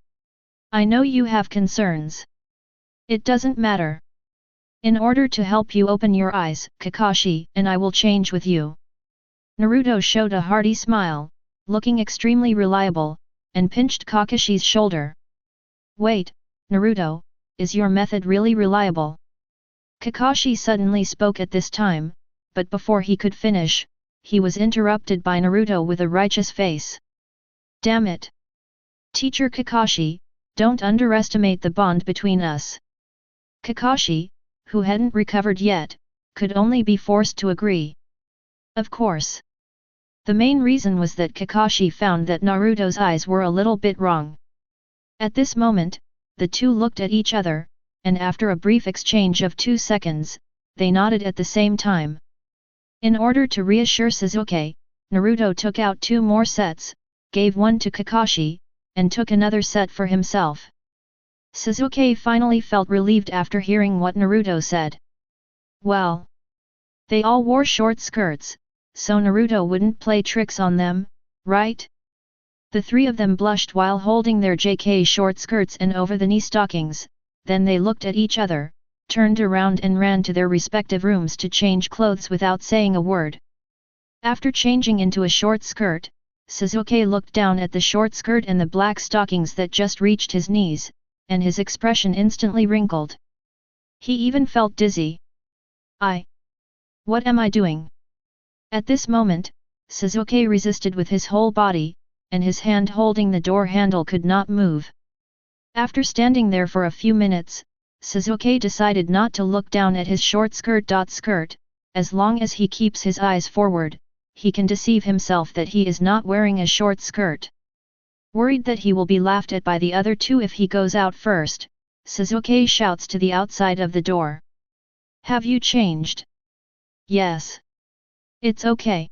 I know you have concerns. It doesn't matter. In order to help you open your eyes, Kakashi and I will change with you. Naruto showed a hearty smile, looking extremely reliable, and pinched Kakashi's shoulder. Wait, Naruto, is your method really reliable? Kakashi suddenly spoke at this time, but before he could finish, he was interrupted by Naruto with a righteous face. Damn it! Teacher Kakashi, don't underestimate the bond between us. Kakashi, who hadn't recovered yet, could only be forced to agree. Of course. The main reason was that Kakashi found that Naruto's eyes were a little bit wrong. At this moment, the two looked at each other, and after a brief exchange of 2 seconds, they nodded at the same time. In order to reassure Sasuke, Naruto took out 2 more sets, gave one to Kakashi, and took another set for himself. Sasuke finally felt relieved after hearing what Naruto said. Well, they all wore short skirts, so Naruto wouldn't play tricks on them, right? The 3 of them blushed while holding their JK short skirts and over-the-knee stockings, then they looked at each other, turned around and ran to their respective rooms to change clothes without saying a word. After changing into a short skirt, Sasuke looked down at the short skirt and the black stockings that just reached his knees, and his expression instantly wrinkled. He even felt dizzy. What am I doing? At this moment, Sasuke resisted with his whole body, and his hand holding the door handle could not move. After standing there for a few minutes, Sasuke decided not to look down at his short skirt. As long as he keeps his eyes forward, he can deceive himself that he is not wearing a short skirt. Worried that he will be laughed at by the other two if he goes out first, Sasuke shouts to the outside of the door. Have you changed? Yes. It's okay.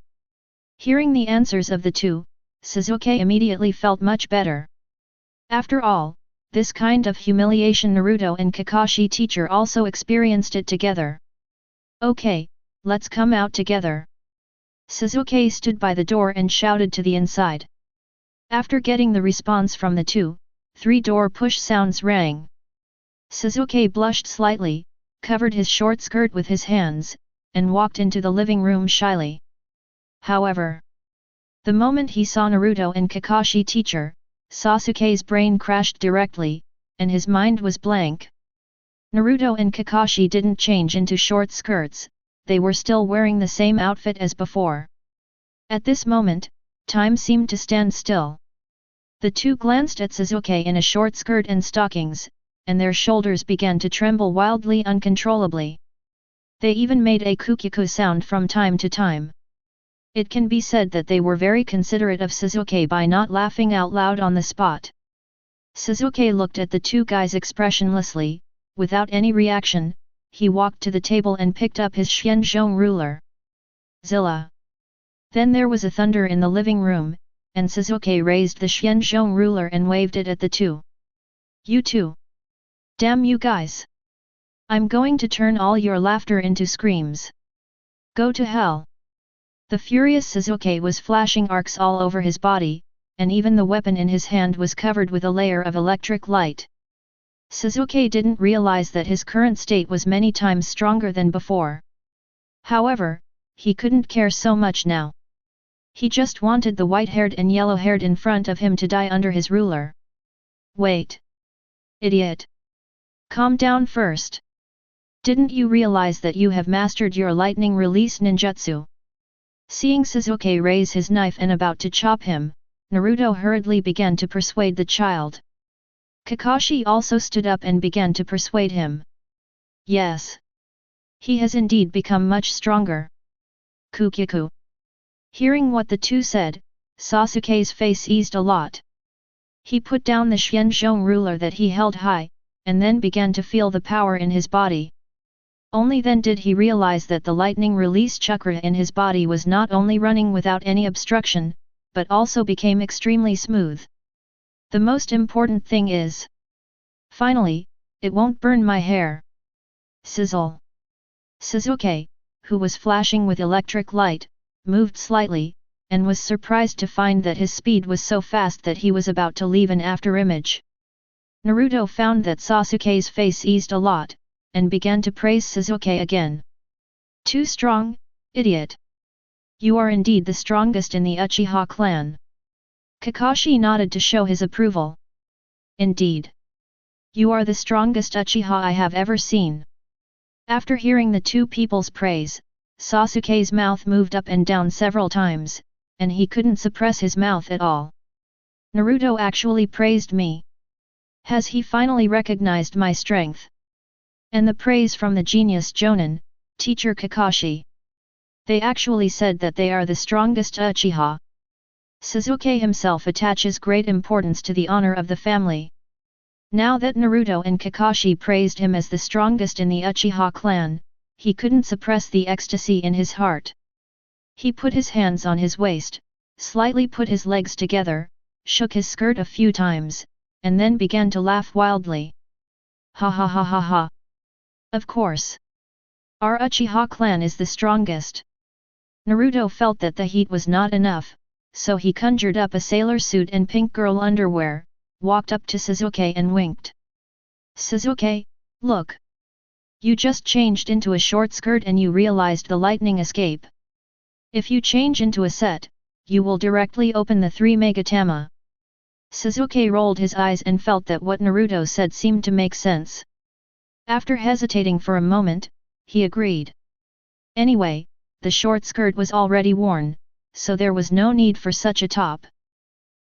Hearing the answers of the two, Sasuke immediately felt much better. After all, this kind of humiliation Naruto and Kakashi teacher also experienced it together. Okay, let's come out together. Sasuke stood by the door and shouted to the inside. After getting the response from the two, 3 door push sounds rang. Sasuke blushed slightly, covered his short skirt with his hands, and walked into the living room shyly. However, the moment he saw Naruto and Kakashi teacher, Sasuke's brain crashed directly, and his mind was blank. Naruto and Kakashi didn't change into short skirts, they were still wearing the same outfit as before. At this moment, time seemed to stand still. The two glanced at Sasuke in a short skirt and stockings, and their shoulders began to tremble wildly uncontrollably. They even made a kukuku sound from time to time. It can be said that they were very considerate of Sasuke by not laughing out loud on the spot. Sasuke looked at the two guys expressionlessly, without any reaction. He walked to the table and picked up his Xianzhong ruler. Zilla! Then there was a thunder in the living room, and Sasuke raised the Xianzhong ruler and waved it at the two. You two! Damn you guys! I'm going to turn all your laughter into screams. Go to hell! The furious Sasuke was flashing arcs all over his body, and even the weapon in his hand was covered with a layer of electric light. Sasuke didn't realize that his current state was many times stronger than before. However, he couldn't care so much now. He just wanted the white-haired and yellow-haired in front of him to die under his ruler. Wait! Idiot! Calm down first! Didn't you realize that you have mastered your lightning release ninjutsu? Seeing Sasuke raise his knife and about to chop him, Naruto hurriedly began to persuade the child. Kakashi also stood up and began to persuade him. Yes. He has indeed become much stronger. Kukuku. Hearing what the two said, Sasuke's face eased a lot. He put down the Xianzhong ruler that he held high, and then began to feel the power in his body. Only then did he realize that the lightning release chakra in his body was not only running without any obstruction, but also became extremely smooth. The most important thing is, finally, it won't burn my hair. Sizzle. Sasuke, who was flashing with electric light, moved slightly, and was surprised to find that his speed was so fast that he was about to leave an afterimage. Naruto found that Sasuke's face eased a lot, and began to praise Sasuke again. Too strong, idiot! You are indeed the strongest in the Uchiha clan. Kakashi nodded to show his approval. Indeed. You are the strongest Uchiha I have ever seen. After hearing the two people's praise, Sasuke's mouth moved up and down several times, and he couldn't suppress his mouth at all. Naruto actually praised me. Has he finally recognized my strength? And the praise from the genius Jonin, teacher Kakashi. They actually said that they are the strongest Uchiha. Sasuke himself attaches great importance to the honor of the family. Now that Naruto and Kakashi praised him as the strongest in the Uchiha clan, he couldn't suppress the ecstasy in his heart. He put his hands on his waist, slightly put his legs together, shook his skirt a few times, and then began to laugh wildly. Ha ha ha ha ha! Of course! Our Uchiha clan is the strongest. Naruto felt that the heat was not enough, so he conjured up a sailor suit and pink girl underwear, walked up to Sasuke and winked. Sasuke, look! You just changed into a short skirt and you realized the lightning escape. If you change into a set, you will directly open the 3 Megatama. Sasuke rolled his eyes and felt that what Naruto said seemed to make sense. After hesitating for a moment, he agreed. Anyway, the short skirt was already worn, so there was no need for such a top.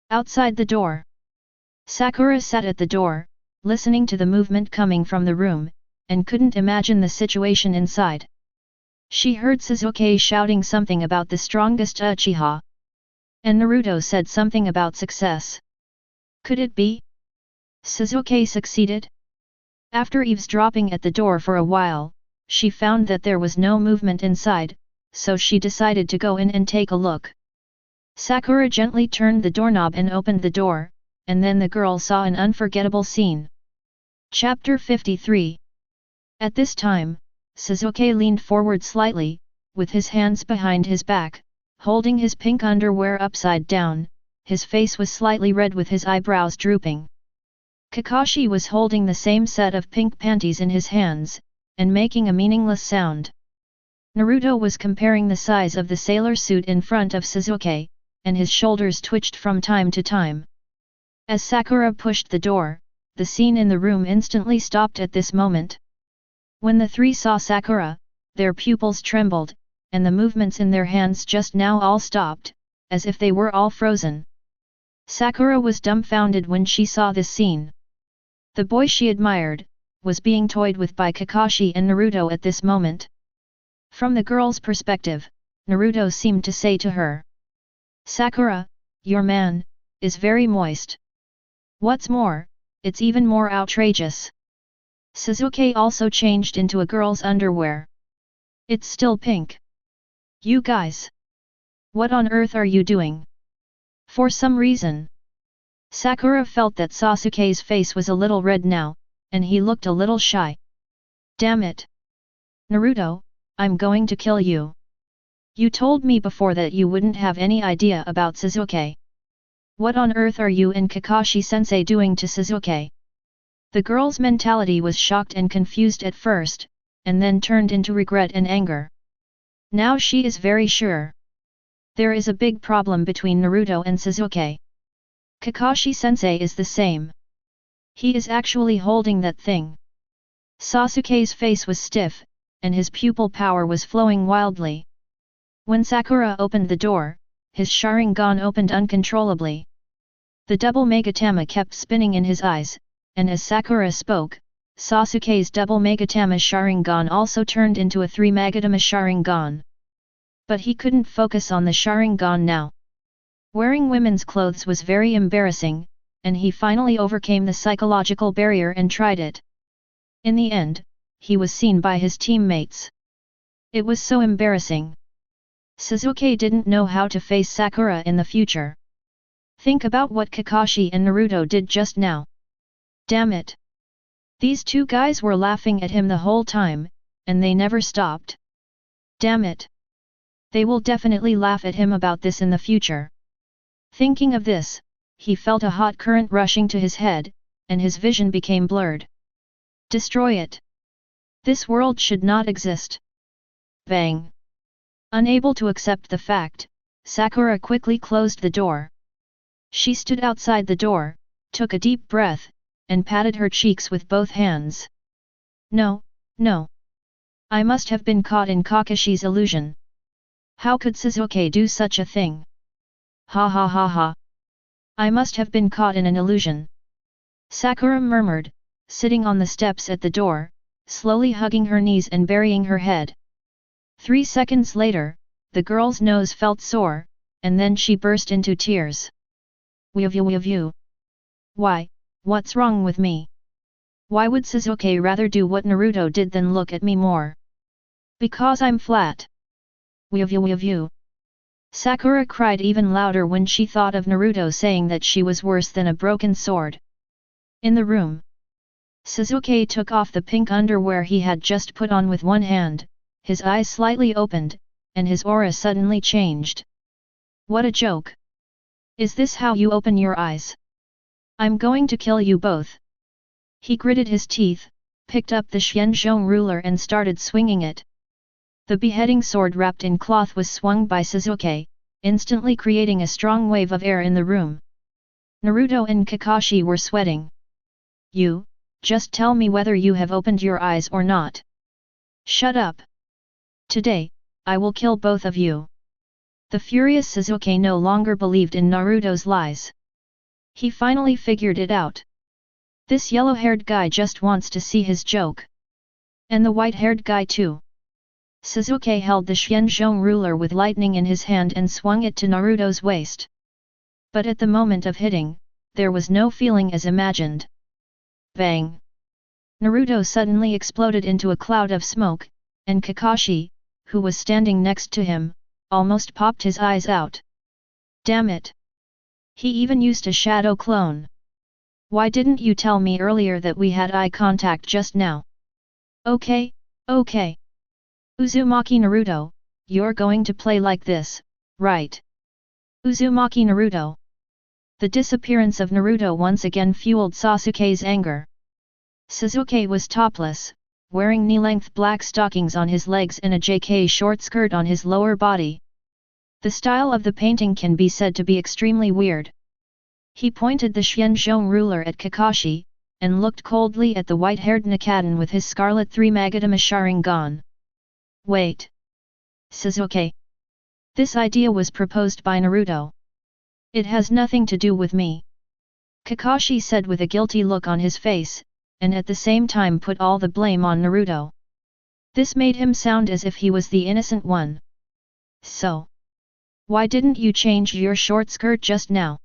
Outside the door, Sakura sat at the door, listening to the movement coming from the room, and couldn't imagine the situation inside. She heard Sasuke shouting something about the strongest Uchiha. And Naruto said something about success. Could it be? Sasuke succeeded? After eavesdropping at the door for a while, she found that there was no movement inside, so she decided to go in and take a look. Sakura gently turned the doorknob and opened the door, and then the girl saw an unforgettable scene. Chapter 53. At this time, Sasuke leaned forward slightly, with his hands behind his back, holding his pink underwear upside down. His face was slightly red with his eyebrows drooping. Kakashi was holding the same set of pink panties in his hands, and making a meaningless sound. Naruto was comparing the size of the sailor suit in front of Sasuke, and his shoulders twitched from time to time. As Sakura pushed the door, the scene in the room instantly stopped at this moment. When the three saw Sakura, their pupils trembled, and the movements in their hands just now all stopped, as if they were all frozen. Sakura was dumbfounded when she saw this scene. The boy she admired was being toyed with by Kakashi and Naruto at this moment. From the girl's perspective, Naruto seemed to say to her, "Sakura, your man is very moist. What's more, it's even more outrageous." Sasuke also changed into a girl's underwear. "It's still pink. You guys! What on earth are you doing?" For some reason, Sakura felt that Sasuke's face was a little red now, and he looked a little shy. "Damn it! Naruto, I'm going to kill you. You told me before that you wouldn't have any idea about Sasuke. What on earth are you and Kakashi-sensei doing to Sasuke?" The girl's mentality was shocked and confused at first, and then turned into regret and anger. Now she is very sure. There is a big problem between Naruto and Sasuke. Kakashi-sensei is the same. He is actually holding that thing. Sasuke's face was stiff, and his pupil power was flowing wildly. When Sakura opened the door, his Sharingan opened uncontrollably. The double Megatama kept spinning in his eyes, and as Sakura spoke, Sasuke's double Megatama Sharingan also turned into a 3 Megatama Sharingan. But he couldn't focus on the Sharingan now. Wearing women's clothes was very embarrassing, and he finally overcame the psychological barrier and tried it. In the end, he was seen by his teammates. It was so embarrassing. Sasuke didn't know how to face Sakura in the future. Think about what Kakashi and Naruto did just now. Damn it! These two guys were laughing at him the whole time, and they never stopped. Damn it! They will definitely laugh at him about this in the future. Thinking of this, he felt a hot current rushing to his head, and his vision became blurred. Destroy it! This world should not exist. Bang! Unable to accept the fact, Sakura quickly closed the door. She stood outside the door, took a deep breath, and patted her cheeks with both hands. No, no. I must have been caught in Kakashi's illusion. How could Sasuke do such a thing? Ha ha ha ha. I must have been caught in an illusion. Sakura murmured, sitting on the steps at the door, slowly hugging her knees and burying her head. 3 seconds later, the girl's nose felt sore, and then she burst into tears. Weev. Why, what's wrong with me? Why would Sasuke rather do what Naruto did than look at me more? Because I'm flat. Weev. Sakura cried even louder when she thought of Naruto saying that she was worse than a broken sword. In the room, Sasuke took off the pink underwear he had just put on with one hand, his eyes slightly opened, and his aura suddenly changed. What a joke! Is this how you open your eyes? I'm going to kill you both. He gritted his teeth, picked up the Xianzhong ruler and started swinging it. The beheading sword wrapped in cloth was swung by Sasuke, instantly creating a strong wave of air in the room. Naruto and Kakashi were sweating. You, just tell me whether you have opened your eyes or not. Shut up. Today, I will kill both of you. The furious Sasuke no longer believed in Naruto's lies. He finally figured it out. This yellow-haired guy just wants to see his joke. And the white-haired guy too. Sasuke held the Xianzhong ruler with lightning in his hand and swung it to Naruto's waist. But at the moment of hitting, there was no feeling as imagined. Bang! Naruto suddenly exploded into a cloud of smoke, and Kakashi, who was standing next to him, almost popped his eyes out. Damn it! He even used a shadow clone. Why didn't you tell me earlier that we had eye contact just now? Okay, okay. Uzumaki Naruto, you're going to play like this, right? Uzumaki Naruto. The disappearance of Naruto once again fueled Sasuke's anger. Sasuke was topless, wearing knee-length black stockings on his legs and a JK short skirt on his lower body. The style of the painting can be said to be extremely weird. He pointed the Xianzhong ruler at Kakashi, and looked coldly at the white-haired Nakaden with his scarlet 3 Magatama Sharingan. Wait! Sasuke! This idea was proposed by Naruto. It has nothing to do with me. Kakashi said with a guilty look on his face, and at the same time put all the blame on Naruto. This made him sound as if he was the innocent one. So, why didn't you change your short skirt just now?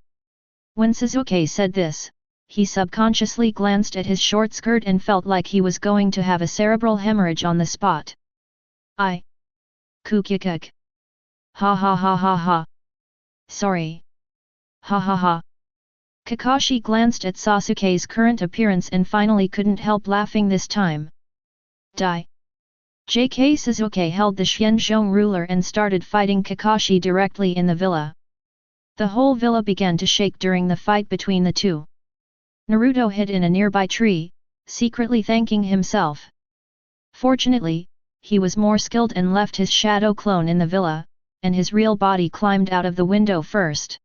When Sasuke said this, he subconsciously glanced at his short skirt and felt like he was going to have a cerebral hemorrhage on the spot. Kukikuk. Ha ha ha ha ha. Sorry. Ha ha ha. Kakashi glanced at Sasuke's current appearance and finally couldn't help laughing this time. Die. JK Sasuke held the Xianzhong ruler and started fighting Kakashi directly in the villa. The whole villa began to shake during the fight between the two. Naruto hid in a nearby tree, secretly thanking himself. Fortunately, he was more skilled and left his shadow clone in the villa, and his real body climbed out of the window first.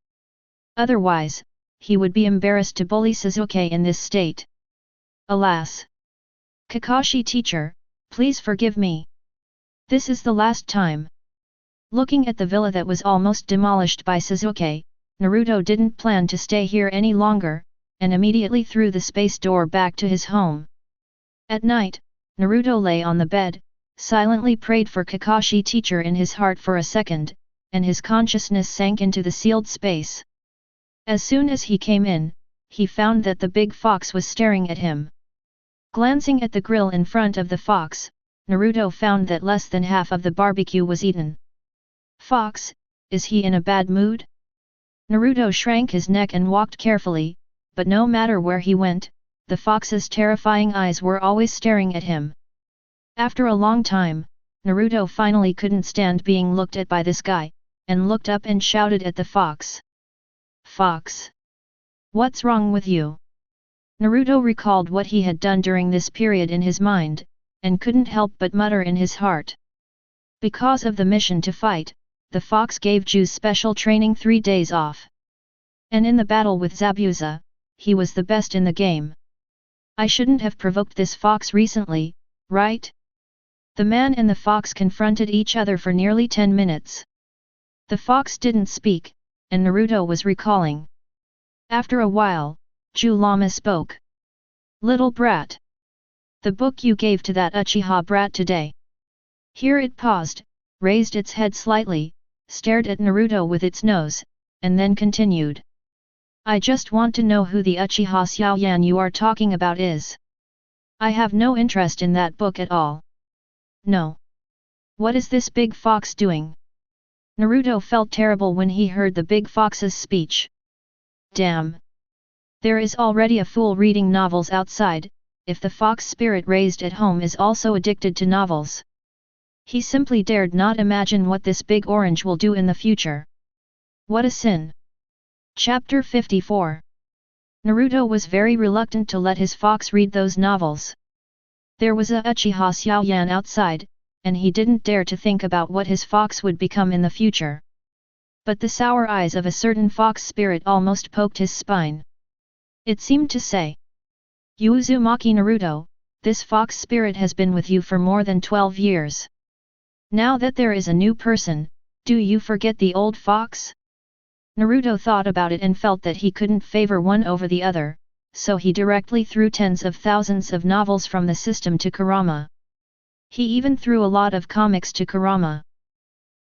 Otherwise, he would be embarrassed to bully Sasuke in this state. Alas! Kakashi teacher, please forgive me. This is the last time. Looking at the villa that was almost demolished by Sasuke, Naruto didn't plan to stay here any longer, and immediately threw the space door back to his home. At night, Naruto lay on the bed, silently prayed for Kakashi teacher in his heart for a second, and his consciousness sank into the sealed space. As soon as he came in, he found that the big fox was staring at him. Glancing at the grill in front of the fox, Naruto found that less than half of the barbecue was eaten. Fox, is he in a bad mood? Naruto shrank his neck and walked carefully, but no matter where he went, the fox's terrifying eyes were always staring at him. After a long time, Naruto finally couldn't stand being looked at by this guy, and looked up and shouted at the fox. Fox! What's wrong with you? Naruto recalled what he had done during this period in his mind, and couldn't help but mutter in his heart. Because of the mission to fight, the fox gave Ju's special training 3 days off. And in the battle with Zabuza, he was the best in the game. I shouldn't have provoked this fox recently, right? The man and the fox confronted each other for nearly 10 minutes. The fox didn't speak, and Naruto was recalling. After a while, Ju Lama spoke. Little brat. The book you gave to that Uchiha brat today. Here it paused, raised its head slightly, stared at Naruto with its nose, and then continued. I just want to know who the Uchiha Xiaoyan you are talking about is. I have no interest in that book at all. No. What is this big fox doing? Naruto felt terrible when he heard the big fox's speech. Damn! There is already a fool reading novels outside, if the fox spirit raised at home is also addicted to novels. He simply dared not imagine what this big orange will do in the future. What a sin! Chapter 54. Naruto was very reluctant to let his fox read those novels. There was a Uchiha Xiaoyan outside, and he didn't dare to think about what his fox would become in the future. But the sour eyes of a certain fox spirit almost poked his spine. It seemed to say, "You Uzumaki Naruto, this fox spirit has been with you for more than 12 years. Now that there is a new person, do you forget the old fox?" Naruto thought about it and felt that he couldn't favor one over the other, so he directly threw tens of thousands of novels from the system to Kurama. He even threw a lot of comics to Kurama.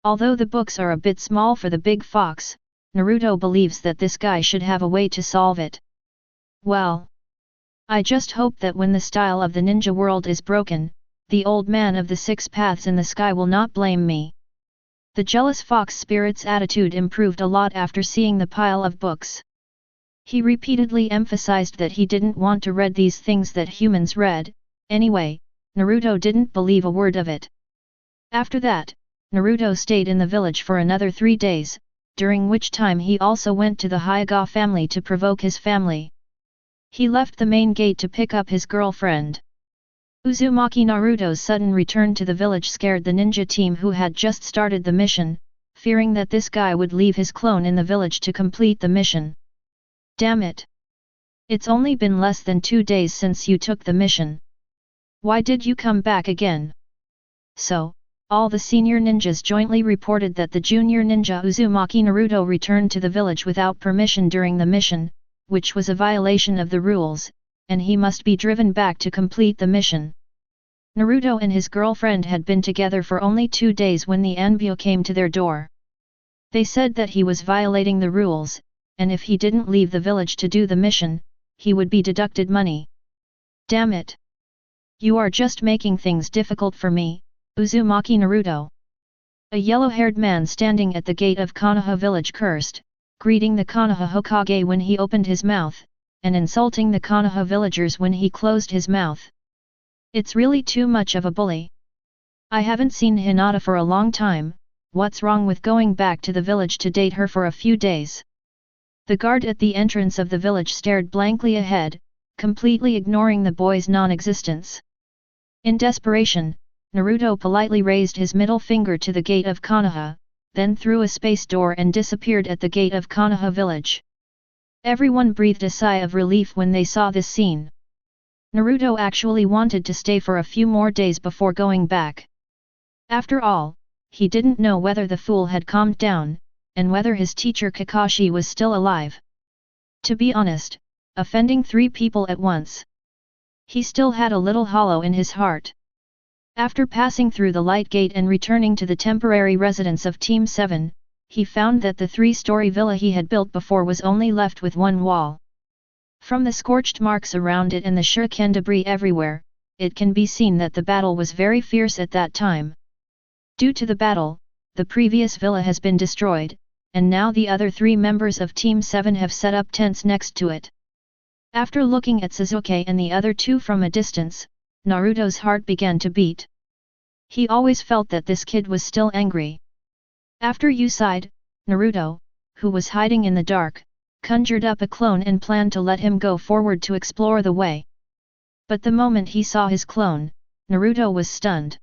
Although the books are a bit small for the big fox, Naruto believes that this guy should have a way to solve it. Well, I just hope that when the style of the ninja world is broken, the old man of the 6 paths in the sky will not blame me. The jealous fox spirit's attitude improved a lot after seeing the pile of books. He repeatedly emphasized that he didn't want to read these things that humans read. Anyway, Naruto didn't believe a word of it. After that, Naruto stayed in the village for another 3 days, during which time he also went to the Hyuga family to provoke his family. He left the main gate to pick up his girlfriend. Uzumaki Naruto's sudden return to the village scared the ninja team who had just started the mission, fearing that this guy would leave his clone in the village to complete the mission. Damn it! It's only been less than 2 days since you took the mission. Why did you come back again? So, all the senior ninjas jointly reported that the junior ninja Uzumaki Naruto returned to the village without permission during the mission, which was a violation of the rules, and he must be driven back to complete the mission. Naruto and his girlfriend had been together for only 2 days when the Anbyo came to their door. They said that he was violating the rules, and if he didn't leave the village to do the mission, he would be deducted money. Damn it! You are just making things difficult for me, Uzumaki Naruto. A yellow-haired man standing at the gate of Konoha village cursed, greeting the Konoha Hokage when he opened his mouth, and insulting the Konoha villagers when he closed his mouth. It's really too much of a bully. I haven't seen Hinata for a long time. What's wrong with going back to the village to date her for a few days? The guard at the entrance of the village stared blankly ahead, completely ignoring the boy's non-existence. In desperation, Naruto politely raised his middle finger to the gate of Konoha, then threw a space door and disappeared at the gate of Konoha village. Everyone breathed a sigh of relief when they saw this scene. Naruto actually wanted to stay for a few more days before going back. After all, he didn't know whether the fool had calmed down, and whether his teacher Kakashi was still alive. To be honest, offending 3 people at once. He still had a little hollow in his heart. After passing through the light gate and returning to the temporary residence of Team 7, he found that the 3-story villa he had built before was only left with one wall. From the scorched marks around it and the shuriken debris everywhere, it can be seen that the battle was very fierce at that time. Due to the battle, the previous villa has been destroyed, and now the other 3 members of Team 7 have set up tents next to it. After looking at Sasuke and the other 2 from a distance, Naruto's heart began to beat. He always felt that this kid was still angry. After you sighed, Naruto, who was hiding in the dark, conjured up a clone and planned to let him go forward to explore the way. But the moment he saw his clone, Naruto was stunned.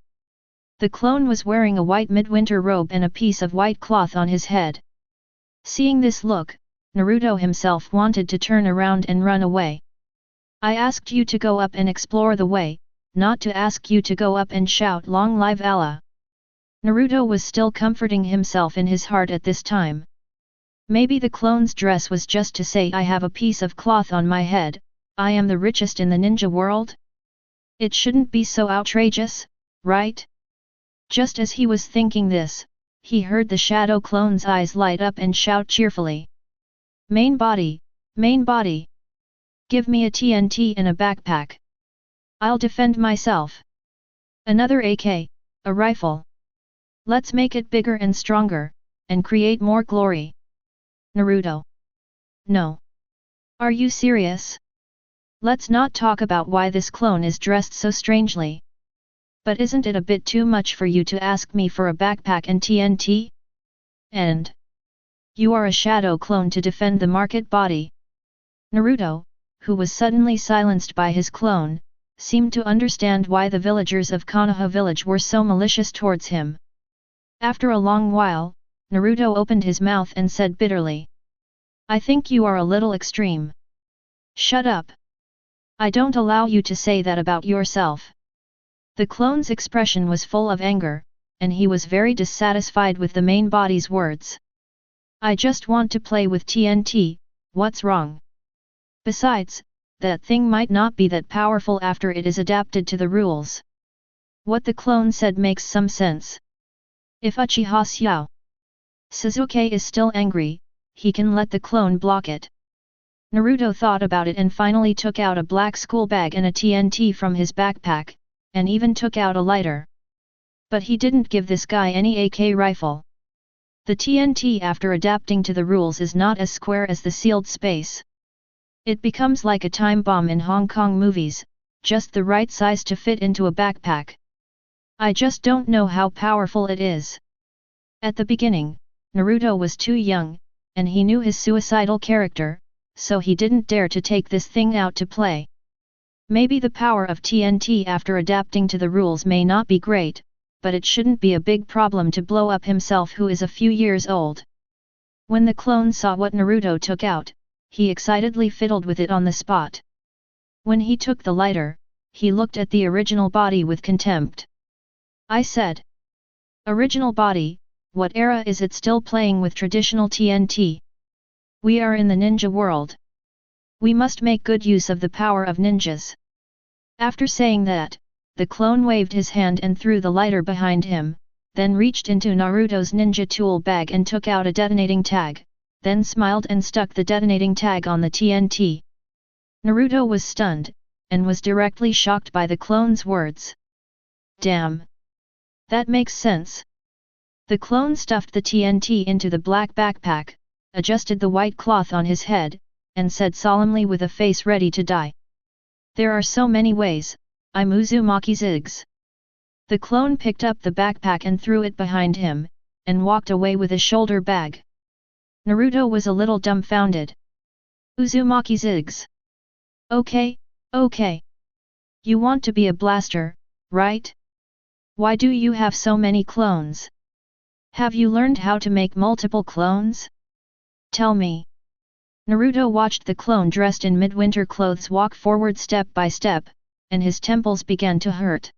The clone was wearing a white midwinter robe and a piece of white cloth on his head. Seeing this look, Naruto himself wanted to turn around and run away. I asked you to go up and explore the way, not to ask you to go up and shout "Long live Allah." Naruto was still comforting himself in his heart at this time. Maybe the clone's dress was just to say I have a piece of cloth on my head, I am the richest in the ninja world? It shouldn't be so outrageous, right? Just as he was thinking this, he heard the shadow clone's eyes light up and shout cheerfully. Main body, main body! Give me a TNT and a backpack. I'll defend myself. Another AK, a rifle. Let's make it bigger and stronger, and create more glory. Naruto. No. Are you serious? Let's not talk about why this clone is dressed so strangely. But isn't it a bit too much for you to ask me for a backpack and TNT? And you are a shadow clone to defend the market body. Naruto, who was suddenly silenced by his clone, seemed to understand why the villagers of Konoha village were so malicious towards him. After a long while, Naruto opened his mouth and said bitterly, "I think you are a little extreme. Shut up. I don't allow you to say that about yourself." The clone's expression was full of anger, and he was very dissatisfied with the main body's words. "I just want to play with TNT, what's wrong? Besides, that thing might not be that powerful after it is adapted to the rules." What the clone said makes some sense. If Uchiha Xiao Sasuke is still angry, he can let the clone block it. Naruto thought about it and finally took out a black school bag and a TNT from his backpack, and even took out a lighter. But he didn't give this guy any AK rifle. The TNT after adapting to the rules is not as square as the sealed space. It becomes like a time bomb in Hong Kong movies, just the right size to fit into a backpack. I just don't know how powerful it is. At the beginning, Naruto was too young, and he knew his suicidal character, so he didn't dare to take this thing out to play. Maybe the power of TNT after adapting to the rules may not be great, but it shouldn't be a big problem to blow up himself who is a few years old. When the clone saw what Naruto took out, he excitedly fiddled with it on the spot. When he took the lighter, he looked at the original body with contempt. I said, "Original body, what era is it still playing with traditional TNT? We are in the ninja world. We must make good use of the power of ninjas." After saying that, the clone waved his hand and threw the lighter behind him, then reached into Naruto's ninja tool bag and took out a detonating tag, then smiled and stuck the detonating tag on the TNT. Naruto was stunned, and was directly shocked by the clone's words. Damn! That makes sense. The clone stuffed the TNT into the black backpack, adjusted the white cloth on his head, and said solemnly with a face ready to die. "There are so many ways, I'm Uzumaki Ziggs." The clone picked up the backpack and threw it behind him, and walked away with a shoulder bag. Naruto was a little dumbfounded. Uzumaki Ziggs. Okay. You want to be a blaster, right? Why do you have so many clones? Have you learned how to make multiple clones? Tell me. Naruto watched the clone dressed in midwinter clothes walk forward step by step, and his temples began to hurt.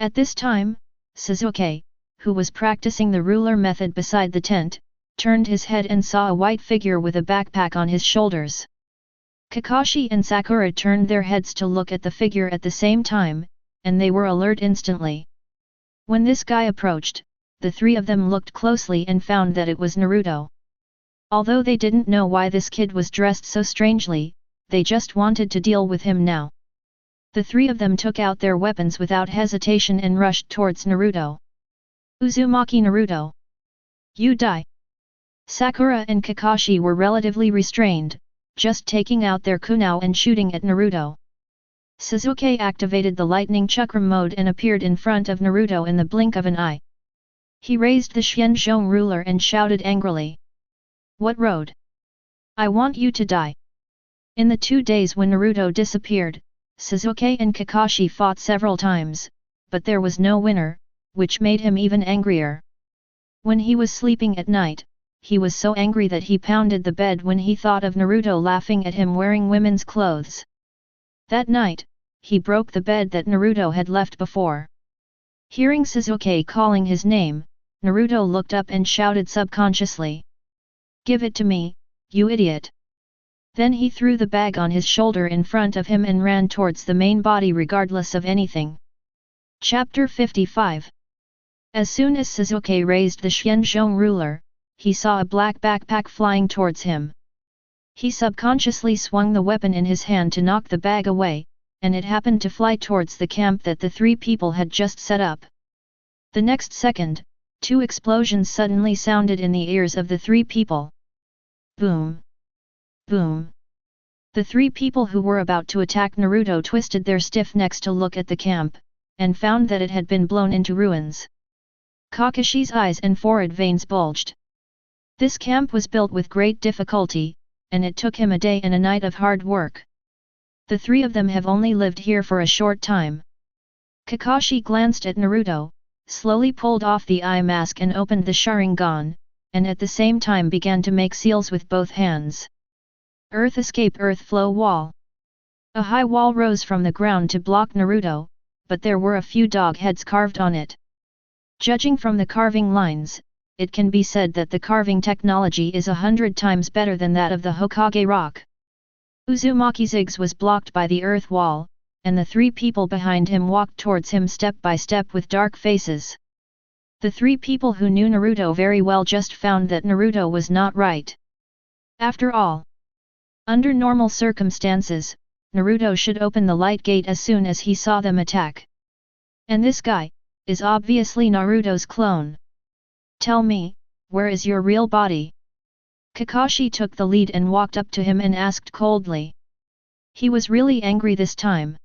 At this time, Sasuke, who was practicing the ruler method beside the tent, turned his head and saw a white figure with a backpack on his shoulders. Kakashi and Sakura turned their heads to look at the figure at the same time, and they were alert instantly. When this guy approached, the three of them looked closely and found that it was Naruto. Although they didn't know why this kid was dressed so strangely, they just wanted to deal with him now. The three of them took out their weapons without hesitation and rushed towards Naruto. Uzumaki Naruto! You die! Sakura and Kakashi were relatively restrained, just taking out their kunai and shooting at Naruto. Sasuke activated the lightning chakra mode and appeared in front of Naruto in the blink of an eye. He raised the Xianzhong ruler and shouted angrily. What road? I want you to die. In the 2 days when Naruto disappeared, Sasuke and Kakashi fought several times, but there was no winner, which made him even angrier. When he was sleeping at night, he was so angry that he pounded the bed when he thought of Naruto laughing at him wearing women's clothes. That night, he broke the bed that Naruto had left before. Hearing Sasuke calling his name, Naruto looked up and shouted subconsciously. Give it to me, you idiot! Then he threw the bag on his shoulder in front of him and ran towards the main body regardless of anything. Chapter 55. As soon as Sasuke raised the Xianzhong ruler, he saw a black backpack flying towards him. He subconsciously swung the weapon in his hand to knock the bag away, and it happened to fly towards the camp that the three people had just set up. The next second, 2 explosions suddenly sounded in the ears of the 3 people. Boom! Boom! The 3 people who were about to attack Naruto twisted their stiff necks to look at the camp, and found that it had been blown into ruins. Kakashi's eyes and forehead veins bulged. This camp was built with great difficulty, and it took him a day and a night of hard work. The three of them have only lived here for a short time. Kakashi glanced at Naruto, slowly pulled off the eye mask and opened the Sharingan, and at the same time began to make seals with both hands. Earth escape, earth flow wall. A high wall rose from the ground to block Naruto, but there were a few dog heads carved on it. Judging from the carving lines, it can be said that the carving technology is 100 times better than that of the Hokage rock. Uzumaki Ziggs was blocked by the earth wall, and the three people behind him walked towards him step by step with dark faces. The three people who knew Naruto very well just found that Naruto was not right. After all, under normal circumstances, Naruto should open the light gate as soon as he saw them attack. And this guy is obviously Naruto's clone. Tell me, where is your real body? Kakashi took the lead and walked up to him and asked coldly. He was really angry this time.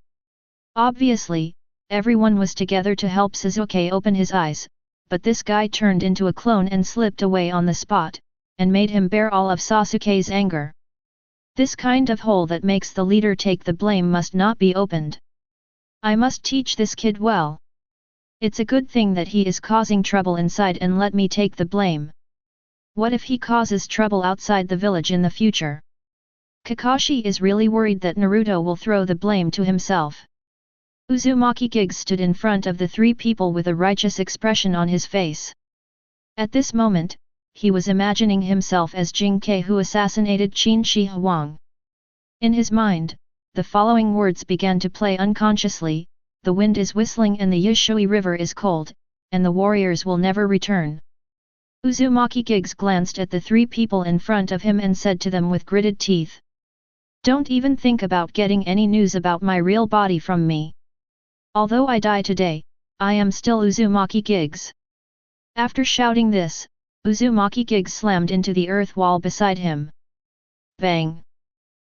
Obviously, everyone was together to help Sasuke open his eyes, but this guy turned into a clone and slipped away on the spot, and made him bear all of Sasuke's anger. This kind of hole that makes the leader take the blame must not be opened. I must teach this kid well. It's a good thing that he is causing trouble inside and let me take the blame. What if he causes trouble outside the village in the future? Kakashi is really worried that Naruto will throw the blame to himself. Uzumaki Giggs stood in front of the three people with a righteous expression on his face. At this moment, he was imagining himself as Jing Ke who assassinated Qin Shi Huang. In his mind, the following words began to play unconsciously: the wind is whistling and the Yushui River is cold, and the warriors will never return. Uzumaki Giggs glanced at the three people in front of him and said to them with gritted teeth, "Don't even think about getting any news about my real body from me. Although I die today, I am still Uzumaki Giggs." After shouting this, Uzumaki Giggs slammed into the earth wall beside him. Bang!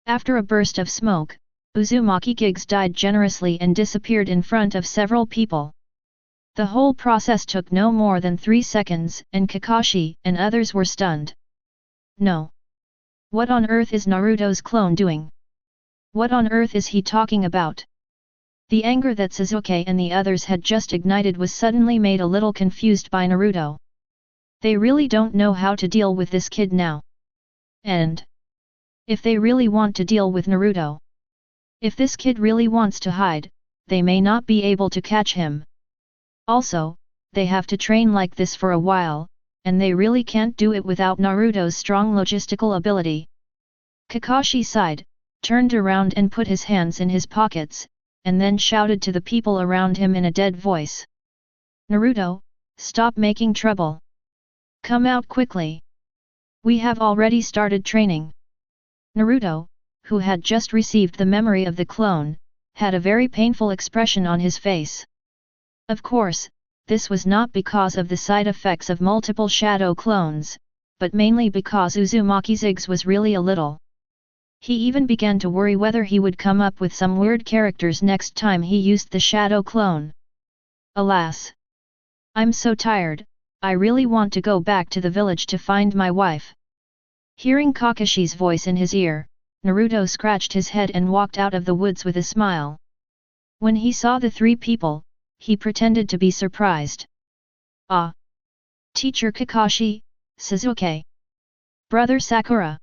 After a burst of smoke, Uzumaki Giggs died generously and disappeared in front of several people. The whole process took no more than 3 seconds, and Kakashi and others were stunned. No! What on earth is Naruto's clone doing? What on earth is he talking about? The anger that Sasuke and the others had just ignited was suddenly made a little confused by Naruto. They really don't know how to deal with this kid now. And if they really want to deal with Naruto, if this kid really wants to hide, they may not be able to catch him. Also, they have to train like this for a while, and they really can't do it without Naruto's strong logistical ability. Kakashi sighed, turned around and put his hands in his pockets, and then shouted to the people around him in a dead voice. "Naruto, stop making trouble. Come out quickly. We have already started training." Naruto, who had just received the memory of the clone, had a very painful expression on his face. Of course, this was not because of the side effects of multiple shadow clones, but mainly because Uzumaki Ziggs was really a little. He even began to worry whether he would come up with some weird characters next time he used the shadow clone. Alas! I'm so tired, I really want to go back to the village to find my wife. Hearing Kakashi's voice in his ear, Naruto scratched his head and walked out of the woods with a smile. When he saw the three people, he pretended to be surprised. "Ah! Teacher Kakashi, Sasuke! Brother Sakura!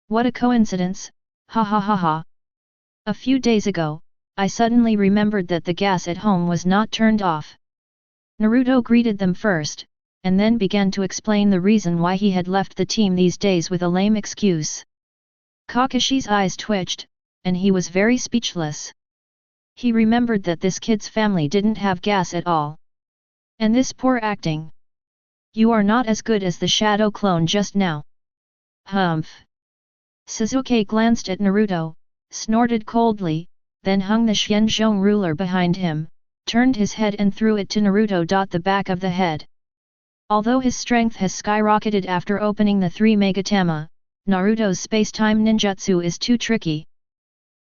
What a coincidence, ha ha ha ha! A few days ago, I suddenly remembered that the gas at home was not turned off." Naruto greeted them first, and then began to explain the reason why he had left the team these days with a lame excuse. Kakashi's eyes twitched, and he was very speechless. He remembered that this kid's family didn't have gas at all. And this poor acting. "You are not as good as the shadow clone just now." "Humph." Sasuke glanced at Naruto, snorted coldly, then hung the Xianzhong ruler behind him, turned his head and threw it to Naruto. The back of the head. Although his strength has skyrocketed after opening the 3 Megatama, Naruto's space-time ninjutsu is too tricky.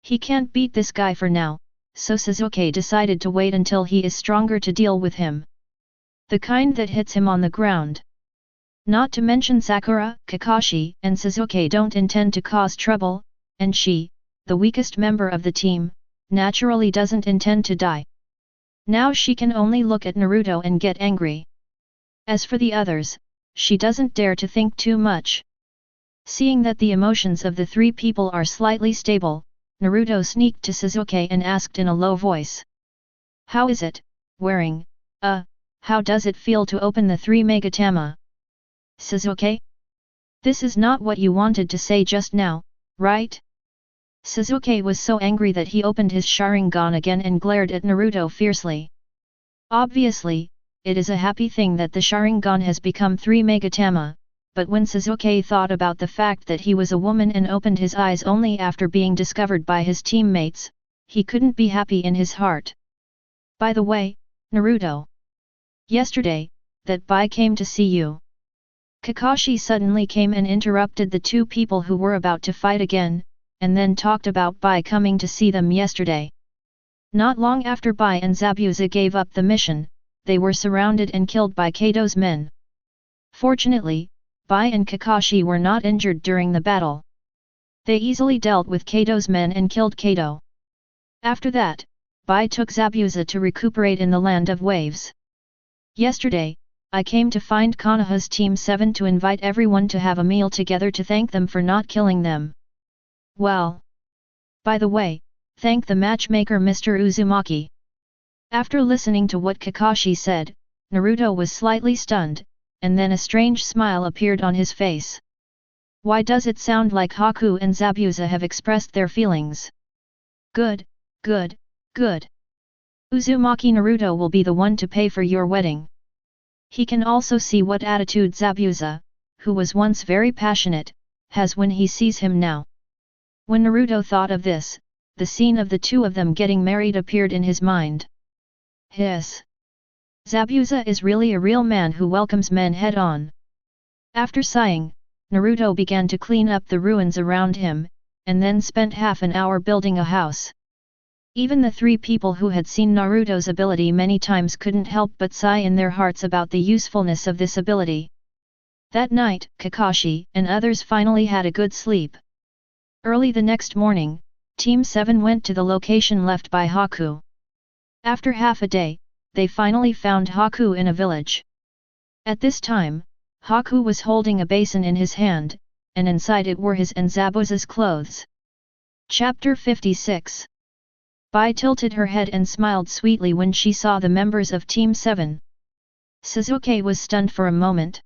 He can't beat this guy for now, so Sasuke decided to wait until he is stronger to deal with him. The kind that hits him on the ground. Not to mention Sakura, Kakashi and Sasuke don't intend to cause trouble, and she, the weakest member of the team, naturally doesn't intend to die. Now she can only look at Naruto and get angry. As for the others, she doesn't dare to think too much. Seeing that the emotions of the three people are slightly stable, Naruto sneaked to Sasuke and asked in a low voice. How is it, wearing, how does it feel to open the three Megatama? Sasuke? This is not what you wanted to say just now, right? Sasuke was so angry that he opened his Sharingan again and glared at Naruto fiercely. Obviously, it is a happy thing that the Sharingan has become 3 Megatama, but when Sasuke thought about the fact that he was a woman and opened his eyes only after being discovered by his teammates, he couldn't be happy in his heart. By the way, Naruto. Yesterday, that Bie came to see you. Kakashi suddenly came and interrupted the two people who were about to fight again, and then talked about Bie coming to see them yesterday. Not long after Bie and Zabuza gave up the mission, they were surrounded and killed by Kato's men. Fortunately, Bie and Kakashi were not injured during the battle. They easily dealt with Kato's men and killed Kato. After that, Bie took Zabuza to recuperate in the Land of Waves. Yesterday, I came to find Konoha's Team 7 to invite everyone to have a meal together to thank them for not killing them. Well. By the way, thank the matchmaker Mr. Uzumaki. After listening to what Kakashi said, Naruto was slightly stunned, and then a strange smile appeared on his face. Why does it sound like Haku and Zabuza have expressed their feelings? Good, good, good. Uzumaki Naruto will be the one to pay for your wedding. He can also see what attitude Zabuza, who was once very passionate, has when he sees him now. When Naruto thought of this, the scene of the two of them getting married appeared in his mind. Hiss! Zabuza is really a real man who welcomes men head-on. After sighing, Naruto began to clean up the ruins around him, and then spent half an hour building a house. Even the three people who had seen Naruto's ability many times couldn't help but sigh in their hearts about the usefulness of this ability. That night, Kakashi and others finally had a good sleep. Early the next morning, Team 7 went to the location left by Haku. After half a day, they finally found Haku in a village. At this time, Haku was holding a basin in his hand, and inside it were his and Zabuza's clothes. Chapter 56. Bie tilted her head and smiled sweetly when she saw the members of Team 7. Sasuke was stunned for a moment.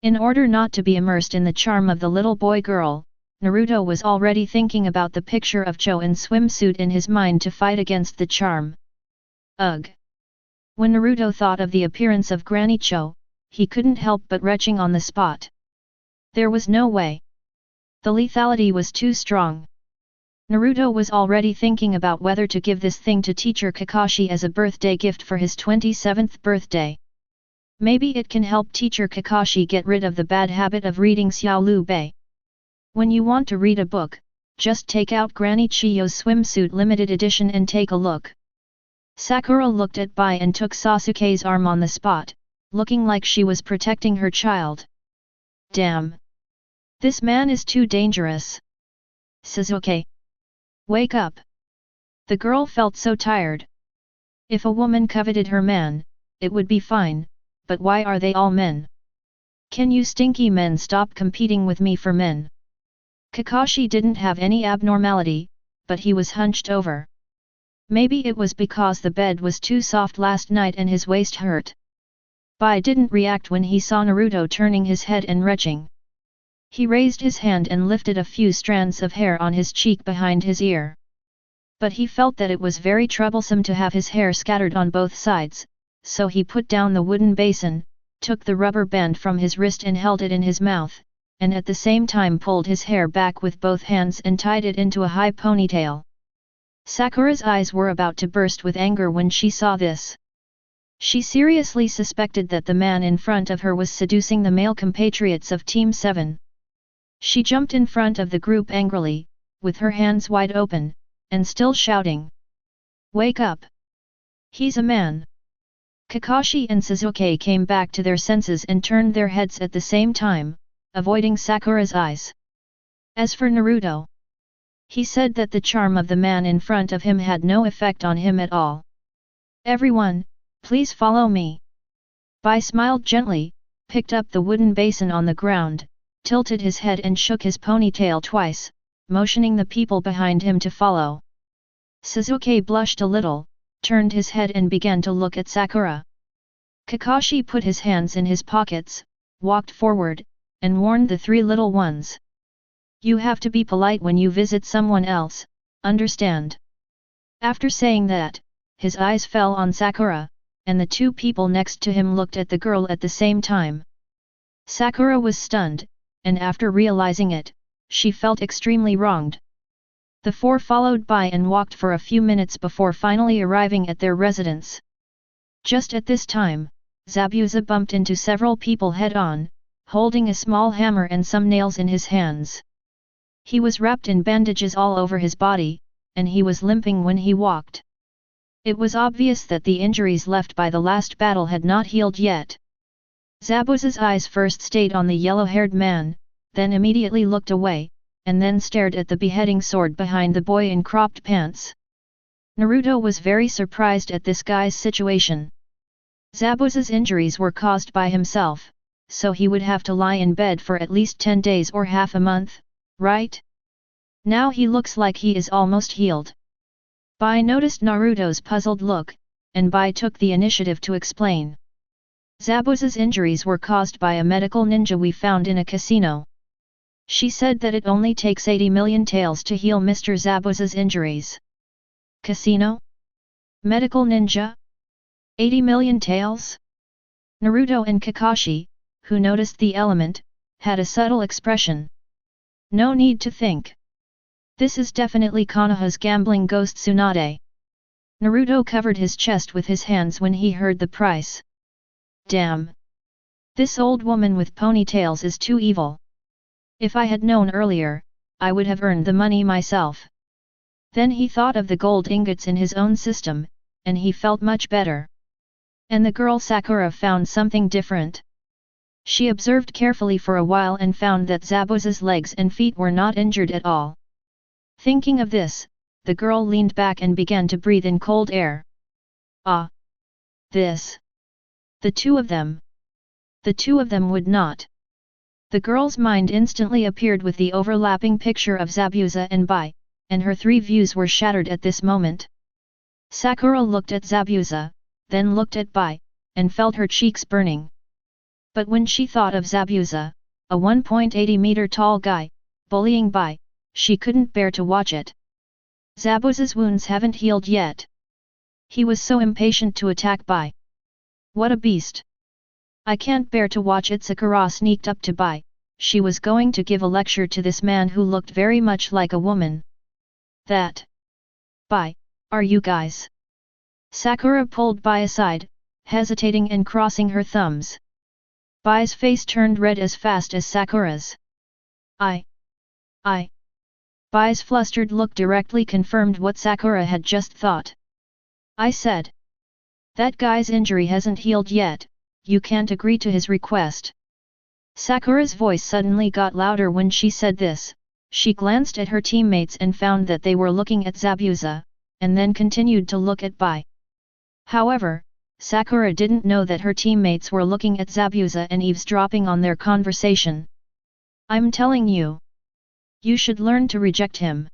In order not to be immersed in the charm of the little boy-girl, Naruto was already thinking about the picture of Cho in swimsuit in his mind to fight against the charm. Ugh! When Naruto thought of the appearance of Granny Cho, he couldn't help but retching on the spot. There was no way. The lethality was too strong. Naruto was already thinking about whether to give this thing to teacher Kakashi as a birthday gift for his 27th birthday. Maybe it can help teacher Kakashi get rid of the bad habit of reading Xiao Lu Bei. When you want to read a book, just take out Granny Chiyo's swimsuit limited edition and take a look. Sakura looked at Bie and took Sasuke's arm on the spot, looking like she was protecting her child. Damn! This man is too dangerous. Sasuke! Wake up! The girl felt so tired. If a woman coveted her man, it would be fine, but why are they all men? Can you stinky men stop competing with me for men? Kakashi didn't have any abnormality, but he was hunched over. Maybe it was because the bed was too soft last night and his waist hurt. Bie didn't react when he saw Naruto turning his head and retching. He raised his hand and lifted a few strands of hair on his cheek behind his ear. But he felt that it was very troublesome to have his hair scattered on both sides, so he put down the wooden basin, took the rubber band from his wrist and held it in his mouth, and at the same time pulled his hair back with both hands and tied it into a high ponytail. Sakura's eyes were about to burst with anger when she saw this. She seriously suspected that the man in front of her was seducing the male compatriots of Team 7. She jumped in front of the group angrily, with her hands wide open, and still shouting. Wake up! He's a man! Kakashi and Sasuke came back to their senses and turned their heads at the same time, avoiding Sakura's eyes. As for Naruto, He said that the charm of the man in front of him had no effect on him at all. Everyone, please follow me. Bie smiled gently, picked up the wooden basin on the ground, tilted his head and shook his ponytail twice, motioning the people behind him to follow. Suzuki blushed a little, turned his head and began to look at Sakura. Kakashi put his hands in his pockets, walked forward, and warned the three little ones. You have to be polite when you visit someone else, understand? After saying that, his eyes fell on Sakura, and the two people next to him looked at the girl at the same time. Sakura was stunned, and after realizing it, she felt extremely wronged. The four followed by and walked for a few minutes before finally arriving at their residence. Just at this time, Zabuza bumped into several people head-on, holding a small hammer and some nails in his hands. He was wrapped in bandages all over his body, and he was limping when he walked. It was obvious that the injuries left by the last battle had not healed yet. Zabuza's eyes first stayed on the yellow-haired man, then immediately looked away, and then stared at the beheading sword behind the boy in cropped pants. Naruto was very surprised at this guy's situation. Zabuza's injuries were caused by himself, so he would have to lie in bed for at least 10 days or half a month, right? Now he looks like he is almost healed. Bie noticed Naruto's puzzled look, and Bie took the initiative to explain. Zabuza's injuries were caused by a medical ninja we found in a casino. She said that it only takes 80 million taels to heal Mr. Zabuza's injuries. Casino? Medical ninja? 80 million taels? Naruto and Kakashi, who noticed the element, had a subtle expression. No need to think. This is definitely Konoha's gambling ghost Tsunade. Naruto covered his chest with his hands when he heard the price. Damn! This old woman with ponytails is too evil. If I had known earlier, I would have earned the money myself. Then he thought of the gold ingots in his own system, and he felt much better. And the girl Sakura found something different. She observed carefully for a while and found that Zabuza's legs and feet were not injured at all. Thinking of this, the girl leaned back and began to breathe in cold air. Ah! This! The two of them! The two of them would not! The girl's mind instantly appeared with the overlapping picture of Zabuza and Bie, and her three views were shattered at this moment. Sakura looked at Zabuza, then looked at Bie, and felt her cheeks burning. But when she thought of Zabuza, a 1.80-meter tall guy, bullying Bie, she couldn't bear to watch it. Zabuza's wounds haven't healed yet. He was so impatient to attack Bie. What a beast! I can't bear to watch it. Sakura sneaked up to Bie. She was going to give a lecture to this man who looked very much like a woman. That! Bie, are you guys? Sakura pulled Bie aside, hesitating and crossing her thumbs. Bie's face turned red as fast as Sakura's. I. Bie's flustered look directly confirmed what Sakura had just thought. I said. That guy's injury hasn't healed yet, you can't agree to his request. Sakura's voice suddenly got louder when she said this. She glanced at her teammates and found that they were looking at Zabuza, and then continued to look at Bie. However, Sakura didn't know that her teammates were looking at Zabuza and eavesdropping on their conversation. I'm telling you. You should learn to reject him.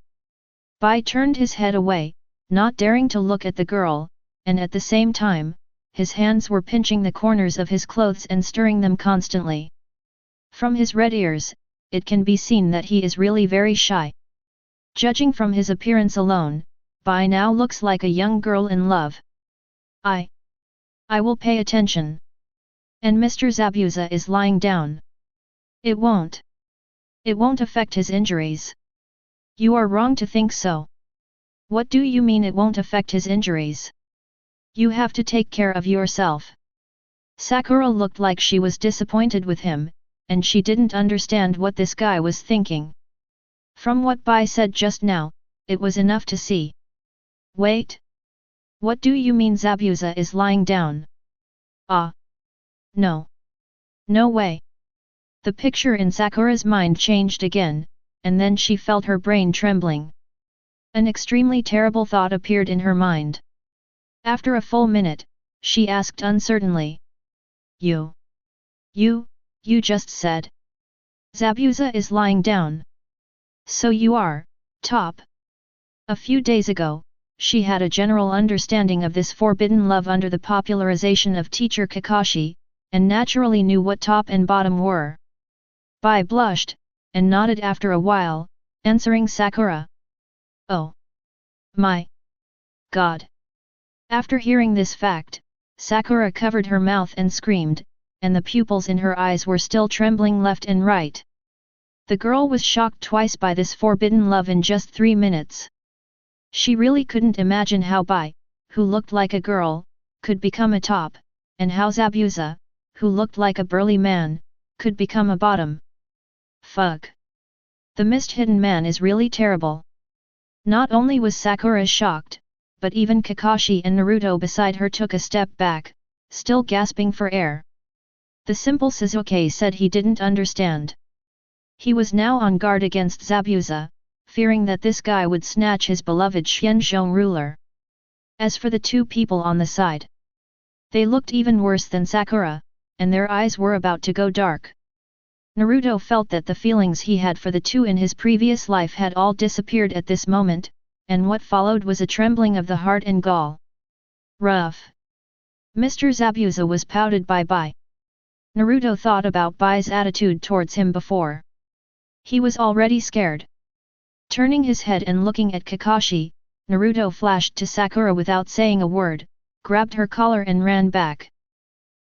Bie turned his head away, not daring to look at the girl, and at the same time, his hands were pinching the corners of his clothes and stirring them constantly. From his red ears, it can be seen that he is really very shy. Judging from his appearance alone, Bie now looks like a young girl in love. I will pay attention. And Mr. Zabuza is lying down. It won't affect his injuries. You are wrong to think so. What do you mean it won't affect his injuries? You have to take care of yourself. Sakura looked like she was disappointed with him, and she didn't understand what this guy was thinking. From what Bie said just now, it was enough to see. Wait! What do you mean Zabuza is lying down? Ah! No! No way! The picture in Sakura's mind changed again, and then she felt her brain trembling. An extremely terrible thought appeared in her mind. After a full minute, she asked uncertainly. You just said. Zabuza is lying down. So you are, top. A few days ago, she had a general understanding of this forbidden love under the popularization of teacher Kakashi, and naturally knew what top and bottom were. Bie blushed, and nodded after a while, answering Sakura. Oh! My God! After hearing this fact, Sakura covered her mouth and screamed, and the pupils in her eyes were still trembling left and right. The girl was shocked twice by this forbidden love in just 3 minutes. She really couldn't imagine how Bie, who looked like a girl, could become a top, and how Zabuza, who looked like a burly man, could become a bottom. Fuck! The mist-hidden man is really terrible. Not only was Sakura shocked, but even Kakashi and Naruto beside her took a step back, still gasping for air. The simple Sasuke said he didn't understand. He was now on guard against Zabuza, fearing that this guy would snatch his beloved Xianzhong ruler. As for the two people on the side, they looked even worse than Sakura, and their eyes were about to go dark. Naruto felt that the feelings he had for the two in his previous life had all disappeared at this moment, and what followed was a trembling of the heart and gall. Rough. Mr. Zabuza was pouted by Bie. Naruto thought about Bie's attitude towards him before. He was already scared. Turning his head and looking at Kakashi, Naruto flashed to Sakura without saying a word, grabbed her collar and ran back.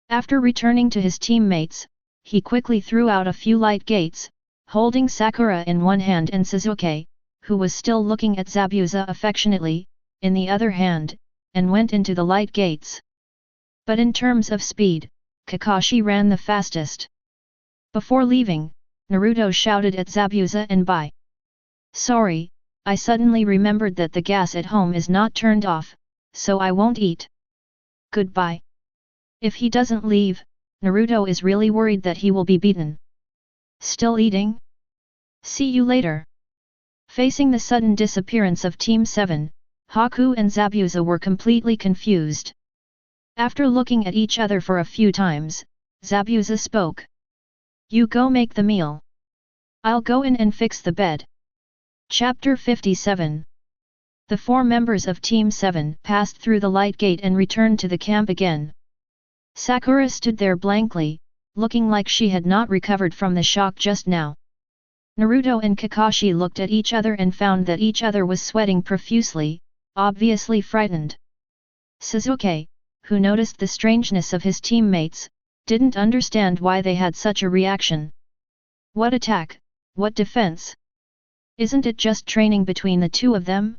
After returning to his teammates, he quickly threw out a few light gates, holding Sakura in one hand and Sasuke, who was still looking at Zabuza affectionately, in the other hand, and went into the light gates. But in terms of speed, Kakashi ran the fastest. Before leaving, Naruto shouted at Zabuza and Bie. Sorry, I suddenly remembered that the gas at home is not turned off, so I won't eat. Goodbye. If he doesn't leave, Naruto is really worried that he will be beaten. Still eating? See you later. Facing the sudden disappearance of Team 7, Haku and Zabuza were completely confused. After looking at each other for a few times, Zabuza spoke. You go make the meal. I'll go in and fix the bed. Chapter 57. The 4 members of Team 7 passed through the light gate and returned to the camp again. Sakura stood there blankly, looking like she had not recovered from the shock just now. Naruto and Kakashi looked at each other and found that each other was sweating profusely, obviously frightened. Sasuke, who noticed the strangeness of his teammates, didn't understand why they had such a reaction. What attack, what defense? Isn't it just training between the two of them?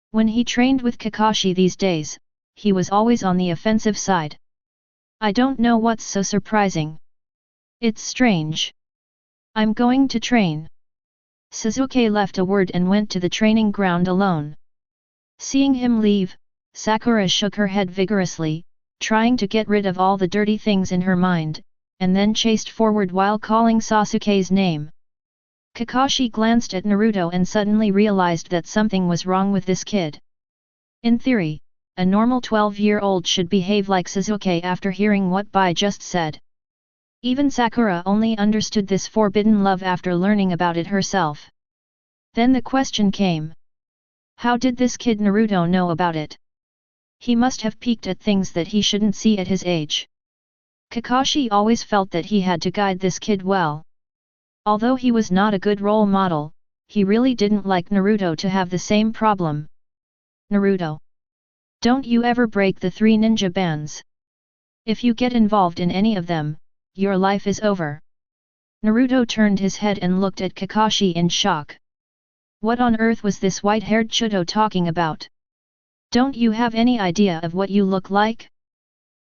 When he trained with Kakashi these days, he was always on the offensive side. I don't know what's so surprising. It's strange. I'm going to train. Sasuke left a word and went to the training ground alone. Seeing him leave, Sakura shook her head vigorously, trying to get rid of all the dirty things in her mind, and then chased forward while calling Sasuke's name. Kakashi glanced at Naruto and suddenly realized that something was wrong with this kid. In theory, a normal 12-year-old should behave like Sasuke after hearing what Bie just said. Even Sakura only understood this forbidden love after learning about it herself. Then the question came. How did this kid Naruto know about it? He must have peeked at things that he shouldn't see at his age. Kakashi always felt that he had to guide this kid well. Although he was not a good role model, he really didn't like Naruto to have the same problem. Naruto, don't you ever break the 3 ninja bands. If you get involved in any of them, your life is over. Naruto turned his head and looked at Kakashi in shock. What on earth was this white-haired Chudo talking about? Don't you have any idea of what you look like?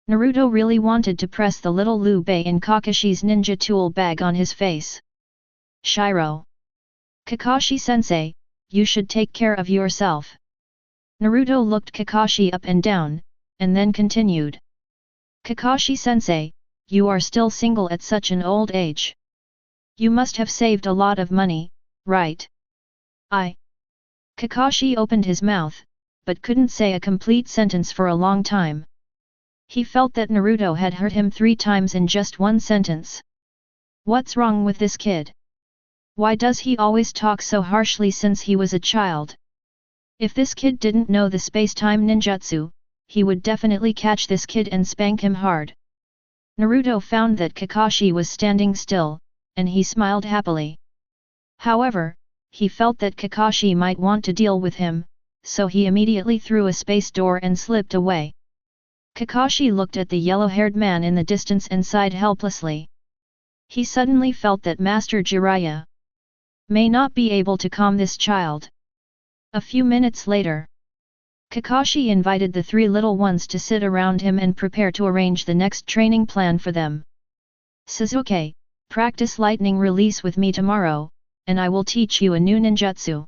Naruto really wanted to press the little Liu Bei in Kakashi's ninja tool bag on his face. Shiro. Kakashi-sensei, you should take care of yourself. Naruto looked Kakashi up and down, and then continued. Kakashi-sensei, you are still single at such an old age. You must have saved a lot of money, right? Kakashi opened his mouth, but couldn't say a complete sentence for a long time. He felt that Naruto had hurt him 3 times in just one sentence. What's wrong with this kid? Why does he always talk so harshly since he was a child? If this kid didn't know the space-time ninjutsu, he would definitely catch this kid and spank him hard. Naruto found that Kakashi was standing still, and he smiled happily. However, he felt that Kakashi might want to deal with him, so he immediately threw a space door and slipped away. Kakashi looked at the yellow-haired man in the distance and sighed helplessly. He suddenly felt that Master Jiraiya may not be able to calm this child. A few minutes later, Kakashi invited the 3 little ones to sit around him and prepare to arrange the next training plan for them. Sasuke, practice lightning release with me tomorrow, and I will teach you a new ninjutsu.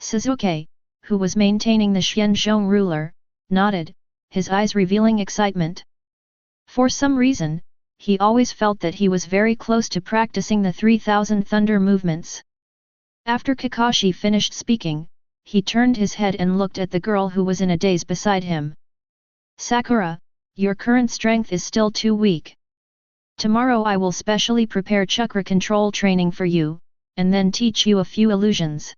Sasuke, who was maintaining the Xianzhong ruler, nodded, his eyes revealing excitement. For some reason, he always felt that he was very close to practicing the 3000 thunder movements. After Kakashi finished speaking, he turned his head and looked at the girl who was in a daze beside him. Sakura, your current strength is still too weak. Tomorrow I will specially prepare chakra control training for you, and then teach you a few illusions.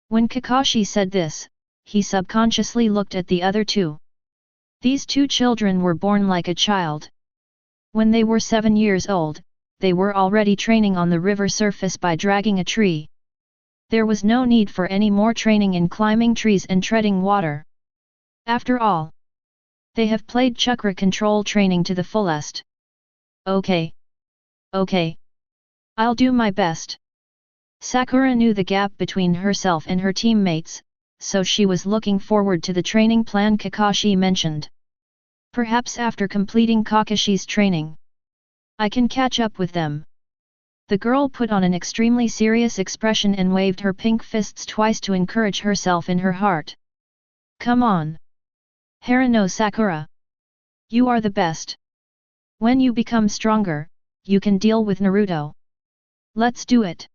When Kakashi said this, he subconsciously looked at the other 2. These 2 children were born like a child. When they were 7 years old, they were already training on the river surface by dragging a tree. There was no need for any more training in climbing trees and treading water. After all, they have played chakra control training to the fullest. Okay. I'll do my best. Sakura knew the gap between herself and her teammates, so she was looking forward to the training plan Kakashi mentioned. Perhaps after completing Kakashi's training, I can catch up with them. The girl put on an extremely serious expression and waved her pink fists twice to encourage herself in her heart. Come on! Haruno Sakura! You are the best! When you become stronger, you can deal with Naruto. Let's do it!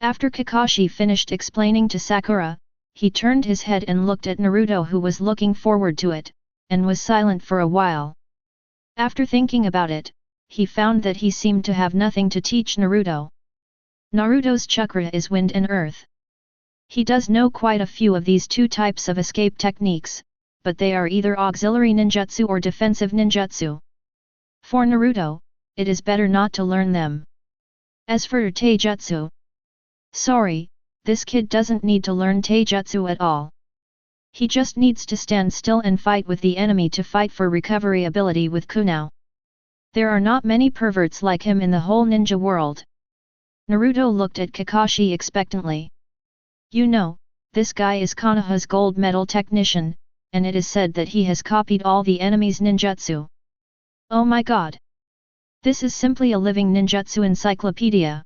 After Kakashi finished explaining to Sakura, he turned his head and looked at Naruto, who was looking forward to it, and was silent for a while. After thinking about it, he found that he seemed to have nothing to teach Naruto. Naruto's chakra is wind and earth. He does know quite a few of these 2 types of escape techniques, but they are either auxiliary ninjutsu or defensive ninjutsu. For Naruto, it is better not to learn them. As for taijutsu, sorry, this kid doesn't need to learn taijutsu at all. He just needs to stand still and fight with the enemy to fight for recovery ability with Kunao. There are not many perverts like him in the whole ninja world. Naruto looked at Kakashi expectantly. You know, this guy is Konoha's gold medal technician, and it is said that he has copied all the enemy's ninjutsu. Oh my god! This is simply a living ninjutsu encyclopedia.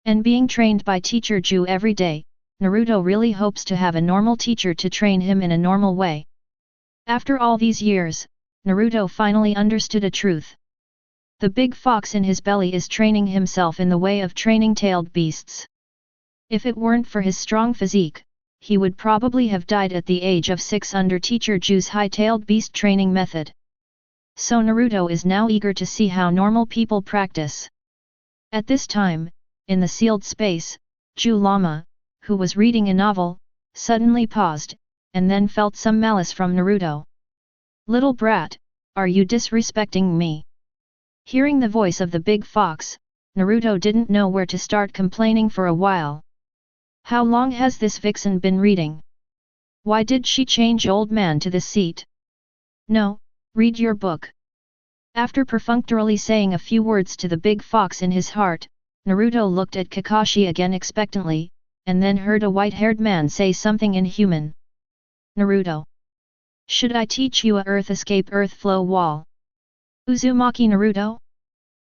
And being trained by teacher Zhou every day, Naruto really hopes to have a normal teacher to train him in a normal way. After all these years, Naruto finally understood a truth. The big fox in his belly is training himself in the way of training tailed beasts. If it weren't for his strong physique, he would probably have died at the age of 6 under teacher Zhu's high-tailed beast training method. So Naruto is now eager to see how normal people practice. At this time, in the sealed space, Zhu Lama, who was reading a novel, suddenly paused, and then felt some malice from Naruto. Little brat, are you disrespecting me? Hearing the voice of the big fox, Naruto didn't know where to start complaining for a while. How long has this vixen been reading? Why did she change old man to this seat? No, read your book. After perfunctorily saying a few words to the big fox in his heart, Naruto looked at Kakashi again expectantly, and then heard a white-haired man say something inhuman. Naruto. Should I teach you a earth escape earth flow wall? Uzumaki Naruto?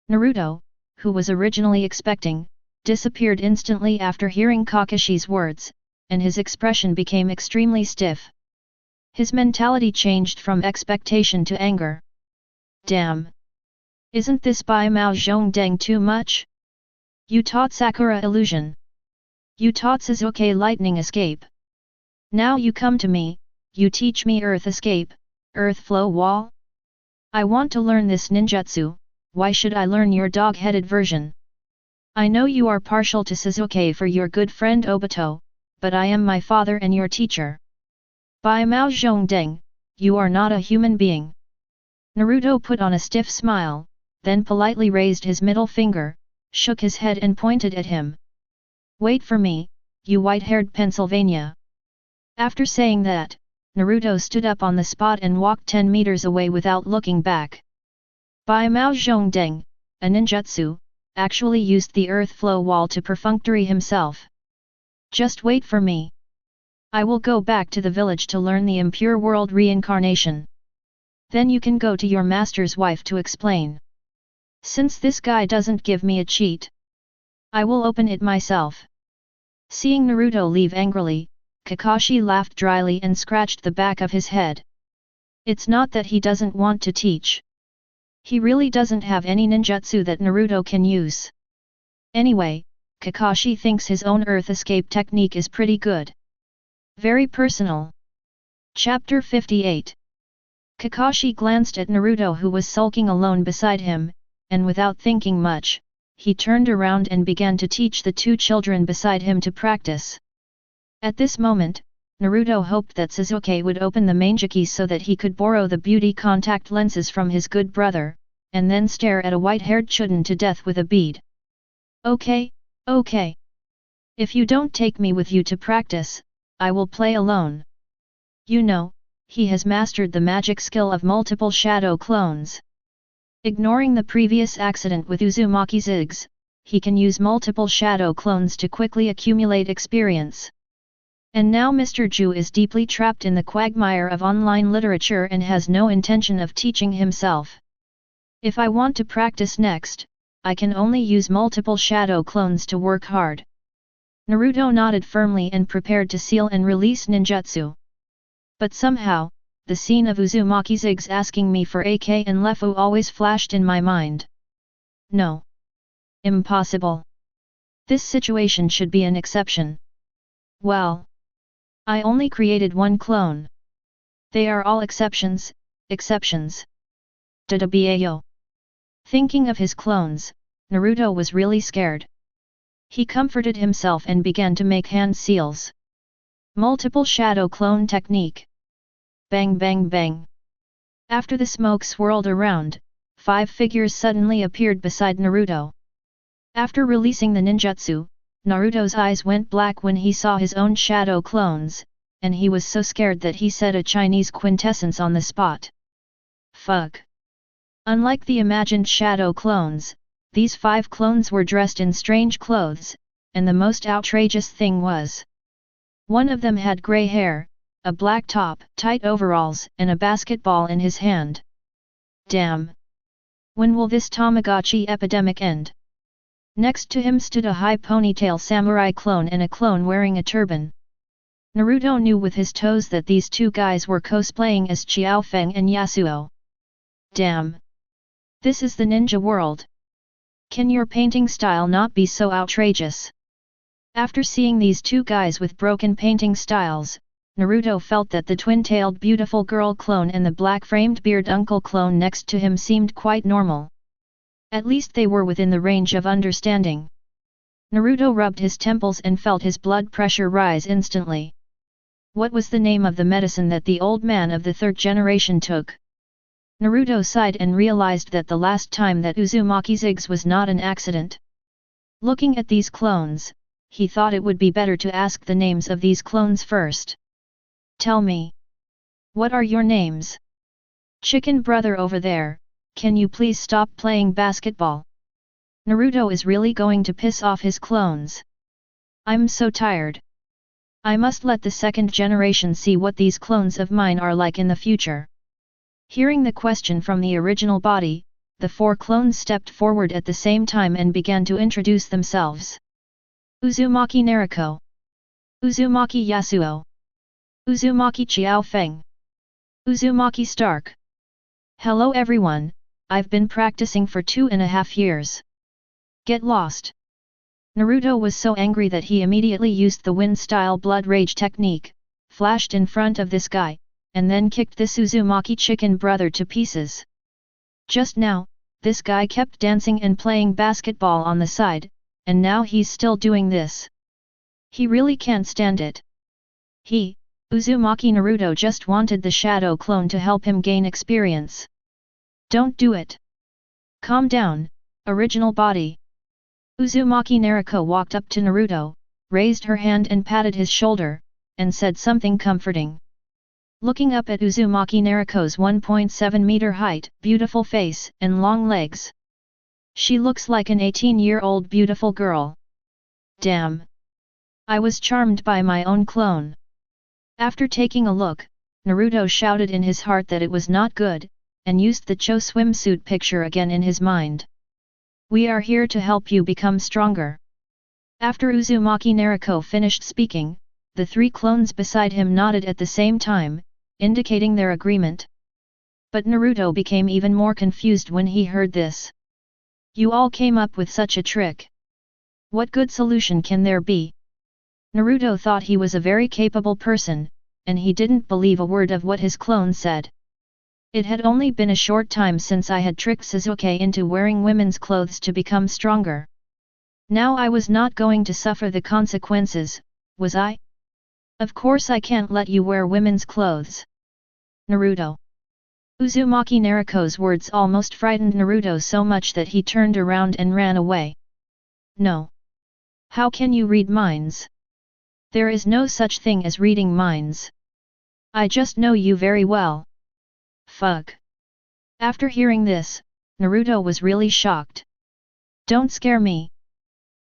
Naruto, who was originally expecting, disappeared instantly after hearing Kakashi's words, and his expression became extremely stiff. His mentality changed from expectation to anger. Damn! Isn't this Bai Mao Zhongdeng too much? You taught Sakura illusion. You taught Sasuke lightning escape. Now you come to me, you teach me earth escape, earth flow wall? I want to learn this ninjutsu, why should I learn your dog-headed version? I know you are partial to Sasuke for your good friend Obito, but I am my father and your teacher. By Mao Zedong, you are not a human being. Naruto put on a stiff smile, then politely raised his middle finger, shook his head and pointed at him. Wait for me, you white-haired Pennsylvania. After saying that, Naruto stood up on the spot and walked 10 meters away without looking back. By Mao Zedong, a ninjutsu, actually used the earth flow wall to perfunctory himself. Just wait for me. I will go back to the village to learn the impure world reincarnation. Then you can go to your master's wife to explain. Since this guy doesn't give me a cheat, I will open it myself. Seeing Naruto leave angrily, Kakashi laughed dryly and scratched the back of his head. It's not that he doesn't want to teach. He really doesn't have any ninjutsu that Naruto can use. Anyway, Kakashi thinks his own earth escape technique is pretty good. Very personal. Chapter 58. Kakashi glanced at Naruto who was sulking alone beside him, and without thinking much, he turned around and began to teach the two children beside him to practice. At this moment, Naruto hoped that Sasuke would open the manjiki so that he could borrow the beauty contact lenses from his good brother, and then stare at a white-haired chuden to death with a bead. Okay, okay. If you don't take me with you to practice, I will play alone. You know, he has mastered the magic skill of multiple shadow clones. Ignoring the previous accident with Uzumaki Ziggs, he can use multiple shadow clones to quickly accumulate experience. And now Mr. Zhu is deeply trapped in the quagmire of online literature and has no intention of teaching himself. If I want to practice next, I can only use multiple shadow clones to work hard. Naruto nodded firmly and prepared to seal and release ninjutsu. But somehow, the scene of Uzumaki Ziggs asking me for AK and Lefu always flashed in my mind. No. Impossible. This situation should be an exception. Well, I only created one clone. They are all exceptions, exceptions. Dada-bao. Thinking of his clones, Naruto was really scared. He comforted himself and began to make hand seals. Multiple shadow clone technique. Bang bang bang. After the smoke swirled around, 5 figures suddenly appeared beside Naruto. After releasing the ninjutsu, Naruto's eyes went black when he saw his own shadow clones, and he was so scared that he said a Chinese quintessence on the spot. Fuck. Unlike the imagined shadow clones, these 5 clones were dressed in strange clothes, and the most outrageous thing was, one of them had grey hair, a black top, tight overalls, and a basketball in his hand. Damn! When will this Tamagotchi epidemic end? Next to him stood a high ponytail samurai clone and a clone wearing a turban. Naruto knew with his toes that these two guys were cosplaying as Xiao Feng and Yasuo. Damn! This is the ninja world. Can your painting style not be so outrageous? After seeing these two guys with broken painting styles, Naruto felt that the twin-tailed beautiful girl clone and the black-framed beard uncle clone next to him seemed quite normal. At least they were within the range of understanding. Naruto rubbed his temples and felt his blood pressure rise instantly. What was the name of the medicine that the old man of the 3rd generation took? Naruto sighed and realized that the last time that Uzumaki Ziggs was not an accident. Looking at these clones, he thought it would be better to ask the names of these clones first. Tell me. What are your names? Chicken brother over there, can you please stop playing basketball? Naruto is really going to piss off his clones. I'm so tired. I must let the 2nd generation see what these clones of mine are like in the future. Hearing the question from the original body, the 4 clones stepped forward at the same time and began to introduce themselves. Uzumaki Naruto. Uzumaki Yasuo. Uzumaki Xiao Feng. Uzumaki Stark. Hello everyone, I've been practicing for 2.5 years. Get lost. Naruto was so angry that he immediately used the wind-style blood rage technique, flashed in front of this guy, and then kicked this Uzumaki chicken brother to pieces. Just now, this guy kept dancing and playing basketball on the side, and now he's still doing this. He really can't stand it. Uzumaki Naruto just wanted the shadow clone to help him gain experience. Don't do it. Calm down, original body. Uzumaki Naruto walked up to Naruto, raised her hand and patted his shoulder, and said something comforting. Looking up at Uzumaki Naruto's 1.7 meter height, beautiful face, and long legs. She looks like an 18-year-old beautiful girl. Damn! I was charmed by my own clone. After taking a look, Naruto shouted in his heart that it was not good, and used the Cho swimsuit picture again in his mind. We are here to help you become stronger. After Uzumaki Naruto finished speaking, the three clones beside him nodded at the same time, indicating their agreement. But Naruto became even more confused when he heard this. You all came up with such a trick. What good solution can there be? Naruto thought he was a very capable person, and he didn't believe a word of what his clone said. It had only been a short time since I had tricked Sasuke into wearing women's clothes to become stronger. Now I was not going to suffer the consequences, was I? Of course I can't let you wear women's clothes. Naruto. Uzumaki Naruto's words almost frightened Naruto so much that he turned around and ran away. No. How can you read minds? There is no such thing as reading minds. I just know you very well. Fuck. After hearing this, Naruto was really shocked. Don't scare me.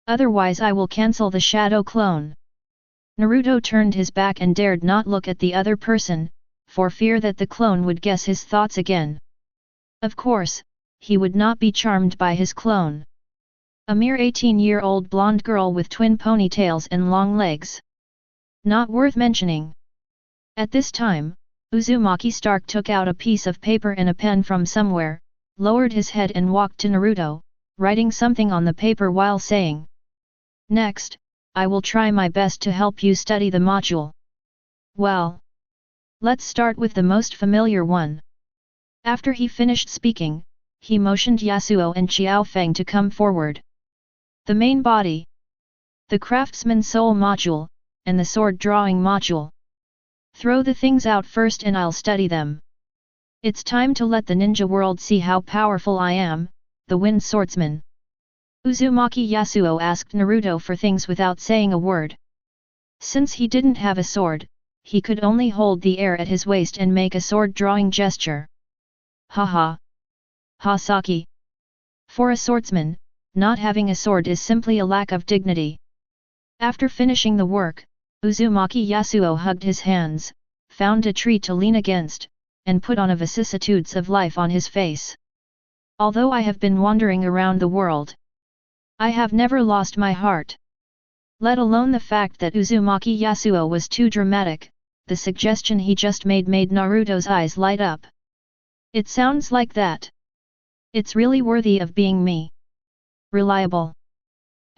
Otherwise I will cancel the shadow clone. Naruto turned his back and dared not look at the other person, for fear that the clone would guess his thoughts again. Of course, he would not be charmed by his clone. A mere 18-year-old blonde girl with twin ponytails and long legs. Not worth mentioning. At this time, Uzumaki Stark took out a piece of paper and a pen from somewhere, lowered his head and walked to Naruto, writing something on the paper while saying, "Next, I will try my best to help you study the module. Well, let's start with the most familiar one." After he finished speaking, he motioned Yasuo and Xiaofeng to come forward. The main body, the Craftsman's Soul module, and the Sword Drawing module. Throw the things out first and I'll study them. It's time to let the ninja world see how powerful I am, the Wind Swordsman. Uzumaki Yasuo asked Naruto for things without saying a word. Since he didn't have a sword, he could only hold the air at his waist and make a sword drawing gesture. Haha. Hasaki. For a swordsman, not having a sword is simply a lack of dignity. After finishing the work, Uzumaki Yasuo hugged his hands, found a tree to lean against, and put on a vicissitudes of life on his face. Although I have been wandering around the world, I have never lost my heart. Let alone the fact that Uzumaki Yasuo was too dramatic, the suggestion he just made Naruto's eyes light up. It sounds like that. It's really worthy of being me. Reliable.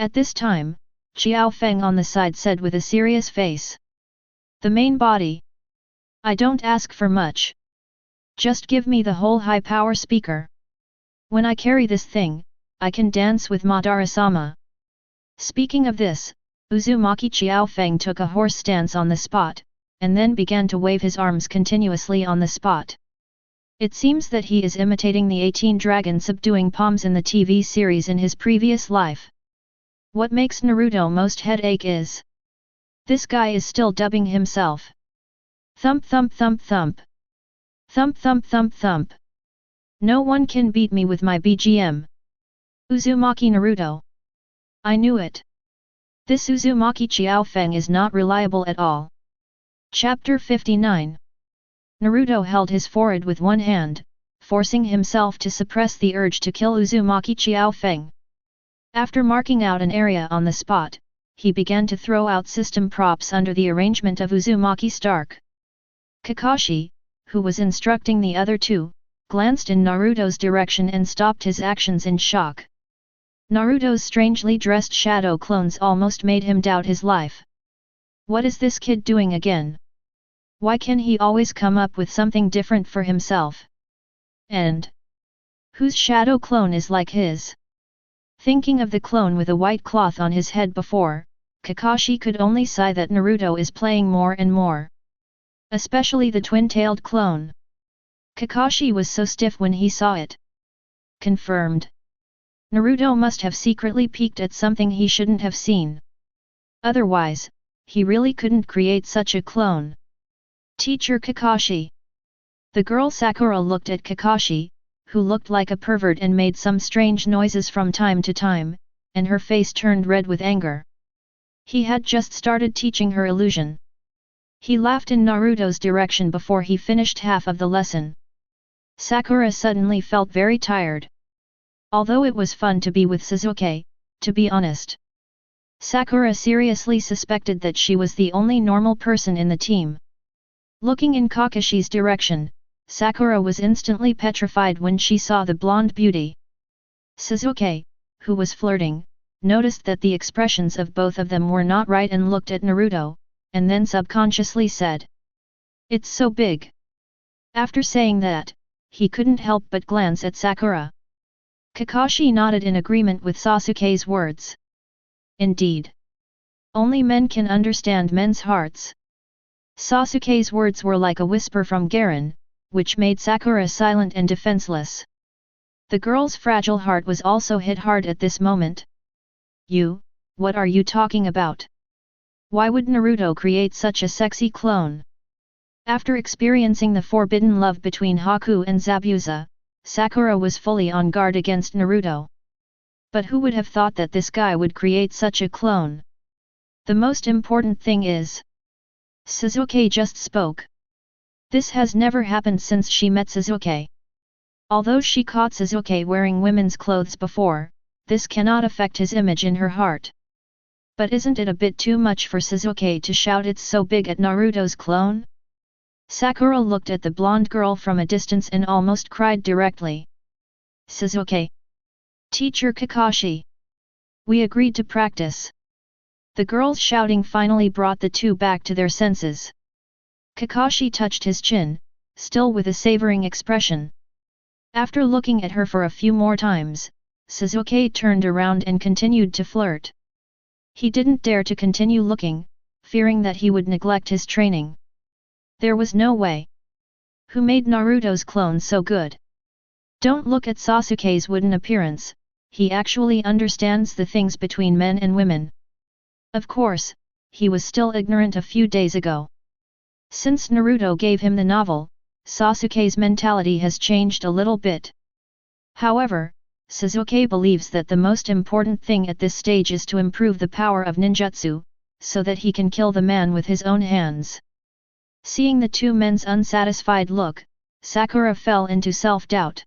At this time, Xiaofeng on the side said with a serious face. The main body. I don't ask for much. Just give me the whole high power speaker. When I carry this thing, I can dance with Madara-sama. Speaking of this, Uzumaki Xiaofeng took a horse stance on the spot, and then began to wave his arms continuously on the spot. It seems that he is imitating the 18 dragon subduing palms in the TV series in his previous life. What makes Naruto most headache is this guy is still dubbing himself. Thump thump thump thump. Thump thump thump thump. No one can beat me with my BGM. Uzumaki Naruto. I knew it. This Uzumaki Xiaofeng is not reliable at all. Chapter 59. Naruto held his forehead with one hand, forcing himself to suppress the urge to kill Uzumaki Xiaofeng. After marking out an area on the spot, he began to throw out system props under the arrangement of Uzumaki Stark. Kakashi, who was instructing the other two, glanced in Naruto's direction and stopped his actions in shock. Naruto's strangely dressed shadow clones almost made him doubt his life. What is this kid doing again? Why can he always come up with something different for himself? And whose shadow clone is like his? Thinking of the clone with a white cloth on his head before, Kakashi could only sigh that Naruto is playing more and more. Especially the twin-tailed clone. Kakashi was so stiff when he saw it. Confirmed. Naruto must have secretly peeked at something he shouldn't have seen. Otherwise, he really couldn't create such a clone. Teacher Kakashi. The girl Sakura looked at Kakashi, who looked like a pervert and made some strange noises from time to time, and her face turned red with anger. He had just started teaching her illusion. He laughed in Naruto's direction before he finished half of the lesson. Sakura suddenly felt very tired. Although it was fun to be with Sasuke, to be honest. Sakura seriously suspected that she was the only normal person in the team. Looking in Kakashi's direction, Sakura was instantly petrified when she saw the blonde beauty. Sasuke, who was flirting, noticed that the expressions of both of them were not right and looked at Naruto, and then subconsciously said, "It's so big." After saying that, he couldn't help but glance at Sakura. Kakashi nodded in agreement with Sasuke's words. Indeed. Only men can understand men's hearts. Sasuke's words were like a whisper from Garen, which made Sakura silent and defenseless. The girl's fragile heart was also hit hard at this moment. "You, what are you talking about? Why would Naruto create such a sexy clone?" After experiencing the forbidden love between Haku and Zabuza, Sakura was fully on guard against Naruto. But who would have thought that this guy would create such a clone? The most important thing is, Sasuke just spoke. This has never happened since she met Sasuke. Although she caught Sasuke wearing women's clothes before, this cannot affect his image in her heart. But isn't it a bit too much for Sasuke to shout "it's so big" at Naruto's clone? Sakura looked at the blonde girl from a distance and almost cried directly. "Sasuke! Teacher Kakashi! We agreed to practice." The girl's shouting finally brought the two back to their senses. Kakashi touched his chin, still with a savoring expression. After looking at her for a few more times, Sasuke turned around and continued to flirt. He didn't dare to continue looking, fearing that he would neglect his training. There was no way. Who made Naruto's clone so good? Don't look at Sasuke's wooden appearance, he actually understands the things between men and women. Of course, he was still ignorant a few days ago. Since Naruto gave him the novel, Sasuke's mentality has changed a little bit. However, Sasuke believes that the most important thing at this stage is to improve the power of ninjutsu, so that he can kill the man with his own hands. Seeing the two men's unsatisfied look, Sakura fell into self-doubt.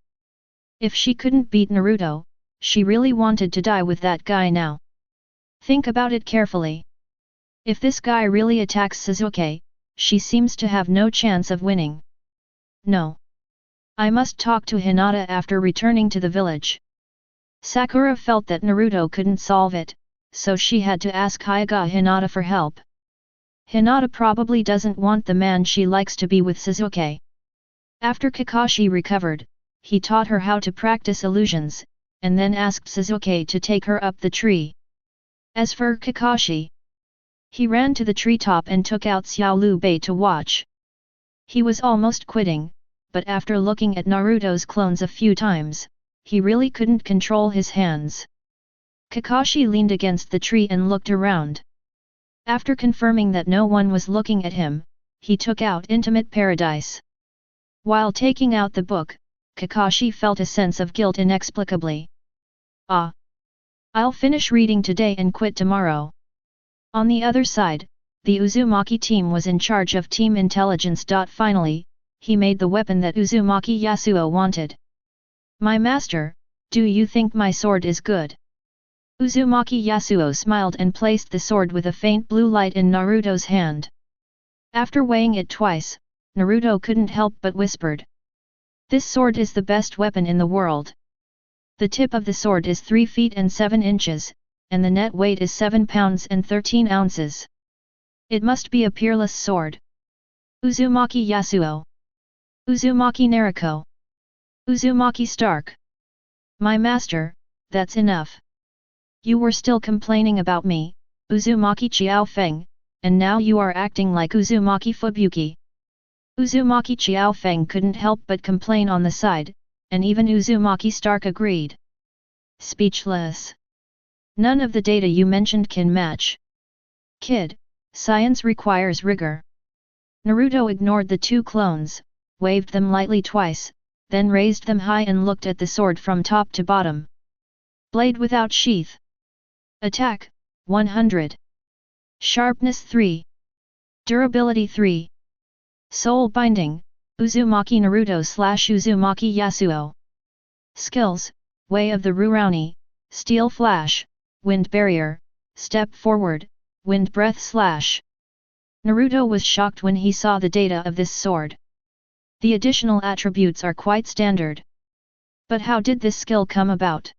If she couldn't beat Naruto, she really wanted to die with that guy now. Think about it carefully. If this guy really attacks Sasuke, she seems to have no chance of winning. No. I must talk to Hinata after returning to the village. Sakura felt that Naruto couldn't solve it, so she had to ask Hyuga Hinata for help. Hinata probably doesn't want the man she likes to be with Sasuke. After Kakashi recovered, he taught her how to practice illusions, and then asked Sasuke to take her up the tree. As for Kakashi, he ran to the treetop and took out Xiao Lu Bei to watch. He was almost quitting, but after looking at Naruto's clones a few times, he really couldn't control his hands. Kakashi leaned against the tree and looked around. After confirming that no one was looking at him, he took out Intimate Paradise. While taking out the book, Kakashi felt a sense of guilt inexplicably. "Ah! I'll finish reading today and quit tomorrow." On the other side, the Uzumaki team was in charge of team intelligence. Finally, he made the weapon that Uzumaki Yasuo wanted. "My master, do you think my sword is good?" Uzumaki Yasuo smiled and placed the sword with a faint blue light in Naruto's hand. After weighing it twice, Naruto couldn't help but whispered. "This sword is the best weapon in the world. The tip of the sword is 3 feet and 7 inches, and the net weight is 7 pounds and 13 ounces. It must be a peerless sword." Uzumaki Yasuo. Uzumaki Naruto. Uzumaki Stark. My master, that's enough. You were still complaining about me, Uzumaki Qiaofeng, and now you are acting like Uzumaki Fubuki. Uzumaki Qiaofeng couldn't help but complain on the side, and even Uzumaki Stark agreed. Speechless. None of the data you mentioned can match. Kid, science requires rigor. Naruto ignored the two clones, waved them lightly twice, then raised them high and looked at the sword from top to bottom. Blade without sheath. Attack, 100. Sharpness 3. Durability 3. Soul Binding, Uzumaki Naruto / Uzumaki Yasuo. Skills, Way of the Rurouni, Steel Flash, Wind Barrier, Step Forward, Wind Breath Slash. Naruto was shocked when he saw the data of this sword. The additional attributes are quite standard. But how did this skill come about?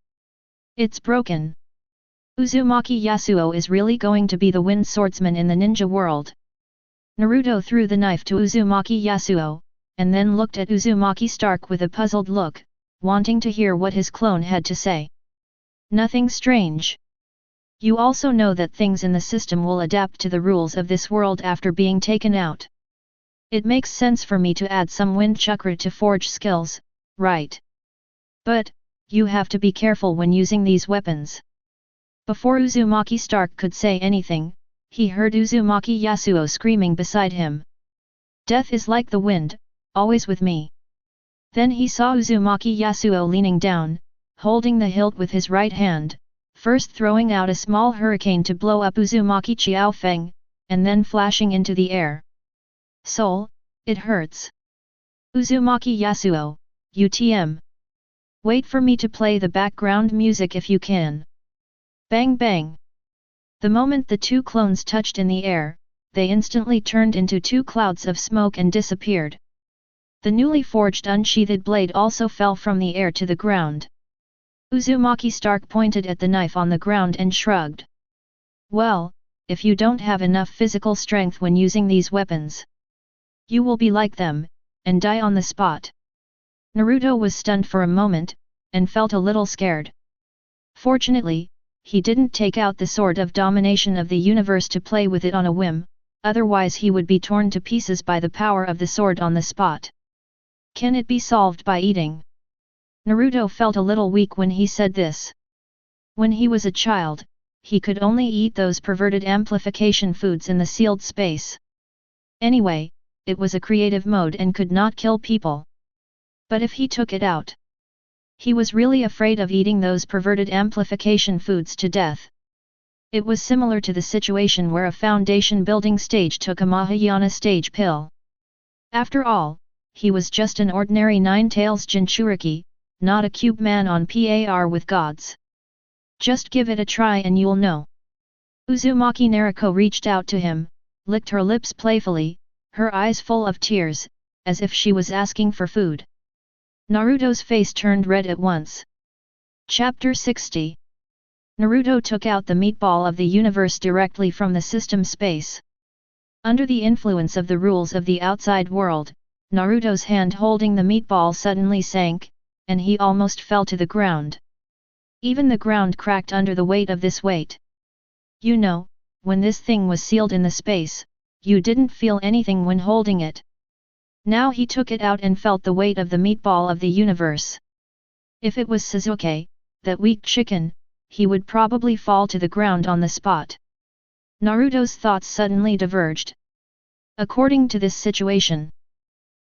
It's broken. Uzumaki Yasuo is really going to be the wind swordsman in the ninja world. Naruto threw the knife to Uzumaki Yasuo, and then looked at Uzumaki Stark with a puzzled look, wanting to hear what his clone had to say. Nothing strange. You also know that things in the system will adapt to the rules of this world after being taken out. It makes sense for me to add some wind chakra to forge skills, right? But, you have to be careful when using these weapons. Before Uzumaki Stark could say anything, he heard Uzumaki Yasuo screaming beside him. Death is like the wind, always with me. Then he saw Uzumaki Yasuo leaning down, holding the hilt with his right hand, first throwing out a small hurricane to blow up Uzumaki Qiaofeng, and then flashing into the air. Soul, it hurts. Uzumaki Yasuo, UTM. Wait for me to play the background music if you can. Bang bang. The moment the two clones touched in the air, they instantly turned into two clouds of smoke and disappeared. The newly forged unsheathed blade also fell from the air to the ground. Uzumaki Stark pointed at the knife on the ground and shrugged. Well, if you don't have enough physical strength when using these weapons, you will be like them, and die on the spot. Naruto was stunned for a moment, and felt a little scared. Fortunately, he didn't take out the sword of domination of the universe to play with it on a whim, otherwise he would be torn to pieces by the power of the sword on the spot. Can it be solved by eating? Naruto felt a little weak when he said this. When he was a child, he could only eat those perverted amplification foods in the sealed space. Anyway, it was a creative mode and could not kill people. But if he took it out, he was really afraid of eating those perverted amplification foods to death. It was similar to the situation where a foundation building stage took a Mahayana stage pill. After all, he was just an ordinary nine-tails Jinchuriki, not a cube man on par with gods. Just give it a try and you'll know. Uzumaki Naruto reached out to him, licked her lips playfully, her eyes full of tears, as if she was asking for food. Naruto's face turned red at once. Chapter 60. Naruto took out the meatball of the universe directly from the system space. Under the influence of the rules of the outside world, Naruto's hand holding the meatball suddenly sank, and he almost fell to the ground. Even the ground cracked under the weight of this weight. You know, when this thing was sealed in the space, you didn't feel anything when holding it. Now he took it out and felt the weight of the meatball of the universe. If it was Sasuke, that weak chicken, he would probably fall to the ground on the spot. Naruto's thoughts suddenly diverged. According to this situation,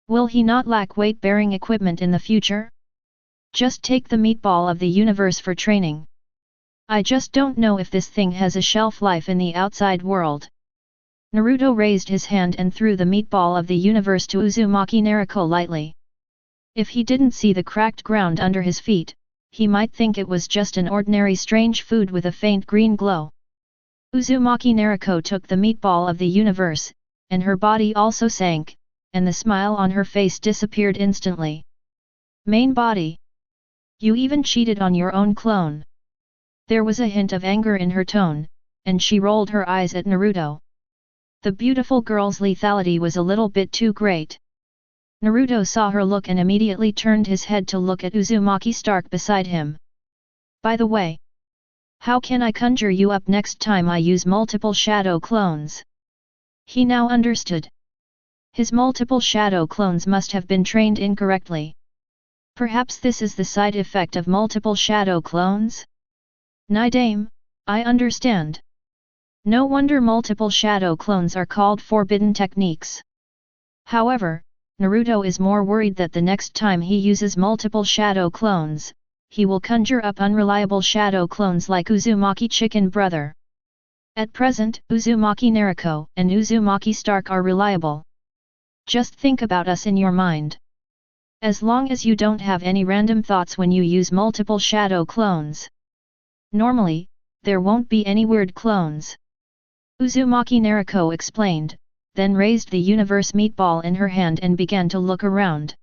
will he not lack weight-bearing equipment in the future? Just take the meatball of the universe for training. I just don't know if this thing has a shelf life in the outside world. Naruto raised his hand and threw the meatball of the universe to Uzumaki Naruto lightly. If he didn't see the cracked ground under his feet, he might think it was just an ordinary strange food with a faint green glow. Uzumaki Naruto took the meatball of the universe, and her body also sank, and the smile on her face disappeared instantly. Main body. You even cheated on your own clone. There was a hint of anger in her tone, and she rolled her eyes at Naruto. The beautiful girl's lethality was a little bit too great. Naruto saw her look and immediately turned his head to look at Uzumaki Stark beside him. By the way, how can I conjure you up next time I use multiple shadow clones? He now understood. His multiple shadow clones must have been trained incorrectly. Perhaps this is the side effect of multiple shadow clones? Nidame, I understand. No wonder multiple shadow clones are called forbidden techniques. However, Naruto is more worried that the next time he uses multiple shadow clones, he will conjure up unreliable shadow clones like Uzumaki Chicken Brother. At present, Uzumaki Naruto and Uzumaki Stark are reliable. Just think about us in your mind. As long as you don't have any random thoughts when you use multiple shadow clones. Normally, there won't be any weird clones. Uzumaki Naruto explained, then raised the universe meatball in her hand and began to look around.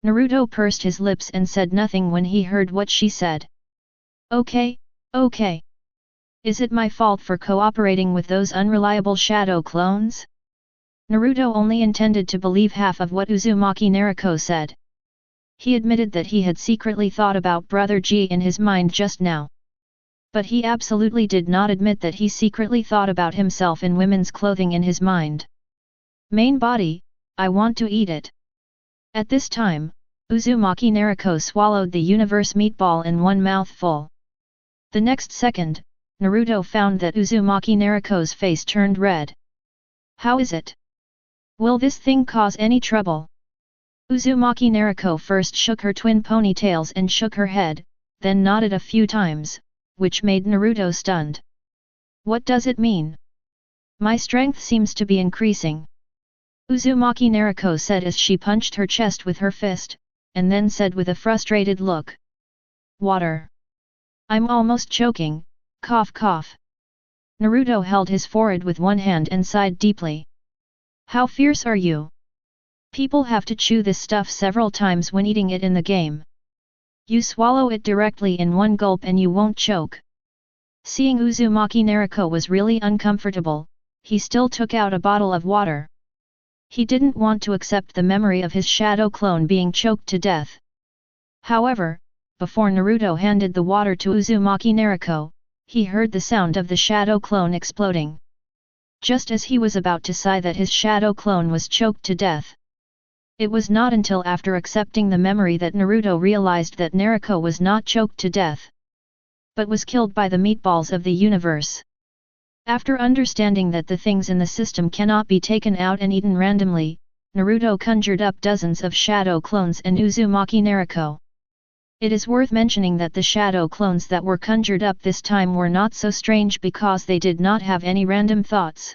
Naruto pursed his lips and said nothing when he heard what she said. Okay. Is it my fault for cooperating with those unreliable shadow clones? Naruto only intended to believe half of what Uzumaki Naruto said. He admitted that he had secretly thought about Brother G in his mind just now. But he absolutely did not admit that he secretly thought about himself in women's clothing in his mind. Main body, I want to eat it. At this time, Uzumaki Naruto swallowed the universe meatball in one mouthful. The next second, Naruto found that Uzumaki Naruto's face turned red. How is it? Will this thing cause any trouble? Uzumaki Naruto first shook her twin ponytails and shook her head, then nodded a few times, which made Naruto stunned. What does it mean? My strength seems to be increasing. Uzumaki Naruto said as she punched her chest with her fist, and then said with a frustrated look. Water. I'm almost choking, cough cough. Naruto held his forehead with one hand and sighed deeply. How fierce are you? People have to chew this stuff several times when eating it in the game. You swallow it directly in one gulp and you won't choke. Seeing Uzumaki Naruto was really uncomfortable, he still took out a bottle of water. He didn't want to accept the memory of his shadow clone being choked to death. However, before Naruto handed the water to Uzumaki Naruto, he heard the sound of the shadow clone exploding. Just as he was about to sigh that his shadow clone was choked to death. It was not until after accepting the memory that Naruto realized that Naruto was not choked to death, but was killed by the meatballs of the universe. After understanding that the things in the system cannot be taken out and eaten randomly, Naruto conjured up dozens of shadow clones and Uzumaki Naruto. It is worth mentioning that the shadow clones that were conjured up this time were not so strange because they did not have any random thoughts.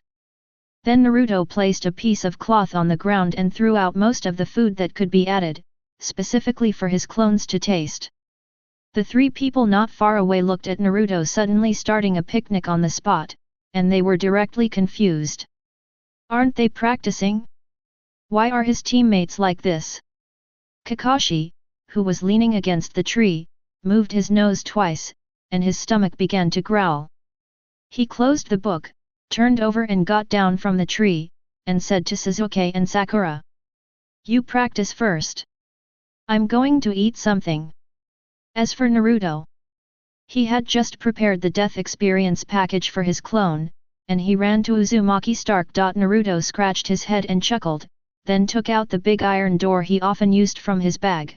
Then Naruto placed a piece of cloth on the ground and threw out most of the food that could be added, specifically for his clones to taste. The three people not far away looked at Naruto suddenly starting a picnic on the spot, and they were directly confused. Aren't they practicing? Why are his teammates like this? Kakashi, who was leaning against the tree, moved his nose twice, and his stomach began to growl. He closed the book, turned over and got down from the tree, and said to Sasuke and Sakura. You practice first. I'm going to eat something. As for Naruto, he had just prepared the death experience package for his clone, and he ran to Uzumaki Stark. Naruto scratched his head and chuckled, then took out the big iron door he often used from his bag.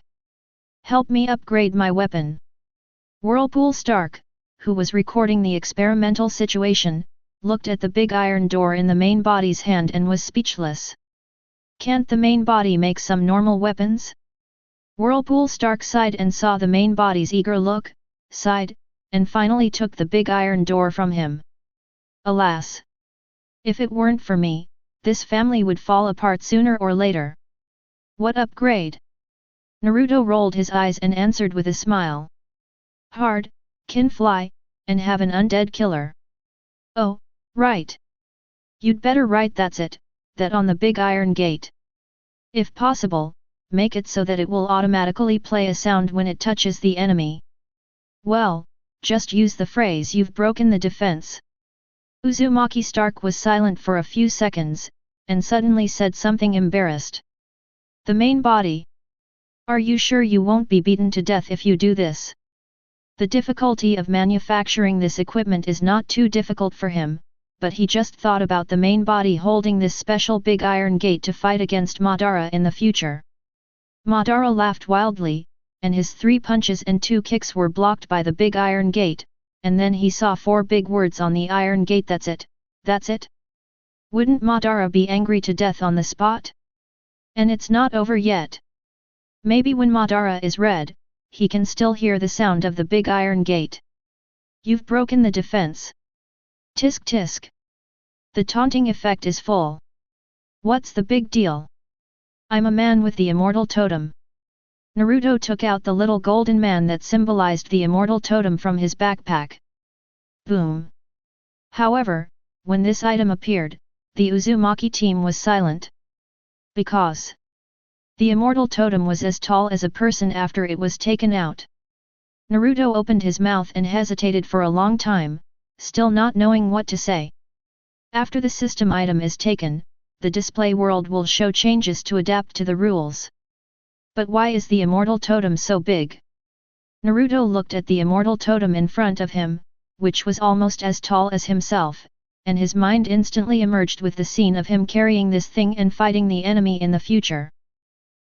Help me upgrade my weapon. Whirlpool Stark, who was recording the experimental situation, looked at the big iron door in the main body's hand and was speechless. Can't the main body make some normal weapons? Whirlpool Stark sighed and saw the main body's eager look, sighed, and finally took the big iron door from him. Alas! If it weren't for me, this family would fall apart sooner or later. What upgrade? Naruto rolled his eyes and answered with a smile. Hard, can fly, and have an undead killer. Oh, right. You'd better write that on the big iron gate. If possible, make it so that it will automatically play a sound when it touches the enemy. Well, just use the phrase you've broken the defense. Uzumaki Stark was silent for a few seconds, and suddenly said something embarrassed. The main body. Are you sure you won't be beaten to death if you do this? The difficulty of manufacturing this equipment is not too difficult for him, but he just thought about the main body holding this special big iron gate to fight against Madara in the future. Madara laughed wildly, and his 3 punches and 2 kicks were blocked by the big iron gate, and then he saw 4 big words on the iron gate. That's it, that's it. Wouldn't Madara be angry to death on the spot? And it's not over yet. Maybe when Madara is red, he can still hear the sound of the big iron gate. You've broken the defense. Tisk tisk. The taunting effect is full. What's the big deal? I'm a man with the immortal totem. Naruto took out the little golden man that symbolized the immortal totem from his backpack. Boom. However, when this item appeared, the Uzumaki team was silent. Because the immortal totem was as tall as a person after it was taken out. Naruto opened his mouth and hesitated for a long time, still not knowing what to say. After the system item is taken, the display world will show changes to adapt to the rules. But why is the immortal totem so big? Naruto looked at the immortal totem in front of him, which was almost as tall as himself, and his mind instantly emerged with the scene of him carrying this thing and fighting the enemy in the future.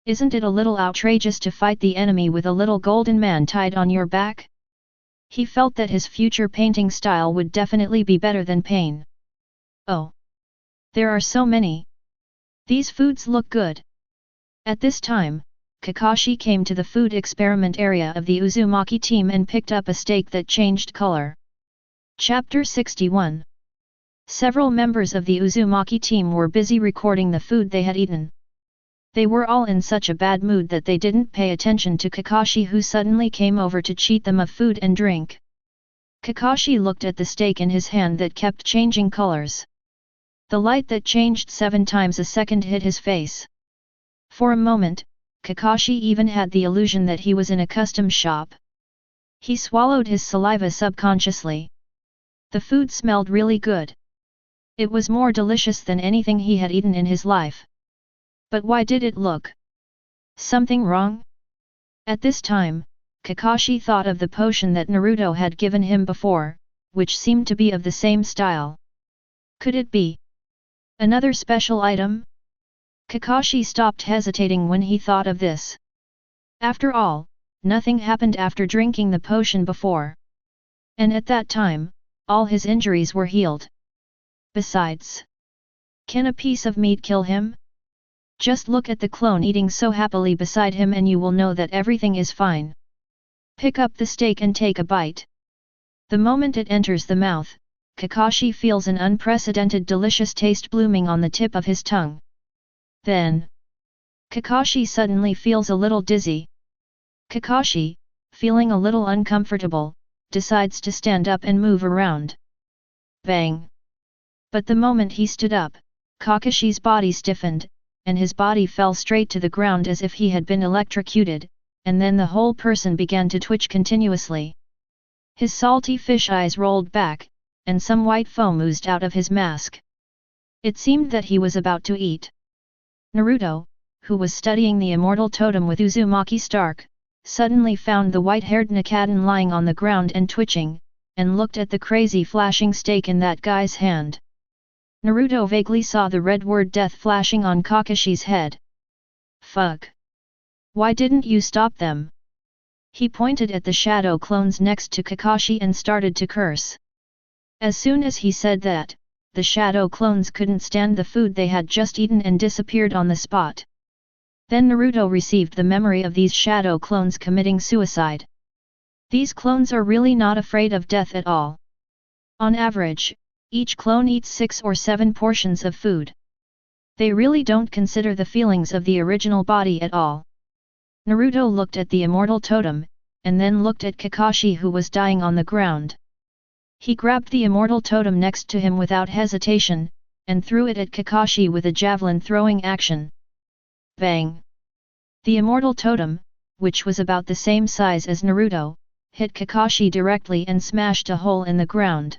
Isn't it a little outrageous to fight the enemy with a little golden man tied on your back? He felt that his future painting style would definitely be better than pain. Oh! There are so many. These foods look good. At this time, Kakashi came to the food experiment area of the Uzumaki team and picked up a steak that changed color. Chapter 61. Several members of the Uzumaki team were busy recording the food they had eaten. They were all in such a bad mood that they didn't pay attention to Kakashi, who suddenly came over to cheat them of food and drink. Kakashi looked at the steak in his hand that kept changing colors. The light that changed 7 times a second hit his face. For a moment, Kakashi even had the illusion that he was in a custom shop. He swallowed his saliva subconsciously. The food smelled really good. It was more delicious than anything he had eaten in his life. But why did it look something wrong? At this time, Kakashi thought of the potion that Naruto had given him before, which seemed to be of the same style. Could it be another special item? Kakashi stopped hesitating when he thought of this. After all, nothing happened after drinking the potion before. And at that time, all his injuries were healed. Besides, can a piece of meat kill him? Just look at the clone eating so happily beside him and you will know that everything is fine. Pick up the steak and take a bite. The moment it enters the mouth, Kakashi feels an unprecedented delicious taste blooming on the tip of his tongue. Then, Kakashi suddenly feels a little dizzy. Kakashi, feeling a little uncomfortable, decides to stand up and move around. Bang! But the moment he stood up, Kakashi's body stiffened, and his body fell straight to the ground as if he had been electrocuted, and then the whole person began to twitch continuously. His salty fish eyes rolled back, and some white foam oozed out of his mask. It seemed that he was about to eat. Naruto, who was studying the immortal totem with Uzumaki Stark, suddenly found the white-haired Nakaden lying on the ground and twitching, and looked at the crazy flashing steak in that guy's hand. Naruto vaguely saw the red word death flashing on Kakashi's head. Fuck! Why didn't you stop them? He pointed at the shadow clones next to Kakashi and started to curse. As soon as he said that, the shadow clones couldn't stand the food they had just eaten and disappeared on the spot. Then Naruto received the memory of these shadow clones committing suicide. These clones are really not afraid of death at all. On average, each clone eats 6 or 7 portions of food. They really don't consider the feelings of the original body at all. Naruto looked at the immortal totem, and then looked at Kakashi, who was dying on the ground. He grabbed the immortal totem next to him without hesitation, and threw it at Kakashi with a javelin throwing action. Bang! The immortal totem, which was about the same size as Naruto, hit Kakashi directly and smashed a hole in the ground.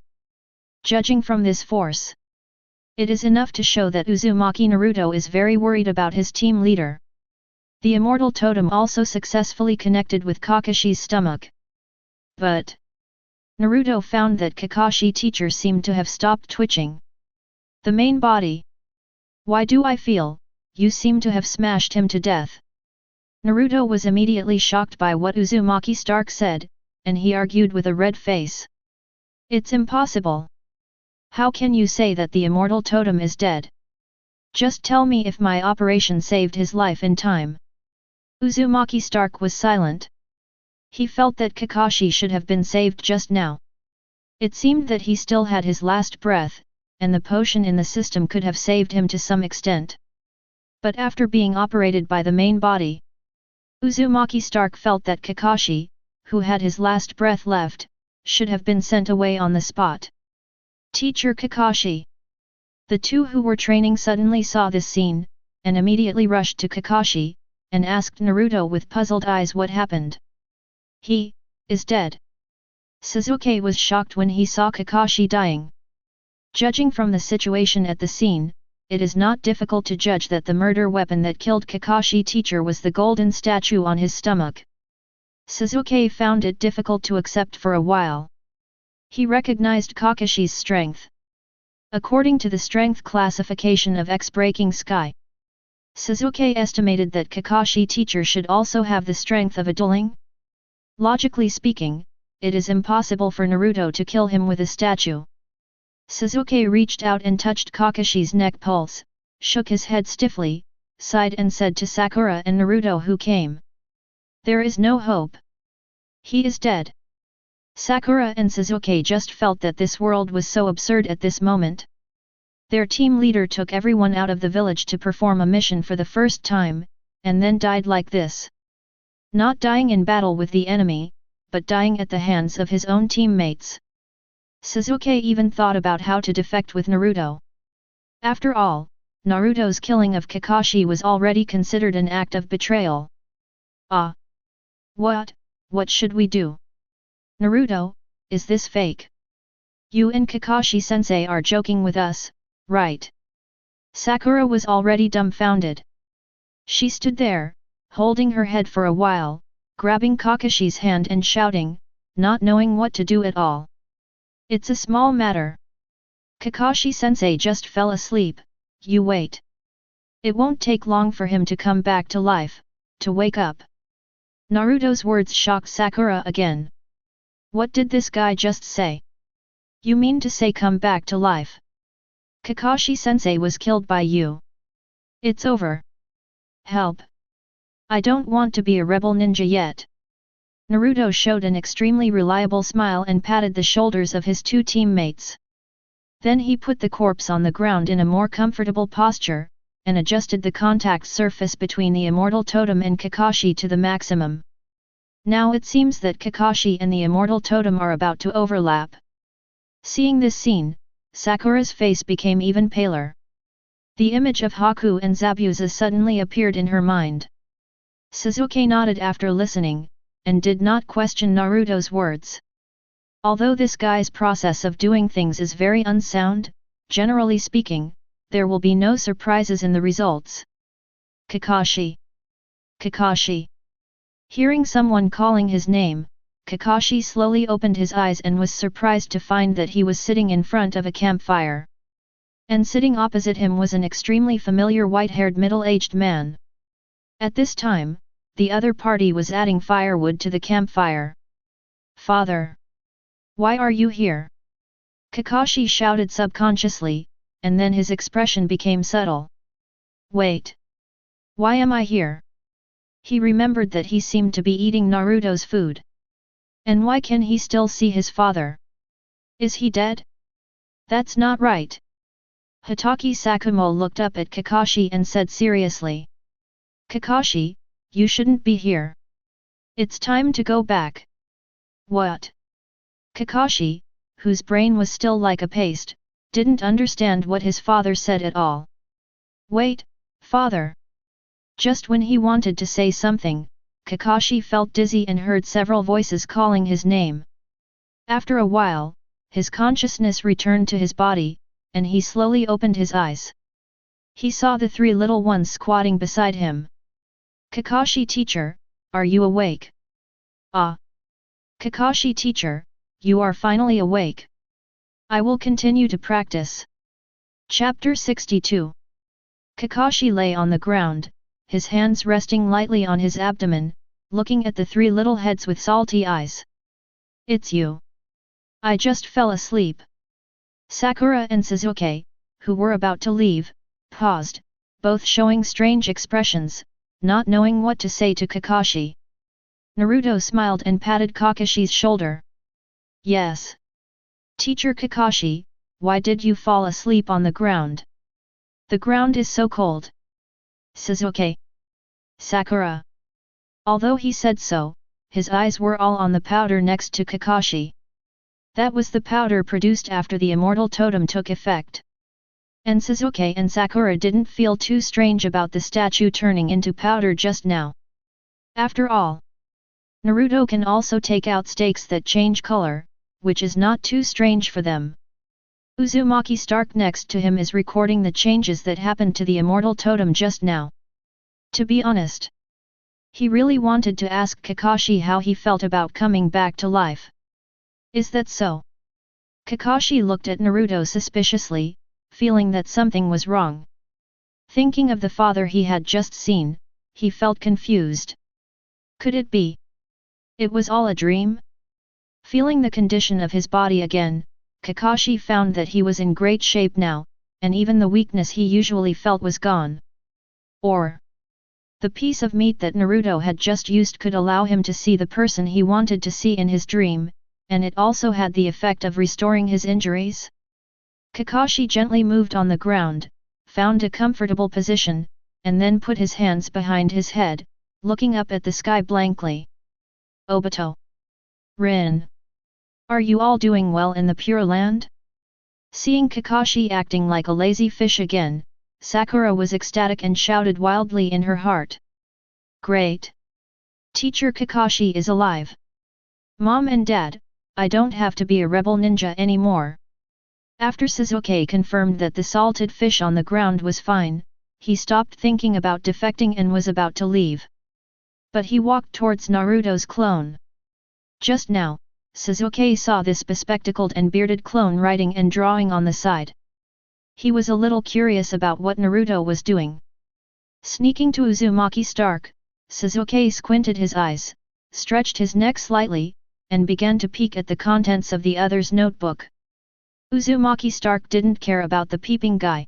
Judging from this force, it is enough to show that Uzumaki Naruto is very worried about his team leader. The immortal totem also successfully connected with Kakashi's stomach. But Naruto found that Kakashi teacher seemed to have stopped twitching. The main body. Why do I feel, you seem to have smashed him to death? Naruto was immediately shocked by what Uzumaki Stark said, and he argued with a red face. It's impossible. How can you say that the immortal totem is dead? Just tell me if my operation saved his life in time. Uzumaki Stark was silent. He felt that Kakashi should have been saved just now. It seemed that he still had his last breath, and the potion in the system could have saved him to some extent. But after being operated by the main body, Uzumaki Stark felt that Kakashi, who had his last breath left, should have been sent away on the spot. Teacher Kakashi. The two who were training suddenly saw this scene, and immediately rushed to Kakashi, and asked Naruto with puzzled eyes what happened. He is dead. Sasuke was shocked when he saw Kakashi dying. Judging from the situation at the scene, it is not difficult to judge that the murder weapon that killed Kakashi teacher was the golden statue on his stomach. Sasuke found it difficult to accept for a while. He recognized Kakashi's strength. According to the strength classification of X-Breaking Sky, Sasuke estimated that Kakashi teacher should also have the strength of a dueling. Logically speaking, it is impossible for Naruto to kill him with a statue. Sasuke reached out and touched Kakashi's neck pulse, shook his head stiffly, sighed and said to Sakura and Naruto who came. There is no hope. He is dead. Sakura and Sasuke just felt that this world was so absurd at this moment. Their team leader took everyone out of the village to perform a mission for the first time, and then died like this. Not dying in battle with the enemy, but dying at the hands of his own teammates. Sasuke even thought about how to defect with Naruto. After all, Naruto's killing of Kakashi was already considered an act of betrayal. Ah! What should we do? Naruto, is this fake? You and Kakashi-sensei are joking with us, right? Sakura was already dumbfounded. She stood there, holding her head for a while, grabbing Kakashi's hand and shouting, not knowing what to do at all. It's a small matter. Kakashi-sensei just fell asleep, you wait. It won't take long for him to come back to life, to wake up. Naruto's words shocked Sakura again. What did this guy just say? You mean to say come back to life? Kakashi-sensei was killed by you. It's over. Help. I don't want to be a rebel ninja yet. Naruto showed an extremely reliable smile and patted the shoulders of his two teammates. Then he put the corpse on the ground in a more comfortable posture, and adjusted the contact surface between the immortal totem and Kakashi to the maximum. Now it seems that Kakashi and the immortal totem are about to overlap. Seeing this scene, Sakura's face became even paler. The image of Haku and Zabuza suddenly appeared in her mind. Sasuke nodded after listening, and did not question Naruto's words. Although this guy's process of doing things is very unsound, generally speaking, there will be no surprises in the results. Kakashi! Kakashi! Hearing someone calling his name, Kakashi slowly opened his eyes and was surprised to find that he was sitting in front of a campfire. And sitting opposite him was an extremely familiar white-haired middle-aged man. At this time, the other party was adding firewood to the campfire. Father! Why are you here? Kakashi shouted subconsciously, and then his expression became subtle. Wait! Why am I here? He remembered that he seemed to be eating Naruto's food. And why can he still see his father? Is he dead? That's not right. Hatake Sakumo looked up at Kakashi and said seriously. Kakashi, you shouldn't be here. It's time to go back. What? Kakashi, whose brain was still like a paste, didn't understand what his father said at all. Wait, father. Just when he wanted to say something, Kakashi felt dizzy and heard several voices calling his name. After a while, his consciousness returned to his body, and he slowly opened his eyes. He saw the three little ones squatting beside him. Kakashi teacher, are you awake? Ah! Kakashi teacher, you are finally awake. I will continue to practice. Chapter 62. Kakashi lay on the ground, his hands resting lightly on his abdomen, looking at the three little heads with salty eyes. It's you. I just fell asleep. Sakura and Sasuke, who were about to leave, paused, both showing strange expressions, not knowing what to say to Kakashi. Naruto smiled and patted Kakashi's shoulder. Yes. Teacher Kakashi, why did you fall asleep on the ground? The ground is so cold. Sasuke. Sakura. Although he said so, his eyes were all on the powder next to Kakashi. That was the powder produced after the immortal totem took effect. And Sasuke and Sakura didn't feel too strange about the statue turning into powder just now. After all, Naruto can also take out stakes that change color, which is not too strange for them. Uzumaki Stark next to him is recording the changes that happened to the immortal totem just now. To be honest, he really wanted to ask Kakashi how he felt about coming back to life. Is that so? Kakashi looked at Naruto suspiciously, feeling that something was wrong. Thinking of the father he had just seen, he felt confused. Could it be? It was all a dream? Feeling the condition of his body again, Kakashi found that he was in great shape now, and even the weakness he usually felt was gone. Or, the piece of meat that Naruto had just used could allow him to see the person he wanted to see in his dream, and it also had the effect of restoring his injuries? Kakashi gently moved on the ground, found a comfortable position, and then put his hands behind his head, looking up at the sky blankly. Obito. Rin. Are you all doing well in the Pure Land? Seeing Kakashi acting like a lazy fish again, Sakura was ecstatic and shouted wildly in her heart. Great! Teacher Kakashi is alive! Mom and Dad, I don't have to be a rebel ninja anymore. After Sasuke confirmed that the salted fish on the ground was fine, he stopped thinking about defecting and was about to leave. But he walked towards Naruto's clone. Just now, Sasuke saw this bespectacled and bearded clone writing and drawing on the side. He was a little curious about what Naruto was doing. Sneaking to Uzumaki Stark, Sasuke squinted his eyes, stretched his neck slightly, and began to peek at the contents of the other's notebook. Uzumaki Stark didn't care about the peeping guy.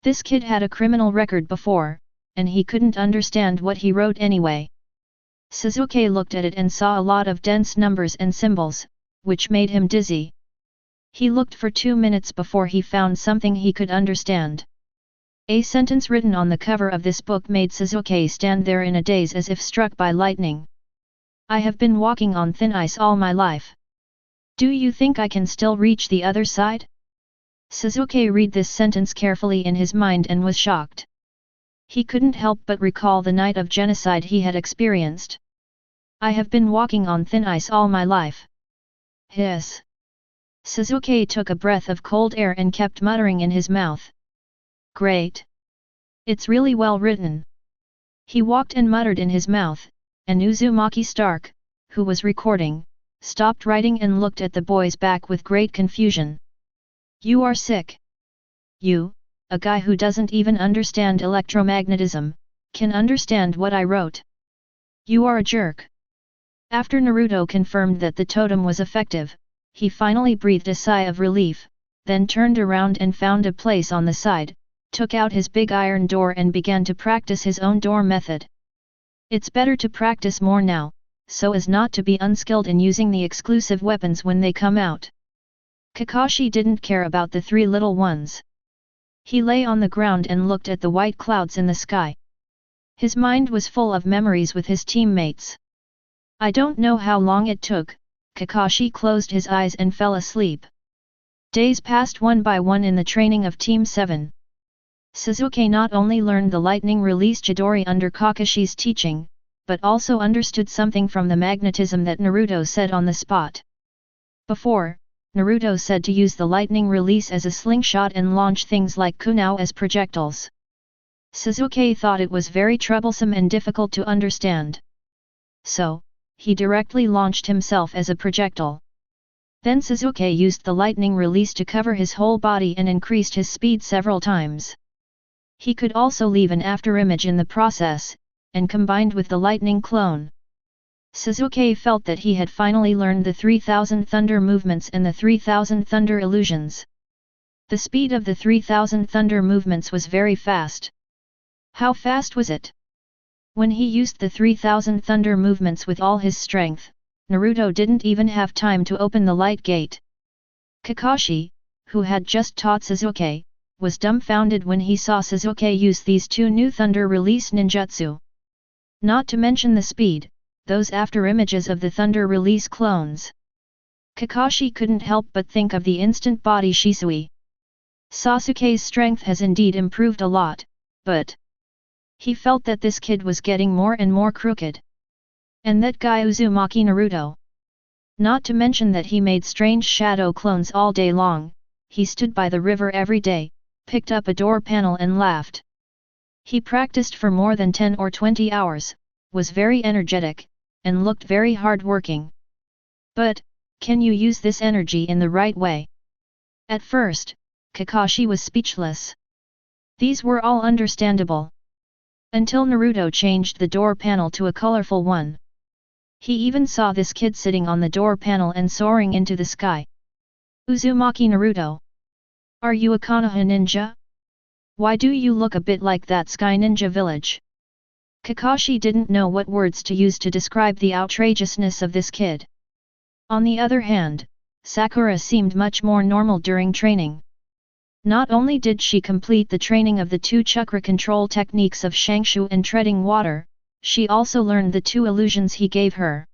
This kid had a criminal record before, and he couldn't understand what he wrote anyway. Sasuke looked at it and saw a lot of dense numbers and symbols, which made him dizzy. He looked for 2 minutes before he found something he could understand. A sentence written on the cover of this book made Sasuke stand there in a daze as if struck by lightning. I have been walking on thin ice all my life. Do you think I can still reach the other side? Sasuke read this sentence carefully in his mind and was shocked. He couldn't help but recall the night of genocide he had experienced. I have been walking on thin ice all my life. Hiss. Sasuke took a breath of cold air and kept muttering in his mouth. Great. It's really well written. He walked and muttered in his mouth, and Uzumaki Stark, who was recording, stopped writing and looked at the boy's back with great confusion. You are sick. You, a guy who doesn't even understand electromagnetism, can understand what I wrote. You are a jerk. After Naruto confirmed that the totem was effective, he finally breathed a sigh of relief, then turned around and found a place on the side, took out his big iron door and began to practice his own door method. It's better to practice more now, so as not to be unskilled in using the exclusive weapons when they come out. Kakashi didn't care about the three little ones. He lay on the ground and looked at the white clouds in the sky. His mind was full of memories with his teammates. I don't know how long it took, Kakashi closed his eyes and fell asleep. Days passed one by one in the training of Team 7. Sasuke not only learned the lightning release Chidori under Kakashi's teaching, but also understood something from the magnetism that Naruto said on the spot. Before, Naruto said to use the lightning release as a slingshot and launch things like kunao as projectiles. Sasuke thought it was very troublesome and difficult to understand. So, he directly launched himself as a projectile. Then Sasuke used the lightning release to cover his whole body and increased his speed several times. He could also leave an afterimage in the process, and combined with the lightning clone. Sasuke felt that he had finally learned the 3000 thunder movements and the 3000 thunder illusions. The speed of the 3000 thunder movements was very fast. How fast was it? When he used the 3000 thunder movements with all his strength, Naruto didn't even have time to open the light gate. Kakashi, who had just taught Sasuke, was dumbfounded when he saw Sasuke use these two new thunder release ninjutsu. Not to mention the speed, those afterimages of the thunder release clones. Kakashi couldn't help but think of the instant body Shisui. Sasuke's strength has indeed improved a lot, but he felt that this kid was getting more and more crooked. And that guy Uzumaki Naruto. Not to mention that he made strange shadow clones all day long, he stood by the river every day, picked up a door panel and laughed. He practiced for more than 10 or 20 hours, was very energetic, and looked very hard-working. But, can you use this energy in the right way? At first, Kakashi was speechless. These were all understandable. Until Naruto changed the door panel to a colorful one. He even saw this kid sitting on the door panel and soaring into the sky. Uzumaki Naruto. Are you a Konoha ninja? Why do you look a bit like that Sky Ninja village? Kakashi didn't know what words to use to describe the outrageousness of this kid. On the other hand, Sakura seemed much more normal during training. Not only did she complete the training of the two chakra control techniques of Shangshu and treading water, she also learned the two illusions he gave her.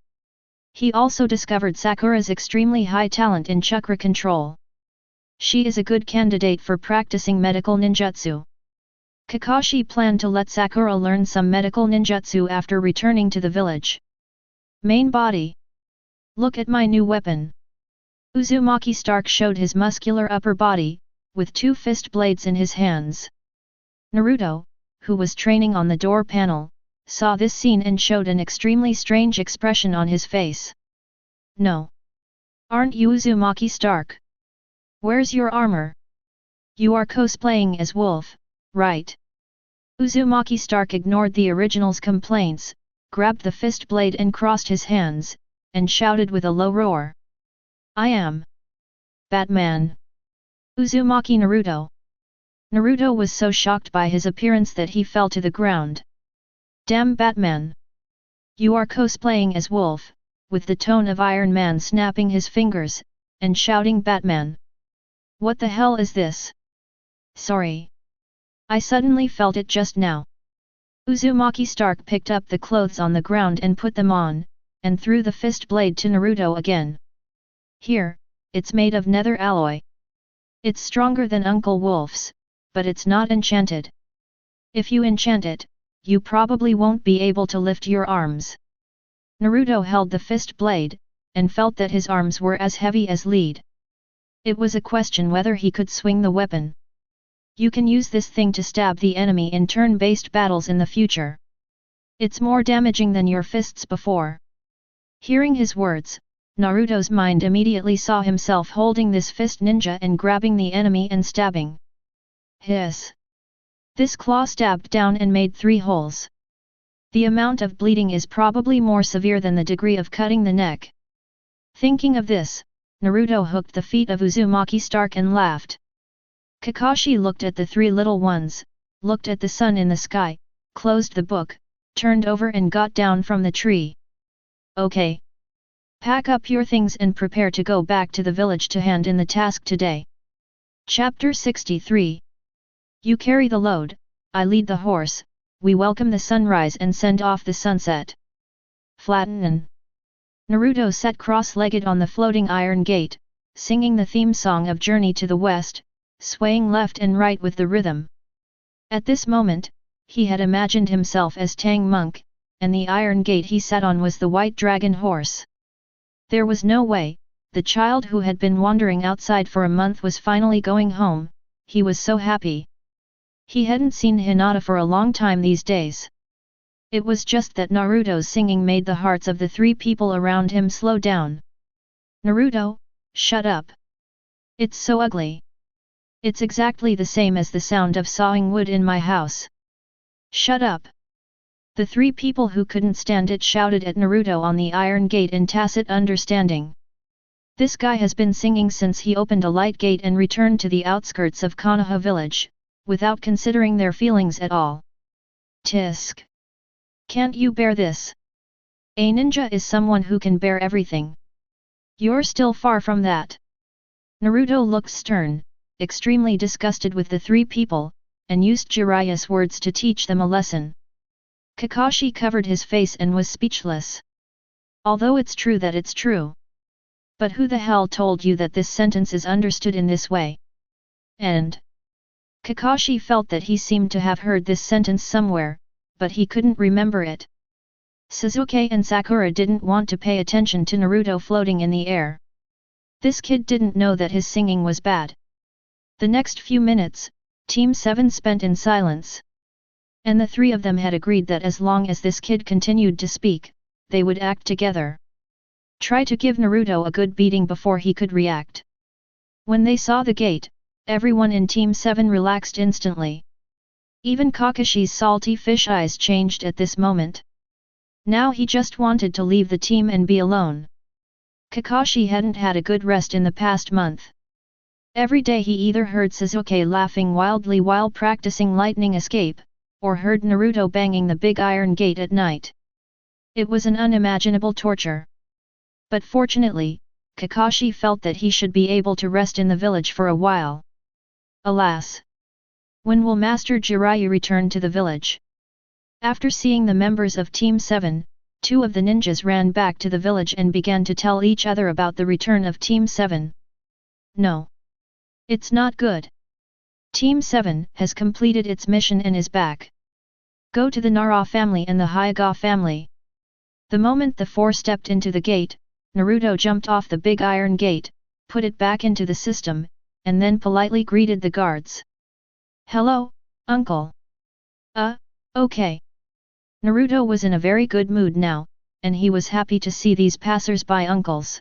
He also discovered Sakura's extremely high talent in chakra control. She is a good candidate for practicing medical ninjutsu. Kakashi planned to let Sakura learn some medical ninjutsu after returning to the village. Main body. Look at my new weapon. Uzumaki Stark showed his muscular upper body, with two fist blades in his hands. Naruto, who was training on the door panel, saw this scene and showed an extremely strange expression on his face. No. Aren't you Uzumaki Stark? Where's your armor? You are cosplaying as Wolf, right? Uzumaki Stark ignored the original's complaints, grabbed the fist blade and crossed his hands, and shouted with a low roar. I am Batman. Uzumaki Naruto. Naruto was so shocked by his appearance that he fell to the ground. Damn Batman! You are cosplaying as Wolf, with the tone of Iron Man snapping his fingers, and shouting Batman. What the hell is this? Sorry. I suddenly felt it just now. Uzumaki Stark picked up the clothes on the ground and put them on, and threw the fist blade to Naruto again. Here, it's made of nether alloy. It's stronger than Uncle Wolf's, but it's not enchanted. If you enchant it, you probably won't be able to lift your arms. Naruto held the fist blade, and felt that his arms were as heavy as lead. It was a question whether he could swing the weapon. You can use this thing to stab the enemy in turn-based battles in the future. It's more damaging than your fists before. Hearing his words, Naruto's mind immediately saw himself holding this fist ninja and grabbing the enemy and stabbing. Hiss! This claw stabbed down and made 3 holes. The amount of bleeding is probably more severe than the degree of cutting the neck. Thinking of this, Naruto hooked the feet of Uzumaki Stark and laughed. Kakashi looked at the 3 little ones, looked at the sun in the sky, closed the book, turned over and got down from the tree. Okay. Pack up your things and prepare to go back to the village to hand in the task today. Chapter 63. You carry the load, I lead the horse, we welcome the sunrise and send off the sunset. Flatten. Naruto sat cross-legged on the floating iron gate, singing the theme song of Journey to the West, swaying left and right with the rhythm. At this moment, he had imagined himself as Tang Monk, and the iron gate he sat on was the white dragon horse. There was no way, the child who had been wandering outside for a month was finally going home. He was so happy. He hadn't seen Hinata for a long time these days. It was just that Naruto's singing made the hearts of the three people around him slow down. Naruto, shut up. It's so ugly. It's exactly the same as the sound of sawing wood in my house. Shut up. The three people who couldn't stand it shouted at Naruto on the iron gate in tacit understanding. This guy has been singing since he opened a light gate and returned to the outskirts of Konoha village, without considering their feelings at all. Tisk. Can't you bear this? A ninja is someone who can bear everything. You're still far from that. Naruto looked stern, extremely disgusted with the three people, and used Jiraiya's words to teach them a lesson. Kakashi covered his face and was speechless. Although it's true that it's true. But who the hell told you that this sentence is understood in this way? And Kakashi felt that he seemed to have heard this sentence somewhere, but he couldn't remember it. Sasuke and Sakura didn't want to pay attention to Naruto floating in the air. This kid didn't know that his singing was bad. The next few minutes, Team 7 spent in silence. And the three of them had agreed that as long as this kid continued to speak, they would act together. Try to give Naruto a good beating before he could react. When they saw the gate, everyone in Team 7 relaxed instantly. Even Kakashi's salty fish eyes changed at this moment. Now he just wanted to leave the team and be alone. Kakashi hadn't had a good rest in the past month. Every day he either heard Sasuke laughing wildly while practicing lightning escape, or heard Naruto banging the big iron gate at night. It was an unimaginable torture. But fortunately, Kakashi felt that he should be able to rest in the village for a while. Alas! When will Master Jiraiya return to the village? After seeing the members of Team 7, two of the ninjas ran back to the village and began to tell each other about the return of Team 7. No. It's not good. Team 7 has completed its mission and is back. Go to the Nara family and the Hyuga family. The moment the four stepped into the gate, Naruto jumped off the big iron gate, put it back into the system, and then politely greeted the guards. Hello, uncle. Okay. Naruto was in a very good mood now, and he was happy to see these passers-by uncles.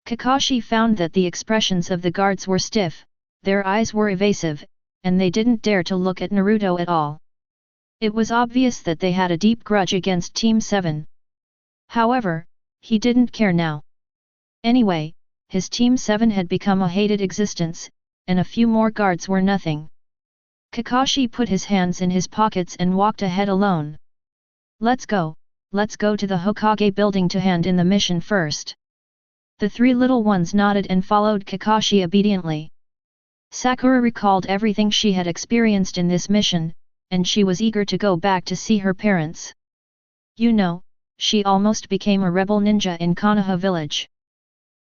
Kakashi found that the expressions of the guards were stiff, their eyes were evasive, and they didn't dare to look at Naruto at all. It was obvious that they had a deep grudge against Team 7. However, he didn't care now. Anyway, his Team 7 had become a hated existence, and a few more guards were nothing. Kakashi put his hands in his pockets and walked ahead alone. Let's go to the Hokage building to hand in the mission first. The three little ones nodded and followed Kakashi obediently. Sakura recalled everything she had experienced in this mission, and she was eager to go back to see her parents. You know, she almost became a rebel ninja in Konoha village.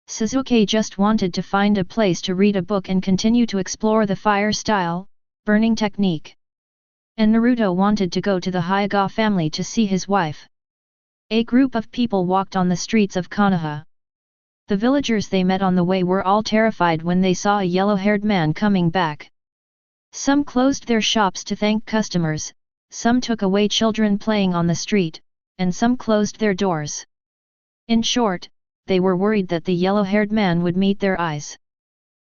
Sasuke just wanted to find a place to read a book and continue to explore the fire style, burning technique. And Naruto wanted to go to the Hyuga family to see his wife. A group of people walked on the streets of Konoha. The villagers they met on the way were all terrified when they saw a yellow-haired man coming back. Some closed their shops to thank customers, some took away children playing on the street, and some closed their doors. In short, they were worried that the yellow-haired man would meet their eyes.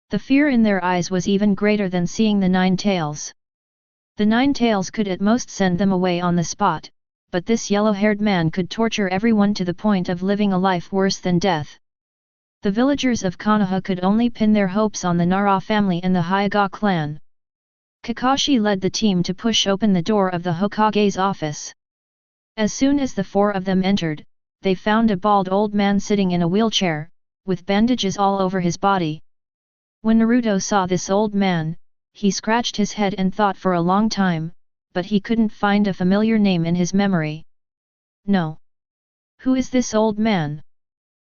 The fear in their eyes was even greater than seeing the Nine Tails. The Nine Tails could at most send them away on the spot, but this yellow-haired man could torture everyone to the point of living a life worse than death. The villagers of Konoha could only pin their hopes on the Nara family and the Hyuga clan. Kakashi led the team to push open the door of the Hokage's office. As soon as the four of them entered, they found a bald old man sitting in a wheelchair, with bandages all over his body. When Naruto saw this old man, he scratched his head and thought for a long time, but he couldn't find a familiar name in his memory. No. Who is this old man?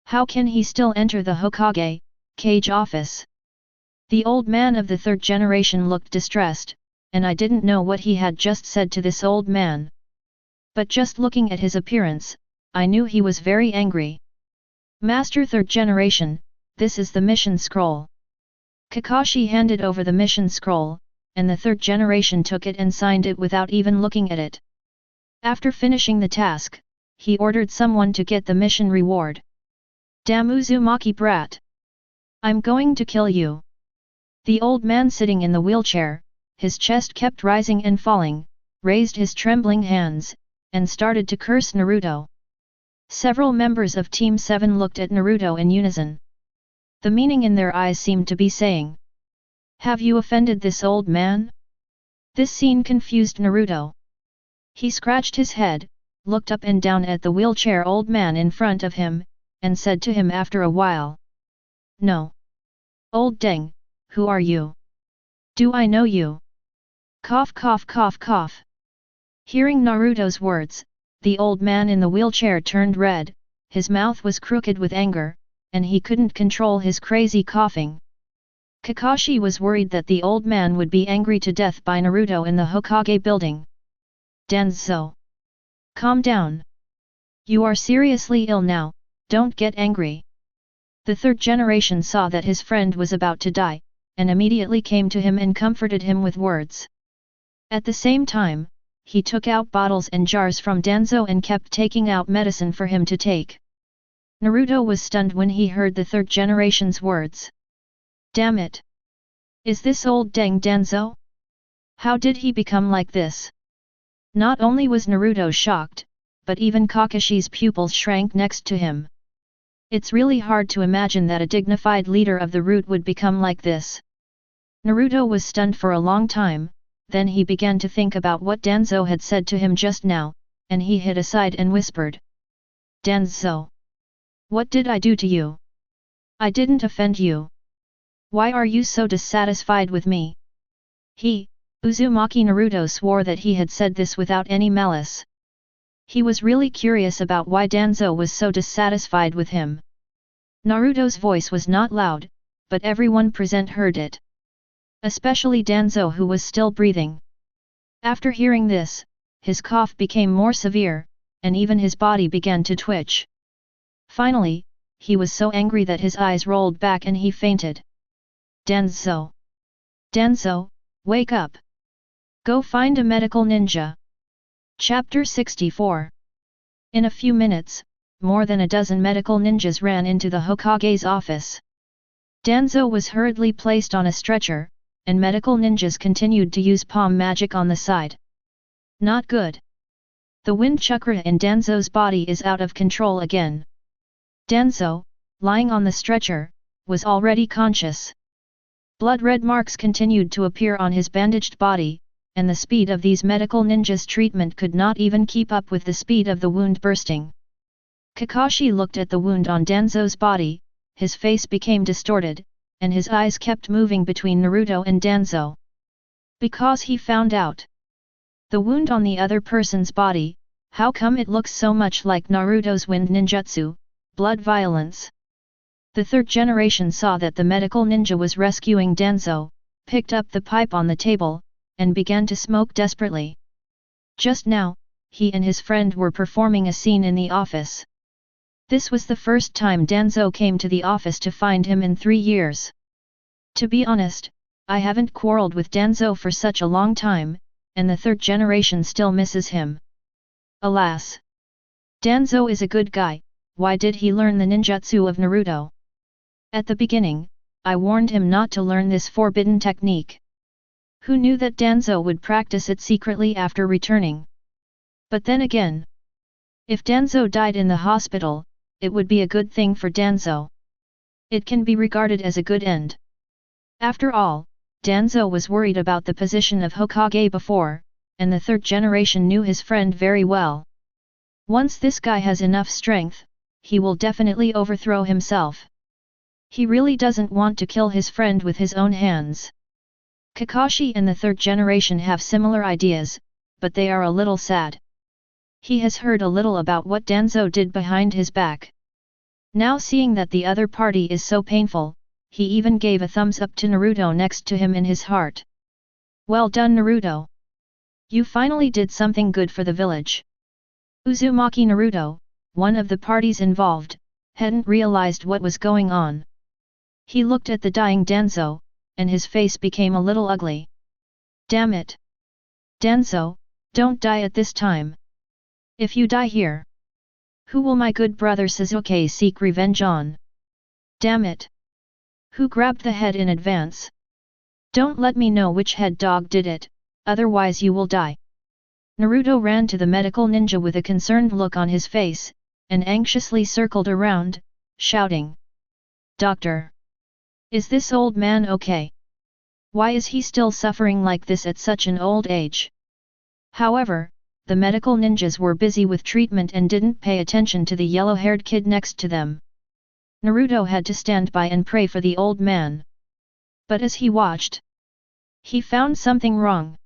How can he still enter the Hokage office? The old man of the third generation looked distressed, and I didn't know what he had just said to this old man. But just looking at his appearance, I knew he was very angry. Master third generation, this is the mission scroll. Kakashi handed over the mission scroll, and the third generation took it and signed it without even looking at it. After finishing the task, he ordered someone to get the mission reward. Damn Uzumaki brat! I'm going to kill you! The old man sitting in the wheelchair, his chest kept rising and falling, raised his trembling hands, and started to curse Naruto. Several members of Team 7 looked at Naruto in unison. The meaning in their eyes seemed to be saying, "Have you offended this old man?" This scene confused Naruto. He scratched his head, looked up and down at the wheelchair old man in front of him, and said to him after a while, "No. Old Deng, who are you? Do I know you?" Cough cough cough cough. Hearing Naruto's words, the old man in the wheelchair turned red, his mouth was crooked with anger, and he couldn't control his crazy coughing. Kakashi was worried that the old man would be angry to death by Naruto in the Hokage building. Danzo! Calm down. You are seriously ill now, don't get angry. The third generation saw that his friend was about to die, and immediately came to him and comforted him with words. At the same time, he took out bottles and jars from Danzo and kept taking out medicine for him to take. Naruto was stunned when he heard the third generation's words. Damn it! Is this old Deng Danzo? How did he become like this? Not only was Naruto shocked, but even Kakashi's pupils shrank next to him. It's really hard to imagine that a dignified leader of the root would become like this. Naruto was stunned for a long time, then he began to think about what Danzo had said to him just now, and he hid aside and whispered. Danzo! What did I do to you? I didn't offend you. Why are you so dissatisfied with me? Uzumaki Naruto swore that he had said this without any malice. He was really curious about why Danzo was so dissatisfied with him. Naruto's voice was not loud, but everyone present heard it. Especially Danzo, who was still breathing. After hearing this, his cough became more severe, and even his body began to twitch. Finally, he was so angry that his eyes rolled back and he fainted. Danzo! Danzo, wake up! Go find a medical ninja! Chapter 64. In a few minutes, more than a dozen medical ninjas ran into the Hokage's office. Danzo was hurriedly placed on a stretcher, and medical ninjas continued to use palm magic on the side. Not good. The wind chakra in Danzo's body is out of control again. Danzo, lying on the stretcher, was already conscious. Blood-red marks continued to appear on his bandaged body, and the speed of these medical ninjas' treatment could not even keep up with the speed of the wound bursting. Kakashi looked at the wound on Danzo's body, his face became distorted, and his eyes kept moving between Naruto and Danzo. Because he found out the wound on the other person's body, how come it looks so much like Naruto's wind ninjutsu, blood violence? The third generation saw that the medical ninja was rescuing Danzo, picked up the pipe on the table, and began to smoke desperately. Just now, he and his friend were performing a scene in the office. This was the first time Danzo came to the office to find him in 3 years. To be honest, I haven't quarreled with Danzo for such a long time, and the third generation still misses him. Alas! Danzo is a good guy, why did he learn the ninjutsu of Naruto? At the beginning, I warned him not to learn this forbidden technique. Who knew that Danzo would practice it secretly after returning? But then again, if Danzo died in the hospital, it would be a good thing for Danzo. It can be regarded as a good end. After all, Danzo was worried about the position of Hokage before, and the third generation knew his friend very well. Once this guy has enough strength, he will definitely overthrow himself. He really doesn't want to kill his friend with his own hands. Kakashi and the third generation have similar ideas, but they are a little sad. He has heard a little about what Danzo did behind his back. Now seeing that the other party is so painful, he even gave a thumbs up to Naruto next to him in his heart. Well done, Naruto! You finally did something good for the village. Uzumaki Naruto, one of the parties involved, hadn't realized what was going on. He looked at the dying Danzo, and his face became a little ugly. Damn it! Danzo, don't die at this time. If you die here, who will my good brother Sasuke seek revenge on? Damn it! Who grabbed the head in advance? Don't let me know which head dog did it, otherwise you will die. Naruto ran to the medical ninja with a concerned look on his face, and anxiously circled around, shouting. Doctor! Is this old man okay? Why is he still suffering like this at such an old age? However, the medical ninjas were busy with treatment and didn't pay attention to the yellow-haired kid next to them. Naruto had to stand by and pray for the old man. But as he watched, he found something wrong.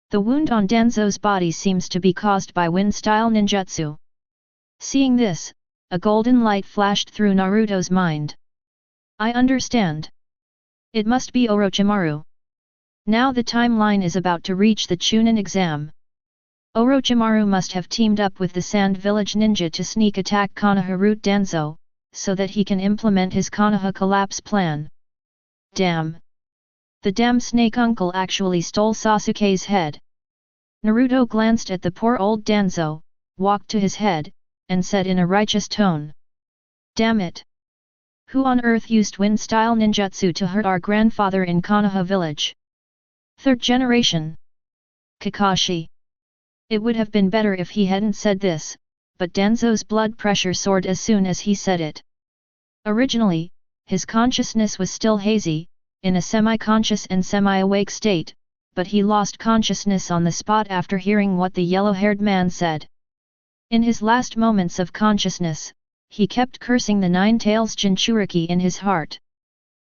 The wound on Danzo's body seems to be caused by wind-style ninjutsu. Seeing this, a golden light flashed through Naruto's mind. I understand. It must be Orochimaru. Now the timeline is about to reach the Chunin exam. Orochimaru must have teamed up with the Sand Village ninja to sneak attack Konoha Root Danzo, so that he can implement his Konoha collapse plan. Damn! The damn snake uncle actually stole Sasuke's head. Naruto glanced at the poor old Danzo, walked to his head, and said in a righteous tone. Damn it! Who on earth used wind-style ninjutsu to hurt our grandfather in Konoha village? Third generation. Kakashi. It would have been better if he hadn't said this, but Danzo's blood pressure soared as soon as he said it. Originally, his consciousness was still hazy, in a semi-conscious and semi-awake state, but he lost consciousness on the spot after hearing what the yellow-haired man said. In his last moments of consciousness, he kept cursing the Nine-Tails Jinchuriki in his heart.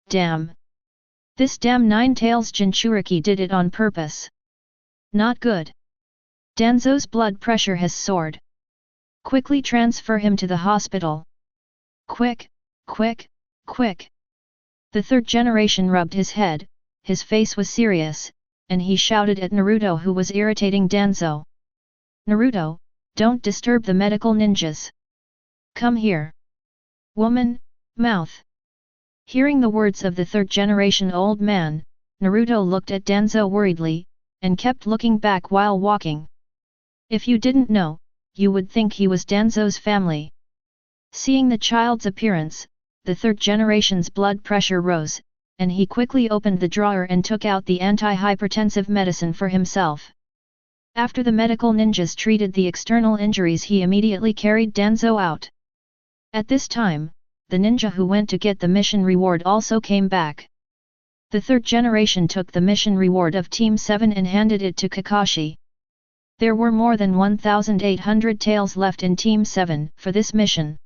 Damn! This damn Nine-Tails Jinchuriki did it on purpose. Not good. Danzo's blood pressure has soared. Quickly transfer him to the hospital. Quick, quick, quick. The third generation rubbed his head, his face was serious, and he shouted at Naruto who was irritating Danzo. Naruto, don't disturb the medical ninjas. Come here. Woman, mouth. Hearing the words of the third generation old man, Naruto looked at Danzo worriedly, and kept looking back while walking. If you didn't know, you would think he was Danzo's family. Seeing the child's appearance, the third generation's blood pressure rose, and he quickly opened the drawer and took out the anti-hypertensive medicine for himself. After the medical ninjas treated the external injuries, he immediately carried Danzo out. At this time, the ninja who went to get the mission reward also came back. The third generation took the mission reward of Team 7 and handed it to Kakashi. There were more than 1,800 taels left in Team 7 for this mission.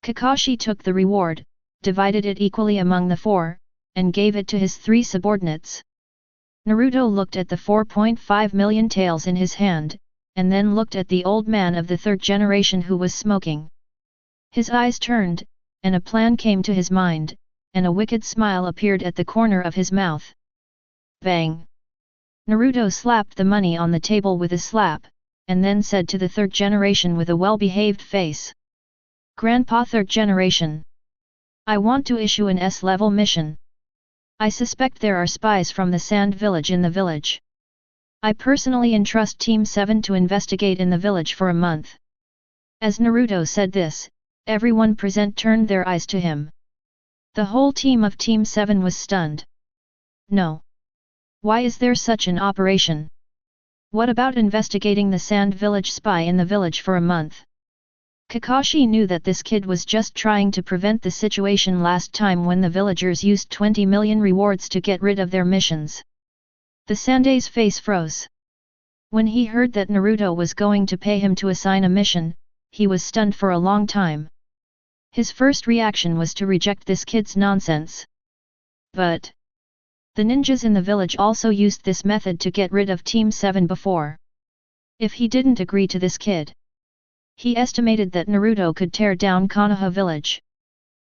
Kakashi took the reward, divided it equally among the four, and gave it to his three subordinates. Naruto looked at the 4.5 million taels in his hand, and then looked at the old man of the third generation who was smoking. His eyes turned, and a plan came to his mind, and a wicked smile appeared at the corner of his mouth. Bang! Naruto slapped the money on the table with a slap, and then said to the third generation with a well-behaved face. Grandpa third generation. I want to issue an S-level mission. I suspect there are spies from the Sand Village in the village. I personally entrust Team 7 to investigate in the village for a month. As Naruto said this, everyone present turned their eyes to him. The whole team of Team 7 was stunned. No. Why is there such an operation? What about investigating the Sand Village spy in the village for a month? Kakashi knew that this kid was just trying to prevent the situation last time when the villagers used 20 million rewards to get rid of their missions. The Sandai's face froze. When he heard that Naruto was going to pay him to assign a mission, he was stunned for a long time. His first reaction was to reject this kid's nonsense. But the ninjas in the village also used this method to get rid of Team 7 before. If he didn't agree to this kid, he estimated that Naruto could tear down Konoha village.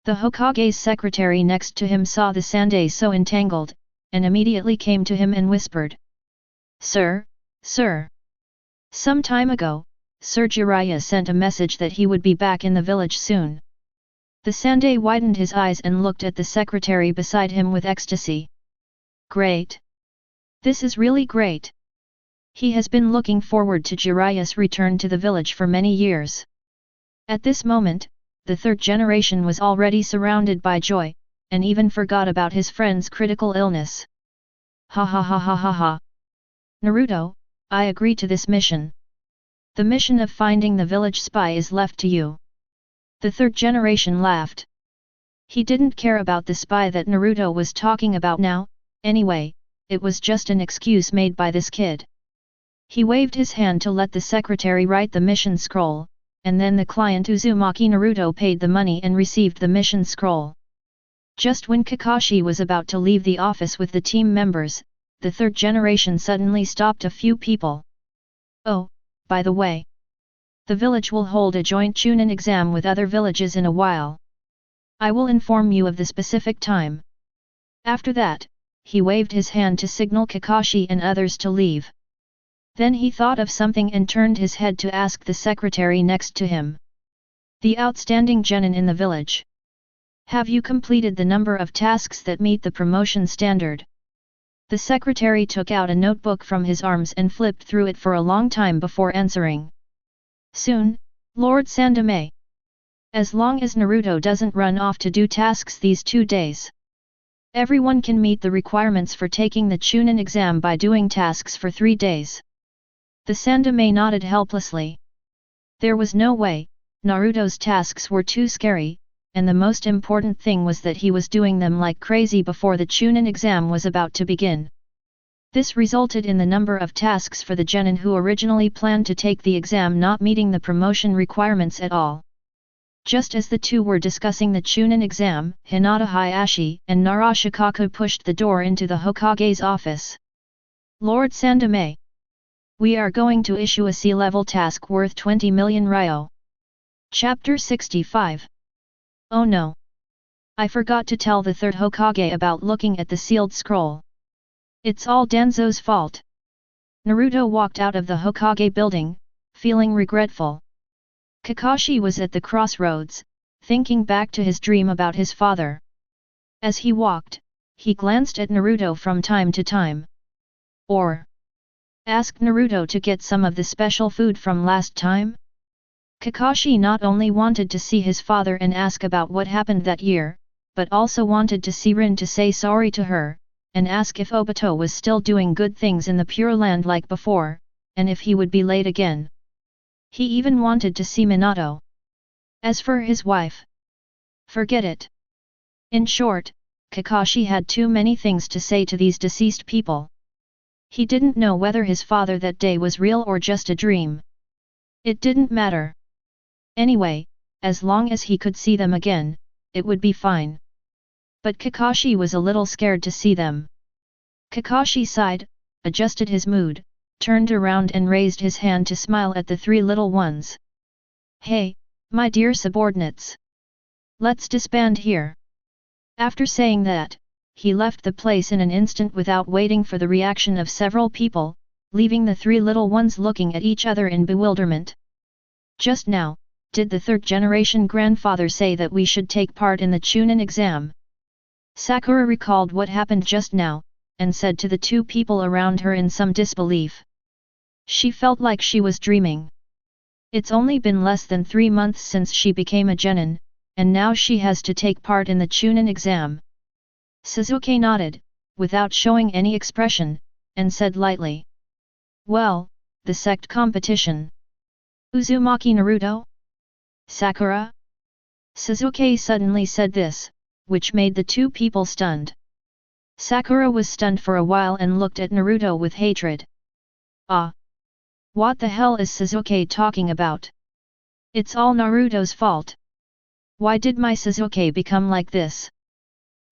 The Hokage's secretary next to him saw the Sandai so entangled, and immediately came to him and whispered. Sir, sir. Some time ago, Sir Jiraiya sent a message that he would be back in the village soon. The Sandai widened his eyes and looked at the secretary beside him with ecstasy. Great! This is really great! He has been looking forward to Jiraiya's return to the village for many years. At this moment, the third generation was already surrounded by joy, and even forgot about his friend's critical illness. Ha ha ha ha ha ha! Naruto, I agree to this mission. The mission of finding the village spy is left to you. The third generation laughed. He didn't care about the spy that Naruto was talking about now, anyway, it was just an excuse made by this kid. He waved his hand to let the secretary write the mission scroll, and then the client Uzumaki Naruto paid the money and received the mission scroll. Just when Kakashi was about to leave the office with the team members, the third generation suddenly stopped a few people. Oh, by the way. The village will hold a joint Chunin exam with other villages in a while. I will inform you of the specific time. After that, he waved his hand to signal Kakashi and others to leave. Then he thought of something and turned his head to ask the secretary next to him. The outstanding genin in the village. Have you completed the number of tasks that meet the promotion standard? The secretary took out a notebook from his arms and flipped through it for a long time before answering. Soon, Lord Sandame. As long as Naruto doesn't run off to do tasks these 2 days. Everyone can meet the requirements for taking the Chunin exam by doing tasks for 3 days. The Sandame nodded helplessly. There was no way, Naruto's tasks were too scary, and the most important thing was that he was doing them like crazy before the Chunin exam was about to begin. This resulted in the number of tasks for the genin who originally planned to take the exam not meeting the promotion requirements at all. Just as the two were discussing the Chunin exam, Hinata Hayashi and Narashikaku pushed the door into the Hokage's office. Lord Sandame. We are going to issue a C-level task worth 20 million ryo. Chapter 65. Oh no! I forgot to tell the third Hokage about looking at the sealed scroll. It's all Danzo's fault. Naruto walked out of the Hokage building, feeling regretful. Kakashi was at the crossroads, thinking back to his dream about his father. As he walked, he glanced at Naruto from time to time. Asked Naruto to get some of the special food from last time? Kakashi not only wanted to see his father and ask about what happened that year, but also wanted to see Rin to say sorry to her, and ask if Obito was still doing good things in the Pure Land like before, and if he would be late again. He even wanted to see Minato. As for his wife, forget it. In short, Kakashi had too many things to say to these deceased people. He didn't know whether his father that day was real or just a dream. It didn't matter. Anyway, as long as he could see them again, it would be fine. But Kakashi was a little scared to see them. Kakashi sighed, adjusted his mood, turned around and raised his hand to smile at the 3 little ones. Hey, my dear subordinates! Let's disband here. After saying that, he left the place in an instant without waiting for the reaction of several people, leaving the 3 little ones looking at each other in bewilderment. Just now, did the third generation grandfather say that we should take part in the Chunin exam? Sakura recalled what happened just now, and said to the 2 people around her in some disbelief. She felt like she was dreaming. It's only been less than 3 months since she became a genin, and now she has to take part in the Chunin exam. Sasuke nodded, without showing any expression, and said lightly. Well, the sect competition. Uzumaki Naruto? Sakura? Sasuke suddenly said this, which made the 2 people stunned. Sakura was stunned for a while and looked at Naruto with hatred. Ah! What the hell is Sasuke talking about? It's all Naruto's fault. Why did my Sasuke become like this?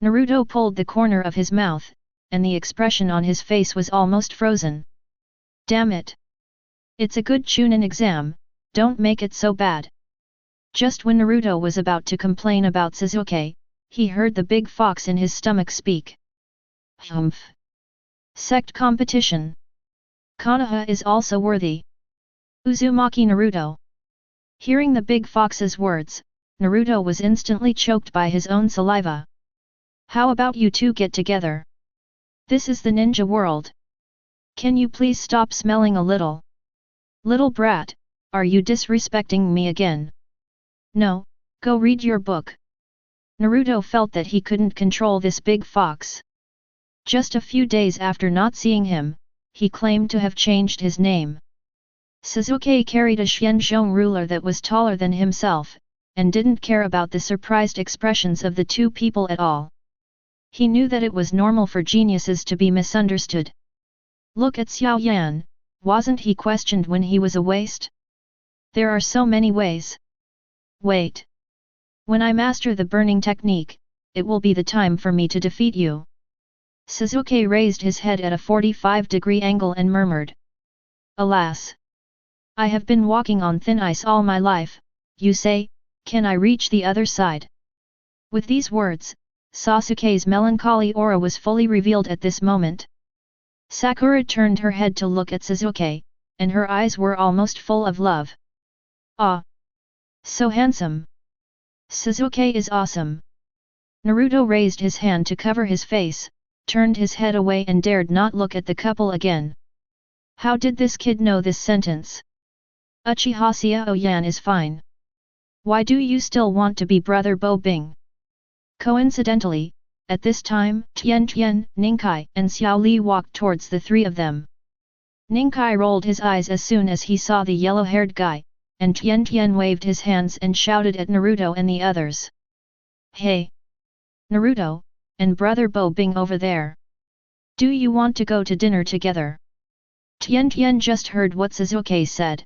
Naruto pulled the corner of his mouth, and the expression on his face was almost frozen. Damn it! It's a good Chunin exam, don't make it so bad. Just when Naruto was about to complain about Sasuke, he heard the big fox in his stomach speak. Humph! Sect competition. Konoha is also worthy. Uzumaki Naruto. Hearing the big fox's words, Naruto was instantly choked by his own saliva. How about you two get together? This is the ninja world. Can you please stop smelling a little? Little brat, are you disrespecting me again? No, go read your book. Naruto felt that he couldn't control this big fox. Just a few days after not seeing him, he claimed to have changed his name. Sasuke carried a Xianzhong ruler that was taller than himself, and didn't care about the surprised expressions of the two people at all. He knew that it was normal for geniuses to be misunderstood. Look at Xiao Yan, wasn't he questioned when he was a waste? There are so many ways. Wait. When I master the burning technique, it will be the time for me to defeat you. Sasuke raised his head at a 45-degree angle and murmured. Alas! I have been walking on thin ice all my life, you say, can I reach the other side? With these words, Sasuke's melancholy aura was fully revealed at this moment. Sakura turned her head to look at Sasuke, and her eyes were almost full of love. Ah! So handsome! Sasuke is awesome! Naruto raised his hand to cover his face, turned his head away and dared not look at the couple again. How did this kid know this sentence? Uchiha Xiao Yan is fine. Why do you still want to be brother Bo Bing? Coincidentally, at this time, Tian, Ningkai and Xiao Li walked towards the three of them. Ningkai rolled his eyes as soon as he saw the yellow-haired guy, and Tian waved his hands and shouted at Naruto and the others. Hey! Naruto, and brother Bo Bing over there. Do you want to go to dinner together? Tian just heard what Sasuke said.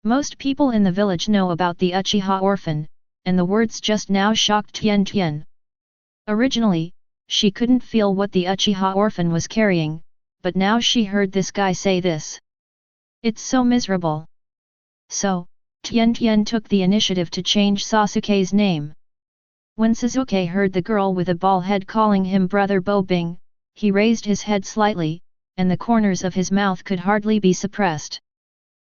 Most people in the village know about the Uchiha orphan, and the words just now shocked Tian. Originally, she couldn't feel what the Uchiha orphan was carrying, but now she heard this guy say this. It's so miserable. So, Tian took the initiative to change Sasuke's name. When Sasuke heard the girl with a bald head calling him brother Bo Bing, he raised his head slightly, and the corners of his mouth could hardly be suppressed.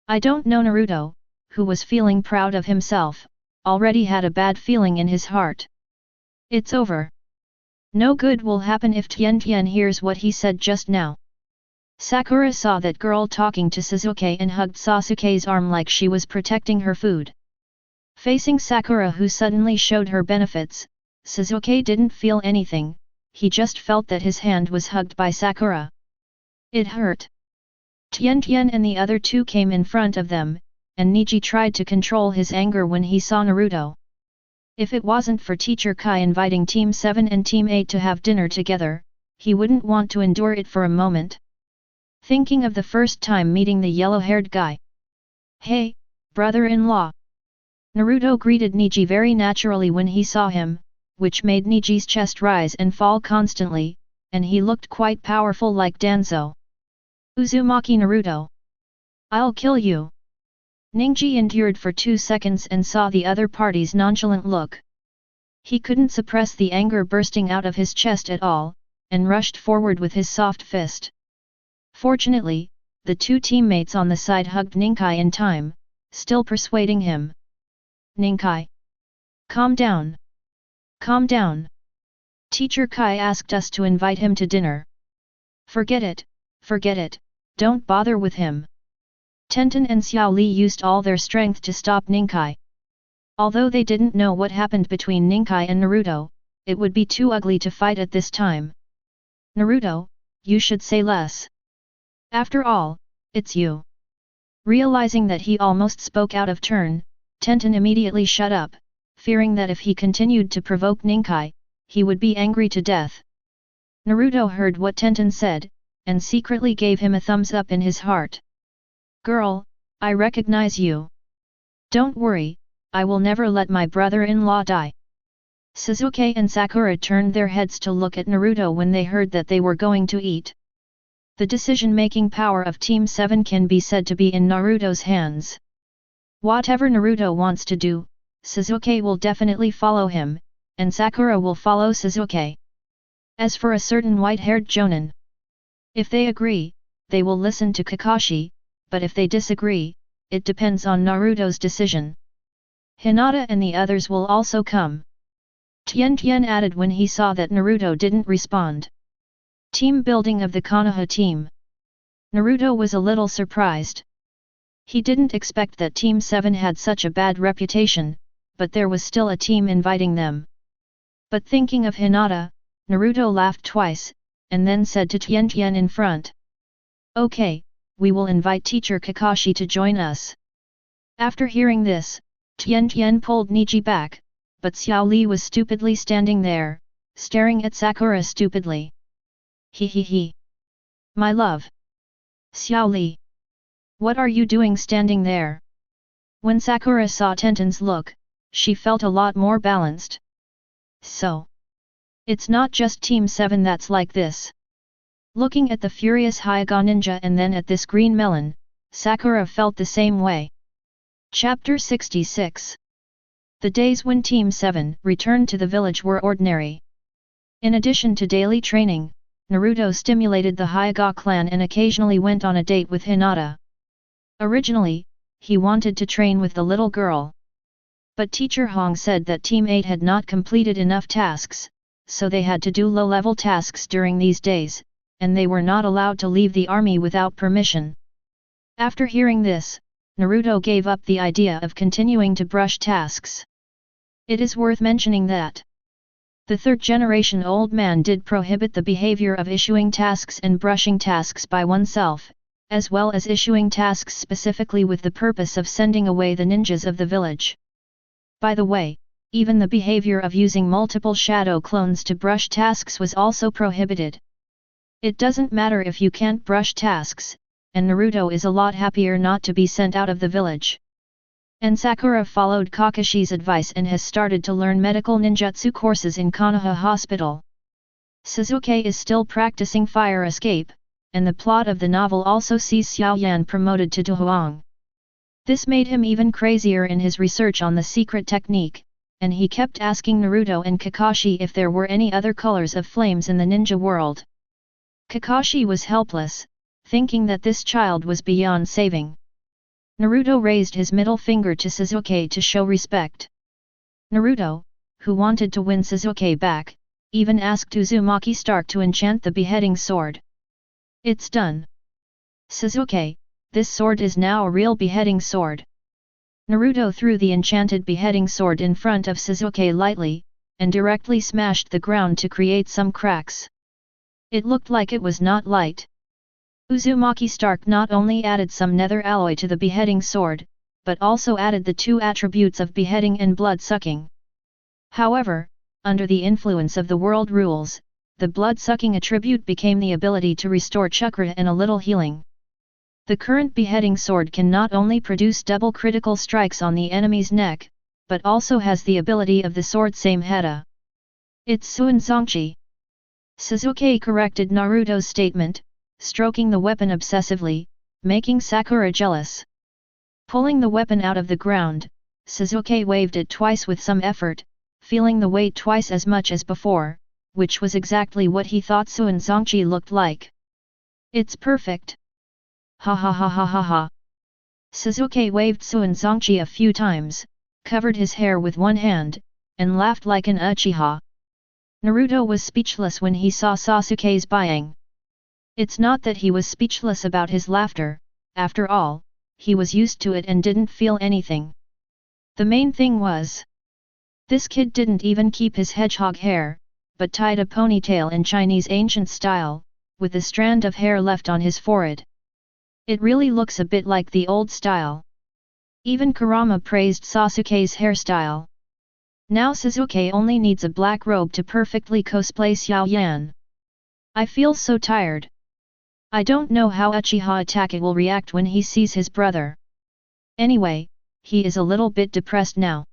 I don't know. Naruto, who was feeling proud of himself, already had a bad feeling in his heart. It's over. No good will happen if Tian hears what he said just now. Sakura saw that girl talking to Sasuke and hugged Sasuke's arm like she was protecting her food. Facing Sakura, who suddenly showed her benefits, Sasuke didn't feel anything, he just felt that his hand was hugged by Sakura. It hurt. Tian and the other two came in front of them, and Niji tried to control his anger when he saw Naruto. If it wasn't for Teacher Kai inviting Team 7 and Team 8 to have dinner together, he wouldn't want to endure it for a moment. Thinking of the first time meeting the yellow-haired guy. Hey, brother-in-law! Naruto greeted Niji very naturally when he saw him, which made Niji's chest rise and fall constantly, and he looked quite powerful like Danzo. Uzumaki Naruto! I'll kill you! Ningji endured for 2 seconds and saw the other party's nonchalant look. He couldn't suppress the anger bursting out of his chest at all, and rushed forward with his soft fist. Fortunately, the two teammates on the side hugged Ningkai in time, still persuading him. Ningkai! Calm down! Calm down! Teacher Kai asked us to invite him to dinner. Forget it, don't bother with him. Tenten and Xiao Li used all their strength to stop Ningkai. Although they didn't know what happened between Ningkai and Naruto, it would be too ugly to fight at this time. Naruto, you should say less. After all, it's you. Realizing that he almost spoke out of turn, Tenten immediately shut up, fearing that if he continued to provoke Ningkai, he would be angry to death. Naruto heard what Tenten said, and secretly gave him a thumbs up in his heart. Girl, I recognize you. Don't worry, I will never let my brother-in-law die. Sasuke and Sakura turned their heads to look at Naruto when they heard that they were going to eat. The decision-making power of Team 7 can be said to be in Naruto's hands. Whatever Naruto wants to do, Sasuke will definitely follow him, and Sakura will follow Sasuke. As for a certain white-haired Jonin, if they agree, they will listen to Kakashi, but if they disagree, it depends on Naruto's decision. Hinata and the others will also come. Tian added when he saw that Naruto didn't respond. Team building of the Konoha team. Naruto was a little surprised. He didn't expect that Team 7 had such a bad reputation, but there was still a team inviting them. But thinking of Hinata, Naruto laughed twice, and then said to Tian in front. Okay, we will invite teacher Kakashi to join us. After hearing this, Tian pulled Niji back, but Xiao Li was stupidly standing there, staring at Sakura stupidly. He. My love. Xiao Li. What are you doing standing there? When Sakura saw Tenten's look, she felt a lot more balanced. So. It's not just Team 7 that's like this. Looking at the furious Hyuga ninja and then at this green melon, Sakura felt the same way. Chapter 66. The days when Team 7 returned to the village were ordinary. In addition to daily training, Naruto stimulated the Hyuga clan and occasionally went on a date with Hinata. Originally, he wanted to train with the little girl. But Teacher Hong said that Team 8 had not completed enough tasks, so they had to do low-level tasks during these days, and they were not allowed to leave the army without permission. After hearing this, Naruto gave up the idea of continuing to brush tasks. It is worth mentioning that the third-generation old man did prohibit the behavior of issuing tasks and brushing tasks by oneself, as well as issuing tasks specifically with the purpose of sending away the ninjas of the village. By the way, even the behavior of using multiple shadow clones to brush tasks was also prohibited. It doesn't matter if you can't brush tasks, and Naruto is a lot happier not to be sent out of the village. And Sakura followed Kakashi's advice and has started to learn medical ninjutsu courses in Konoha Hospital. Sasuke is still practicing fire escape, and the plot of the novel also sees Xiaoyan promoted to Dahuang. This made him even crazier in his research on the secret technique, and he kept asking Naruto and Kakashi if there were any other colors of flames in the ninja world. Kakashi was helpless, thinking that this child was beyond saving. Naruto raised his middle finger to Sasuke to show respect. Naruto, who wanted to win Sasuke back, even asked Uzumaki Stark to enchant the beheading sword. It's done. Sasuke, this sword is now a real beheading sword. Naruto threw the enchanted beheading sword in front of Sasuke lightly, and directly smashed the ground to create some cracks. It looked like it was not light. Uzumaki Stark not only added some nether alloy to the beheading sword, but also added the two attributes of beheading and blood-sucking. However, under the influence of the world rules, the blood-sucking attribute became the ability to restore chakra and a little healing. The current beheading sword can not only produce double critical strikes on the enemy's neck, but also has the ability of the sword same Heta. It's Suinzongchi. Sasuke corrected Naruto's statement, stroking the weapon obsessively, making Sakura jealous. Pulling the weapon out of the ground, Sasuke waved it twice with some effort, feeling the weight twice as much as before, which was exactly what he thought Suinzongchi looked like. It's perfect. Ha ha ha ha ha ha. Sasuke waved Suinzongchi a few times, covered his hair with one hand, and laughed like an Uchiha. Naruto was speechless when he saw Sasuke's buying. It's not that he was speechless about his laughter, after all, he was used to it and didn't feel anything. The main thing was, this kid didn't even keep his hedgehog hair, but tied a ponytail in Chinese ancient style, with a strand of hair left on his forehead. It really looks a bit like the old style. Even Kurama praised Sasuke's hairstyle. Now Sasuke only needs a black robe to perfectly cosplay Xiaoyan. I feel so tired. I don't know how Uchiha Itachi will react when he sees his brother. Anyway, he is a little bit depressed now.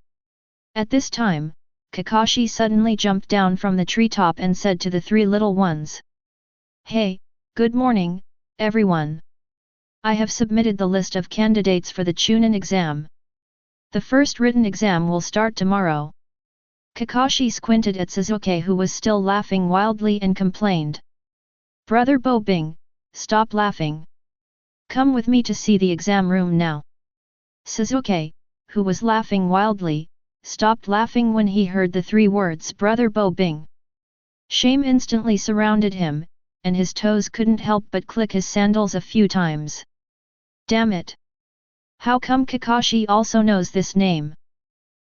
At this time, Kakashi suddenly jumped down from the treetop and said to the three little ones. Hey, good morning, everyone. I have submitted the list of candidates for the Chunin exam. The first written exam will start tomorrow. Kakashi squinted at Sasuke who was still laughing wildly and complained. Brother Bo Bing, stop laughing. Come with me to see the exam room now. Sasuke, who was laughing wildly, stopped laughing when he heard the 3 words Brother Bo Bing. Shame instantly surrounded him, and his toes couldn't help but click his sandals a few times. Damn it! How come Kakashi also knows this name?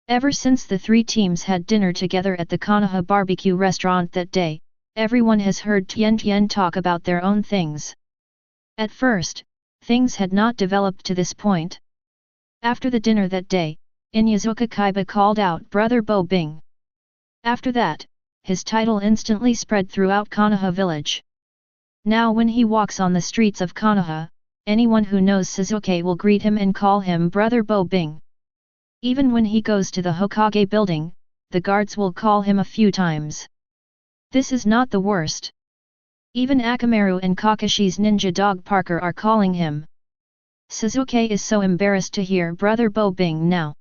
Ever since the 3 teams had dinner together at the Konoha barbecue restaurant that day, everyone has heard Tian talk about their own things. At first, things had not developed to this point. After the dinner that day, Inyazuka Kaiba called out Brother Bo Bing. After that, his title instantly spread throughout Konoha village. Now when he walks on the streets of Konoha, anyone who knows Sasuke will greet him and call him Brother Bo Bing. Even when he goes to the Hokage building, the guards will call him a few times. This is not the worst. Even Akamaru and Kakashi's ninja dog Parker are calling him. Sasuke is so embarrassed to hear Brother Bo Bing now.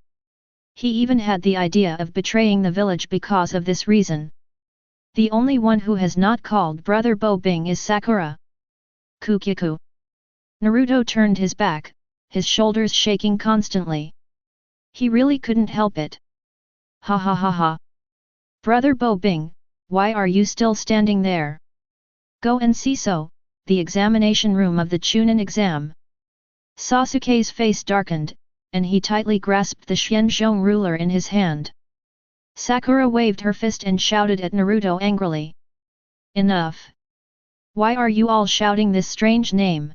He even had the idea of betraying the village because of this reason. The only one who has not called Brother Bo Bing is Sakura. Kukiku. Naruto turned his back, his shoulders shaking constantly. He really couldn't help it. Ha ha ha ha. Brother Bo Bing, why are you still standing there? Go and see so, the examination room of the Chunin exam. Sasuke's face darkened, and he tightly grasped the Xianzhong ruler in his hand. Sakura waved her fist and shouted at Naruto angrily. Enough! Why are you all shouting this strange name?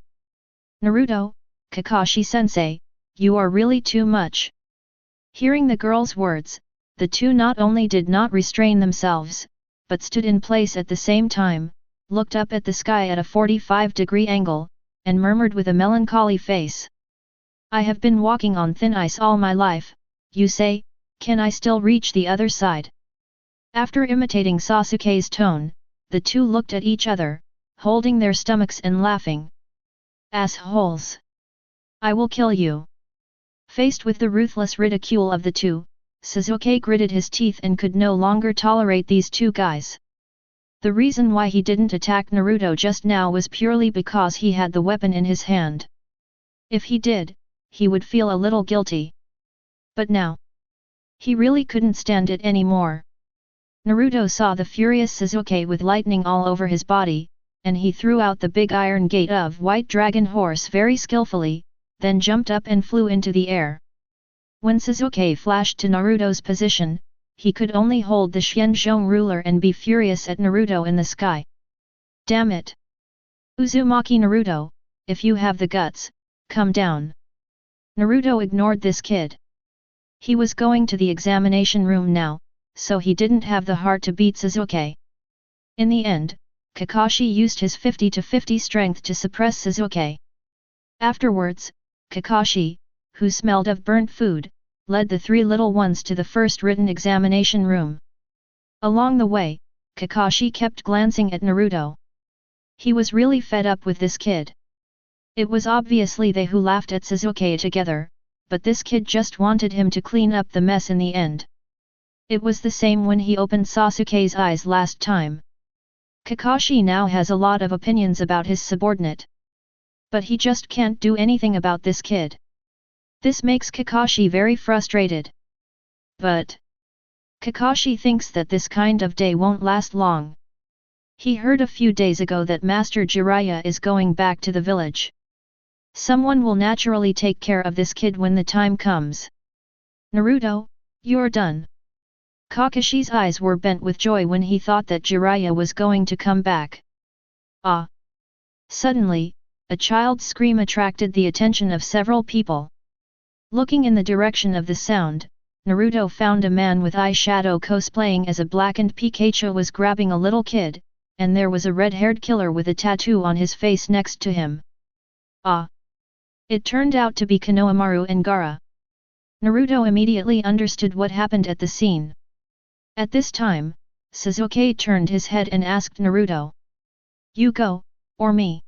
Naruto, Kakashi-sensei, you are really too much. Hearing the girl's words, the two not only did not restrain themselves, but stood in place at the same time, looked up at the sky at a 45-degree angle, and murmured with a melancholy face. I have been walking on thin ice all my life, you say, can I still reach the other side? After imitating Sasuke's tone, the two looked at each other, holding their stomachs and laughing. Assholes! I will kill you! Faced with the ruthless ridicule of the two, Sasuke gritted his teeth and could no longer tolerate these two guys. The reason why he didn't attack Naruto just now was purely because he had the weapon in his hand. If he did, he would feel a little guilty. But now, he really couldn't stand it anymore. Naruto saw the furious Sasuke with lightning all over his body, and he threw out the big iron gate of White Dragon Horse very skillfully, then jumped up and flew into the air. When Sasuke flashed to Naruto's position, he could only hold the Xianzhong ruler and be furious at Naruto in the sky. Damn it! Uzumaki Naruto, if you have the guts, come down. Naruto ignored this kid. He was going to the examination room now, so he didn't have the heart to beat Sasuke. In the end, Kakashi used his 50-50 strength to suppress Sasuke. Afterwards, Kakashi, who smelled of burnt food, led the 3 little ones to the first written examination room. Along the way, Kakashi kept glancing at Naruto. He was really fed up with this kid. It was obviously they who laughed at Sasuke together, but this kid just wanted him to clean up the mess in the end. It was the same when he opened Sasuke's eyes last time. Kakashi now has a lot of opinions about his subordinate. But he just can't do anything about this kid. This makes Kakashi very frustrated. But Kakashi thinks that this kind of day won't last long. He heard a few days ago that Master Jiraiya is going back to the village. Someone will naturally take care of this kid when the time comes. Naruto, you're done. Kakashi's eyes were bent with joy when he thought that Jiraiya was going to come back. Ah! Suddenly, a child's scream attracted the attention of several people. Looking in the direction of the sound, Naruto found a man with eyeshadow cosplaying as a blackened Pikachu was grabbing a little kid, and there was a red-haired killer with a tattoo on his face next to him. Ah! It turned out to be Konohamaru and Gaara. Naruto immediately understood what happened at the scene. At this time, Sasuke turned his head and asked Naruto. You go, or me?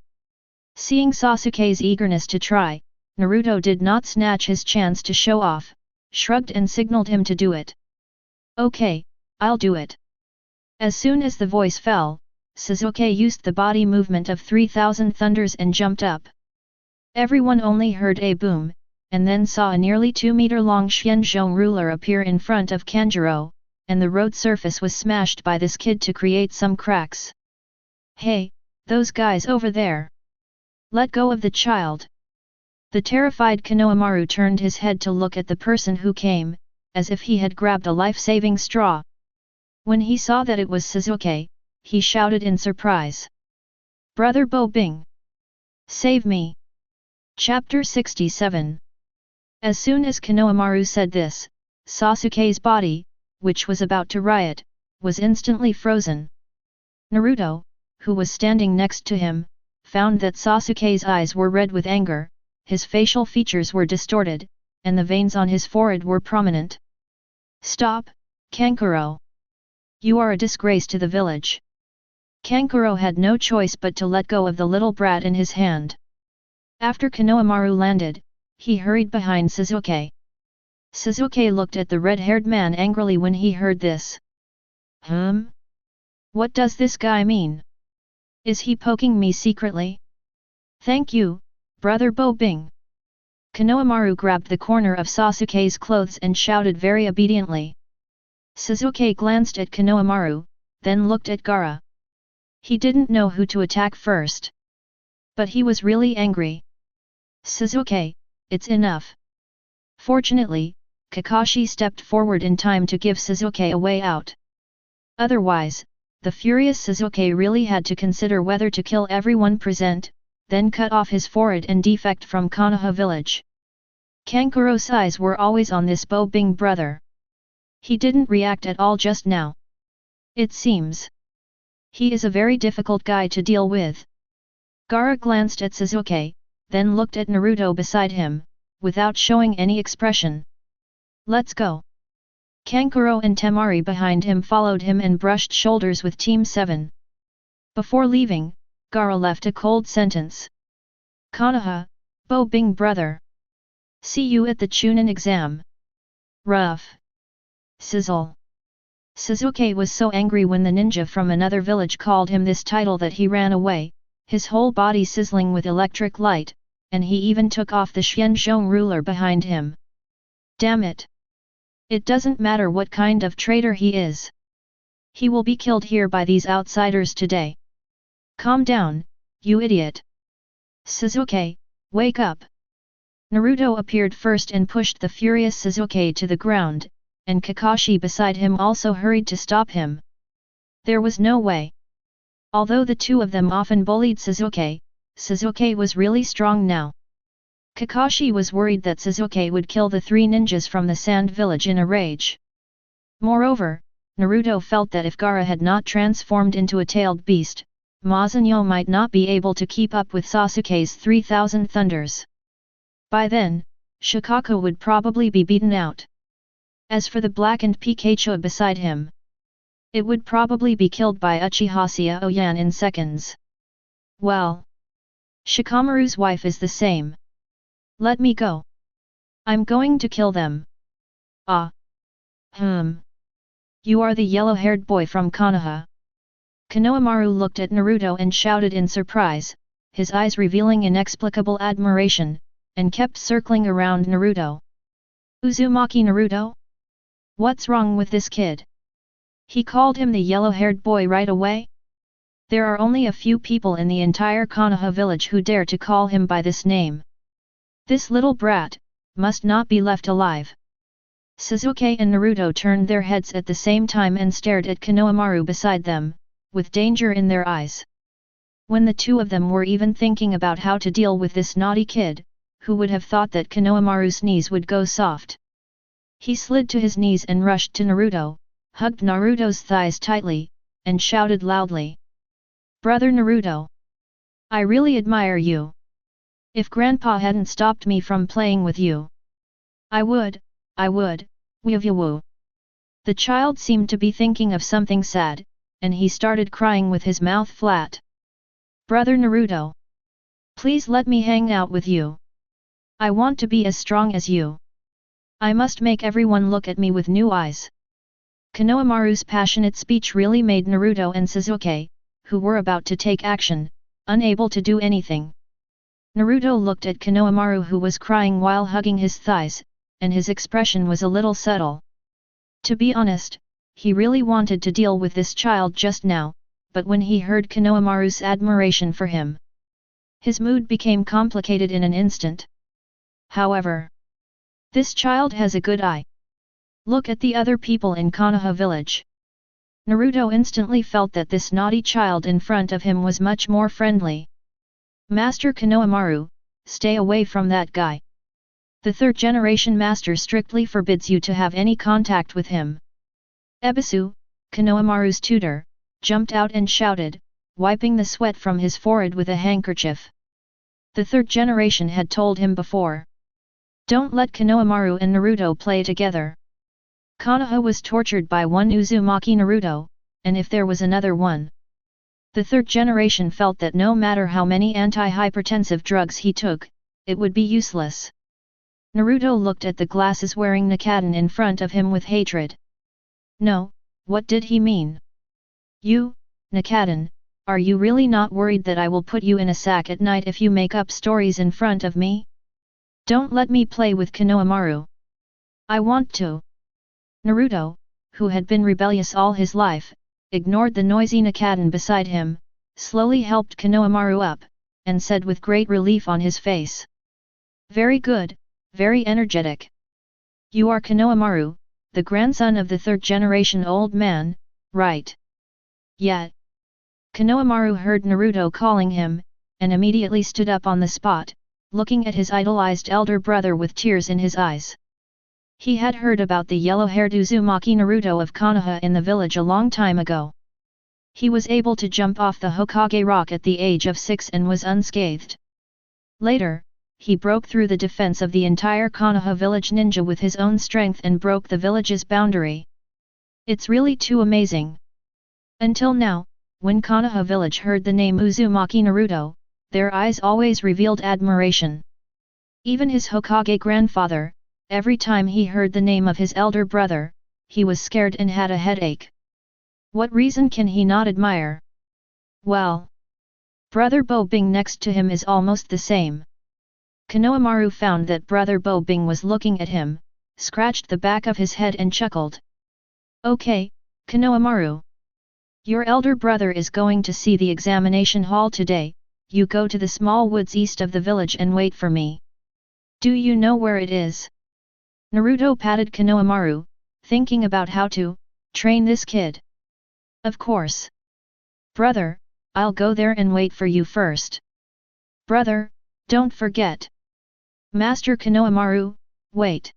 Seeing Sasuke's eagerness to try, Naruto did not snatch his chance to show off, shrugged and signaled him to do it. Okay, I'll do it. As soon as the voice fell, Sasuke used the body movement of 3000 thunders and jumped up. Everyone only heard a boom, and then saw a nearly 2-meter-long Xianzhou ruler appear in front of Kanjuro, and the road surface was smashed by this kid to create some cracks. "Hey, those guys over there! Let go of the child!" The terrified Konohamaru turned his head to look at the person who came, as if he had grabbed a life-saving straw. When he saw that it was Suzuki, he shouted in surprise. "Brother Bo Bing! Save me!" Chapter 67. As soon as Konohamaru said this, Sasuke's body, which was about to riot, was instantly frozen. Naruto, who was standing next to him, found that Sasuke's eyes were red with anger, his facial features were distorted, and the veins on his forehead were prominent. "Stop, Kankuro! You are a disgrace to the village." Kankuro had no choice but to let go of the little brat in his hand. After Konohamaru landed, he hurried behind Suzuki. Suzuki looked at the red-haired man angrily when he heard this. What does this guy mean? Is he poking me secretly? Thank you, brother Bo Bing." Konohamaru grabbed the corner of Sasuke's clothes and shouted very obediently. Suzuki glanced at Konohamaru, then looked at Gaara. He didn't know who to attack first. But he was really angry. "Suzuki, it's enough." Fortunately, Kakashi stepped forward in time to give Suzuki a way out. Otherwise, the furious Suzuki really had to consider whether to kill everyone present, then cut off his forehead and defect from Konoha village. Kankuro's eyes were always on this Bo Bing brother. He didn't react at all just now. It seems he is a very difficult guy to deal with. Gaara glanced at Suzuki, then looked at Naruto beside him, without showing any expression. "Let's go." Kankuro and Temari behind him followed him and brushed shoulders with Team 7. Before leaving, Gaara left a cold sentence. "Konoha, Bo Bing brother. See you at the Chunin exam." Rough. Sizzle. Suzuki was so angry when the ninja from another village called him this title that he ran away, his whole body sizzling with electric light, and he even took off the Xianzhou ruler behind him. Damn it! It doesn't matter what kind of traitor he is. He will be killed here by these outsiders today. Calm down, you idiot. Suzuki, wake up. Naruto appeared first and pushed the furious Suzuki to the ground, and Kakashi beside him also hurried to stop him. There was no way. Although the two of them often bullied Suzuki, Suzuki was really strong now. Kakashi was worried that Suzuki would kill the three ninjas from the Sand Village in a rage. Moreover, Naruto felt that if Gaara had not transformed into a tailed beast, Mazanyo might not be able to keep up with Sasuke's 3000 thunders. By then, Shikako would probably be beaten out. As for the blackened Pikachu beside him, it would probably be killed by Uchiha Aoyan in seconds. Well, Shikamaru's wife is the same. Let me go. I'm going to kill them. Ah. You are the yellow-haired boy from Konoha. Konohamaru looked at Naruto and shouted in surprise, his eyes revealing inexplicable admiration, and kept circling around Naruto. Uzumaki Naruto? What's wrong with this kid? He called him the yellow-haired boy right away? There are only a few people in the entire Konoha village who dare to call him by this name. This little brat must not be left alive. Suzuki and Naruto turned their heads at the same time and stared at Konohamaru beside them, with danger in their eyes. When the two of them were even thinking about how to deal with this naughty kid, who would have thought that Konohamaru's knees would go soft? He slid to his knees and rushed to Naruto, hugged Naruto's thighs tightly, and shouted loudly. Brother Naruto! I really admire you. If Grandpa hadn't stopped me from playing with you, I would, woo. The child seemed to be thinking of something sad, and he started crying with his mouth flat. Brother Naruto! Please let me hang out with you. I want to be as strong as you. I must make everyone look at me with new eyes. Konohamaru's passionate speech really made Naruto and Suzuki, who were about to take action, unable to do anything. Naruto looked at Konohamaru, who was crying while hugging his thighs, and his expression was a little subtle. To be honest, he really wanted to deal with this child just now, but when he heard Konohamaru's admiration for him, his mood became complicated in an instant. However, this child has a good eye. Look at the other people in Konoha village. Naruto instantly felt that this naughty child in front of him was much more friendly. Master Konohamaru, stay away from that guy. The third generation master strictly forbids you to have any contact with him. Ebisu, Konohamaru's tutor, jumped out and shouted, wiping the sweat from his forehead with a handkerchief. The third generation had told him before. Don't let Konohamaru and Naruto play together. Konoha was tortured by one Uzumaki Naruto, and if there was another one. The third generation felt that no matter how many anti-hypertensive drugs he took, it would be useless. Naruto looked at the glasses-wearing Nakaden in front of him with hatred. No, what did he mean? You, Nakaden, are you really not worried that I will put you in a sack at night if you make up stories in front of me? Don't let me play with Konohamaru. I want to. Naruto, who had been rebellious all his life, ignored the noisy Nakaden beside him, slowly helped Konohamaru up, and said with great relief on his face. Very good, very energetic. You are Konohamaru, the grandson of the third generation old man, right? Yet. Konohamaru heard Naruto calling him, and immediately stood up on the spot, looking at his idolized elder brother with tears in his eyes. He had heard about the yellow-haired Uzumaki Naruto of Konoha in the village a long time ago. He was able to jump off the Hokage rock at the age of 6 and was unscathed. Later, he broke through the defense of the entire Konoha village ninja with his own strength and broke the village's boundary. It's really too amazing. Until now, when Konoha village heard the name Uzumaki Naruto, their eyes always revealed admiration. Even his Hokage grandfather, every time he heard the name of his elder brother, he was scared and had a headache. What reason can he not admire? Well, brother Bo Bing next to him is almost the same. Konohamaru found that brother Bo Bing was looking at him, scratched the back of his head and chuckled. Okay, Konohamaru. Your elder brother is going to see the examination hall today, you go to the small woods east of the village and wait for me. Do you know where it is? Naruto patted Konohamaru, thinking about how to train this kid. Of course. Brother, I'll go there and wait for you first. Brother, don't forget. Master Konohamaru, wait.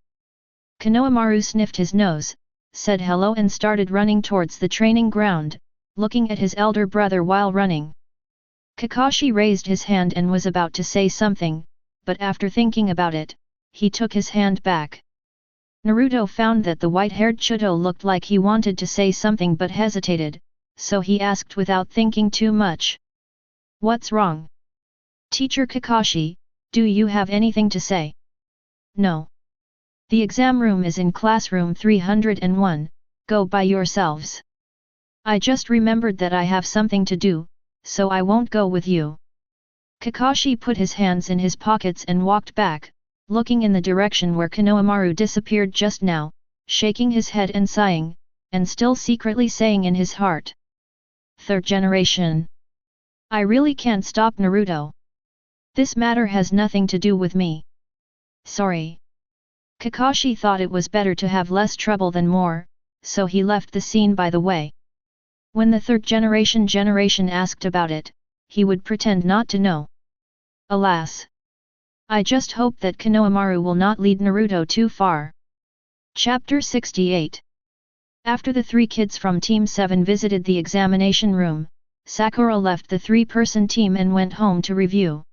Konohamaru sniffed his nose, said hello and started running towards the training ground, looking at his elder brother while running. Kakashi raised his hand and was about to say something, but after thinking about it, he took his hand back. Naruto found that the white-haired Chuto looked like he wanted to say something but hesitated, so he asked without thinking too much. What's wrong? Teacher Kakashi, do you have anything to say? No. The exam room is in classroom 301, go by yourselves. I just remembered that I have something to do, so I won't go with you. Kakashi put his hands in his pockets and walked back, looking in the direction where Konohamaru disappeared just now, shaking his head and sighing, and still secretly saying in his heart. Third generation. I really can't stop Naruto. This matter has nothing to do with me. Sorry. Kakashi thought it was better to have less trouble than more, so he left the scene by the way. When the third generation asked about it, he would pretend not to know. Alas! I just hope that Konohamaru will not lead Naruto too far. Chapter 68. After the three kids from Team 7 visited the examination room, Sakura left the three-person team and went home to review.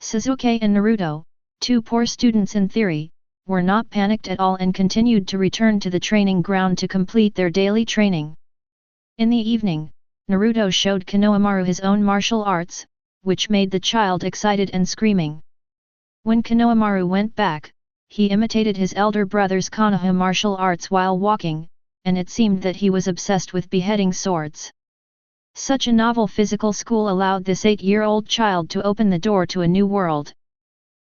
Sasuke and Naruto, two poor students in theory, were not panicked at all and continued to return to the training ground to complete their daily training. In the evening, Naruto showed Konohamaru his own martial arts, which made the child excited and screaming. When Konohamaru went back, he imitated his elder brother's Konoha martial arts while walking, and it seemed that he was obsessed with beheading swords. Such a novel physical school allowed this 8-year-old child to open the door to a new world.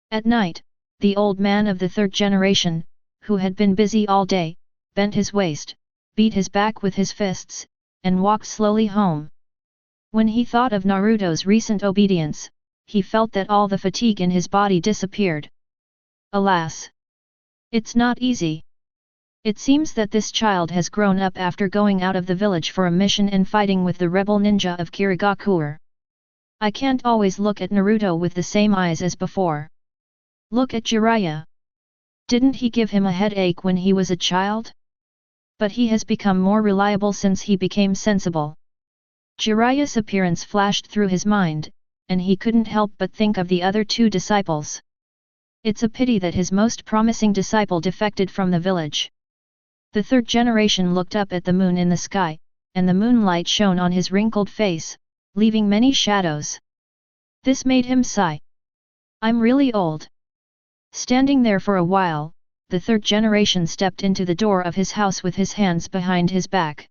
At night, the old man of the third generation, who had been busy all day, bent his waist, beat his back with his fists, and walked slowly home. When he thought of Naruto's recent obedience, he felt that all the fatigue in his body disappeared. Alas! It's not easy. It seems that this child has grown up after going out of the village for a mission and fighting with the rebel ninja of Kirigakure. I can't always look at Naruto with the same eyes as before. Look at Jiraiya. Didn't he give him a headache when he was a child? But he has become more reliable since he became sensible. Jiraiya's appearance flashed through his mind, and he couldn't help but think of the other 2 disciples. It's a pity that his most promising disciple defected from the village. The third generation looked up at the moon in the sky, and the moonlight shone on his wrinkled face, leaving many shadows. This made him sigh. I'm really old. Standing there for a while, the third generation stepped into the door of his house with his hands behind his back.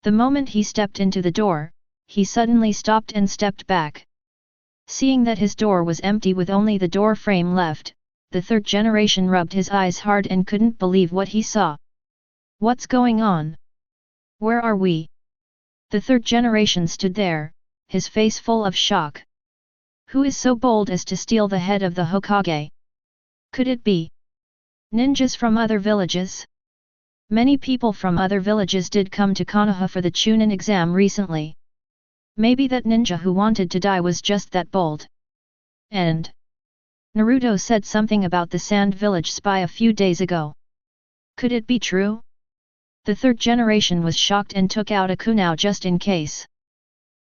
The moment he stepped into the door, he suddenly stopped and stepped back. Seeing that his door was empty with only the door frame left, the third generation rubbed his eyes hard and couldn't believe what he saw. What's going on? Where are we? The third generation stood there, his face full of shock. Who is so bold as to steal the head of the Hokage? Could it be ninjas from other villages? Many people from other villages did come to Konoha for the Chunin exam recently. Maybe that ninja who wanted to die was just that bold. And Naruto said something about the Sand Village spy a few days ago. Could it be true? The third generation was shocked and took out a kunai just in case.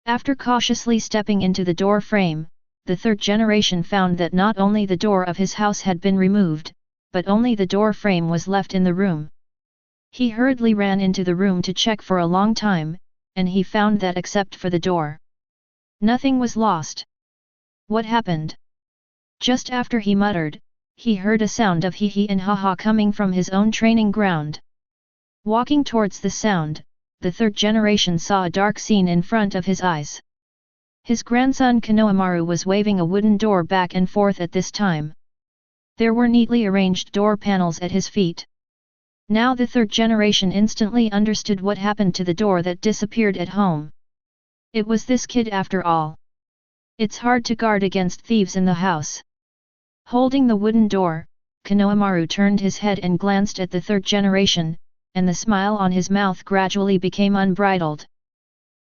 After cautiously stepping into the door frame, the third generation found that not only the door of his house had been removed, but only the door frame was left in the room. He hurriedly ran into the room to check for a long time, and he found that except for the door, nothing was lost. What happened? Just after he muttered, he heard a sound of hee hee and ha ha coming from his own training ground. Walking towards the sound, the third generation saw a dark scene in front of his eyes. His grandson Konohamaru was waving a wooden door back and forth at this time. There were neatly arranged door panels at his feet. Now the third generation instantly understood what happened to the door that disappeared at home. It was this kid after all. It's hard to guard against thieves in the house. Holding the wooden door, Konohamaru turned his head and glanced at the third generation, and the smile on his mouth gradually became unbridled.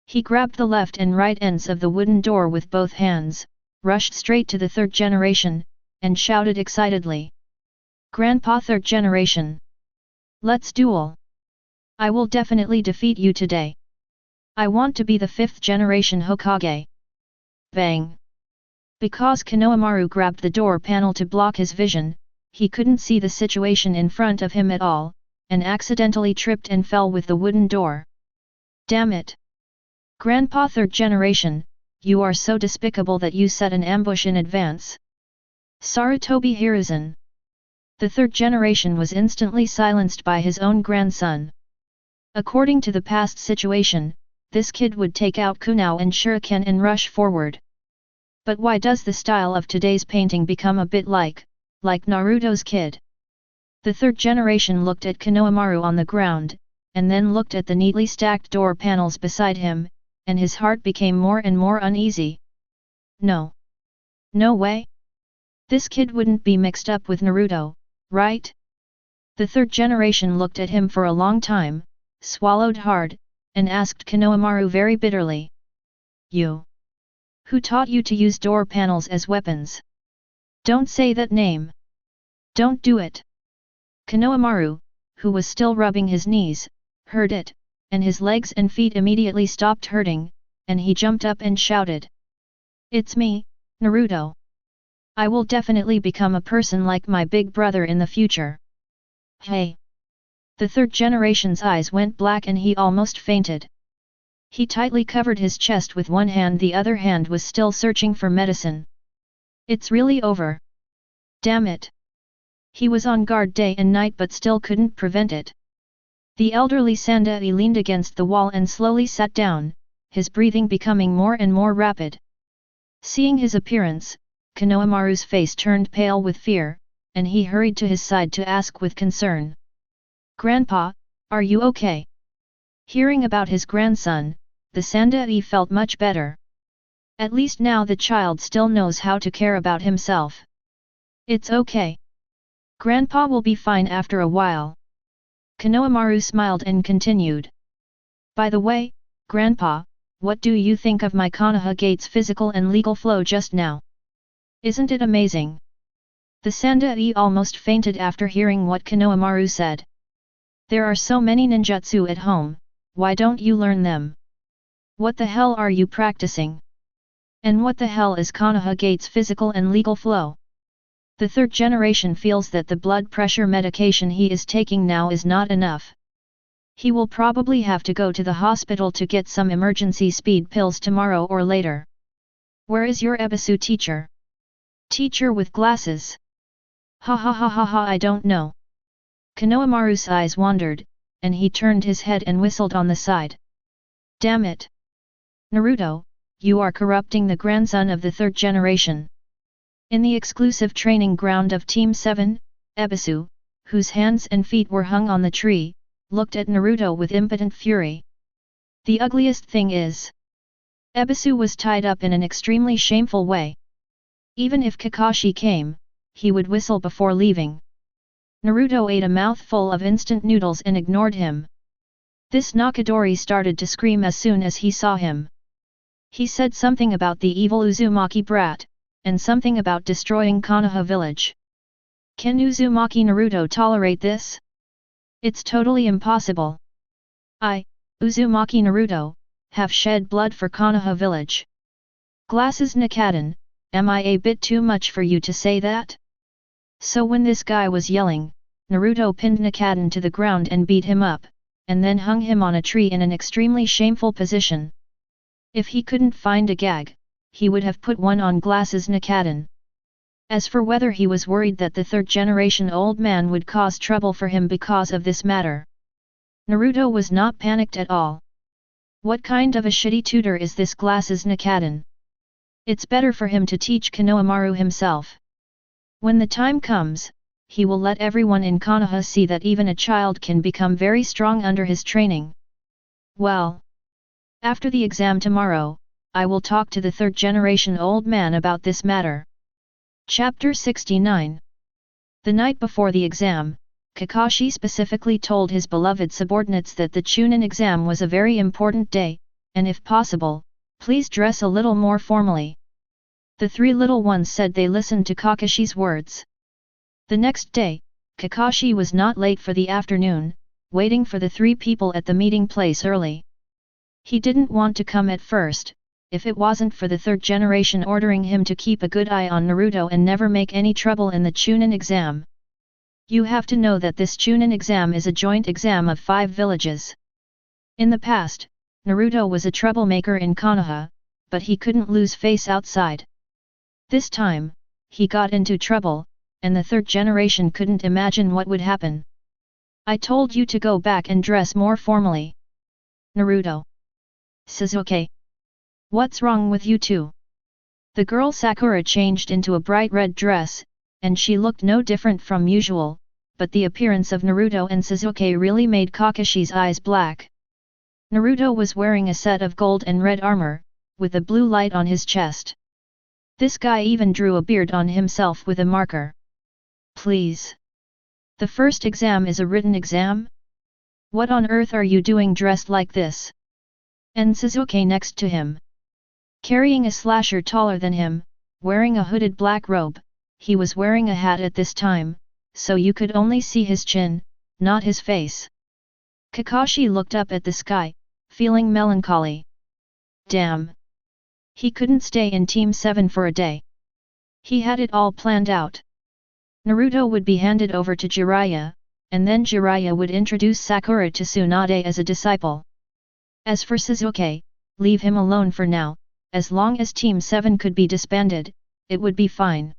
He grabbed the left and right ends of the wooden door with both hands, rushed straight to the third generation, and shouted excitedly. Grandpa third generation! Let's duel! I will definitely defeat you today. I want to be the 5th generation Hokage. Bang! Because Konohamaru grabbed the door panel to block his vision, he couldn't see the situation in front of him at all, and accidentally tripped and fell with the wooden door. Damn it! Grandpa third generation, you are so despicable that you set an ambush in advance. Sarutobi Hiruzen. The third generation was instantly silenced by his own grandson. According to the past situation, this kid would take out kunai and shuriken and rush forward. But why does the style of today's painting become a bit like Naruto's kid? The third generation looked at Konohamaru on the ground, and then looked at the neatly stacked door panels beside him, and his heart became more and more uneasy. No. No way. This kid wouldn't be mixed up with Naruto, right? The third generation looked at him for a long time, swallowed hard, and asked Konohamaru very bitterly. You? Who taught you to use door panels as weapons? Don't say that name. Don't do it. Konohamaru, who was still rubbing his knees, heard it, and his legs and feet immediately stopped hurting, and he jumped up and shouted. It's me, Naruto. I will definitely become a person like my big brother in the future. Hey! The third generation's eyes went black and he almost fainted. He tightly covered his chest with one hand, the other hand was still searching for medicine. It's really over. Damn it! He was on guard day and night but still couldn't prevent it. The elderly Sandai leaned against the wall and slowly sat down, his breathing becoming more and more rapid. Seeing his appearance, Konohamaru's face turned pale with fear, and he hurried to his side to ask with concern. "Grandpa, are you okay?" Hearing about his grandson, the Sandai felt much better. At least now the child still knows how to care about himself. "It's okay. Grandpa will be fine after a while." Konohamaru smiled and continued. "By the way, Grandpa, what do you think of my Konoha Gate's physical and legal flow just now? Isn't it amazing?" The Sandai almost fainted after hearing what Konohamaru said. "There are so many ninjutsu at home, why don't you learn them? What the hell are you practicing? And what the hell is Konoha Gate's physical and legal flow?" The third generation feels that the blood pressure medication he is taking now is not enough. He will probably have to go to the hospital to get some emergency speed pills tomorrow or later. "Where is your Ebisu teacher? Teacher with glasses?" "Ha ha ha ha ha, I don't know." Konohamaru's eyes wandered, and he turned his head and whistled on the side. "Damn it! Naruto, you are corrupting the grandson of the third generation." In the exclusive training ground of Team 7, Ebisu, whose hands and feet were hung on the tree, looked at Naruto with impotent fury. The ugliest thing is, Ebisu was tied up in an extremely shameful way. Even if Kakashi came, he would whistle before leaving. Naruto ate a mouthful of instant noodles and ignored him. This Nakadori started to scream as soon as he saw him. He said something about the evil Uzumaki brat, and something about destroying Konoha village. Can Uzumaki Naruto tolerate this? It's totally impossible. I, Uzumaki Naruto, have shed blood for Konoha village. Glasses Nakaden, am I a bit too much for you to say that? So when this guy was yelling, Naruto pinned Nakaden to the ground and beat him up, and then hung him on a tree in an extremely shameful position. If he couldn't find a gag, he would have put one on Glasses Nakaden. As for whether he was worried that the third generation old man would cause trouble for him because of this matter, Naruto was not panicked at all. What kind of a shitty tutor is this Glasses Nakaden? It's better for him to teach Konohamaru himself. When the time comes, he will let everyone in Konoha see that even a child can become very strong under his training. Well, after the exam tomorrow, I will talk to the third generation old man about this matter. Chapter 69. The night before the exam, Kakashi specifically told his beloved subordinates that the Chunin exam was a very important day, and if possible, please dress a little more formally. The three little ones said they listened to Kakashi's words. The next day, Kakashi was not late for the afternoon, waiting for the three people at the meeting place early. He didn't want to come at first, if it wasn't for the third generation ordering him to keep a good eye on Naruto and never make any trouble in the Chunin exam. You have to know that this Chunin exam is a joint exam of 5 villages. In the past, Naruto was a troublemaker in Konoha, but he couldn't lose face outside. This time, he got into trouble, and the third generation couldn't imagine what would happen. I told you to go back and dress more formally. Naruto. Sasuke. What's wrong with you two? The girl Sakura changed into a bright red dress, and she looked no different from usual, but the appearance of Naruto and Sasuke really made Kakashi's eyes black. Naruto was wearing a set of gold and red armor, with a blue light on his chest. This guy even drew a beard on himself with a marker. Please. The first exam is a written exam? What on earth are you doing dressed like this? And Sasuke next to him. Carrying a slasher taller than him, wearing a hooded black robe, he was wearing a hat at this time, so you could only see his chin, not his face. Kakashi looked up at the sky, feeling melancholy. Damn! He couldn't stay in Team 7 for a day. He had it all planned out. Naruto would be handed over to Jiraiya, and then Jiraiya would introduce Sakura to Tsunade as a disciple. As for Sasuke, leave him alone for now, as long as Team 7 could be disbanded, it would be fine.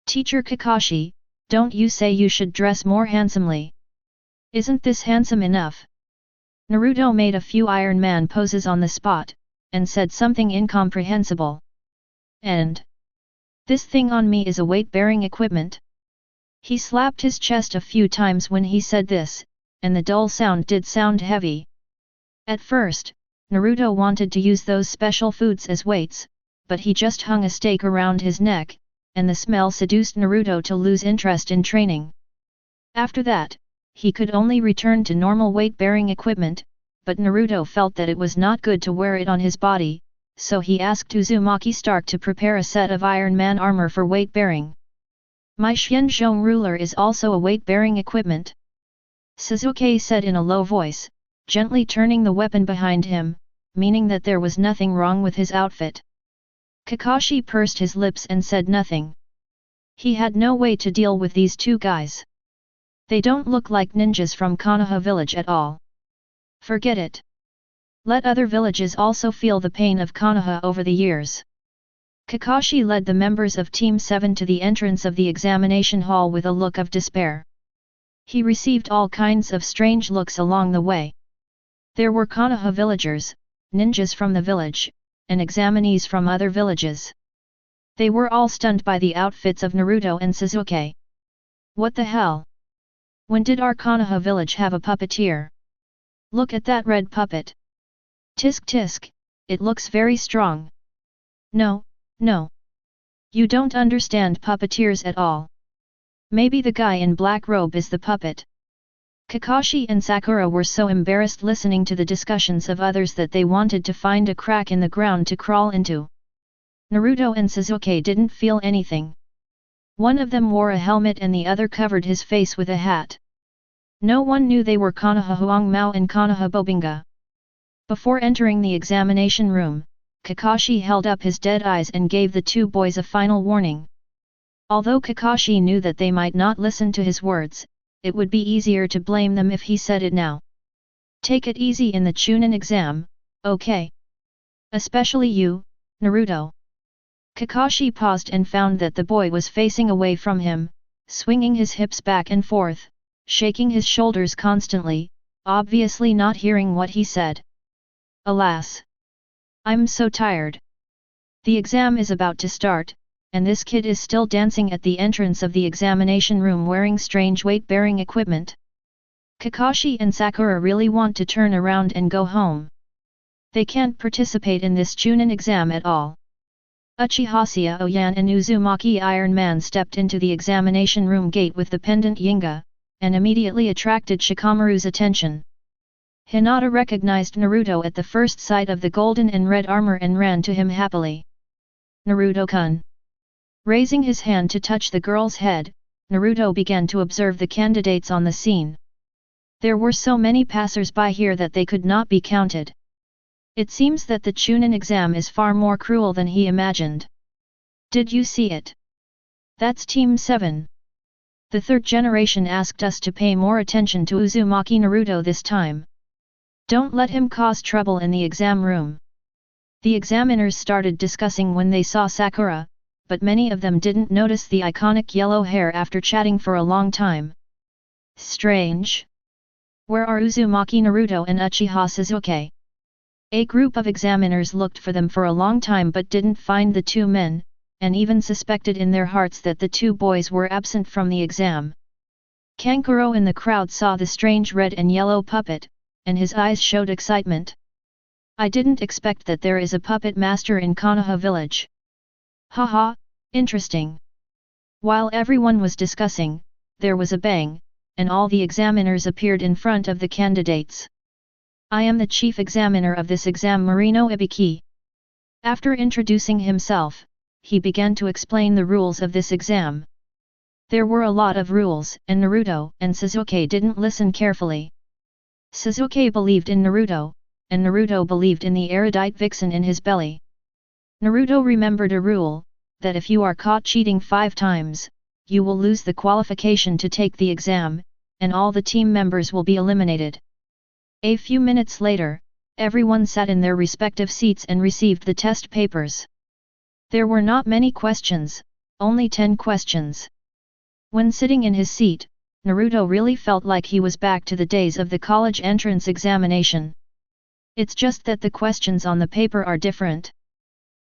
Teacher Kakashi, don't you say you should dress more handsomely? Isn't this handsome enough? Naruto made a few Iron Man poses on the spot, and said something incomprehensible. And this thing on me is a weight-bearing equipment? He slapped his chest a few times when he said this, and the dull sound did sound heavy. At first, Naruto wanted to use those special foods as weights, but he just hung a stake around his neck, and the smell seduced Naruto to lose interest in training. After that, he could only return to normal weight-bearing equipment, but Naruto felt that it was not good to wear it on his body, so he asked Uzumaki Stark to prepare a set of Iron Man armor for weight-bearing. My Xianzhong ruler is also a weight-bearing equipment, Sasuke said in a low voice, gently turning the weapon behind him, meaning that there was nothing wrong with his outfit. Kakashi pursed his lips and said nothing. He had no way to deal with these two guys. They don't look like ninjas from Konoha village at all. Forget it. Let other villages also feel the pain of Konoha over the years. Kakashi led the members of Team 7 to the entrance of the examination hall with a look of despair. He received all kinds of strange looks along the way. There were Konoha villagers, ninjas from the village, and examinees from other villages. They were all stunned by the outfits of Naruto and Sasuke. What the hell? When did our Konoha village have a puppeteer? Look at that red puppet. Tisk tisk, it looks very strong. No, no. You don't understand puppeteers at all. Maybe the guy in black robe is the puppet. Kakashi and Sakura were so embarrassed listening to the discussions of others that they wanted to find a crack in the ground to crawl into. Naruto and Sasuke didn't feel anything. One of them wore a helmet and the other covered his face with a hat. No one knew they were Konoha Huangmao and Konoha Bobinga. Before entering the examination room, Kakashi held up his dead eyes and gave the two boys a final warning. Although Kakashi knew that they might not listen to his words, it would be easier to blame them if he said it now. Take it easy in the Chunin exam, okay? Especially you, Naruto. Kakashi paused and found that the boy was facing away from him, swinging his hips back and forth, shaking his shoulders constantly, obviously not hearing what he said. Alas! I'm so tired. The exam is about to start, and this kid is still dancing at the entrance of the examination room wearing strange weight-bearing equipment. Kakashi and Sakura really want to turn around and go home. They can't participate in this Chunin exam at all. Uchiha Oyan and Uzumaki Iron Man stepped into the examination room gate with the pendant Yinga, and immediately attracted Shikamaru's attention. Hinata recognized Naruto at the first sight of the golden and red armor and ran to him happily. Naruto-kun. Raising his hand to touch the girl's head, Naruto began to observe the candidates on the scene. There were so many passers-by here that they could not be counted. It seems that the Chunin exam is far more cruel than he imagined. Did you see it? That's Team 7. The third generation asked us to pay more attention to Uzumaki Naruto this time. Don't let him cause trouble in the exam room. The examiners started discussing when they saw Sakura, but many of them didn't notice the iconic yellow hair after chatting for a long time. Strange. Where are Uzumaki Naruto and Uchiha Sasuke? A group of examiners looked for them for a long time but didn't find the two men, and even suspected in their hearts that the two boys were absent from the exam. Kankuro in the crowd saw the strange red and yellow puppet, and his eyes showed excitement. I didn't expect that there is a puppet master in Konoha village. Haha, interesting. While everyone was discussing, there was a bang, and all the examiners appeared in front of the candidates. I am the chief examiner of this exam, Marino Ibiki. After introducing himself, he began to explain the rules of this exam. There were a lot of rules, and Naruto and Sasuke didn't listen carefully. Sasuke believed in Naruto, and Naruto believed in the erudite vixen in his belly. Naruto remembered a rule, that if you are caught cheating 5 times, you will lose the qualification to take the exam, and all the team members will be eliminated. A few minutes later, everyone sat in their respective seats and received the test papers. There were not many questions, only 10 questions. When sitting in his seat, Naruto really felt like he was back to the days of the college entrance examination. It's just that the questions on the paper are different.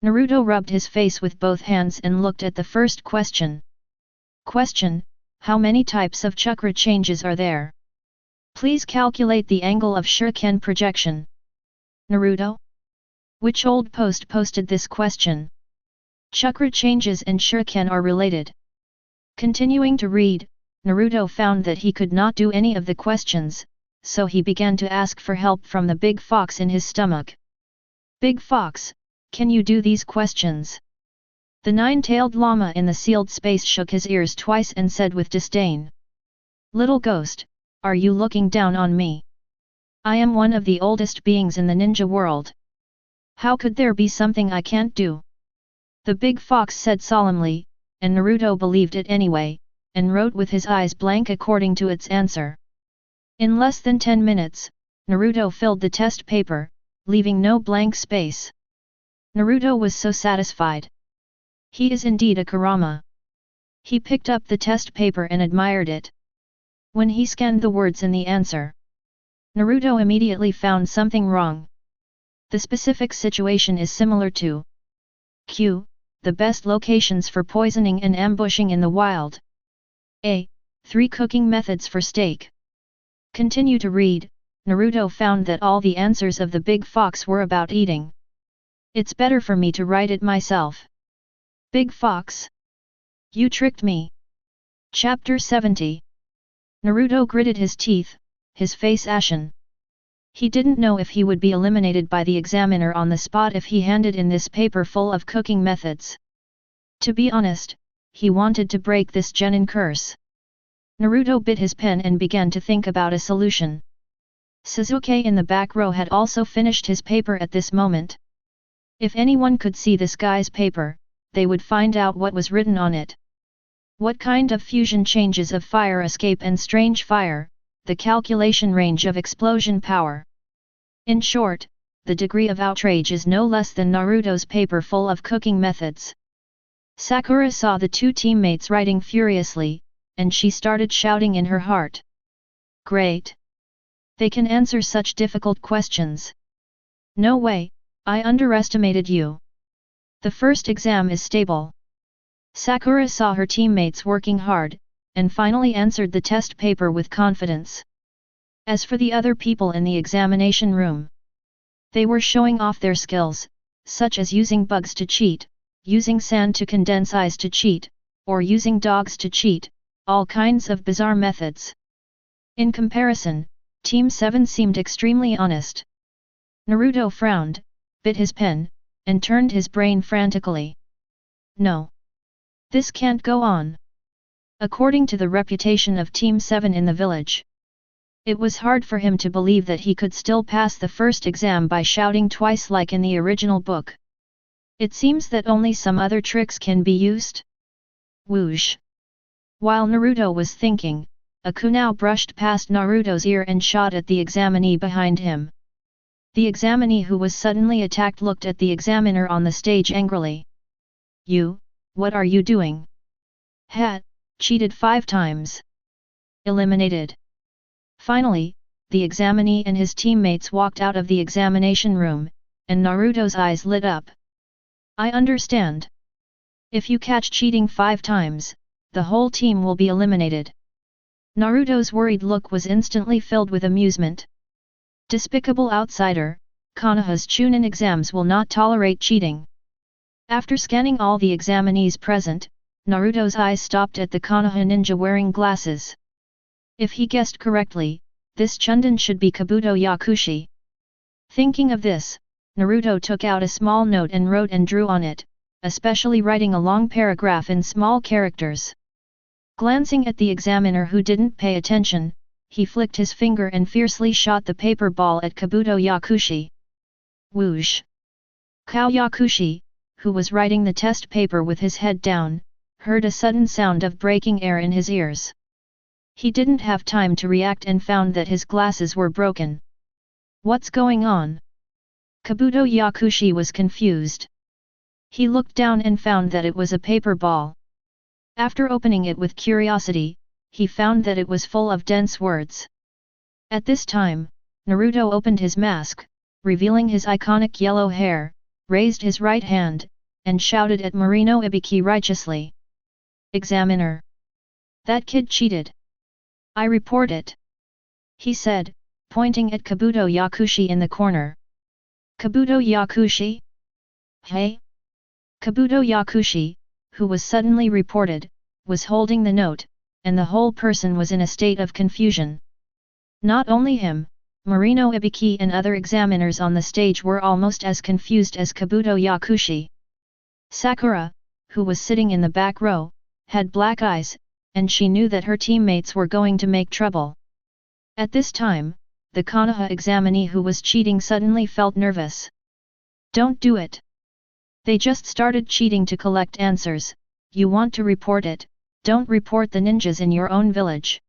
Naruto rubbed his face with both hands and looked at the first question. Question: how many types of chakra changes are there? Please calculate the angle of shuriken projection. Naruto? Which old post posted this question? Chakra changes and shuriken are related. Continuing to read, Naruto found that he could not do any of the questions, so he began to ask for help from the big fox in his stomach. Big fox, can you do these questions? The nine-tailed llama in the sealed space shook his ears twice and said with disdain. Little ghost, are you looking down on me? I am one of the oldest beings in the ninja world. How could there be something I can't do? The big fox said solemnly, and Naruto believed it anyway, and wrote with his eyes blank according to its answer. In less than 10 minutes, Naruto filled the test paper, leaving no blank space. Naruto was so satisfied. He is indeed a Kurama. He picked up the test paper and admired it. When he scanned the words in the answer, Naruto immediately found something wrong. The specific situation is similar to Q. The best locations for poisoning and ambushing in the wild. A. 3 cooking methods for steak. Continue to read, Naruto found that all the answers of the big fox were about eating. It's better for me to write it myself. Big fox. You tricked me. Chapter 70. Naruto gritted his teeth, his face ashen. He didn't know if he would be eliminated by the examiner on the spot if he handed in this paper full of cooking methods. To be honest, he wanted to break this genin curse. Naruto bit his pen and began to think about a solution. Sasuke in the back row had also finished his paper at this moment. If anyone could see this guy's paper, they would find out what was written on it. What kind of fusion changes of fire escape and strange fire, the calculation range of explosion power. In short, the degree of outrage is no less than Naruto's paper full of cooking methods. Sakura saw the two teammates writing furiously, and she started shouting in her heart. Great! They can answer such difficult questions. No way, I underestimated you. The first exam is stable. Sakura saw her teammates working hard, and finally answered the test paper with confidence. As for the other people in the examination room, they were showing off their skills, such as using bugs to cheat, using sand to condense ice to cheat, or using dogs to cheat, all kinds of bizarre methods. In comparison, Team 7 seemed extremely honest. Naruto frowned, bit his pen, and turned his brain frantically. No. This can't go on. According to the reputation of Team 7 in the village, it was hard for him to believe that he could still pass the first exam by shouting twice like in the original book. It seems that only some other tricks can be used. Whoosh! While Naruto was thinking, a kunai brushed past Naruto's ear and shot at the examinee behind him. The examinee who was suddenly attacked looked at the examiner on the stage angrily. You, what are you doing? Hat, cheated 5 times. Eliminated. Finally, the examinee and his teammates walked out of the examination room, and Naruto's eyes lit up. I understand. If you catch cheating 5 times, the whole team will be eliminated. Naruto's worried look was instantly filled with amusement. Despicable outsider, Konoha's Chunin exams will not tolerate cheating. After scanning all the examinees present, Naruto's eyes stopped at the Konoha ninja wearing glasses. If he guessed correctly, this Chunin should be Kabuto Yakushi. Thinking of this, Naruto took out a small note and wrote and drew on it, especially writing a long paragraph in small characters. Glancing at the examiner who didn't pay attention, he flicked his finger and fiercely shot the paper ball at Kabuto Yakushi. Whoosh! Kao Yakushi, who was writing the test paper with his head down, heard a sudden sound of breaking air in his ears. He didn't have time to react and found that his glasses were broken. What's going on? Kabuto Yakushi was confused. He looked down and found that it was a paper ball. After opening it with curiosity, he found that it was full of dense words. At this time, Naruto opened his mask, revealing his iconic yellow hair, raised his right hand, and shouted at Marino Ibiki righteously. "Examiner! That kid cheated! I report it!" he said, pointing at Kabuto Yakushi in the corner. "Kabuto Yakushi? Hey?" Kabuto Yakushi, who was suddenly reported, was holding the note, and the whole person was in a state of confusion. Not only him, Marino Ibiki and other examiners on the stage were almost as confused as Kabuto Yakushi. Sakura, who was sitting in the back row, had black eyes, and she knew that her teammates were going to make trouble. At this time, the Konoha examinee who was cheating suddenly felt nervous. "Don't do it! They just started cheating to collect answers. You want to report it, don't report the ninjas in your own village."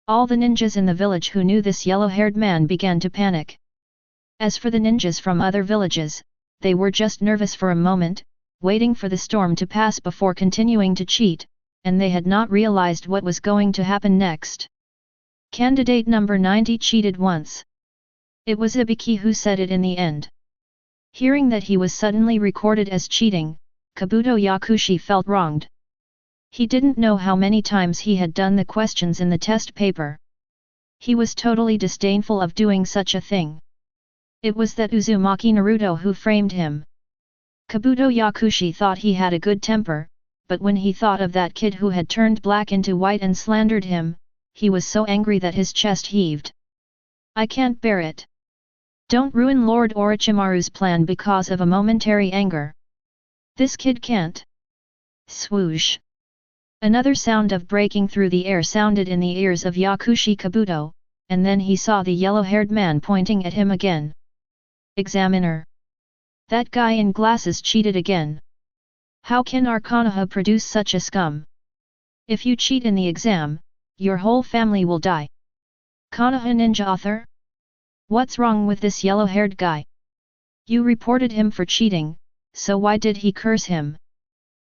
All the ninjas in the village who knew this yellow-haired man began to panic. As for the ninjas from other villages, they were just nervous for a moment, waiting for the storm to pass before continuing to cheat, and they had not realized what was going to happen next. Candidate number 90 cheated once. It was Ibiki who said it in the end. Hearing that he was suddenly recorded as cheating, Kabuto Yakushi felt wronged. He didn't know how many times he had done the questions in the test paper. He was totally disdainful of doing such a thing. It was that Uzumaki Naruto who framed him. Kabuto Yakushi thought he had a good temper, but when he thought of that kid who had turned black into white and slandered him, he was so angry that his chest heaved. "I can't bear it. Don't ruin Lord Orochimaru's plan because of a momentary anger. This kid can't." Swoosh! Another sound of breaking through the air sounded in the ears of Yakushi Kabuto, and then he saw the yellow-haired man pointing at him again. "Examiner! That guy in glasses cheated again. How can our Konoha produce such a scum? If you cheat in the exam, your whole family will die. Konoha ninja author? What's wrong with this yellow-haired guy? You reported him for cheating, so why did he curse him?"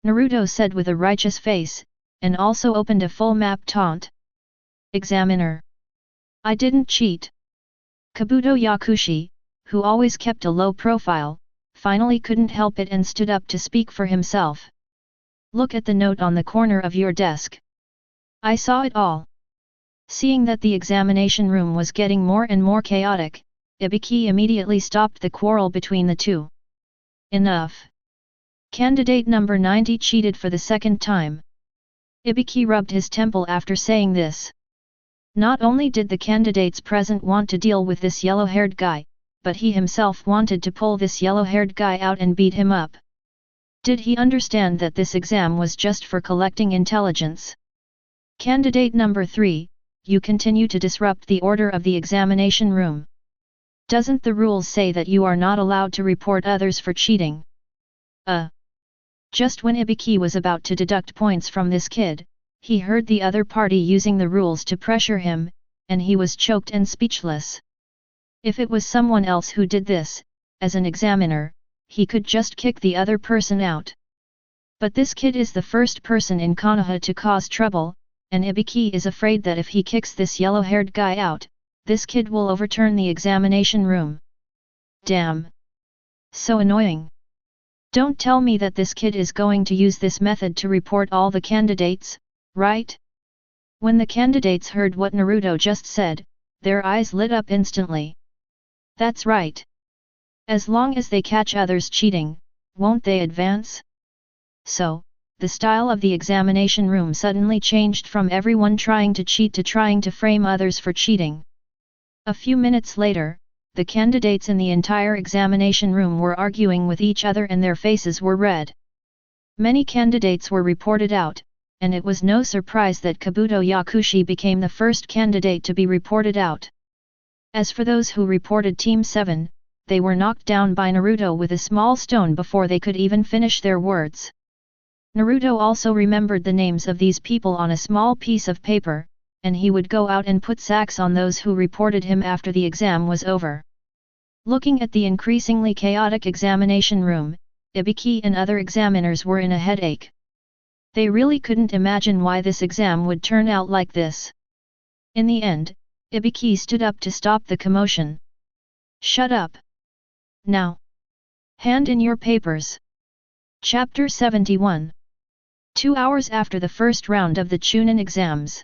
Naruto said with a righteous face, and also opened a full map taunt. "Examiner! I didn't cheat." Kabuto Yakushi, who always kept a low profile, finally couldn't help it and stood up to speak for himself. "Look at the note on the corner of your desk. I saw it all." Seeing that the examination room was getting more and more chaotic, Ibiki immediately stopped the quarrel between the two. "Enough! Candidate number 90 cheated for the second time." Ibiki rubbed his temple after saying this. Not only did the candidates present want to deal with this yellow-haired guy, but he himself wanted to pull this yellow-haired guy out and beat him up. Did he understand that this exam was just for collecting intelligence? Candidate number 3, you continue to disrupt the order of the examination room. Doesn't the rules say that you are not allowed to report others for cheating? Just when Ibiki was about to deduct points from this kid, he heard the other party using the rules to pressure him, and he was choked and speechless. If it was someone else who did this, as an examiner, he could just kick the other person out. But this kid is the first person in Konoha to cause trouble, and Ibiki is afraid that if he kicks this yellow-haired guy out, this kid will overturn the examination room. Damn! So annoying! Don't tell me that this kid is going to use this method to report all the candidates, right? When the candidates heard what Naruto just said, their eyes lit up instantly. That's right. As long as they catch others cheating, won't they advance? So, the style of the examination room suddenly changed from everyone trying to cheat to trying to frame others for cheating. A few minutes later, the candidates in the entire examination room were arguing with each other and their faces were red. Many candidates were reported out, and it was no surprise that Kabuto Yakushi became the first candidate to be reported out. As for those who reported Team 7, they were knocked down by Naruto with a small stone before they could even finish their words. Naruto also remembered the names of these people on a small piece of paper, and he would go out and put sacks on those who reported him after the exam was over. Looking at the increasingly chaotic examination room, Ibiki and other examiners were in a headache. They really couldn't imagine why this exam would turn out like this. In the end, Ibiki stood up to stop the commotion. "Shut up! Now! Hand in your papers. Chapter 71. 2 hours after the first round of the Chunin exams.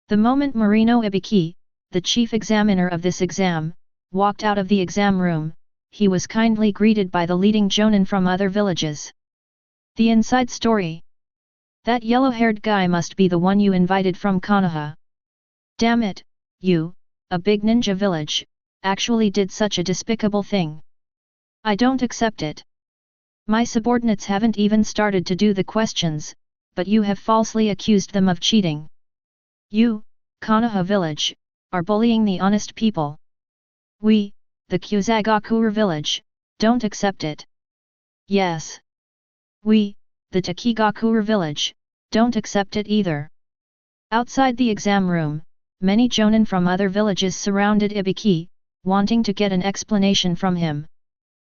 The moment Marino Ibiki, the chief examiner of this exam, walked out of the exam room, he was kindly greeted by the leading jonin from other villages. The inside story. That yellow-haired guy must be the one you invited from Konoha. Damn it, you, a big ninja village, actually did such a despicable thing. I don't accept it. My subordinates haven't even started to do the questions, but you have falsely accused them of cheating. You, Konoha village, are bullying the honest people. We, the Kyuzagakure village, don't accept it. Yes. We, the Takigakure village, don't accept it either. Outside the exam room, many jonin from other villages surrounded Ibiki, wanting to get an explanation from him.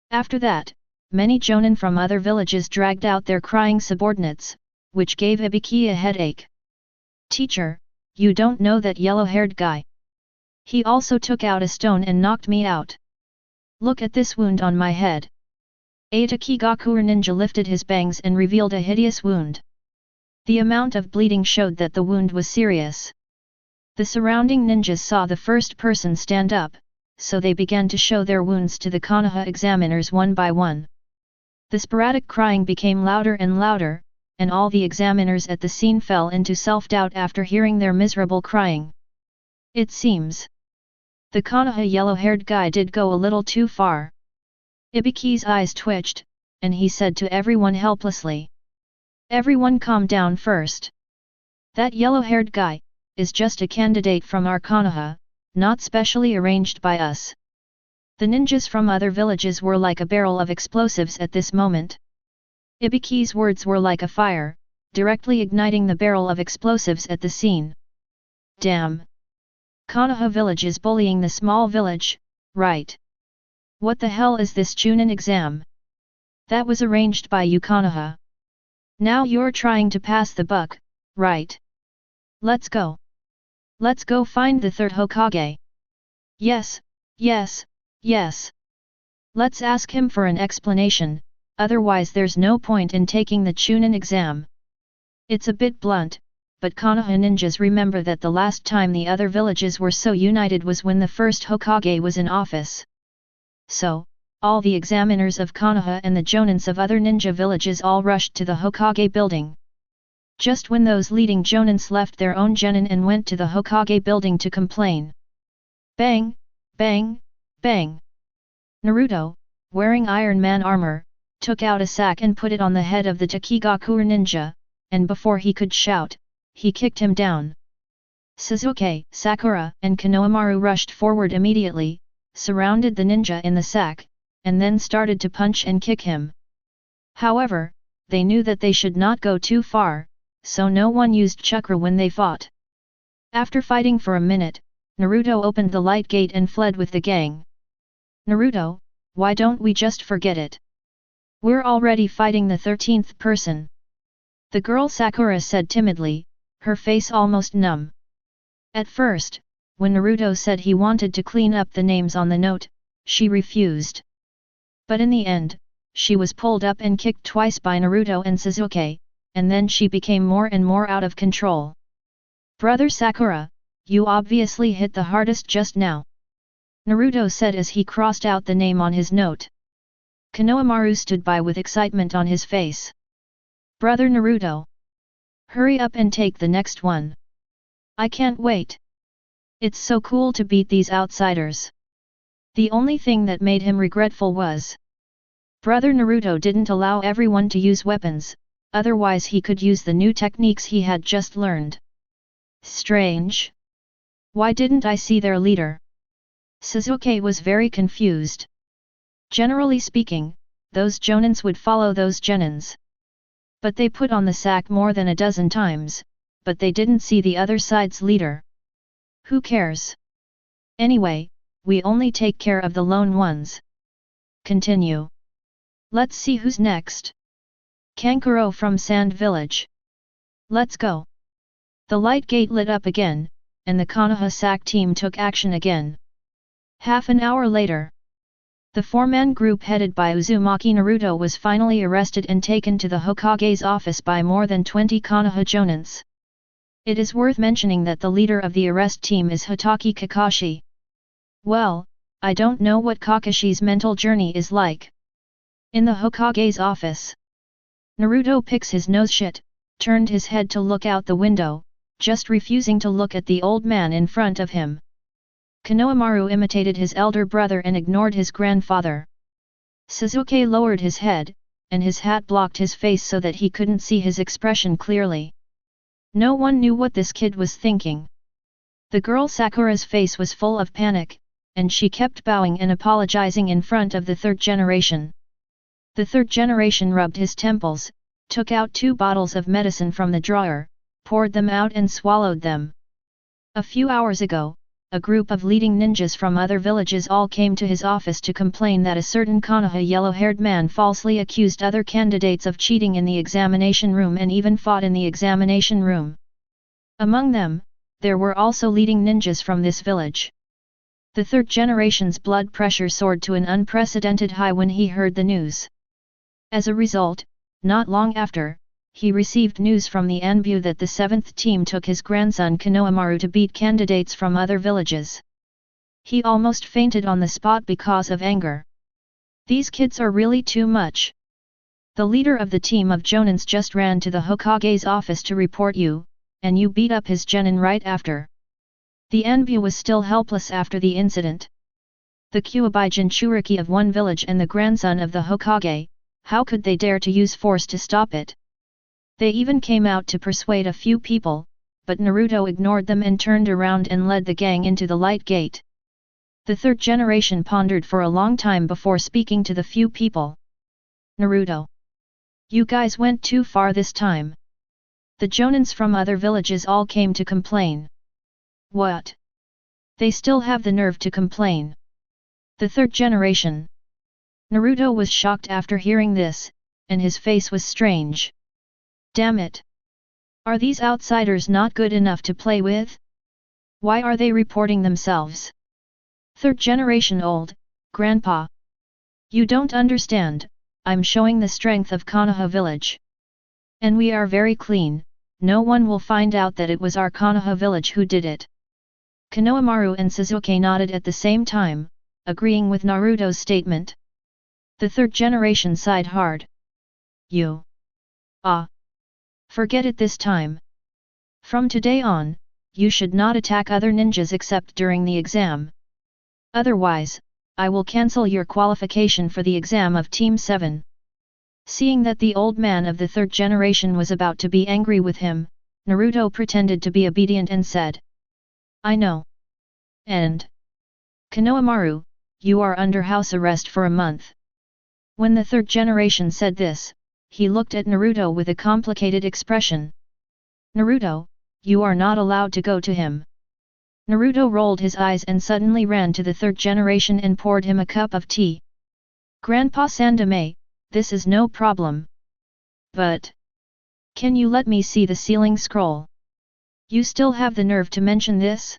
After that, many jonin from other villages dragged out their crying subordinates, which gave Ibiki a headache. Teacher, you don't know that yellow-haired guy. He also took out a stone and knocked me out. Look at this wound on my head. A Takigakure ninja lifted his bangs and revealed a hideous wound. The amount of bleeding showed that the wound was serious. The surrounding ninjas saw the first person stand up, so they began to show their wounds to the Konoha examiners one by one. The sporadic crying became louder and louder, and all the examiners at the scene fell into self-doubt after hearing their miserable crying. It seems the Konoha yellow-haired guy did go a little too far. Ibiki's eyes twitched, and he said to everyone helplessly. Everyone calm down first. That yellow-haired guy is just a candidate from our Konoha, not specially arranged by us. The ninjas from other villages were like a barrel of explosives at this moment. Ibiki's words were like a fire, directly igniting the barrel of explosives at the scene. Damn! Konoha village is bullying the small village, right? What the hell is this Chunin exam? That was arranged by you Konoha. Now you're trying to pass the buck, right? Let's go. Let's go find the third Hokage. Yes, yes, yes. Let's ask him for an explanation, otherwise there's no point in taking the Chunin exam. It's a bit blunt, but Konoha ninjas remember that the last time the other villages were so united was when the first Hokage was in office. So, all the examiners of Konoha and the jonins of other ninja villages all rushed to the Hokage building. Just when those leading jonins left their own genin and went to the Hokage building to complain. Bang! Bang! Bang! Naruto, wearing Iron Man armor, took out a sack and put it on the head of the Takigakure ninja, and before he could shout, he kicked him down. Sasuke, Sakura, and Konohamaru rushed forward immediately, surrounded the ninja in the sack, and then started to punch and kick him. However, they knew that they should not go too far, so no one used chakra when they fought. After fighting for a minute, Naruto opened the light gate and fled with the gang. Naruto, why don't we just forget it? We're already fighting the 13th person. The girl Sakura said timidly, her face almost numb. At first, when Naruto said he wanted to clean up the names on the note, she refused. But in the end, she was pulled up and kicked twice by Naruto and Sasuke, and then she became more and more out of control. Brother Sakura, you obviously hit the hardest just now. Naruto said as he crossed out the name on his note. Konohamaru stood by with excitement on his face. Brother Naruto! Hurry up and take the next one. I can't wait. It's so cool to beat these outsiders. The only thing that made him regretful was Brother Naruto didn't allow everyone to use weapons, otherwise he could use the new techniques he had just learned. Strange. Why didn't I see their leader? Sasuke was very confused. Generally speaking, those jonins would follow those genins. But they put on the sack more than a dozen times, but they didn't see the other side's leader. Who cares? Anyway, we only take care of the lone ones. Continue. Let's see who's next. Kankuro from Sand Village. Let's go. The light gate lit up again, and the Konoha sack team took action again. Half an hour later. The four-man group headed by Uzumaki Naruto was finally arrested and taken to the Hokage's office by more than 20 Konoha jonins. It is worth mentioning that the leader of the arrest team is Hitaki Kakashi. Well, I don't know what Kakashi's mental journey is like. In the Hokage's office, Naruto picks his nose shit, turned his head to look out the window, just refusing to look at the old man in front of him. Konohamaru imitated his elder brother and ignored his grandfather. Sasuke lowered his head, and his hat blocked his face so that he couldn't see his expression clearly. No one knew what this kid was thinking. The girl Sakura's face was full of panic, and she kept bowing and apologizing in front of the third generation. The third generation rubbed his temples, took out 2 bottles of medicine from the drawer, poured them out and swallowed them. A few hours ago, a group of leading ninjas from other villages all came to his office to complain that a certain Konoha yellow-haired man falsely accused other candidates of cheating in the examination room and even fought in the examination room. Among them, there were also leading ninjas from this village. The third generation's blood pressure soared to an unprecedented high when he heard the news. As a result, not long after, he received news from the Anbu that the 7th team took his grandson Konohamaru to beat candidates from other villages. He almost fainted on the spot because of anger. These kids are really too much. The leader of the team of jonins just ran to the Hokage's office to report you, and you beat up his genin right after. The Anbu was still helpless after the incident. The Kyuubi Jinchuriki of one village and the grandson of the Hokage, how could they dare to use force to stop it? They even came out to persuade a few people, but Naruto ignored them and turned around and led the gang into the light gate. The third generation pondered for a long time before speaking to the few people. Naruto, you guys went too far this time. The jonins from other villages all came to complain. What? They still have the nerve to complain. The third generation. Naruto was shocked after hearing this, and his face was strange. Damn it! Are these outsiders not good enough to play with? Why are they reporting themselves? Third generation old, Grandpa. You don't understand, I'm showing the strength of Konoha village. And we are very clean, no one will find out that it was our Konoha village who did it. Konohamaru and Sasuke nodded at the same time, agreeing with Naruto's statement. The third generation sighed hard. You. Forget it this time. From today on, you should not attack other ninjas except during the exam. Otherwise, I will cancel your qualification for the exam of Team 7. Seeing that the old man of the third generation was about to be angry with him, Naruto pretended to be obedient and said, I know. And Konohamaru, you are under house arrest for a month. When the third generation said this, he looked at Naruto with a complicated expression. Naruto, you are not allowed to go to him. Naruto rolled his eyes and suddenly ran to the third generation and poured him a cup of tea. Grandpa Sandame, this is no problem. But can you let me see the ceiling scroll? You still have the nerve to mention this?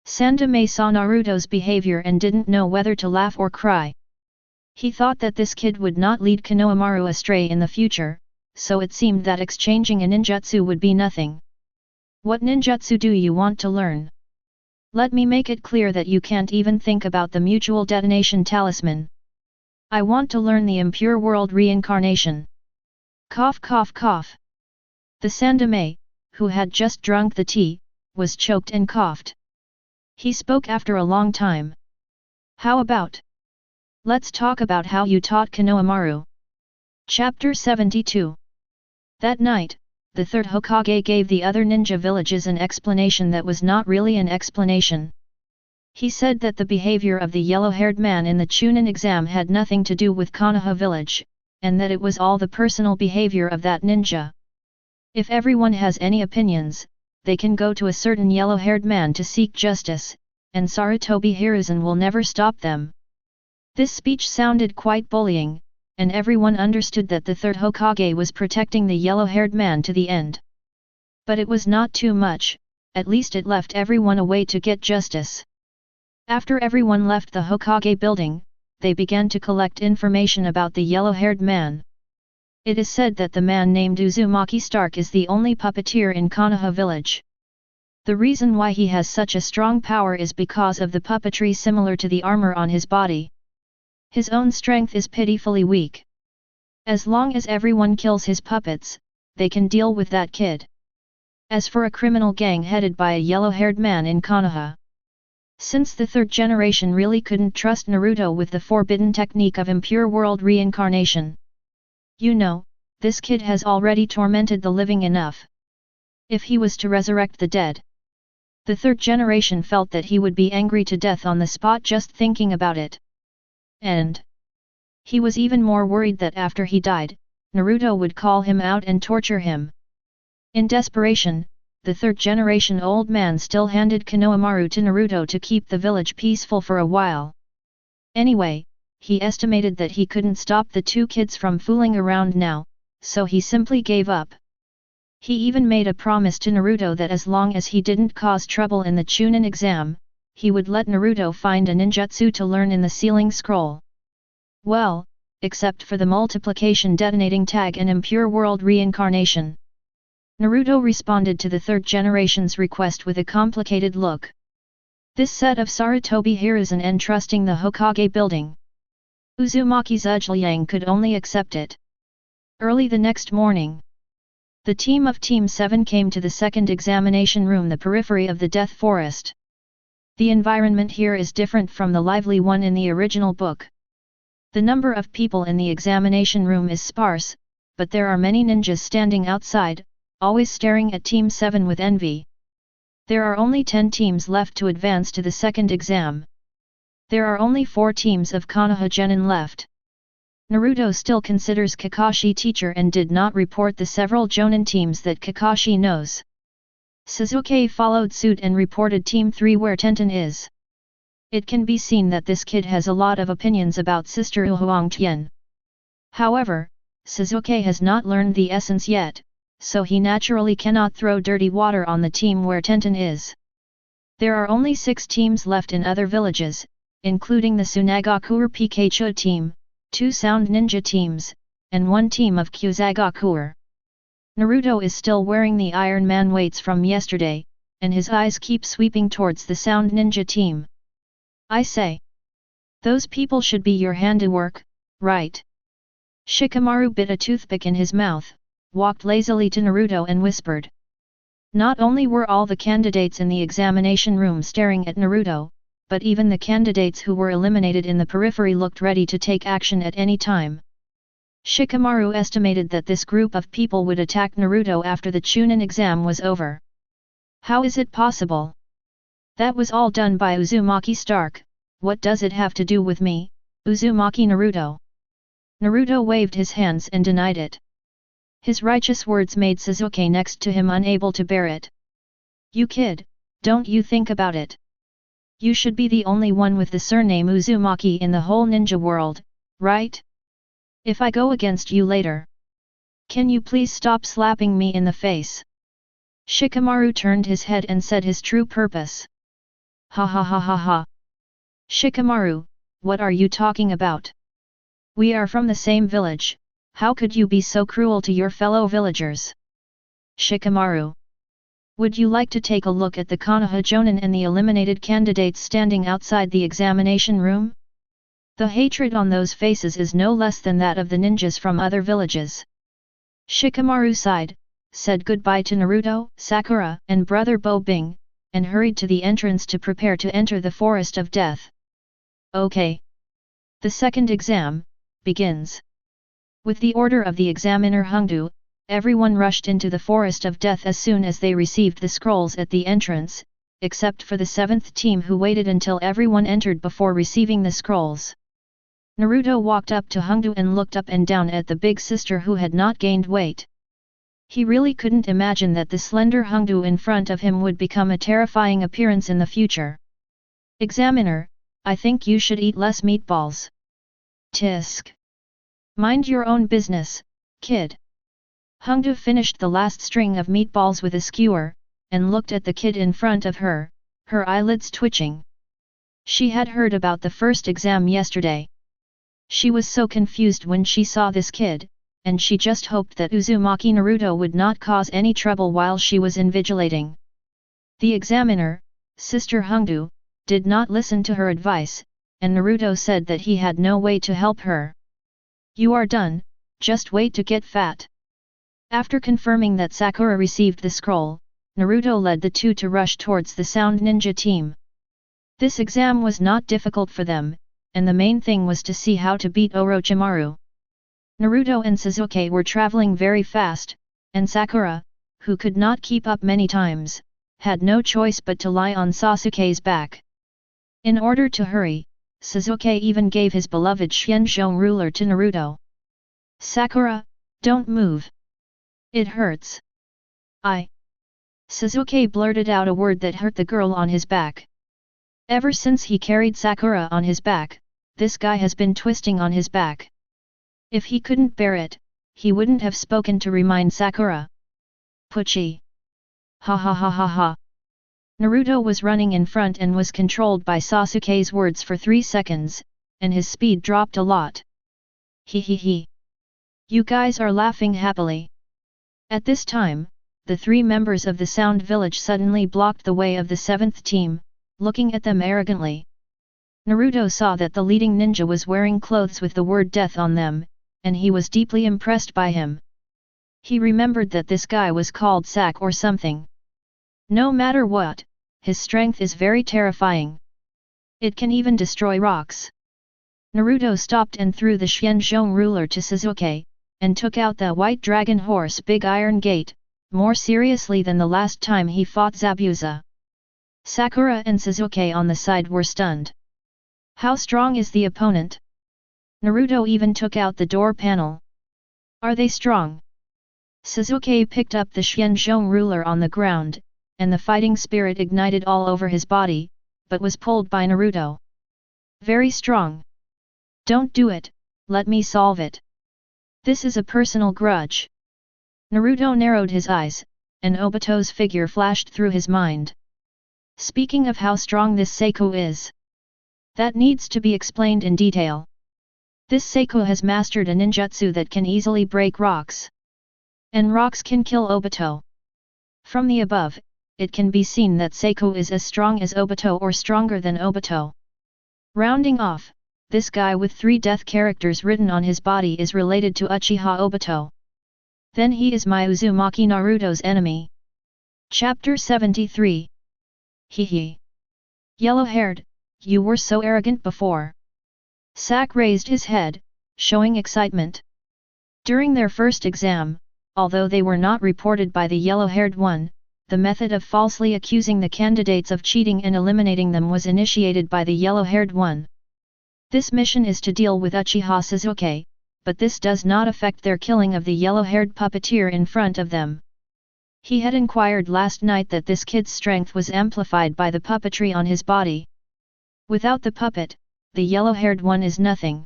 Sandame saw Naruto's behavior and didn't know whether to laugh or cry. He thought that this kid would not lead Konohamaru astray in the future, so it seemed that exchanging a ninjutsu would be nothing. What ninjutsu do you want to learn? Let me make it clear that you can't even think about the mutual detonation talisman. I want to learn the impure world reincarnation. Cough cough cough. The Sandame, who had just drunk the tea, was choked and coughed. He spoke after a long time. How about? Let's talk about how you taught Konohamaru. Chapter 72. That night, the third Hokage gave the other ninja villages an explanation that was not really an explanation. He said that the behavior of the yellow-haired man in the Chunin exam had nothing to do with Konoha village, and that it was all the personal behavior of that ninja. If everyone has any opinions, they can go to a certain yellow-haired man to seek justice, and Sarutobi Hiruzen will never stop them. This speech sounded quite bullying, and everyone understood that the third Hokage was protecting the yellow-haired man to the end. But it was not too much, at least it left everyone a way to get justice. After everyone left the Hokage building, they began to collect information about the yellow-haired man. It is said that the man named Uzumaki Stark is the only puppeteer in Konoha village. The reason why he has such a strong power is because of the puppetry similar to the armor on his body. His own strength is pitifully weak. As long as everyone kills his puppets, they can deal with that kid. As for a criminal gang headed by a yellow-haired man in Konoha, since the third generation really couldn't trust Naruto with the forbidden technique of impure world reincarnation. You know, this kid has already tormented the living enough. If he was to resurrect the dead, the third generation felt that he would be angry to death on the spot just thinking about it. And he was even more worried that after he died, Naruto would call him out and torture him. In desperation, the third generation old man still handed Konohamaru to Naruto to keep the village peaceful for a while. Anyway, he estimated that he couldn't stop the two kids from fooling around now, so he simply gave up. He even made a promise to Naruto that as long as he didn't cause trouble in the Chunin exam, he would let Naruto find a ninjutsu to learn in the sealing scroll. Well, except for the multiplication detonating tag and impure world reincarnation. Naruto responded to the third generation's request with a complicated look. This set of Sarutobi Hiruzen entrusting the Hokage building. Uzumaki's Zhuliang could only accept it. Early the next morning, the team of Team 7 came to the second examination room, the periphery of the Death Forest. The environment here is different from the lively one in the original book. The number of people in the examination room is sparse, but there are many ninjas standing outside, always staring at Team 7 with envy. There are only 10 teams left to advance to the second exam. There are only 4 teams of Konoha Genin left. Naruto still considers Kakashi teacher and did not report the several Jonin teams that Kakashi knows. Sasuke followed suit and reported Team 3 where Tenten is. It can be seen that this kid has a lot of opinions about Sister Huang Tian. However, Sasuke has not learned the essence yet, so he naturally cannot throw dirty water on the team where Tenten is. There are only 6 teams left in other villages, including the Tsunagakuer Pikachu team, 2 Sound Ninja teams, and 1 team of Kyuzagakuer. Naruto is still wearing the Iron Man weights from yesterday, and his eyes keep sweeping towards the Sound Ninja team. I say, those people should be your handiwork, right? Shikamaru bit a toothpick in his mouth, walked lazily to Naruto and whispered. Not only were all the candidates in the examination room staring at Naruto, but even the candidates who were eliminated in the periphery looked ready to take action at any time. Shikamaru estimated that this group of people would attack Naruto after the Chunin exam was over. How is it possible? That was all done by Uzumaki Stark. What does it have to do with me, Uzumaki Naruto? Naruto waved his hands and denied it. His righteous words made Sasuke next to him unable to bear it. You kid, don't you think about it? You should be the only one with the surname Uzumaki in the whole ninja world, right? If I go against you later, can you please stop slapping me in the face? Shikamaru turned his head and said his true purpose. Ha ha ha ha ha. Shikamaru, what are you talking about? We are from the same village. How could you be so cruel to your fellow villagers? Shikamaru. Would you like to take a look at the Konoha Jonin and the eliminated candidates standing outside the examination room? The hatred on those faces is no less than that of the ninjas from other villages. Shikamaru sighed, said goodbye to Naruto, Sakura, and brother Bo Bing, and hurried to the entrance to prepare to enter the Forest of Death. Okay. The second exam begins. With the order of the examiner Hongdu, everyone rushed into the Forest of Death as soon as they received the scrolls at the entrance, except for the 7th team who waited until everyone entered before receiving the scrolls. Naruto walked up to Hongdu and looked up and down at the big sister who had not gained weight. He really couldn't imagine that the slender Hongdu in front of him would become a terrifying appearance in the future. Examiner, I think you should eat less meatballs. Tisk. Mind your own business, kid. Hongdu finished the last string of meatballs with a skewer, and looked at the kid in front of her, her eyelids twitching. She had heard about the first exam yesterday. She was so confused when she saw this kid, and she just hoped that Uzumaki Naruto would not cause any trouble while she was invigilating. The examiner, Sister Hongdu, did not listen to her advice, and Naruto said that he had no way to help her. You are done, just wait to get fat. After confirming that Sakura received the scroll, Naruto led the two to rush towards the Sound Ninja team. This exam was not difficult for them, and the main thing was to see how to beat Orochimaru. Naruto and Sasuke were traveling very fast, and Sakura, who could not keep up many times, had no choice but to lie on Sasuke's back. In order to hurry, Sasuke even gave his beloved Xianzhong ruler to Naruto. Sakura, don't move. It hurts. Sasuke blurted out a word that hurt the girl on his back. Ever since he carried Sakura on his back, this guy has been twisting on his back. If he couldn't bear it, he wouldn't have spoken to remind Sakura. Pucci. Ha ha ha ha ha. Naruto was running in front and was controlled by Sasuke's words for 3 seconds, and his speed dropped a lot. He he he. You guys are laughing happily. At this time, the 3 members of the Sound Village suddenly blocked the way of the 7th team, looking at them arrogantly. Naruto saw that the leading ninja was wearing clothes with the word death on them, and he was deeply impressed by him. He remembered that this guy was called Sak or something. No matter what, his strength is very terrifying. It can even destroy rocks. Naruto stopped and threw the Xianzhong ruler to Sasuke, and took out the white dragon horse Big Iron Gate, more seriously than the last time he fought Zabuza. Sakura and Sasuke on the side were stunned. How strong is the opponent? Naruto even took out the door panel. Are they strong? Sasuke picked up the Xianzhong ruler on the ground, and the fighting spirit ignited all over his body, but was pulled by Naruto. Very strong. Don't do it, let me solve it. This is a personal grudge. Naruto narrowed his eyes, and Obito's figure flashed through his mind. Speaking of how strong this Seiko is, that needs to be explained in detail. This Seiko has mastered a ninjutsu that can easily break rocks. And rocks can kill Obito. From the above, it can be seen that Seiko is as strong as Obito or stronger than Obito. Rounding off, this guy with 3 death characters written on his body is related to Uchiha Obito. Then he is my Uzumaki Naruto's enemy. Chapter 73. Hehe. Yellow-haired, you were so arrogant before. Sak raised his head, showing excitement. During their first exam, although they were not reported by the yellow-haired one, the method of falsely accusing the candidates of cheating and eliminating them was initiated by the yellow-haired one. This mission is to deal with Uchiha Sasuke, but this does not affect their killing of the yellow-haired puppeteer in front of them. He had inquired last night that this kid's strength was amplified by the puppetry on his body. Without the puppet, the yellow-haired one is nothing.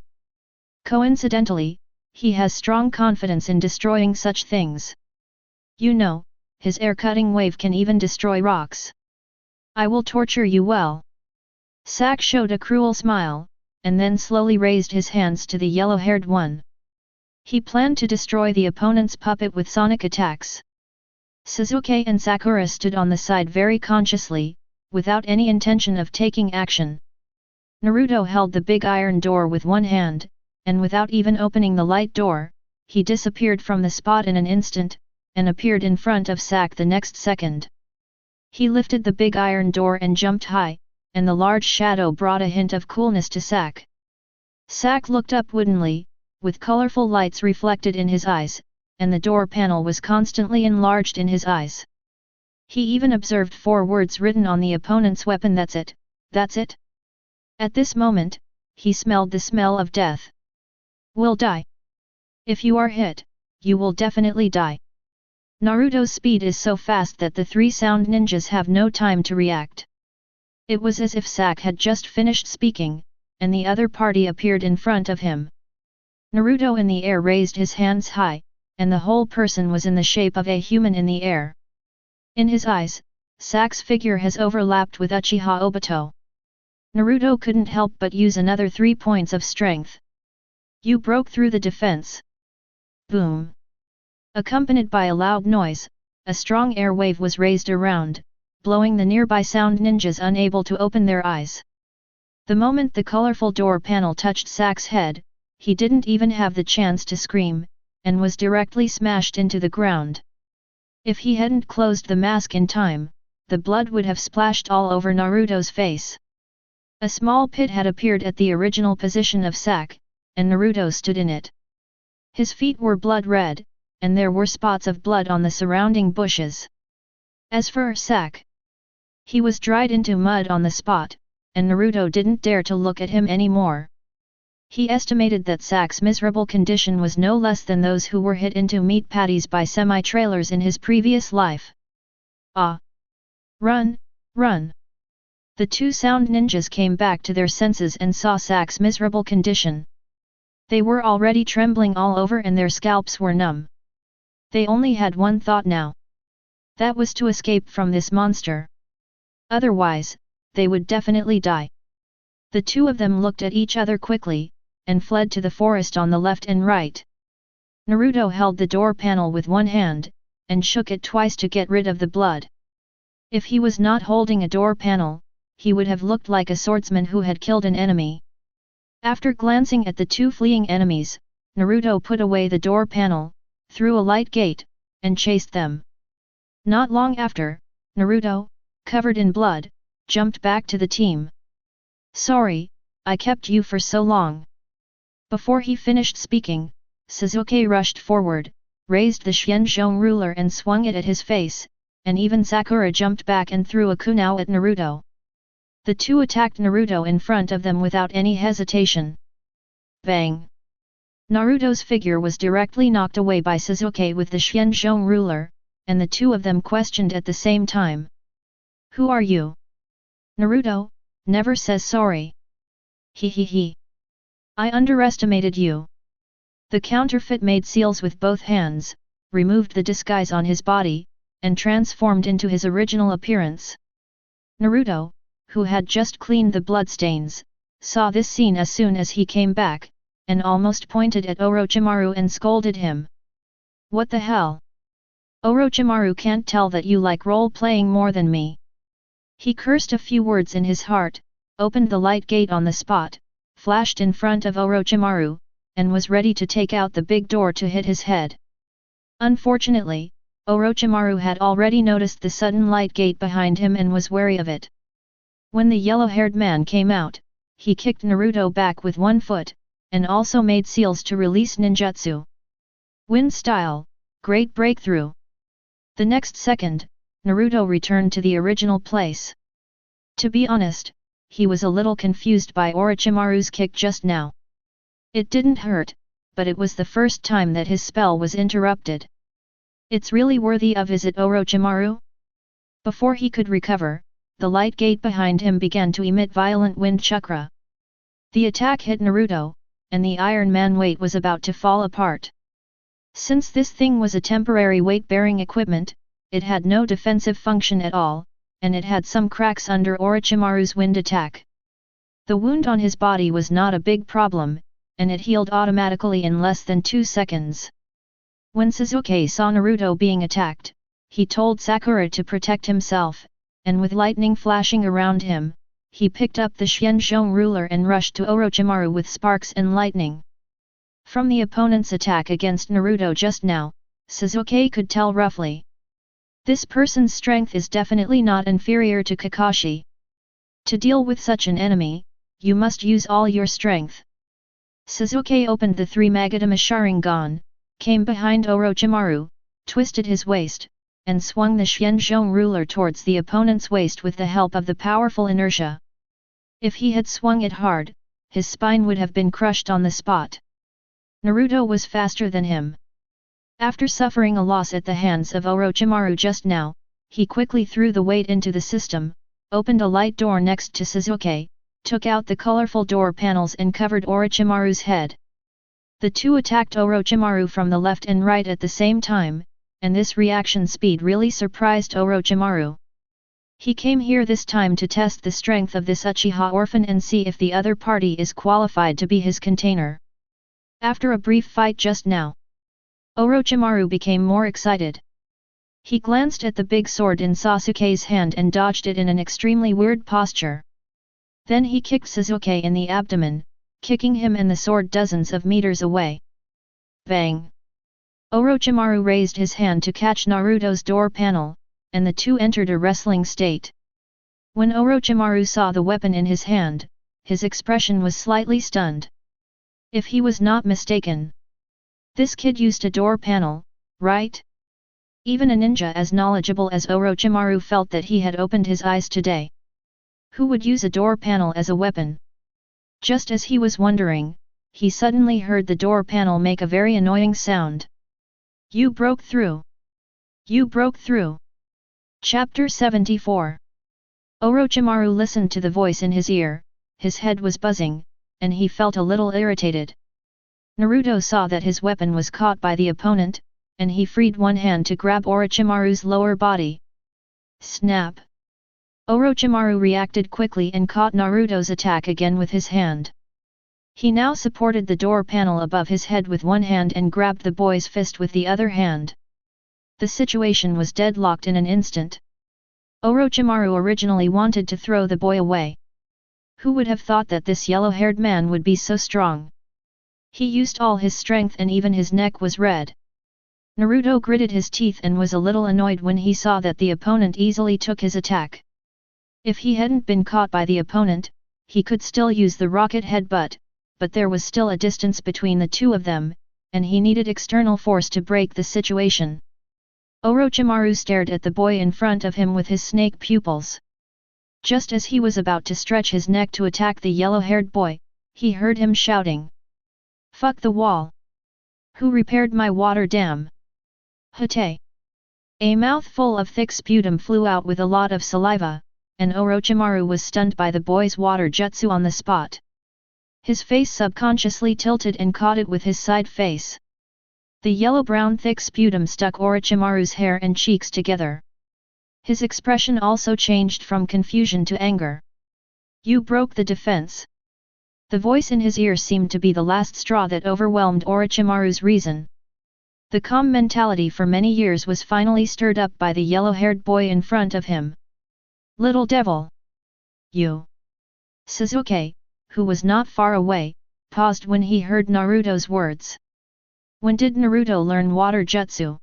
Coincidentally, he has strong confidence in destroying such things. You know, his air-cutting wave can even destroy rocks. I will torture you well. Sak showed a cruel smile, and then slowly raised his hands to the yellow-haired one. He planned to destroy the opponent's puppet with sonic attacks. Sasuke and Sakura stood on the side very consciously, without any intention of taking action. Naruto held the big iron door with one hand, and without even opening the light door, he disappeared from the spot in an instant, and appeared in front of Sak the next second. He lifted the big iron door and jumped high, and the large shadow brought a hint of coolness to Sak. Sak looked up woodenly, with colorful lights reflected in his eyes, and the door panel was constantly enlarged in his eyes. He even observed 4 words written on the opponent's weapon: that's it, that's it. At this moment, he smelled the smell of death. Will die. If you are hit, you will definitely die. Naruto's speed is so fast that the 3 sound ninjas have no time to react. It was as if Sak had just finished speaking, and the other party appeared in front of him. Naruto in the air raised his hands high, and the whole person was in the shape of a human in the air. In his eyes, Sak's figure has overlapped with Uchiha Obito. Naruto couldn't help but use another 3 points of strength. You broke through the defense. Boom. Accompanied by a loud noise, a strong air wave was raised around, blowing the nearby sound ninjas unable to open their eyes. The moment the colorful door panel touched Sak's head, he didn't even have the chance to scream, and was directly smashed into the ground. If he hadn't closed the mask in time, the blood would have splashed all over Naruto's face. A small pit had appeared at the original position of Sak, and Naruto stood in it. His feet were blood red, and there were spots of blood on the surrounding bushes. As for Sak, he was dried into mud on the spot, and Naruto didn't dare to look at him anymore. He estimated that Sak's miserable condition was no less than those who were hit into meat patties by semi-trailers in his previous life. Ah! Run, run! The two sound ninjas came back to their senses and saw Sak's miserable condition. They were already trembling all over and their scalps were numb. They only had one thought now. That was to escape from this monster. Otherwise, they would definitely die. The two of them looked at each other quickly, and fled to the forest on the left and right. Naruto held the door panel with one hand, and shook it twice to get rid of the blood. If he was not holding a door panel, he would have looked like a swordsman who had killed an enemy. After glancing at the two fleeing enemies, Naruto put away the door panel, threw a light gate, and chased them. Not long after, Naruto, covered in blood, jumped back to the team. Sorry, I kept you for so long. Before he finished speaking, Sasuke rushed forward, raised the Xianzhong ruler and swung it at his face, and even Sakura jumped back and threw a kunao at Naruto. The two attacked Naruto in front of them without any hesitation. Bang! Naruto's figure was directly knocked away by Sasuke with the Xianzhong ruler, and the two of them questioned at the same time. Who are you? Naruto, never says sorry. He. I underestimated you. The counterfeit made seals with both hands, removed the disguise on his body, and transformed into his original appearance. Naruto, who had just cleaned the bloodstains, saw this scene as soon as he came back, and almost pointed at Orochimaru and scolded him. What the hell? Orochimaru can't tell that you like role-playing more than me. He cursed a few words in his heart, opened the light gate on the spot, flashed in front of Orochimaru, and was ready to take out the big door to hit his head. Unfortunately, Orochimaru had already noticed the sudden light gate behind him and was wary of it. When the yellow-haired man came out, he kicked Naruto back with one foot, and also made seals to release ninjutsu. Wind style, great breakthrough. The next second, Naruto returned to the original place. To be honest, he was a little confused by Orochimaru's kick just now. It didn't hurt, but it was the first time that his spell was interrupted. It's really worthy of is it Orochimaru? Before he could recover, the light gate behind him began to emit violent wind chakra. The attack hit Naruto, and the Iron Man weight was about to fall apart. Since this thing was a temporary weight-bearing equipment, it had no defensive function at all, and it had some cracks under Orochimaru's wind attack. The wound on his body was not a big problem, and it healed automatically in less than 2 seconds. When Sasuke saw Naruto being attacked, he told Sakura to protect himself, and with lightning flashing around him, he picked up the Xianzhong ruler and rushed to Orochimaru with sparks and lightning. From the opponent's attack against Naruto just now, Sasuke could tell roughly. This person's strength is definitely not inferior to Kakashi. To deal with such an enemy, you must use all your strength. Sasuke opened the 3 Magatama Sharingan, came behind Orochimaru, twisted his waist, and swung the Xianzhong ruler towards the opponent's waist with the help of the powerful inertia. If he had swung it hard, his spine would have been crushed on the spot. Naruto was faster than him. After suffering a loss at the hands of Orochimaru just now, he quickly threw the weight into the system, opened a light door next to Sasuke, took out the colorful door panels and covered Orochimaru's head. The two attacked Orochimaru from the left and right at the same time, and this reaction speed really surprised Orochimaru. He came here this time to test the strength of this Uchiha orphan and see if the other party is qualified to be his container. After a brief fight just now, Orochimaru became more excited. He glanced at the big sword in Sasuke's hand and dodged it in an extremely weird posture. Then he kicked Sasuke in the abdomen, kicking him and the sword dozens of meters away. Bang! Orochimaru raised his hand to catch Naruto's door panel, and the two entered a wrestling state. When Orochimaru saw the weapon in his hand, his expression was slightly stunned. If he was not mistaken, this kid used a door panel, right? Even a ninja as knowledgeable as Orochimaru felt that he had opened his eyes today. Who would use a door panel as a weapon? Just as he was wondering, he suddenly heard the door panel make a very annoying sound. You broke through! You broke through! Chapter 74. Orochimaru listened to the voice in his ear, his head was buzzing, and he felt a little irritated. Naruto saw that his weapon was caught by the opponent, and he freed one hand to grab Orochimaru's lower body. Snap! Orochimaru reacted quickly and caught Naruto's attack again with his hand. He now supported the door panel above his head with one hand and grabbed the boy's fist with the other hand. The situation was deadlocked in an instant. Orochimaru originally wanted to throw the boy away. Who would have thought that this yellow-haired man would be so strong? He used all his strength and even his neck was red. Naruto gritted his teeth and was a little annoyed when he saw that the opponent easily took his attack. If he hadn't been caught by the opponent, he could still use the rocket headbutt, but there was still a distance between the two of them, and he needed external force to break the situation. Orochimaru stared at the boy in front of him with his snake pupils. Just as he was about to stretch his neck to attack the yellow-haired boy, he heard him shouting. Fuck the wall! Who repaired my water dam? Hate! A mouthful of thick sputum flew out with a lot of saliva, and Orochimaru was stunned by the boy's water jutsu on the spot. His face subconsciously tilted and caught it with his side face. The yellow-brown thick sputum stuck Orochimaru's hair and cheeks together. His expression also changed from confusion to anger. You broke the defense. The voice in his ear seemed to be the last straw that overwhelmed Orochimaru's reason. The calm mentality for many years was finally stirred up by the yellow-haired boy in front of him. Little devil! You! Sasuke, who was not far away, paused when he heard Naruto's words. When did Naruto learn water jutsu?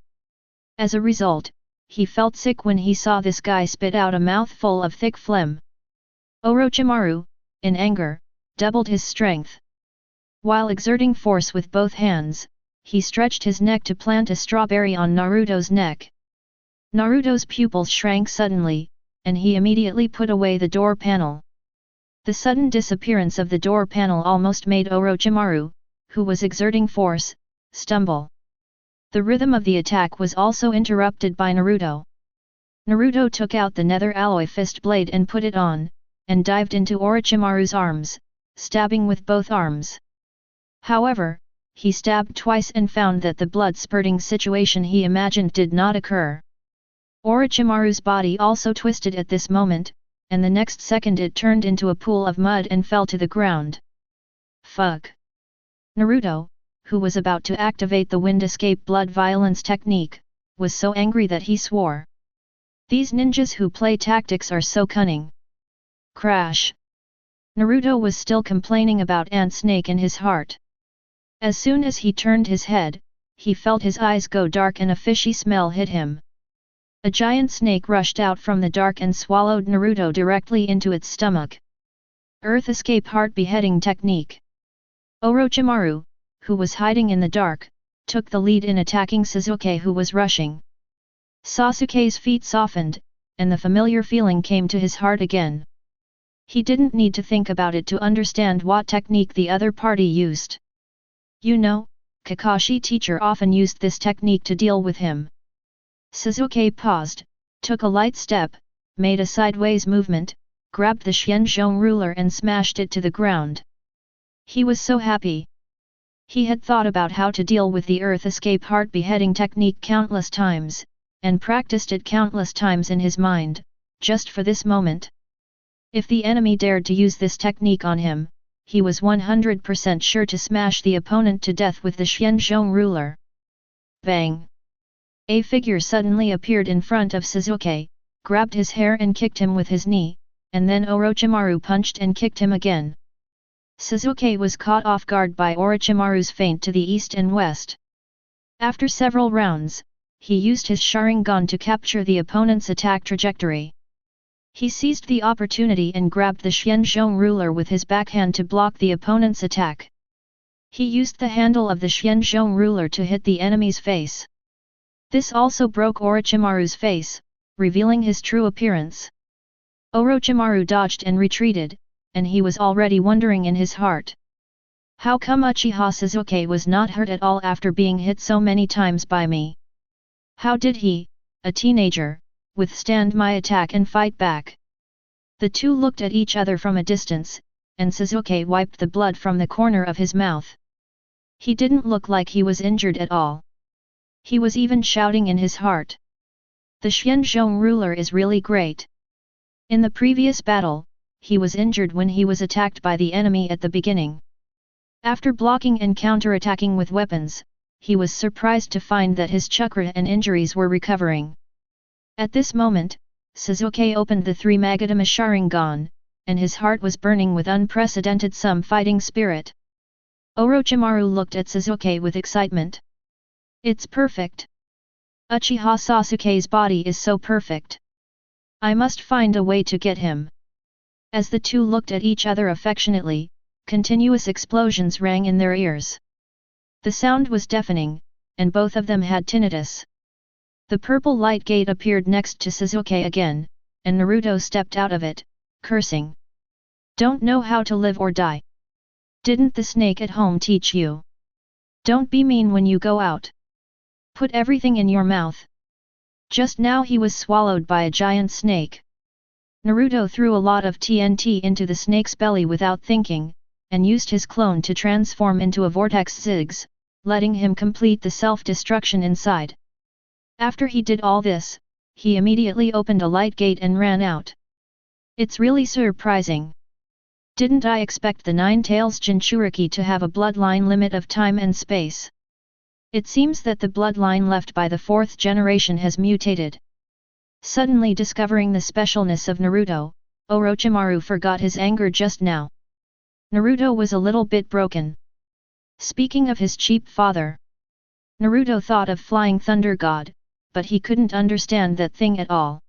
As a result, he felt sick when he saw this guy spit out a mouthful of thick phlegm. Orochimaru, in anger, doubled his strength. While exerting force with both hands, he stretched his neck to plant a strawberry on Naruto's neck. Naruto's pupils shrank suddenly, and he immediately put away the door panel. The sudden disappearance of the door panel almost made Orochimaru, who was exerting force, stumble. The rhythm of the attack was also interrupted by Naruto. Naruto took out the nether alloy fist blade and put it on, and dived into Orochimaru's arms, stabbing with both arms. However, he stabbed twice and found that the blood-spurting situation he imagined did not occur. Orochimaru's body also twisted at this moment, and the next second it turned into a pool of mud and fell to the ground. Fuck! Naruto, who was about to activate the wind escape blood violence technique, was so angry that he swore. These ninjas who play tactics are so cunning. Crash! Naruto was still complaining about Ant Snake in his heart. As soon as he turned his head, he felt his eyes go dark and a fishy smell hit him. A giant snake rushed out from the dark and swallowed Naruto directly into its stomach. Earth escape heart beheading technique. Orochimaru, who was hiding in the dark, took the lead in attacking Sasuke who was rushing. Sasuke's feet softened, and the familiar feeling came to his heart again. He didn't need to think about it to understand what technique the other party used. You know, Kakashi teacher often used this technique to deal with him. Sasuke paused, took a light step, made a sideways movement, grabbed the Xianzhong ruler and smashed it to the ground. He was so happy. He had thought about how to deal with the earth escape heart beheading technique countless times, and practiced it countless times in his mind, just for this moment. If the enemy dared to use this technique on him, he was 100% sure to smash the opponent to death with the Xianzhong ruler. Bang! A figure suddenly appeared in front of Sasuke, grabbed his hair and kicked him with his knee, and then Orochimaru punched and kicked him again. Sasuke was caught off guard by Orochimaru's feint to the east and west. After several rounds, he used his Sharingan to capture the opponent's attack trajectory. He seized the opportunity and grabbed the Xianzhong ruler with his backhand to block the opponent's attack. He used the handle of the Xianzhong ruler to hit the enemy's face. This also broke Orochimaru's face, revealing his true appearance. Orochimaru dodged and retreated, and he was already wondering in his heart. How come Uchiha Sasuke was not hurt at all after being hit so many times by me? How did he, a teenager, withstand my attack and fight back? The two looked at each other from a distance, and Sasuke wiped the blood from the corner of his mouth. He didn't look like he was injured at all. He was even shouting in his heart. The Xianzhong ruler is really great. In the previous battle, he was injured when he was attacked by the enemy at the beginning. After blocking and counterattacking with weapons, he was surprised to find that his chakra and injuries were recovering. At this moment, Sasuke opened the three Magatama Sharingan, and his heart was burning with unprecedented some fighting spirit. Orochimaru looked at Sasuke with excitement. It's perfect. Uchiha Sasuke's body is so perfect. I must find a way to get him. As the two looked at each other affectionately, continuous explosions rang in their ears. The sound was deafening, and both of them had tinnitus. The purple light gate appeared next to Sasuke again, and Naruto stepped out of it, cursing. Don't know how to live or die. Didn't the snake at home teach you? Don't be mean when you go out. Put everything in your mouth. Just now he was swallowed by a giant snake. Naruto threw a lot of TNT into the snake's belly without thinking, and used his clone to transform into a vortex ziggs, letting him complete the self-destruction inside. After he did all this, he immediately opened a light gate and ran out. It's really surprising. Didn't I expect the Nine Tails Jinchuriki to have a bloodline limit of time and space? It seems that the bloodline left by the fourth generation has mutated. Suddenly discovering the specialness of Naruto, Orochimaru forgot his anger just now. Naruto was a little bit broken. Speaking of his cheap father, Naruto thought of Flying Thunder God, but he couldn't understand that thing at all.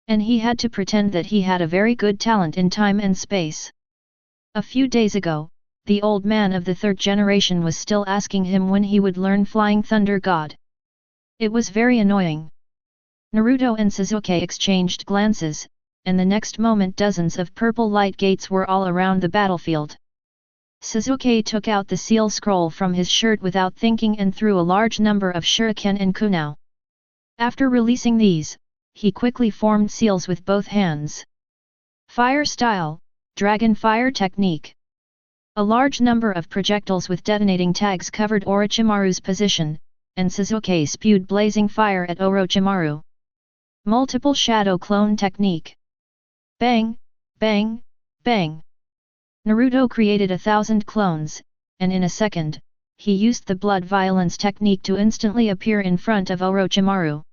And he had to pretend that he had a very good talent in time and space. A few days ago, the old man of the third generation was still asking him when he would learn Flying Thunder God. It was very annoying. Naruto and Sasuke exchanged glances, and the next moment dozens of purple light gates were all around the battlefield. Sasuke took out the seal scroll from his shirt without thinking and threw a large number of shuriken and kunai. After releasing these, he quickly formed seals with both hands. Fire style, dragon fire technique. A large number of projectiles with detonating tags covered Orochimaru's position, and Sasuke spewed blazing fire at Orochimaru. Multiple shadow clone technique. Bang, bang, bang. Naruto created 1,000 clones, and in a second, he used the blood violence technique to instantly appear in front of Orochimaru.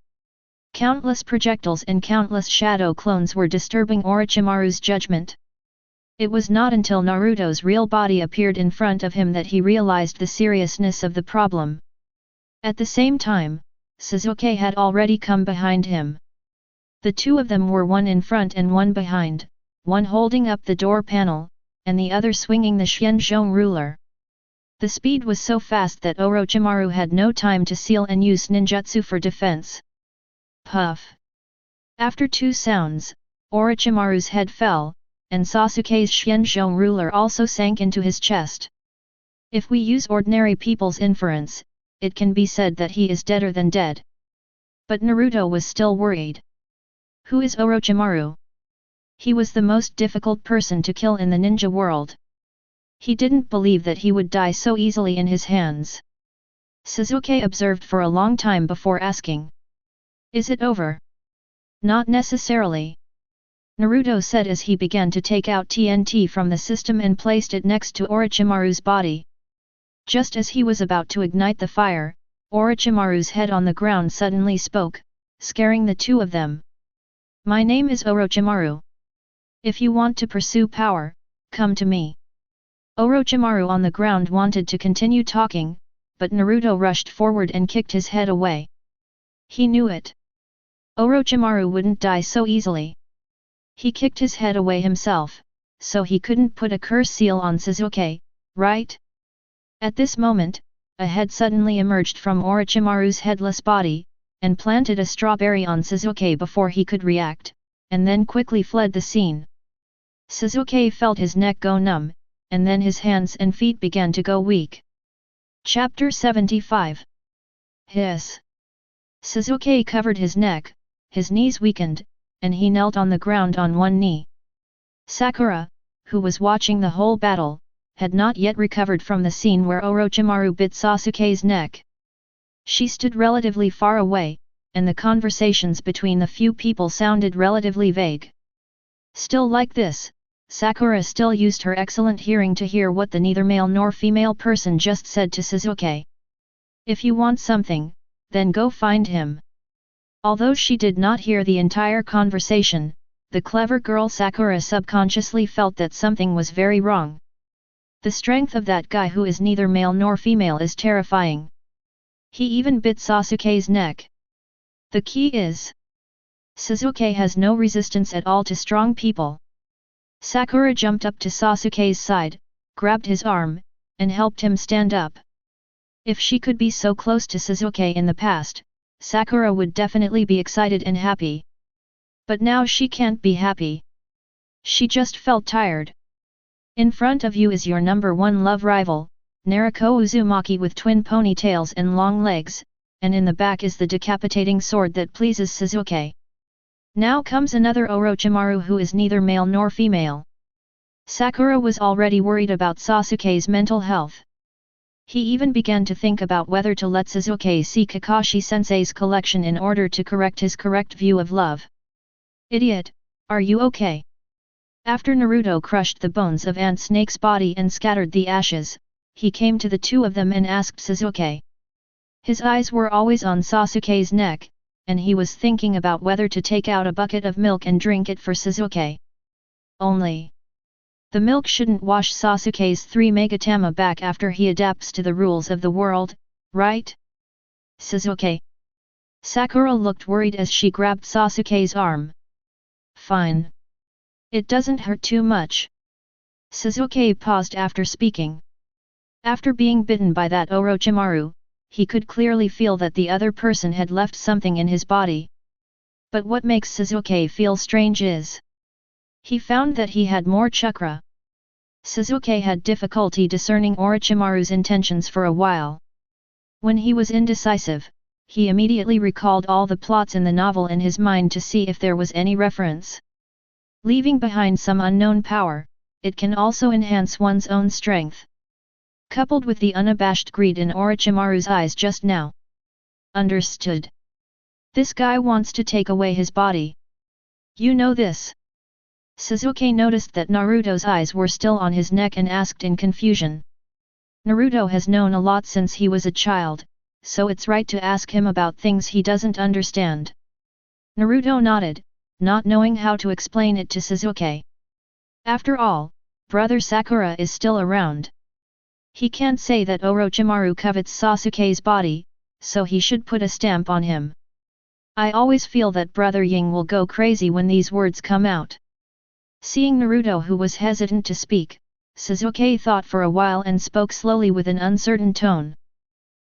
Countless projectiles and countless shadow clones were disturbing Orochimaru's judgment. It was not until Naruto's real body appeared in front of him that he realized the seriousness of the problem. At the same time, Sasuke had already come behind him. The two of them were one in front and one behind, one holding up the door panel, and the other swinging the Xianzhong ruler. The speed was so fast that Orochimaru had no time to seal and use ninjutsu for defense. Puff! After two sounds, Orochimaru's head fell, and Sasuke's Xianzhong ruler also sank into his chest. If we use ordinary people's inference, it can be said that he is deader than dead. But Naruto was still worried. Who is Orochimaru? He was the most difficult person to kill in the ninja world. He didn't believe that he would die so easily in his hands. Sasuke observed for a long time before asking. Is it over? Not necessarily. Naruto said as he began to take out TNT from the system and placed it next to Orochimaru's body. Just as he was about to ignite the fire, Orochimaru's head on the ground suddenly spoke, scaring the two of them. "My name is Orochimaru. If you want to pursue power, come to me." Orochimaru on the ground wanted to continue talking, but Naruto rushed forward and kicked his head away. He knew it. Orochimaru wouldn't die so easily. He kicked his head away himself, so he couldn't put a curse seal on Sasuke, right? At this moment, a head suddenly emerged from Orochimaru's headless body, and planted a strawberry on Sasuke before he could react, and then quickly fled the scene. Sasuke felt his neck go numb, and then his hands and feet began to go weak. Chapter 75. Hiss. Sasuke covered his neck, his knees weakened, and he knelt on the ground on one knee. Sakura, who was watching the whole battle, had not yet recovered from the scene where Orochimaru bit Sasuke's neck. She stood relatively far away, and the conversations between the few people sounded relatively vague. Still like this, Sakura still used her excellent hearing to hear what the neither male nor female person just said to Sasuke. "If you want something, then go find him." Although she did not hear the entire conversation, the clever girl Sakura subconsciously felt that something was very wrong. The strength of that guy who is neither male nor female is terrifying. He even bit Sasuke's neck. The key is, Sasuke has no resistance at all to strong people. Sakura jumped up to Sasuke's side, grabbed his arm, and helped him stand up. If she could be so close to Sasuke in the past, Sakura would definitely be excited and happy. But now she can't be happy. She just felt tired. In front of you is your number one love rival, Naruto Uzumaki with twin ponytails and long legs, and in the back is the decapitating sword that pleases Sasuke. Now comes another Orochimaru who is neither male nor female. Sakura was already worried about Sasuke's mental health. He even began to think about whether to let Sasuke see Kakashi-sensei's collection in order to correct his correct view of love. "Idiot, are you okay?" After Naruto crushed the bones of Ant Snake's body and scattered the ashes, he came to the two of them and asked Sasuke. His eyes were always on Sasuke's neck, and he was thinking about whether to take out a bucket of milk and drink it for Sasuke. Only, the milk shouldn't wash Sasuke's 3 Megatama back after he adapts to the rules of the world, right? Sasuke. Sakura looked worried as she grabbed Sasuke's arm. "Fine. It doesn't hurt too much." Sasuke paused after speaking. After being bitten by that Orochimaru, he could clearly feel that the other person had left something in his body. But what makes Sasuke feel strange is, he found that he had more chakra. Sasuke had difficulty discerning Orochimaru's intentions for a while. When he was indecisive, he immediately recalled all the plots in the novel in his mind to see if there was any reference. Leaving behind some unknown power, it can also enhance one's own strength. Coupled with the unabashed greed in Orochimaru's eyes just now. Understood. This guy wants to take away his body. You know this. Sasuke noticed that Naruto's eyes were still on his neck and asked in confusion. Naruto has known a lot since he was a child, so it's right to ask him about things he doesn't understand. Naruto nodded, not knowing how to explain it to Sasuke. After all, brother Sakura is still around. He can't say that Orochimaru covets Sasuke's body, so he should put a stamp on him. I always feel that brother Ying will go crazy when these words come out. Seeing Naruto who was hesitant to speak, Sasuke thought for a while and spoke slowly with an uncertain tone.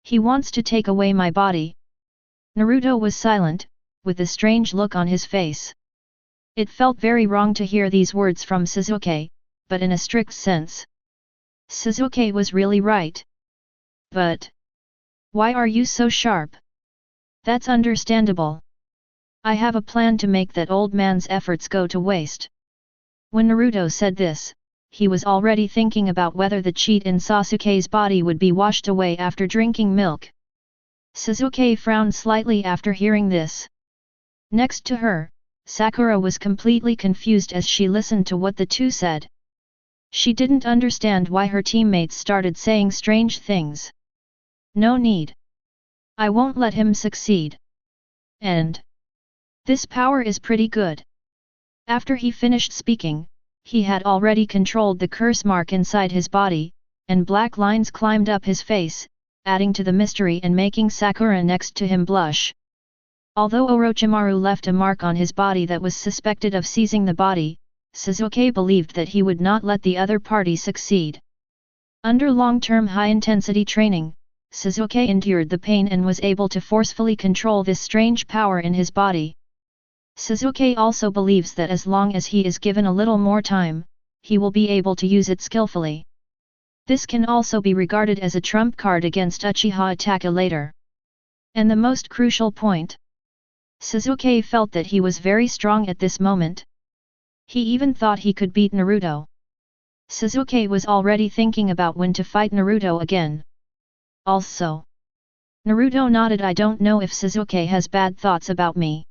He wants to take away my body. Naruto was silent, with a strange look on his face. It felt very wrong to hear these words from Sasuke, but in a strict sense. Sasuke was really right. But why are you so sharp? That's understandable. I have a plan to make that old man's efforts go to waste. When Naruto said this, he was already thinking about whether the cheat in Sasuke's body would be washed away after drinking milk. Sasuke frowned slightly after hearing this. Next to her, Sakura was completely confused as she listened to what the two said. She didn't understand why her teammates started saying strange things. No need. I won't let him succeed. And this power is pretty good. After he finished speaking, he had already controlled the curse mark inside his body, and black lines climbed up his face, adding to the mystery and making Sakura next to him blush. Although Orochimaru left a mark on his body that was suspected of seizing the body, Sasuke believed that he would not let the other party succeed. Under long-term high-intensity training, Sasuke endured the pain and was able to forcefully control this strange power in his body. Sasuke also believes that as long as he is given a little more time, he will be able to use it skillfully. This can also be regarded as a trump card against Uchiha Itachi later. And the most crucial point. Sasuke felt that he was very strong at this moment. He even thought he could beat Naruto. Sasuke was already thinking about when to fight Naruto again. Also, Naruto nodded. I don't know if Sasuke has bad thoughts about me.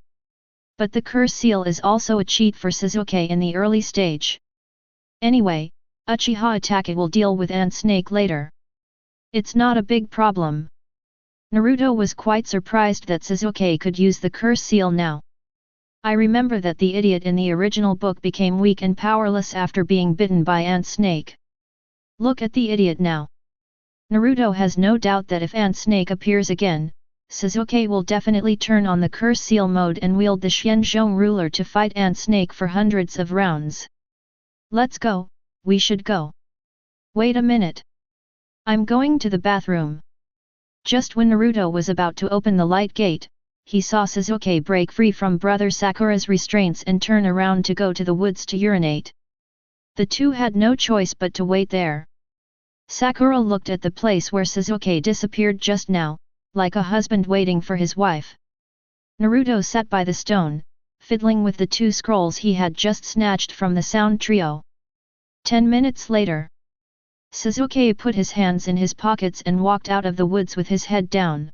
But the curse seal is also a cheat for Sasuke in the early stage. Anyway, Uchiha Itachi will deal with Ant Snake later. It's not a big problem. Naruto was quite surprised that Sasuke could use the curse seal now. I remember that the idiot in the original book became weak and powerless after being bitten by Ant Snake. Look at the idiot now. Naruto has no doubt that if Ant Snake appears again, Sasuke will definitely turn on the curse seal mode and wield the Xianzhong ruler to fight Ant Snake for hundreds of rounds. Let's go, we should go. Wait a minute. I'm going to the bathroom. Just when Naruto was about to open the light gate, he saw Sasuke break free from brother Sakura's restraints and turn around to go to the woods to urinate. The two had no choice but to wait there. Sakura looked at the place where Sasuke disappeared just now, like a husband waiting for his wife. Naruto sat by the stone, fiddling with the two scrolls he had just snatched from the sound trio. 10 minutes later, Sasuke put his hands in his pockets and walked out of the woods with his head down.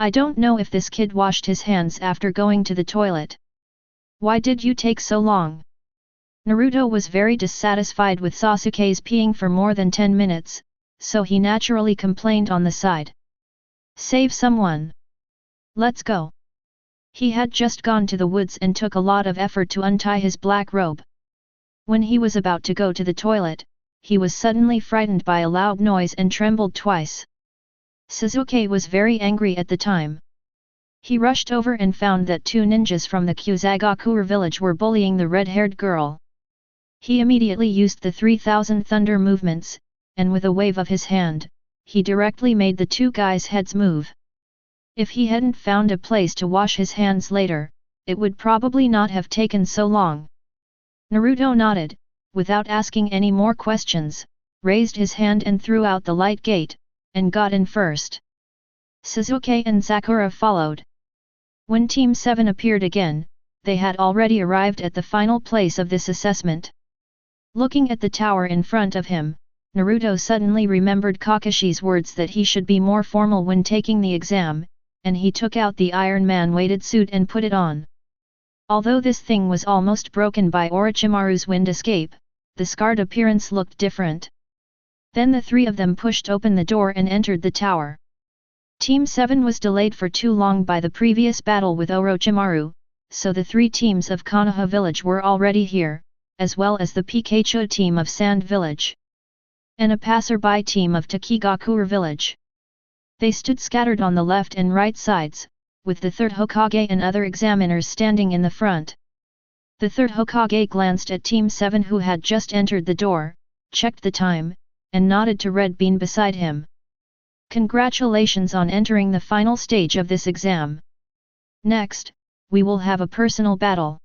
I don't know if this kid washed his hands after going to the toilet. Why did you take so long? Naruto was very dissatisfied with Sasuke's peeing for more than 10 minutes, so he naturally complained on the side. Save someone. Let's go. He had just gone to the woods and took a lot of effort to untie his black robe. When he was about to go to the toilet, he was suddenly frightened by a loud noise and trembled twice. Sasuke was very angry at the time. He rushed over and found that two ninjas from the Kusagakure village were bullying the red-haired girl. He immediately used the 3000 thunder movements, and with a wave of his hand, he directly made the two guys' heads move. If he hadn't found a place to wash his hands later, it would probably not have taken so long. Naruto nodded, without asking any more questions, raised his hand and threw out the light gate, and got in first. Sasuke and Sakura followed. When Team 7 appeared again, they had already arrived at the final place of this assessment. Looking at the tower in front of him, Naruto suddenly remembered Kakashi's words that he should be more formal when taking the exam, and he took out the Iron Man weighted suit and put it on. Although this thing was almost broken by Orochimaru's wind escape, the scarred appearance looked different. Then the three of them pushed open the door and entered the tower. Team 7 was delayed for too long by the previous battle with Orochimaru, so the three teams of Konoha village were already here, as well as the Pikachu team of Sand village. And a passerby team of Takigakure village. They stood scattered on the left and right sides, with the third Hokage and other examiners standing in the front. The third Hokage glanced at Team 7 who had just entered the door, checked the time, and nodded to Red Bean beside him. Congratulations on entering the final stage of this exam. Next, we will have a personal battle.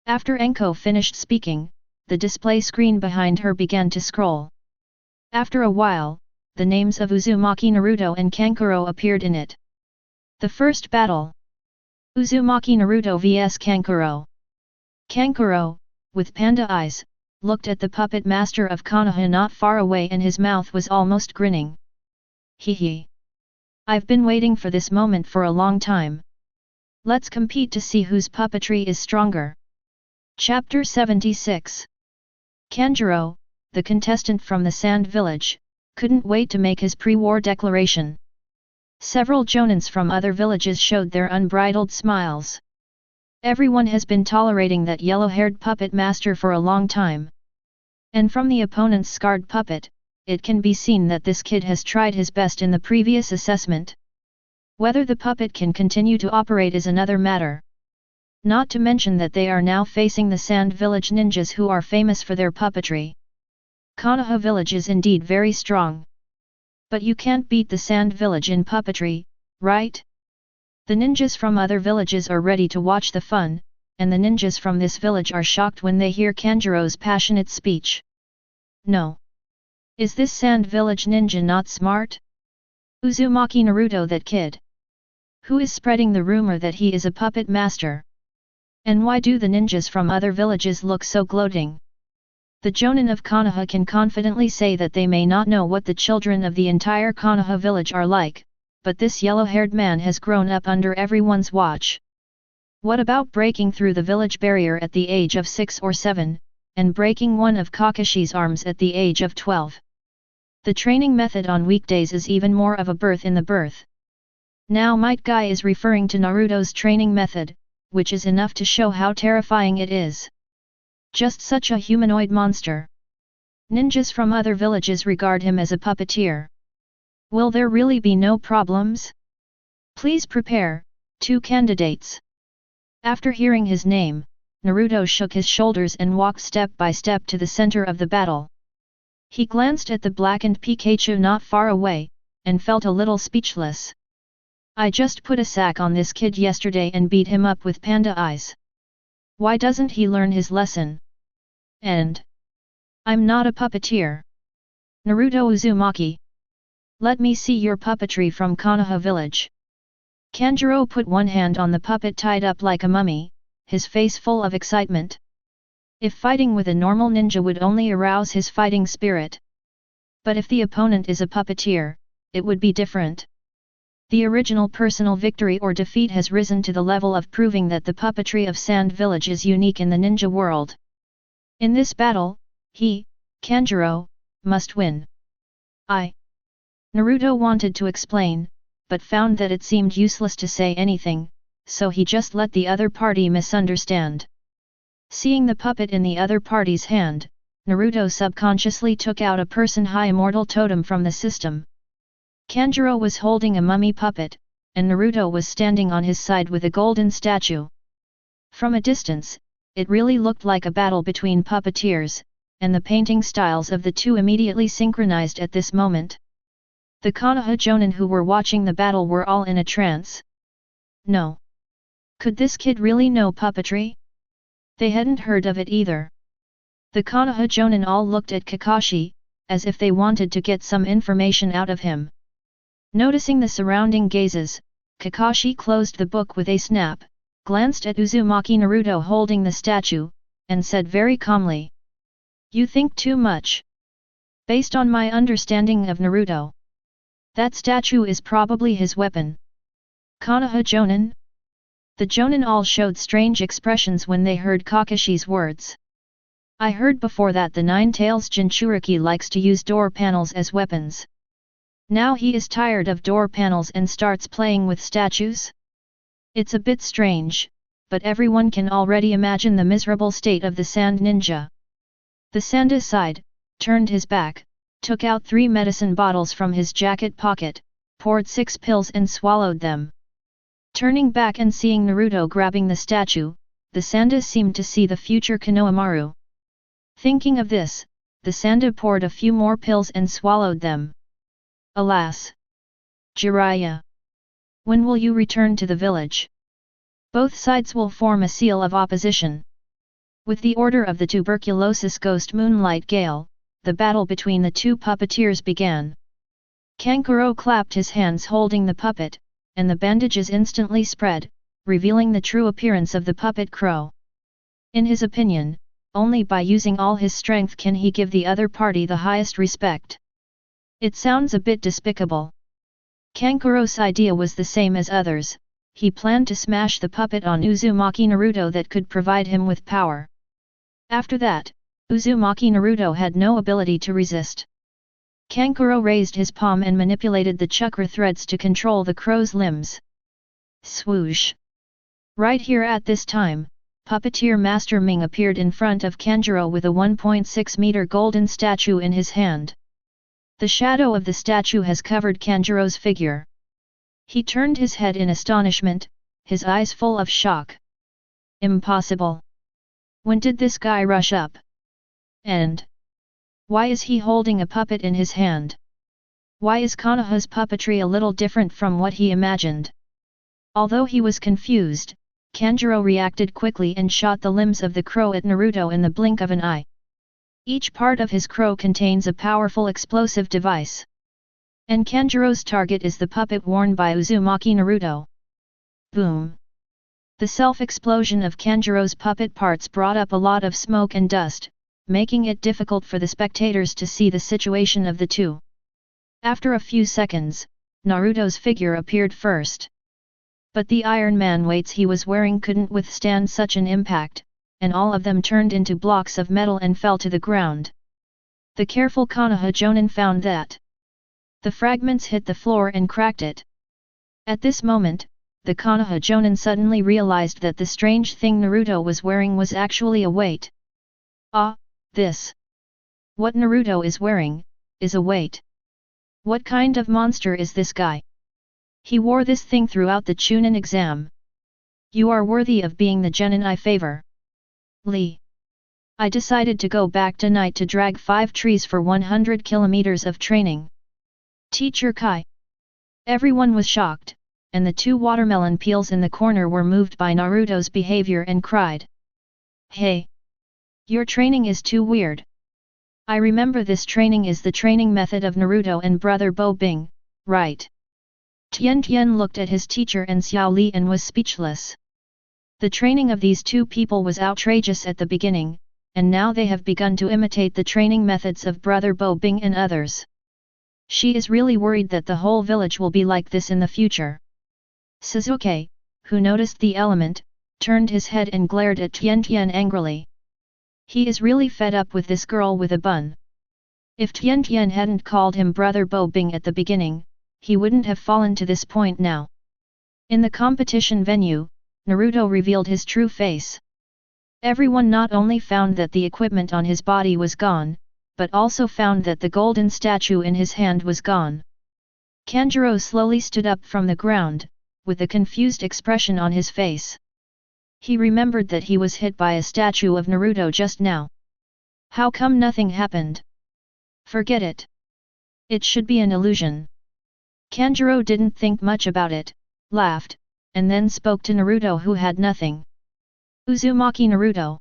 After Enko finished speaking, the display screen behind her began to scroll. After a while, the names of Uzumaki Naruto and Kankuro appeared in it. The first battle. Uzumaki Naruto vs Kankuro. Kankuro, with panda eyes, looked at the puppet master of Konoha not far away and his mouth was almost grinning. Hee hee. I've been waiting for this moment for a long time. Let's compete to see whose puppetry is stronger. Chapter 76. Kanjuro, the contestant from the Sand Village, couldn't wait to make his pre-war declaration. Several jonins from other villages showed their unbridled smiles. Everyone has been tolerating that yellow-haired puppet master for a long time. And from the opponent's scarred puppet, it can be seen that this kid has tried his best in the previous assessment. Whether the puppet can continue to operate is another matter. Not to mention that they are now facing the Sand Village ninjas who are famous for their puppetry. Konoha village is indeed very strong. But you can't beat the Sand Village in puppetry, right? The ninjas from other villages are ready to watch the fun, and the ninjas from this village are shocked when they hear Kanjuro's passionate speech. No. Is this Sand Village ninja not smart? Uzumaki Naruto, that kid. Who is spreading the rumor that he is a puppet master? And why do the ninjas from other villages look so gloating? The jonin of Konoha can confidently say that they may not know what the children of the entire Konoha village are like, but this yellow-haired man has grown up under everyone's watch. What about breaking through the village barrier at the age of 6 or 7, and breaking one of Kakashi's arms at the age of 12? The training method on weekdays is even more of a birth in the birth. Now Might Guy is referring to Naruto's training method, which is enough to show how terrifying it is. Just such a humanoid monster. Ninjas from other villages regard him as a puppeteer. Will there really be no problems? Please prepare, 2 candidates. After hearing his name, Naruto shook his shoulders and walked step by step to the center of the battle. He glanced at the blackened Pikachu not far away, and felt a little speechless. I just put a sack on this kid yesterday and beat him up with panda eyes. Why doesn't he learn his lesson? And I'm not a puppeteer. Naruto Uzumaki. Let me see your puppetry from Konoha village. Kanjuro put one hand on the puppet tied up like a mummy, his face full of excitement. If fighting with a normal ninja would only arouse his fighting spirit. But if the opponent is a puppeteer, it would be different. The original personal victory or defeat has risen to the level of proving that the puppetry of Sand Village is unique in the ninja world. In this battle, he, Kanjuro, must win. Naruto wanted to explain, but found that it seemed useless to say anything, so he just let the other party misunderstand. Seeing the puppet in the other party's hand, Naruto subconsciously took out a person-high immortal totem from the system. Kanjuro was holding a mummy puppet, and Naruto was standing on his side with a golden statue. From a distance, it really looked like a battle between puppeteers, and the painting styles of the two immediately synchronized at this moment. The Konoha jonin who were watching the battle were all in a trance. No. Could this kid really know puppetry? They hadn't heard of it either. The Konoha jonin all looked at Kakashi, as if they wanted to get some information out of him. Noticing the surrounding gazes, Kakashi closed the book with a snap, glanced at Uzumaki Naruto holding the statue, and said very calmly. You think too much. Based on my understanding of Naruto, that statue is probably his weapon. Konoha jonin? The jonin all showed strange expressions when they heard Kakashi's words. I heard before that the Nine-Tails Jinchuriki likes to use door panels as weapons. Now he is tired of door panels and starts playing with statues? It's a bit strange, but everyone can already imagine the miserable state of the Sand Ninja. The Sanda sighed, turned his back, took out 3 medicine bottles from his jacket pocket, poured 6 pills and swallowed them. Turning back and seeing Naruto grabbing the statue, the Sanda seemed to see the future Konohamaru. Thinking of this, the Sanda poured a few more pills and swallowed them. Alas! Jiraiya! When will you return to the village? Both sides will form a seal of opposition. With the order of the tuberculosis ghost Moonlight Gale, the battle between the two puppeteers began. Kankuro clapped his hands holding the puppet, and the bandages instantly spread, revealing the true appearance of the puppet crow. In his opinion, only by using all his strength can he give the other party the highest respect. It sounds a bit despicable. Kankuro's idea was the same as others, he planned to smash the puppet on Uzumaki Naruto that could provide him with power. After that, Uzumaki Naruto had no ability to resist. Kankuro raised his palm and manipulated the chakra threads to control the crow's limbs. Swoosh! Right here at this time, puppeteer Master Ming appeared in front of Kanjuro with a 1.6-meter golden statue in his hand. The shadow of the statue has covered Kanjuro's figure. He turned his head in astonishment, his eyes full of shock. Impossible! When did this guy rush up? And why is he holding a puppet in his hand? Why is Konoha's puppetry a little different from what he imagined? Although he was confused, Kanjuro reacted quickly and shot the limbs of the crow at Naruto in the blink of an eye. Each part of his crow contains a powerful explosive device. And Kanjuro's target is the puppet worn by Uzumaki Naruto. Boom! The self-explosion of Kanjuro's puppet parts brought up a lot of smoke and dust, making it difficult for the spectators to see the situation of the two. After a few seconds, Naruto's figure appeared first. But the Iron Man weights he was wearing couldn't withstand such an impact, and all of them turned into blocks of metal and fell to the ground. The careful Konoha Jonin found that the fragments hit the floor and cracked it. At this moment, the Konoha Jonin suddenly realized that the strange thing Naruto was wearing was actually a weight. Ah, this! What Naruto is wearing, is a weight. What kind of monster is this guy? He wore this thing throughout the Chunin exam. You are worthy of being the genin I favor. Lee. I decided to go back tonight to drag 5 trees for 100 kilometers of training. Teacher Kai. Everyone was shocked, and the 2 watermelon peels in the corner were moved by Naruto's behavior and cried. Hey! Your training is too weird. I remember this training is the training method of Naruto and brother Bo Bing, right? Tian Tian looked at his teacher and Xiao Li and was speechless. The training of these 2 people was outrageous at the beginning, and now they have begun to imitate the training methods of brother Bo Bing and others. She is really worried that the whole village will be like this in the future. Suzuki, who noticed the element, turned his head and glared at Tian Tian angrily. He is really fed up with this girl with a bun. If Tian Tian hadn't called him brother Bo Bing at the beginning, he wouldn't have fallen to this point now. In the competition venue, Naruto revealed his true face. Everyone not only found that the equipment on his body was gone, but also found that the golden statue in his hand was gone. Kanjuro slowly stood up from the ground, with a confused expression on his face. He remembered that he was hit by a statue of Naruto just now. How come nothing happened? Forget it. It should be an illusion. Kanjuro didn't think much about it, laughed, and then spoke to Naruto who had nothing. Uzumaki Naruto.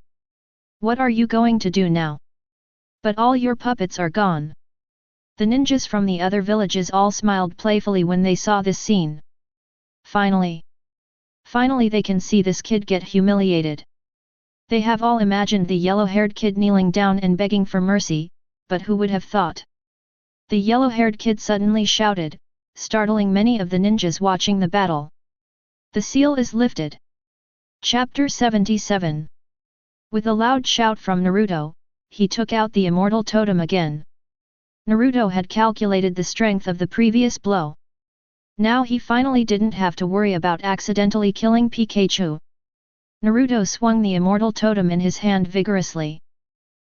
What are you going to do now? But all your puppets are gone. The ninjas from the other villages all smiled playfully when they saw this scene. Finally they can see this kid get humiliated. They have all imagined the yellow-haired kid kneeling down and begging for mercy, but who would have thought? The yellow-haired kid suddenly shouted, startling many of the ninjas watching the battle. The seal is lifted. Chapter 77. With a loud shout from Naruto, he took out the immortal totem again. Naruto had calculated the strength of the previous blow. Now he finally didn't have to worry about accidentally killing Pikachu. Naruto swung the immortal totem in his hand vigorously.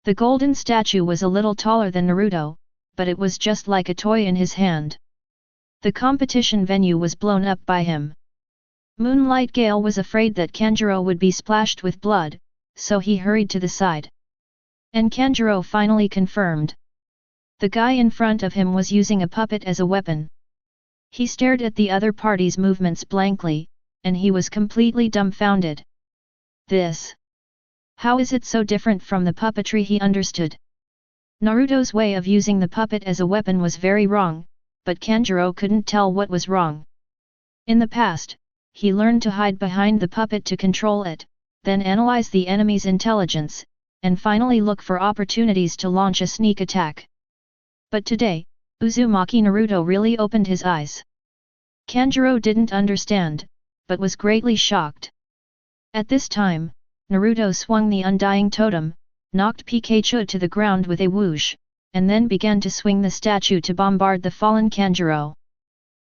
The golden statue was a little taller than Naruto, but it was just like a toy in his hand. The competition venue was blown up by him. Moonlight Gale was afraid that Kanjuro would be splashed with blood, so he hurried to the side. And Kanjuro finally confirmed. The guy in front of him was using a puppet as a weapon. He stared at the other party's movements blankly, and he was completely dumbfounded. This. How is it so different from the puppetry he understood? Naruto's way of using the puppet as a weapon was very wrong, but Kanjuro couldn't tell what was wrong. In the past, he learned to hide behind the puppet to control it, then analyze the enemy's intelligence, and finally look for opportunities to launch a sneak attack. But today, Uzumaki Naruto really opened his eyes. Kanjuro didn't understand, but was greatly shocked. At this time, Naruto swung the undying totem, knocked Pikachu to the ground with a whoosh, and then began to swing the statue to bombard the fallen Kanjuro.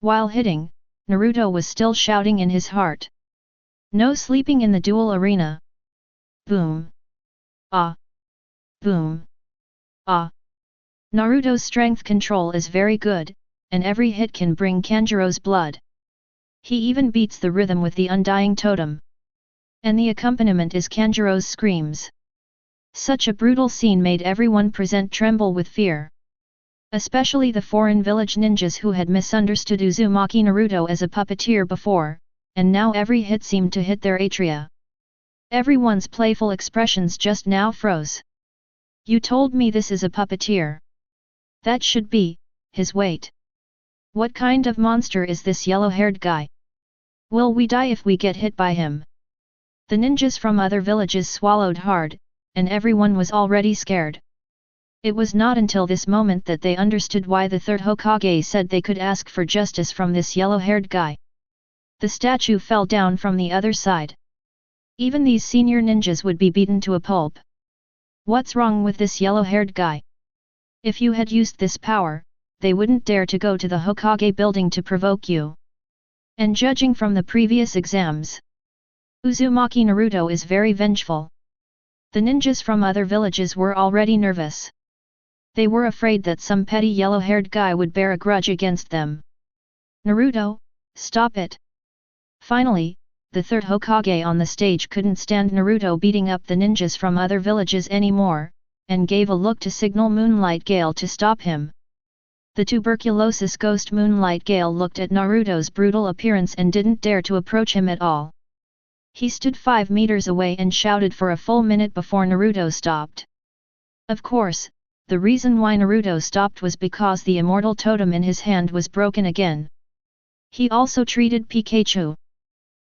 While hitting, Naruto was still shouting in his heart. No sleeping in the duel arena. Boom. Ah. Boom. Ah. Naruto's strength control is very good, and every hit can bring Kanjuro's blood. He even beats the rhythm with the undying totem. And the accompaniment is Kanjuro's screams. Such a brutal scene made everyone present tremble with fear. Especially the foreign village ninjas who had misunderstood Uzumaki Naruto as a puppeteer before, and now every hit seemed to hit their atria. Everyone's playful expressions just now froze. You told me this is a puppeteer. That should be his weight. What kind of monster is this yellow-haired guy? Will we die if we get hit by him? The ninjas from other villages swallowed hard, and everyone was already scared. It was not until this moment that they understood why the third Hokage said they could ask for justice from this yellow-haired guy. The statue fell down from the other side. Even these senior ninjas would be beaten to a pulp. What's wrong with this yellow-haired guy? If you had used this power, they wouldn't dare to go to the Hokage building to provoke you. And judging from the previous exams, Uzumaki Naruto is very vengeful. The ninjas from other villages were already nervous. They were afraid that some petty yellow-haired guy would bear a grudge against them. Naruto, stop it! Finally, the third Hokage on the stage couldn't stand Naruto beating up the ninjas from other villages anymore, and gave a look to signal Moonlight Gale to stop him. The tuberculosis ghost Moonlight Gale looked at Naruto's brutal appearance and didn't dare to approach him at all. He stood 5 meters away and shouted for a full minute before Naruto stopped. Of course, the reason why Naruto stopped was because the immortal totem in his hand was broken again. He also treated Pikachu.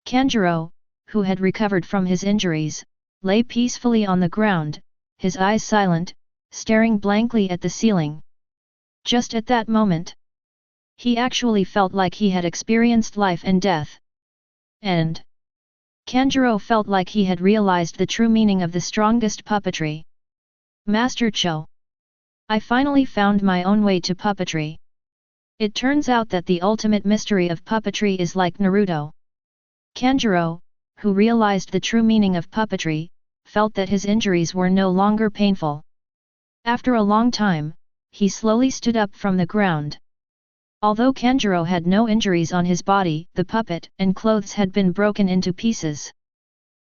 Kanjuro, who had recovered from his injuries, lay peacefully on the ground, his eyes silent, staring blankly at the ceiling. Just at that moment, he actually felt like he had experienced life and death. And Kanjuro felt like he had realized the true meaning of the strongest puppetry. Master Cho. I finally found my own way to puppetry. It turns out that the ultimate mystery of puppetry is like Naruto. Kanjuro, who realized the true meaning of puppetry, felt that his injuries were no longer painful. After a long time, he slowly stood up from the ground. Although Kanjuro had no injuries on his body, the puppet and clothes had been broken into pieces.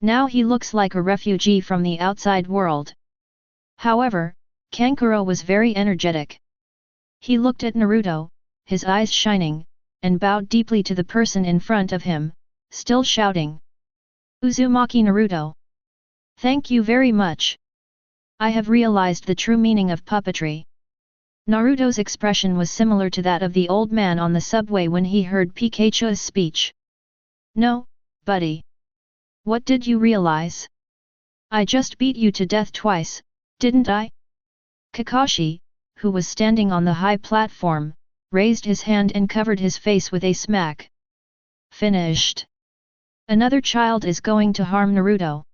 Now he looks like a refugee from the outside world. However, Kankuro was very energetic. He looked at Naruto, his eyes shining, and bowed deeply to the person in front of him, still shouting. Uzumaki Naruto. Thank you very much. I have realized the true meaning of puppetry. Naruto's expression was similar to that of the old man on the subway when he heard Pikachu's speech. No, buddy. What did you realize? I just beat you to death twice, didn't I? Kakashi, who was standing on the high platform, raised his hand and covered his face with a smack. Finished. Another child is going to harm Naruto.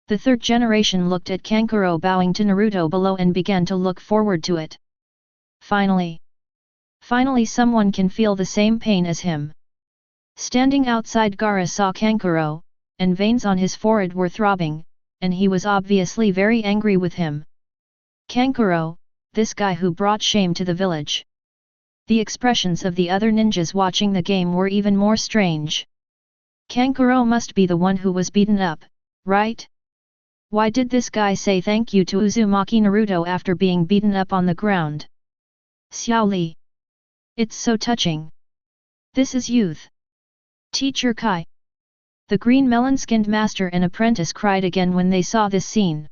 The third generation looked at Kankuro bowing to Naruto below and began to look forward to it. Finally someone can feel the same pain as him. Standing outside, Gaara saw Kankuro, and veins on his forehead were throbbing, and he was obviously very angry with him. Kankuro, this guy who brought shame to the village. The expressions of the other ninjas watching the game were even more strange. Kankuro must be the one who was beaten up, right? Why did this guy say thank you to Uzumaki Naruto after being beaten up on the ground? Xiao Li. It's so touching. This is youth. Teacher Kai. The green melon-skinned master and apprentice cried again when they saw this scene.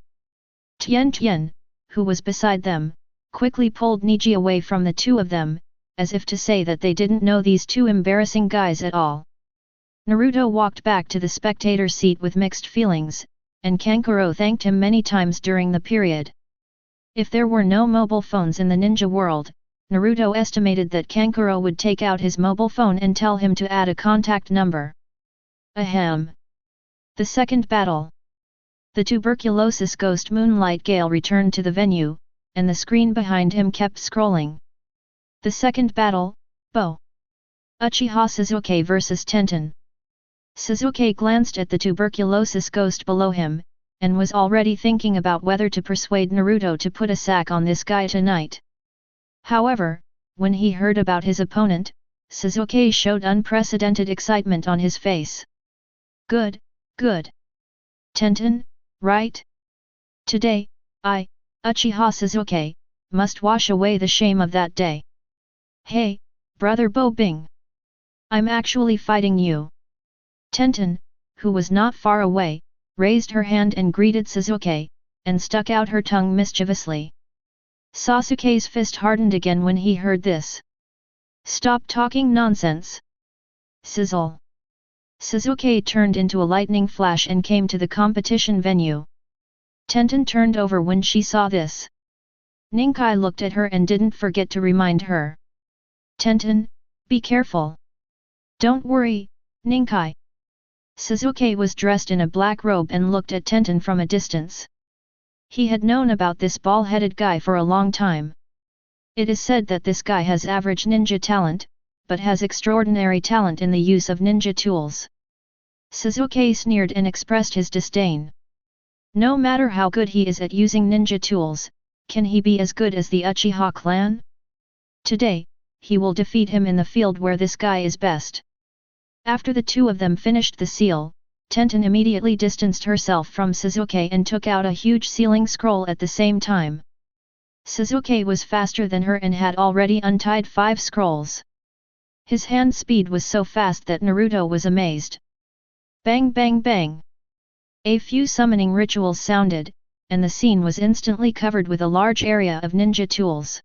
Tian, who was beside them, quickly pulled Niji away from the two of them, as if to say that they didn't know these two embarrassing guys at all. Naruto walked back to the spectator seat with mixed feelings, and Kankuro thanked him many times during the period. If there were no mobile phones in the ninja world, Naruto estimated that Kankuro would take out his mobile phone and tell him to add a contact number. Ahem. The second battle. The tuberculosis ghost Moonlight Gale returned to the venue, and the screen behind him kept scrolling. The second battle, Bo. Uchiha Sasuke vs Tenten. Sasuke glanced at the tuberculosis ghost below him, and was already thinking about whether to persuade Naruto to put a sack on this guy tonight. However, when he heard about his opponent, Sasuke showed unprecedented excitement on his face. Good, good. Tenten, right? Today, I, Uchiha Sasuke, must wash away the shame of that day. Hey, brother Bo Bing! I'm actually fighting you. Tenten, who was not far away, raised her hand and greeted Sasuke, and stuck out her tongue mischievously. Sasuke's fist hardened again when he heard this. Stop talking nonsense! Sizzle! Sasuke turned into a lightning flash and came to the competition venue. Tenten turned over when she saw this. Ninkai looked at her and didn't forget to remind her. Tenten, be careful. Don't worry, Ninkai. Sasuke was dressed in a black robe and looked at Tenten from a distance. He had known about this bald-headed guy for a long time. It is said that this guy has average ninja talent, but has extraordinary talent in the use of ninja tools. Sasuke sneered and expressed his disdain. No matter how good he is at using ninja tools, can he be as good as the Uchiha clan? Today, he will defeat him in the field where this guy is best. After the two of them finished the seal, Tenten immediately distanced herself from Sasuke and took out a huge sealing scroll at the same time. Sasuke was faster than her and had already untied 5 scrolls. His hand speed was so fast that Naruto was amazed. Bang bang bang! A few summoning rituals sounded, and the scene was instantly covered with a large area of ninja tools.